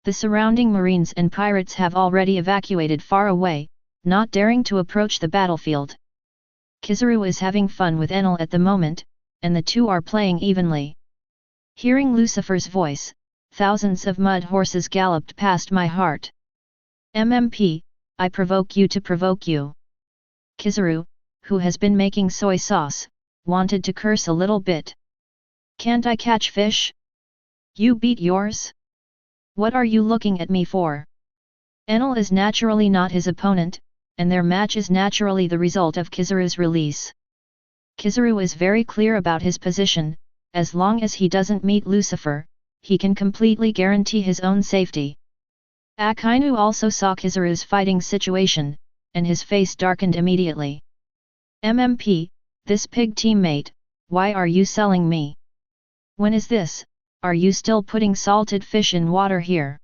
The surrounding marines and pirates have already evacuated far away, not daring to approach the battlefield. Kizaru is having fun with Enel at the moment, and the two are playing evenly. Hearing Lucifer's voice, thousands of mud horses galloped past my heart. MMP, I provoke you to provoke you. Kizaru, who has been making soy sauce, wanted to curse a little bit. Can't I catch fish? You beat yours? What are you looking at me for? Enel is naturally not his opponent, and their match is naturally the result of Kizaru's release. Kizaru is very clear about his position, as long as he doesn't meet Lucifer, he can completely guarantee his own safety. Akainu also saw Kizaru's fighting situation, and his face darkened immediately. MMP, this pig teammate, why are you selling me? When is this? Are you still putting salted fish in water here?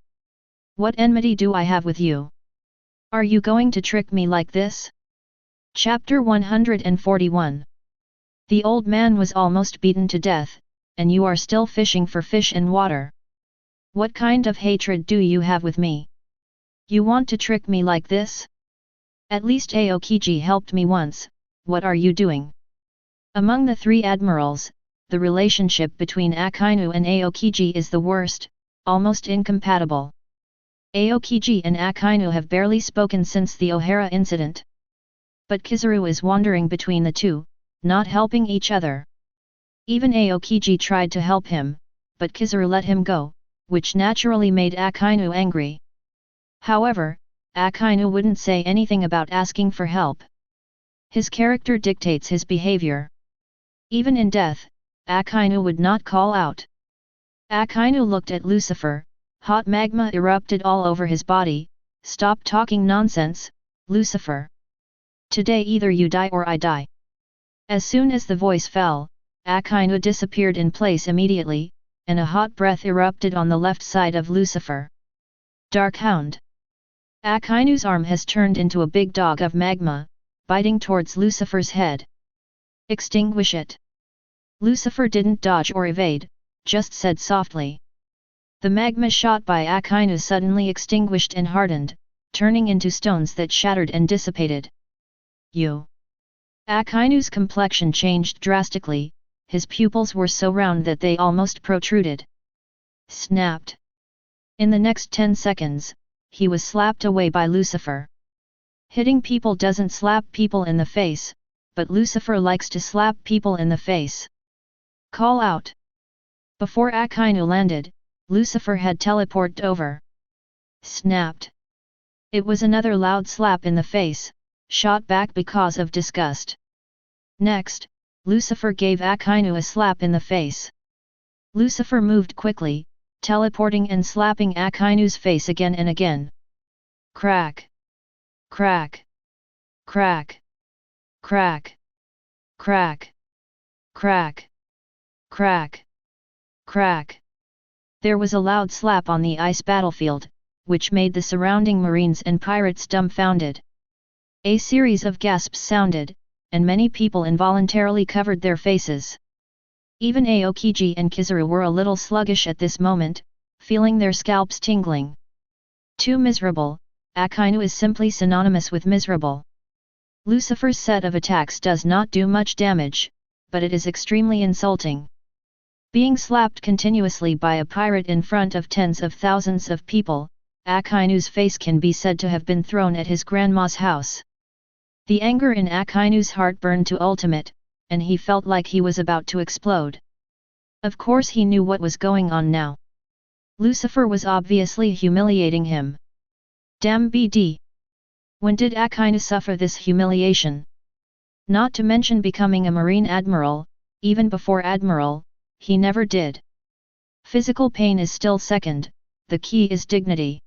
What enmity do I have with you? Are you going to trick me like this? Chapter 141. The old man was almost beaten to death, and you are still fishing for fish in water. What kind of hatred do you have with me? You want to trick me like this? At least Aokiji helped me once, what are you doing? Among the three admirals, the relationship between Akainu and Aokiji is the worst, almost incompatible. Aokiji and Akainu have barely spoken since the O'Hara incident. But Kizaru is wandering between the two, not helping each other. Even Aokiji tried to help him, but Kizaru let him go, which naturally made Akainu angry. However, Akainu wouldn't say anything about asking for help. His character dictates his behavior. Even in death, Akainu would not call out. Akainu looked at Lucifer, hot magma erupted all over his body. Stop talking nonsense, Lucifer. Today either you die or I die. As soon as the voice fell, Akainu disappeared in place immediately, and a hot breath erupted on the left side of Lucifer. Dark Hound. Akainu's arm has turned into a big dog of magma, biting towards Lucifer's head. Extinguish it. Lucifer didn't dodge or evade, just said softly. The magma shot by Akainu suddenly extinguished and hardened, turning into stones that shattered and dissipated. You. Akainu's complexion changed drastically, his pupils were so round that they almost protruded. Snapped. In the next 10 seconds, he was slapped away by Lucifer. Hitting people doesn't slap people in the face, but Lucifer likes to slap people in the face. Call out. Before Akainu landed, Lucifer had teleported over. Snapped. It was another loud slap in the face, shot back because of disgust. Next, Lucifer gave Akainu a slap in the face. Lucifer moved quickly, teleporting and slapping Akainu's face again and again. Crack. Crack. Crack. Crack. Crack. Crack. Crack. Crack. There was a loud slap on the ice battlefield, which made the surrounding marines and pirates dumbfounded. A series of gasps sounded, and many people involuntarily covered their faces. Even Aokiji and Kizaru were a little sluggish at this moment, feeling their scalps tingling. Too miserable, Akainu is simply synonymous with miserable. Lucifer's set of attacks does not do much damage, but it is extremely insulting. Being slapped continuously by a pirate in front of tens of thousands of people, Akainu's face can be said to have been thrown at his grandma's house. The anger in Akainu's heart burned to ultimate, and he felt like he was about to explode. Of course he knew what was going on now. Lucifer was obviously humiliating him. Damn BD! When did Akainu suffer this humiliation? Not to mention becoming a Marine Admiral, even before Admiral, he never did. Physical pain is still second, the key is dignity.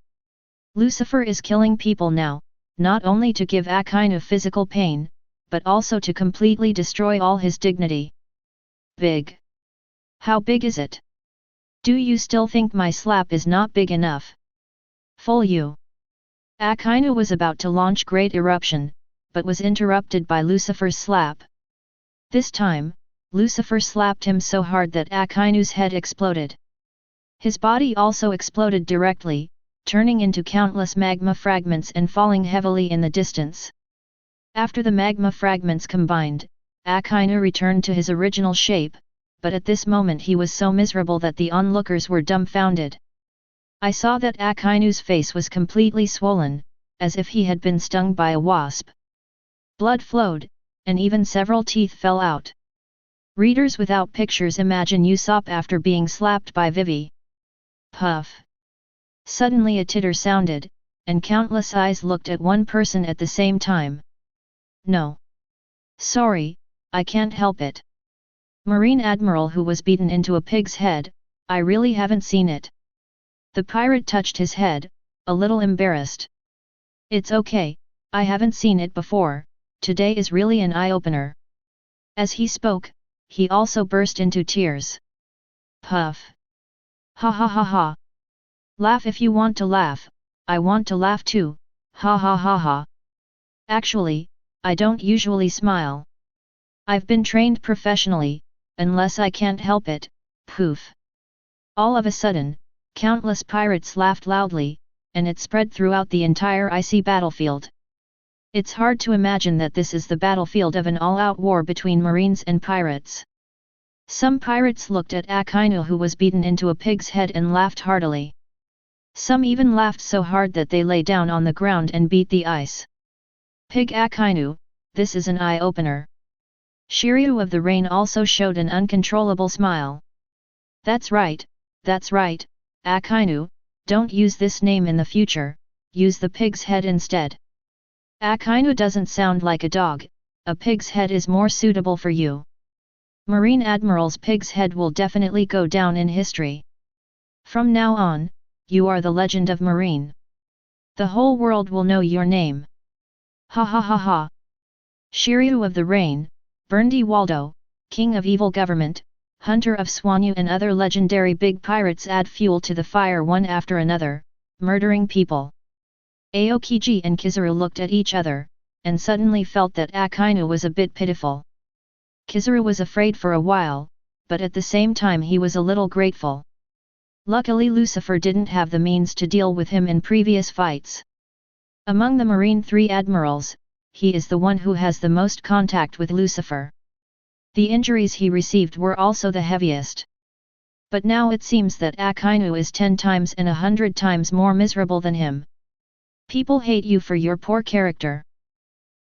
Lucifer is killing people now, not only to give Akainu physical pain, but also to completely destroy all his dignity. Big. How big is it? Do you still think my slap is not big enough? Fool you. Akainu was about to launch great eruption, but was interrupted by Lucifer's slap. This time, Lucifer slapped him so hard that Akainu's head exploded. His body also exploded directly, turning into countless magma fragments and falling heavily in the distance. After the magma fragments combined, Akainu returned to his original shape, but at this moment he was so miserable that the onlookers were dumbfounded. I saw that Akainu's face was completely swollen, as if he had been stung by a wasp. Blood flowed, and even several teeth fell out. Readers without pictures imagine Usopp after being slapped by Vivi. Puff. Suddenly a titter sounded, and countless eyes looked at one person at the same time. No. Sorry, I can't help it. Marine Admiral who was beaten into a pig's head, I really haven't seen it. The pirate touched his head, a little embarrassed. It's okay, I haven't seen it before, today is really an eye-opener. As he spoke, he also burst into tears. Puff. Ha ha ha ha. Laugh if you want to laugh, I want to laugh too, ha ha ha ha. Actually, I don't usually smile. I've been trained professionally, unless I can't help it, poof. All of a sudden, countless pirates laughed loudly, and it spread throughout the entire icy battlefield. It's hard to imagine that this is the battlefield of an all-out war between marines and pirates. Some pirates looked at Akainu, who was beaten into a pig's head, and laughed heartily. Some even laughed so hard that they lay down on the ground and beat the ice. Pig Akainu, this is an eye-opener. Shiryu of the Rain also showed an uncontrollable smile. That's right, Akainu, don't use this name in the future, use the pig's head instead. Akainu doesn't sound like a dog, a pig's head is more suitable for you. Marine Admiral's pig's head will definitely go down in history. From now on, you are the legend of Marine. The whole world will know your name. Ha ha ha ha. Shiryu of the Rain, Burndy Waldo, King of Evil Government, Hunter of Swanyu, and other legendary big pirates add fuel to the fire one after another, murdering people. Aokiji and Kizaru looked at each other, and suddenly felt that Akainu was a bit pitiful. Kizaru was afraid for a while, but at the same time he was a little grateful. Luckily Lucifer didn't have the means to deal with him in previous fights. Among the Marine 3 admirals, he is the one who has the most contact with Lucifer. The injuries he received were also the heaviest. But now it seems that Akainu is 10 times and 100 times more miserable than him. People hate you for your poor character.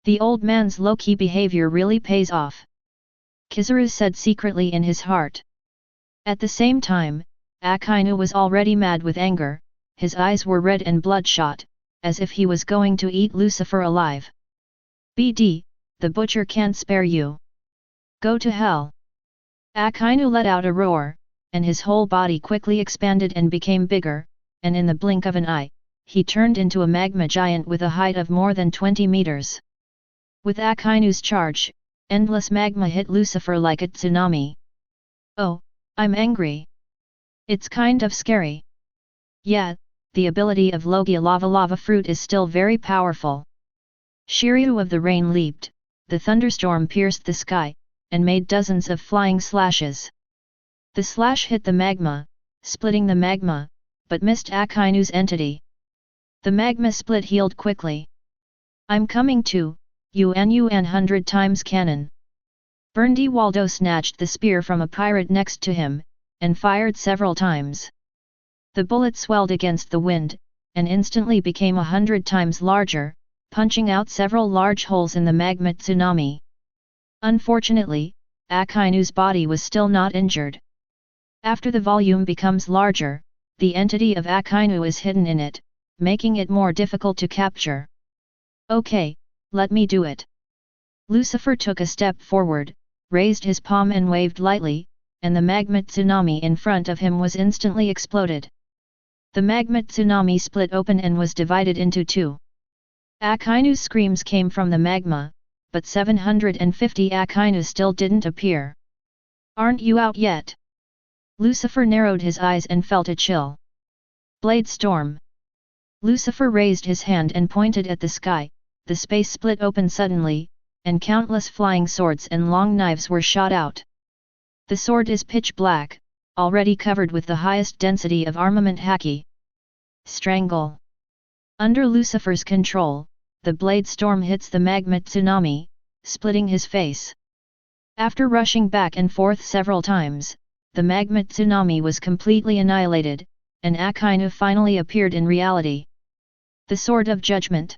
The old man's low-key behavior really pays off. Kizaru said secretly in his heart. At the same time, Akainu was already mad with anger, his eyes were red and bloodshot, as if he was going to eat Lucifer alive. BD, the butcher can't spare you. Go to hell. Akainu let out a roar, and his whole body quickly expanded and became bigger, and in the blink of an eye, he turned into a magma giant with a height of more than 20 meters. With Akainu's charge, endless magma hit Lucifer like a tsunami. Oh, I'm angry. It's kind of scary. Yeah, the ability of Logia lava fruit is still very powerful. Shiryu of the Rain leaped, the thunderstorm pierced the sky, and made dozens of flying slashes. The slash hit the magma, splitting the magma, but missed Akainu's entity. The magma split healed quickly. I'm coming too, UN 100 times cannon. Burndy Waldo snatched the spear from a pirate next to him, and fired several times. The bullet swelled against the wind, and instantly became 100 times larger, punching out several large holes in the magma tsunami. Unfortunately, Akainu's body was still not injured. After the volume becomes larger, the entity of Akainu is hidden in it, making it more difficult to capture. Okay, let me do it. Lucifer took a step forward, raised his palm and waved lightly, and the magma tsunami in front of him was instantly exploded. The magma tsunami split open and was divided into two. Akainu's screams came from the magma, but 750 Akainu still didn't appear. Aren't you out yet? Lucifer narrowed his eyes and felt a chill. Blade storm. Lucifer raised his hand and pointed at the sky, the space split open suddenly, and countless flying swords and long knives were shot out. The sword is pitch black, already covered with the highest density of armament Haki. Strangle. Under Lucifer's control, the blade storm hits the magma tsunami, splitting his face. After rushing back and forth several times, the magma tsunami was completely annihilated, and Akainu finally appeared in reality. The Sword of Judgment.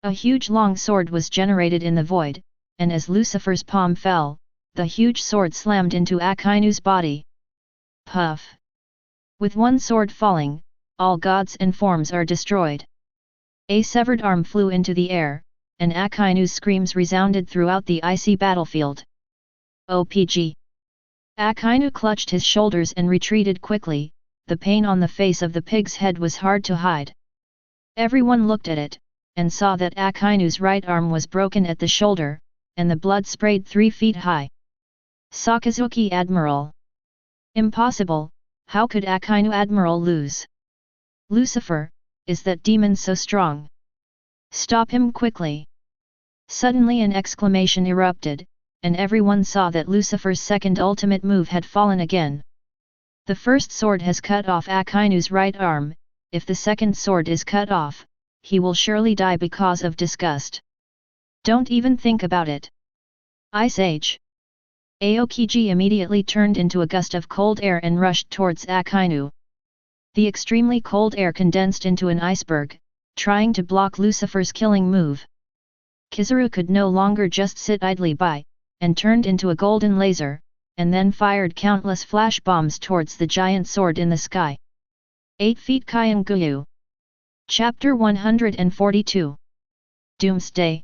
A huge long sword was generated in the void, and as Lucifer's palm fell, the huge sword slammed into Akainu's body. Puff! With one sword falling, all gods and forms are destroyed. A severed arm flew into the air, and Akainu's screams resounded throughout the icy battlefield. OPG! Akainu clutched his shoulders and retreated quickly, the pain on the face of the pig's head was hard to hide. Everyone looked at it, and saw that Akainu's right arm was broken at the shoulder, and the blood sprayed 3 feet high. Sakazuki Admiral. Impossible, how could Akainu Admiral lose? Lucifer, is that demon so strong? Stop him quickly! Suddenly an exclamation erupted, and everyone saw that Lucifer's second ultimate move had fallen again. The first sword has cut off Akainu's right arm. If the second sword is cut off, he will surely die because of disgust. Don't even think about it. Ice Age. Aokiji immediately turned into a gust of cold air and rushed towards Akainu. The extremely cold air condensed into an iceberg, trying to block Lucifer's killing move. Kizaru could no longer just sit idly by, and turned into a golden laser, and then fired countless flash bombs towards the giant sword in the sky. 8 feet Kaiyan-Guyu. Chapter 142. Doomsday.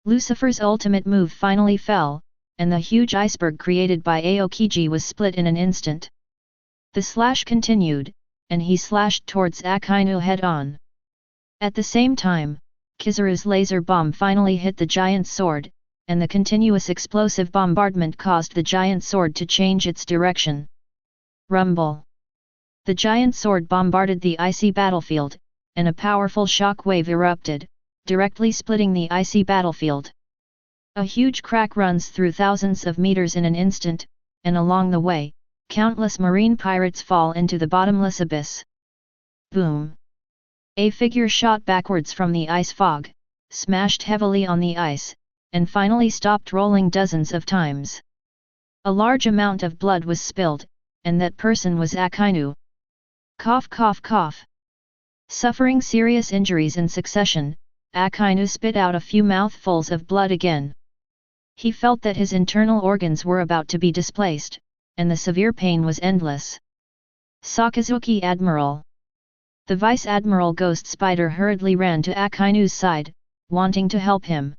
Lucifer's ultimate move finally fell, and the huge iceberg created by Aokiji was split in an instant. The slash continued, and he slashed towards Akainu head-on. At the same time, Kizaru's laser bomb finally hit the giant sword, and the continuous explosive bombardment caused the giant sword to change its direction. Rumble. The giant sword bombarded the icy battlefield, and a powerful shock wave erupted, directly splitting the icy battlefield. A huge crack runs through thousands of meters in an instant, and along the way, countless marine pirates fall into the bottomless abyss. Boom! A figure shot backwards from the ice fog, smashed heavily on the ice, and finally stopped rolling dozens of times. A large amount of blood was spilled, and that person was Akainu. Cough cough cough. Suffering serious injuries in succession, Akainu spit out a few mouthfuls of blood again. He felt that his internal organs were about to be displaced, and the severe pain was endless. Sakazuki Admiral. The Vice Admiral Ghost Spider hurriedly ran to Akainu's side, wanting to help him.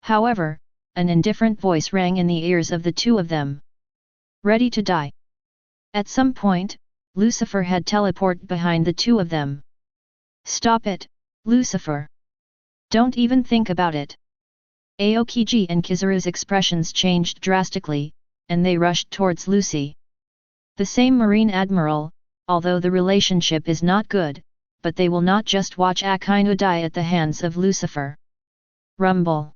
However, an indifferent voice rang in the ears of the two of them. Ready to die. At some point, Lucifer had teleported behind the two of them. Stop it, Lucifer! Don't even think about it! Aokiji and Kizaru's expressions changed drastically, and they rushed towards Lucy. The same Marine Admiral, although the relationship is not good, but they will not just watch Akainu die at the hands of Lucifer. Rumble.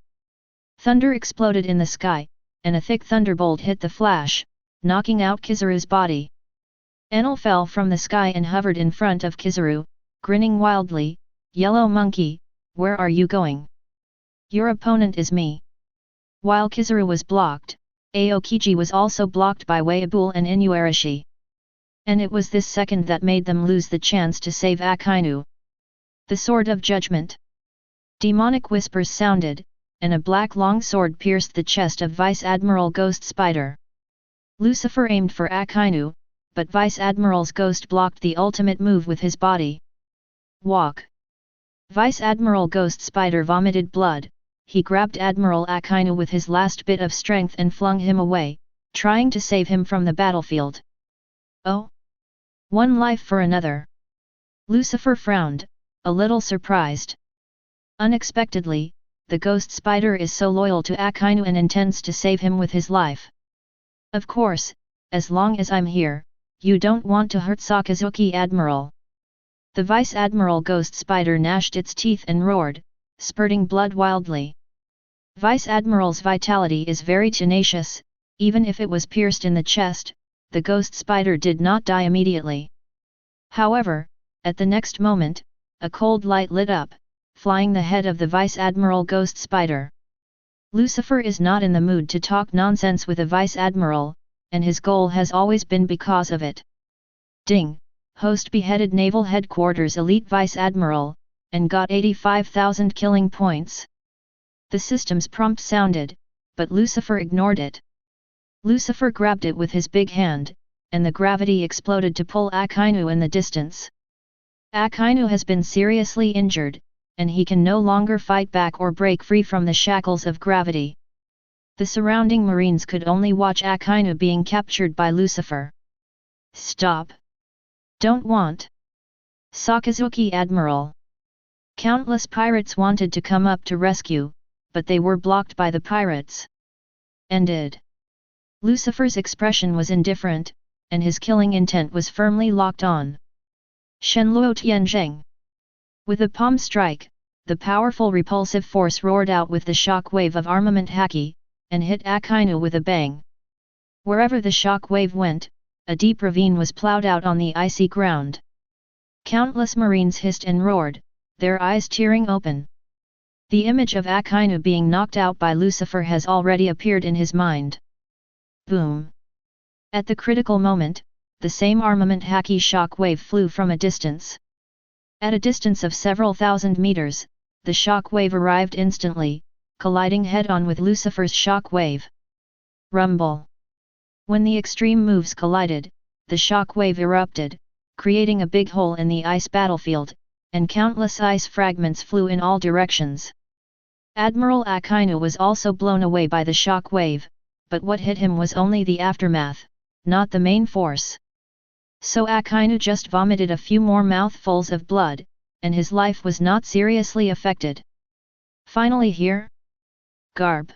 Thunder exploded in the sky, and a thick thunderbolt hit the flash, knocking out Kizaru's body. Enel fell from the sky and hovered in front of Kizaru, grinning wildly. Yellow monkey, where are you going? Your opponent is me. While Kizaru was blocked, Aokiji was also blocked by Weiabul and Inuarashi. And it was this second that made them lose the chance to save Akainu. The Sword of Judgment. Demonic whispers sounded, and a black long sword pierced the chest of Vice Admiral Ghost Spider. Lucifer aimed for Akainu, but Vice Admiral's ghost blocked the ultimate move with his body. Walk. Vice Admiral Ghost Spider vomited blood. He grabbed Admiral Akainu with his last bit of strength and flung him away, trying to save him from the battlefield. Oh! One life for another. Lucifer frowned, a little surprised. Unexpectedly, the Ghost Spider is so loyal to Akainu and intends to save him with his life. Of course, as long as I'm here, you don't want to hurt Sakazuki Admiral. The Vice Admiral Ghost Spider gnashed its teeth and roared, spurting blood wildly. Vice Admiral's vitality is very tenacious. Even if it was pierced in the chest, the Ghost Spider did not die immediately. However, at the next moment, a cold light lit up, flying the head of the Vice Admiral Ghost Spider. Lucifer is not in the mood to talk nonsense with a Vice Admiral, and his goal has always been because of it. Ding! Host beheaded Naval Headquarters Elite Vice Admiral, and got 85,000 killing points. The system's prompt sounded, but Lucifer ignored it. Lucifer grabbed it with his big hand, and the gravity exploded to pull Akainu in the distance. Akainu has been seriously injured, and he can no longer fight back or break free from the shackles of gravity. The surrounding Marines could only watch Akainu being captured by Lucifer. Stop! Don't want! Sakazuki Admiral. Countless pirates wanted to come up to rescue, but they were blocked by the pirates. Ended. Lucifer's expression was indifferent, and his killing intent was firmly locked on. Shenluo Tianzheng. With a palm strike, the powerful repulsive force roared out with the shock wave of armament Haki, and hit Akainu with a bang. Wherever the shock wave went, a deep ravine was plowed out on the icy ground. Countless marines hissed and roared, their eyes tearing open. The image of Akainu being knocked out by Lucifer has already appeared in his mind. Boom! At the critical moment, the same armament Haki shock wave flew from a distance. At a distance of several thousand meters, the shock wave arrived instantly, colliding head-on with Lucifer's shock wave. Rumble! When the extreme moves collided, the shock wave erupted, creating a big hole in the ice battlefield, and countless ice fragments flew in all directions. Admiral Akainu was also blown away by the shock wave, but what hit him was only the aftermath, not the main force. So Akainu just vomited a few more mouthfuls of blood, and his life was not seriously affected. Finally here? Garb!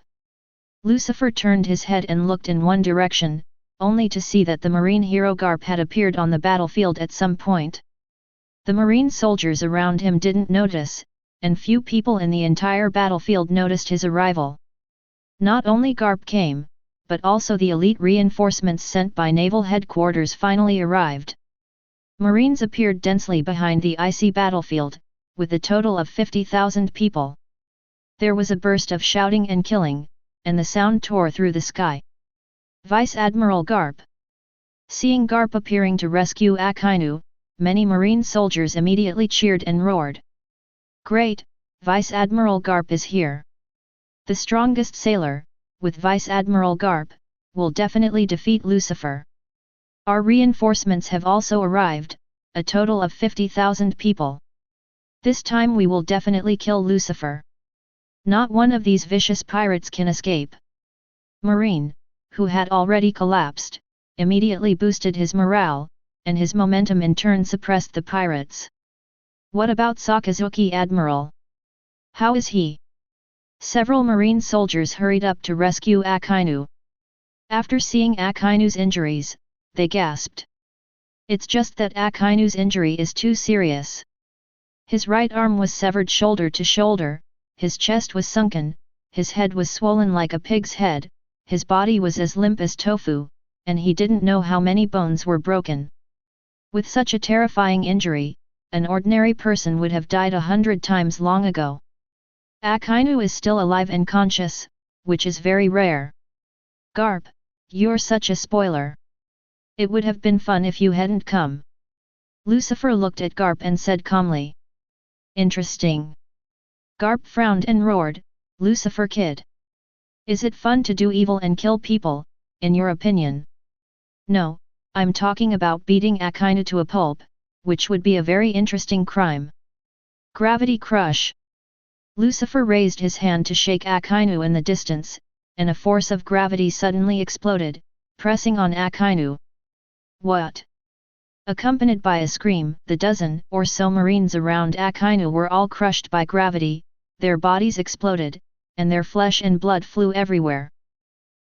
Lucifer turned his head and looked in one direction, only to see that the marine hero Garp had appeared on the battlefield at some point. The marine soldiers around him didn't notice, and few people in the entire battlefield noticed his arrival. Not only Garp came, but also the elite reinforcements sent by naval headquarters finally arrived. Marines appeared densely behind the icy battlefield, with a total of 50,000 people. There was a burst of shouting and killing, and the sound tore through the sky. Vice Admiral Garp. Seeing Garp appearing to rescue Akainu, many marine soldiers immediately cheered and roared. Great, Vice Admiral Garp is here. The strongest sailor, with Vice Admiral Garp, will definitely defeat Lucifer. Our reinforcements have also arrived, a total of 50,000 people. This time we will definitely kill Lucifer. Not one of these vicious pirates can escape. Marine, who had already collapsed, immediately boosted his morale, and his momentum in turn suppressed the pirates. What about Sakazuki Admiral? How is he? Several marine soldiers hurried up to rescue Akainu. After seeing Akainu's injuries, they gasped. It's just that Akainu's injury is too serious. His right arm was severed shoulder to shoulder, his chest was sunken, his head was swollen like a pig's head, his body was as limp as tofu, and he didn't know how many bones were broken. With such a terrifying injury, an ordinary person would have died 100 times long ago. Akainu is still alive and conscious, which is very rare. Garp, you're such a spoiler. It would have been fun if you hadn't come. Lucifer looked at Garp and said calmly. Interesting. Garp frowned and roared, Lucifer kid. Is it fun to do evil and kill people, in your opinion? No, I'm talking about beating Akainu to a pulp, which would be a very interesting crime. Gravity crush. Lucifer raised his hand to shake Akainu in the distance, and a force of gravity suddenly exploded, pressing on Akainu. What? Accompanied by a scream, the dozen or so marines around Akainu were all crushed by gravity, their bodies exploded, and their flesh and blood flew everywhere.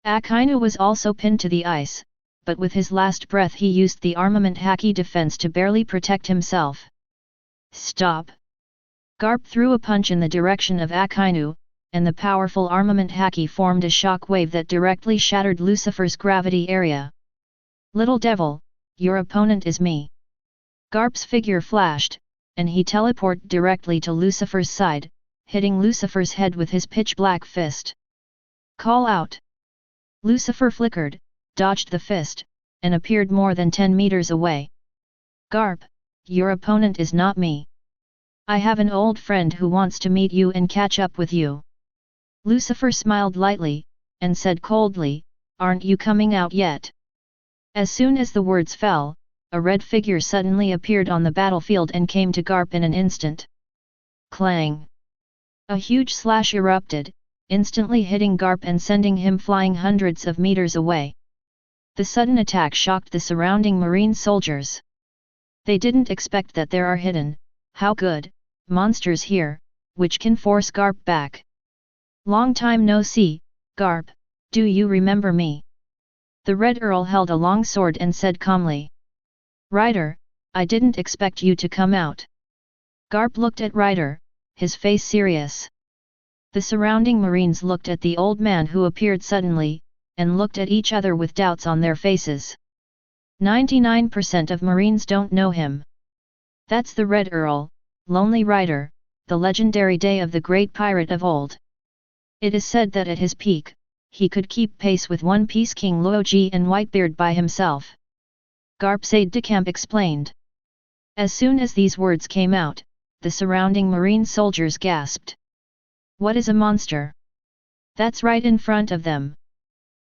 Akainu was also pinned to the ice, but with his last breath he used the armament Haki defense to barely protect himself. Stop! Garp threw a punch in the direction of Akainu, and the powerful armament Haki formed a shock wave that directly shattered Lucifer's gravity area. Little devil, your opponent is me. Garp's figure flashed, and he teleported directly to Lucifer's side, hitting Lucifer's head with his pitch-black fist. Call out! Lucifer flickered, dodged the fist, and appeared more than 10 meters away. Garp, your opponent is not me. I have an old friend who wants to meet you and catch up with you. Lucifer smiled lightly, and said coldly, aren't you coming out yet? As soon as the words fell, a red figure suddenly appeared on the battlefield and came to Garp in an instant. Clang! A huge slash erupted, instantly hitting Garp and sending him flying hundreds of meters away. The sudden attack shocked the surrounding marine soldiers. They didn't expect that there are hidden, how good, monsters here, which can force Garp back. Long time no see, Garp, do you remember me? The Red Earl held a long sword and said calmly. Rider, I didn't expect you to come out. Garp looked at Ryder, his face serious. The surrounding Marines looked at the old man who appeared suddenly, and looked at each other with doubts on their faces. 99% of Marines don't know him. That's the Red Earl, Lonely Rider, the legendary day of the great pirate of old. It is said that at his peak, he could keep pace with One Piece King Luoji and Whitebeard by himself. Garp's aide-de-camp explained. As soon as these words came out, the surrounding Marine soldiers gasped. What is a monster? That's right in front of them.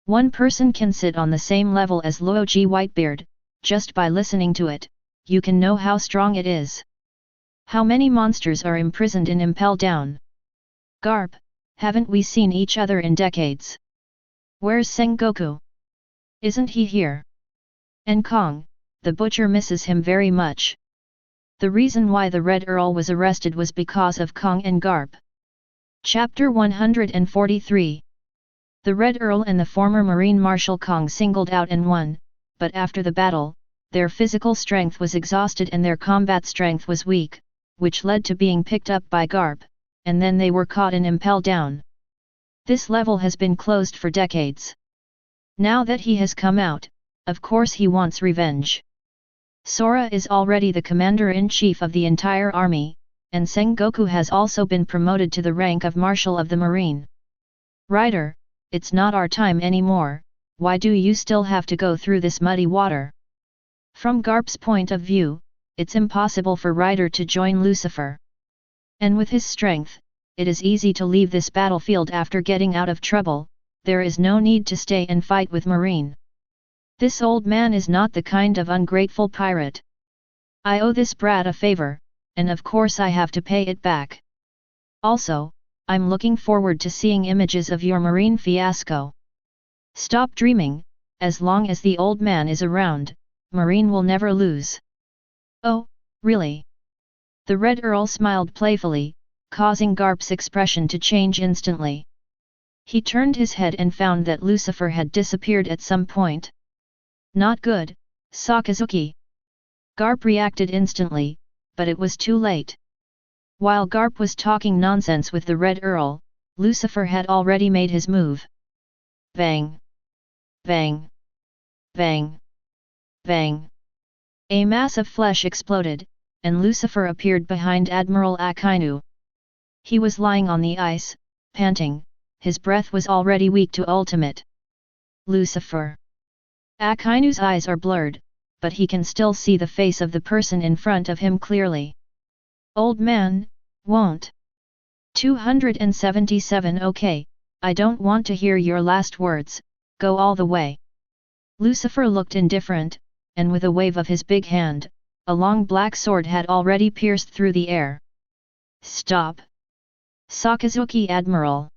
One person can sit on the same level as Luoji Whitebeard, just by listening to it, you can know how strong it is. How many monsters are imprisoned in Impel Down? Garp, haven't we seen each other in decades? Where's Sengoku? Isn't he here? And Kong, the butcher misses him very much. The reason why the Red Earl was arrested was because of Kong and Garp. Chapter 143. The Red Earl and the former Marine Marshal Kong singled out and won, but after the battle, their physical strength was exhausted and their combat strength was weak, which led to being picked up by Garp, and then they were caught and impelled down. This level has been closed for decades. Now that he has come out, of course he wants revenge. Sora is already the commander-in-chief of the entire army, and Sengoku has also been promoted to the rank of Marshal of the Marine. Ryder, it's not our time anymore, why do you still have to go through this muddy water? From Garp's point of view, it's impossible for Ryder to join Lucifer. And with his strength, it is easy to leave this battlefield after getting out of trouble, there is no need to stay and fight with Marine. This old man is not the kind of ungrateful pirate. I owe this brat a favor, and of course I have to pay it back. Also, I'm looking forward to seeing images of your Marine fiasco. Stop dreaming, as long as the old man is around, Marine will never lose. Oh, really? The Red Earl smiled playfully, causing Garp's expression to change instantly. He turned his head and found that Lucifer had disappeared at some point. Not good, Sakazuki. Garp reacted instantly, but it was too late. While Garp was talking nonsense with the Red Earl, Lucifer had already made his move. Bang! Bang! Bang! Bang! A mass of flesh exploded, and Lucifer appeared behind Admiral Akainu. He was lying on the ice, panting, his breath was already weak to ultimate. Lucifer. Akainu's eyes are blurred, but he can still see the face of the person in front of him clearly. Old man, won't. 277 Okay, I don't want to hear your last words, go all the way. Lucifer looked indifferent, and with a wave of his big hand, a long black sword had already pierced through the air. Stop! Sakazuki Admiral!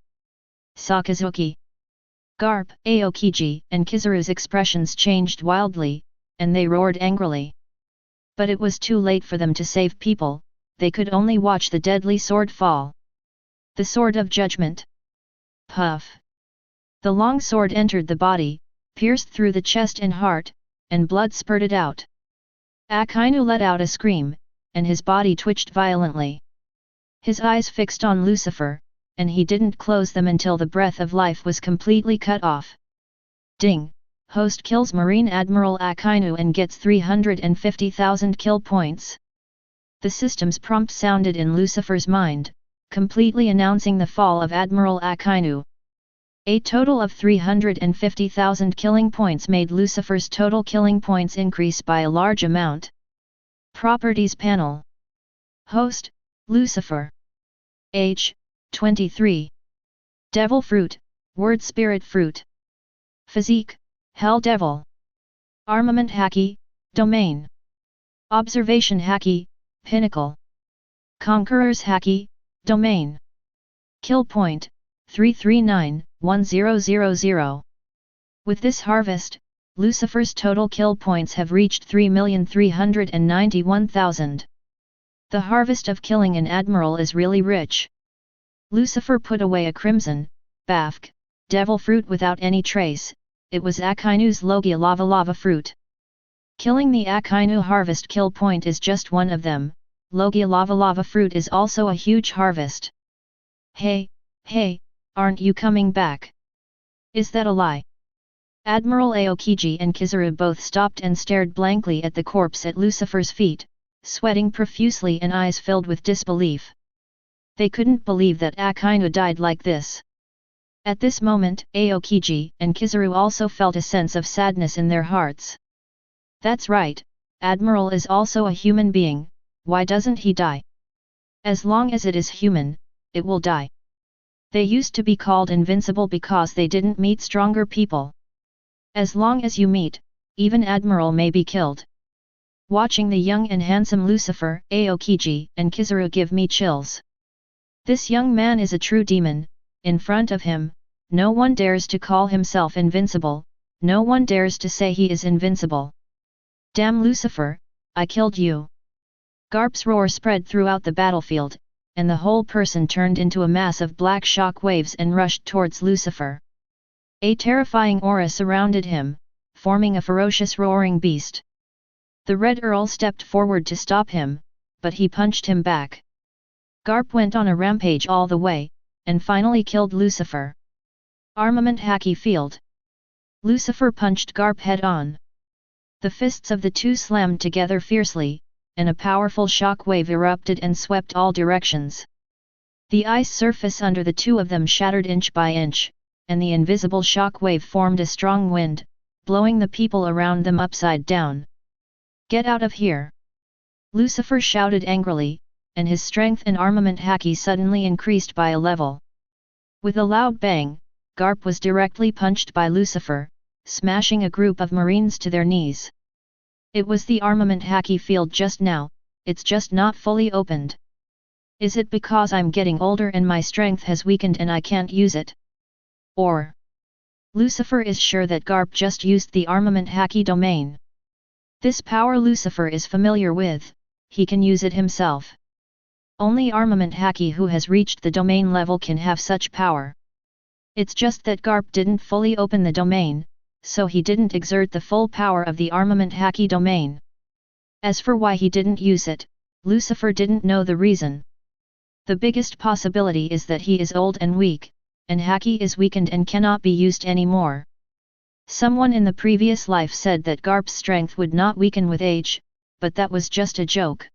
Sakazuki! Garp, Aokiji and Kizaru's expressions changed wildly, and they roared angrily. But it was too late for them to save people, they could only watch the deadly sword fall. The Sword of Judgment. Puff! The long sword entered the body, pierced through the chest and heart, and blood spurted out. Akainu let out a scream, and his body twitched violently. His eyes fixed on Lucifer, and he didn't close them until the breath of life was completely cut off. Ding! Host kills Marine Admiral Akainu and gets 350,000 kill points. The system's prompt sounded in Lucifer's mind, completely announcing the fall of Admiral Akainu. A total of 350,000 killing points made Lucifer's total killing points increase by a large amount. Properties Panel. Host, Lucifer. Age, 23. Devil Fruit, Word Spirit Fruit. Physique, Hell Devil. Armament Haki, Domain. Observation Haki, Pinnacle. Conqueror's Haki, Domain. Kill Point, 339,1000. With this harvest, Lucifer's total kill points have reached 3,391,000. The harvest of killing an admiral is really rich. Lucifer put away a crimson, Bafk, devil fruit without any trace, it was Akainu's Logia lava fruit. Killing the Akainu harvest kill point is just one of them, Logia lava fruit is also a huge harvest. Hey, aren't you coming back? Is that a lie? Admiral Aokiji and Kizaru both stopped and stared blankly at the corpse at Lucifer's feet, sweating profusely and eyes filled with disbelief. They couldn't believe that Akainu died like this. At this moment, Aokiji and Kizaru also felt a sense of sadness in their hearts. That's right, Admiral is also a human being, why doesn't he die? As long as it is human, it will die. They used to be called invincible because they didn't meet stronger people. As long as you meet, even Admiral may be killed. Watching the young and handsome Lucifer, Aokiji and Kizaru give me chills. This young man is a true demon. In front of him, no one dares to call himself invincible, no one dares to say he is invincible. Damn Lucifer, I killed you! Garp's roar spread throughout the battlefield, and the whole person turned into a mass of black shock waves and rushed towards Lucifer. A terrifying aura surrounded him, forming a ferocious roaring beast. The Red Earl stepped forward to stop him, but he punched him back. Garp went on a rampage all the way, and finally killed Lucifer. Armament Haki field. Lucifer punched Garp head-on. The fists of the two slammed together fiercely, and a powerful shock wave erupted and swept all directions. The ice surface under the two of them shattered inch by inch, and the invisible shock wave formed a strong wind, blowing the people around them upside down. Get out of here! Lucifer shouted angrily, and his strength and armament Haki suddenly increased by a level. With a loud bang, Garp was directly punched by Lucifer, smashing a group of Marines to their knees. It was the armament Haki field just now, it's just not fully opened. Is it because I'm getting older and my strength has weakened and I can't use it? Or Lucifer is sure that Garp just used the armament Haki domain. This power Lucifer is familiar with, he can use it himself. Only armament Haki who has reached the domain level can have such power. It's just that Garp didn't fully open the domain, so he didn't exert the full power of the armament Haki domain. As for why he didn't use it, Lucifer didn't know the reason. The biggest possibility is that he is old and weak, and Haki is weakened and cannot be used anymore. Someone in the previous life said that Garp's strength would not weaken with age, but that was just a joke.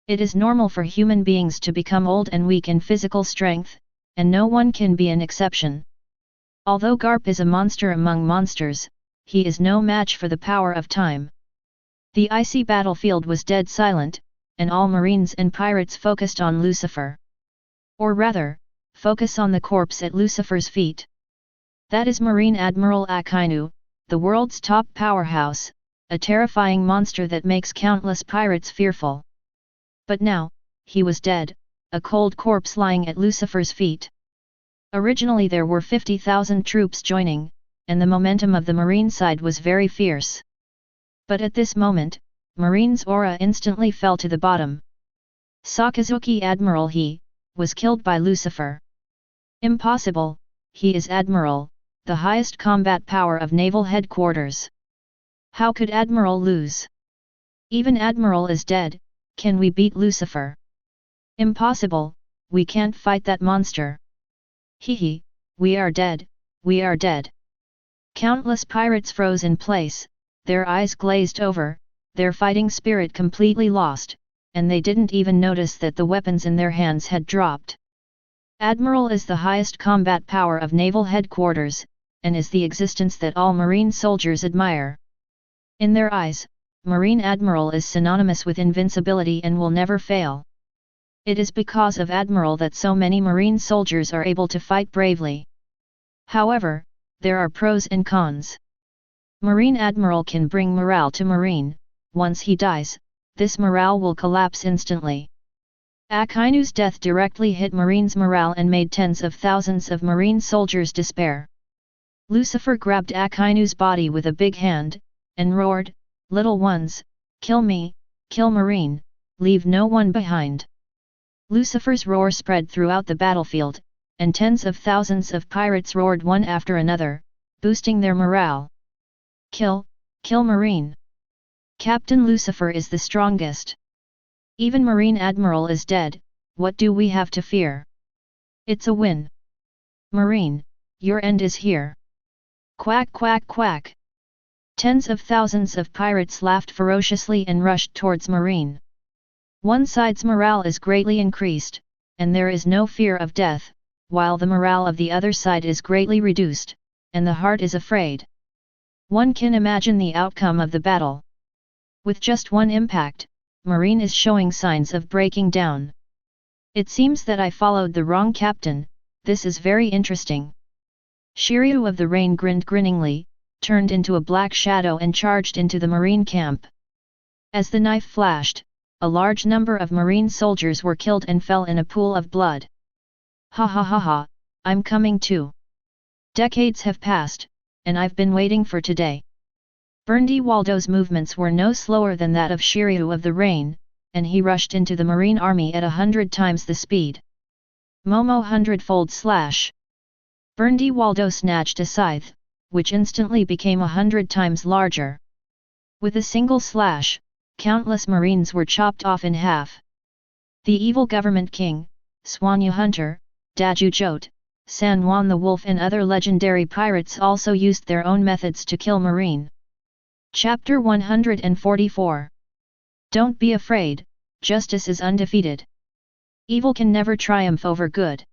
It is normal for human beings to become old and weak in physical strength, and no one can be an exception. Although Garp is a monster among monsters, he is no match for the power of time. The icy battlefield was dead silent, and all Marines and pirates focused on Lucifer. Or rather, focus on the corpse at Lucifer's feet. That is Marine Admiral Akainu, the world's top powerhouse, a terrifying monster that makes countless pirates fearful. But now, he was dead, a cold corpse lying at Lucifer's feet. Originally there were 50,000 troops joining, and the momentum of the Marine side was very fierce. But at this moment, Marine's aura instantly fell to the bottom. Sakazuki Admiral he was killed by Lucifer. Impossible, he is Admiral, the highest combat power of naval headquarters. How could Admiral lose? Even Admiral is dead, can we beat Lucifer? Impossible, we can't fight that monster. Hehe, we are dead, we are dead. Countless pirates froze in place, their eyes glazed over, their fighting spirit completely lost, and they didn't even notice that the weapons in their hands had dropped. Admiral is the highest combat power of naval headquarters, and is the existence that all Marine soldiers admire. In their eyes, Marine Admiral is synonymous with invincibility and will never fail. It is because of Admiral that so many Marine soldiers are able to fight bravely. However, there are pros and cons. Marine Admiral can bring morale to Marine. Once he dies, this morale will collapse instantly. Akainu's death directly hit Marine's morale and made tens of thousands of Marine soldiers despair. Lucifer grabbed Akainu's body with a big hand, and roared, "Little ones, kill me, kill Marine, leave no one behind." Lucifer's roar spread throughout the battlefield, and tens of thousands of pirates roared one after another, boosting their morale. Kill, kill Marine! Captain Lucifer is the strongest. Even Marine Admiral is dead, what do we have to fear? It's a win. Marine, your end is here. Quack quack quack. Tens of thousands of pirates laughed ferociously and rushed towards Marine. One side's morale is greatly increased, and there is no fear of death, while the morale of the other side is greatly reduced, and the heart is afraid. One can imagine the outcome of the battle. With just one impact, Marine is showing signs of breaking down. It seems that I followed the wrong captain, this is very interesting. Shiryu of the Rain grinned grinningly, turned into a black shadow and charged into the Marine camp. As the knife flashed, a large number of Marine soldiers were killed and fell in a pool of blood. Ha ha ha ha, I'm coming too. Decades have passed, and I've been waiting for today. Berndy Waldo's movements were no slower than that of Shiryu of the Rain, and he rushed into the Marine army at 100 times the speed. Momo hundredfold slash. Berndy Waldo snatched a scythe, which instantly became 100 times larger. With a single slash, countless Marines were chopped off in half. The evil government king, Swanyu Hunter, Daju Jote, San Juan the Wolf and other legendary pirates also used their own methods to kill Marine. Chapter 144. Don't be afraid, justice is undefeated. Evil can never triumph over good.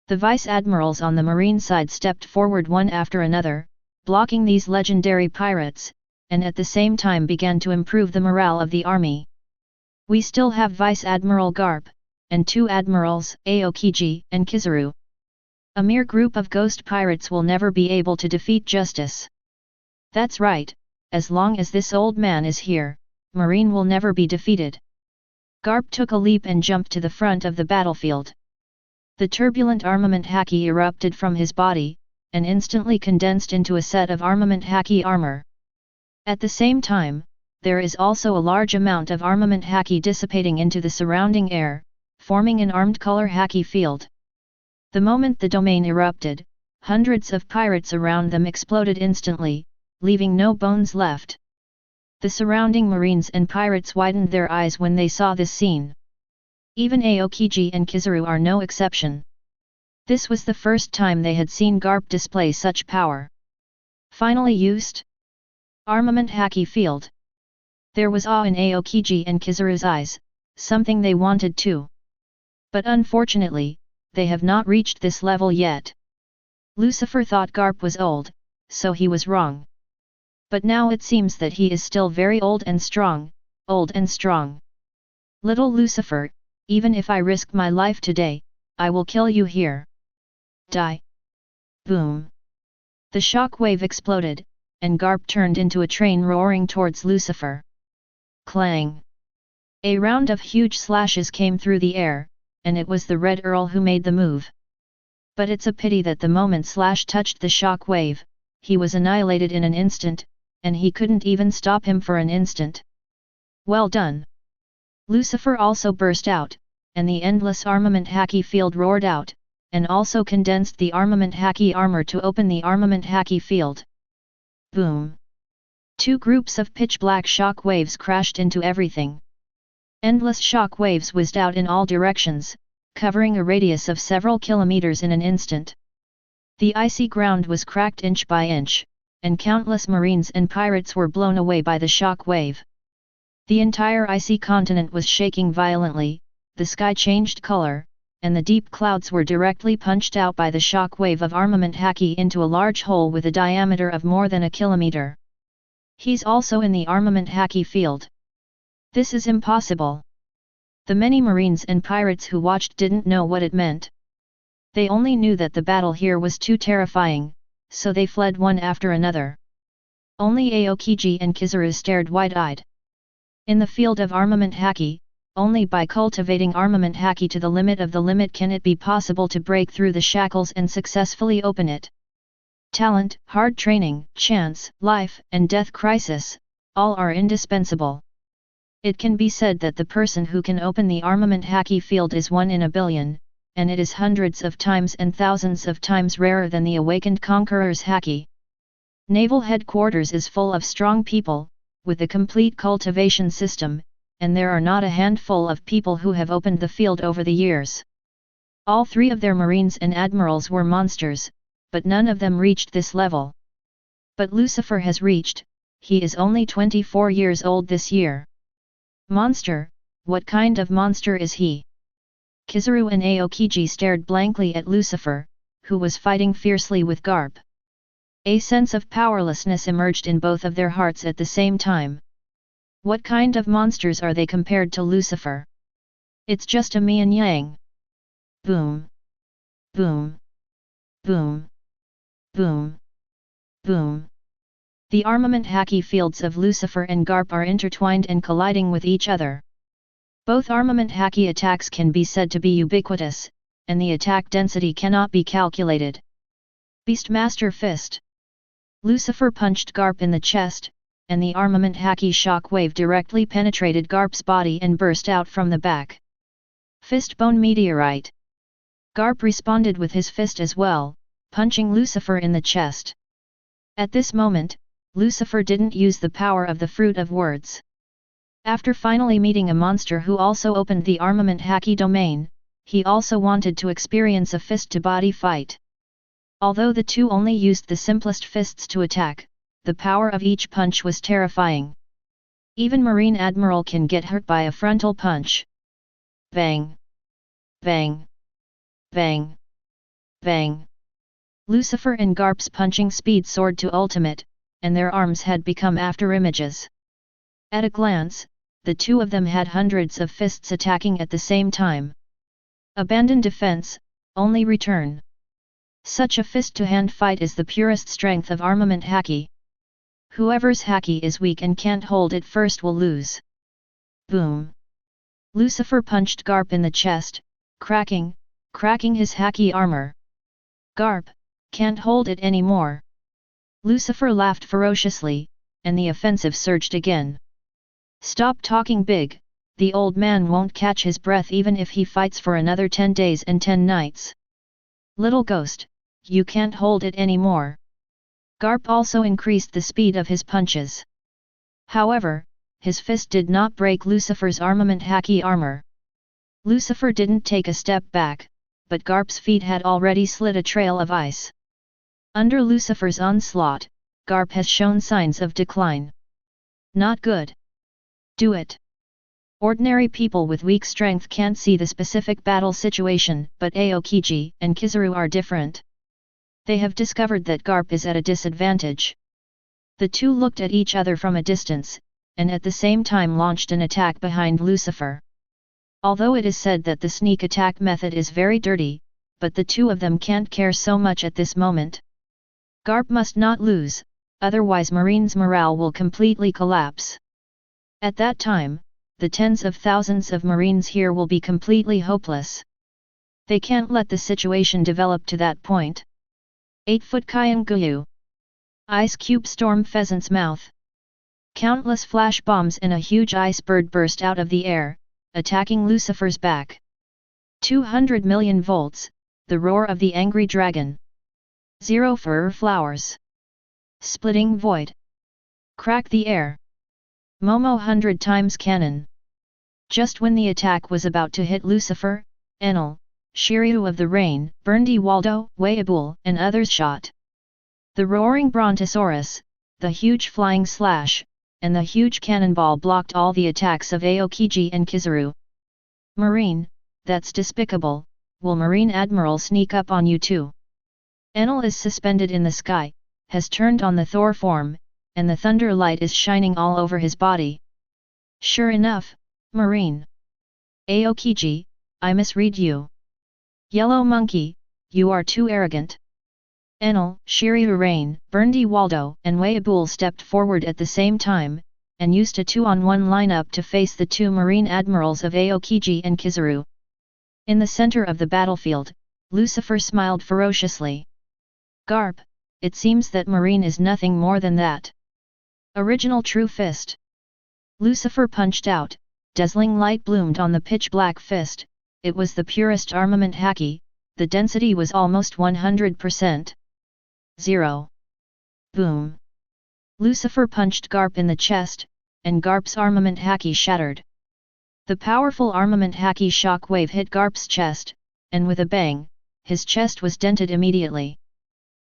The vice-admirals on the Marine side stepped forward one after another, blocking these legendary pirates, and at the same time began to improve the morale of the army. We still have Vice-Admiral Garp, and 2 admirals, Aokiji and Kizaru. A mere group of ghost pirates will never be able to defeat justice. That's right, as long as this old man is here, Marine will never be defeated. Garp took a leap and jumped to the front of the battlefield. The turbulent armament Haki erupted from his body, and instantly condensed into a set of armament Haki armor. At the same time, there is also a large amount of armament Haki dissipating into the surrounding air, forming an armed color Haki field. The moment the domain erupted, hundreds of pirates around them exploded instantly, leaving no bones left. The surrounding Marines and pirates widened their eyes when they saw this scene. Even Aokiji and Kizaru are no exception. This was the first time they had seen Garp display such power. Finally used? Armament Haki field. There was awe in Aokiji and Kizaru's eyes, something they wanted too. But unfortunately, they have not reached this level yet. Lucifer thought Garp was old, so he was wrong. But now it seems that he is still very old and strong, old and strong. Little Lucifer, even if I risk my life today, I will kill you here. Die. Boom. The shock wave exploded, and Garp turned into a train roaring towards Lucifer. Clang. A round of huge slashes came through the air, and it was the Red Earl who made the move. But it's a pity that the moment Slash touched the shock wave, he was annihilated in an instant, and he couldn't even stop him for an instant. Well done. Lucifer also burst out, and the endless armament Haki field roared out, and also condensed the armament Haki armor to open the armament Haki field. Boom! 2 groups of pitch-black shock waves crashed into everything. Endless shock waves whizzed out in all directions, covering a radius of several kilometers in an instant. The icy ground was cracked inch by inch, and countless Marines and pirates were blown away by the shock wave. The entire icy continent was shaking violently, the sky changed color, and the deep clouds were directly punched out by the shock wave of armament Haki into a large hole with a diameter of more than a kilometer. He's also in the armament Haki field. This is impossible. The many Marines and pirates who watched didn't know what it meant. They only knew that the battle here was too terrifying, so they fled one after another. Only Aokiji and Kizaru stared wide-eyed. In the field of armament Haki, only by cultivating armament Haki to the limit can it be possible to break through the shackles and successfully open it. Talent, hard training, chance, life and death crisis, all are indispensable. It can be said that the person who can open the armament Haki field is 1 in a billion, and it is hundreds of times and thousands of times rarer than the awakened Conqueror's Haki. Naval headquarters is full of strong people, with a complete cultivation system, and there are not a handful of people who have opened the field over the years. All three of their marines and admirals were monsters, but none of them reached this level. But Lucifer has reached, he is only 24 years old this year. Monster, what kind of monster is he? Kizaru and Aokiji stared blankly at Lucifer, who was fighting fiercely with Garp. A sense of powerlessness emerged in both of their hearts at the same time. What kind of monsters are they compared to Lucifer? It's just a yin and yang. Boom. Boom. Boom. Boom. Boom. The armament Haki fields of Lucifer and Garp are intertwined and colliding with each other. Both armament Haki attacks can be said to be ubiquitous, and the attack density cannot be calculated. Beastmaster Fist. Lucifer punched Garp in the chest, and the armament Haki shockwave directly penetrated Garp's body and burst out from the back. Fist Bone Meteorite. Garp responded with his fist as well, punching Lucifer in the chest. At this moment, Lucifer didn't use the power of the fruit of words. After finally meeting a monster who also opened the armament Haki domain, he also wanted to experience a fist-to-body fight. Although the two only used the simplest fists to attack, the power of each punch was terrifying. Even Marine Admiral can get hurt by a frontal punch. Bang! Bang! Bang! Bang! Lucifer and Garp's punching speed soared to ultimate, and their arms had become afterimages. At a glance, the two of them had hundreds of fists attacking at the same time. Abandon defense, only return. Such a fist-to-hand fight is the purest strength of armament Haki. Whoever's Haki is weak and can't hold it first will lose. Boom! Lucifer punched Garp in the chest, cracking his Haki armor. Garp, can't hold it anymore. Lucifer laughed ferociously, and the offensive surged again. Stop talking big, the old man won't catch his breath even if he fights for another 10 days and 10 nights. Little ghost, you can't hold it anymore. Garp also increased the speed of his punches. However, his fist did not break Lucifer's armament Haki armor. Lucifer didn't take a step back, but Garp's feet had already slid a trail of ice. Under Lucifer's onslaught, Garp has shown signs of decline. Not good. Do it. Ordinary people with weak strength can't see the specific battle situation, but Aokiji and Kizaru are different. They have discovered that Garp is at a disadvantage. The two looked at each other from a distance, and at the same time launched an attack behind Lucifer. Although it is said that the sneak attack method is very dirty, but the two of them can't care so much at this moment. Garp must not lose, otherwise Marine's morale will completely collapse. At that time, the tens of thousands of Marines here will be completely hopeless. They can't let the situation develop to that point. 8-foot Kyanguyu. Ice cube storm pheasant's mouth. Countless flash bombs and a huge ice bird burst out of the air, attacking Lucifer's back. 200 million volts, the roar of the angry dragon. 0 fur flowers. Splitting void. Crack the air. Momo 100 times cannon. Just when the attack was about to hit Lucifer, Enel, Shiryu of the Rain, Burndy Waldo, Whitebeard, and others shot. The roaring Brontosaurus, the huge flying slash, and the huge cannonball blocked all the attacks of Aokiji and Kizaru. Marine, that's despicable, will Marine Admiral sneak up on you too? Enel is suspended in the sky, has turned on the Thor form, and the thunder light is shining all over his body. Sure enough, Marine. Aokiji, I misread you. Yellow Monkey, you are too arrogant. Enel, Shiryu Rain, Burndy Waldo, and Whitebeard stepped forward at the same time, and used a 2-on-1 lineup to face the two Marine Admirals of Aokiji and Kizaru. In the center of the battlefield, Lucifer smiled ferociously. Garp, it seems that Marine is nothing more than that. Original True Fist. Lucifer punched out, dazzling light bloomed on the pitch-black fist, it was the purest armament Haki, the density was almost 100%. 0. Boom. Lucifer punched Garp in the chest, and Garp's armament Haki shattered. The powerful armament Haki shockwave hit Garp's chest, and with a bang, his chest was dented immediately.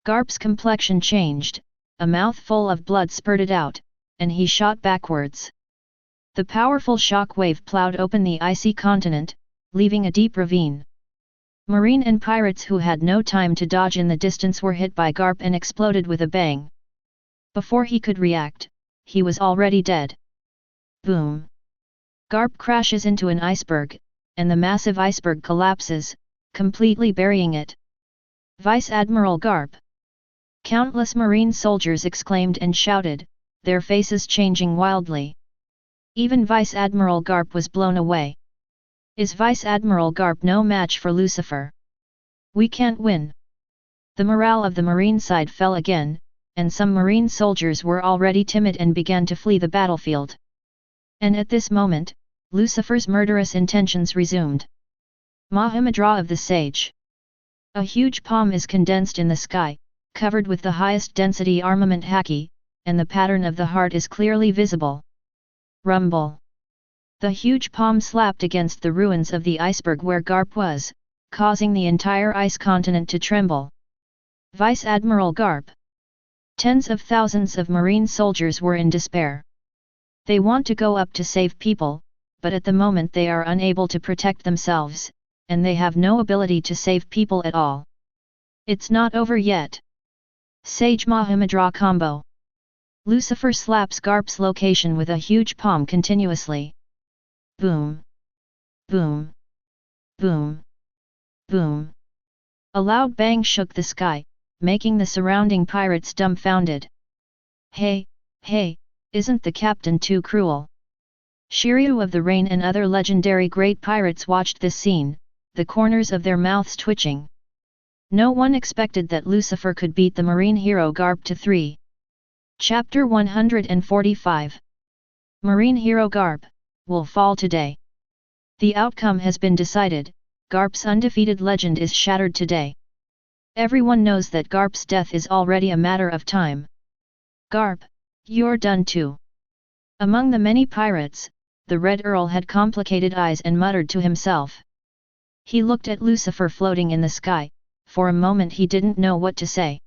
Garp's complexion changed, a mouthful of blood spurted out, and he shot backwards. The powerful shockwave plowed open the icy continent, leaving a deep ravine. Marine and pirates who had no time to dodge in the distance were hit by Garp and exploded with a bang. Before he could react, he was already dead. Boom! Garp crashes into an iceberg, and the massive iceberg collapses, completely burying it. Vice Admiral Garp! Countless marine soldiers exclaimed and shouted, their faces changing wildly. Even Vice Admiral Garp was blown away. Is Vice Admiral Garp no match for Lucifer? We can't win. The morale of the marine side fell again, and some marine soldiers were already timid and began to flee the battlefield. And at this moment, Lucifer's murderous intentions resumed. Mahamudra of the Sage. A huge palm is condensed in the sky, covered with the highest density armament Haki, and the pattern of the heart is clearly visible. Rumble. The huge palm slapped against the ruins of the iceberg where Garp was, causing the entire ice continent to tremble. Vice Admiral Garp. Tens of thousands of marine soldiers were in despair. They want to go up to save people, but at the moment they are unable to protect themselves, and they have no ability to save people at all. It's not over yet. Sage Mahamudra combo. Lucifer slaps Garp's location with a huge palm continuously. Boom! Boom! Boom! Boom! A loud bang shook the sky, making the surrounding pirates dumbfounded. Hey, hey, isn't the captain too cruel? Shiryu of the Rain and other legendary great pirates watched this scene, the corners of their mouths twitching. No one expected that Lucifer could beat the marine hero Garp to 3. Chapter 145. Marine hero Garp will fall today. The outcome has been decided, Garp's undefeated legend is shattered today. Everyone knows that Garp's death is already a matter of time. Garp, you're done too. Among the many pirates, the Red Earl had complicated eyes and muttered to himself. He looked at Lucifer floating in the sky, for a moment he didn't know what to say.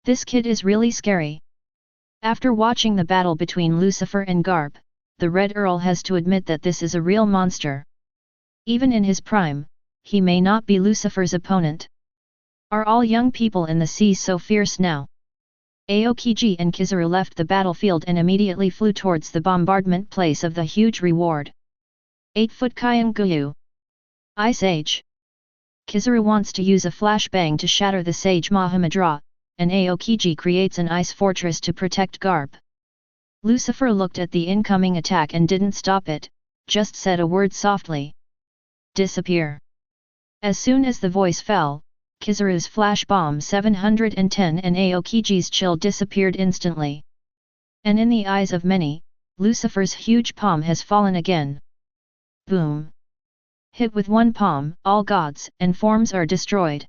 This kid is really scary. After watching the battle between Lucifer and Garp, the Red Earl has to admit that this is a real monster. Even in his prime, he may not be Lucifer's opponent. Are all young people in the sea so fierce now? Aokiji and Kizaru left the battlefield and immediately flew towards the bombardment place of the huge reward. 8-foot Kyanguyu. Ice Age. Kizaru wants to use a flashbang to shatter the Sage Mahamudra, and Aokiji creates an ice fortress to protect Garp. Lucifer looked at the incoming attack and didn't stop it, just said a word softly. Disappear. As soon as the voice fell, Kizaru's flash bomb 710 and Aokiji's chill disappeared instantly. And in the eyes of many, Lucifer's huge palm has fallen again. Boom! Hit with one palm, all gods and forms are destroyed.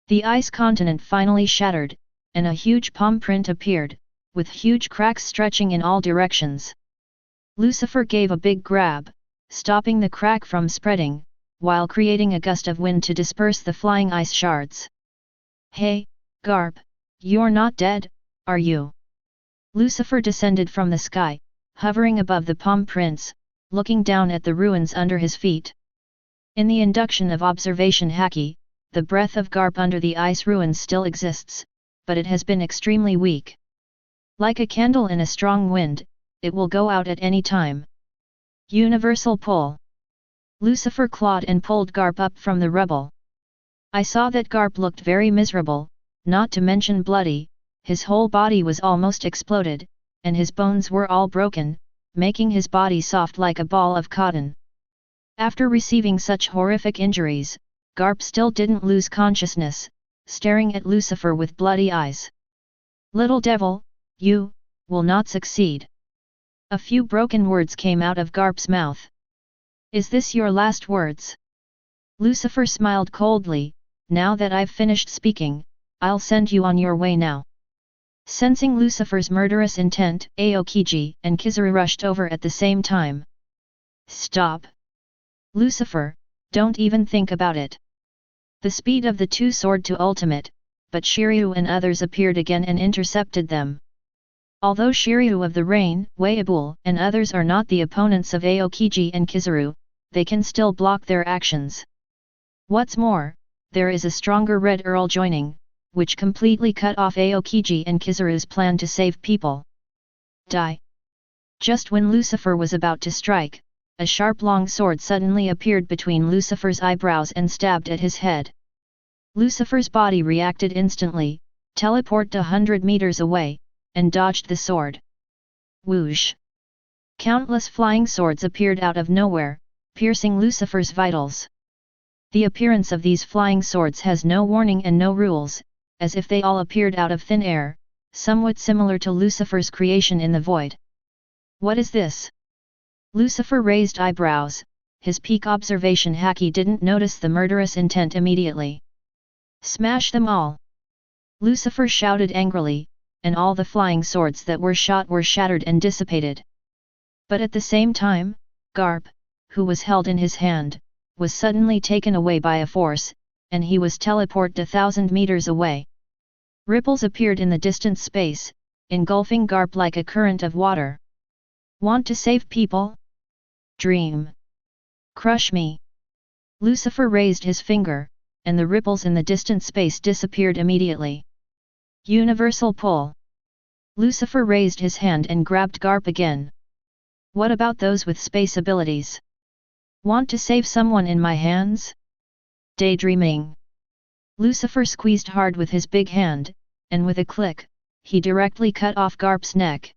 The ice continent finally shattered, and a huge palm print appeared, with huge cracks stretching in all directions. Lucifer gave a big grab, stopping the crack from spreading, while creating a gust of wind to disperse the flying ice shards. Hey, Garp, you're not dead, are you? Lucifer descended from the sky, hovering above the palm prints, looking down at the ruins under his feet. In the induction of observation Haki, the breath of Garp under the ice ruins still exists, but it has been extremely weak. Like a candle in a strong wind, it will go out at any time. Universal pull. Lucifer clawed and pulled Garp up from the rubble. I saw that Garp looked very miserable, not to mention bloody, his whole body was almost exploded, and his bones were all broken, making his body soft like a ball of cotton. After receiving such horrific injuries, Garp still didn't lose consciousness, staring at Lucifer with bloody eyes. Little devil, you will not succeed. A few broken words came out of Garp's mouth. Is this your last words? Lucifer smiled coldly. Now that I've finished speaking, I'll send you on your way now. Sensing Lucifer's murderous intent, Aokiji and Kizaru rushed over at the same time. Stop! Lucifer, don't even think about it. The speed of the two soared to ultimate, but Shiryu and others appeared again and intercepted them. Although Shiryu of the Rain, Whitebeard, and others are not the opponents of Aokiji and Kizaru, they can still block their actions. What's more, there is a stronger Red Earl joining, which completely cut off Aokiji and Kizaru's plan to save people. Die! Just when Lucifer was about to strike, a sharp long sword suddenly appeared between Lucifer's eyebrows and stabbed at his head. Lucifer's body reacted instantly, teleported 100 meters away, and dodged the sword. Whoosh! Countless flying swords appeared out of nowhere, piercing Lucifer's vitals. The appearance of these flying swords has no warning and no rules, as if they all appeared out of thin air, somewhat similar to Lucifer's creation in the void. What is this? Lucifer raised eyebrows. His peak observation Haki didn't notice the murderous intent immediately. Smash them all! Lucifer shouted angrily, and all the flying swords that were shot were shattered and dissipated. But at the same time, Garp, who was held in his hand, was suddenly taken away by a force, and he was teleported 1,000 meters away. Ripples appeared in the distant space, engulfing Garp like a current of water. Want to save people? Dream! Crush me! Lucifer raised his finger, and the ripples in the distant space disappeared immediately. Universal pull! Lucifer raised his hand and grabbed Garp again. What about those with space abilities? Want to save someone in my hands? Daydreaming! Lucifer squeezed hard with his big hand, and with a click, he directly cut off Garp's neck.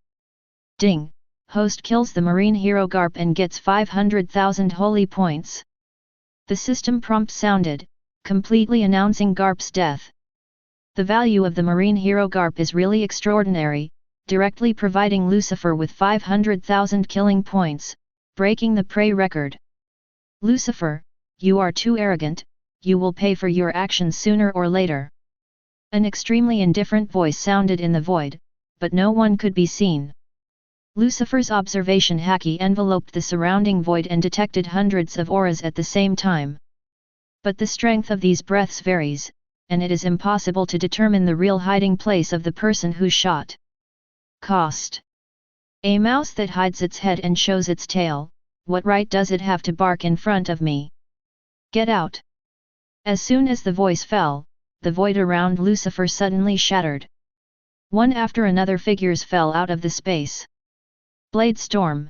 Ding! Host kills the marine hero Garp and gets 500,000 holy points. The system prompt sounded, completely announcing Garp's death. The value of the marine hero Garp is really extraordinary, directly providing Lucifer with 500,000 killing points, breaking the prey record. Lucifer, you are too arrogant, you will pay for your actions sooner or later. An extremely indifferent voice sounded in the void, but no one could be seen. Lucifer's observation Haki enveloped the surrounding void and detected hundreds of auras at the same time. But the strength of these breaths varies, and it is impossible to determine the real hiding place of the person who shot. Cost. A mouse that hides its head and shows its tail, what right does it have to bark in front of me? Get out! As soon as the voice fell, the void around Lucifer suddenly shattered. One after another figures fell out of the space. Blade storm!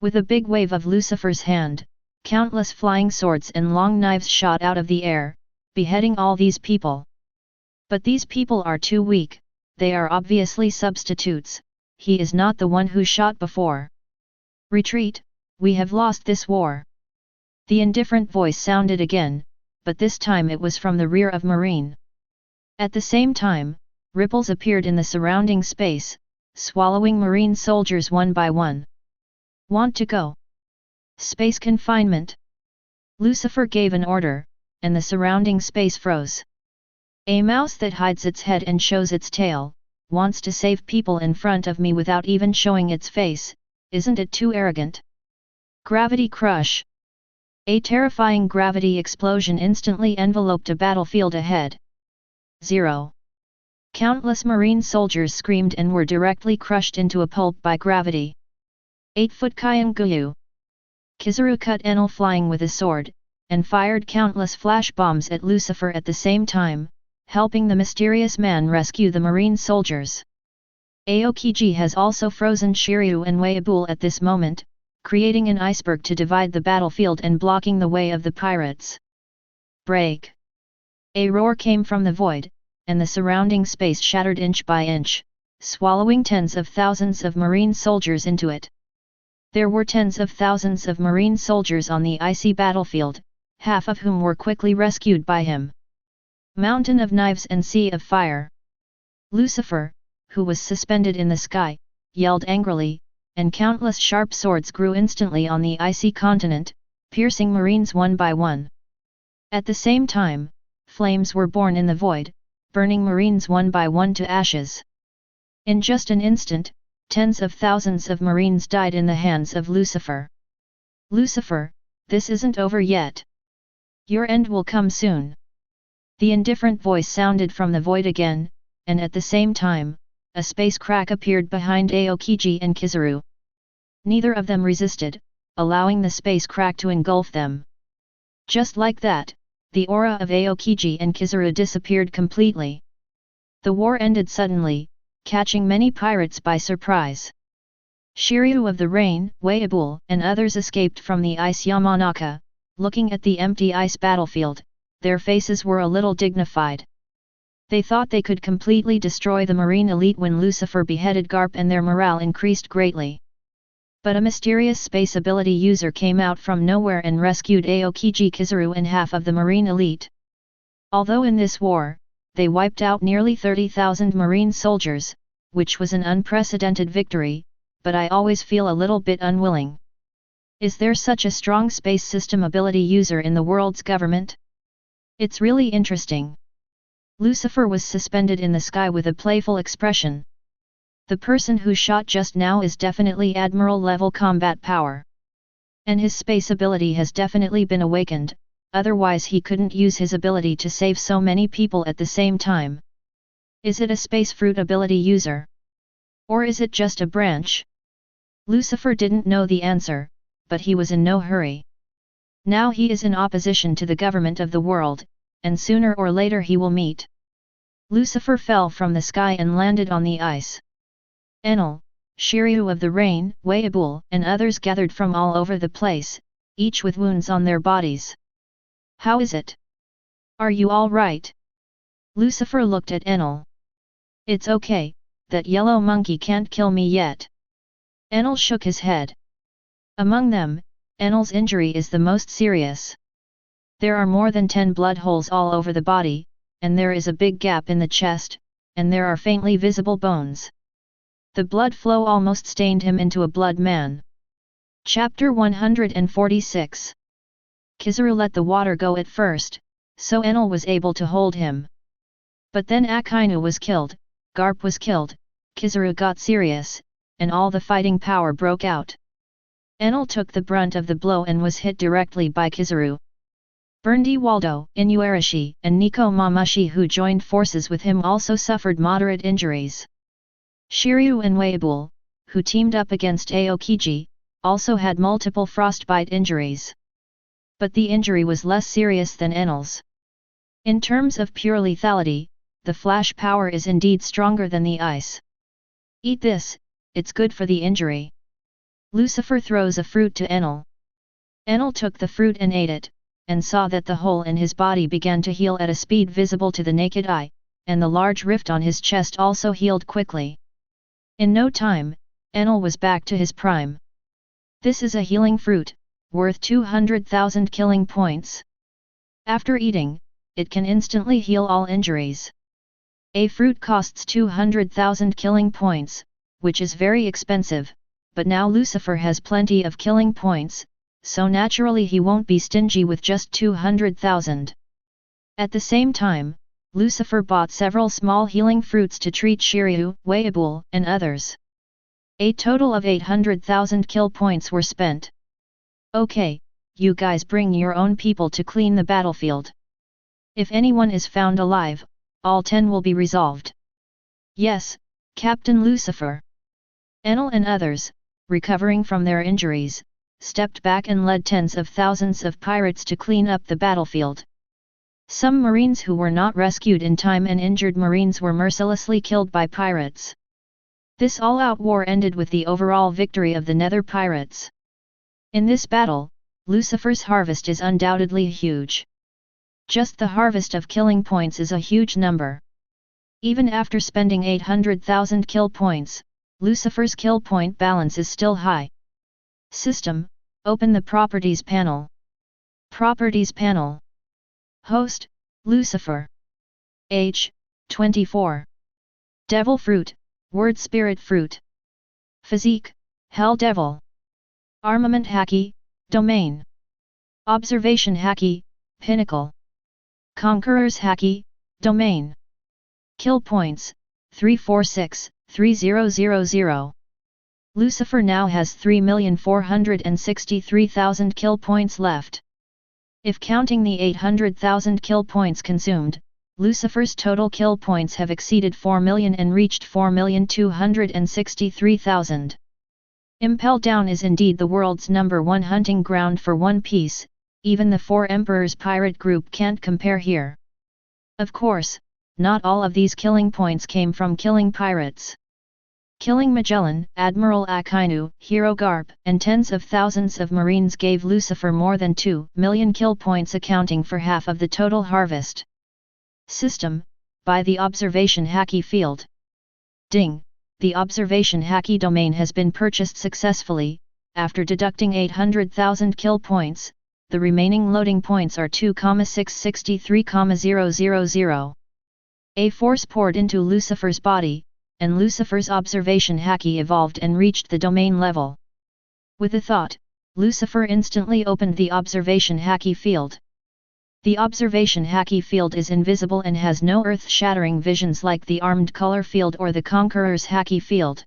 With a big wave of Lucifer's hand, countless flying swords and long knives shot out of the air, beheading all these people. But these people are too weak, they are obviously substitutes, he is not the one who shot before. Retreat, we have lost this war. The indifferent voice sounded again, but this time it was from the rear of Marine. At the same time, ripples appeared in the surrounding space, swallowing Marine soldiers one by one. Want to go? Space confinement? Lucifer gave an order, and the surrounding space froze. A mouse that hides its head and shows its tail, wants to save people in front of me without even showing its face, isn't it too arrogant? Gravity crush! A terrifying gravity explosion instantly enveloped a battlefield ahead. 0. Countless Marine soldiers screamed and were directly crushed into a pulp by gravity. 8-foot Kaido. Kizaru cut Enel flying with a sword, and fired countless flash bombs at Lucifer at the same time, helping the mysterious man rescue the Marine soldiers. Aokiji has also frozen Shiryu and Whitebeard at this moment, creating an iceberg to divide the battlefield and blocking the way of the pirates. Break! A roar came from the void, and the surrounding space shattered inch by inch, swallowing tens of thousands of Marine soldiers into it. There were tens of thousands of Marine soldiers on the icy battlefield, half of whom were quickly rescued by him. Mountain of knives and sea of fire. Lucifer, who was suspended in the sky, yelled angrily, and countless sharp swords grew instantly on the icy continent, piercing Marines one by one. At the same time, flames were born in the void, burning Marines one by one to ashes. In just an instant, tens of thousands of Marines died in the hands of Lucifer. Lucifer, this isn't over yet. Your end will come soon. The indifferent voice sounded from the void again, and at the same time, a space crack appeared behind Aokiji and Kizaru. Neither of them resisted, allowing the space crack to engulf them. Just like that, the aura of Aokiji and Kizaru disappeared completely. The war ended suddenly, catching many pirates by surprise. Shiryu of the Rain, Whitebeard, and others escaped from the ice Yamanaka. Looking at the empty ice battlefield, their faces were a little dignified. They thought they could completely destroy the marine elite when Lucifer beheaded Garp, and their morale increased greatly. But a mysterious space ability user came out from nowhere and rescued Aokiji, Kizaru and half of the marine elite. Although in this war, they wiped out nearly 30,000 marine soldiers, which was an unprecedented victory, but I always feel a little bit unwilling. Is there such a strong space system ability user in the world's government? It's really interesting. Lucifer was suspended in the sky with a playful expression. The person who shot just now is definitely Admiral level combat power. And his space ability has definitely been awakened, otherwise he couldn't use his ability to save so many people at the same time. Is it a space fruit ability user? Or is it just a branch? Lucifer didn't know the answer, but he was in no hurry. Now he is in opposition to the government of the world, and sooner or later he will meet. Lucifer fell from the sky and landed on the ice. Enel, Shiryu of the Rain, Whitebeard, and others gathered from all over the place, each with wounds on their bodies. How is it? Are you all right? Lucifer looked at Enel. It's okay, that yellow monkey can't kill me yet. Enel shook his head. Among them, Enel's injury is the most serious. There are more than 10 blood holes all over the body, and there is a big gap in the chest, and there are faintly visible bones. The blood flow almost stained him into a blood man. Chapter 146. Kizaru let the water go at first, so Enel was able to hold him. But then Akainu was killed, Garp was killed, Kizaru got serious, and all the fighting power broke out. Enel took the brunt of the blow and was hit directly by Kizaru. Burndy Waldo, Inuarashi, and Nico Mamashi, who joined forces with him, also suffered moderate injuries. Shiryu and Whitebeard, who teamed up against Aokiji, also had multiple frostbite injuries. But the injury was less serious than Enel's. In terms of pure lethality, the flash power is indeed stronger than the ice. Eat this, it's good for the injury. Lucifer throws a fruit to Enel. Enel took the fruit and ate it, and saw that the hole in his body began to heal at a speed visible to the naked eye, and the large rift on his chest also healed quickly. In no time, Enel was back to his prime. This is a healing fruit, worth 200,000 killing points. After eating, it can instantly heal all injuries. A fruit costs 200,000 killing points, which is very expensive, but now Lucifer has plenty of killing points, so naturally he won't be stingy with just 200,000. At the same time, Lucifer bought several small healing fruits to treat Shiryu, Whitebeard, and others. A total of 800,000 kill points were spent. Okay, you guys bring your own people to clean the battlefield. If anyone is found alive, all 10 will be resolved. Yes, Captain Lucifer. Enel and others, recovering from their injuries, stepped back and led tens of thousands of pirates to clean up the battlefield. Some marines who were not rescued in time and injured marines were mercilessly killed by pirates. This all-out war ended with the overall victory of the Nether pirates. In this battle, Lucifer's harvest is undoubtedly huge. Just the harvest of killing points is a huge number. Even after spending 800,000 kill points, Lucifer's kill point balance is still high. System, open the Properties panel. Properties panel. Host, Lucifer. Age, 24. Devil fruit, word spirit fruit. Physique, Hell Devil. Armament Haki, Domain. Observation Haki, Pinnacle. Conqueror's Haki, Domain. Kill points, 346, 3000. Lucifer now has 3,463,000 kill points left. If counting the 800,000 kill points consumed, Lucifer's total kill points have exceeded 4 million and reached 4,263,000. Impel Down is indeed the world's #1 hunting ground for One Piece, even the Four Emperors pirate group can't compare here. Of course, not all of these killing points came from killing pirates. Killing Magellan, Admiral Akainu, Hero Garp, and tens of thousands of Marines gave Lucifer more than 2 million kill points, accounting for half of the total harvest. System, by the Observation Haki Field. Ding! The Observation Haki domain has been purchased successfully. After deducting 800,000 kill points, the remaining loading points are 2,663,000. A force poured into Lucifer's body, and Lucifer's Observation Haki evolved and reached the domain level. With a thought, Lucifer instantly opened the Observation Haki Field. The Observation Haki Field is invisible and has no earth-shattering visions like the Armed Color Field or the Conqueror's Haki Field.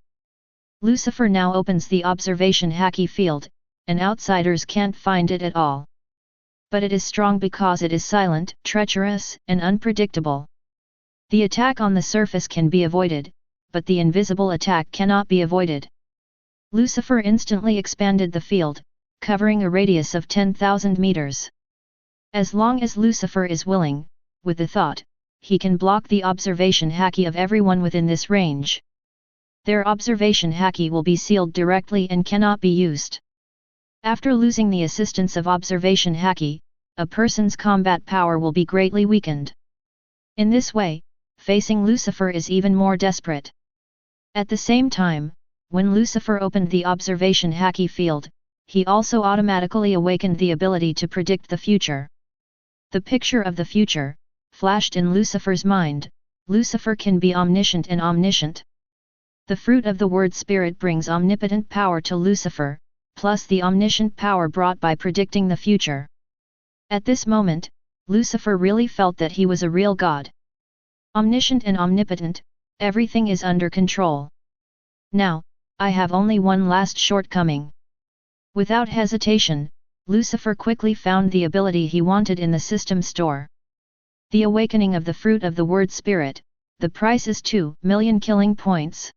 Lucifer now opens the Observation Haki Field, and outsiders can't find it at all. But it is strong because it is silent, treacherous, and unpredictable. The attack on the surface can be avoided, but the invisible attack cannot be avoided. Lucifer instantly expanded the field, covering a radius of 10,000 meters. As long as Lucifer is willing, with the thought, he can block the Observation Haki of everyone within this range. Their Observation Haki will be sealed directly and cannot be used. After losing the assistance of Observation Haki, a person's combat power will be greatly weakened. In this way, facing Lucifer is even more desperate. At the same time, when Lucifer opened the Observation Haki Field, he also automatically awakened the ability to predict the future. The picture of the future flashed in Lucifer's mind. Lucifer can be omniscient and omniscient. The fruit of the word spirit brings omnipotent power to Lucifer, plus the omniscient power brought by predicting the future. At this moment, Lucifer really felt that he was a real god. Omniscient and omnipotent, everything is under control. Now, I have only one last shortcoming. Without hesitation, Lucifer quickly found the ability he wanted in the system store. The awakening of the fruit of the word spirit. The price is 2 million killing points.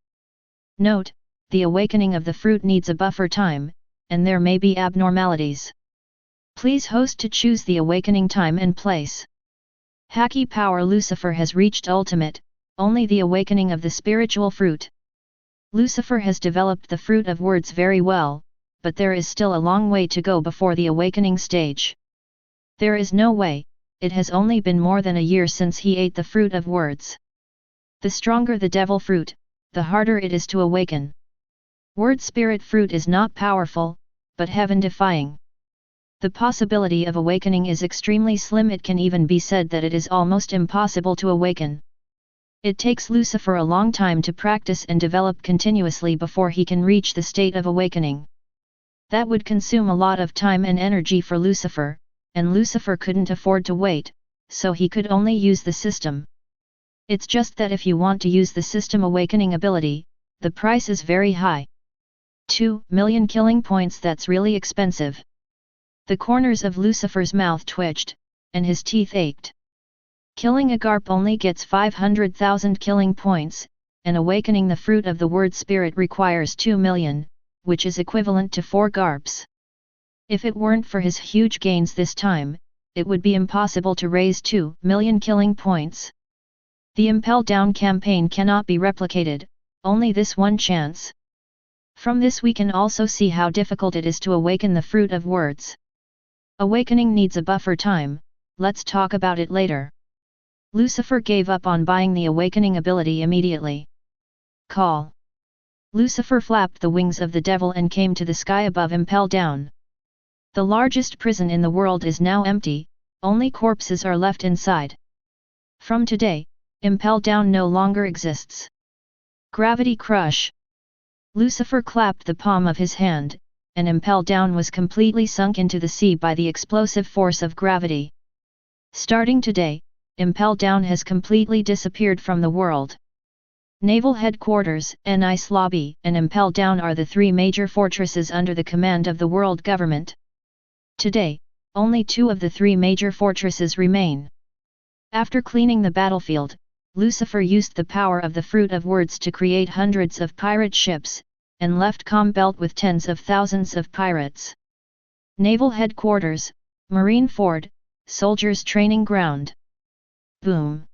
Note, the awakening of the fruit needs a buffer time, and there may be abnormalities. Please host to choose the awakening time and place. Haki power. Lucifer has reached ultimate, only the awakening of the spiritual fruit. Lucifer has developed the fruit of words very well, but there is still a long way to go before the awakening stage. There is no way, it has only been more than a year since he ate the fruit of words. The stronger the devil fruit, the harder it is to awaken. Word spirit fruit is not powerful, but heaven-defying. The possibility of awakening is extremely slim. It can even be said that it is almost impossible to awaken. It takes Lucifer a long time to practice and develop continuously before he can reach the state of awakening. That would consume a lot of time and energy for Lucifer, and Lucifer couldn't afford to wait, so he could only use the system. It's just that if you want to use the system awakening ability, the price is very high. 2 million killing points, that's really expensive. The corners of Lucifer's mouth twitched, and his teeth ached. Killing a Garp only gets 500,000 killing points, and awakening the fruit of the word spirit requires 2 million, which is equivalent to 4 Garps. If it weren't for his huge gains this time, it would be impossible to raise 2 million killing points. The Impel Down campaign cannot be replicated, only this one chance. From this we can also see how difficult it is to awaken the fruit of words. Awakening needs a buffer time, let's talk about it later. Lucifer gave up on buying the awakening ability immediately. Call. Lucifer flapped the wings of the devil and came to the sky above Impel Down. The largest prison in the world is now empty, only corpses are left inside. From today, Impel Down no longer exists. Gravity crush. Lucifer clapped the palm of his hand, and Impel Down was completely sunk into the sea by the explosive force of gravity. Starting today, Impel Down has completely disappeared from the world. Naval Headquarters, Nice Lobby, and Impel Down are the three major fortresses under the command of the world government. Today, only two of the three major fortresses remain. After cleaning the battlefield, Lucifer used the power of the Fruit of Words to create hundreds of pirate ships, and left Belt with tens of thousands of pirates. Naval Headquarters, Marine Ford, Soldiers Training Ground. Boom!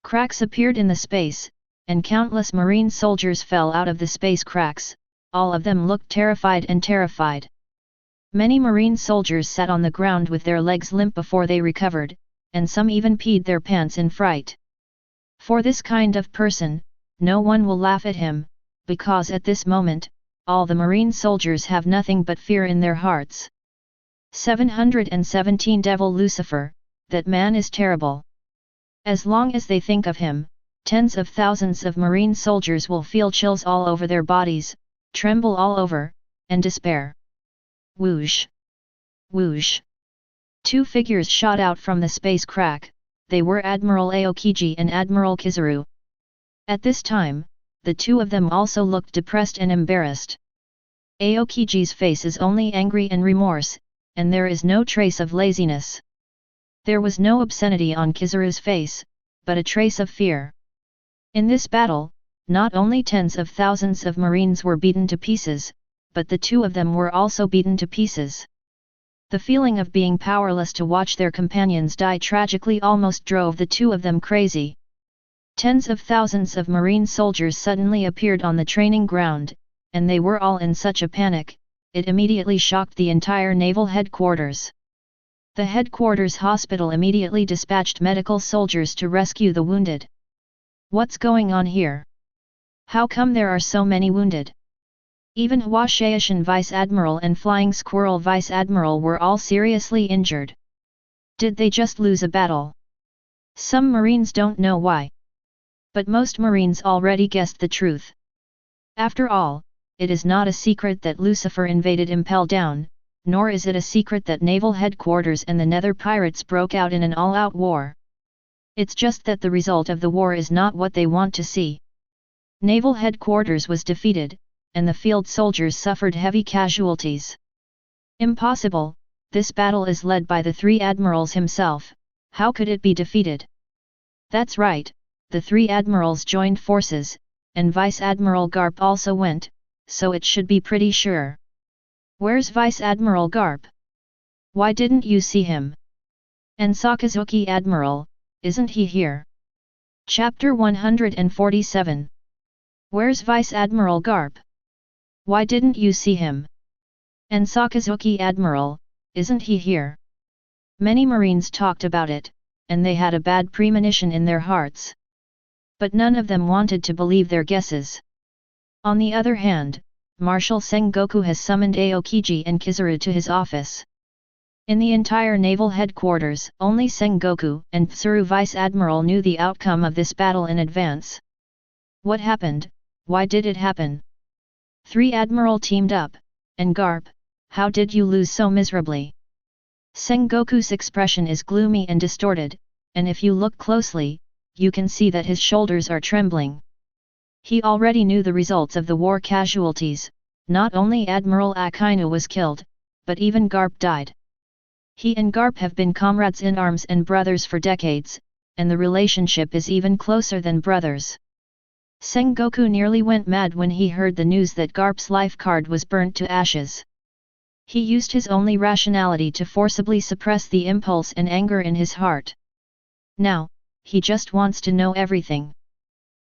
Cracks appeared in the space, and countless Marine soldiers fell out of the space cracks, all of them looked terrified and terrified. Many Marine soldiers sat on the ground with their legs limp before they recovered, and some even peed their pants in fright. For this kind of person, no one will laugh at him, because at this moment, all the Marine soldiers have nothing but fear in their hearts. 717 Devil Lucifer, that man is terrible. As long as they think of him, tens of thousands of Marine soldiers will feel chills all over their bodies, tremble all over, and despair. Whoosh! Whoosh! Two figures shot out from the space crack. They were Admiral Aokiji and Admiral Kizaru. At this time, the two of them also looked depressed and embarrassed. Aokiji's face is only angry and remorse, and there is no trace of laziness. There was no obscenity on Kizaru's face, but a trace of fear. In this battle, not only tens of thousands of Marines were beaten to pieces, but the two of them were also beaten to pieces. The feeling of being powerless to watch their companions die tragically almost drove the two of them crazy. Tens of thousands of Marine soldiers suddenly appeared on the training ground, and they were all in such a panic, it immediately shocked the entire naval headquarters. The headquarters hospital immediately dispatched medical soldiers to rescue the wounded. What's going on here? How come there are so many wounded? Even Hwashaishan Vice Admiral and Flying Squirrel Vice Admiral were all seriously injured. Did they just lose a battle? Some Marines don't know why. But most Marines already guessed the truth. After all, it is not a secret that Lucifer invaded Impel Down, nor is it a secret that Naval Headquarters and the Nether Pirates broke out in an all-out war. It's just that the result of the war is not what they want to see. Naval Headquarters was defeated, and the field soldiers suffered heavy casualties. Impossible, this battle is led by the three admirals himself, how could it be defeated? That's right, the three admirals joined forces, and Vice Admiral Garp also went, so it should be pretty sure. Where's Vice Admiral Garp? Why didn't you see him? And Sakazuki Admiral, isn't he here? Chapter 147. Where's Vice Admiral Garp? Why didn't you see him? And Sakazuki Admiral, isn't he here? Many Marines talked about it, and they had a bad premonition in their hearts. But none of them wanted to believe their guesses. On the other hand, Marshal Sengoku has summoned Aokiji and Kizaru to his office. In the entire naval headquarters, only Sengoku and Tsuru Vice Admiral knew the outcome of this battle in advance. What happened? Why did it happen? Three Admiral teamed up, and Garp, how did you lose so miserably? Sengoku's expression is gloomy and distorted, and if you look closely, you can see that his shoulders are trembling. He already knew the results of the war casualties, not only Admiral Akainu was killed, but even Garp died. He and Garp have been comrades in arms and brothers for decades, and the relationship is even closer than brothers. Sengoku nearly went mad when he heard the news that Garp's life card was burnt to ashes. He used his only rationality to forcibly suppress the impulse and anger in his heart. Now, he just wants to know everything.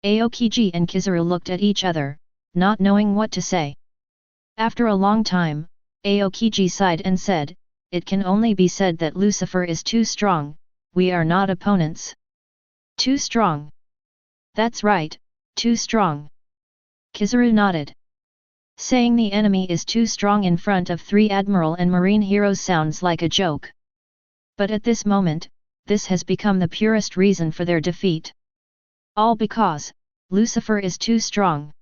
Aokiji and Kizaru looked at each other, not knowing what to say. After a long time, Aokiji sighed and said, "It can only be said that Lucifer is too strong, we are not opponents." Too strong? That's right, too strong. Kizaru nodded. Saying the enemy is too strong in front of three admiral and marine heroes sounds like a joke. But at this moment, this has become the purest reason for their defeat. All because Lucifer is too strong.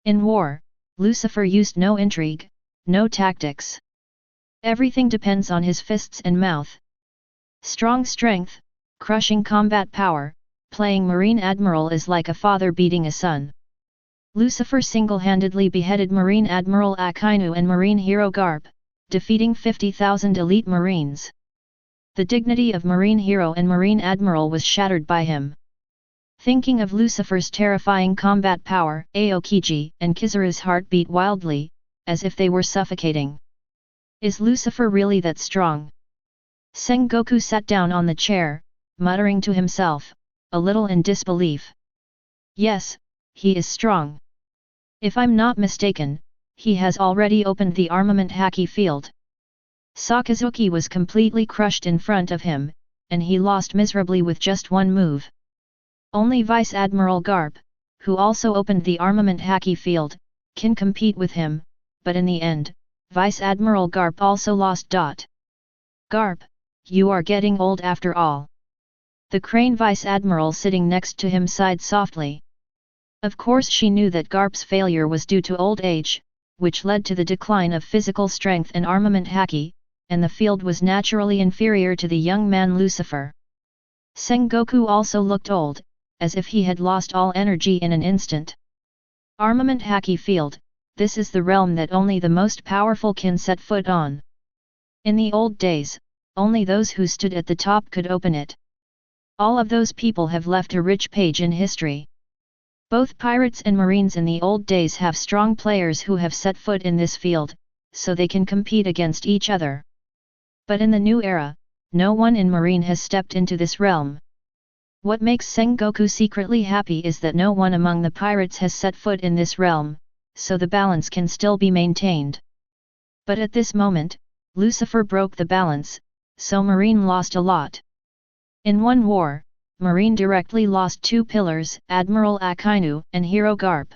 In war, Lucifer used no intrigue, no tactics. Everything depends on his fists and mouth. Strong strength, crushing combat power, playing Marine Admiral is like a father beating a son. Lucifer single-handedly beheaded Marine Admiral Akainu and Marine Hero Garp, defeating 50,000 elite Marines. The dignity of Marine Hero and Marine Admiral was shattered by him. Thinking of Lucifer's terrifying combat power, Aokiji and Kizaru's heart beat wildly, as if they were suffocating. Is Lucifer really that strong? Sengoku sat down on the chair, muttering to himself, a little in disbelief. Yes, he is strong. If I'm not mistaken, he has already opened the armament Haki field. Sakazuki was completely crushed in front of him, and he lost miserably with just one move. Only Vice Admiral Garp, who also opened the armament Haki field, can compete with him, but in the end, Vice Admiral Garp also lost. Garp, you are getting old after all. The Crane Vice Admiral sitting next to him sighed softly. Of course she knew that Garp's failure was due to old age, which led to the decline of physical strength and armament Haki, and the field was naturally inferior to the young man Lucifer. Sengoku also looked old, as if he had lost all energy in an instant. Armament Haki field, this is the realm that only the most powerful can set foot on. In the old days, only those who stood at the top could open it. All of those people have left a rich page in history. Both pirates and marines in the old days have strong players who have set foot in this field, so they can compete against each other. But in the new era, no one in marine has stepped into this realm. What makes Sengoku secretly happy is that no one among the pirates has set foot in this realm, so the balance can still be maintained. But at this moment, Lucifer broke the balance, so marine lost a lot. In one war, Marine directly lost two pillars, Admiral Akainu and Hero Garp.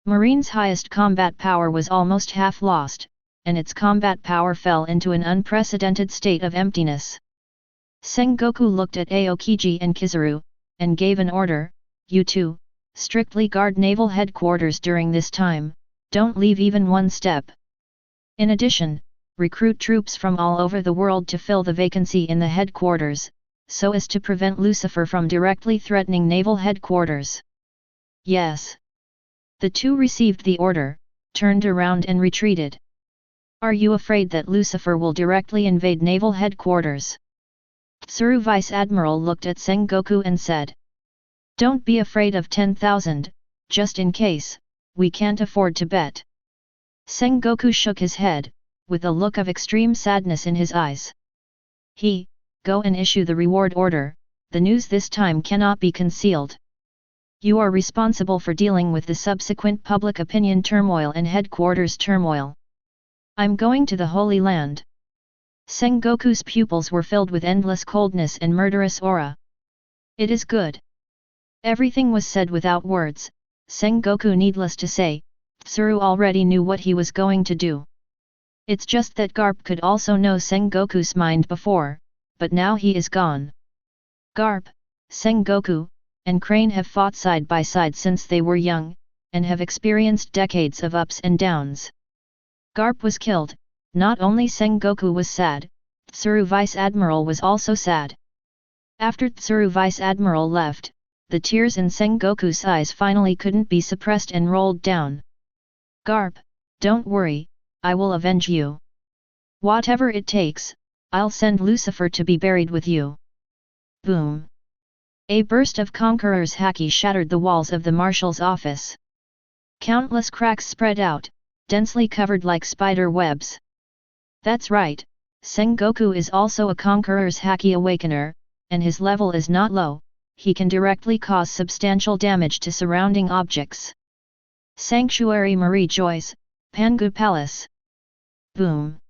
Marine's highest combat power was almost half lost, and its combat power fell into an unprecedented state of emptiness. Sengoku looked at Aokiji and Kizaru, and gave an order, you two, strictly guard naval headquarters during this time, don't leave even one step. In addition, recruit troops from all over the world to fill the vacancy in the headquarters, so as to prevent Lucifer from directly threatening naval headquarters. Yes. The two received the order, turned around and retreated. Are you afraid that Lucifer will directly invade naval headquarters? Tsuru Vice Admiral looked at Sengoku and said. Don't be afraid of 10,000, just in case, we can't afford to bet. Sengoku shook his head, with a look of extreme sadness in his eyes. Go and issue the reward order, the news this time cannot be concealed. You are responsible for dealing with the subsequent public opinion turmoil and headquarters turmoil. I'm going to the Holy Land. Sengoku's pupils were filled with endless coldness and murderous aura. It is good. Everything was said without words, Sengoku needless to say, Tsuru already knew what he was going to do. It's just that Garp could also know Sengoku's mind before, but now he is gone. Garp, Sengoku, and Crane have fought side by side since they were young, and have experienced decades of ups and downs. Garp was killed, not only Sengoku was sad, Tsuru Vice Admiral was also sad. After Tsuru Vice Admiral left, the tears in Sengoku's eyes finally couldn't be suppressed and rolled down. Garp, don't worry, I will avenge you. Whatever it takes, I'll send Lucifer to be buried with you. Boom! A burst of Conqueror's Haki shattered the walls of the marshal's office. Countless cracks spread out, densely covered like spider webs. That's right, Sengoku is also a Conqueror's Haki awakener, and his level is not low, he can directly cause substantial damage to surrounding objects. Sanctuary Marie Joyce, Pangu Palace. Boom!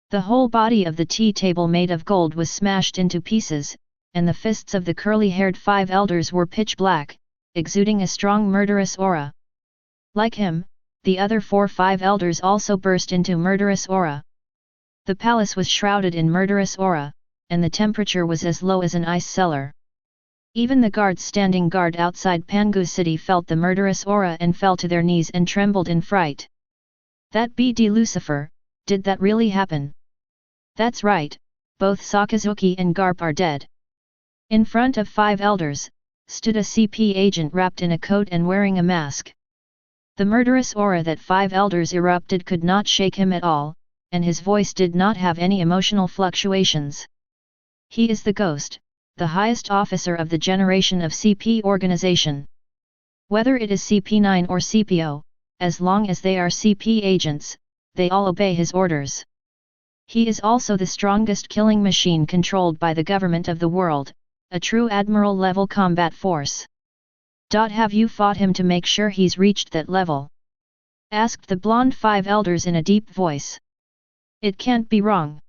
The whole body of the tea table made of gold was smashed into pieces, and the fists of the curly-haired 5 elders were pitch black, exuding a strong murderous aura. Like him, the other 4-5 elders also burst into murderous aura. The palace was shrouded in murderous aura, and the temperature was as low as an ice cellar. Even the guards standing guard outside Pangu City felt the murderous aura and fell to their knees and trembled in fright. That BD Lucifer, did that really happen? That's right, both Sakazuki and Garp are dead. In front of 5 elders, stood a CP agent wrapped in a coat and wearing a mask. The murderous aura that 5 elders erupted could not shake him at all, and his voice did not have any emotional fluctuations. He is the Ghost, the highest officer of the generation of CP organization. Whether it is CP9 or CPO, as long as they are CP agents, they all obey his orders. He is also the strongest killing machine controlled by the government of the world, a true admiral-level combat force. Have you fought him to make sure he's reached that level? Asked the blonde 5 elders in a deep voice. It can't be wrong.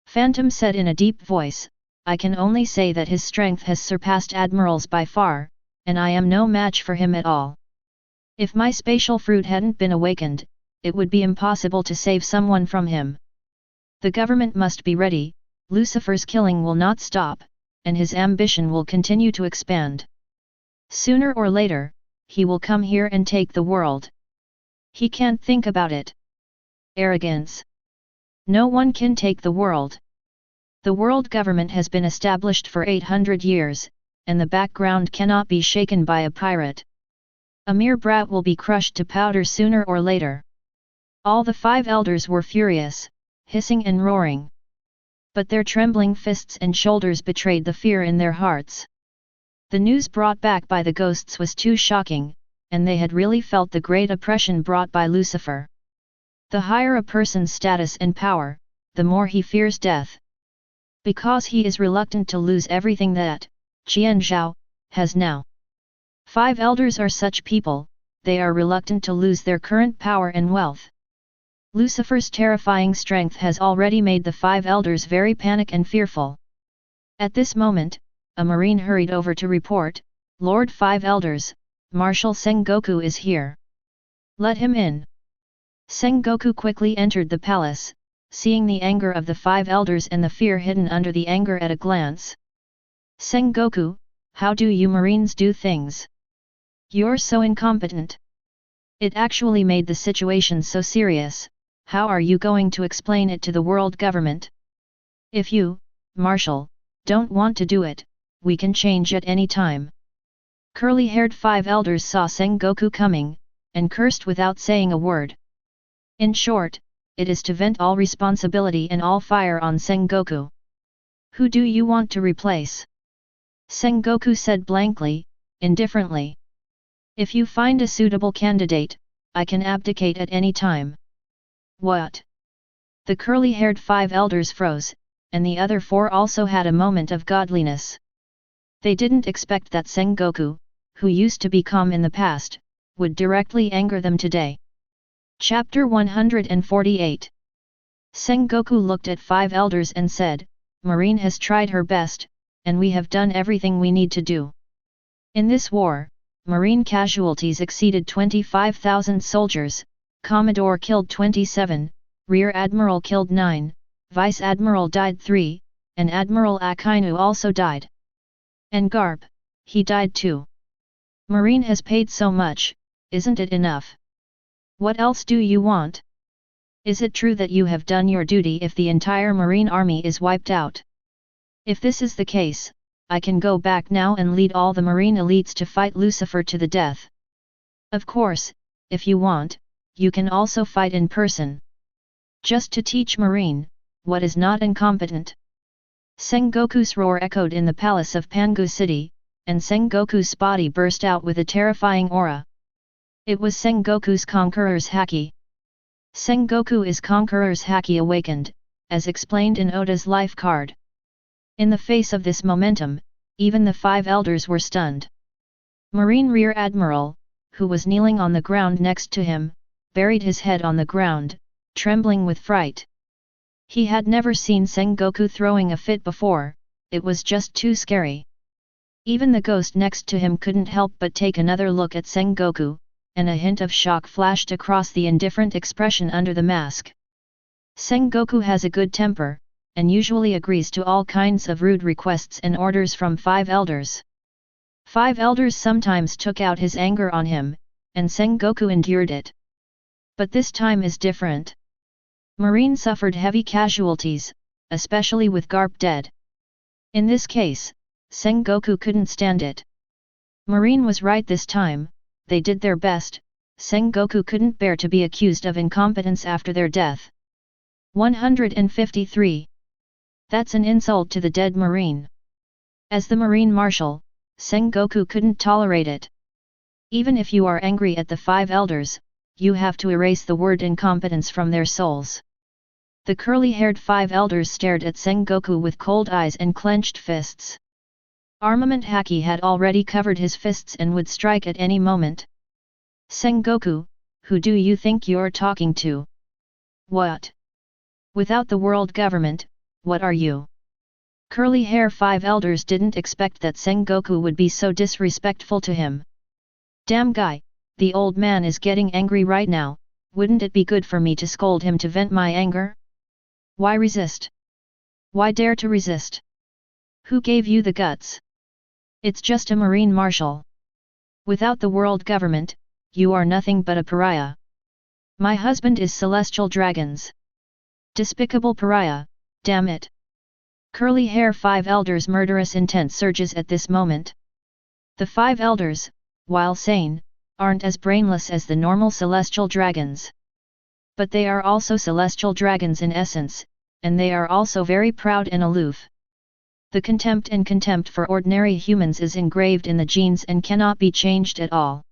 Phantom said in a deep voice, I can only say that his strength has surpassed admirals by far, and I am no match for him at all. If my spatial fruit hadn't been awakened, it would be impossible to save someone from him. The government must be ready, Lucifer's killing will not stop, and his ambition will continue to expand. Sooner or later, he will come here and take the world. He can't think about it. Arrogance. No one can take the world. The world government has been established for 800 years, and the background cannot be shaken by a pirate. A mere brat will be crushed to powder sooner or later. All the 5 elders were furious, hissing and roaring. But their trembling fists and shoulders betrayed the fear in their hearts. The news brought back by the ghosts was too shocking, and they had really felt the great oppression brought by Lucifer. The higher a person's status and power, the more he fears death. Because he is reluctant to lose everything that, Qianzhao, has now. 5 elders are such people, they are reluctant to lose their current power and wealth. Lucifer's terrifying strength has already made the 5 elders very panic and fearful. At this moment, a marine hurried over to report, Lord 5 elders, Marshal Sengoku is here. Let him in. Sengoku quickly entered the palace, seeing the anger of the 5 elders and the fear hidden under the anger at a glance. Sengoku, how do you marines do things? You're so incompetent. It actually made the situation so serious, how are you going to explain it to the world government? If you, Marshal, don't want to do it, we can change at any time. Curly-haired 5 elders saw Sengoku coming, and cursed without saying a word. In short, it is to vent all responsibility and all fire on Sengoku. Who do you want to replace? Sengoku said blankly, indifferently. If you find a suitable candidate, I can abdicate at any time. What? The curly-haired 5 elders froze, and the other 4 also had a moment of godliness. They didn't expect that Sengoku, who used to be calm in the past, would directly anger them today. Chapter 148. Sengoku looked at 5 elders and said, Marine has tried her best, and we have done everything we need to do. In this war, Marine casualties exceeded 25,000 soldiers, Commodore killed 27, Rear Admiral killed 9, Vice Admiral died 3, and Admiral Akainu also died. And Garp, he died too. Marine has paid so much, isn't it enough? What else do you want? Is it true that you have done your duty if the entire Marine army is wiped out? If this is the case, I can go back now and lead all the Marine elites to fight Lucifer to the death. Of course, if you want, you can also fight in person. Just to teach Marine, what is not incompetent. Sengoku's roar echoed in the palace of Pangu City, and Sengoku's body burst out with a terrifying aura. It was Sengoku's Conqueror's Haki. Sengoku is Conqueror's Haki awakened, as explained in Oda's life card. In the face of this momentum, even the 5 elders were stunned. Marine Rear Admiral, who was kneeling on the ground next to him, buried his head on the ground, trembling with fright. He had never seen Sengoku throwing a fit before, it was just too scary. Even the ghost next to him couldn't help but take another look at Sengoku, and a hint of shock flashed across the indifferent expression under the mask. Sengoku has a good temper, and usually agrees to all kinds of rude requests and orders from 5 elders. 5 elders sometimes took out his anger on him, and Sengoku endured it. But this time is different. Marine suffered heavy casualties, especially with Garp dead. In this case, Sengoku couldn't stand it. Marine was right this time, they did their best. Sengoku couldn't bear to be accused of incompetence after their death. 153. That's an insult to the dead Marine. As the Marine Marshal, Sengoku couldn't tolerate it. Even if you are angry at the five elders, you have to erase the word incompetence from their souls. The curly-haired five elders stared at Sengoku with cold eyes and clenched fists. Armament Haki had already covered his fists and would strike at any moment. Sengoku, who do you think you're talking to? What? Without the world government, what are you? Curly-hair five elders didn't expect that Sengoku would be so disrespectful to him. Damn guy, the old man is getting angry right now, wouldn't it be good for me to scold him to vent my anger? Why resist? Why dare to resist? Who gave you the guts? It's just a Marine Marshal. Without the world government, you are nothing but a pariah. My husband is celestial dragons. Despicable pariah, damn it. Curly hair five elders' murderous intent surges at this moment. The five elders, while sane, aren't as brainless as the normal celestial dragons. But they are also celestial dragons in essence, and they are also very proud and aloof. The contempt for ordinary humans is engraved in the genes and cannot be changed at all.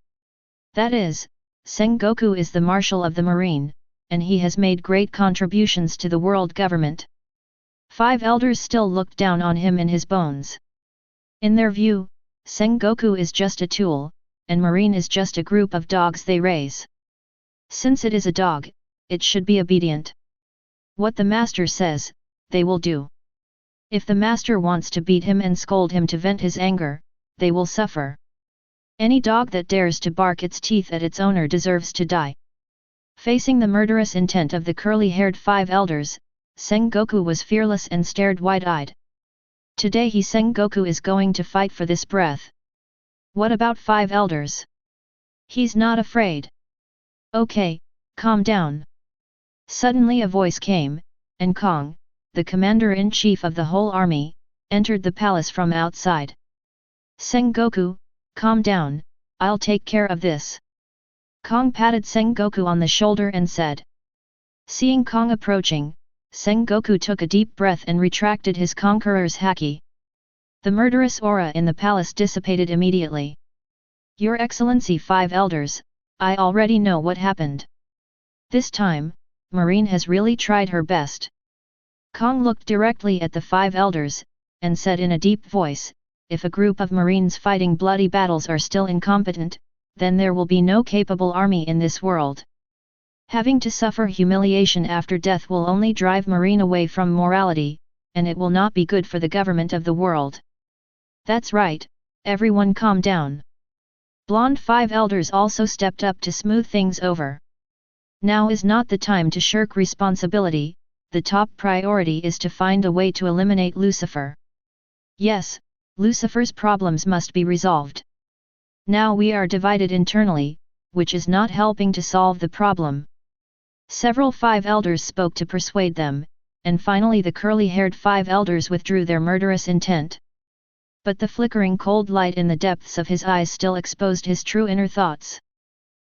That is, Sengoku is the Marshal of the Marine, and he has made great contributions to the world government. Five elders still looked down on him in his bones. In their view, Sengoku is just a tool, and Marine is just a group of dogs they raise. Since it is a dog, it should be obedient. What the master says, they will do. If the master wants to beat him and scold him to vent his anger, they will suffer. Any dog that dares to bark its teeth at its owner deserves to die. Facing the murderous intent of the curly-haired five elders, Sengoku was fearless and stared wide-eyed. Today Sengoku is going to fight for this breath. What about five elders? He's not afraid. Okay, calm down. Suddenly a voice came, and Kong, the commander-in-chief of the whole army, entered the palace from outside. Sengoku, calm down, I'll take care of this. Kong patted Sengoku on the shoulder and said. Seeing Kong approaching, Sengoku took a deep breath and retracted his Conqueror's Haki. The murderous aura in the palace dissipated immediately. Your Excellency five elders, I already know what happened. This time, Marine has really tried her best. Kong looked directly at the five elders, and said in a deep voice, if a group of Marines fighting bloody battles are still incompetent, then there will be no capable army in this world. Having to suffer humiliation after death will only drive Marine away from morality, and it will not be good for the government of the world. That's right, everyone calm down. Blonde five elders also stepped up to smooth things over. Now is not the time to shirk responsibility, the top priority is to find a way to eliminate Lucifer. Yes, Lucifer's problems must be resolved. Now we are divided internally, which is not helping to solve the problem. Several five elders spoke to persuade them, and finally the curly-haired five elders withdrew their murderous intent. But the flickering cold light in the depths of his eyes still exposed his true inner thoughts.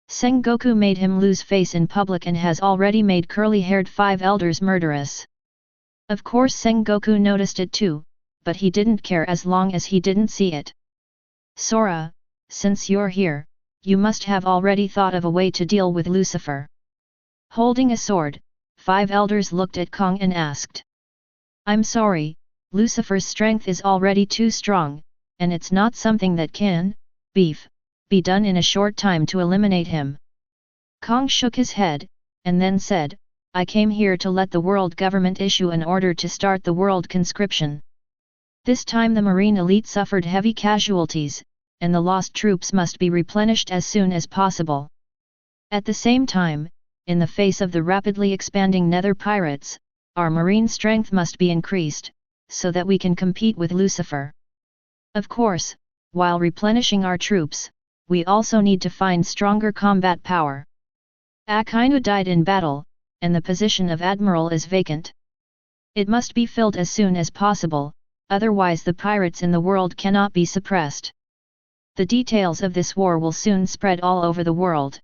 Sengoku made him lose face in public and has already made curly-haired five elders murderous. Of course Sengoku noticed it too, but he didn't care as long as he didn't see it. Sora, since you're here, you must have already thought of a way to deal with Lucifer. Holding a sword, five elders looked at Kong and asked. I'm sorry, Lucifer's strength is already too strong, and it's not something that can, be done in a short time to eliminate him. Kong shook his head, and then said, I came here to let the world government issue an order to start the world conscription. This time the Marine elite suffered heavy casualties, and the lost troops must be replenished as soon as possible. At the same time, in the face of the rapidly expanding Nether pirates, our Marine strength must be increased, so that we can compete with Lucifer. Of course, while replenishing our troops, we also need to find stronger combat power. Akainu died in battle, and the position of Admiral is vacant. It must be filled as soon as possible, otherwise the pirates in the world cannot be suppressed. The details of this war will soon spread all over the world.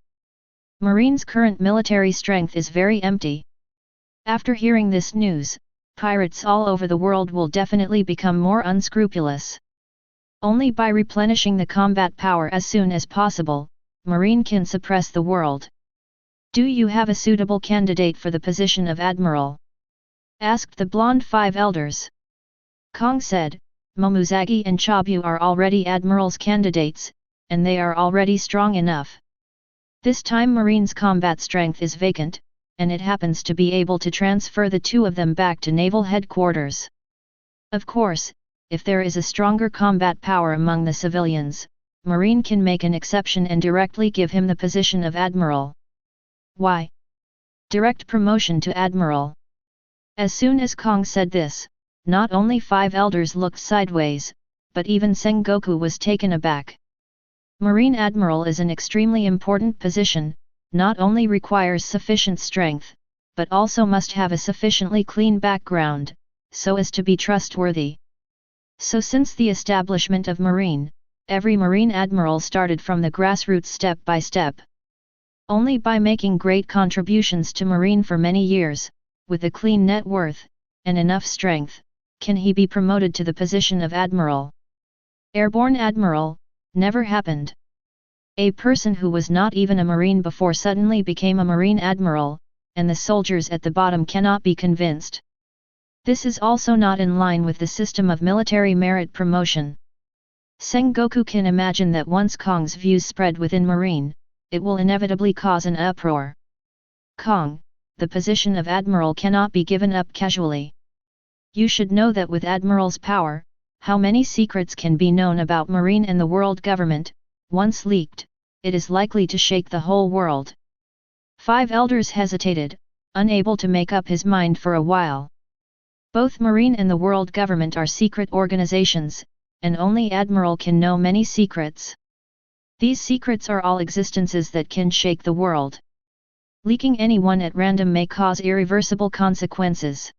Marine's current military strength is very empty. After hearing this news, pirates all over the world will definitely become more unscrupulous. Only by replenishing the combat power as soon as possible, Marine can suppress the world. Do you have a suitable candidate for the position of Admiral? Asked the blonde 5 elders. Kong said, Momuzagi and Chabu are already Admiral's candidates, and they are already strong enough. This time Marine's combat strength is vacant, and it happens to be able to transfer the 2 of them back to naval headquarters. Of course, if there is a stronger combat power among the civilians, Marine can make an exception and directly give him the position of Admiral. Why? Direct promotion to Admiral. As soon as Kong said this, not only 5 elders looked sideways, but even Sengoku was taken aback. Marine Admiral is an extremely important position, not only requires sufficient strength, but also must have a sufficiently clean background, so as to be trustworthy. So since the establishment of Marine, every Marine Admiral started from the grassroots step by step. Only by making great contributions to Marine for many years, with a clean net worth, and enough strength, can he be promoted to the position of Admiral. Airborne Admiral, never happened. A person who was not even a Marine before suddenly became a Marine Admiral, and the soldiers at the bottom cannot be convinced. This is also not in line with the system of military merit promotion. Sengoku can imagine that once Kong's views spread within Marine, it will inevitably cause an uproar. Kong, the position of Admiral cannot be given up casually. You should know that with Admiral's power, how many secrets can be known about Marine and the world government, once leaked, it is likely to shake the whole world. 5 elders hesitated, unable to make up his mind for a while. Both Marine and the world government are secret organizations, and only Admiral can know many secrets. These secrets are all existences that can shake the world. Leaking anyone at random may cause irreversible consequences.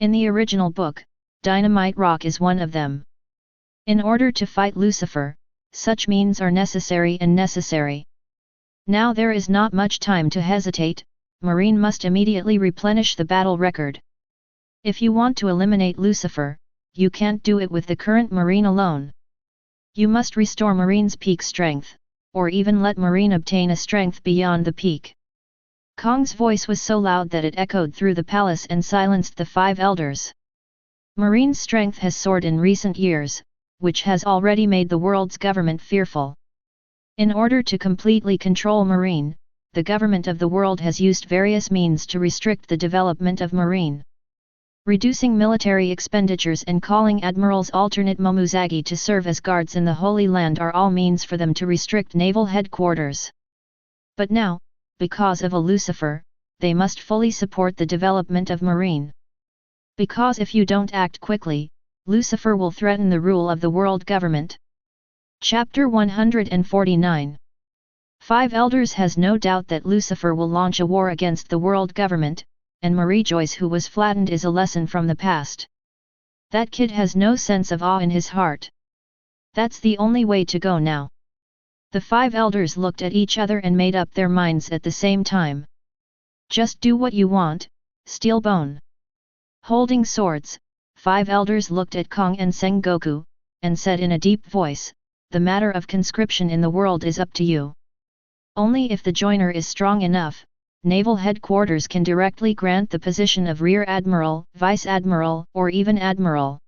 In the original book, Dynamite Rock is one of them. In order to fight Lucifer, such means are necessary and necessary. Now there is not much time to hesitate, Marine must immediately replenish the battle record. If you want to eliminate Lucifer, you can't do it with the current Marine alone. You must restore Marine's peak strength, or even let Marine obtain a strength beyond the peak. Kong's voice was so loud that it echoed through the palace and silenced the 5 elders. Marine's strength has soared in recent years, which has already made the world's government fearful. In order to completely control Marine, the government of the world has used various means to restrict the development of Marine. Reducing military expenditures and calling admirals alternate Momuzagi to serve as guards in the Holy Land are all means for them to restrict naval headquarters. But now, because of a Lucifer, they must fully support the development of Marine. Because if you don't act quickly, Lucifer will threaten the rule of the world government. Chapter 149. 5 Elders has no doubt that Lucifer will launch a war against the world government, and Marie Joyce who was flattened is a lesson from the past. That kid has no sense of awe in his heart. That's the only way to go now. The 5 elders looked at each other and made up their minds at the same time. Just do what you want, Steelbone. Holding swords, 5 elders looked at Kong and Sengoku, and said in a deep voice, the matter of conscription in the world is up to you. Only if the joiner is strong enough, Naval Headquarters can directly grant the position of Rear Admiral, Vice Admiral, or even Admiral.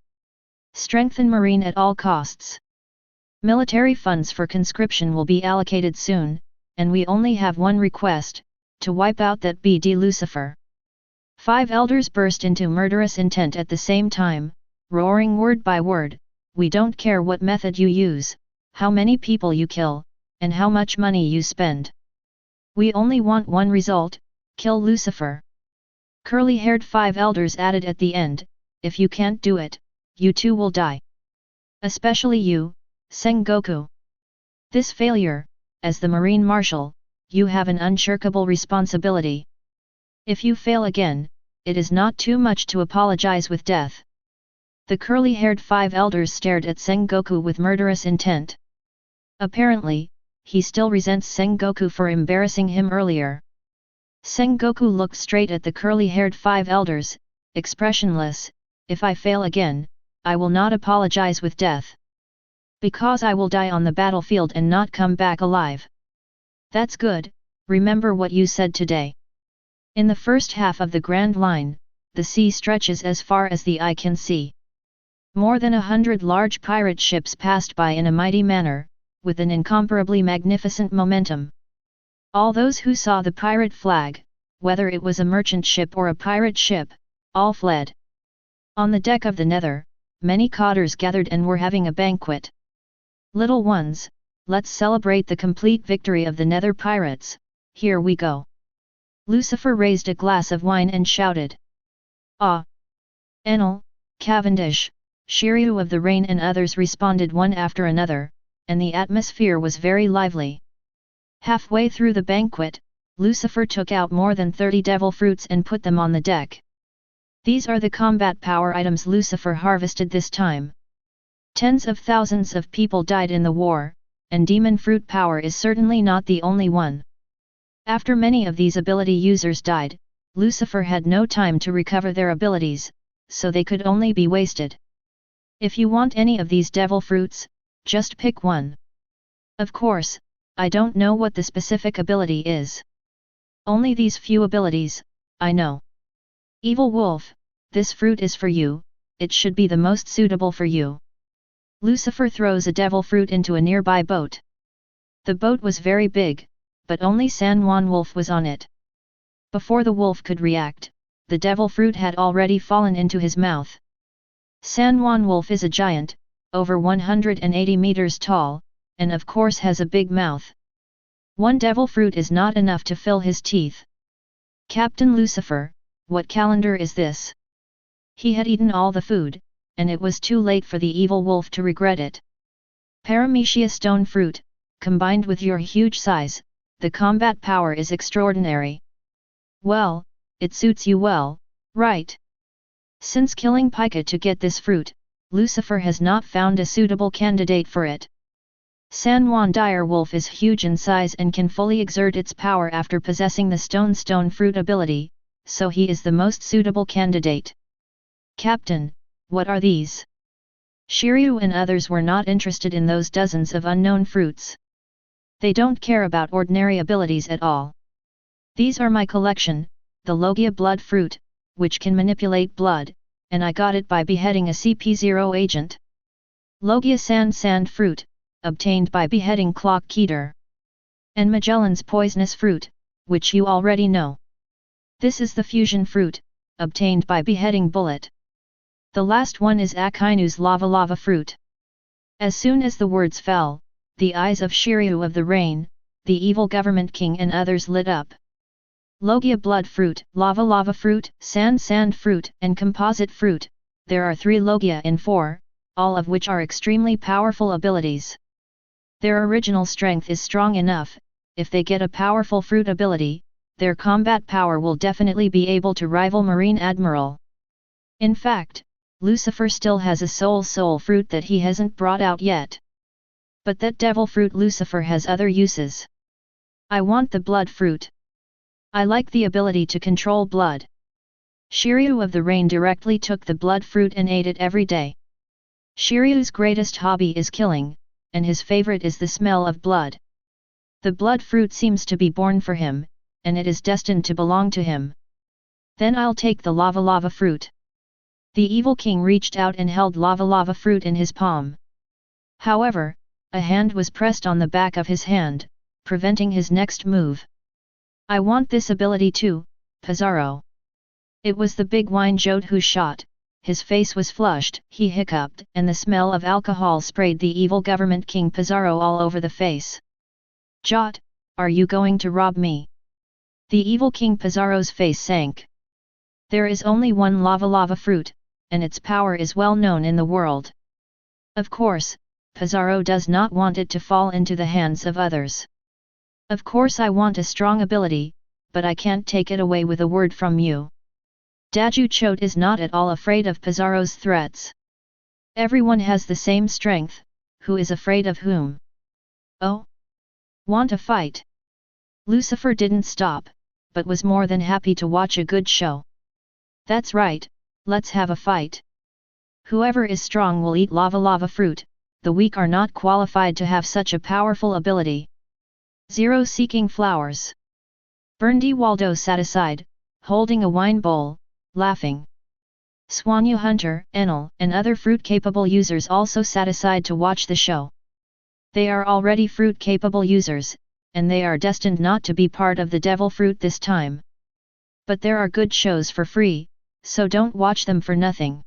Strengthen Marine at all costs. Military funds for conscription will be allocated soon, and we only have one request, to wipe out that BD Lucifer. 5 elders burst into murderous intent at the same time, roaring word by word, we don't care what method you use, how many people you kill, and how much money you spend. We only want one result, kill Lucifer. Curly-haired 5 elders added at the end, if you can't do it, you too will die. Especially you, Sengoku. This failure, as the Marine Marshal, you have an unshirkable responsibility. If you fail again, it is not too much to apologize with death. The curly-haired 5 elders stared at Sengoku with murderous intent. Apparently, he still resents Sengoku for embarrassing him earlier. Sengoku looked straight at the curly-haired 5 elders, expressionless. If I fail again, I will not apologize with death. Because I will die on the battlefield and not come back alive. That's good, remember what you said today. In the first half of the Grand Line, the sea stretches as far as the eye can see. More than 100 large pirate ships passed by in a mighty manner, with an incomparably magnificent momentum. All those who saw the pirate flag, whether it was a merchant ship or a pirate ship, all fled. On the deck of the Nether, many cotters gathered and were having a banquet. Little ones, let's celebrate the complete victory of the Nether pirates, here we go. Lucifer raised a glass of wine and shouted. Ah! Enel, Cavendish, Shiryu of the Rain and others responded one after another, and the atmosphere was very lively. Halfway through the banquet, Lucifer took out more than 30 devil fruits and put them on the deck. These are the combat power items Lucifer harvested this time. Tens of thousands of people died in the war, and demon fruit power is certainly not the only one. After many of these ability users died, Lucifer had no time to recover their abilities, so they could only be wasted. If you want any of these devil fruits, just pick one. Of course, I don't know what the specific ability is. Only these few abilities, I know. Evil Wolf, this fruit is for you, it should be the most suitable for you. Lucifer throws a devil fruit into a nearby boat. The boat was very big, but only San Juan Wolf was on it. Before the wolf could react, the devil fruit had already fallen into his mouth. San Juan Wolf is a giant, over 180 meters tall, and of course has a big mouth. One devil fruit is not enough to fill his teeth. Captain Lucifer, what calendar is this? He had eaten all the food, and it was too late for the evil wolf to regret it. Paramecia stone fruit, combined with your huge size, the combat power is extraordinary. Well, it suits you well, right? Since killing Pika to get this fruit, Lucifer has not found a suitable candidate for it. San Juan Dire Wolf is huge in size and can fully exert its power after possessing the stone fruit ability, so he is the most suitable candidate. Captain, what are these? Shiryu and others were not interested in those dozens of unknown fruits. They don't care about ordinary abilities at all. These are my collection, the Logia blood fruit, which can manipulate blood, and I got it by beheading a CP0 agent. Logia sand fruit, obtained by beheading Clock Keter. And Magellan's poisonous fruit, which you already know. This is the fusion fruit, obtained by beheading Bullet. The last one is Akainu's lava fruit. As soon as the words fell, the eyes of Shiryu of the Rain, the evil government king and others lit up. Logia blood fruit, lava fruit, sand fruit and composite fruit, there are 3 Logia in 4, all of which are extremely powerful abilities. Their original strength is strong enough, if they get a powerful fruit ability, their combat power will definitely be able to rival Marine Admiral. In fact, Lucifer still has a soul fruit that he hasn't brought out yet. But that devil fruit Lucifer has other uses. I want the blood fruit. I like the ability to control blood. Shiryu of the Rain directly took the blood fruit and ate it every day. Shiryu's greatest hobby is killing, and his favorite is the smell of blood. The blood fruit seems to be born for him, and it is destined to belong to him. Then I'll take the lava fruit. The evil king reached out and held lava fruit in his palm. However, a hand was pressed on the back of his hand, preventing his next move. I want this ability too, Kizaru. It was the big wine Jode who shot, his face was flushed, he hiccuped, and the smell of alcohol sprayed the evil government king Kizaru all over the face. Jot, are you going to rob me? The evil king Kizaru's face sank. There is only one lava fruit, and its power is well known in the world. Of course, Kizaru does not want it to fall into the hands of others. Of course I want a strong ability, but I can't take it away with a word from you. Daju Chote is not at all afraid of Kizaru's threats. Everyone has the same strength, who is afraid of whom? Oh? Want a fight? Lucifer didn't stop, but was more than happy to watch a good show. That's right, let's have a fight. Whoever is strong will eat lava fruit, the weak are not qualified to have such a powerful ability. Zero seeking flowers. Berndy Waldo sat aside, holding a wine bowl, laughing. Swanyu Hunter, Enel, and other fruit-capable users also sat aside to watch the show. They are already fruit-capable users, and they are destined not to be part of the devil fruit this time. But there are good shows for free, so don't watch them for nothing.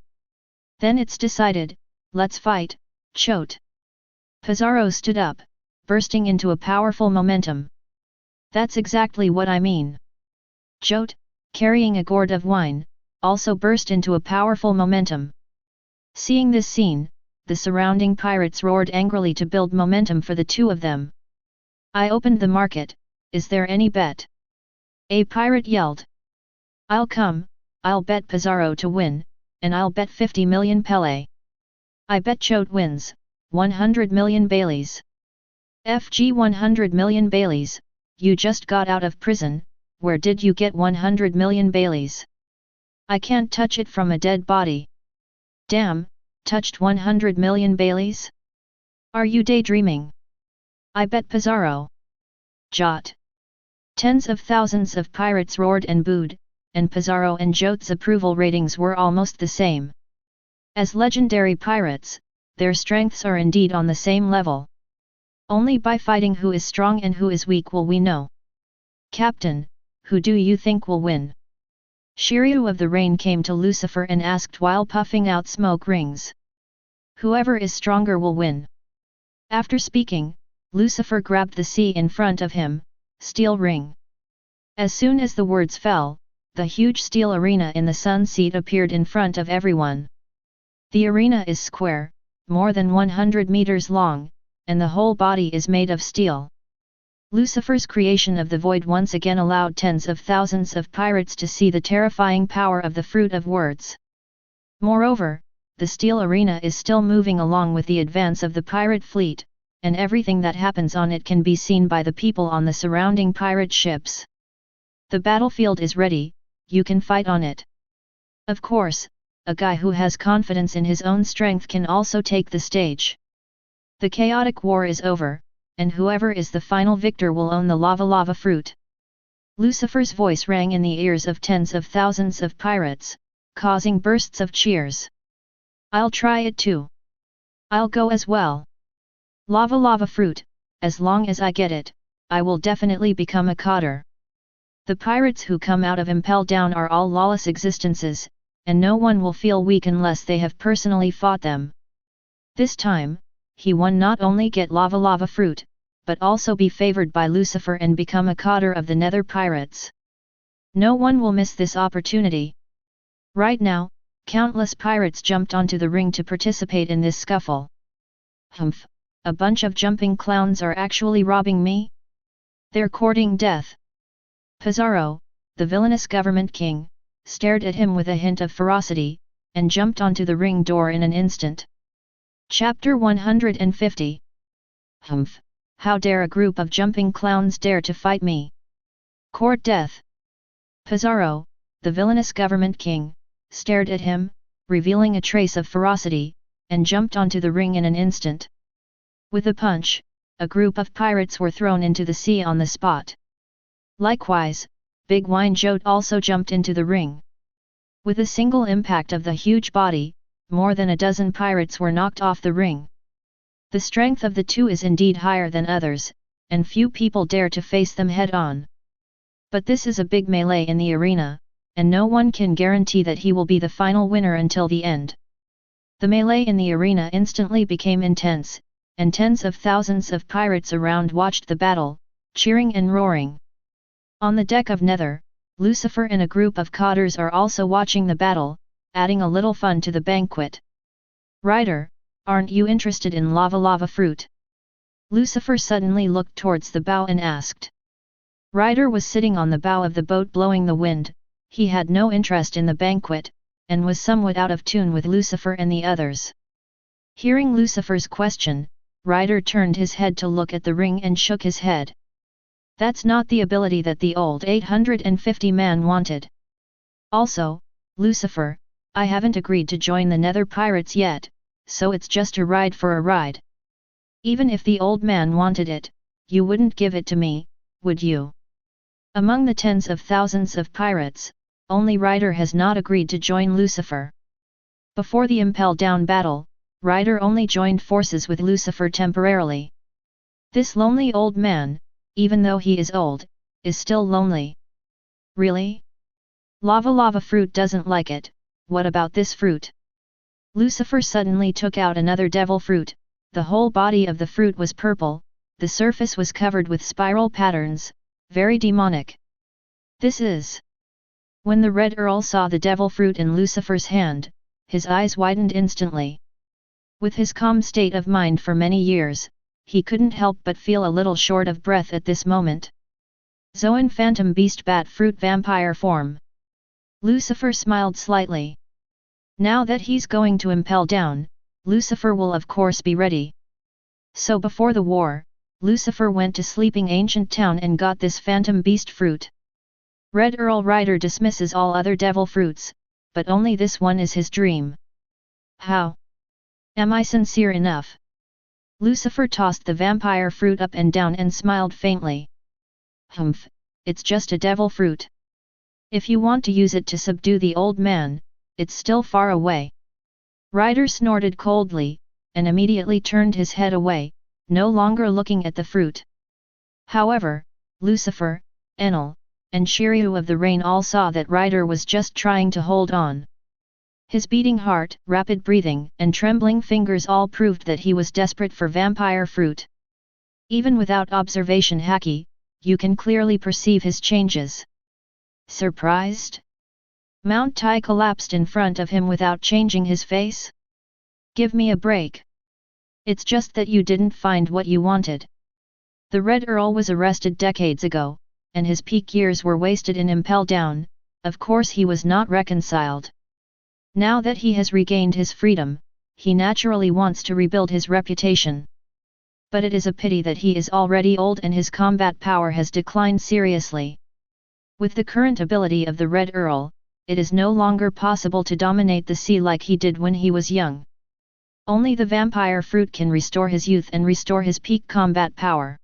Then it's decided, let's fight, Chote. Kizaru stood up, bursting into a powerful momentum. That's exactly what I mean. Chote, carrying a gourd of wine, also burst into a powerful momentum. Seeing this scene, the surrounding pirates roared angrily to build momentum for the two of them. I opened the market, is there any bet? A pirate yelled. I'll come, I'll bet Kizaru to win, and I'll bet 50 million Pele. I bet Chote wins, 100 million Baileys. FG 100 million Baileys, you just got out of prison, where did you get 100 million Baileys? I can't touch it from a dead body. Damn, touched 100 million Baileys? Are you daydreaming? I bet Kizaru. Jot. Tens of thousands of pirates roared and booed, and Kizaru and Jote's approval ratings were almost the same. As legendary pirates, their strengths are indeed on the same level. Only by fighting who is strong and who is weak will we know. Captain, who do you think will win? Shiryu of the Rain came to Lucifer and asked while puffing out smoke rings. Whoever is stronger will win. After speaking, Lucifer grabbed the sea in front of him, steel ring. As soon as the words fell, the huge steel arena in the sun seat appeared in front of everyone. The arena is square, more than 100 meters long, and the whole body is made of steel. Lucifer's creation of the void once again allowed tens of thousands of pirates to see the terrifying power of the fruit of words. Moreover, the steel arena is still moving along with the advance of the pirate fleet, and everything that happens on it can be seen by the people on the surrounding pirate ships. The battlefield is ready, you can fight on it. Of course, a guy who has confidence in his own strength can also take the stage. The chaotic war is over, and whoever is the final victor will own the lava fruit. Lucifer's voice rang in the ears of tens of thousands of pirates, causing bursts of cheers. I'll try it too. I'll go as well. Lava fruit, as long as I get it, I will definitely become a cotter. The pirates who come out of Impel Down are all lawless existences, and no one will feel weak unless they have personally fought them. This time, he won not only get lava fruit, but also be favored by Lucifer and become a cotter of the Nether Pirates. No one will miss this opportunity. Right now, countless pirates jumped onto the ring to participate in this scuffle. Humph, a bunch of jumping clowns are actually robbing me? They're courting death. Kizaru, the villainous government king, stared at him with a hint of ferocity, and jumped onto the ring door in an instant. Chapter 150. Humph, how dare a group of jumping clowns dare to fight me? Court death. Kizaru, the villainous government king, stared at him, revealing a trace of ferocity, and jumped onto the ring in an instant. With a punch, a group of pirates were thrown into the sea on the spot. Likewise, Big Wine Jote also jumped into the ring. With a single impact of the huge body, more than a dozen pirates were knocked off the ring. The strength of the two is indeed higher than others, and few people dare to face them head-on. But this is a big melee in the arena, and no one can guarantee that he will be the final winner until the end. The melee in the arena instantly became intense, and tens of thousands of pirates around watched the battle, cheering and roaring. On the deck of Nether, Lucifer and a group of cotters are also watching the battle, adding a little fun to the banquet. Ryder, aren't you interested in lava fruit? Lucifer suddenly looked towards the bow and asked. Ryder was sitting on the bow of the boat blowing the wind, he had no interest in the banquet, and was somewhat out of tune with Lucifer and the others. Hearing Lucifer's question, Ryder turned his head to look at the ring and shook his head. That's not the ability that the old 850 man wanted. Also, Lucifer, I haven't agreed to join the Nether Pirates yet, so it's just a ride for a ride. Even if the old man wanted it, you wouldn't give it to me, would you? Among the tens of thousands of pirates, only Ryder has not agreed to join Lucifer. Before the Impel Down battle, Ryder only joined forces with Lucifer temporarily. This lonely old man, even though he is old, is still lonely. Really? Lava fruit doesn't like it, what about this fruit? Lucifer suddenly took out another devil fruit, the whole body of the fruit was purple, the surface was covered with spiral patterns, very demonic. This is... When the Red Earl saw the devil fruit in Lucifer's hand, his eyes widened instantly. With his calm state of mind for many years, he couldn't help but feel a little short of breath at this moment. Zoan Phantom Beast Bat Fruit Vampire Form. Lucifer smiled slightly. Now that he's going to impel down, Lucifer will of course be ready. So before the war, Lucifer went to Sleeping Ancient Town and got this Phantom Beast Fruit. Red Earl Ryder dismisses all other devil fruits, but only this one is his dream. How? Am I sincere enough? Lucifer tossed the vampire fruit up and down and smiled faintly. Humph, it's just a devil fruit. If you want to use it to subdue the old man, it's still far away. Ryder snorted coldly, and immediately turned his head away, no longer looking at the fruit. However, Lucifer, Enel, and Shiryu of the Rain all saw that Ryder was just trying to hold on. His beating heart, rapid breathing, and trembling fingers all proved that he was desperate for vampire fruit. Even without observation Haki, you can clearly perceive his changes. Surprised? Mount Tai collapsed in front of him without changing his face? Give me a break. It's just that you didn't find what you wanted. The Red Earl was arrested decades ago, and his peak years were wasted in Impel Down, of course he was not reconciled. Now that he has regained his freedom, he naturally wants to rebuild his reputation. But it is a pity that he is already old and his combat power has declined seriously. With the current ability of the Red Earl, it is no longer possible to dominate the sea like he did when he was young. Only the vampire fruit can restore his youth and restore his peak combat power.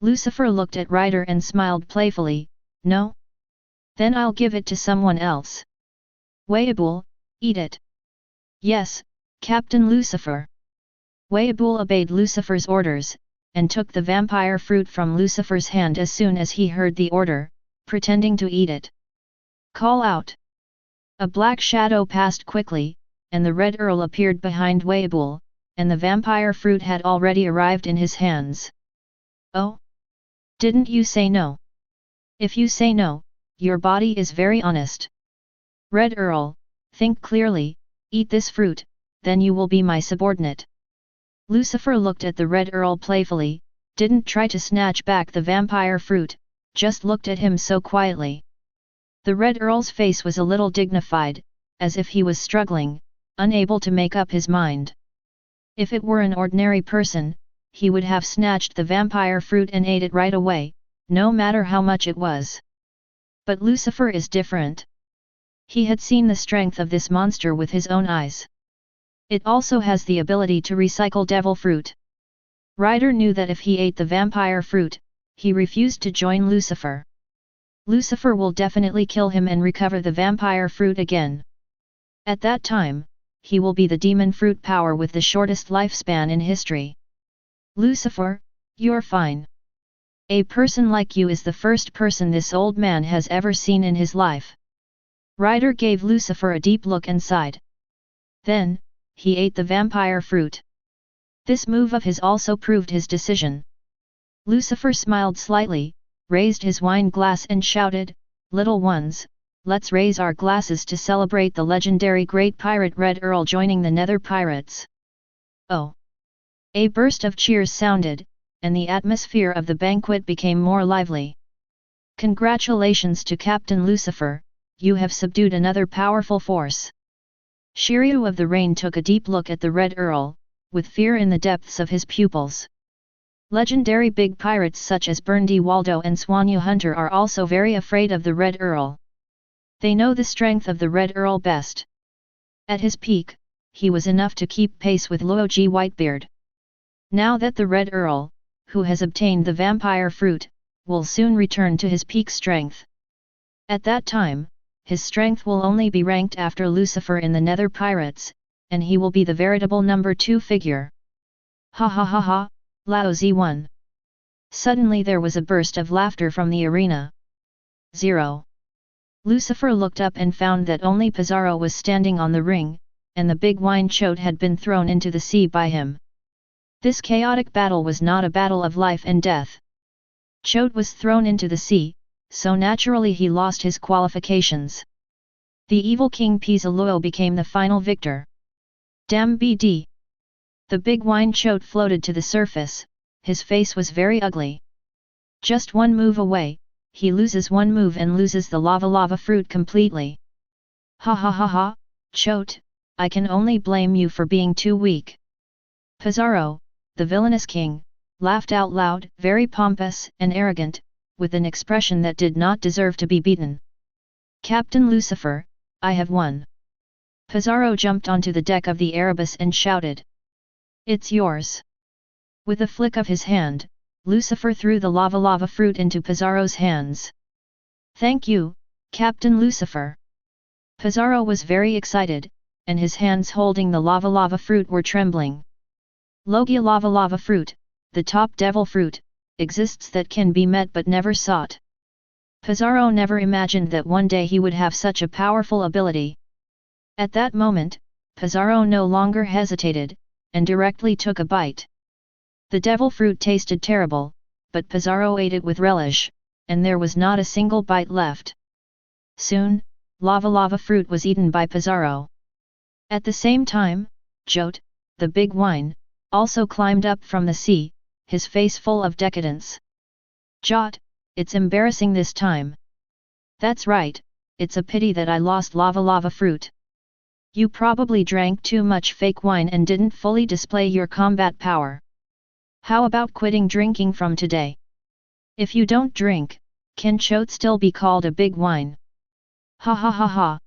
Lucifer looked at Ryder and smiled playfully, no? Then I'll give it to someone else. Whitebeard, eat it. Yes, Captain Lucifer. Whitebeard obeyed Lucifer's orders, and took the vampire fruit from Lucifer's hand as soon as he heard the order, pretending to eat it. Call out. A black shadow passed quickly, and the Red Earl appeared behind Whitebeard, and the vampire fruit had already arrived in his hands. Oh? Didn't you say no? If you say no, your body is very honest. Red Earl, think clearly, eat this fruit, then you will be my subordinate. Lucifer looked at the Red Earl playfully, didn't try to snatch back the vampire fruit, just looked at him so quietly. The Red Earl's face was a little dignified, as if he was struggling, unable to make up his mind. If it were an ordinary person, he would have snatched the vampire fruit and ate it right away, no matter how much it was. But Lucifer is different. He had seen the strength of this monster with his own eyes. It also has the ability to recycle devil fruit. Ryder knew that if he ate the vampire fruit, he refused to join Lucifer. Lucifer will definitely kill him and recover the vampire fruit again. At that time, he will be the demon fruit power with the shortest lifespan in history. Lucifer, you're fine. A person like you is the first person this old man has ever seen in his life. Ryder gave Lucifer a deep look and sighed. Then, he ate the vampire fruit. This move of his also proved his decision. Lucifer smiled slightly, raised his wine glass and shouted, "Little ones, let's raise our glasses to celebrate the legendary great pirate Red Earl joining the Nether Pirates." Oh! A burst of cheers sounded, and the atmosphere of the banquet became more lively. Congratulations to Captain Lucifer, you have subdued another powerful force. Shiryu of the Rain took a deep look at the Red Earl, with fear in the depths of his pupils. Legendary big pirates such as Burndy Waldo and Swanyu Hunter are also very afraid of the Red Earl. They know the strength of the Red Earl best. At his peak, he was enough to keep pace with Luoji Whitebeard. Now that the Red Earl, who has obtained the vampire fruit, will soon return to his peak strength. At that time, his strength will only be ranked after Lucifer in the Nether Pirates, and he will be the veritable number 2 figure. Ha ha ha ha, Lao Zi won. Suddenly there was a burst of laughter from the arena. 0. Lucifer looked up and found that only Pizarro was standing on the ring, and the big wine chote had been thrown into the sea by him. This chaotic battle was not a battle of life and death. Chote was thrown into the sea, so naturally he lost his qualifications. The evil King Pizarro became the final victor. Damn BD! The big wine chote floated to the surface, his face was very ugly. Just one move away, he loses one move and loses the lava fruit completely. Ha ha ha ha, Chote, I can only blame you for being too weak. Pizarro, the villainous king, laughed out loud, very pompous and arrogant, with an expression that did not deserve to be beaten. Captain Lucifer, I have won. Pizarro jumped onto the deck of the Erebus and shouted. It's yours. With a flick of his hand, Lucifer threw the lava fruit into Pizarro's hands. Thank you, Captain Lucifer. Pizarro was very excited, and his hands holding the lava fruit were trembling. Logia lava fruit, the top devil fruit, exists that can be met but never sought. Pizarro never imagined that one day he would have such a powerful ability. At that moment, Pizarro no longer hesitated, and directly took a bite. The devil fruit tasted terrible, but Pizarro ate it with relish, and there was not a single bite left. Soon, lava fruit was eaten by Pizarro. At the same time, Chote, the big wine, also climbed up from the sea, his face full of decadence. Jot, it's embarrassing this time. That's right, it's a pity that I lost lava fruit. You probably drank too much fake wine and didn't fully display your combat power. How about quitting drinking from today? If you don't drink, can Chote still be called a big wine? Ha ha ha ha.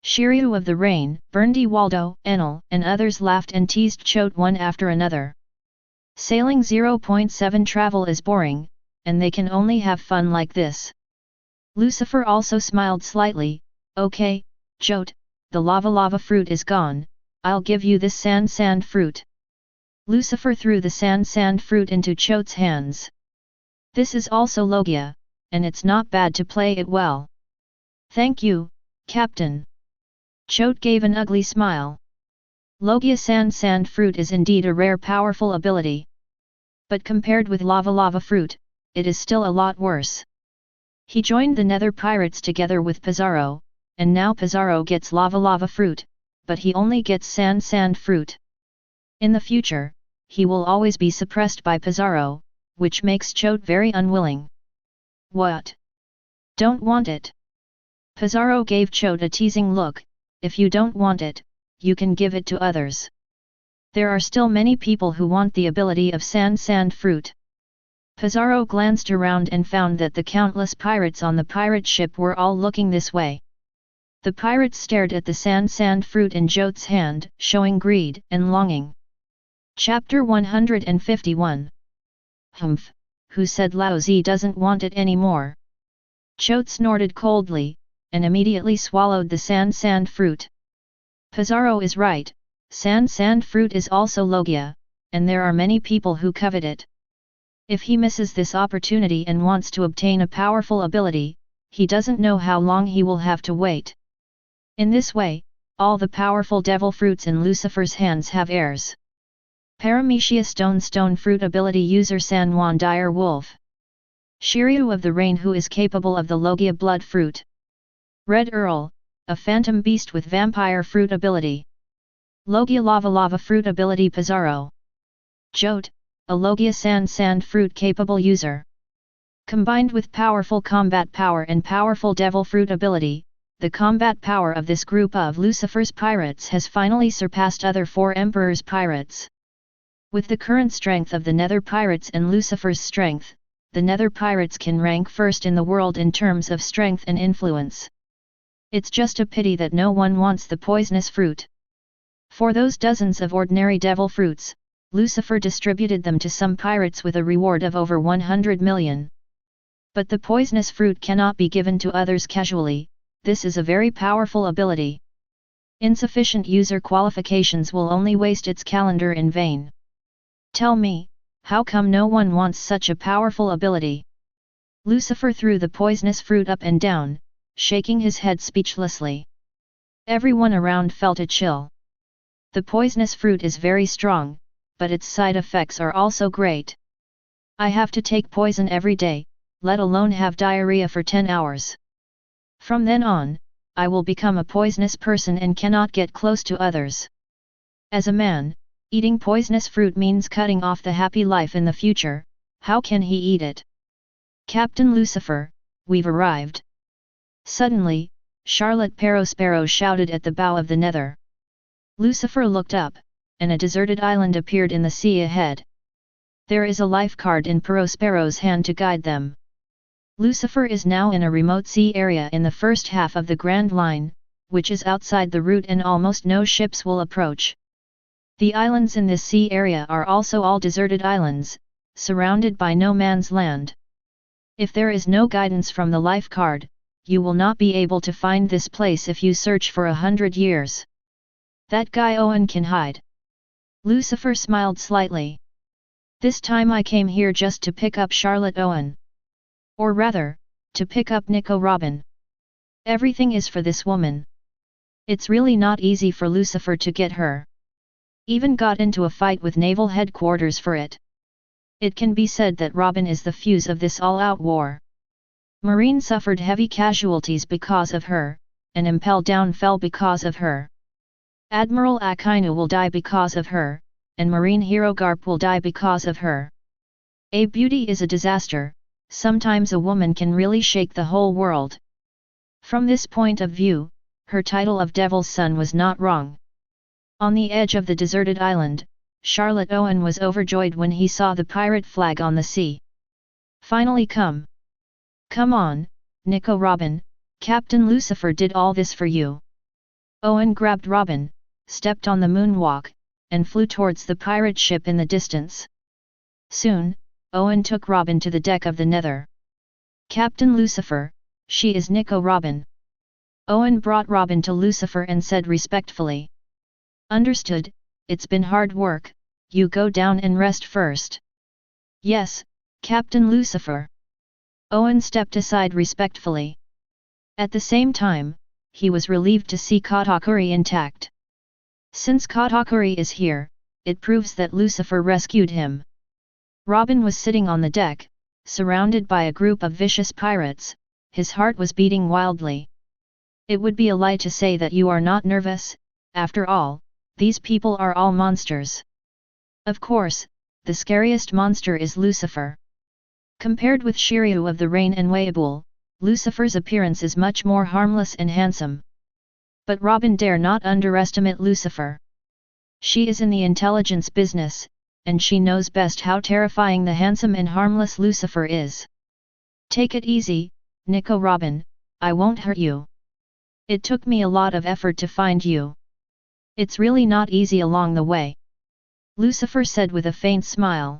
Shiryu of the Rain, Burndy Waldo, Enel, and others laughed and teased Chote one after another. Sailing 0.7 travel is boring, and they can only have fun like this. Lucifer also smiled slightly. Okay, Chote, the lava fruit is gone, I'll give you this sand fruit. Lucifer threw the sand fruit into Chote's hands. This is also Logia, and it's not bad to play it well. Thank you, Captain. Chote gave an ugly smile. Logia sand fruit is indeed a rare powerful ability. But compared with lava fruit, it is still a lot worse. He joined the Nether Pirates together with Pizarro, and now Pizarro gets lava fruit, but he only gets sand fruit. In the future, he will always be suppressed by Pizarro, which makes Chote very unwilling. What? Don't want it? Pizarro gave Chote a teasing look. If you don't want it, you can give it to others. There are still many people who want the ability of sand fruit. Pizarro glanced around and found that the countless pirates on the pirate ship were all looking this way. The pirates stared at the sand fruit in Chote's hand, showing greed and longing. Chapter 151. Humph, who said Lao Zi doesn't want it anymore? Chote snorted coldly, and immediately swallowed the sand fruit. Pizarro is right, sand fruit is also Logia, and there are many people who covet it. If he misses this opportunity and wants to obtain a powerful ability, he doesn't know how long he will have to wait. In this way, all the powerful devil fruits in Lucifer's hands have heirs. Paramecia stone fruit ability user San Juan Dire Wolf. Shiryu of the Rain who is capable of the Logia blood fruit. Red Earl, a phantom beast with vampire fruit ability. Logia lava fruit ability Pizarro. Chote, a Logia sand fruit capable user. Combined with powerful combat power and powerful devil fruit ability, the combat power of this group of Lucifer's pirates has finally surpassed other 4 Emperor's pirates. With the current strength of the Nether Pirates and Lucifer's strength, the Nether Pirates can rank first in the world in terms of strength and influence. It's just a pity that no one wants the poisonous fruit. For those dozens of ordinary devil fruits, Lucifer distributed them to some pirates with a reward of over 100 million. But the poisonous fruit cannot be given to others casually. This is a very powerful ability. Insufficient user qualifications will only waste its calendar in vain. Tell me, how come no one wants such a powerful ability? Lucifer threw the poisonous fruit up and down, shaking his head speechlessly. Everyone around felt a chill. The poisonous fruit is very strong, but its side effects are also great. I have to take poison every day, let alone have diarrhea for 10 hours. From then on, I will become a poisonous person and cannot get close to others. As a man, eating poisonous fruit means cutting off the happy life in the future. How can he eat it? Captain Lucifer, we've arrived. Suddenly, Charlotte Perospero shouted at the bow of the Nether. Lucifer looked up, and a deserted island appeared in the sea ahead. There is a life card in Perospero's hand to guide them. Lucifer is now in a remote sea area in the first half of the Grand Line, which is outside the route and almost no ships will approach. The islands in this sea area are also all deserted islands, surrounded by no man's land. If there is no guidance from the life card, you will not be able to find this place if you search for 100 years. That guy Owen can hide. Lucifer smiled slightly. This time I came here just to pick up Charlotte Owen. Or rather, to pick up Nico Robin. Everything is for this woman. It's really not easy for Lucifer to get her. Even got into a fight with naval headquarters for it. It can be said that Robin is the fuse of this all-out war. Marine suffered heavy casualties because of her, and Impel Down fell because of her. Admiral Akainu will die because of her, and Marine Hero Garp will die because of her. A beauty is a disaster, sometimes a woman can really shake the whole world. From this point of view, her title of Devil's Son was not wrong. On the edge of the deserted island, Charlotte Owen was overjoyed when he saw the pirate flag on the sea. Finally come! Come on, Nico Robin, Captain Lucifer did all this for you. Owen grabbed Robin, stepped on the moonwalk, and flew towards the pirate ship in the distance. Soon, Owen took Robin to the deck of the Nether. Captain Lucifer, she is Nico Robin. Owen brought Robin to Lucifer and said respectfully. Understood, it's been hard work, you go down and rest first. Yes, Captain Lucifer. Owen stepped aside respectfully. At the same time, he was relieved to see Katakuri intact. Since Katakuri is here, it proves that Lucifer rescued him. Robin was sitting on the deck, surrounded by a group of vicious pirates, his heart was beating wildly. It would be a lie to say that you are not nervous, after all, these people are all monsters. Of course, the scariest monster is Lucifer. Compared with Shiryu of the Rain and Weibull, Lucifer's appearance is much more harmless and handsome. But Robin dare not underestimate Lucifer. She is in the intelligence business, and she knows best how terrifying the handsome and harmless Lucifer is. Take it easy, Nico Robin, I won't hurt you. It took me a lot of effort to find you. It's really not easy along the way. Lucifer said with a faint smile.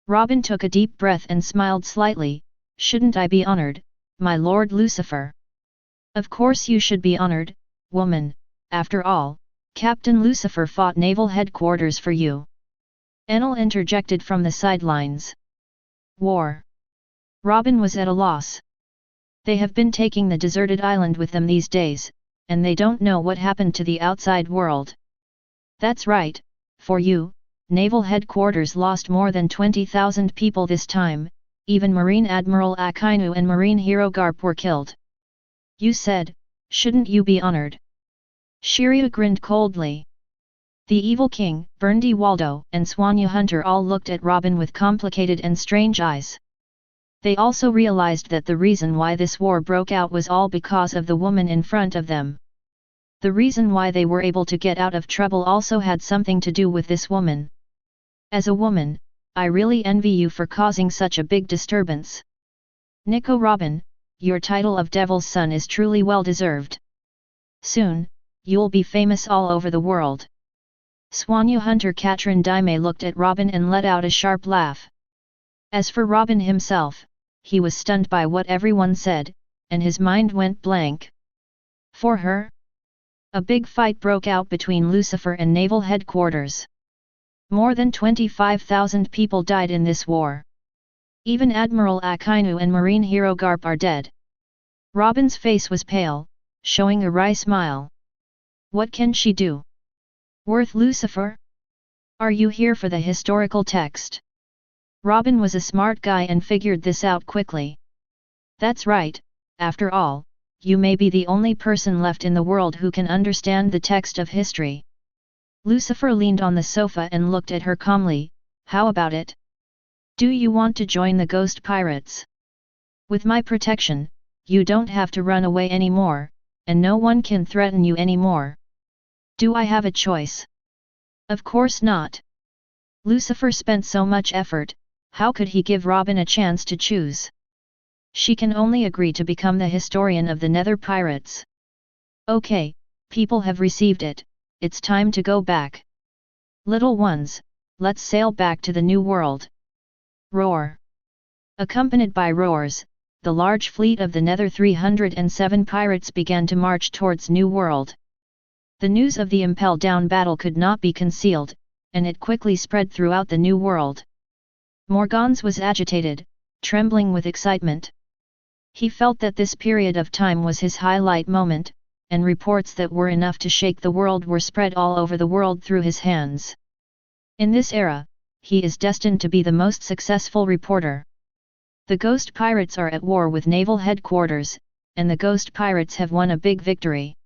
Robin took a deep breath and smiled slightly. Shouldn't I be honored, my Lord Lucifer? Of course you should be honored, woman, after all, Captain Lucifer fought naval headquarters for you. Enel interjected from the sidelines. War. Robin was at a loss. They have been taking the deserted island with them these days, and they don't know what happened to the outside world. That's right, for you, naval headquarters lost more than 20,000 people this time, even Marine Admiral Akainu and Marine Hero Garp were killed. You said, shouldn't you be honored? Shiryu grinned coldly. The Evil King, Berndy Waldo, and Swanya Hunter all looked at Robin with complicated and strange eyes. They also realized that the reason why this war broke out was all because of the woman in front of them. The reason why they were able to get out of trouble also had something to do with this woman. As a woman, I really envy you for causing such a big disturbance. Nico Robin, your title of Devil's Son is truly well deserved. Soon, you'll be famous all over the world. Swanyu Hunter Katrin Daime looked at Robin and let out a sharp laugh. As for Robin himself, he was stunned by what everyone said, and his mind went blank. For her? A big fight broke out between Lucifer and naval headquarters. More than 25,000 people died in this war. Even Admiral Akainu and Marine hero Garp are dead. Robin's face was pale, showing a wry smile. What can she do? Worth Lucifer? Are you here for the historical text? Robin was a smart guy and figured this out quickly. That's right, after all, you may be the only person left in the world who can understand the text of history. Lucifer leaned on the sofa and looked at her calmly. How about it? Do you want to join the ghost pirates? With my protection, you don't have to run away anymore, and no one can threaten you anymore. Do I have a choice? Of course not. Lucifer spent so much effort, how could he give Robin a chance to choose? She can only agree to become the historian of the Nether Pirates. Okay, people have received it, it's time to go back. Little ones, let's sail back to the new world. Roar. Accompanied by roars, the large fleet of the Nether 307 pirates began to march towards New World. The news of the Impel Down battle could not be concealed, and it quickly spread throughout the New World. Morgans was agitated, trembling with excitement. He felt that this period of time was his highlight moment, and reports that were enough to shake the world were spread all over the world through his hands. In this era, he is destined to be the most successful reporter. The Ghost Pirates are at war with naval headquarters, and the Ghost Pirates have won a big victory.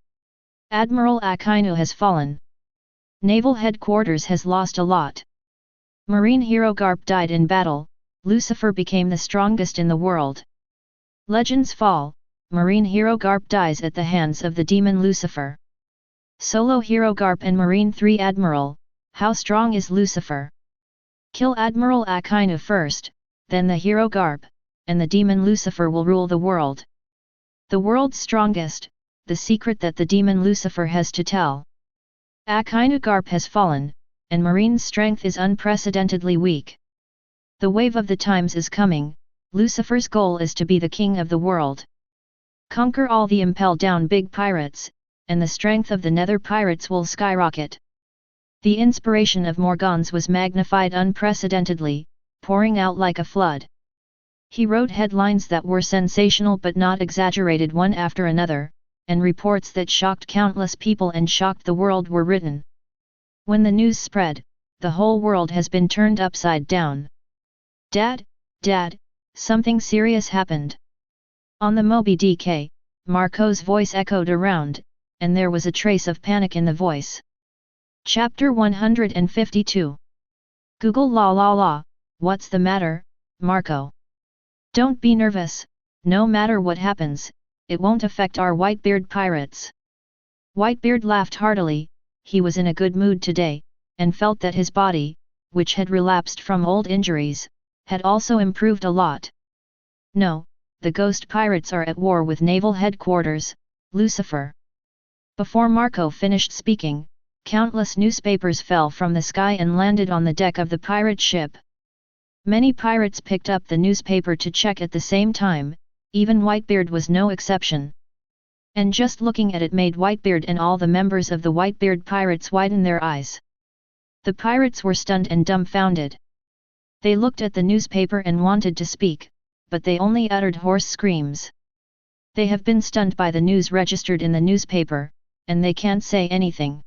Admiral Akainu has fallen. Naval headquarters has lost a lot. Marine hero Garp died in battle, Lucifer became the strongest in the world. Legends fall, Marine hero Garp dies at the hands of the demon Lucifer. Solo hero Garp and Marine 3 Admiral, how strong is Lucifer? Kill Admiral Akainu first, then the hero Garp, and the demon Lucifer will rule the world. The world's strongest, the secret that the demon Lucifer has to tell. Akainu Garp has fallen, and Marine's strength is unprecedentedly weak. The wave of the times is coming, Lucifer's goal is to be the king of the world. Conquer all the Impel Down big pirates, and the strength of the Nether pirates will skyrocket. The inspiration of Morgans was magnified unprecedentedly, pouring out like a flood. He wrote headlines that were sensational but not exaggerated one after another, and reports that shocked countless people and shocked the world were written. When the news spread, the whole world has been turned upside down. Dad, something serious happened. On the Moby DK, Marco's voice echoed around, and there was a trace of panic in the voice. Chapter 152. Google la, what's the matter, Marco? Don't be nervous, no matter what happens, it won't affect our Whitebeard pirates. Whitebeard laughed heartily, he was in a good mood today, and felt that his body, which had relapsed from old injuries, had also improved a lot. No, the ghost pirates are at war with naval headquarters, Lucifer. Before Marco finished speaking, countless newspapers fell from the sky and landed on the deck of the pirate ship. Many pirates picked up the newspaper to check at the same time, even Whitebeard was no exception. And just looking at it made Whitebeard and all the members of the Whitebeard pirates widen their eyes. The pirates were stunned and dumbfounded. They looked at the newspaper and wanted to speak, but they only uttered hoarse screams. They have been stunned by the news registered in the newspaper, and they can't say anything.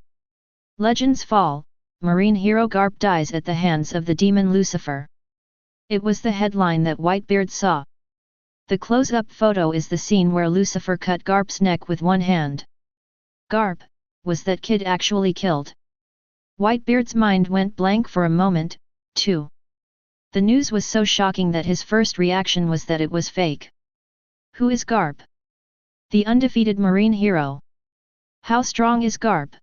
Legends fall, Marine hero Garp dies at the hands of the demon Lucifer. It was the headline that Whitebeard saw. The close-up photo is the scene where Lucifer cut Garp's neck with one hand. Garp, was that kid actually killed? Whitebeard's mind went blank for a moment, too. The news was so shocking that his first reaction was that it was fake. Who is Garp? The undefeated Marine hero. How strong is Garp?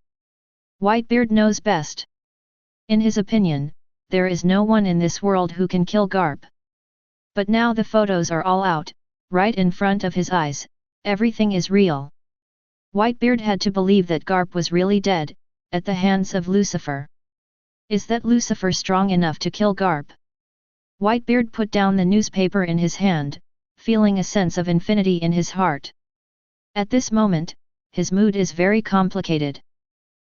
Whitebeard knows best. In his opinion, there is no one in this world who can kill Garp. But now the photos are all out, right in front of his eyes, everything is real. Whitebeard had to believe that Garp was really dead, at the hands of Lucifer. Is that Lucifer strong enough to kill Garp? Whitebeard put down the newspaper in his hand, feeling a sense of infinity in his heart. At this moment, his mood is very complicated.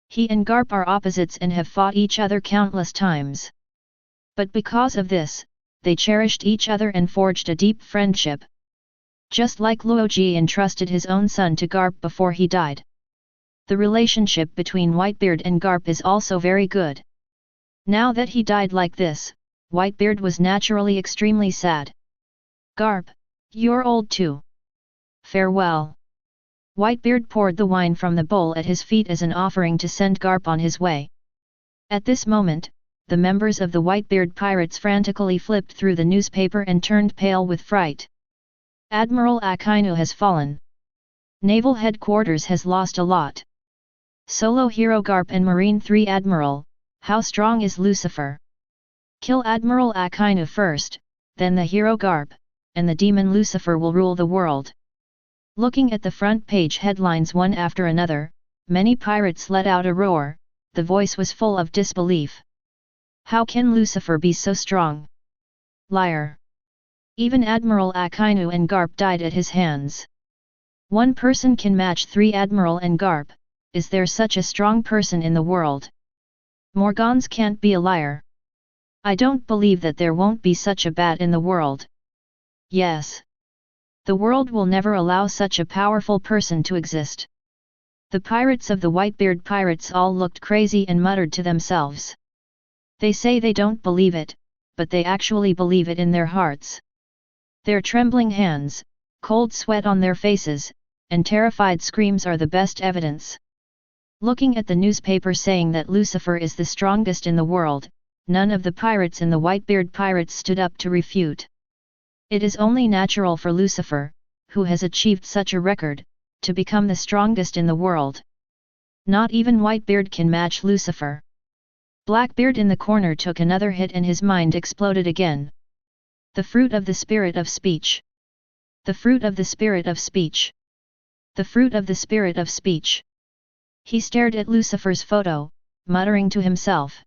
He and Garp are opposites and have fought each other countless times. But because of this, they cherished each other and forged a deep friendship. Just like Luoji entrusted his own son to Garp before he died. The relationship between Whitebeard and Garp is also very good. Now that he died like this, Whitebeard was naturally extremely sad. Garp, you're old too. Farewell. Whitebeard poured the wine from the bowl at his feet as an offering to send Garp on his way. At this moment, the members of the Whitebeard pirates frantically flipped through the newspaper and turned pale with fright. Admiral Akainu has fallen. Naval Headquarters has lost a lot. Solo Hero Garp and Marine 3 Admiral, how strong is Lucifer? Kill Admiral Akainu first, then the hero Garp, and the demon Lucifer will rule the world. Looking at the front page headlines one after another, many pirates let out a roar, the voice was full of disbelief. How can Lucifer be so strong? Liar! Even Admiral Akainu and Garp died at his hands. One person can match 3 Admiral and Garp, is there such a strong person in the world? Morgans can't be a liar. I don't believe that there won't be such a bat in the world. Yes. The world will never allow such a powerful person to exist. The pirates of the Whitebeard pirates all looked crazy and muttered to themselves. They say they don't believe it, but they actually believe it in their hearts. Their trembling hands, cold sweat on their faces, and terrified screams are the best evidence. Looking at the newspaper saying that Lucifer is the strongest in the world, none of the pirates in the Whitebeard pirates stood up to refute. It is only natural for Lucifer, who has achieved such a record, to become the strongest in the world. Not even Whitebeard can match Lucifer. Blackbeard in the corner took another hit and his mind exploded again. The fruit of the spirit of speech. The fruit of the spirit of speech. The fruit of the spirit of speech. He stared at Lucifer's photo, muttering to himself.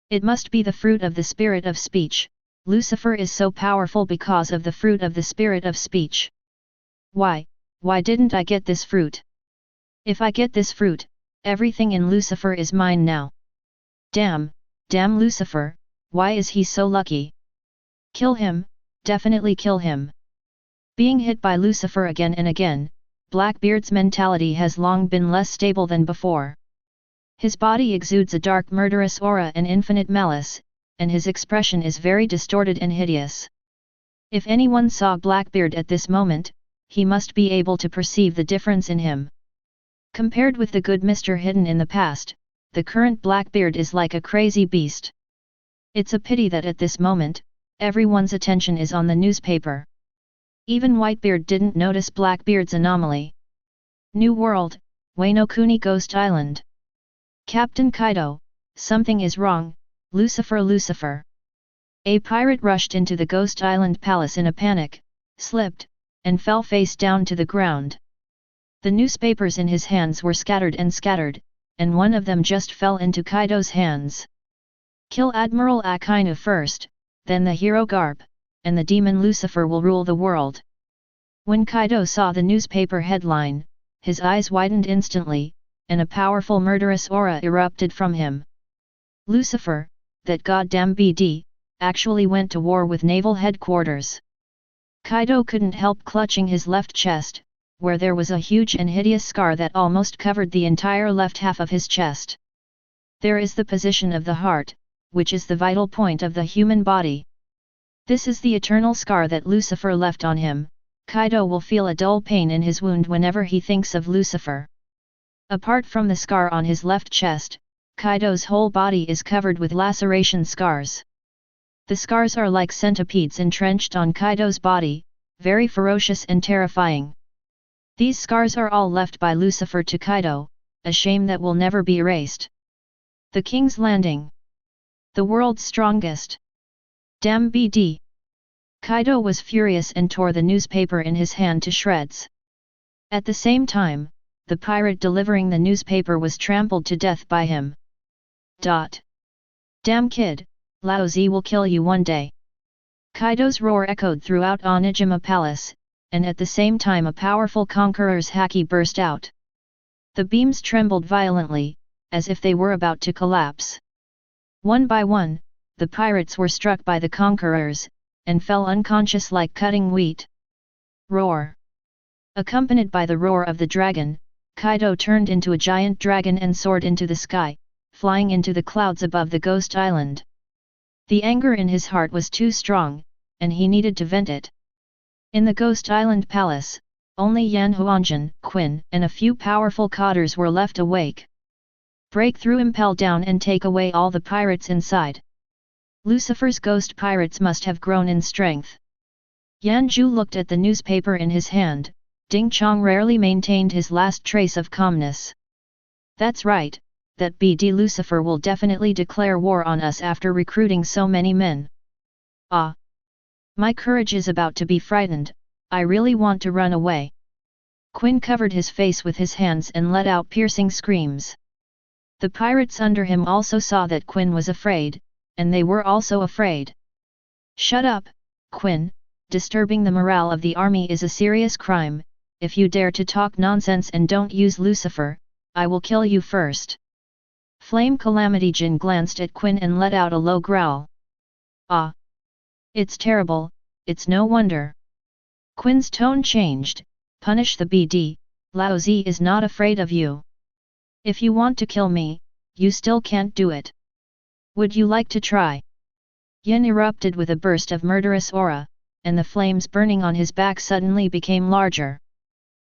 It must be the fruit of the spirit of speech. Lucifer is so powerful because of the fruit of the spirit of speech. Why didn't I get this fruit? If I get this fruit, everything in Lucifer is mine now. Damn Lucifer, why is he so lucky? Kill him, definitely kill him. Being hit by Lucifer again and again, Blackbeard's mentality has long been less stable than before. His body exudes a dark murderous aura and infinite malice, and his expression is very distorted and hideous. If anyone saw Blackbeard at this moment, he must be able to perceive the difference in him. Compared with the good Mr. Hidden in the past, the current Blackbeard is like a crazy beast. It's a pity that at this moment, everyone's attention is on the newspaper. Even Whitebeard didn't notice Blackbeard's anomaly. New World, Wano Kuni Ghost Island. Captain Kaido, something is wrong, Lucifer. A pirate rushed into the Ghost Island palace in a panic, slipped, and fell face down to the ground. The newspapers in his hands were scattered, and one of them just fell into Kaido's hands. Kill Admiral Akainu first, then the hero Garp, and the demon Lucifer will rule the world. When Kaido saw the newspaper headline, his eyes widened instantly, and a powerful murderous aura erupted from him. Lucifer, that goddamn BD, actually went to war with naval headquarters. Kaido couldn't help clutching his left chest, where there was a huge and hideous scar that almost covered the entire left half of his chest. There is the position of the heart, which is the vital point of the human body. This is the eternal scar that Lucifer left on him. Kaido will feel a dull pain in his wound whenever he thinks of Lucifer. Apart from the scar on his left chest, Kaido's whole body is covered with laceration scars. The scars are like centipedes entrenched on Kaido's body, very ferocious and terrifying. These scars are all left by Lucifer to Kaido, a shame that will never be erased. The King's Landing. The world's strongest. Damn BD. Kaido was furious and tore the newspaper in his hand to shreds. At the same time, the pirate delivering the newspaper was trampled to death by him. Damn kid, Lao Zi will kill you one day. Kaido's roar echoed throughout Onijima Palace, and at the same time a powerful Conqueror's Haki burst out. The beams trembled violently, as if they were about to collapse. One by one, the pirates were struck by the Conquerors, and fell unconscious like cutting wheat. Roar! Accompanied by the roar of the dragon, Kaido turned into a giant dragon and soared into the sky, flying into the clouds above the Ghost Island. The anger in his heart was too strong, and he needed to vent it. In the Ghost Island Palace, only Yan Huanjin, Quinn, and a few powerful cotters were left awake. Break through, impel down and take away all the pirates inside. Lucifer's ghost pirates must have grown in strength. Yan Zhu looked at the newspaper in his hand. Ding Chong rarely maintained his last trace of calmness. That's right, that BD Lucifer will definitely declare war on us after recruiting so many men. Ah! My courage is about to be frightened, I really want to run away. Quinn covered his face with his hands and let out piercing screams. The pirates under him also saw that Quinn was afraid, and they were also afraid. Shut up, Quinn, disturbing the morale of the army is a serious crime. If you dare to talk nonsense and don't use Lucifer, I will kill you first. Flame Calamity Jin glanced at Quinn and let out a low growl. Ah! It's terrible, it's no wonder. Quinn's tone changed. Punish the BD, Lao Zi is not afraid of you. If you want to kill me, you still can't do it. Would you like to try? Yin erupted with a burst of murderous aura, and the flames burning on his back suddenly became larger.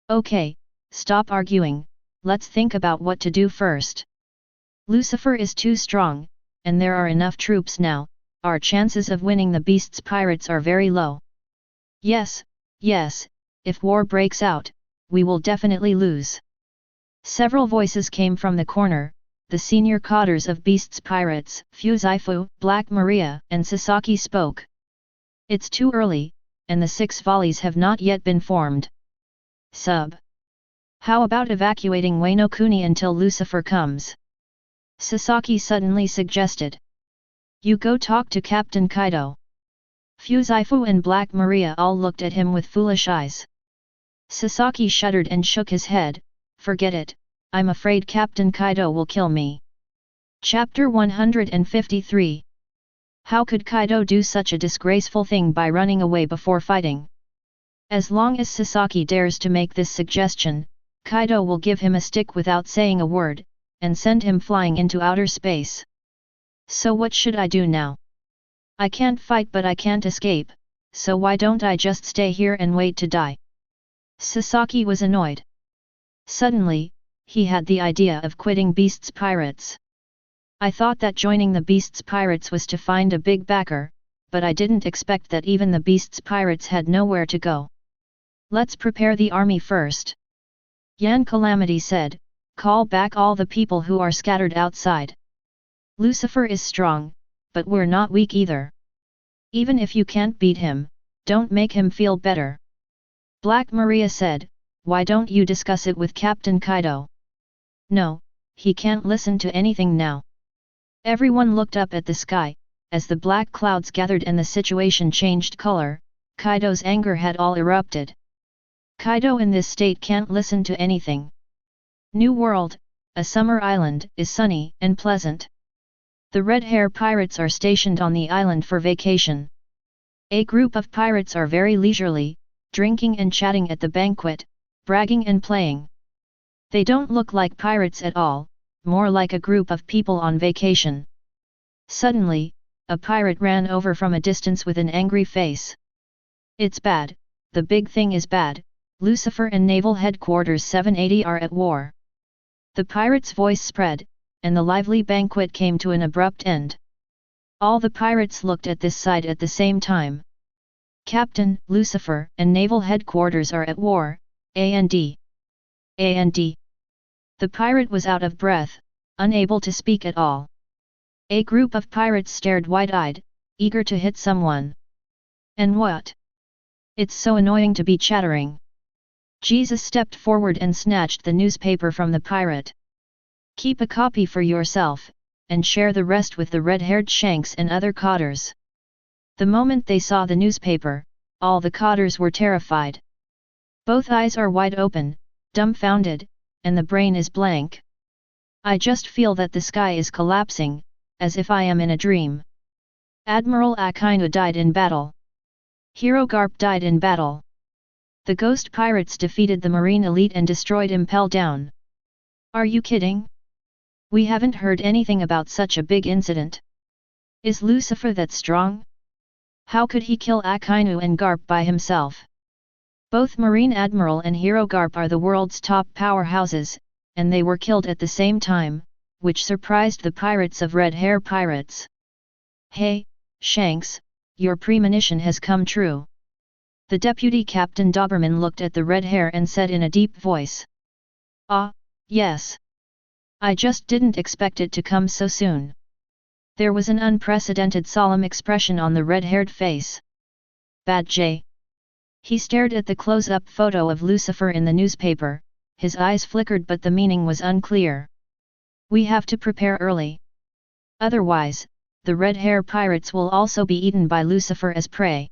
Okay, stop arguing, let's think about what to do first. Lucifer is too strong, and there are enough troops now, our chances of winning the beast's pirates are very low. Yes, if war breaks out, we will definitely lose. Several voices came from the corner, the senior cotters of beast's pirates, Fuzaifu, Black Maria, and Sasaki spoke. It's too early, and the 6 volleys have not yet been formed. How about evacuating Wano Kuni until Lucifer comes? Sasaki suddenly suggested. You go talk to Captain Kaido. Fuzaifu and Black Maria all looked at him with foolish eyes. Sasaki shuddered and shook his head. Forget it, I'm afraid Captain Kaido will kill me. Chapter 153. How could Kaido do such a disgraceful thing by running away before fighting? As long as Sasaki dares to make this suggestion, Kaido will give him a stick without saying a word, and send him flying into outer space. So what should I do now? I can't fight but I can't escape, so why don't I just stay here and wait to die? Sasaki was annoyed. Suddenly, he had the idea of quitting Beast's Pirates. I thought that joining the Beast's Pirates was to find a big backer, but I didn't expect that even the Beast's Pirates had nowhere to go. Let's prepare the army first. Yan Calamity said, call back all the people who are scattered outside. Lucifer is strong, but we're not weak either. Even if you can't beat him, don't make him feel better. Black Maria said, why don't you discuss it with Captain Kaido? No, he can't listen to anything now. Everyone looked up at the sky, as the black clouds gathered and the situation changed color. Kaido's anger had all erupted. Kaido in this state can't listen to anything. New World, a summer island, is sunny and pleasant. The red hair pirates are stationed on the island for vacation. A group of pirates are very leisurely, drinking and chatting at the banquet, bragging and playing. They don't look like pirates at all, more like a group of people on vacation. Suddenly, a pirate ran over from a distance with an angry face. It's bad, the big thing is bad, Lucifer and Naval Headquarters 780 are at war. The pirate's voice spread, and the lively banquet came to an abrupt end. All the pirates looked at this side at the same time. Captain, Lucifer, and Naval Headquarters are at war, A&D. A&D. The pirate was out of breath, unable to speak at all. A group of pirates stared wide-eyed, eager to hit someone. And what? It's so annoying to be chattering. Jesus stepped forward and snatched the newspaper from the pirate. Keep a copy for yourself, and share the rest with the red-haired Shanks and other cotters. The moment they saw the newspaper, all the cotters were terrified. Both eyes are wide open, dumbfounded, and the brain is blank. I just feel that the sky is collapsing, as if I am in a dream. Admiral Akainu died in battle. Hero Garp died in battle. The ghost pirates defeated the marine elite and destroyed Impel Down. Are you kidding? We haven't heard anything about such a big incident. Is Lucifer that strong? How could he kill Akainu and Garp by himself? Both Marine Admiral and Hero Garp are the world's top powerhouses, and they were killed at the same time, which surprised the pirates of Red Hair Pirates. Hey, Shanks, your premonition has come true. The Deputy Captain Doberman looked at the red hair and said in a deep voice. Ah, yes. I just didn't expect it to come so soon. There was an unprecedented solemn expression on the red-haired face. Bad J. He stared at the close-up photo of Lucifer in the newspaper, his eyes flickered but the meaning was unclear. We have to prepare early. Otherwise, the red hair pirates will also be eaten by Lucifer as prey.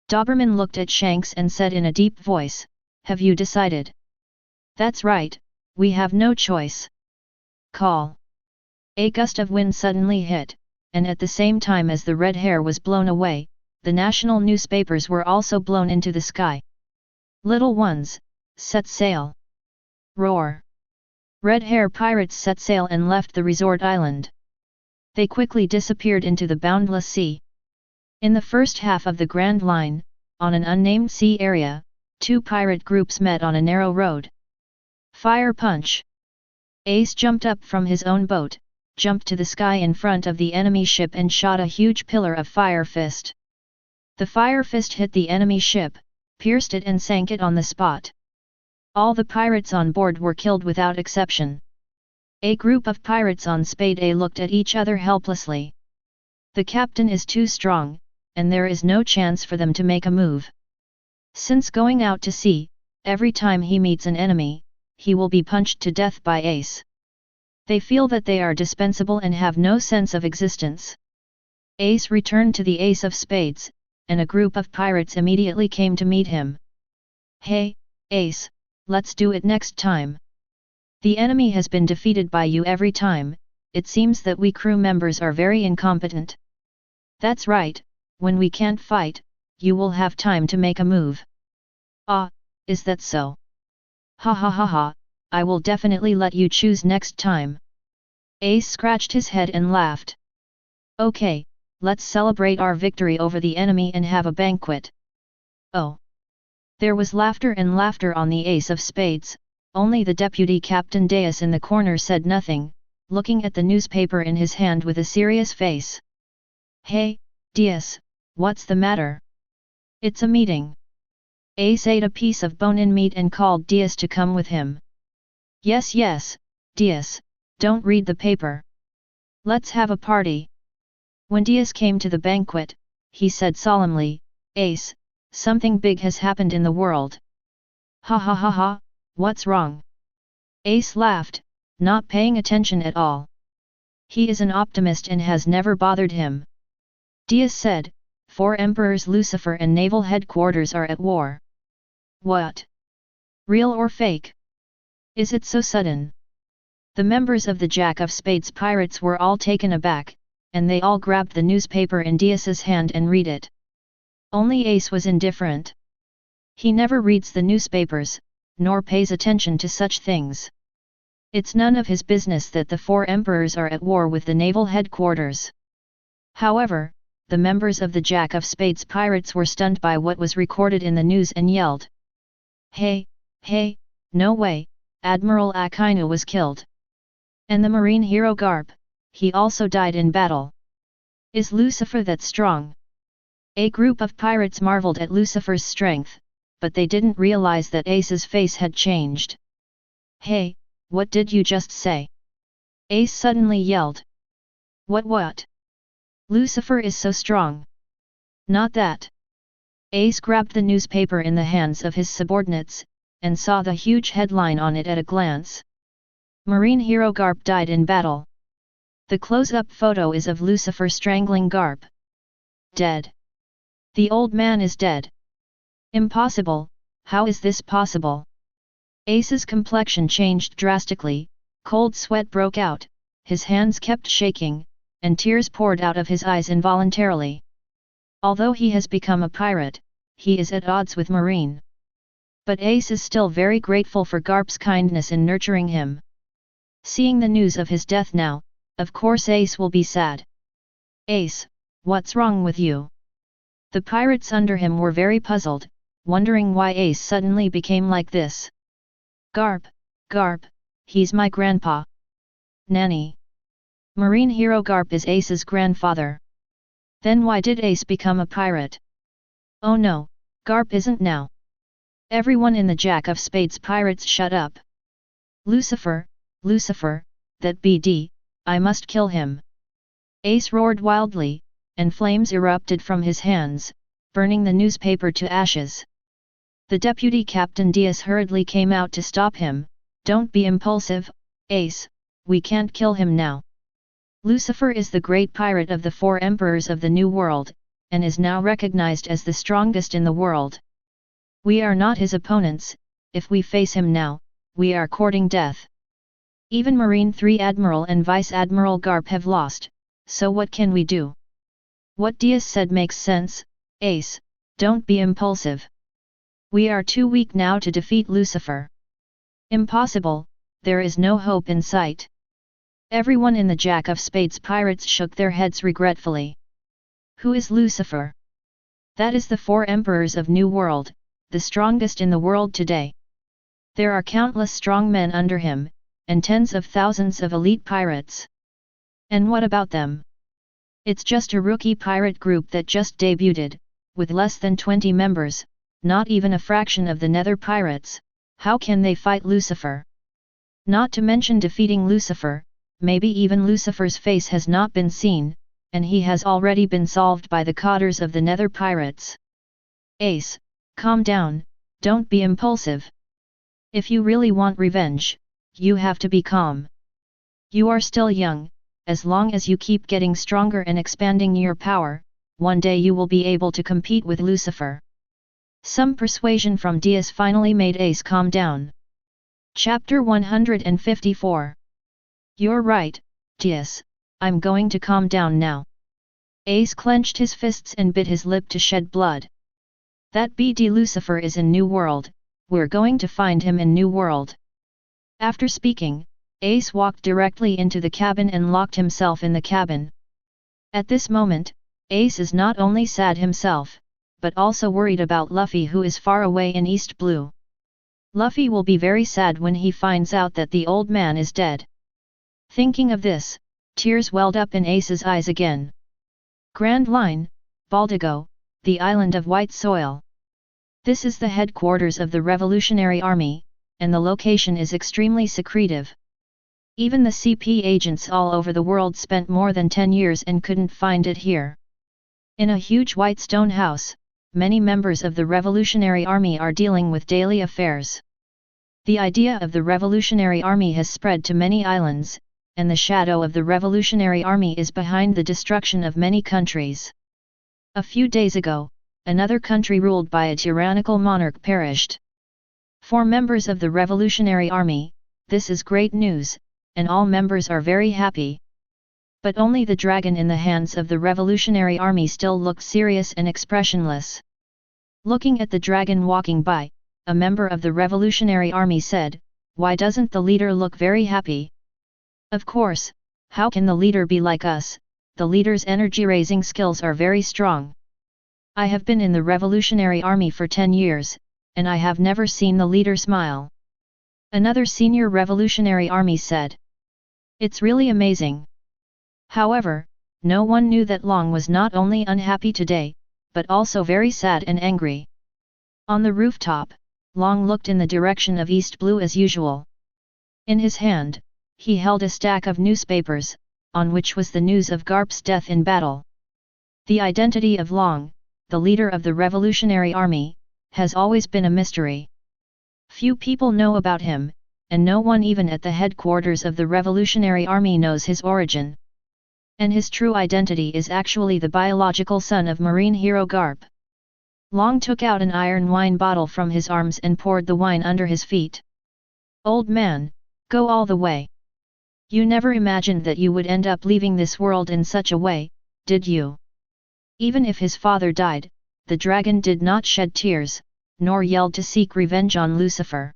Doberman looked at Shanks and said in a deep voice, have you decided? That's right, we have no choice. Call. A gust of wind suddenly hit, and at the same time as the red hair was blown away, the national newspapers were also blown into the sky. Little ones, set sail. Roar. Red hair pirates set sail and left the resort island. They quickly disappeared into the boundless sea. In the first half of the Grand Line, on an unnamed sea area, two pirate groups met on a narrow road. Fire punch! Ace jumped up from his own boat, jumped to the sky in front of the enemy ship and shot a huge pillar of fire fist. The fire fist hit the enemy ship, pierced it and sank it on the spot. All the pirates on board were killed without exception. A group of pirates on Spade A looked at each other helplessly. The captain is too strong, and there is no chance for them to make a move. Since going out to sea, every time he meets an enemy, he will be punched to death by Ace. They feel that they are dispensable and have no sense of existence. Ace returned to the Ace of Spades, and a group of pirates immediately came to meet him. Hey, Ace, let's do it next time. The enemy has been defeated by you every time, it seems that we crew members are very incompetent. That's right, when we can't fight, you will have time to make a move. Ah, is that so? Ha ha ha ha, I will definitely let you choose next time. Ace scratched his head and laughed. Okay, let's celebrate our victory over the enemy and have a banquet. Oh. There was laughter and laughter on the Ace of Spades, only the Deputy Captain Deus in the corner said nothing, looking at the newspaper in his hand with a serious face. Hey, Deus, what's the matter? It's a meeting. Ace ate a piece of bone-in meat and called Deus to come with him. Yes, Deus, don't read the paper. Let's have a party. When Deus came to the banquet, he said solemnly, Ace, something big has happened in the world. Ha ha ha ha, what's wrong? Ace laughed, not paying attention at all. He is an optimist and has never bothered him. Deus said, 4 emperors Lucifer and naval headquarters are at war. What? Real or fake? Is it so sudden? The members of the Jack of Spades pirates were all taken aback, and they all grabbed the newspaper in Deus's hand and read it. Only Ace was indifferent. He never reads the newspapers, nor pays attention to such things. It's none of his business that the 4 emperors are at war with the naval headquarters. However, the members of the Jack of Spades pirates were stunned by what was recorded in the news and yelled. Hey, no way, Admiral Akainu was killed. And the marine hero Garp, he also died in battle. Is Lucifer that strong? A group of pirates marveled at Lucifer's strength, but they didn't realize that Ace's face had changed. Hey, what did you just say? Ace suddenly yelled. What? Lucifer is so strong. Not that. Ace grabbed the newspaper in the hands of his subordinates, and saw the huge headline on it at a glance. Marine hero Garp died in battle. The close-up photo is of Lucifer strangling Garp. Dead. The old man is dead. Impossible, how is this possible? Ace's complexion changed drastically, cold sweat broke out, his hands kept shaking, and tears poured out of his eyes involuntarily. Although he has become a pirate, he is at odds with Marine. But Ace is still very grateful for Garp's kindness in nurturing him. Seeing the news of his death now, of course Ace will be sad. Ace, what's wrong with you? The pirates under him were very puzzled, wondering why Ace suddenly became like this. Garp, he's my grandpa. Nanny. Marine hero Garp is Ace's grandfather. Then why did Ace become a pirate? Oh no, Garp isn't now. Everyone in the Jack of Spades pirates shut up. Lucifer, that BD, I must kill him. Ace roared wildly, and flames erupted from his hands, burning the newspaper to ashes. The deputy captain Diaz hurriedly came out to stop him. Don't be impulsive, Ace, we can't kill him now. Lucifer is the great pirate of the 4 emperors of the New World, and is now recognized as the strongest in the world. We are not his opponents. If we face him now, we are courting death. Even Marine 3 Admiral and Vice Admiral Garp have lost, so what can we do? What Diaz said makes sense, Ace, don't be impulsive. We are too weak now to defeat Lucifer. Impossible, there is no hope in sight. Everyone in the Jack of Spades pirates shook their heads regretfully. Who is Lucifer? That is the 4 emperors of New World, the strongest in the world today. There are countless strong men under him, and tens of thousands of elite pirates. And what about them? It's just a rookie pirate group that just debuted, with less than 20 members, not even a fraction of the Nether pirates. How can they fight Lucifer? Not to mention defeating Lucifer, maybe even Lucifer's face has not been seen, and he has already been solved by the cotters of the Nether pirates. Ace, calm down, don't be impulsive. If you really want revenge, you have to be calm. You are still young, as long as you keep getting stronger and expanding your power, one day you will be able to compete with Lucifer. Some persuasion from Diaz finally made Ace calm down. Chapter 154. You're right, Diaz, I'm going to calm down now. Ace clenched his fists and bit his lip to shed blood. That BD Lucifer is in New World, we're going to find him in New World. After speaking, Ace walked directly into the cabin and locked himself in the cabin. At this moment, Ace is not only sad himself, but also worried about Luffy, who is far away in East Blue. Luffy will be very sad when he finds out that the old man is dead. Thinking of this, tears welled up in Ace's eyes again. Grand Line, Baldigo, the island of white soil. This is the headquarters of the Revolutionary Army, and the location is extremely secretive. Even the CP agents all over the world spent more than 10 years and couldn't find it here. In a huge white stone house, many members of the Revolutionary Army are dealing with daily affairs. The idea of the Revolutionary Army has spread to many islands, and the shadow of the Revolutionary Army is behind the destruction of many countries. A few days ago, another country ruled by a tyrannical monarch perished. For members of the Revolutionary Army, this is great news, and all members are very happy. But only the dragon in the hands of the Revolutionary Army still looked serious and expressionless. Looking at the dragon walking by, a member of the Revolutionary Army said, "Why doesn't the leader look very happy?" Of course, how can the leader be like us? The leader's energy-raising skills are very strong. I have been in the Revolutionary Army for 10 years, and I have never seen the leader smile. Another senior Revolutionary Army said. It's really amazing. However, no one knew that Long was not only unhappy today, but also very sad and angry. On the rooftop, Long looked in the direction of East Blue as usual. In his hand, he held a stack of newspapers, on which was the news of Garp's death in battle. The identity of Long, the leader of the Revolutionary Army, has always been a mystery. Few people know about him, and no one even at the headquarters of the Revolutionary Army knows his origin. And his true identity is actually the biological son of marine hero Garp. Long took out an iron wine bottle from his arms and poured the wine under his feet. "Old man, go all the way. You never imagined that you would end up leaving this world in such a way, did you?" Even if his father died, the dragon did not shed tears, nor yelled to seek revenge on Lucifer.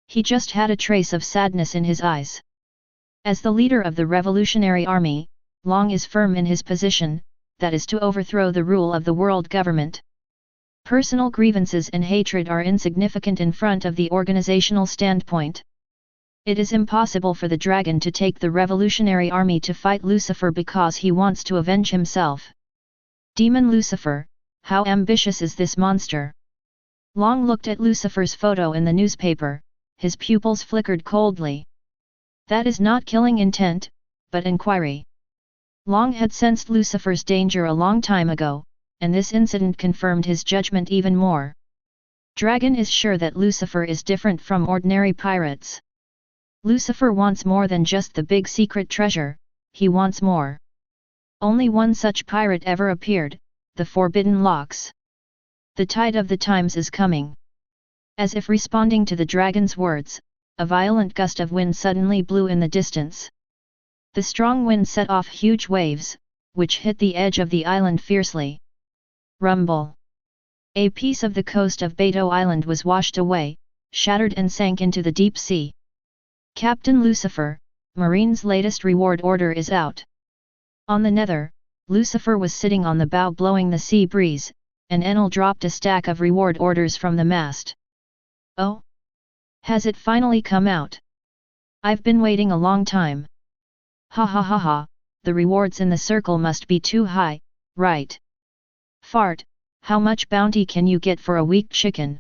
He just had a trace of sadness in his eyes. As the leader of the Revolutionary Army, Long is firm in his position, that is to overthrow the rule of the world government. Personal grievances and hatred are insignificant in front of the organizational standpoint. It is impossible for the dragon to take the Revolutionary Army to fight Lucifer because he wants to avenge himself. Demon Lucifer, how ambitious is this monster? Long looked at Lucifer's photo in the newspaper, his pupils flickered coldly. That is not killing intent, but inquiry. Long had sensed Lucifer's danger a long time ago, and this incident confirmed his judgment even more. Dragon is sure that Lucifer is different from ordinary pirates. Lucifer wants more than just the big secret treasure, he wants more. Only one such pirate ever appeared, the Forbidden Locks. The tide of the times is coming. As if responding to the dragon's words, a violent gust of wind suddenly blew in the distance. The strong wind set off huge waves, which hit the edge of the island fiercely. Rumble. A piece of the coast of Beto Island was washed away, shattered and sank into the deep sea. Captain Lucifer, Marine's latest reward order is out. On the nether, Lucifer was sitting on the bow blowing the sea breeze, and Enel dropped a stack of reward orders from the mast. "Oh? Has it finally come out? I've been waiting a long time. Ha ha ha ha, the rewards in the circle must be too high, right? Fart, how much bounty can you get for a weak chicken?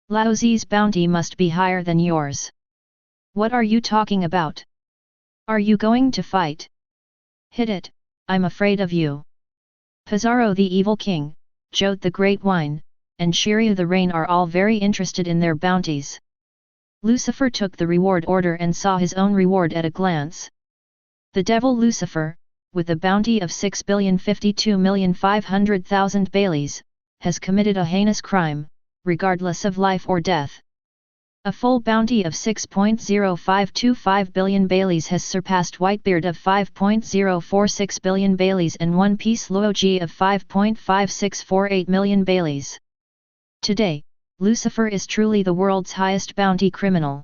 Laozi's bounty must be higher than yours. What are you talking about? Are you going to fight? Hit it, I'm afraid of you." Kizaru the Evil King, Jot the Great Wine, and Shiryu the Rain are all very interested in their bounties. Lucifer took the reward order and saw his own reward at a glance. The devil Lucifer, with a bounty of 6,052,500,000 Baileys, has committed a heinous crime, regardless of life or death. A full bounty of 6.0525 billion Baileys has surpassed Whitebeard of 5.046 billion Baileys and One Piece Luoji of 5.5648 million Baileys. Today, Lucifer is truly the world's highest bounty criminal.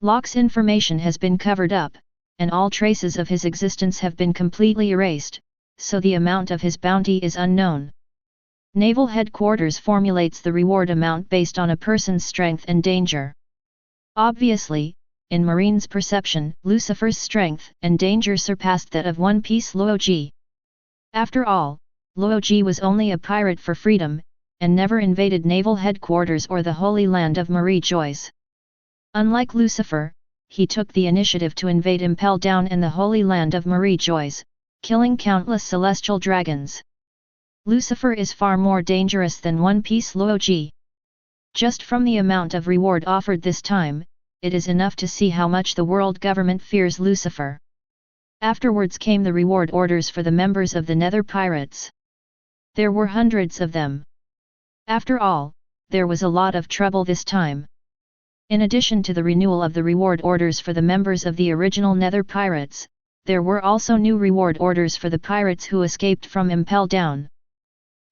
Locke's information has been covered up, and all traces of his existence have been completely erased, so the amount of his bounty is unknown. Naval Headquarters formulates the reward amount based on a person's strength and danger. Obviously, in Marine's perception, Lucifer's strength and danger surpassed that of One Piece Luoji. After all, Luoji was only a pirate for freedom, and never invaded Naval Headquarters or the Holy Land of Marie Joyce. Unlike Lucifer, he took the initiative to invade Impel Down and the Holy Land of Marie Joyce, killing countless celestial dragons. Lucifer is far more dangerous than One Piece Luoji. Just from the amount of reward offered this time, it is enough to see how much the world government fears Lucifer. Afterwards came the reward orders for the members of the Nether Pirates. There were hundreds of them. After all, there was a lot of trouble this time. In addition to the renewal of the reward orders for the members of the original Nether Pirates, there were also new reward orders for the pirates who escaped from Impel Down.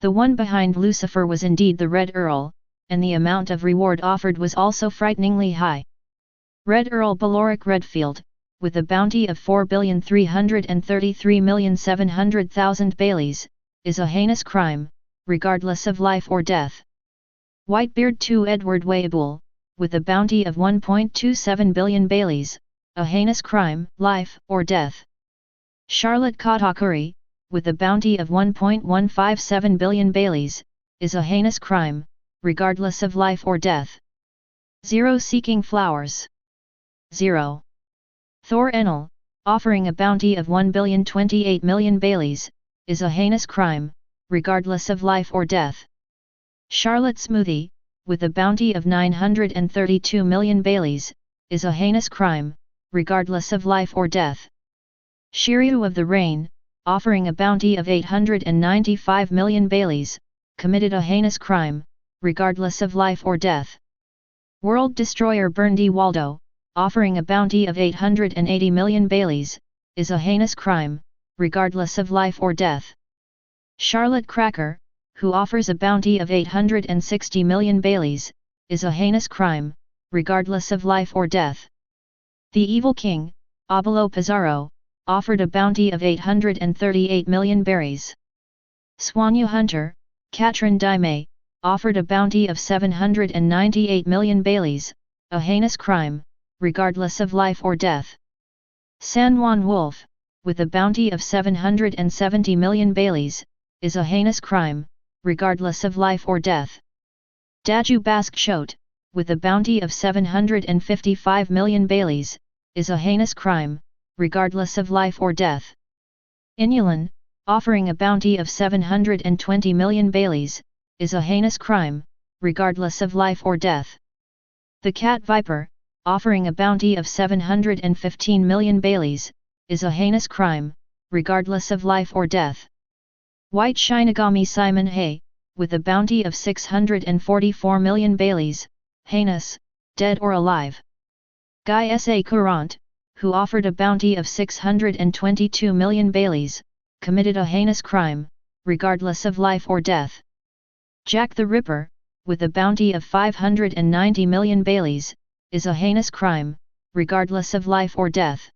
The one behind Lucifer was indeed the Red Earl, and the amount of reward offered was also frighteningly high. Red Earl Baloric Redfield, with a bounty of 4,333,700,000 Baileys, is a heinous crime, regardless of life or death. Whitebeard II Edward Waibul, with a bounty of 1.27 billion Baileys, a heinous crime, life or death. Charlotte Katakuri, with a bounty of 1.157 billion Baileys, is a heinous crime, regardless of life or death. Zero Seeking Flowers. 0. Thor Enel, offering a bounty of 1,028,000,000 Baileys, is a heinous crime, regardless of life or death. Charlotte Smoothie, with a bounty of 932 million Baileys, is a heinous crime, regardless of life or death. Shiryu of the Rain, offering a bounty of 895 million Baileys, committed a heinous crime, regardless of life or death. World Destroyer Berndy Waldo, offering a bounty of 880 million Baileys, is a heinous crime, regardless of life or death. Charlotte Cracker, who offers a bounty of 860 million Baileys, is a heinous crime, regardless of life or death. The Evil King, Abalo Pizarro, offered a bounty of 838 million berries. Swanyu Hunter, Katrin Daime, offered a bounty of 798 million Baileys, a heinous crime, regardless of life or death. San Juan Wolf, with a bounty of 770 million Baileys, is a heinous crime, regardless of life or death. Daju Bask Shot, with a bounty of 755 million Baileys, is a heinous crime, regardless of life or death. Inulan, offering a bounty of 720 million Baileys, is a heinous crime, regardless of life or death. The Cat Viper, offering a bounty of 715 million Baileys, is a heinous crime, regardless of life or death. White Shinigami Simon Hay, with a bounty of 644 million Baileys, heinous, dead or alive. Guy S.A. Courant, who offered a bounty of 622 million Baileys, committed a heinous crime, regardless of life or death. Jack the Ripper, with a bounty of 590 million Baileys, is a heinous crime, regardless of life or death.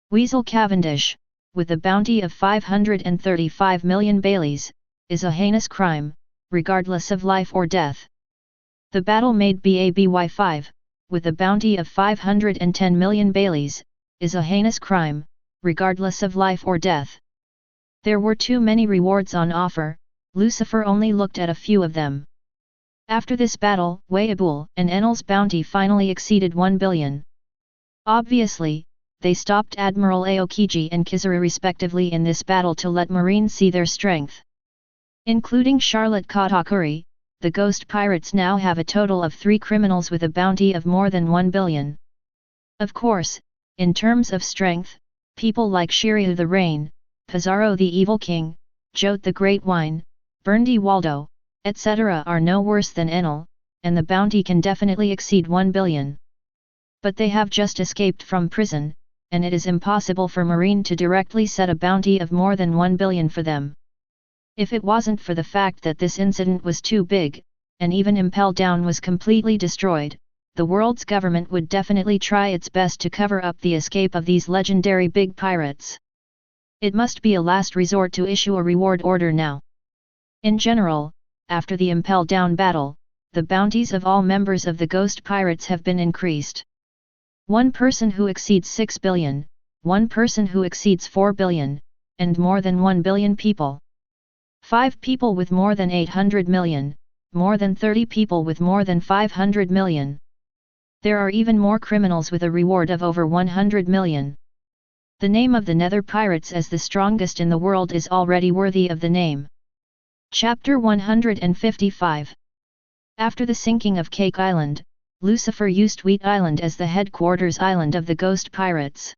Weasel Cavendish, with a bounty of 535 million Baileys, is a heinous crime, regardless of life or death. The Battle Maid BABY5, with a bounty of 510 million Baileys, is a heinous crime, regardless of life or death. There were too many rewards on offer, Lucifer only looked at a few of them. After this battle, Weiabul and Enel's bounty finally exceeded 1 billion. Obviously, they stopped Admiral Aokiji and Kizaru respectively in this battle to let Marine see their strength. Including Charlotte Katakuri, the Ghost Pirates now have a total of 3 criminals with a bounty of more than 1 billion. Of course, in terms of strength, people like Shiryu the Rain, Pizarro the Evil King, Jote the Great Wine, Berndy Waldo, etc. are no worse than Enel, and the bounty can definitely exceed 1 billion. But they have just escaped from prison, and it is impossible for Marine to directly set a bounty of more than 1 billion for them. If it wasn't for the fact that this incident was too big, and even Impel Down was completely destroyed, the world's government would definitely try its best to cover up the escape of these legendary big pirates. It must be a last resort to issue a reward order now. In general, after the Impel Down battle, the bounties of all members of the Ghost Pirates have been increased. One person who exceeds 6 billion, one person who exceeds 4 billion, and more than 1 billion people. 5 people with more than 800 million, more than 30 people with more than 500 million. There are even more criminals with a reward of over 100 million. The name of the Nether Pirates as the strongest in the world is already worthy of the name. Chapter 155. After the sinking of Cake Island, Lucifer used Wheat Island as the headquarters island of the Ghost Pirates.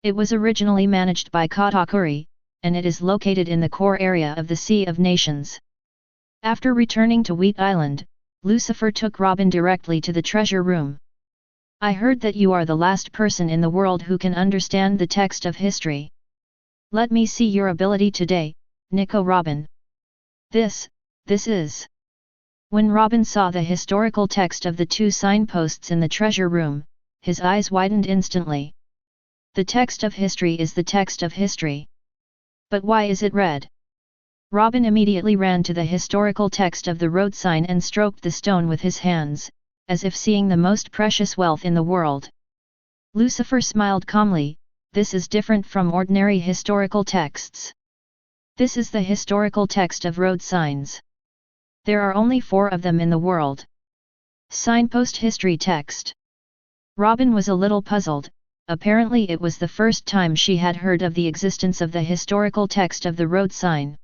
It was originally managed by Katakuri, and it is located in the core area of the Sea of Nations. After returning to Wheat Island, Lucifer took Robin directly to the treasure room. I heard that you are the last person in the world who can understand the text of history. Let me see your ability today, Nico Robin. This is... When Robin saw the historical text of the 2 signposts in the treasure room, his eyes widened instantly. The text of history is the text of history. But why is it red? Robin immediately ran to the historical text of the road sign and stroked the stone with his hands, as if seeing the most precious wealth in the world. Lucifer smiled calmly, this is different from ordinary historical texts. This is the historical text of road signs. There are only 4 of them in the world. Signpost history text. Robin was a little puzzled, apparently it was the first time she had heard of the existence of the historical text of the road sign.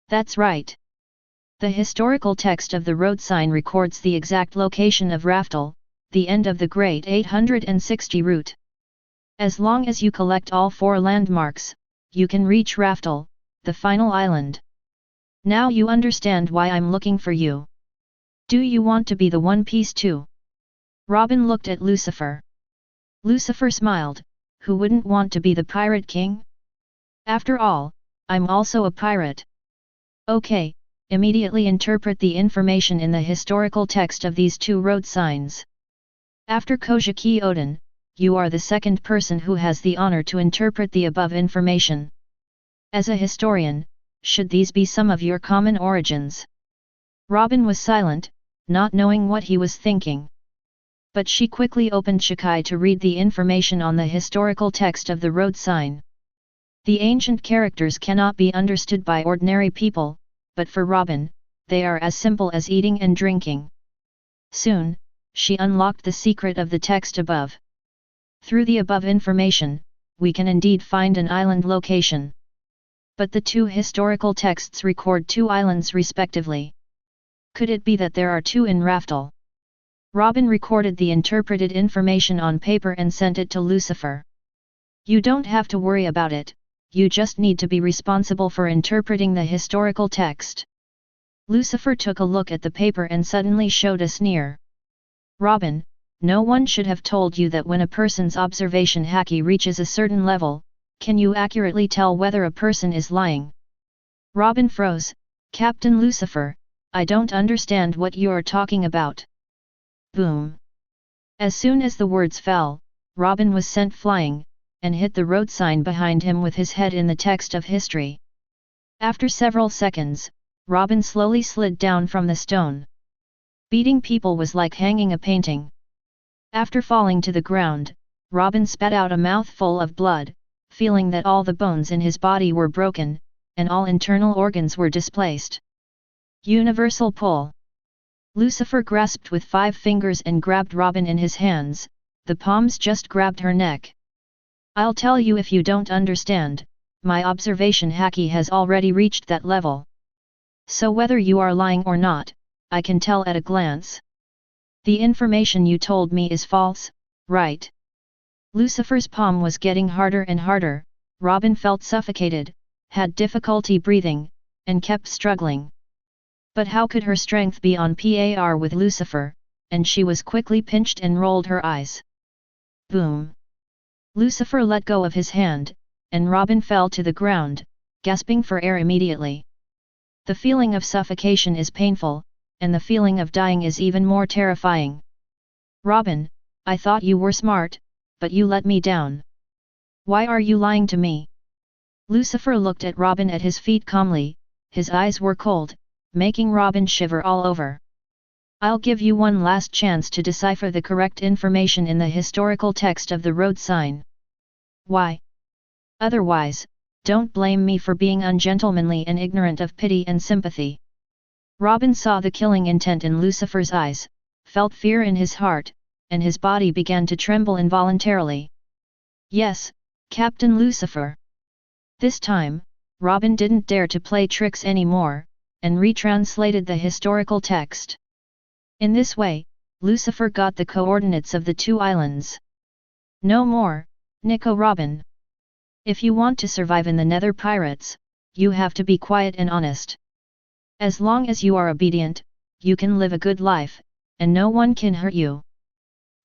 That's right. The historical text of the road sign records the exact location of Raftel, the end of the Great 860 route. As long as you collect all 4 landmarks, you can reach Raftel, the final island. Now you understand why I'm looking for you. Do you want to be the One Piece too? Robin looked at Lucifer. Lucifer smiled, who wouldn't want to be the Pirate King? After all, I'm also a pirate. Okay, immediately interpret the information in the historical text of these 2 road signs. After Kojiki Odin, you are the second person who has the honor to interpret the above information. As a historian, should these be some of your common origins? Robin was silent, not knowing what he was thinking. But she quickly opened Shikai to read the information on the historical text of the road sign. The ancient characters cannot be understood by ordinary people, but for Robin, they are as simple as eating and drinking. Soon, she unlocked the secret of the text above. Through the above information, we can indeed find an island location. But the 2 historical texts record 2 islands respectively. Could it be that there are 2 in Raftel? Robin recorded the interpreted information on paper and sent it to Lucifer. You don't have to worry about it, you just need to be responsible for interpreting the historical text. Lucifer took a look at the paper and suddenly showed a sneer. Robin, no one should have told you that when a person's observation haki reaches a certain level, can you accurately tell whether a person is lying? Robin froze. Captain Lucifer, I don't understand what you're talking about. Boom! As soon as the words fell, Robin was sent flying, and hit the road sign behind him with his head in the text of history. After several seconds, Robin slowly slid down from the stone. Beating people was like hanging a painting. After falling to the ground, Robin spat out a mouthful of blood, feeling that all the bones in his body were broken, and all internal organs were displaced. Universal pull. Lucifer grasped with 5 fingers and grabbed Robin in his hands, the palms just grabbed her neck. I'll tell you if you don't understand, my observation haki has already reached that level. So whether you are lying or not, I can tell at a glance. The information you told me is false, right? Lucifer's palm was getting harder and harder. Robin felt suffocated, had difficulty breathing, and kept struggling. But how could her strength be on par with Lucifer, and she was quickly pinched and rolled her eyes. Boom! Lucifer let go of his hand, and Robin fell to the ground, gasping for air immediately. The feeling of suffocation is painful, and the feeling of dying is even more terrifying. Robin, I thought you were smart, but you let me down. Why are you lying to me? Lucifer looked at Robin at his feet calmly, his eyes were cold, making Robin shiver all over. I'll give you one last chance to decipher the correct information in the historical text of the road sign. Why? Otherwise, don't blame me for being ungentlemanly and ignorant of pity and sympathy. Robin saw the killing intent in Lucifer's eyes, felt fear in his heart, and his body began to tremble involuntarily. Yes, Captain Lucifer. This time, Robin didn't dare to play tricks anymore, and retranslated the historical text. In this way, Lucifer got the coordinates of the 2 islands. No more, Nico Robin. If you want to survive in the Nether Pirates, you have to be quiet and honest. As long as you are obedient, you can live a good life, and no one can hurt you.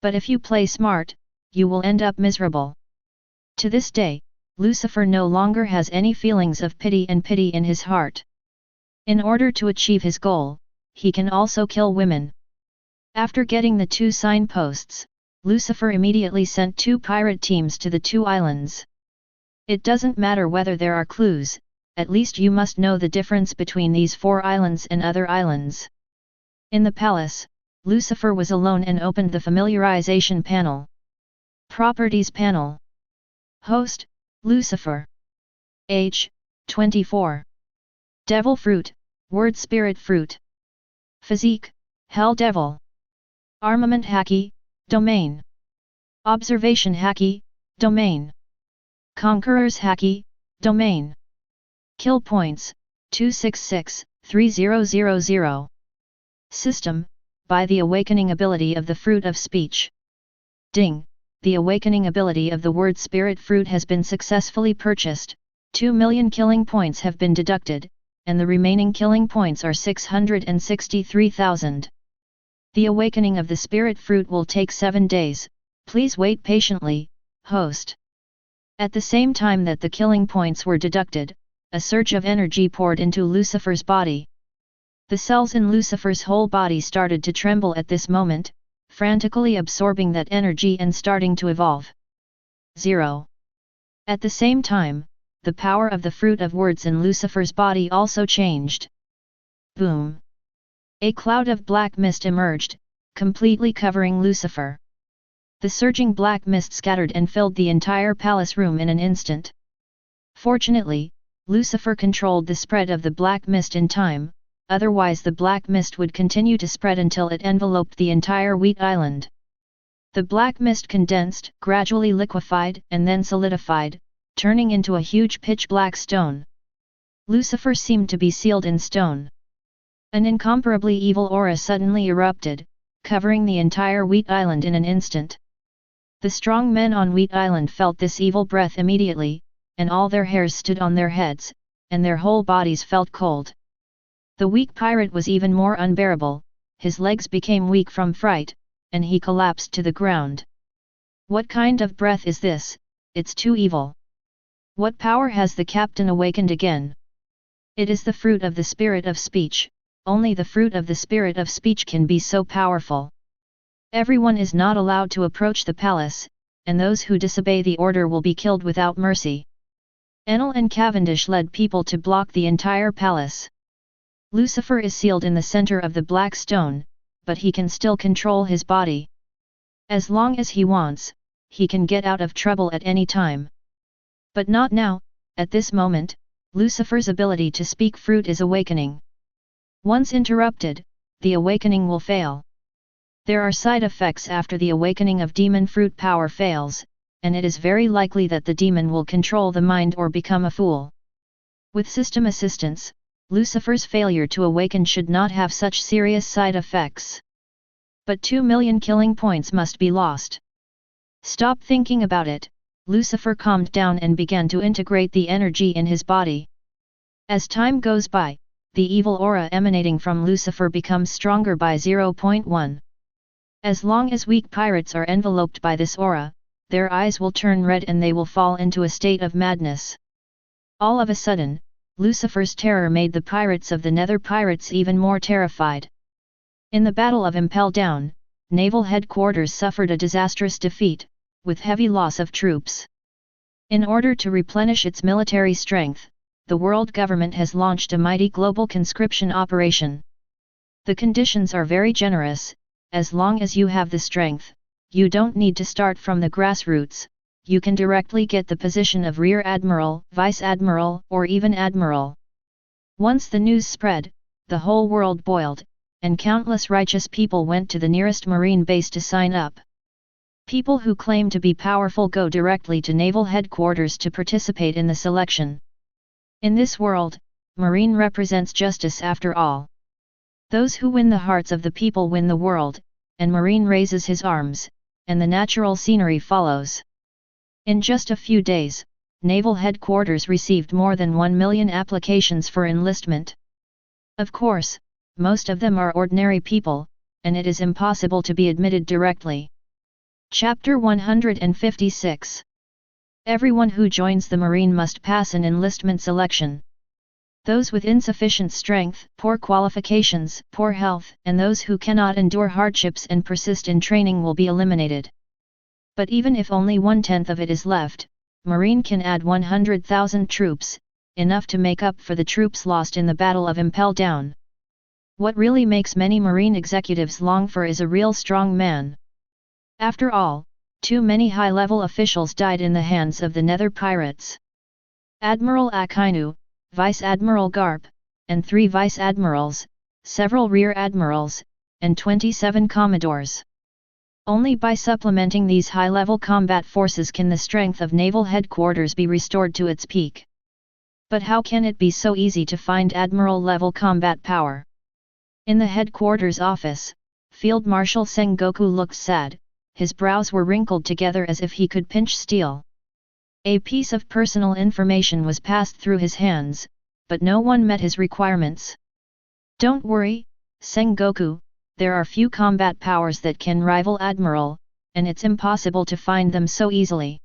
But if you play smart, you will end up miserable. To this day, Lucifer no longer has any feelings of pity in his heart. In order to achieve his goal, he can also kill women. After getting the 2 signposts, Lucifer immediately sent 2 pirate teams to the 2 islands. It doesn't matter whether there are clues, at least you must know the difference between these 4 islands and other islands. In the palace, Lucifer was alone and opened the familiarization panel. Properties panel. Host, Lucifer. Age, 24. Devil fruit, word spirit fruit. Physique, hell devil. Armament haki, domain. Observation haki, Domain. Conqueror's Haki, Domain. Kill points, 266-3000. System, by the awakening ability of the Fruit of Speech. Ding, the awakening ability of the word Spirit Fruit has been successfully purchased, 2 million killing points have been deducted, and the remaining killing points are 663,000. The awakening of the Spirit Fruit will take 7 days, please wait patiently, host. At the same time that the killing points were deducted, a surge of energy poured into Lucifer's body. The cells in Lucifer's whole body started to tremble at this moment, frantically absorbing that energy and starting to evolve. 0. At the same time, the power of the fruit of words in Lucifer's body also changed. Boom! A cloud of black mist emerged, completely covering Lucifer. The surging black mist scattered and filled the entire palace room in an instant. Fortunately, Lucifer controlled the spread of the black mist in time, otherwise the black mist would continue to spread until it enveloped the entire wheat island. The black mist condensed, gradually liquefied and then solidified, turning into a huge pitch-black stone. Lucifer seemed to be sealed in stone. An incomparably evil aura suddenly erupted, covering the entire wheat island in an instant. The strong men on Wheat Island felt this evil breath immediately, and all their hairs stood on their heads, and their whole bodies felt cold. The weak pirate was even more unbearable, his legs became weak from fright, and he collapsed to the ground. What kind of breath is this? It's too evil. What power has the captain awakened again? It is the fruit of the spirit of speech, only the fruit of the spirit of speech can be so powerful. Everyone is not allowed to approach the palace, and those who disobey the order will be killed without mercy. Enel and Cavendish led people to block the entire palace. Lucifer is sealed in the center of the black stone, but he can still control his body. As long as he wants, he can get out of trouble at any time. But not now, at this moment, Lucifer's ability to speak fruit is awakening. Once interrupted, the awakening will fail. There are side effects after the awakening of demon fruit power fails, and it is very likely that the demon will control the mind or become a fool. With system assistance, Lucifer's failure to awaken should not have such serious side effects. But 2 million killing points must be lost. Stop thinking about it, Lucifer calmed down and began to integrate the energy in his body. As time goes by, the evil aura emanating from Lucifer becomes stronger by 0.1. As long as weak pirates are enveloped by this aura, their eyes will turn red and they will fall into a state of madness. All of a sudden, Lucifer's terror made the pirates of the Nether Pirates even more terrified. In the Battle of Impel Down, naval headquarters suffered a disastrous defeat, with heavy loss of troops. In order to replenish its military strength, the world government has launched a mighty global conscription operation. The conditions are very generous. As long as you have the strength, you don't need to start from the grassroots, you can directly get the position of Rear Admiral, Vice Admiral, or even Admiral. Once the news spread, the whole world boiled, and countless righteous people went to the nearest marine base to sign up. People who claim to be powerful go directly to naval headquarters to participate in the selection. In this world, marine represents justice after all. Those who win the hearts of the people win the world, and Marine raises his arms, and the natural scenery follows. In just a few days, Naval Headquarters received more than 1 million applications for enlistment. Of course, most of them are ordinary people, and it is impossible to be admitted directly. Chapter 156. Everyone who joins the Marine must pass an enlistment selection. Those with insufficient strength, poor qualifications, poor health, and those who cannot endure hardships and persist in training will be eliminated. But even if only 1/10 of it is left, Marine can add 100,000 troops, enough to make up for the troops lost in the Battle of Impel Down. What really makes many Marine executives long for is a real strong man. After all, too many high-level officials died in the hands of the Nether Pirates. Admiral Akainu, Vice Admiral Garp, and 3 Vice Admirals, several Rear Admirals, and 27 Commodores. Only by supplementing these high-level combat forces can the strength of naval headquarters be restored to its peak. But how can it be so easy to find admiral-level combat power? In the headquarters office, Field Marshal Sengoku looked sad, his brows were wrinkled together as if he could pinch steel. A piece of personal information was passed through his hands, but no one met his requirements. Don't worry, Sengoku, there are few combat powers that can rival Admiral, and it's impossible to find them so easily.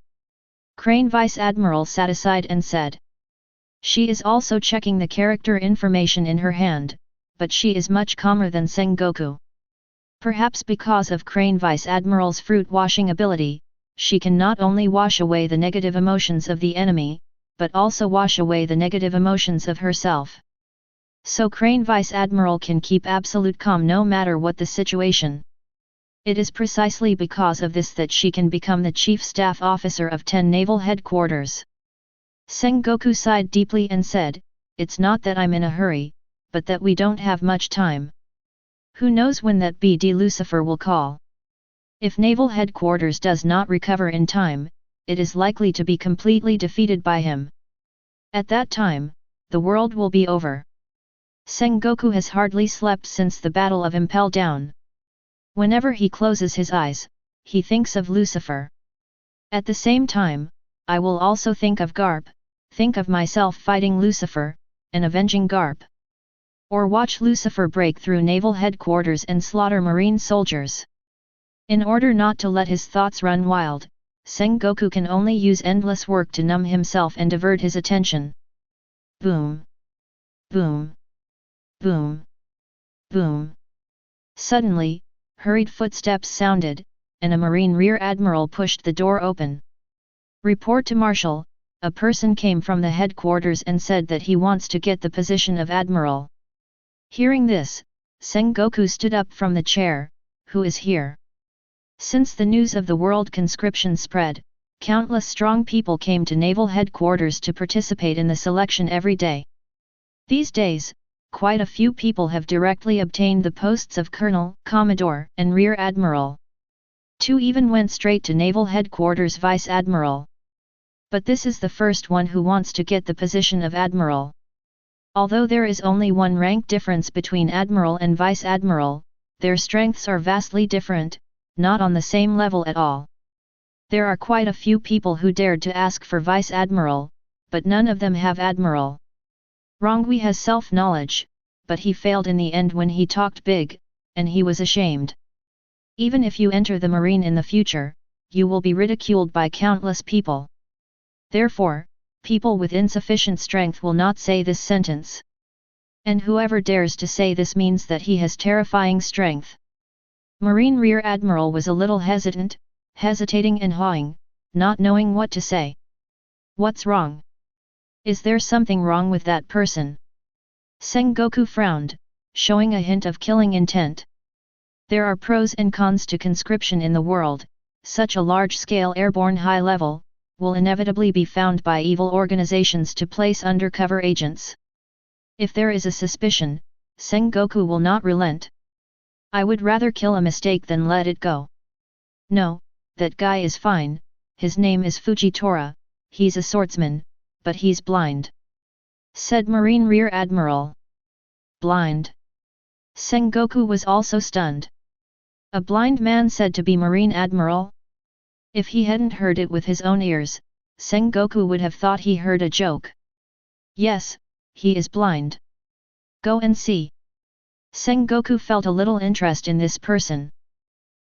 Crane Vice Admiral sat aside and said. She is also checking the character information in her hand, but she is much calmer than Sengoku. Perhaps because of Crane Vice Admiral's fruit washing ability, she can not only wash away the negative emotions of the enemy, but also wash away the negative emotions of herself. So Crane Vice Admiral can keep absolute calm no matter what the situation. It is precisely because of this that she can become the Chief Staff Officer of 10 Naval Headquarters. Sengoku sighed deeply and said, "It's not that I'm in a hurry, but that we don't have much time. Who knows when that BD Lucifer will call? If Naval Headquarters does not recover in time, it is likely to be completely defeated by him. At that time, the world will be over." Sengoku has hardly slept since the Battle of Impel Down. Whenever he closes his eyes, he thinks of Lucifer. At the same time, I will also think of Garp, think of myself fighting Lucifer, and avenging Garp. Or watch Lucifer break through naval headquarters and slaughter marine soldiers. In order not to let his thoughts run wild, Sengoku can only use endless work to numb himself and divert his attention. Boom! Boom! Boom! Boom! Suddenly, hurried footsteps sounded, and a Marine Rear Admiral pushed the door open. "Report to Marshal," a person came from the headquarters and said that he wants to get the position of Admiral. Hearing this, Sengoku stood up from the chair. "Who is here?" Since the news of the world conscription spread, countless strong people came to naval headquarters to participate in the selection every day. These days, quite a few people have directly obtained the posts of Colonel, Commodore, and Rear Admiral. 2 even went straight to Naval Headquarters Vice Admiral. But this is the first one who wants to get the position of Admiral. Although there is only one rank difference between Admiral and Vice Admiral, their strengths are vastly different, not on the same level at all. There are quite a few people who dared to ask for Vice Admiral, but none of them have Admiral. Rongui has self-knowledge, but he failed in the end when he talked big, and he was ashamed. Even if you enter the Marine in the future, you will be ridiculed by countless people. Therefore, people with insufficient strength will not say this sentence. And whoever dares to say this means that he has terrifying strength. Marine Rear Admiral was a little hesitating and hawing, not knowing what to say. What's wrong? Is there something wrong with that person? Sengoku frowned, showing a hint of killing intent. There are pros and cons to conscription in the world. Such a large-scale airborne high level will inevitably be found by evil organizations to place undercover agents. If there is a suspicion, Sengoku will not relent. I would rather kill a mistake than let it go. No, that guy is fine, his name is Fujitora, he's a swordsman, but he's blind," said Marine Rear Admiral. Blind? Sengoku was also stunned. A blind man said to be Marine Admiral? If he hadn't heard it with his own ears, Sengoku would have thought he heard a joke. Yes, he is blind. Go and see. Sengoku felt a little interest in this person.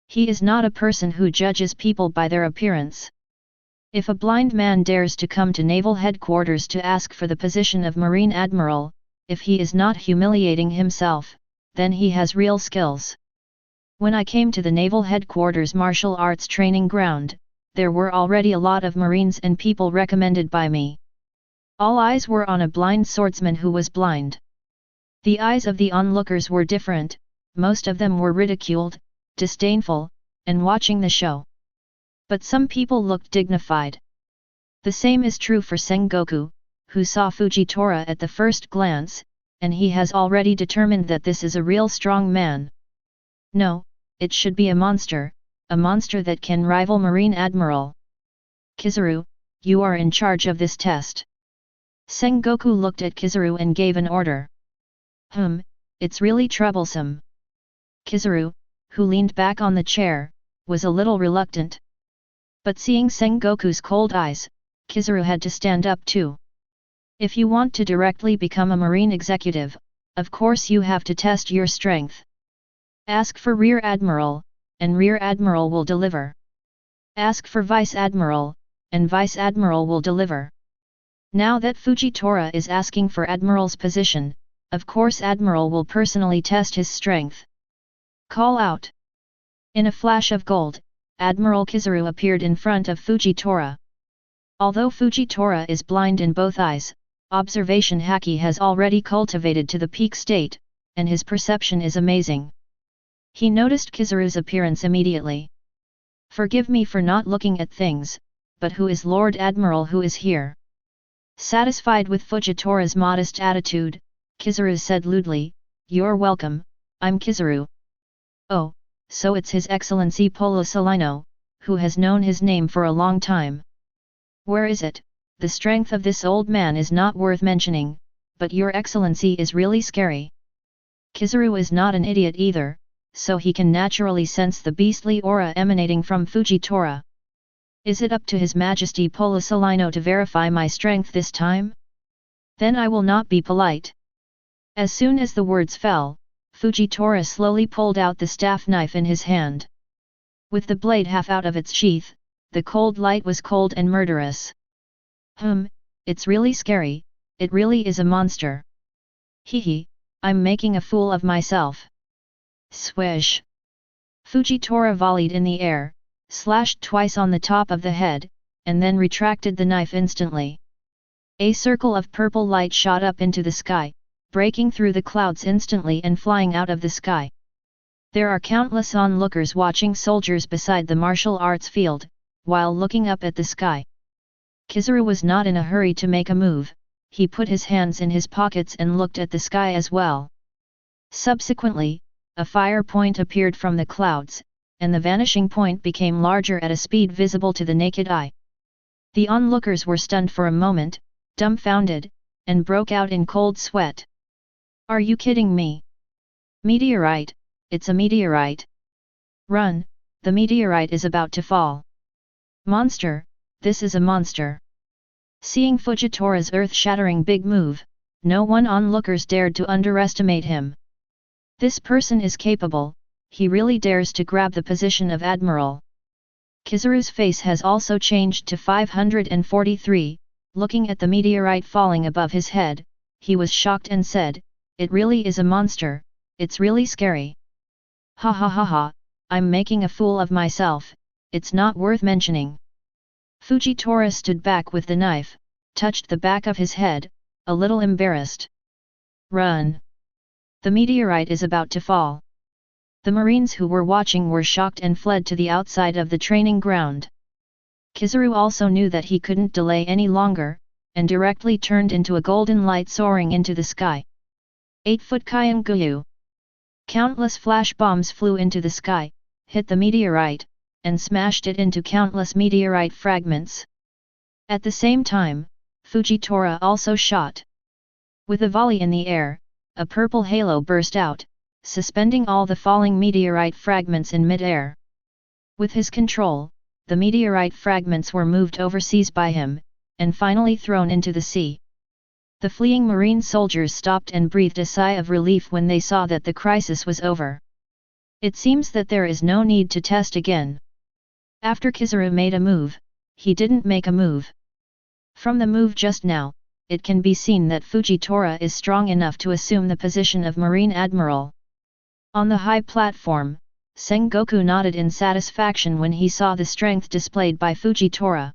He is not a person who judges people by their appearance. If a blind man dares to come to naval headquarters to ask for the position of Marine Admiral, if he is not humiliating himself, then he has real skills. When I came to the Naval Headquarters Martial Arts Training Ground, there were already a lot of Marines and people recommended by me. All eyes were on a blind swordsman who was blind. The eyes of the onlookers were different, most of them were ridiculed, disdainful, and watching the show. But some people looked dignified. The same is true for Sengoku, who saw Fujitora at the first glance, and he has already determined that this is a real strong man. No, it should be a monster, a monster that can rival Marine Admiral. Kizaru, you are in charge of this test. Sengoku looked at Kizaru and gave an order. It's really troublesome. Kizaru, who leaned back on the chair, was a little reluctant. But seeing Sengoku's cold eyes, Kizaru had to stand up too. If you want to directly become a marine executive, of course you have to test your strength. Ask for Rear Admiral, and Rear Admiral will deliver. Ask for Vice Admiral, and Vice Admiral will deliver. Now that Fujitora is asking for Admiral's position, of course Admiral will personally test his strength. Call out. In a flash of gold, Admiral Kizaru appeared in front of Fujitora. Although Fujitora is blind in both eyes, observation Haki has already cultivated to the peak state, and his perception is amazing. He noticed Kizaru's appearance immediately. Forgive me for not looking at things, but who is Lord Admiral who is here? Satisfied with Fujitora's modest attitude, Kizaru said lewdly, You're welcome, I'm Kizaru. Oh, so it's His Excellency Polo Salino, who has known his name for a long time. Where is it? The strength of this old man is not worth mentioning, but Your Excellency is really scary. Kizaru is not an idiot either, so he can naturally sense the beastly aura emanating from Fujitora. Is it up to His Majesty Polo Salino to verify my strength this time? Then I will not be polite. As soon as the words fell, Fujitora slowly pulled out the staff knife in his hand. With the blade half out of its sheath, the cold light was cold and murderous. It's really scary, it really is a monster. Hehe, I'm making a fool of myself. Swish! Fujitora volleyed in the air, slashed twice on the top of the head, and then retracted the knife instantly. A circle of purple light shot up into the sky, breaking through the clouds instantly and flying out of the sky. There are countless onlookers watching soldiers beside the martial arts field, while looking up at the sky. Kizaru was not in a hurry to make a move, he put his hands in his pockets and looked at the sky as well. Subsequently, a fire point appeared from the clouds, and the vanishing point became larger at a speed visible to the naked eye. The onlookers were stunned for a moment, dumbfounded, and broke out in cold sweat. Are you kidding me? Meteorite, it's a meteorite. Run, the meteorite is about to fall. Monster, this is a monster. Seeing Fujitora's earth-shattering big move, no one onlookers dared to underestimate him. This person is capable, he really dares to grab the position of Admiral. Kizaru's face has also changed to 543, looking at the meteorite falling above his head, he was shocked and said, It really is a monster, it's really scary. Ha ha ha ha, I'm making a fool of myself, it's not worth mentioning. Fujitora stood back with the knife, touched the back of his head, a little embarrassed. Run! The meteorite is about to fall. The Marines who were watching were shocked and fled to the outside of the training ground. Kizaru also knew that he couldn't delay any longer, and directly turned into a golden light soaring into the sky. 8-foot Kyanguyu. Countless flash bombs flew into the sky, hit the meteorite, and smashed it into countless meteorite fragments. At the same time, Fujitora also shot. With a volley in the air, a purple halo burst out, suspending all the falling meteorite fragments in mid-air. With his control, the meteorite fragments were moved overseas by him, and finally thrown into the sea. The fleeing marine soldiers stopped and breathed a sigh of relief when they saw that the crisis was over. It seems that there is no need to test again. After Kizaru made a move, he didn't make a move. From the move just now, it can be seen that Fujitora is strong enough to assume the position of Marine Admiral. On the high platform, Sengoku nodded in satisfaction when he saw the strength displayed by Fujitora.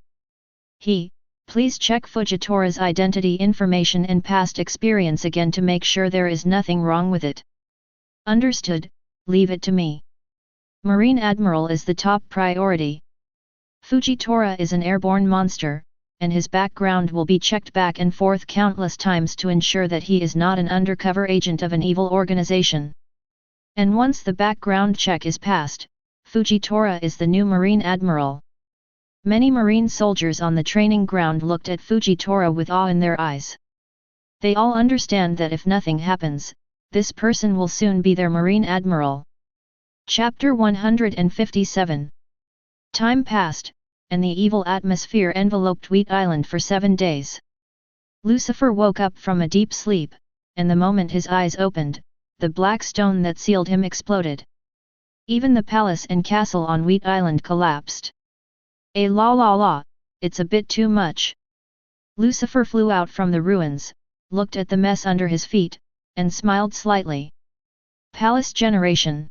Please check Fujitora's identity information and past experience again to make sure there is nothing wrong with it. Understood, leave it to me. Marine Admiral is the top priority. Fujitora is an airborne monster, and his background will be checked back and forth countless times to ensure that he is not an undercover agent of an evil organization. And once the background check is passed, Fujitora is the new Marine Admiral. Many Marine soldiers on the training ground looked at Fujitora with awe in their eyes. They all understand that if nothing happens, this person will soon be their Marine Admiral. Chapter 157. Time passed, and the evil atmosphere enveloped Wheat Island for 7 days. Lucifer woke up from a deep sleep, and the moment his eyes opened, the black stone that sealed him exploded. Even the palace and castle on Wheat Island collapsed. La, it's a bit too much. Lucifer flew out from the ruins, looked at the mess under his feet, and smiled slightly. Palace generation.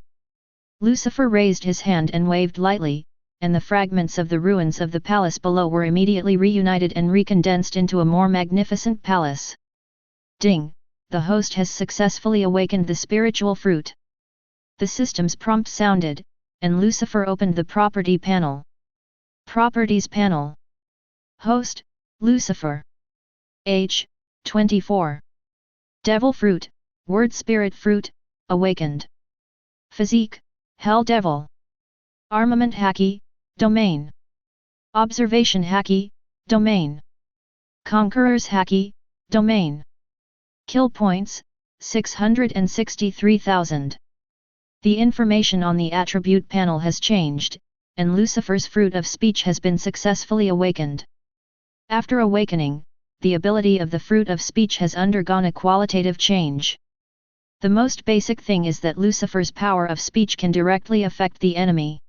Lucifer raised his hand and waved lightly, and the fragments of the ruins of the palace below were immediately reunited and recondensed into a more magnificent palace. Ding! The host has successfully awakened the spiritual fruit. The system's prompt sounded, and Lucifer opened the property panel. Properties panel. Host, Lucifer. Age, 24. Devil fruit, word spirit fruit, awakened. Physique, Hell Devil. Armament Haki, domain. Observation Haki, domain. Conqueror's Haki, domain. Kill points, 663,000. The information on the attribute panel has changed, and Lucifer's fruit of speech has been successfully awakened. After awakening, the ability of the fruit of speech has undergone a qualitative change. The most basic thing is that Lucifer's power of speech can directly affect the enemy.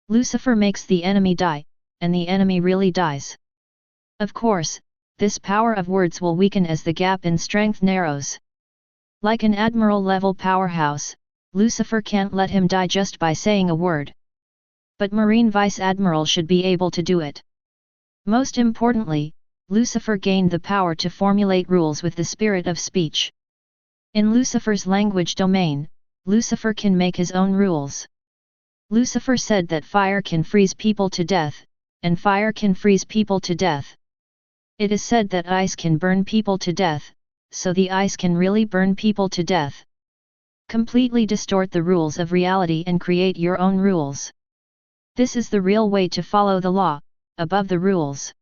Lucifer makes the enemy die, and the enemy really dies. Of course, this power of words will weaken as the gap in strength narrows. Like an admiral-level powerhouse, Lucifer can't let him die just by saying a word. But Marine Vice Admiral should be able to do it. Most importantly, Lucifer gained the power to formulate rules with the spirit of speech. In Lucifer's language domain, Lucifer can make his own rules. Lucifer said that fire can freeze people to death, and fire can freeze people to death. It is said that ice can burn people to death, so the ice can really burn people to death. Completely distort the rules of reality and create your own rules. This is the real way to follow the law, above the rules.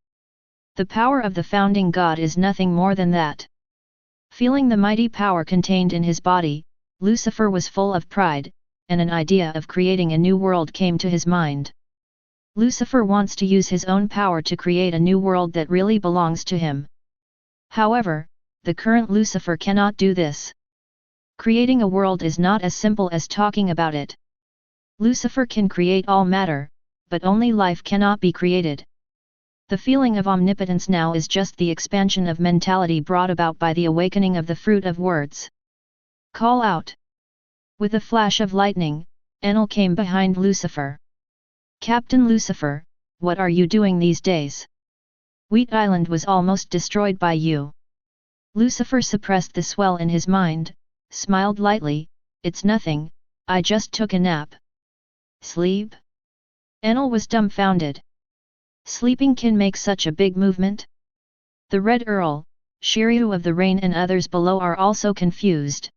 The power of the founding god is nothing more than that. Feeling the mighty power contained in his body, Lucifer was full of pride, and an idea of creating a new world came to his mind. Lucifer wants to use his own power to create a new world that really belongs to him. However, the current Lucifer cannot do this. Creating a world is not as simple as talking about it. Lucifer can create all matter, but only life cannot be created. The feeling of omnipotence now is just the expansion of mentality brought about by the awakening of the fruit of words. Call out. With a flash of lightning, Enel came behind Lucifer. Captain Lucifer, what are you doing these days? Wheat Island was almost destroyed by you. Lucifer suppressed the swell in his mind, smiled lightly, it's nothing, I just took a nap. Sleep? Enel was dumbfounded. Sleeping can make such a big movement? The Red Earl, Shiryu of the Rain and others below are also confused.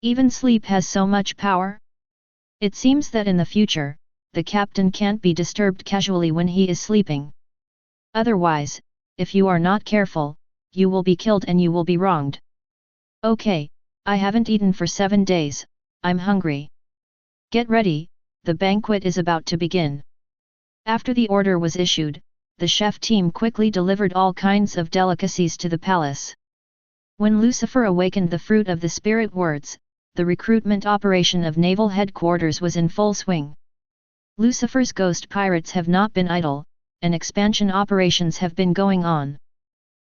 Even sleep has so much power? It seems that in the future, the captain can't be disturbed casually when he is sleeping. Otherwise, if you are not careful, you will be killed and you will be wronged. Okay, I haven't eaten for 7 days, I'm hungry. Get ready, the banquet is about to begin. After the order was issued, the chef team quickly delivered all kinds of delicacies to the palace. When Lucifer awakened the fruit of the spirit words, the recruitment operation of naval headquarters was in full swing. Lucifer's ghost pirates have not been idle, and expansion operations have been going on.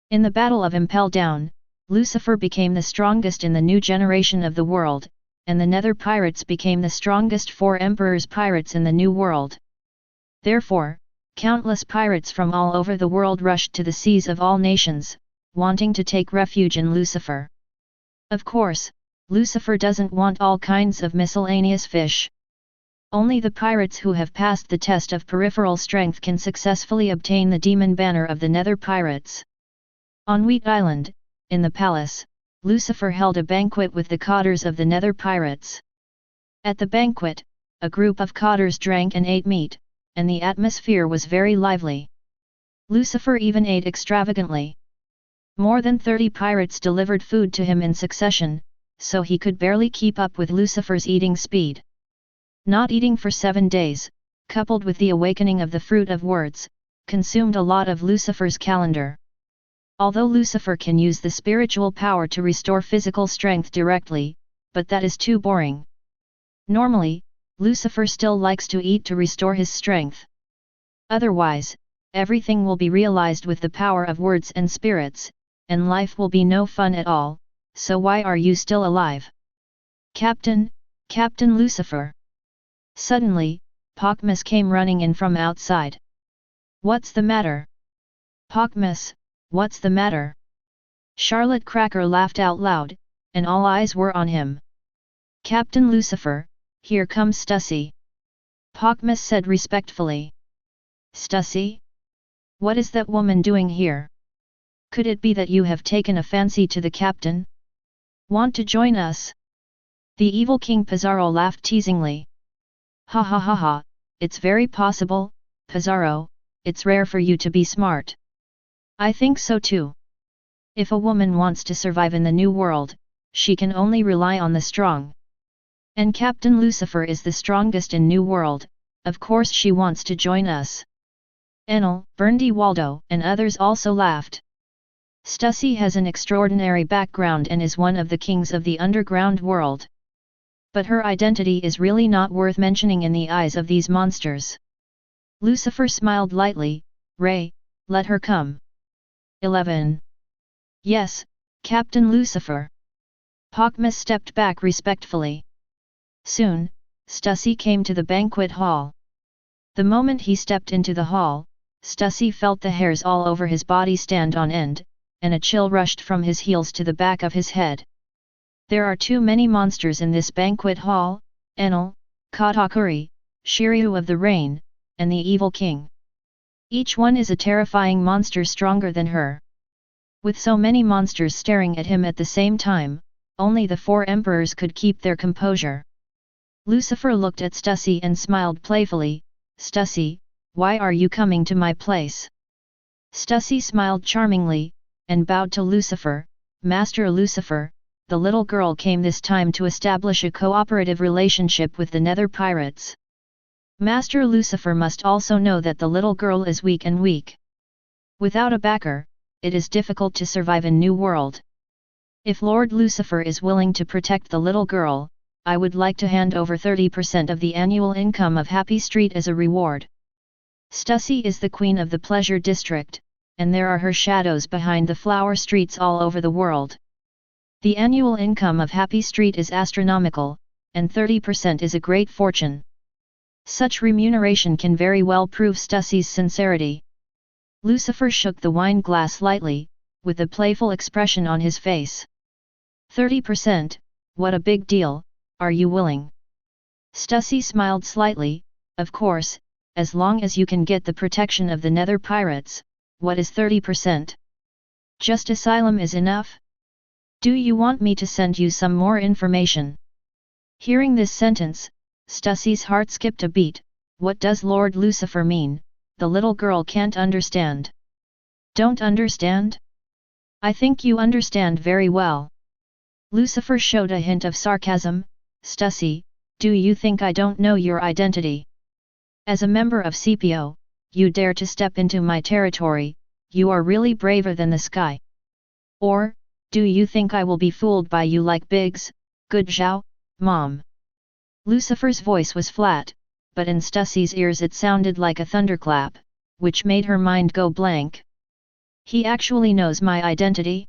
In the Battle of Impel Down, Lucifer became the strongest in the new generation of the world, and the Nether Pirates became the strongest 4 Emperor's pirates in the new world. Therefore, countless pirates from all over the world rushed to the seas of all nations, wanting to take refuge in Lucifer. Of course, Lucifer doesn't want all kinds of miscellaneous fish. Only the pirates who have passed the test of peripheral strength can successfully obtain the demon banner of the Nether Pirates. On Wheat Island, in the palace, Lucifer held a banquet with the cotters of the Nether Pirates. At the banquet, a group of cotters drank and ate meat, and the atmosphere was very lively. Lucifer even ate extravagantly. More than 30 pirates delivered food to him in succession, so he could barely keep up with Lucifer's eating speed. Not eating for 7 days, coupled with the awakening of the fruit of words, consumed a lot of Lucifer's calendar. Although Lucifer can use the spiritual power to restore physical strength directly, but that is too boring. Normally, Lucifer still likes to eat to restore his strength. Otherwise, everything will be realized with the power of words and spirits, and life will be no fun at all, so why are you still alive? Captain, Captain Lucifer! Suddenly, Pokmas came running in from outside. What's the matter? Pokmas, what's the matter? Charlotte Cracker laughed out loud, and all eyes were on him. Captain Lucifer, here comes Stussy. Pokmas said respectfully. Stussy? What is that woman doing here? Could it be that you have taken a fancy to the captain? Want to join us? The evil King Pizarro laughed teasingly. Ha ha ha ha, it's very possible, Pizarro, it's rare for you to be smart. I think so too. If a woman wants to survive in the new world, she can only rely on the strong. And Captain Lucifer is the strongest in New World, of course she wants to join us. Enel, Berndy Waldo and others also laughed. Stussy has an extraordinary background and is one of the kings of the underground world. But her identity is really not worth mentioning in the eyes of these monsters. Lucifer smiled lightly. Ray, let her come. 11. Yes, Captain Lucifer. Pokmas stepped back respectfully. Soon, Stussy came to the banquet hall. The moment he stepped into the hall, Stussy felt the hairs all over his body stand on end, and a chill rushed from his heels to the back of his head. There are too many monsters in this banquet hall, Enel, Katakuri, Shiryu of the Rain, and the Evil King. Each one is a terrifying monster stronger than her. With so many monsters staring at him at the same time, only the 4 emperors could keep their composure. Lucifer looked at Stussy and smiled playfully. Stussy, why are you coming to my place? Stussy smiled charmingly, and bowed to Lucifer. Master Lucifer, the little girl came this time to establish a cooperative relationship with the Nether Pirates. Master Lucifer must also know that the little girl is weak and weak. Without a backer, it is difficult to survive in New World. If Lord Lucifer is willing to protect the little girl, I would like to hand over 30% of the annual income of Happy Street as a reward. Stussy is the queen of the pleasure district, and there are her shadows behind the flower streets all over the world. The annual income of Happy Street is astronomical, and 30% is a great fortune. Such remuneration can very well prove Stussy's sincerity. Lucifer shook the wine glass lightly, with a playful expression on his face. 30%, what a big deal, are you willing? Stussy smiled slightly. Of course, as long as you can get the protection of the Nether Pirates. What is 30%? Just asylum is enough? Do you want me to send you some more information? Hearing this sentence, Stussy's heart skipped a beat. What does Lord Lucifer mean? The little girl can't understand. Don't understand? I think you understand very well. Lucifer showed a hint of sarcasm. Stussy, do you think I don't know your identity? As a member of CPO, you dare to step into my territory, you are really braver than the sky. Or, do you think I will be fooled by you like Biggs, good Zhao, Mom? Lucifer's voice was flat, but in Stussy's ears it sounded like a thunderclap, which made her mind go blank. He actually knows my identity?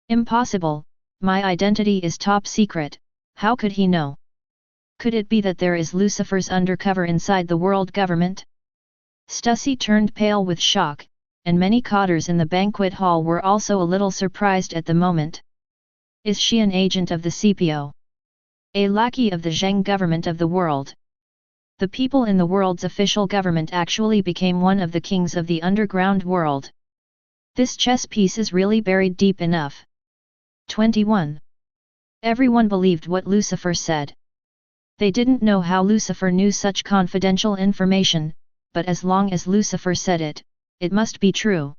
Impossible, my identity is top secret, how could he know? Could it be that there is Lucifer's undercover inside the world government? Stussy turned pale with shock, and many cotters in the banquet hall were also a little surprised at the moment. Is she an agent of the CPO? A lackey of the Zheng government of the world? The people in the world's official government actually became one of the kings of the underground world. This chess piece is really buried deep enough. 21. Everyone believed what Lucifer said. They didn't know how Lucifer knew such confidential information, but as long as Lucifer said it, it must be true.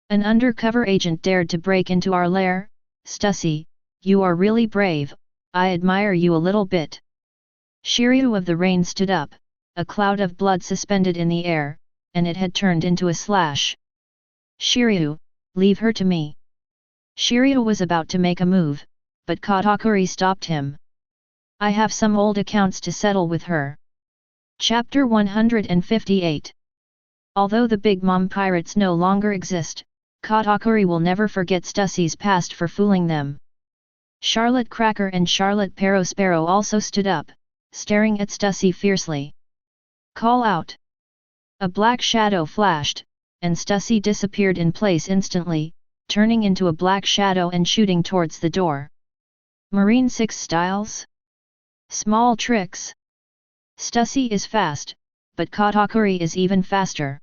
An undercover agent dared to break into our lair? Stussy, you are really brave, I admire you a little bit. Shiryu of the Rain stood up, a cloud of blood suspended in the air, and it had turned into a slash. Shiryu, leave her to me. Shiryu was about to make a move, but Katakuri stopped him. I have some old accounts to settle with her. Chapter 158. Although the Big Mom pirates no longer exist, Katakuri will never forget Stussy's past for fooling them. Charlotte Cracker and Charlotte Perospero also stood up, staring at Stussy fiercely. Call out! A black shadow flashed, and Stussy disappeared in place instantly, turning into a black shadow and shooting towards the door. Marine 6 styles? Small tricks? Stussy is fast, but Katakuri is even faster.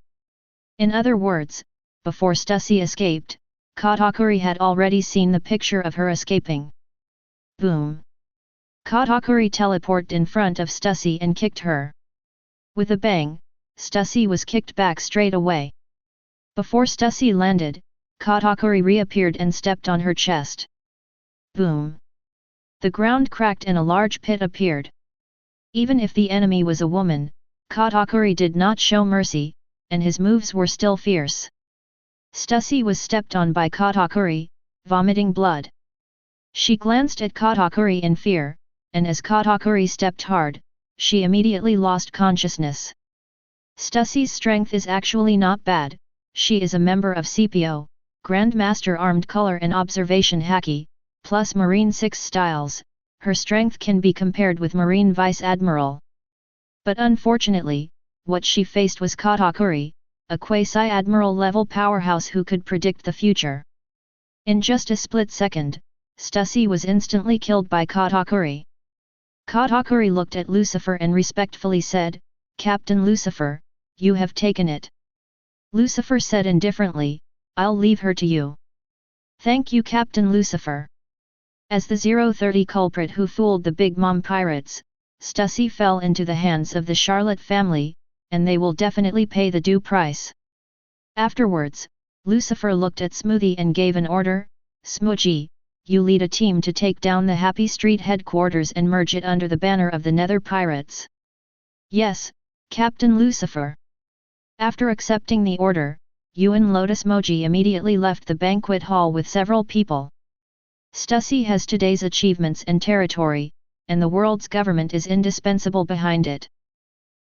In other words, before Stussy escaped, Katakuri had already seen the picture of her escaping. Boom! Katakuri teleported in front of Stussy and kicked her. With a bang, Stussy was kicked back straight away. Before Stussy landed, Katakuri reappeared and stepped on her chest. Boom! The ground cracked and a large pit appeared. Even if the enemy was a woman, Katakuri did not show mercy, and his moves were still fierce. Stussy was stepped on by Katakuri, vomiting blood. She glanced at Katakuri in fear, and as Katakuri stepped hard, she immediately lost consciousness. Stussy's strength is actually not bad, she is a member of CPO, Grandmaster Armed Color and Observation Haki, plus Marine 6 styles, her strength can be compared with Marine Vice Admiral. But unfortunately, what she faced was Katakuri, a quasi-admiral level powerhouse who could predict the future. In just a split second, Stussy was instantly killed by Katakuri. Katakuri looked at Lucifer and respectfully said, Captain Lucifer, you have taken it. Lucifer said indifferently, I'll leave her to you. Thank you Captain Lucifer. As the 030 culprit who fooled the Big Mom pirates, Stussy fell into the hands of the Charlotte family, and they will definitely pay the due price. Afterwards, Lucifer looked at Smoothie and gave an order, Smoochie, you lead a team to take down the Happy Street headquarters and merge it under the banner of the Nether Pirates. Yes, Captain Lucifer. After accepting the order, Yuan Lotus Moji immediately left the banquet hall with several people. Stussy has today's achievements and territory, and the world's government is indispensable behind it.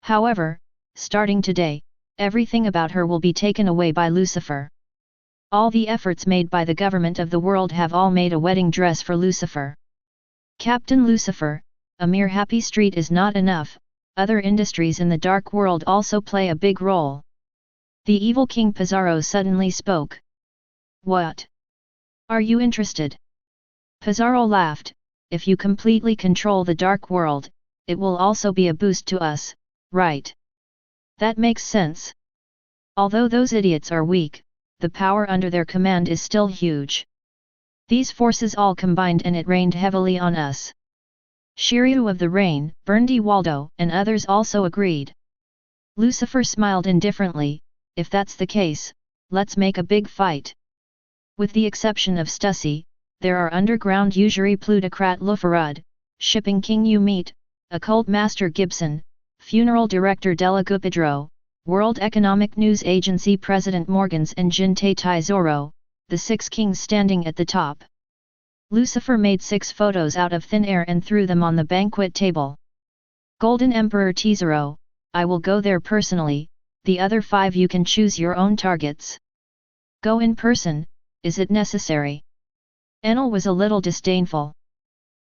However, starting today, everything about her will be taken away by Lucifer. All the efforts made by the government of the world have all made a wedding dress for Lucifer. Captain Lucifer, a mere Happy Street is not enough, other industries in the dark world also play a big role. The evil King Pizarro suddenly spoke. What? Are you interested? Pizarro laughed, if you completely control the dark world, it will also be a boost to us, right? That makes sense. Although those idiots are weak, the power under their command is still huge. These forces all combined and it rained heavily on us. Shiryu of the Rain, Berndy Waldo and others also agreed. Lucifer smiled indifferently, if that's the case, let's make a big fight. With the exception of Stussy, there are underground usury plutocrat Lufarud, shipping king Umit, occult master Gibson, funeral director Della Gupidro, World Economic News Agency President Morgans and Jintei Taizoro, the 6 kings standing at the top. Lucifer made 6 photos out of thin air and threw them on the banquet table. Golden Emperor Tizero, I will go there personally, the other 5 you can choose your own targets. Go in person, is it necessary? Enel was a little disdainful.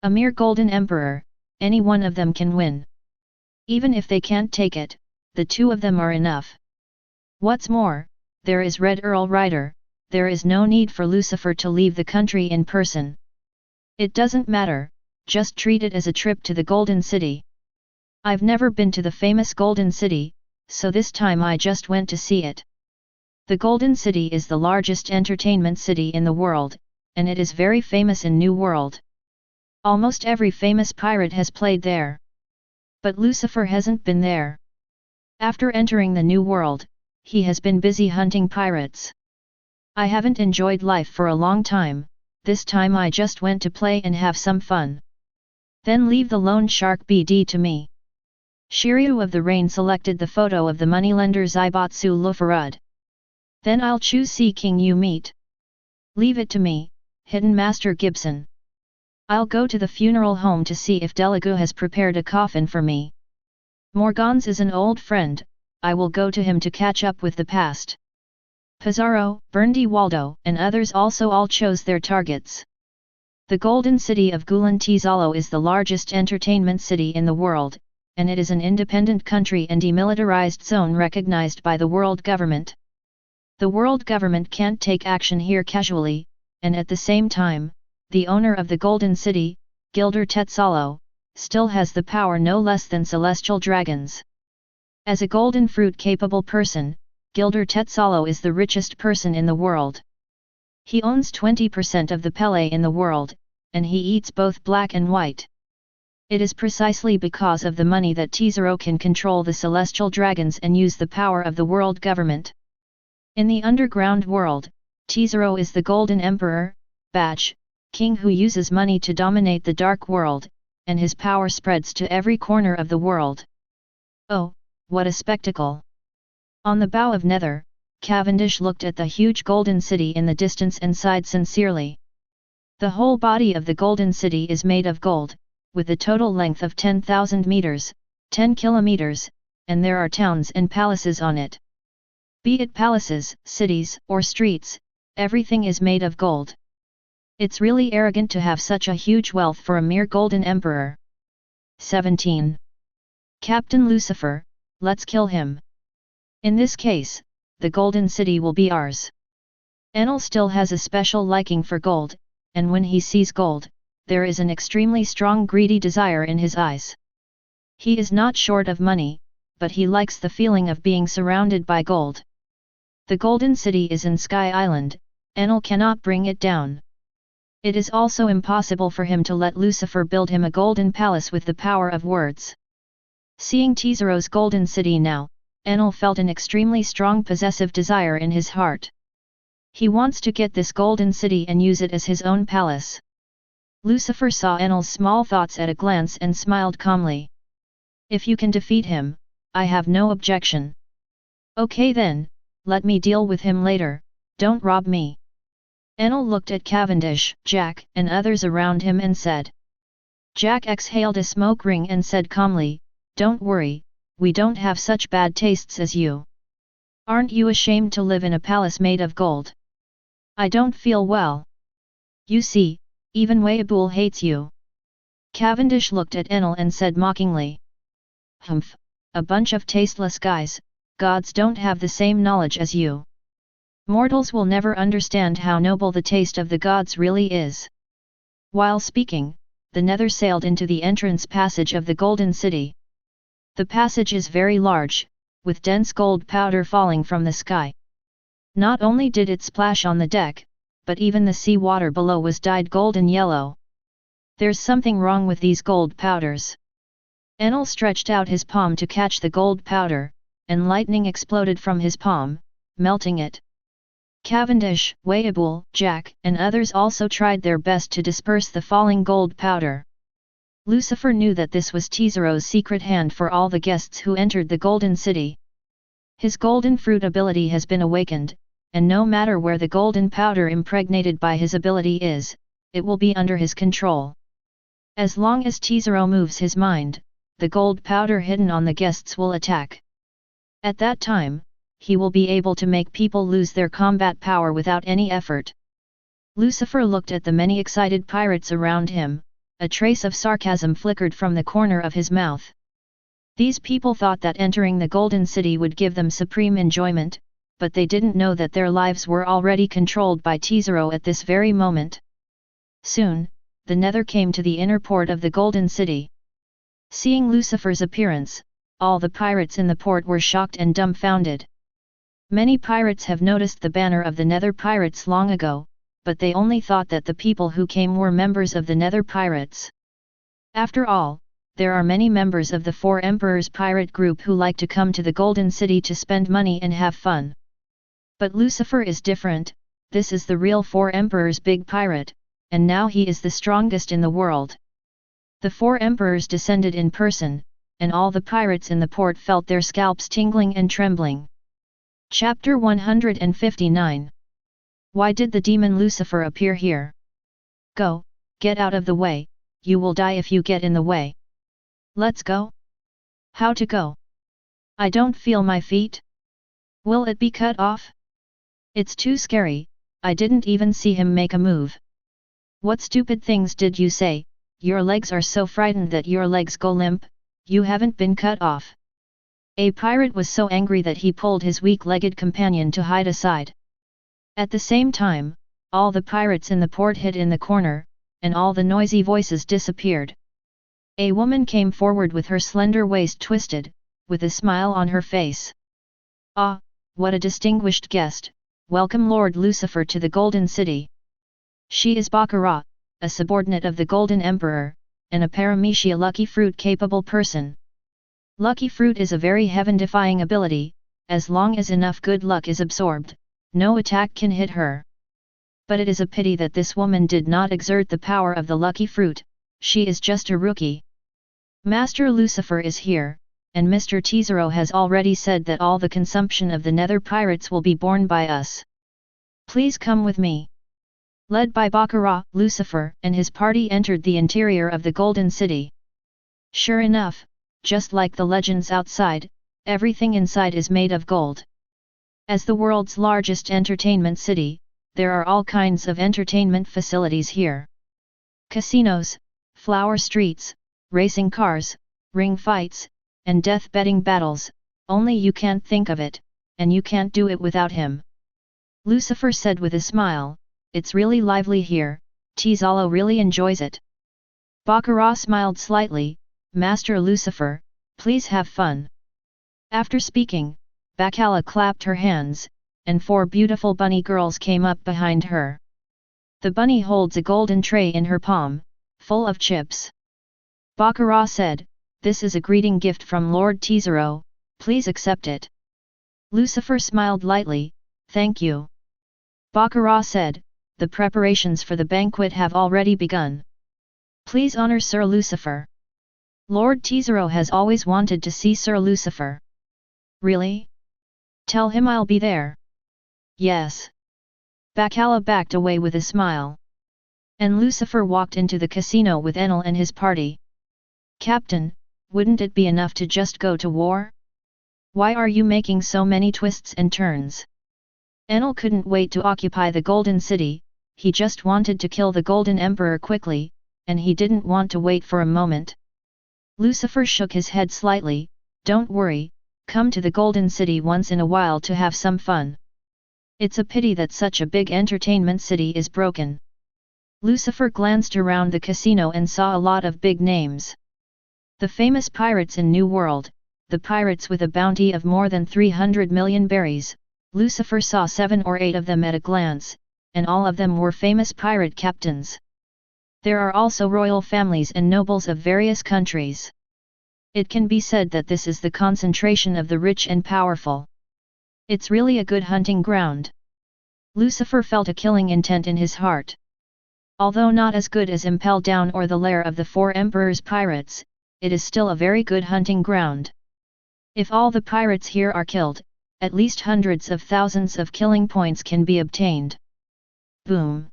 A mere Golden Emperor, any one of them can win. Even if they can't take it, the 2 of them are enough. What's more, there is Red Earl Rider, there is no need for Lucifer to leave the country in person. It doesn't matter, just treat it as a trip to the Golden City. I've never been to the famous Golden City, so this time I just went to see it. The Golden City is the largest entertainment city in the world, and it is very famous in New World. Almost every famous pirate has played there. But Lucifer hasn't been there. After entering the new world, he has been busy hunting pirates. I haven't enjoyed life for a long time, this time I just went to play and have some fun. Then leave the loan shark BD to me. Shiryu of the Rain selected the photo of the moneylender Zaibatsu Lufarud. Then I'll choose Sea King you meet. Leave it to me, Hidden Master Gibson. I'll go to the funeral home to see if Delagu has prepared a coffin for me. Morgans is an old friend, I will go to him to catch up with the past. Pizarro, Berndy Waldo, and others also all chose their targets. The Golden City of Gulan Tizalo is the largest entertainment city in the world, and it is an independent country and demilitarized zone recognized by the world government. The world government can't take action here casually, and at the same time, the owner of the Golden City, Gilder Tetzalo, still has the power no less than celestial dragons. As a golden fruit-capable person, Gilder Tetzalo is the richest person in the world. He owns 20% of the Pele in the world, and he eats both black and white. It is precisely because of the money that Kizaru can control the celestial dragons and use the power of the world government. In the underground world, Kizaru is the Golden Emperor, Batch, king who uses money to dominate the dark world, and his power spreads to every corner of the world. Oh, what a spectacle! On the bow of Nether, Cavendish looked at the huge golden city in the distance and sighed sincerely. The whole body of the golden city is made of gold, with a total length of 10,000 meters, 10 kilometers, and there are towns and palaces on it. Be it palaces, cities, or streets, everything is made of gold. It's really arrogant to have such a huge wealth for a mere golden emperor. 17. Captain Lucifer, let's kill him. In this case, the golden city will be ours. Enel still has a special liking for gold, and when he sees gold, there is an extremely strong greedy desire in his eyes. He is not short of money, but he likes the feeling of being surrounded by gold. The golden city is in Sky Island, Enel cannot bring it down. It is also impossible for him to let Lucifer build him a golden palace with the power of words. Seeing Kizaru's golden city now, Enel felt an extremely strong possessive desire in his heart. He wants to get this golden city and use it as his own palace. Lucifer saw Enel's small thoughts at a glance and smiled calmly. If you can defeat him, I have no objection. Okay then, let me deal with him later, don't rob me. Enel looked at Cavendish, Jack, and others around him and said. Jack exhaled a smoke ring and said calmly, don't worry, we don't have such bad tastes as you. Aren't you ashamed to live in a palace made of gold? I don't feel well. You see, even Whitebeard hates you. Cavendish looked at Enel and said mockingly. Humph, a bunch of tasteless guys, gods don't have the same knowledge as you. Mortals will never understand how noble the taste of the gods really is. While speaking, the Nether sailed into the entrance passage of the Golden City. The passage is very large, with dense gold powder falling from the sky. Not only did it splash on the deck, but even the sea water below was dyed golden yellow. There's something wrong with these gold powders. Enel stretched out his palm to catch the gold powder, and lightning exploded from his palm, melting it. Cavendish, Whitebeard, Jack, and others also tried their best to disperse the falling gold powder. Lucifer knew that this was Kizaru's secret hand for all the guests who entered the Golden City. His golden fruit ability has been awakened, and no matter where the golden powder impregnated by his ability is, it will be under his control. As long as Kizaru moves his mind, the gold powder hidden on the guests will attack. At that time, he will be able to make people lose their combat power without any effort. Lucifer looked at the many excited pirates around him, a trace of sarcasm flickered from the corner of his mouth. These people thought that entering the Golden City would give them supreme enjoyment, but they didn't know that their lives were already controlled by Kizaru at this very moment. Soon, the Nether came to the inner port of the Golden City. Seeing Lucifer's appearance, all the pirates in the port were shocked and dumbfounded. Many pirates have noticed the banner of the Nether Pirates long ago, but they only thought that the people who came were members of the Nether Pirates. After all, there are many members of the Four Emperors pirate group who like to come to the Golden City to spend money and have fun. But Lucifer is different. This is the real Four Emperors big pirate, and now he is the strongest in the world. The Four Emperors descended in person, and all the pirates in the port felt their scalps tingling and trembling. Chapter 159. Why did the demon Lucifer appear here? Go, get out of the way, you will die if you get in the way. Let's go. How to go? I don't feel my feet. Will it be cut off? It's too scary, I didn't even see him make a move. What stupid things did you say? Your legs are so frightened that your legs go limp, you haven't been cut off. A pirate was so angry that he pulled his weak-legged companion to hide aside. At the same time, all the pirates in the port hid in the corner, and all the noisy voices disappeared. A woman came forward with her slender waist twisted, with a smile on her face. Ah, what a distinguished guest, welcome Lord Lucifer to the Golden City. She is Baccarat, a subordinate of the Golden Emperor, and a paramecia lucky fruit capable person. Lucky fruit is a very heaven-defying ability, as long as enough good luck is absorbed, no attack can hit her. But it is a pity that this woman did not exert the power of the lucky fruit, she is just a rookie. Master Lucifer is here, and Mr. Kizaru has already said that all the consumption of the nether pirates will be borne by us. Please come with me. Led by Baccarat, Lucifer and his party entered the interior of the Golden City. Sure enough, just like the legends outside, everything inside is made of gold. As the world's largest entertainment city, there are all kinds of entertainment facilities here. Casinos, flower streets, racing cars, ring fights, and death betting battles, only you can't think of it, and you can't do it without him. Lucifer said with a smile, it's really lively here, Kizaru really enjoys it. Baccarat smiled slightly, Master Lucifer, please have fun. After speaking, Baccarat clapped her hands, and 4 beautiful bunny girls came up behind her. The bunny holds a golden tray in her palm, full of chips. Baccarat said, this is a greeting gift from Lord Kizaru, please accept it. Lucifer smiled lightly, thank you. Baccarat said, the preparations for the banquet have already begun. Please honor Sir Lucifer. Lord Kizaru has always wanted to see Sir Lucifer. Really? Tell him I'll be there. Yes. Baccarat backed away with a smile. And Lucifer walked into the casino with Enel and his party. Captain, wouldn't it be enough to just go to war? Why are you making so many twists and turns? Enel couldn't wait to occupy the Golden City, he just wanted to kill the Golden Emperor quickly, and he didn't want to wait for a moment. Lucifer shook his head slightly, don't worry, come to the Golden City once in a while to have some fun. It's a pity that such a big entertainment city is broken. Lucifer glanced around the casino and saw a lot of big names. The famous pirates in New World, the pirates with a bounty of more than 300 million berries, Lucifer saw 7 or 8 of them at a glance, and all of them were famous pirate captains. There are also royal families and nobles of various countries. It can be said that this is the concentration of the rich and powerful. It's really a good hunting ground. Lucifer felt a killing intent in his heart. Although not as good as Impel Down or the lair of the 4 Emperors pirates, it is still a very good hunting ground. If all the pirates here are killed, at least hundreds of thousands of killing points can be obtained. Boom!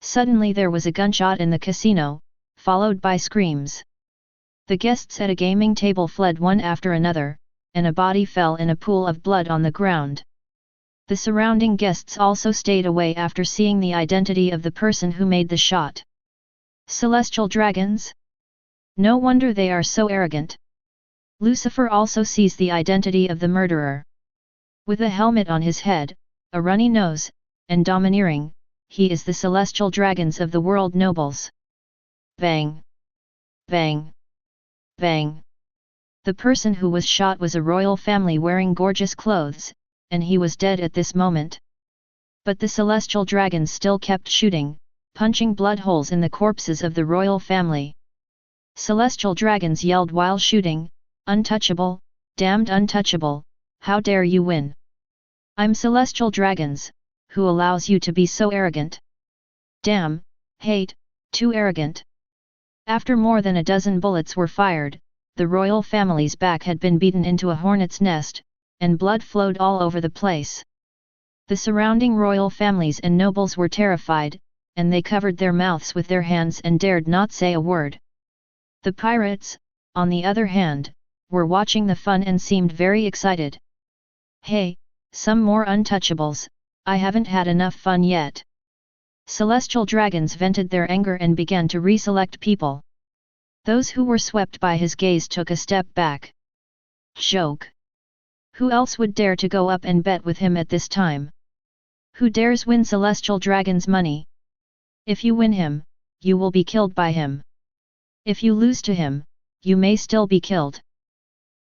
Suddenly there was a gunshot in the casino, followed by screams. The guests at a gaming table fled one after another, and a body fell in a pool of blood on the ground. The surrounding guests also stayed away after seeing the identity of the person who made the shot. Celestial dragons? No wonder they are so arrogant. Lucifer also sees the identity of the murderer. With a helmet on his head, a runny nose, and domineering, he is the celestial dragons of the world nobles. Bang! Bang! Bang! The person who was shot was a royal family wearing gorgeous clothes, and he was dead at this moment. But the celestial dragons still kept shooting, punching blood holes in the corpses of the royal family. Celestial dragons yelled while shooting, "Untouchable, damned untouchable, how dare you win? I'm Celestial Dragons, who allows you to be so arrogant? Damn, hate, too arrogant." After more than a dozen bullets were fired, the royal family's back had been beaten into a hornet's nest, and blood flowed all over the place. The surrounding royal families and nobles were terrified, and they covered their mouths with their hands and dared not say a word. The pirates, on the other hand, were watching the fun and seemed very excited. "Hey, some more untouchables, I haven't had enough fun yet." Celestial dragons vented their anger and began to reselect people. Those who were swept by his gaze took a step back. Joke. Who else would dare to go up and bet with him at this time? Who dares win Celestial Dragon's money? If you win him, you will be killed by him. If you lose to him, you may still be killed.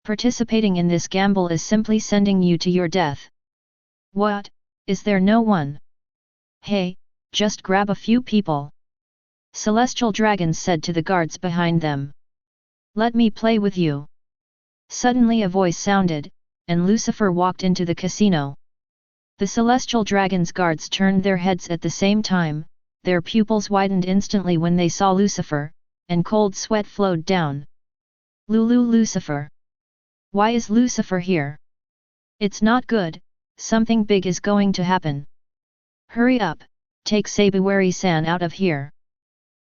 Participating in this gamble is simply sending you to your death. What, is there no one? Hey, just grab a few people. Celestial dragons said to the guards behind them. Let me play with you. Suddenly a voice sounded, and Lucifer walked into the casino. The Celestial Dragons guards turned their heads at the same time, their pupils widened instantly when they saw Lucifer, and cold sweat flowed down. Lulu Lucifer. Why is Lucifer here? It's not good, something big is going to happen. Hurry up, take Sabuwari-san out of here.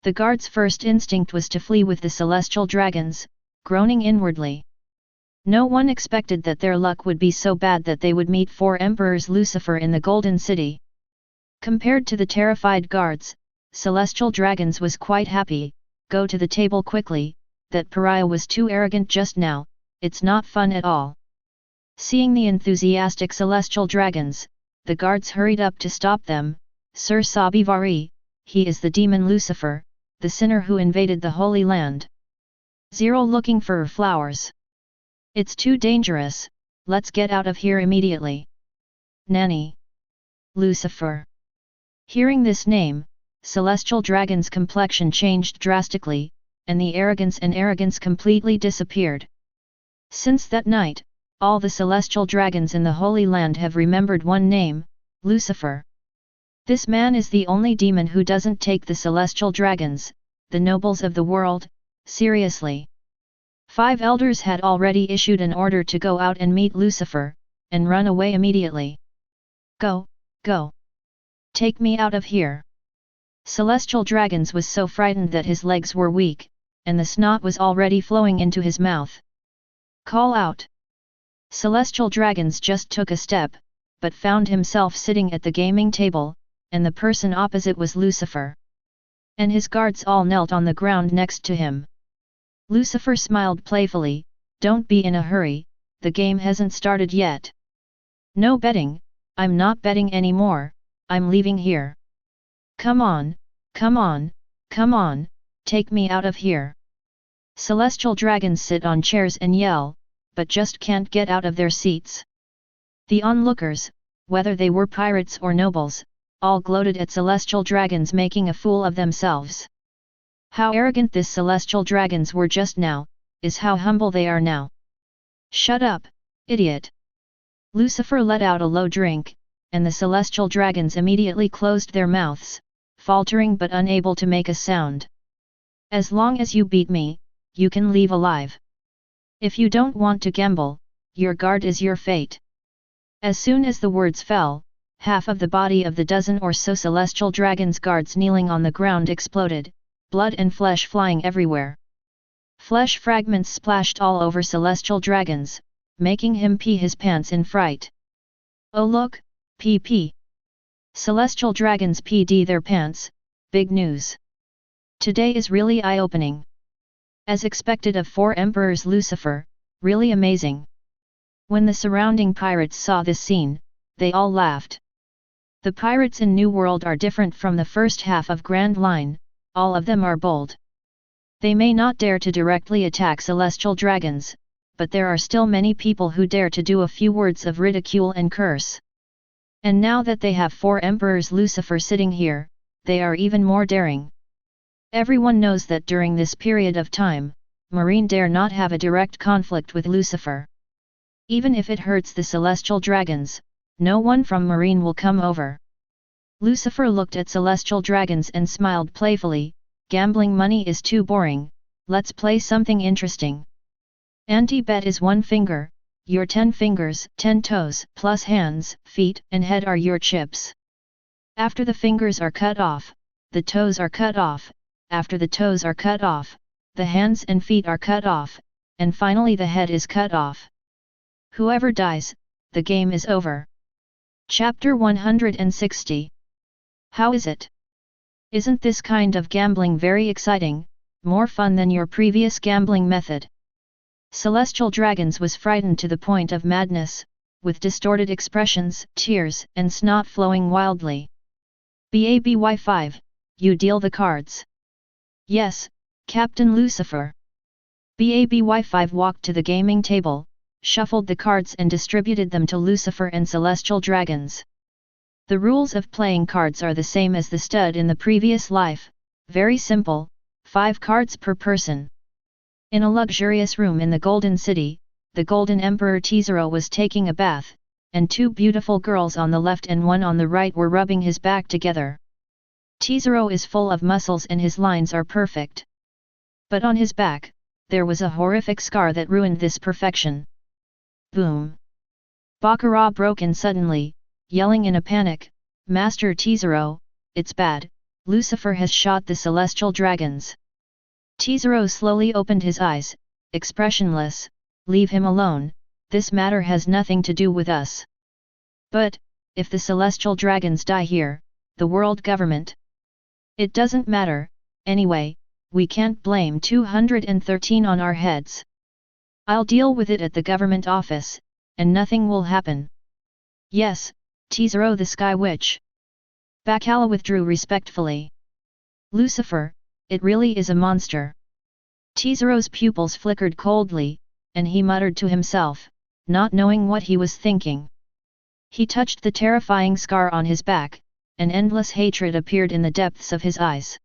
The guard's first instinct was to flee with the Celestial Dragons, groaning inwardly. No one expected that their luck would be so bad that they would meet 4 Emperors Lucifer in the Golden City. Compared to the terrified guards, Celestial Dragons was quite happy. Go to the table quickly, that pariah was too arrogant just now, it's not fun at all. Seeing the enthusiastic Celestial Dragons, the guards hurried up to stop them. Sir Sabivari, he is the demon Lucifer, the sinner who invaded the Holy Land. Zero looking for flowers. It's too dangerous, let's get out of here immediately. Nanny. Lucifer. Hearing this name, Celestial Dragon's complexion changed drastically, and the arrogance completely disappeared. Since that night, all the Celestial Dragons in the Holy Land have remembered one name, Lucifer. This man is the only demon who doesn't take the Celestial Dragons, the nobles of the world, seriously. 5 elders had already issued an order to go out and meet Lucifer, and run away immediately. Go, go. Take me out of here. Celestial Dragons was so frightened that his legs were weak, and the snot was already flowing into his mouth. Call out. Celestial Dragons just took a step, but found himself sitting at the gaming table, and the person opposite was Lucifer. And his guards all knelt on the ground next to him. Lucifer smiled playfully, don't be in a hurry, the game hasn't started yet. No betting, I'm not betting anymore, I'm leaving here. Come on, come on, come on, take me out of here. Celestial Dragons sit on chairs and yell, but just can't get out of their seats. The onlookers, whether they were pirates or nobles, all gloated at Celestial Dragons making a fool of themselves. How arrogant this Celestial Dragons were just now, is how humble they are now. Shut up, idiot. Lucifer let out a low drink, and the Celestial Dragons immediately closed their mouths, faltering but unable to make a sound. As long as you beat me, you can leave alive. If you don't want to gamble, your guard is your fate. As soon as the words fell, half of the body of the dozen or so Celestial Dragons guards kneeling on the ground exploded, blood and flesh flying everywhere. Flesh fragments splashed all over Celestial Dragons, making him pee his pants in fright. Oh look, pee. Celestial Dragons pee their pants, big news. Today is really eye-opening. As expected of 4 Emperors Lucifer, really amazing. When the surrounding pirates saw this scene, they all laughed. The pirates in New World are different from the first half of Grand Line, all of them are bold. They may not dare to directly attack Celestial Dragons, but there are still many people who dare to do a few words of ridicule and curse. And now that they have 4 Emperors Lucifer sitting here, they are even more daring. Everyone knows that during this period of time, Marine dare not have a direct conflict with Lucifer. Even if it hurts the celestial dragons, no one from Marine will come over. Lucifer looked at celestial dragons and smiled playfully. Gambling money is too boring, let's play something interesting. Anti-bet is 1 finger, your 10 fingers, 10 toes, plus hands, feet and head are your chips. After the fingers are cut off, the toes are cut off, after the toes are cut off, the hands and feet are cut off, and finally the head is cut off. Whoever dies, the game is over. Chapter 160. How is it? Isn't this kind of gambling very exciting, more fun than your previous gambling method? Celestial Dragons was frightened to the point of madness, with distorted expressions, tears, and snot flowing wildly. BABY5, you deal the cards. Yes, Captain Lucifer. BABY5 walked to the gaming table, shuffled the cards and distributed them to Lucifer and Celestial Dragons. The rules of playing cards are the same as the stud in the previous life, very simple, 5 cards per person. In a luxurious room in the Golden City, the Golden Emperor Kizaru was taking a bath, and 2 beautiful girls on the left and 1 on the right were rubbing his back together. Kizaru is full of muscles and his lines are perfect. But on his back, there was a horrific scar that ruined this perfection. Boom! Baccarat broke in suddenly, yelling in a panic, Master Kizaru, it's bad, Lucifer has shot the celestial dragons. Kizaru slowly opened his eyes, expressionless, leave him alone, this matter has nothing to do with us. But, if the celestial dragons die here, the world government. It doesn't matter, anyway, we can't blame 213 on our heads. I'll deal with it at the government office, and nothing will happen. Yes, Kizaru the Sky Witch. Bacala withdrew respectfully. Lucifer, it really is a monster. Kizaru's pupils flickered coldly, and he muttered to himself, not knowing what he was thinking. He touched the terrifying scar on his back, and endless hatred appeared in the depths of his eyes.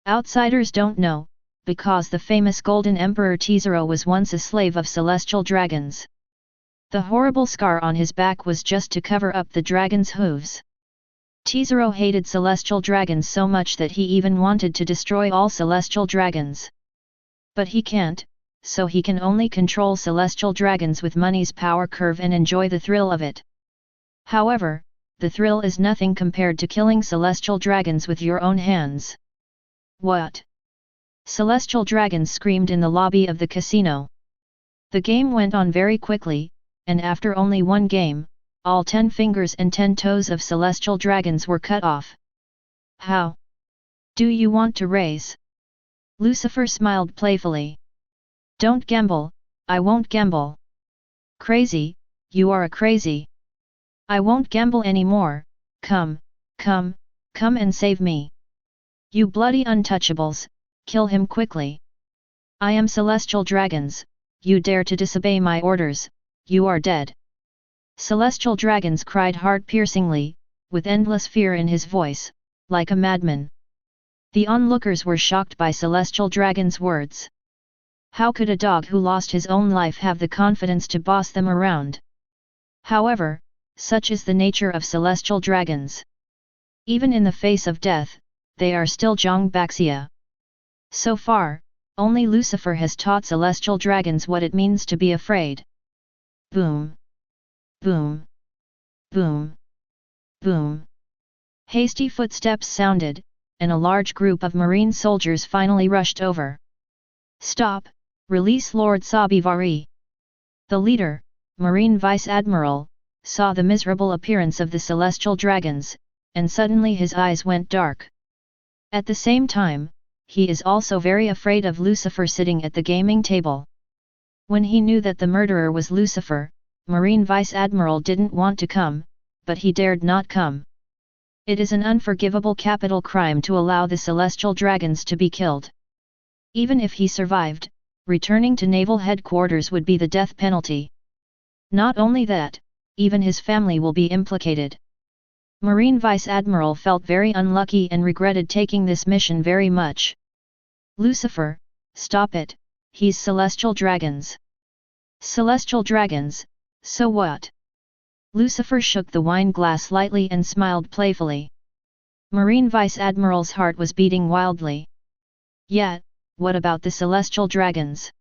Outsiders don't know, because the famous Golden Emperor Kizaru was once a slave of celestial dragons. The horrible scar on his back was just to cover up the dragon's hooves. Kizaru hated celestial dragons so much that he even wanted to destroy all celestial dragons. But he can't, so he can only control celestial dragons with money's power curve and enjoy the thrill of it. However, the thrill is nothing compared to killing celestial dragons with your own hands. What? Celestial dragons screamed in the lobby of the casino. The game went on very quickly, and after only 1 game, all 10 fingers and 10 toes of celestial dragons were cut off. How? Do you want to raise? Lucifer smiled playfully. Don't gamble, I won't gamble. Crazy, you are a crazy. I won't gamble anymore, come and save me. You bloody untouchables, kill him quickly. I am celestial dragons, you dare to disobey my orders, you are dead. Celestial dragons cried heart-piercingly, with endless fear in his voice, like a madman. The onlookers were shocked by celestial dragons' words. How could a dog who lost his own life have the confidence to boss them around? However, such is the nature of celestial dragons. Even in the face of death, they are still Zhongbaxia. So far, only Lucifer has taught celestial dragons what it means to be afraid. Boom! Boom! Boom! Boom! Hasty footsteps sounded, and a large group of marine soldiers finally rushed over. Stop! Release Lord Sabivari! The leader, Marine Vice Admiral, saw the miserable appearance of the celestial dragons, and suddenly his eyes went dark. At the same time, he is also very afraid of Lucifer sitting at the gaming table. When he knew that the murderer was Lucifer, Marine Vice Admiral didn't want to come, but he dared not come. It is an unforgivable capital crime to allow the celestial dragons to be killed. Even if he survived, returning to naval headquarters would be the death penalty. Not only that, even his family will be implicated. Marine Vice Admiral felt very unlucky and regretted taking this mission very much. Lucifer, stop it, he's celestial dragons. Celestial dragons, so what? Lucifer shook the wine glass lightly and smiled playfully. Marine Vice Admiral's heart was beating wildly. Yet, what about the celestial dragons?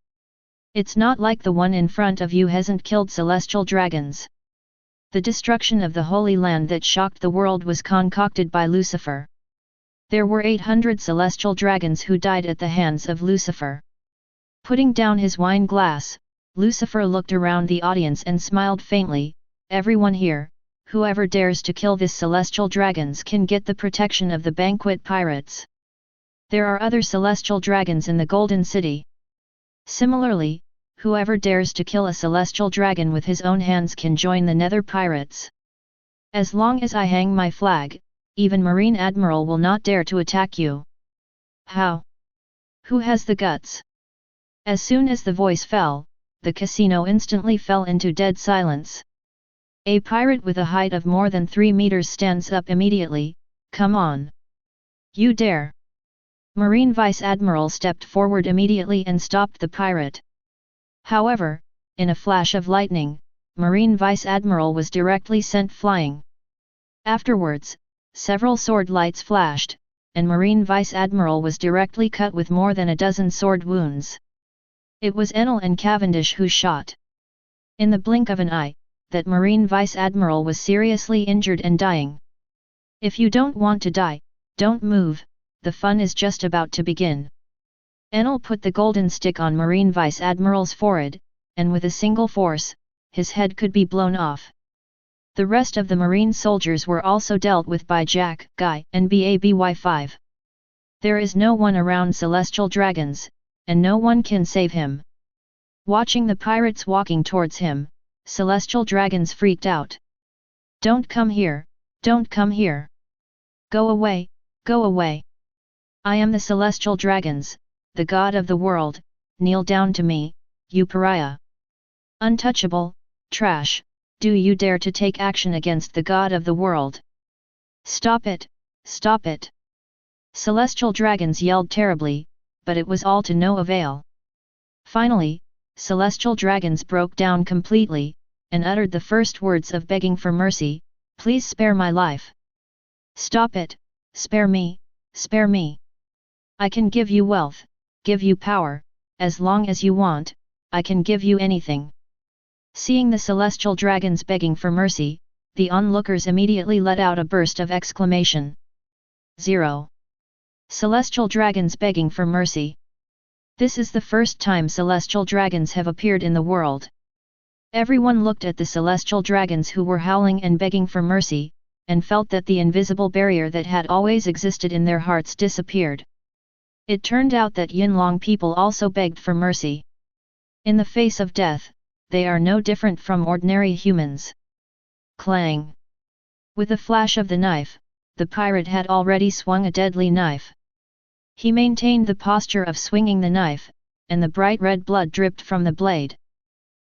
It's not like the one in front of you hasn't killed celestial dragons. The destruction of the Holy Land that shocked the world was concocted by Lucifer. There were 800 celestial dragons who died at the hands of Lucifer. Putting down his wine glass, Lucifer looked around the audience and smiled faintly. Everyone here, whoever dares to kill this celestial dragons can get the protection of the banquet pirates. There are other celestial dragons in the Golden City. Similarly, whoever dares to kill a celestial dragon with his own hands can join the Nether Pirates. As long as I hang my flag, even Marine Admiral will not dare to attack you. How? Who has the guts? As soon as the voice fell, the casino instantly fell into dead silence. A pirate with a height of more than 3 meters stands up immediately. Come on. You dare. Marine Vice Admiral stepped forward immediately and stopped the pirate. However, in a flash of lightning, Marine Vice Admiral was directly sent flying. Afterwards, several sword lights flashed, and Marine Vice Admiral was directly cut with more than a dozen sword wounds. It was Enel and Cavendish who shot. In the blink of an eye, that Marine Vice Admiral was seriously injured and dying. If you don't want to die, don't move, the fun is just about to begin. Enel put the golden stick on Marine Vice Admiral's forehead, and with a single force, his head could be blown off. The rest of the Marine soldiers were also dealt with by Jack, Guy, and Baby-5. There is no one around celestial dragons, and no one can save him. Watching the pirates walking towards him, celestial dragons freaked out. Don't come here, don't come here. Go away, go away. I am the celestial dragons, the god of the world, kneel down to me, you pariah. Untouchable, trash, do you dare to take action against the god of the world? Stop it, stop it. Celestial dragons yelled terribly, but it was all to no avail. Finally, celestial dragons broke down completely, and uttered the first words of begging for mercy, please spare my life. Stop it, spare me, spare me. I can give you wealth, give you power, as long as you want, I can give you anything. Seeing the celestial dragons begging for mercy, the onlookers immediately let out a burst of exclamation. 0. Celestial dragons begging for mercy. This is the first time celestial dragons have appeared in the world. Everyone looked at the celestial dragons who were howling and begging for mercy, and felt that the invisible barrier that had always existed in their hearts disappeared. It turned out that Yinlong people also begged for mercy. In the face of death, they are no different from ordinary humans. Clang! With a flash of the knife, the pirate had already swung a deadly knife. He maintained the posture of swinging the knife, and the bright red blood dripped from the blade.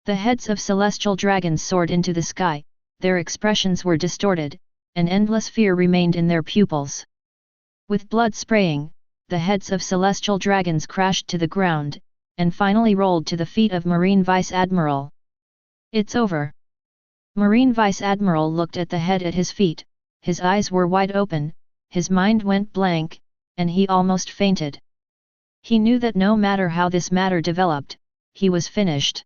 The heads of celestial dragons soared into the sky, their expressions were distorted, and endless fear remained in their pupils. With blood spraying, the heads of celestial dragons crashed to the ground, and finally rolled to the feet of Marine Vice Admiral. It's over. Marine Vice Admiral looked at the head at his feet, his eyes were wide open, his mind went blank, and he almost fainted. He knew that no matter how this matter developed, he was finished.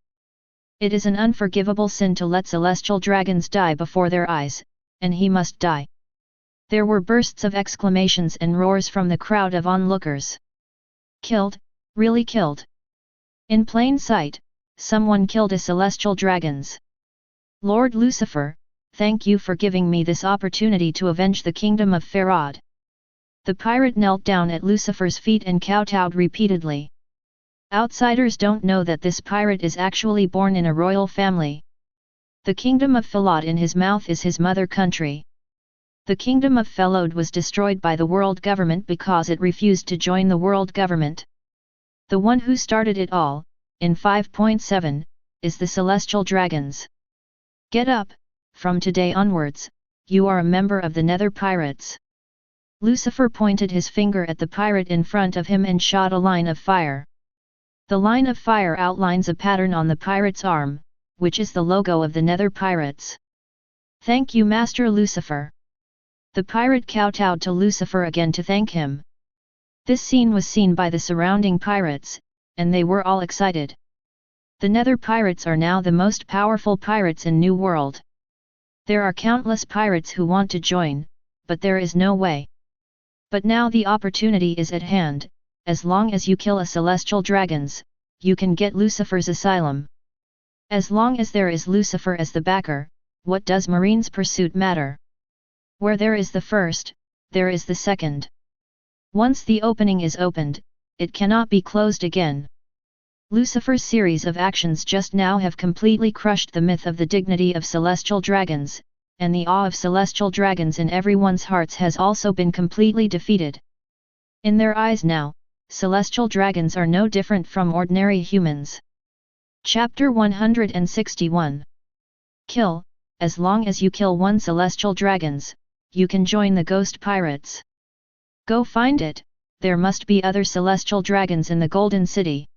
It is an unforgivable sin to let celestial dragons die before their eyes, and he must die. There were bursts of exclamations and roars from the crowd of onlookers. Killed, really killed. In plain sight, someone killed a celestial dragons. Lord Lucifer, thank you for giving me this opportunity to avenge the kingdom of Farad. The pirate knelt down at Lucifer's feet and kowtowed repeatedly. Outsiders don't know that this pirate is actually born in a royal family. The kingdom of Falad in his mouth is his mother country. The kingdom of Felod was destroyed by the world government because it refused to join the world government. The one who started it all, in 5.7, is the celestial dragons. Get up, from today onwards, you are a member of the Nether Pirates. Lucifer pointed his finger at the pirate in front of him and shot a line of fire. The line of fire outlines a pattern on the pirate's arm, which is the logo of the Nether Pirates. "Thank you, Master Lucifer." The pirate kowtowed to Lucifer again to thank him. This scene was seen by the surrounding pirates, and they were all excited. The Nether Pirates are now the most powerful pirates in New World. There are countless pirates who want to join, but there is no way. But now the opportunity is at hand. As long as you kill a celestial dragons, you can get Lucifer's asylum. As long as there is Lucifer as the backer, what does Marine's pursuit matter? Where there is the first, there is the second. Once the opening is opened, it cannot be closed again. Lucifer's series of actions just now have completely crushed the myth of the dignity of celestial dragons, and the awe of celestial dragons in everyone's hearts has also been completely defeated. In their eyes now, celestial dragons are no different from ordinary humans. Chapter 161. Kill. As long as you kill one celestial dragons, you can join the ghost pirates. Go find it. There must be other celestial dragons in the Golden City.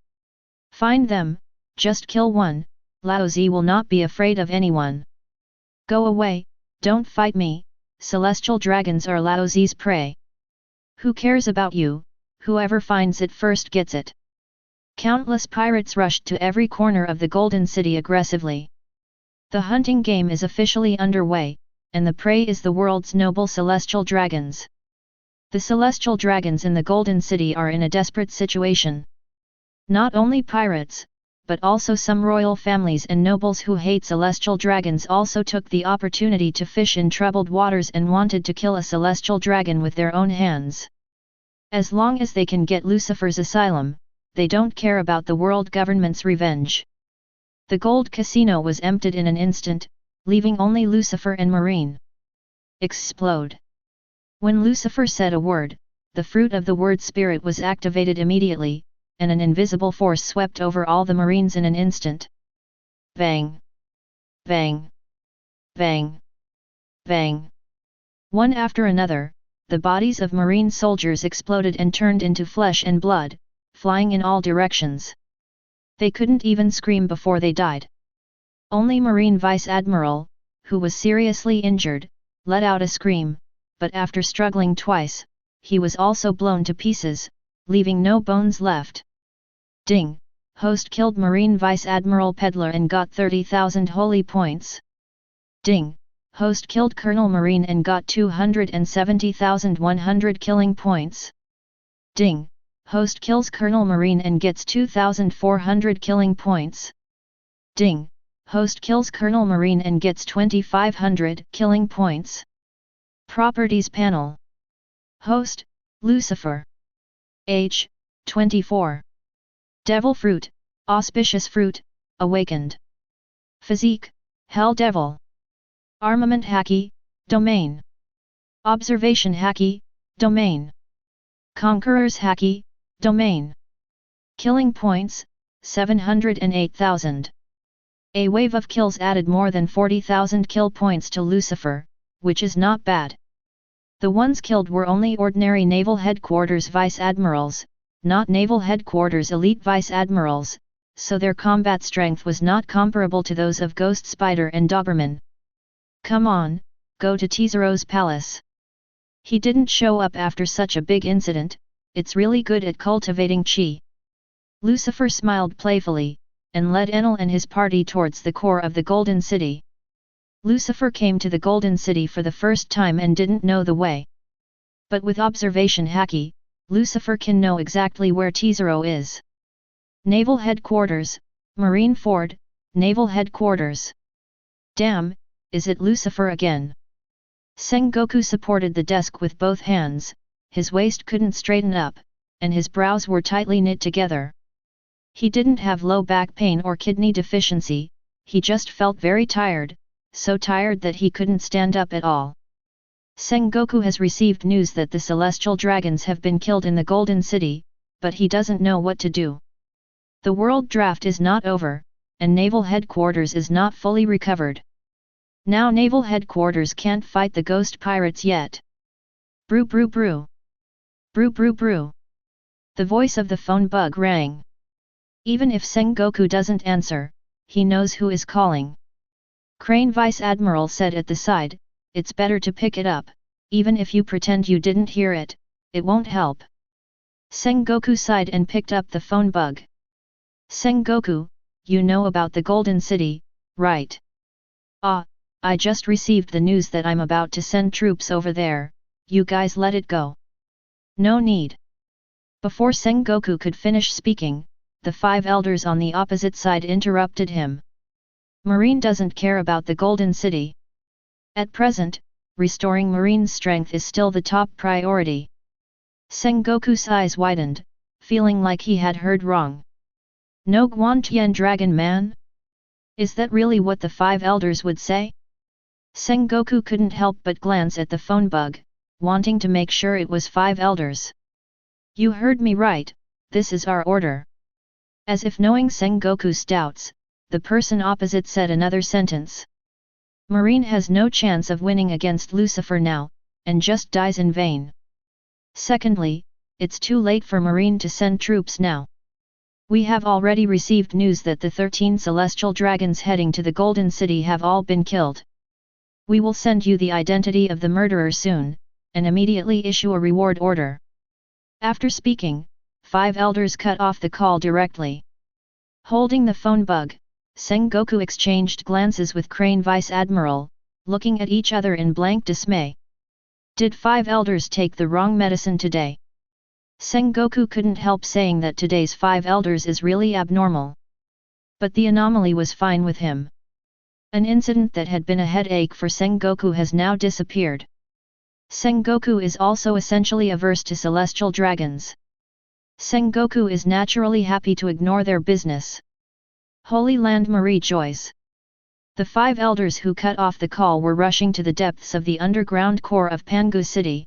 Find them, just kill one, Laozi will not be afraid of anyone. Go away, don't fight me, celestial dragons are Laozi's prey. Who cares about you, whoever finds it first gets it. Countless pirates rushed to every corner of the Golden City aggressively. The hunting game is officially underway, and the prey is the world's noble celestial dragons. The celestial dragons in the Golden City are in a desperate situation. Not only pirates, but also some royal families and nobles who hate celestial dragons also took the opportunity to fish in troubled waters and wanted to kill a celestial dragon with their own hands. As long as they can get Lucifer's asylum, they don't care about the world government's revenge. The gold casino was emptied in an instant, leaving only Lucifer and Marine. Explode. When Lucifer said a word, the fruit of the word spirit was activated immediately, and an invisible force swept over all the Marines in an instant. Bang! Bang! Bang! Bang! One after another, the bodies of Marine soldiers exploded and turned into flesh and blood, flying in all directions. They couldn't even scream before they died. Only Marine Vice Admiral, who was seriously injured, let out a scream, but after struggling twice, he was also blown to pieces, leaving no bones left. Ding! Host killed Marine Vice Admiral Peddler and got 30,000 holy points. Ding! Host killed Colonel Marine and got 270,100 killing points. Ding! Host kills Colonel Marine and gets 2,400 killing points. Ding! Host kills Colonel Marine and gets 2,500 killing points. Properties panel. Host, Lucifer. Age, 24. Devil fruit, auspicious fruit, awakened. Physique, Hell Devil. Armament Haki, domain. Observation Haki, domain. Conqueror's Haki, domain. Killing points, 708,000. A wave of kills added more than 40,000 kill points to Lucifer, which is not bad. The ones killed were only ordinary Naval Headquarters Vice Admirals, not Naval Headquarters Elite Vice Admirals, so their combat strength was not comparable to those of Ghost Spider and Doberman. Come on, go to Kizaru's palace. He didn't show up after such a big incident, it's really good at cultivating chi. Lucifer smiled playfully, and led Enel and his party towards the core of the Golden City. Lucifer came to the Golden City for the first time and didn't know the way. But with observation Haki, Lucifer can know exactly where Kizaru is. Naval Headquarters, Marine Ford, Naval Headquarters. Damn, is it Lucifer again? Sengoku supported the desk with both hands, his waist couldn't straighten up, and his brows were tightly knit together. He didn't have low back pain or kidney deficiency, he just felt very tired, so tired that he couldn't stand up at all. Sengoku has received news that the celestial dragons have been killed in the Golden City, but he doesn't know what to do. The world draft is not over, and Naval Headquarters is not fully recovered. Now Naval Headquarters can't fight the ghost pirates yet. Brew brew brew. Brew brew brew. The voice of the phone bug rang. Even if Sengoku doesn't answer, he knows who is calling. Crane Vice Admiral said at the side, "It's better to pick it up, even if you pretend you didn't hear it, it won't help." Sengoku sighed and picked up the phone bug. "Sengoku, you know about the Golden City, right?" "Ah, I just received the news that I'm about to send troops over there, you guys let it go." "No need." Before Sengoku could finish speaking, the 5 elders on the opposite side interrupted him. "Marine doesn't care about the Golden City. At present, restoring Marine's strength is still the top priority." Sengoku's eyes widened, feeling like he had heard wrong. "No Guantian Dragon Man? Is that really what the 5 elders would say?" Sengoku couldn't help but glance at the phone bug, wanting to make sure it was 5 elders. "You heard me right, this is our order." As if knowing Sengoku's doubts, the person opposite said another sentence. "Marine has no chance of winning against Lucifer now, and just dies in vain. Secondly, it's too late for Marine to send troops now. We have already received news that the 13 celestial dragons heading to the Golden City have all been killed. We will send you the identity of the murderer soon, and immediately issue a reward order." After speaking, 5 elders cut off the call directly. Holding the phone bug, Sengoku exchanged glances with Crane Vice Admiral, looking at each other in blank dismay. Did 5 elders take the wrong medicine today? Sengoku couldn't help saying that today's 5 elders is really abnormal. But the anomaly was fine with him. An incident that had been a headache for Sengoku has now disappeared. Sengoku is also essentially averse to celestial dragons. Sengoku is naturally happy to ignore their business. Holy Land Marie joys. The 5 elders who cut off the call were rushing to the depths of the underground core of Pangu City.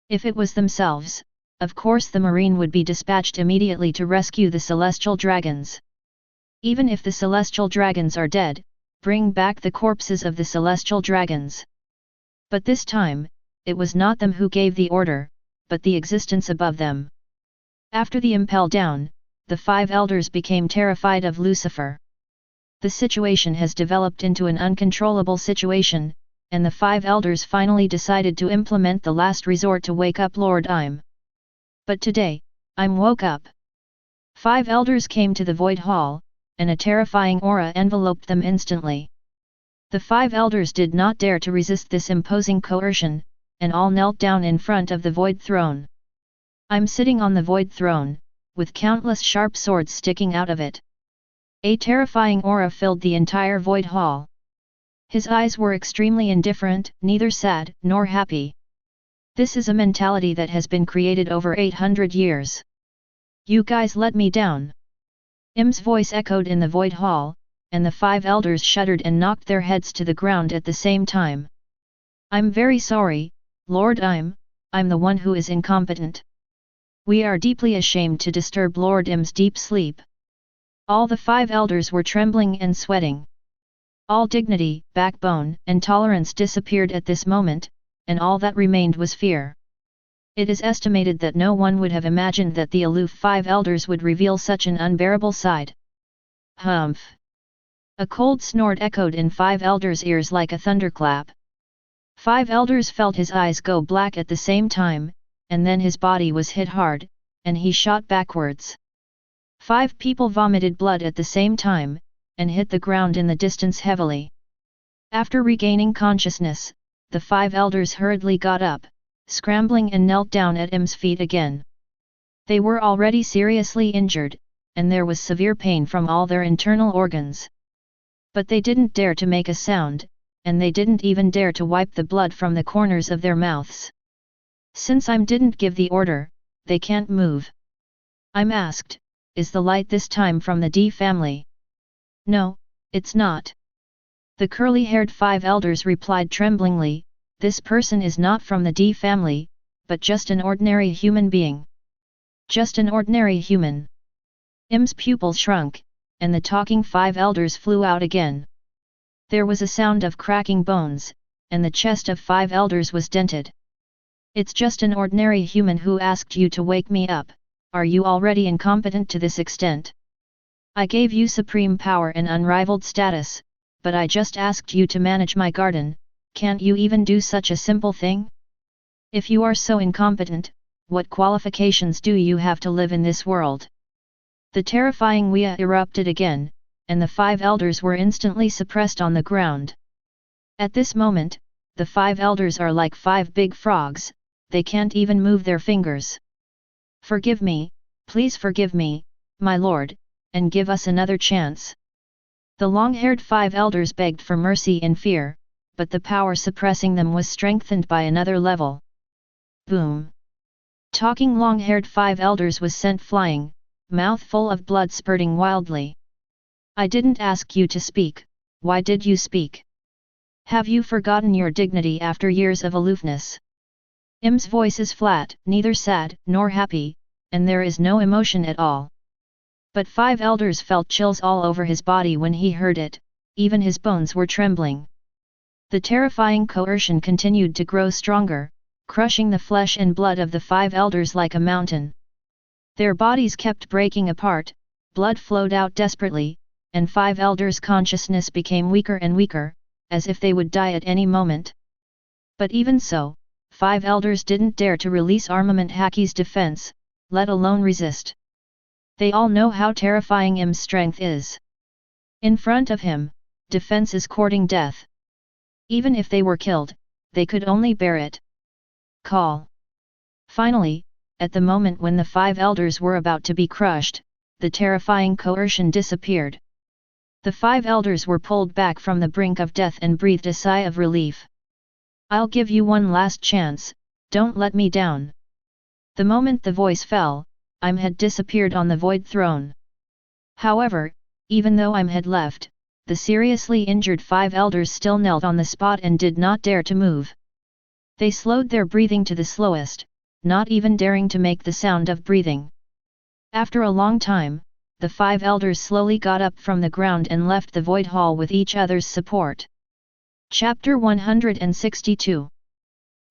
If it was themselves, of course the Marine would be dispatched immediately to rescue the celestial dragons. Even if the celestial dragons are dead, bring back the corpses of the celestial dragons. But this time, it was not them who gave the order, but the existence above them. After the impel down, the 5 elders became terrified of Lucifer. The situation has developed into an uncontrollable situation, and the 5 elders finally decided to implement the last resort to wake up Lord Im. But today, Im woke up. 5 elders came to the Void Hall, and a terrifying aura enveloped them instantly. The 5 elders did not dare to resist this imposing coercion, and all knelt down in front of the Void Throne. I'm sitting on the Void Throne, with countless sharp swords sticking out of it. A terrifying aura filled the entire Void Hall. His eyes were extremely indifferent, neither sad nor happy. This is a mentality that has been created over 800 years. You guys let me down. Im's voice echoed in the Void Hall, and the 5 elders shuddered and knocked their heads to the ground at the same time. I'm very sorry, Lord Im, I'm the one who is incompetent. We are deeply ashamed to disturb Lord Im's deep sleep. All the 5 elders were trembling and sweating. All dignity, backbone, and tolerance disappeared at this moment, and all that remained was fear. It is estimated that no one would have imagined that the aloof 5 elders would reveal such an unbearable side. Humph! A cold snort echoed in 5 elders' ears like a thunderclap. 5 elders felt his eyes go black at the same time, and then his body was hit hard, and he shot backwards. 5 people vomited blood at the same time, and hit the ground in the distance heavily. After regaining consciousness, the 5 elders hurriedly got up, scrambling and knelt down at Im's feet again. They were already seriously injured, and there was severe pain from all their internal organs. But they didn't dare to make a sound, and they didn't even dare to wipe the blood from the corners of their mouths. Since Im didn't give the order, they can't move. Im asked, is the light this time from the D family? No, it's not. The curly-haired 5 elders replied tremblingly, this person is not from the D family, but just an ordinary human being. Just an ordinary human. Im's pupils shrunk, and the talking 5 elders flew out again. There was a sound of cracking bones, and the chest of 5 elders was dented. It's just an ordinary human who asked you to wake me up. Are you already incompetent to this extent? I gave you supreme power and unrivaled status, but I just asked you to manage my garden. Can't you even do such a simple thing? If you are so incompetent, what qualifications do you have to live in this world? The terrifying Wea erupted again, and the 5 elders were instantly suppressed on the ground. At this moment, the 5 elders are like 5 big frogs, they can't even move their fingers. Forgive me, please forgive me, my lord, and give us another chance. The long-haired 5 elders begged for mercy in fear, but the power suppressing them was strengthened by another level. Boom! Talking long-haired 5 elders was sent flying, mouth full of blood spurting wildly. I didn't ask you to speak, why did you speak? Have you forgotten your dignity after years of aloofness? Im's voice is flat, neither sad nor happy, and there is no emotion at all. But 5 elders felt chills all over his body when he heard it, even his bones were trembling. The terrifying coercion continued to grow stronger, crushing the flesh and blood of the 5 elders like a mountain. Their bodies kept breaking apart, blood flowed out desperately, and 5 elders' consciousness became weaker and weaker, as if they would die at any moment. But even so, 5 elders didn't dare to release armament Haki's defense, let alone resist. They all know how terrifying Im's strength is. In front of him, defense is courting death. Even if they were killed, they could only bear it. Call. Finally, at the moment when the 5 elders were about to be crushed, the terrifying coercion disappeared. The 5 elders were pulled back from the brink of death and breathed a sigh of relief. I'll give you one last chance, don't let me down. The moment the voice fell, Im had disappeared on the void throne. However, even though Im had left, the seriously injured 5 elders still knelt on the spot and did not dare to move. They slowed their breathing to the slowest, not even daring to make the sound of breathing. After a long time, the 5 elders slowly got up from the ground and left the void hall with each other's support. Chapter 162.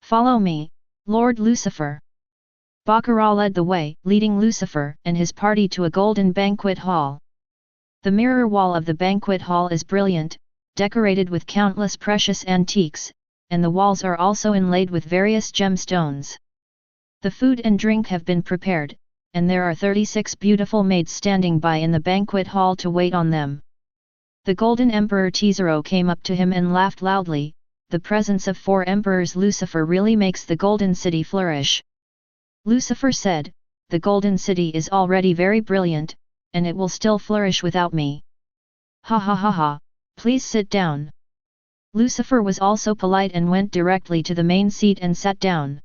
Follow me, Lord Lucifer. Baccarat led the way, leading Lucifer and his party to a golden banquet hall. The mirror wall of the banquet hall is brilliant, decorated with countless precious antiques, and the walls are also inlaid with various gemstones. The food and drink have been prepared, and there are 36 beautiful maids standing by in the banquet hall to wait on them. The Golden Emperor Kizaru came up to him and laughed loudly. The presence of 4 emperors Lucifer really makes the Golden City flourish. Lucifer said, the Golden City is already very brilliant, and it will still flourish without me. Ha ha ha ha, please sit down. Lucifer was also polite and went directly to the main seat and sat down.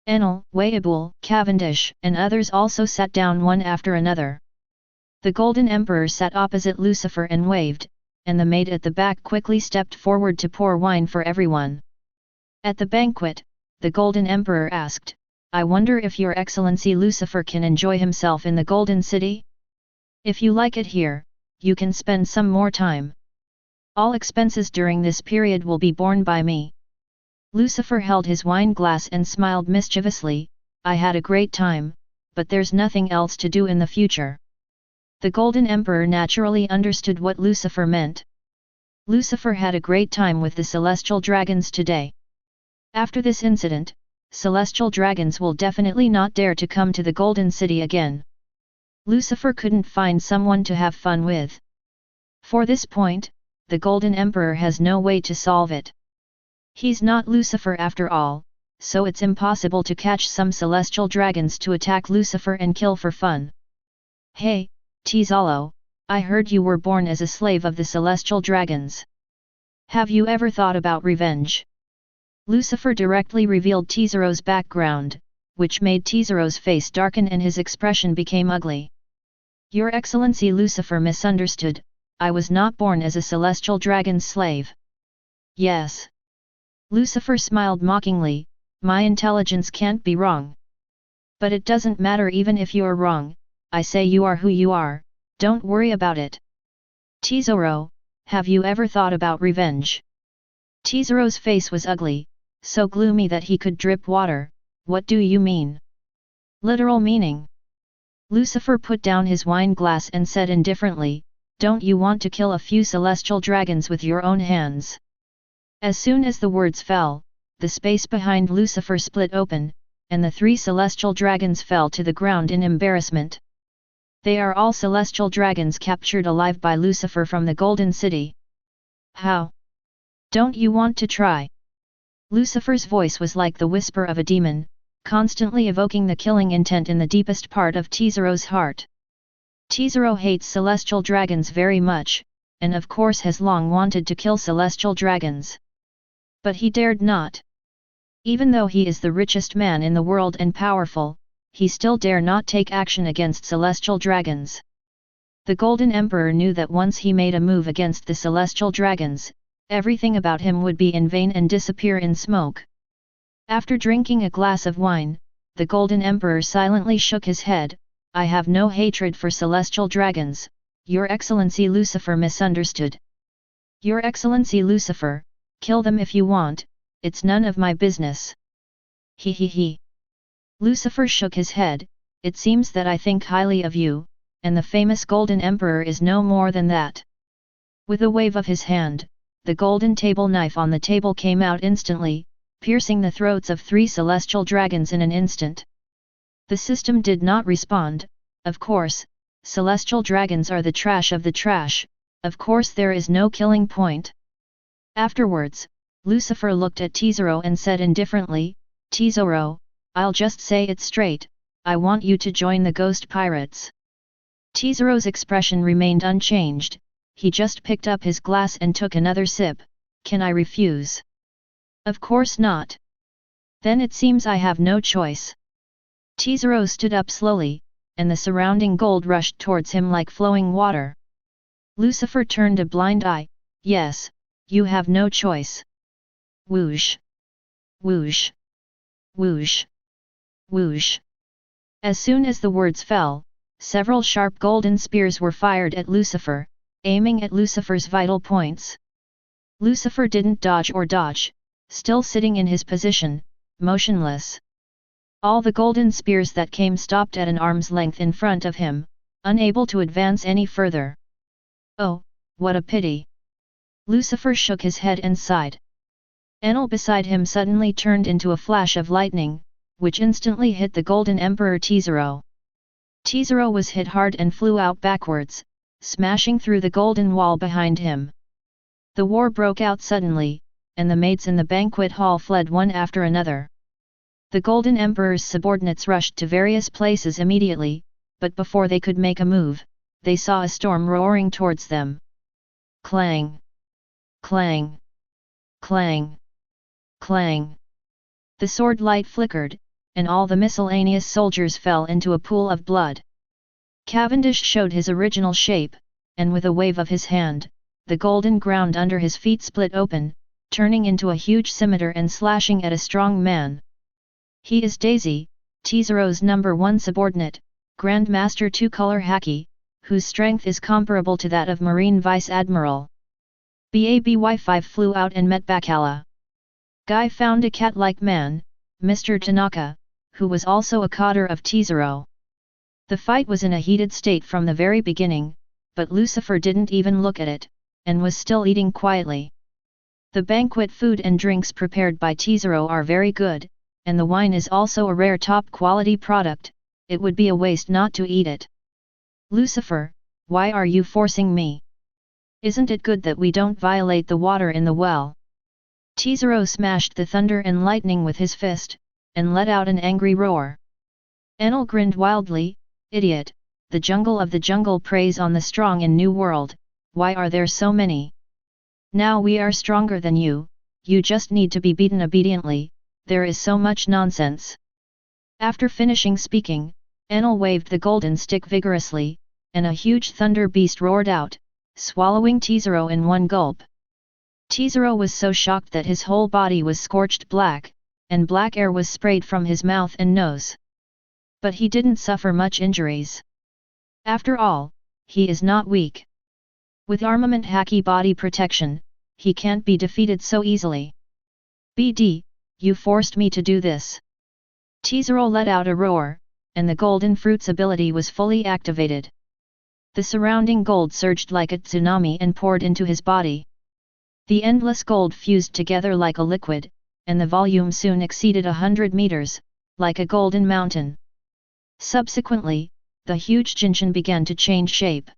Enel, Whitebeard, Cavendish, and others also sat down one after another. The Golden Emperor sat opposite Lucifer and waved, and the maid at the back quickly stepped forward to pour wine for everyone. At the banquet, the Golden Emperor asked, I wonder if Your Excellency Lucifer can enjoy himself in the Golden City? If you like it here, you can spend some more time. All expenses during this period will be borne by me. Lucifer held his wine glass and smiled mischievously, I had a great time, but there's nothing else to do in the future. The Golden Emperor naturally understood what Lucifer meant. Lucifer had a great time with the celestial dragons today. After this incident, celestial dragons will definitely not dare to come to the Golden City again. Lucifer couldn't find someone to have fun with. For this point, the Golden Emperor has no way to solve it. He's not Lucifer after all, so it's impossible to catch some celestial dragons to attack Lucifer and kill for fun. Hey, Kizaru, I heard you were born as a slave of the celestial dragons. Have you ever thought about revenge? Lucifer directly revealed Kizaru's background, which made Kizaru's face darken and his expression became ugly. Your Excellency Lucifer misunderstood, I was not born as a celestial dragon's slave. Yes. Lucifer smiled mockingly, my intelligence can't be wrong. But it doesn't matter even if you're wrong, I say you are who you are, don't worry about it. Kizaru, have you ever thought about revenge? Kizaru's face was ugly, so gloomy that he could drip water, what do you mean? Literal meaning. Lucifer put down his wine glass and said indifferently, don't you want to kill a few celestial dragons with your own hands? As soon as the words fell, the space behind Lucifer split open, and the 3 celestial dragons fell to the ground in embarrassment. They are all celestial dragons captured alive by Lucifer from the Golden City. How? Don't you want to try? Lucifer's voice was like the whisper of a demon, constantly evoking the killing intent in the deepest part of Kizaru's heart. Kizaru hates celestial dragons very much, and of course has long wanted to kill celestial dragons. But he dared not. Even though he is the richest man in the world and powerful, he still dare not take action against celestial dragons. The Golden Emperor knew that once he made a move against the celestial dragons, everything about him would be in vain and disappear in smoke. After drinking a glass of wine, the Golden Emperor silently shook his head. I have no hatred for celestial dragons, Your Excellency Lucifer misunderstood. Your Excellency Lucifer, kill them if you want, it's none of my business. He. Lucifer shook his head, it seems that I think highly of you, and the famous Golden Emperor is no more than that. With a wave of his hand, the golden table knife on the table came out instantly, piercing the throats of 3 celestial dragons in an instant. The system did not respond. Of course, celestial dragons are the trash of the trash, of course there is no killing point. Afterwards, Lucifer looked at Kizaru and said indifferently, Kizaru, I'll just say it straight, I want you to join the ghost pirates. Kizaru's expression remained unchanged, he just picked up his glass and took another sip. Can I refuse? Of course not. Then it seems I have no choice. Kizaru stood up slowly, and the surrounding gold rushed towards him like flowing water. Lucifer turned a blind eye, yes, you have no choice. Whoosh! Whoosh! Whoosh! Whoosh! As soon as the words fell, several sharp golden spears were fired at Lucifer, aiming at Lucifer's vital points. Lucifer didn't dodge or dodge, still sitting in his position, motionless. All the golden spears that came stopped at an arm's length in front of him, unable to advance any further. Oh, what a pity! Lucifer shook his head and sighed. Enel beside him suddenly turned into a flash of lightning, which instantly hit the Golden Emperor Kizaru. Kizaru was hit hard and flew out backwards, smashing through the golden wall behind him. The war broke out suddenly, and the maids in the banquet hall fled one after another. The Golden Emperor's subordinates rushed to various places immediately, but before they could make a move, they saw a storm roaring towards them. Clang! Clang! Clang! Clang! The sword light flickered, and all the miscellaneous soldiers fell into a pool of blood. Cavendish showed his original shape, and with a wave of his hand, the golden ground under his feet split open, turning into a huge scimitar and slashing at a strong man. He is Daisy, Kizaru's number 1 subordinate, Grandmaster 2-color Haki, whose strength is comparable to that of Marine Vice Admiral. BABY5 flew out and met Bakala. Guy found a cat-like man, Mr. Tanaka, who was also a cadre of Kizaru. The fight was in a heated state from the very beginning, but Lucifer didn't even look at it, and was still eating quietly. The banquet food and drinks prepared by Kizaru are very good, and the wine is also a rare top-quality product, it would be a waste not to eat it. Lucifer, why are you forcing me? Isn't it good that we don't violate the water in the well? Kizaru smashed the thunder and lightning with his fist, and let out an angry roar. Enel grinned wildly, idiot, the jungle of the jungle preys on the strong in New World, why are there so many? Now we are stronger than you just need to be beaten obediently, there is so much nonsense. After finishing speaking, Enel waved the golden stick vigorously, and a huge thunder beast roared out, swallowing Kizaru in one gulp. Kizaru was so shocked that his whole body was scorched black, and black air was sprayed from his mouth and nose. But he didn't suffer much injuries. After all, he is not weak. With armament Haki body protection, he can't be defeated so easily. BD, you forced me to do this. Kizaru let out a roar, and the golden fruit's ability was fully activated. The surrounding gold surged like a tsunami and poured into his body. The endless gold fused together like a liquid, and the volume soon exceeded 100 meters, like a golden mountain. Subsequently, the huge Jinshin began to change shape.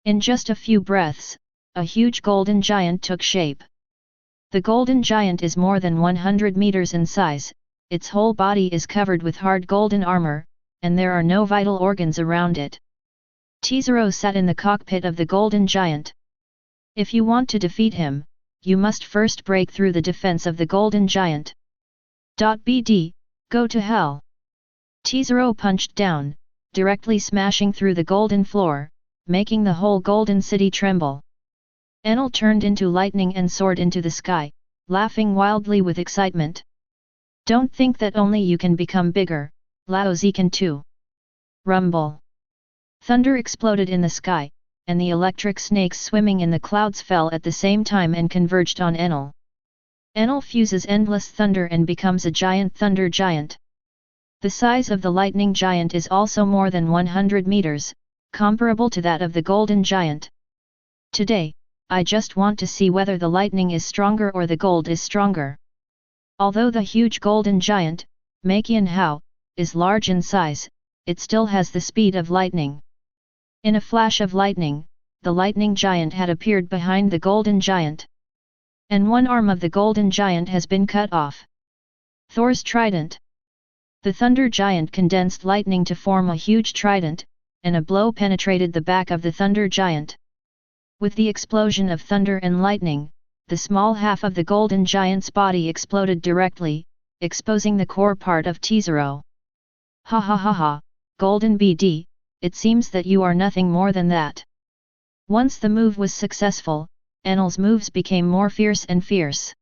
In just a few breaths, a huge golden giant took shape. The golden giant is more than 100 meters in size, its whole body is covered with hard golden armor, and there are no vital organs around it. Kizaru sat in the cockpit of the golden giant. If you want to defeat him, you must first break through the defense of the golden giant. Bd, go to hell! Kizaru punched down, directly smashing through the golden floor, making the whole golden city tremble. Enel turned into lightning and soared into the sky, laughing wildly with excitement. Don't think that only you can become bigger, Laozi can too. Rumble. Thunder exploded in the sky, and the electric snakes swimming in the clouds fell at the same time and converged on Enel. Enel fuses endless thunder and becomes a giant thunder giant. The size of the lightning giant is also more than 100 meters, comparable to that of the golden giant. Today, I just want to see whether the lightning is stronger or the gold is stronger. Although the huge golden giant, Makian Hao, is large in size, it still has the speed of lightning. In a flash of lightning, the lightning giant had appeared behind the golden giant. And one arm of the golden giant has been cut off. Thor's trident. The thunder giant condensed lightning to form a huge trident, and a blow penetrated the back of the thunder giant. With the explosion of thunder and lightning, the small half of the golden giant's body exploded directly, exposing the core part of Kizaru. Ha ha ha ha, Golden BD, it seems that you are nothing more than that. Once the move was successful, Enel's moves became more fierce and fierce.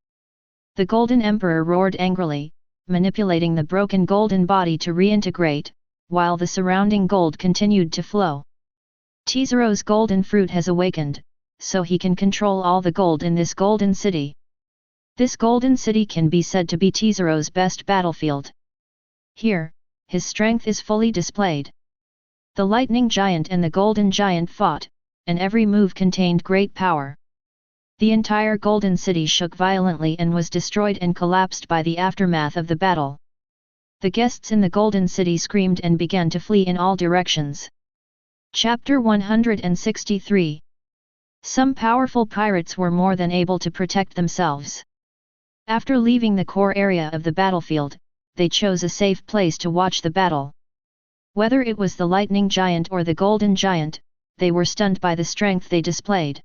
The Golden Emperor roared angrily, manipulating the broken golden body to reintegrate, while the surrounding gold continued to flow. Kizaru's golden fruit has awakened, so he can control all the gold in this golden city. This golden city can be said to be Kizaru's best battlefield. Here, his strength is fully displayed. The lightning giant and the golden giant fought, and every move contained great power. The entire golden city shook violently and was destroyed and collapsed by the aftermath of the battle. The guests in the golden city screamed and began to flee in all directions. Chapter 163. Some powerful pirates were more than able to protect themselves. After leaving the core area of the battlefield, they chose a safe place to watch the battle. Whether it was the lightning giant or the golden giant, they were stunned by the strength they displayed.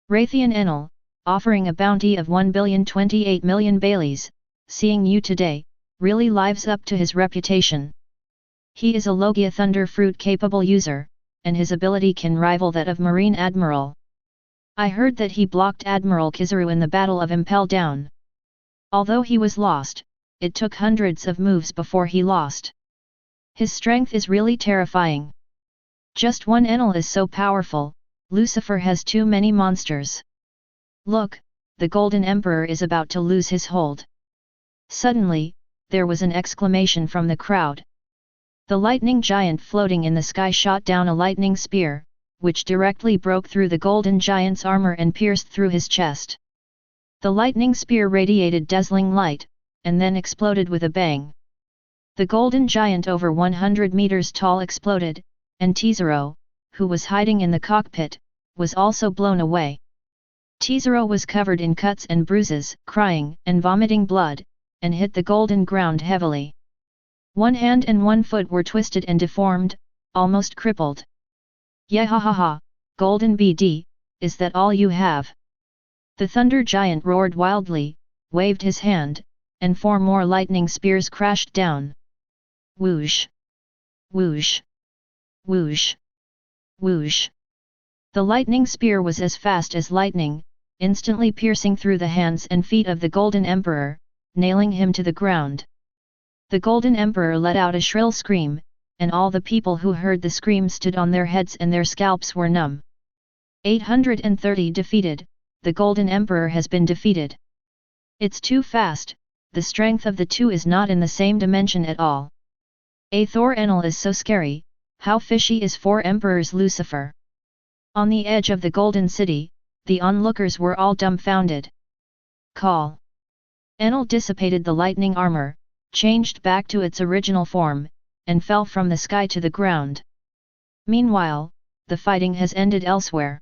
Raytheon Enel, offering a bounty of 1,028,000,000 Baileys, seeing you today, really lives up to his reputation. He is a Logia Thunder Fruit capable user, and his ability can rival that of Marine Admiral. I heard that he blocked Admiral Kizaru in the Battle of Impel Down. Although he was lost, it took hundreds of moves before he lost. His strength is really terrifying. Just one Enel is so powerful, Lucifer has too many monsters. Look, the Golden Emperor is about to lose his hold. Suddenly, there was an exclamation from the crowd. The lightning giant floating in the sky shot down a lightning spear, which directly broke through the golden giant's armor and pierced through his chest. The lightning spear radiated dazzling light, and then exploded with a bang. The golden giant over 100 meters tall exploded, and Kizaru, who was hiding in the cockpit, was also blown away. Kizaru was covered in cuts and bruises, crying and vomiting blood, and hit the golden ground heavily. One hand and one foot were twisted and deformed, almost crippled. Yahahaha, Golden BD, is that all you have? The thunder giant roared wildly, waved his hand, and 4 more lightning spears crashed down. Whoosh! Whoosh! Whoosh! Whoosh! The lightning spear was as fast as lightning, instantly piercing through the hands and feet of the Golden Emperor, nailing him to the ground. The Golden Emperor let out a shrill scream, and all the people who heard the scream stood on their heads and their scalps were numb. 830 defeated, the Golden Emperor has been defeated. It's too fast, the strength of the two is not in the same dimension at all. Thor Enel is so scary, how fishy is four emperors Lucifer. On the edge of the Golden City, the onlookers were all dumbfounded. Call. Enel dissipated the lightning armor, changed back to its original form, and fell from the sky to the ground. Meanwhile, the fighting has ended elsewhere.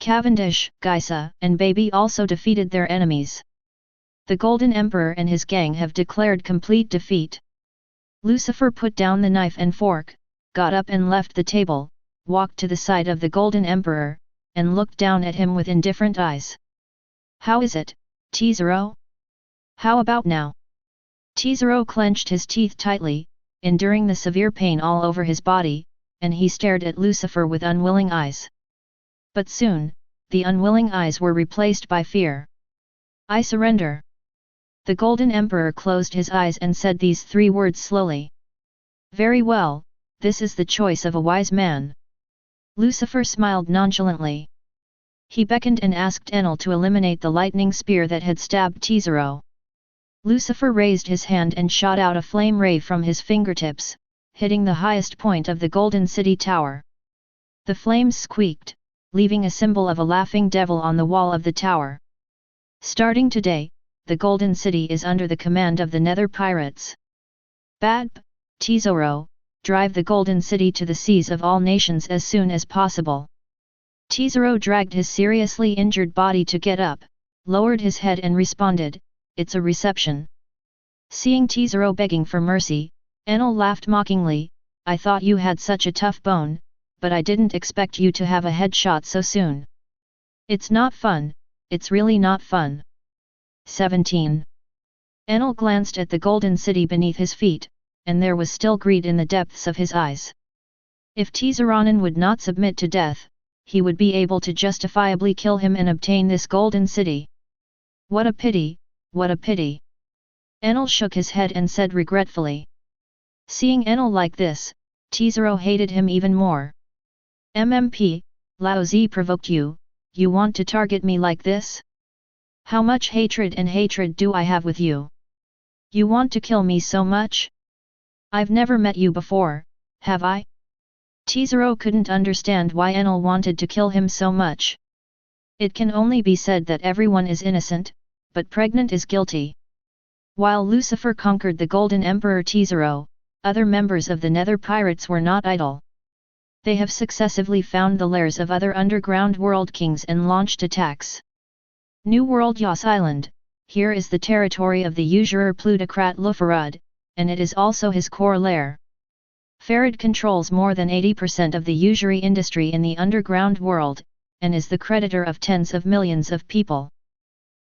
Cavendish, Geisa, and Baby also defeated their enemies. The Golden Emperor and his gang have declared complete defeat. Lucifer put down the knife and fork, got up and left the table, walked to the side of the Golden Emperor, and looked down at him with indifferent eyes. How is it, Kizaru? How about now? Kizaru clenched his teeth tightly, enduring the severe pain all over his body, and he stared at Lucifer with unwilling eyes. But soon, the unwilling eyes were replaced by fear. I surrender. The Golden Emperor closed his eyes and said these three words slowly. Very well, this is the choice of a wise man. Lucifer smiled nonchalantly. He beckoned and asked Enel to eliminate the lightning spear that had stabbed Kizaru. Lucifer raised his hand and shot out a flame ray from his fingertips, hitting the highest point of the Golden City Tower. The flames squeaked, leaving a symbol of a laughing devil on the wall of the tower. Starting today, the Golden City is under the command of the Nether Pirates. Bad, Kizaru, drive the Golden City to the seas of all nations as soon as possible. Kizaru dragged his seriously injured body to get up, lowered his head and responded, it's a reception. Seeing Kizaru begging for mercy, Enel laughed mockingly, I thought you had such a tough bone, but I didn't expect you to have a headshot so soon. It's not fun, it's really not fun. 17. Enel glanced at the Golden City beneath his feet, and there was still greed in the depths of his eyes. If Kizaru would not submit to death, he would be able to justifiably kill him and obtain this Golden City. What a pity, what a pity. Enel shook his head and said regretfully. Seeing Enel like this, Kizaru hated him even more. MMP, Lao Zi provoked you, you want to target me like this? How much hatred do I have with you? You want to kill me so much? I've never met you before, have I? Kizaru couldn't understand why Enel wanted to kill him so much. It can only be said that everyone is innocent, but pregnant is guilty. While Lucifer conquered the Golden Emperor Kizaru, other members of the Nether Pirates were not idle. They have successively found the lairs of other underground world kings and launched attacks. New World Yas Island, here is the territory of the usurer plutocrat Lucifer, and it is also his core lair. Farad controls more than 80% of the usury industry in the underground world, and is the creditor of tens of millions of people.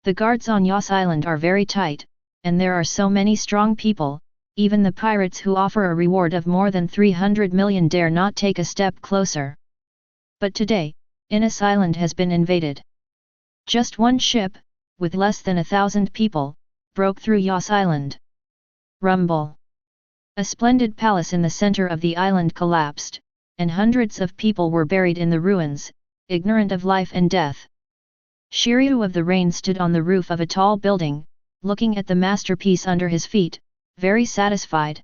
The guards on Yas Island are very tight, and there are so many strong people, even the pirates who offer a reward of more than 300 million dare not take a step closer. But today, Yas Island has been invaded. Just one ship, with less than 1,000 people, broke through Yas Island. Rumble. A splendid palace in the center of the island collapsed, and hundreds of people were buried in the ruins, ignorant of life and death. Shiryu of the Rain stood on the roof of a tall building, looking at the masterpiece under his feet, very satisfied.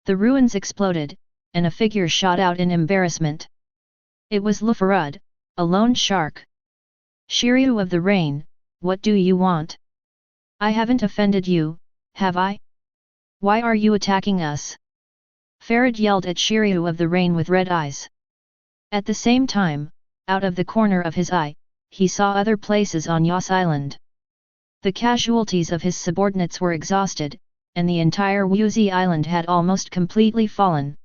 The ruins exploded, and a figure shot out in embarrassment. It was Lucifer, a lone shark. Shiryu of the Rain, what do you want? I haven't offended you, have I? Why are you attacking us? Farad yelled at Shiryu of the Rain with red eyes. At the same time, out of the corner of his eye, he saw other places on Yas Island. The casualties of his subordinates were exhausted, and the entire Wuzi Island had almost completely fallen.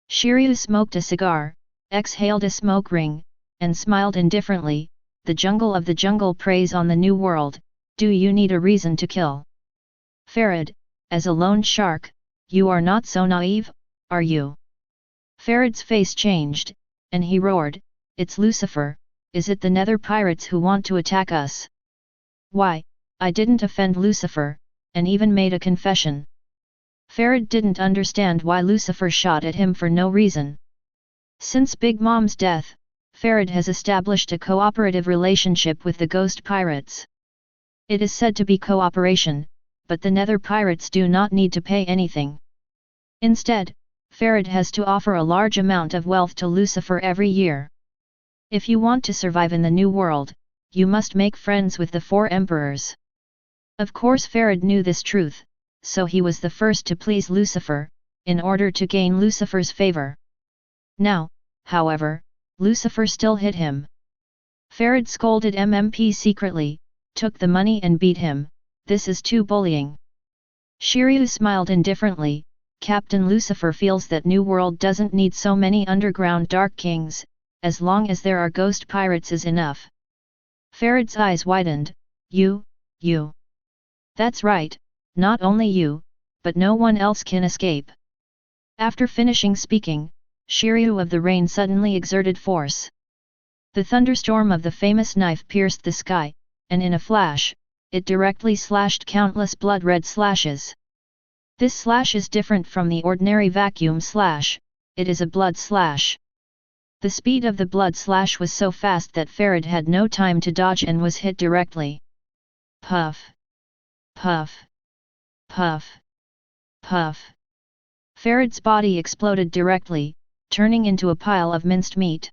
Shiryu smoked a cigar, exhaled a smoke ring, and smiled indifferently. The jungle of the jungle preys on the new world, do you need a reason to kill? Farad, as a lone shark, you are not so naive, are you? Farad's face changed, and he roared, it's Lucifer, is it the Nether Pirates who want to attack us? Why, I didn't offend Lucifer, and even made a confession. Farad didn't understand why Lucifer shot at him for no reason. Since Big Mom's death, Farad has established a cooperative relationship with the Ghost Pirates. It is said to be cooperation, but the nether pirates do not need to pay anything. Instead, Farid has to offer a large amount of wealth to Lucifer every year. If you want to survive in the new world, you must make friends with the 4 emperors. Of course Farid knew this truth, so he was the first to please Lucifer, in order to gain Lucifer's favor. Now, however, Lucifer still hit him. Farid scolded MMP secretly, took the money and beat him. This is too bullying. Shiryu smiled indifferently. Captain Lucifer feels that New World doesn't need so many underground Dark Kings, as long as there are ghost pirates is enough. Farid's eyes widened. You. That's right, not only you, but no one else can escape. After finishing speaking, Shiryu of the Rain suddenly exerted force. The thunderstorm of the famous knife pierced the sky, and in a flash, it directly slashed countless blood-red slashes. This slash is different from the ordinary vacuum slash, it is a blood slash. The speed of the blood slash was so fast that Farid had no time to dodge and was hit directly. Puff. Puff. Puff. Puff. Farid's body exploded directly, turning into a pile of minced meat.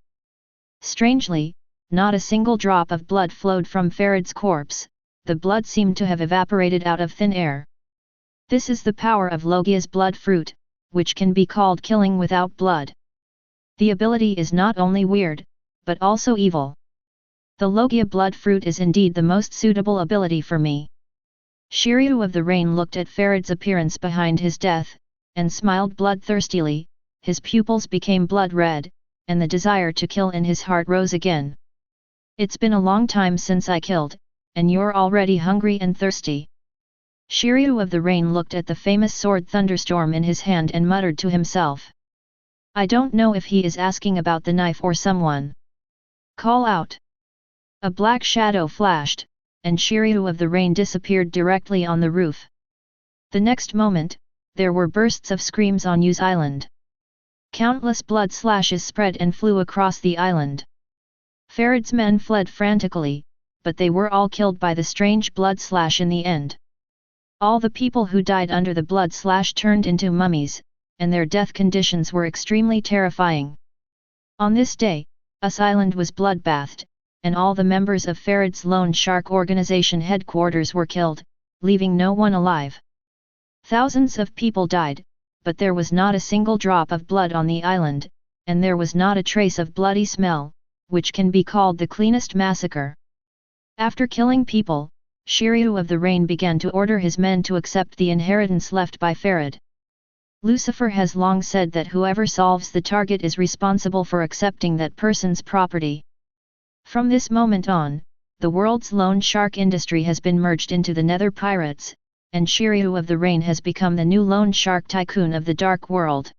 Strangely, not a single drop of blood flowed from Farid's corpse, the blood seemed to have evaporated out of thin air. This is the power of Logia's blood fruit, which can be called killing without blood. The ability is not only weird, but also evil. The Logia blood fruit is indeed the most suitable ability for me. Shiryu of the Rain looked at Farid's appearance behind his death, and smiled bloodthirstily. His pupils became blood red, and the desire to kill in his heart rose again. It's been a long time since I killed, and you're already hungry and thirsty. Shiryu of the Rain looked at the famous sword thunderstorm in his hand and muttered to himself. I don't know if he is asking about the knife or someone. Call out. A black shadow flashed, and Shiryu of the Rain disappeared directly on the roof. The next moment, there were bursts of screams on Yu's island. Countless blood slashes spread and flew across the island. Farid's men fled frantically, but they were all killed by the strange blood slash in the end. All the people who died under the blood slash turned into mummies, and their death conditions were extremely terrifying. On this day, Us Island was bloodbathed, and all the members of Farid's Lone Shark organization headquarters were killed, leaving no one alive. Thousands of people died, but there was not a single drop of blood on the island, and there was not a trace of bloody smell, which can be called the cleanest massacre. After killing people, Shiryu of the Rain began to order his men to accept the inheritance left by Farid. Lucifer has long said that whoever solves the target is responsible for accepting that person's property. From this moment on, the world's loan shark industry has been merged into the Nether Pirates, and Shiryu of the Rain has become the new loan shark tycoon of the Dark World.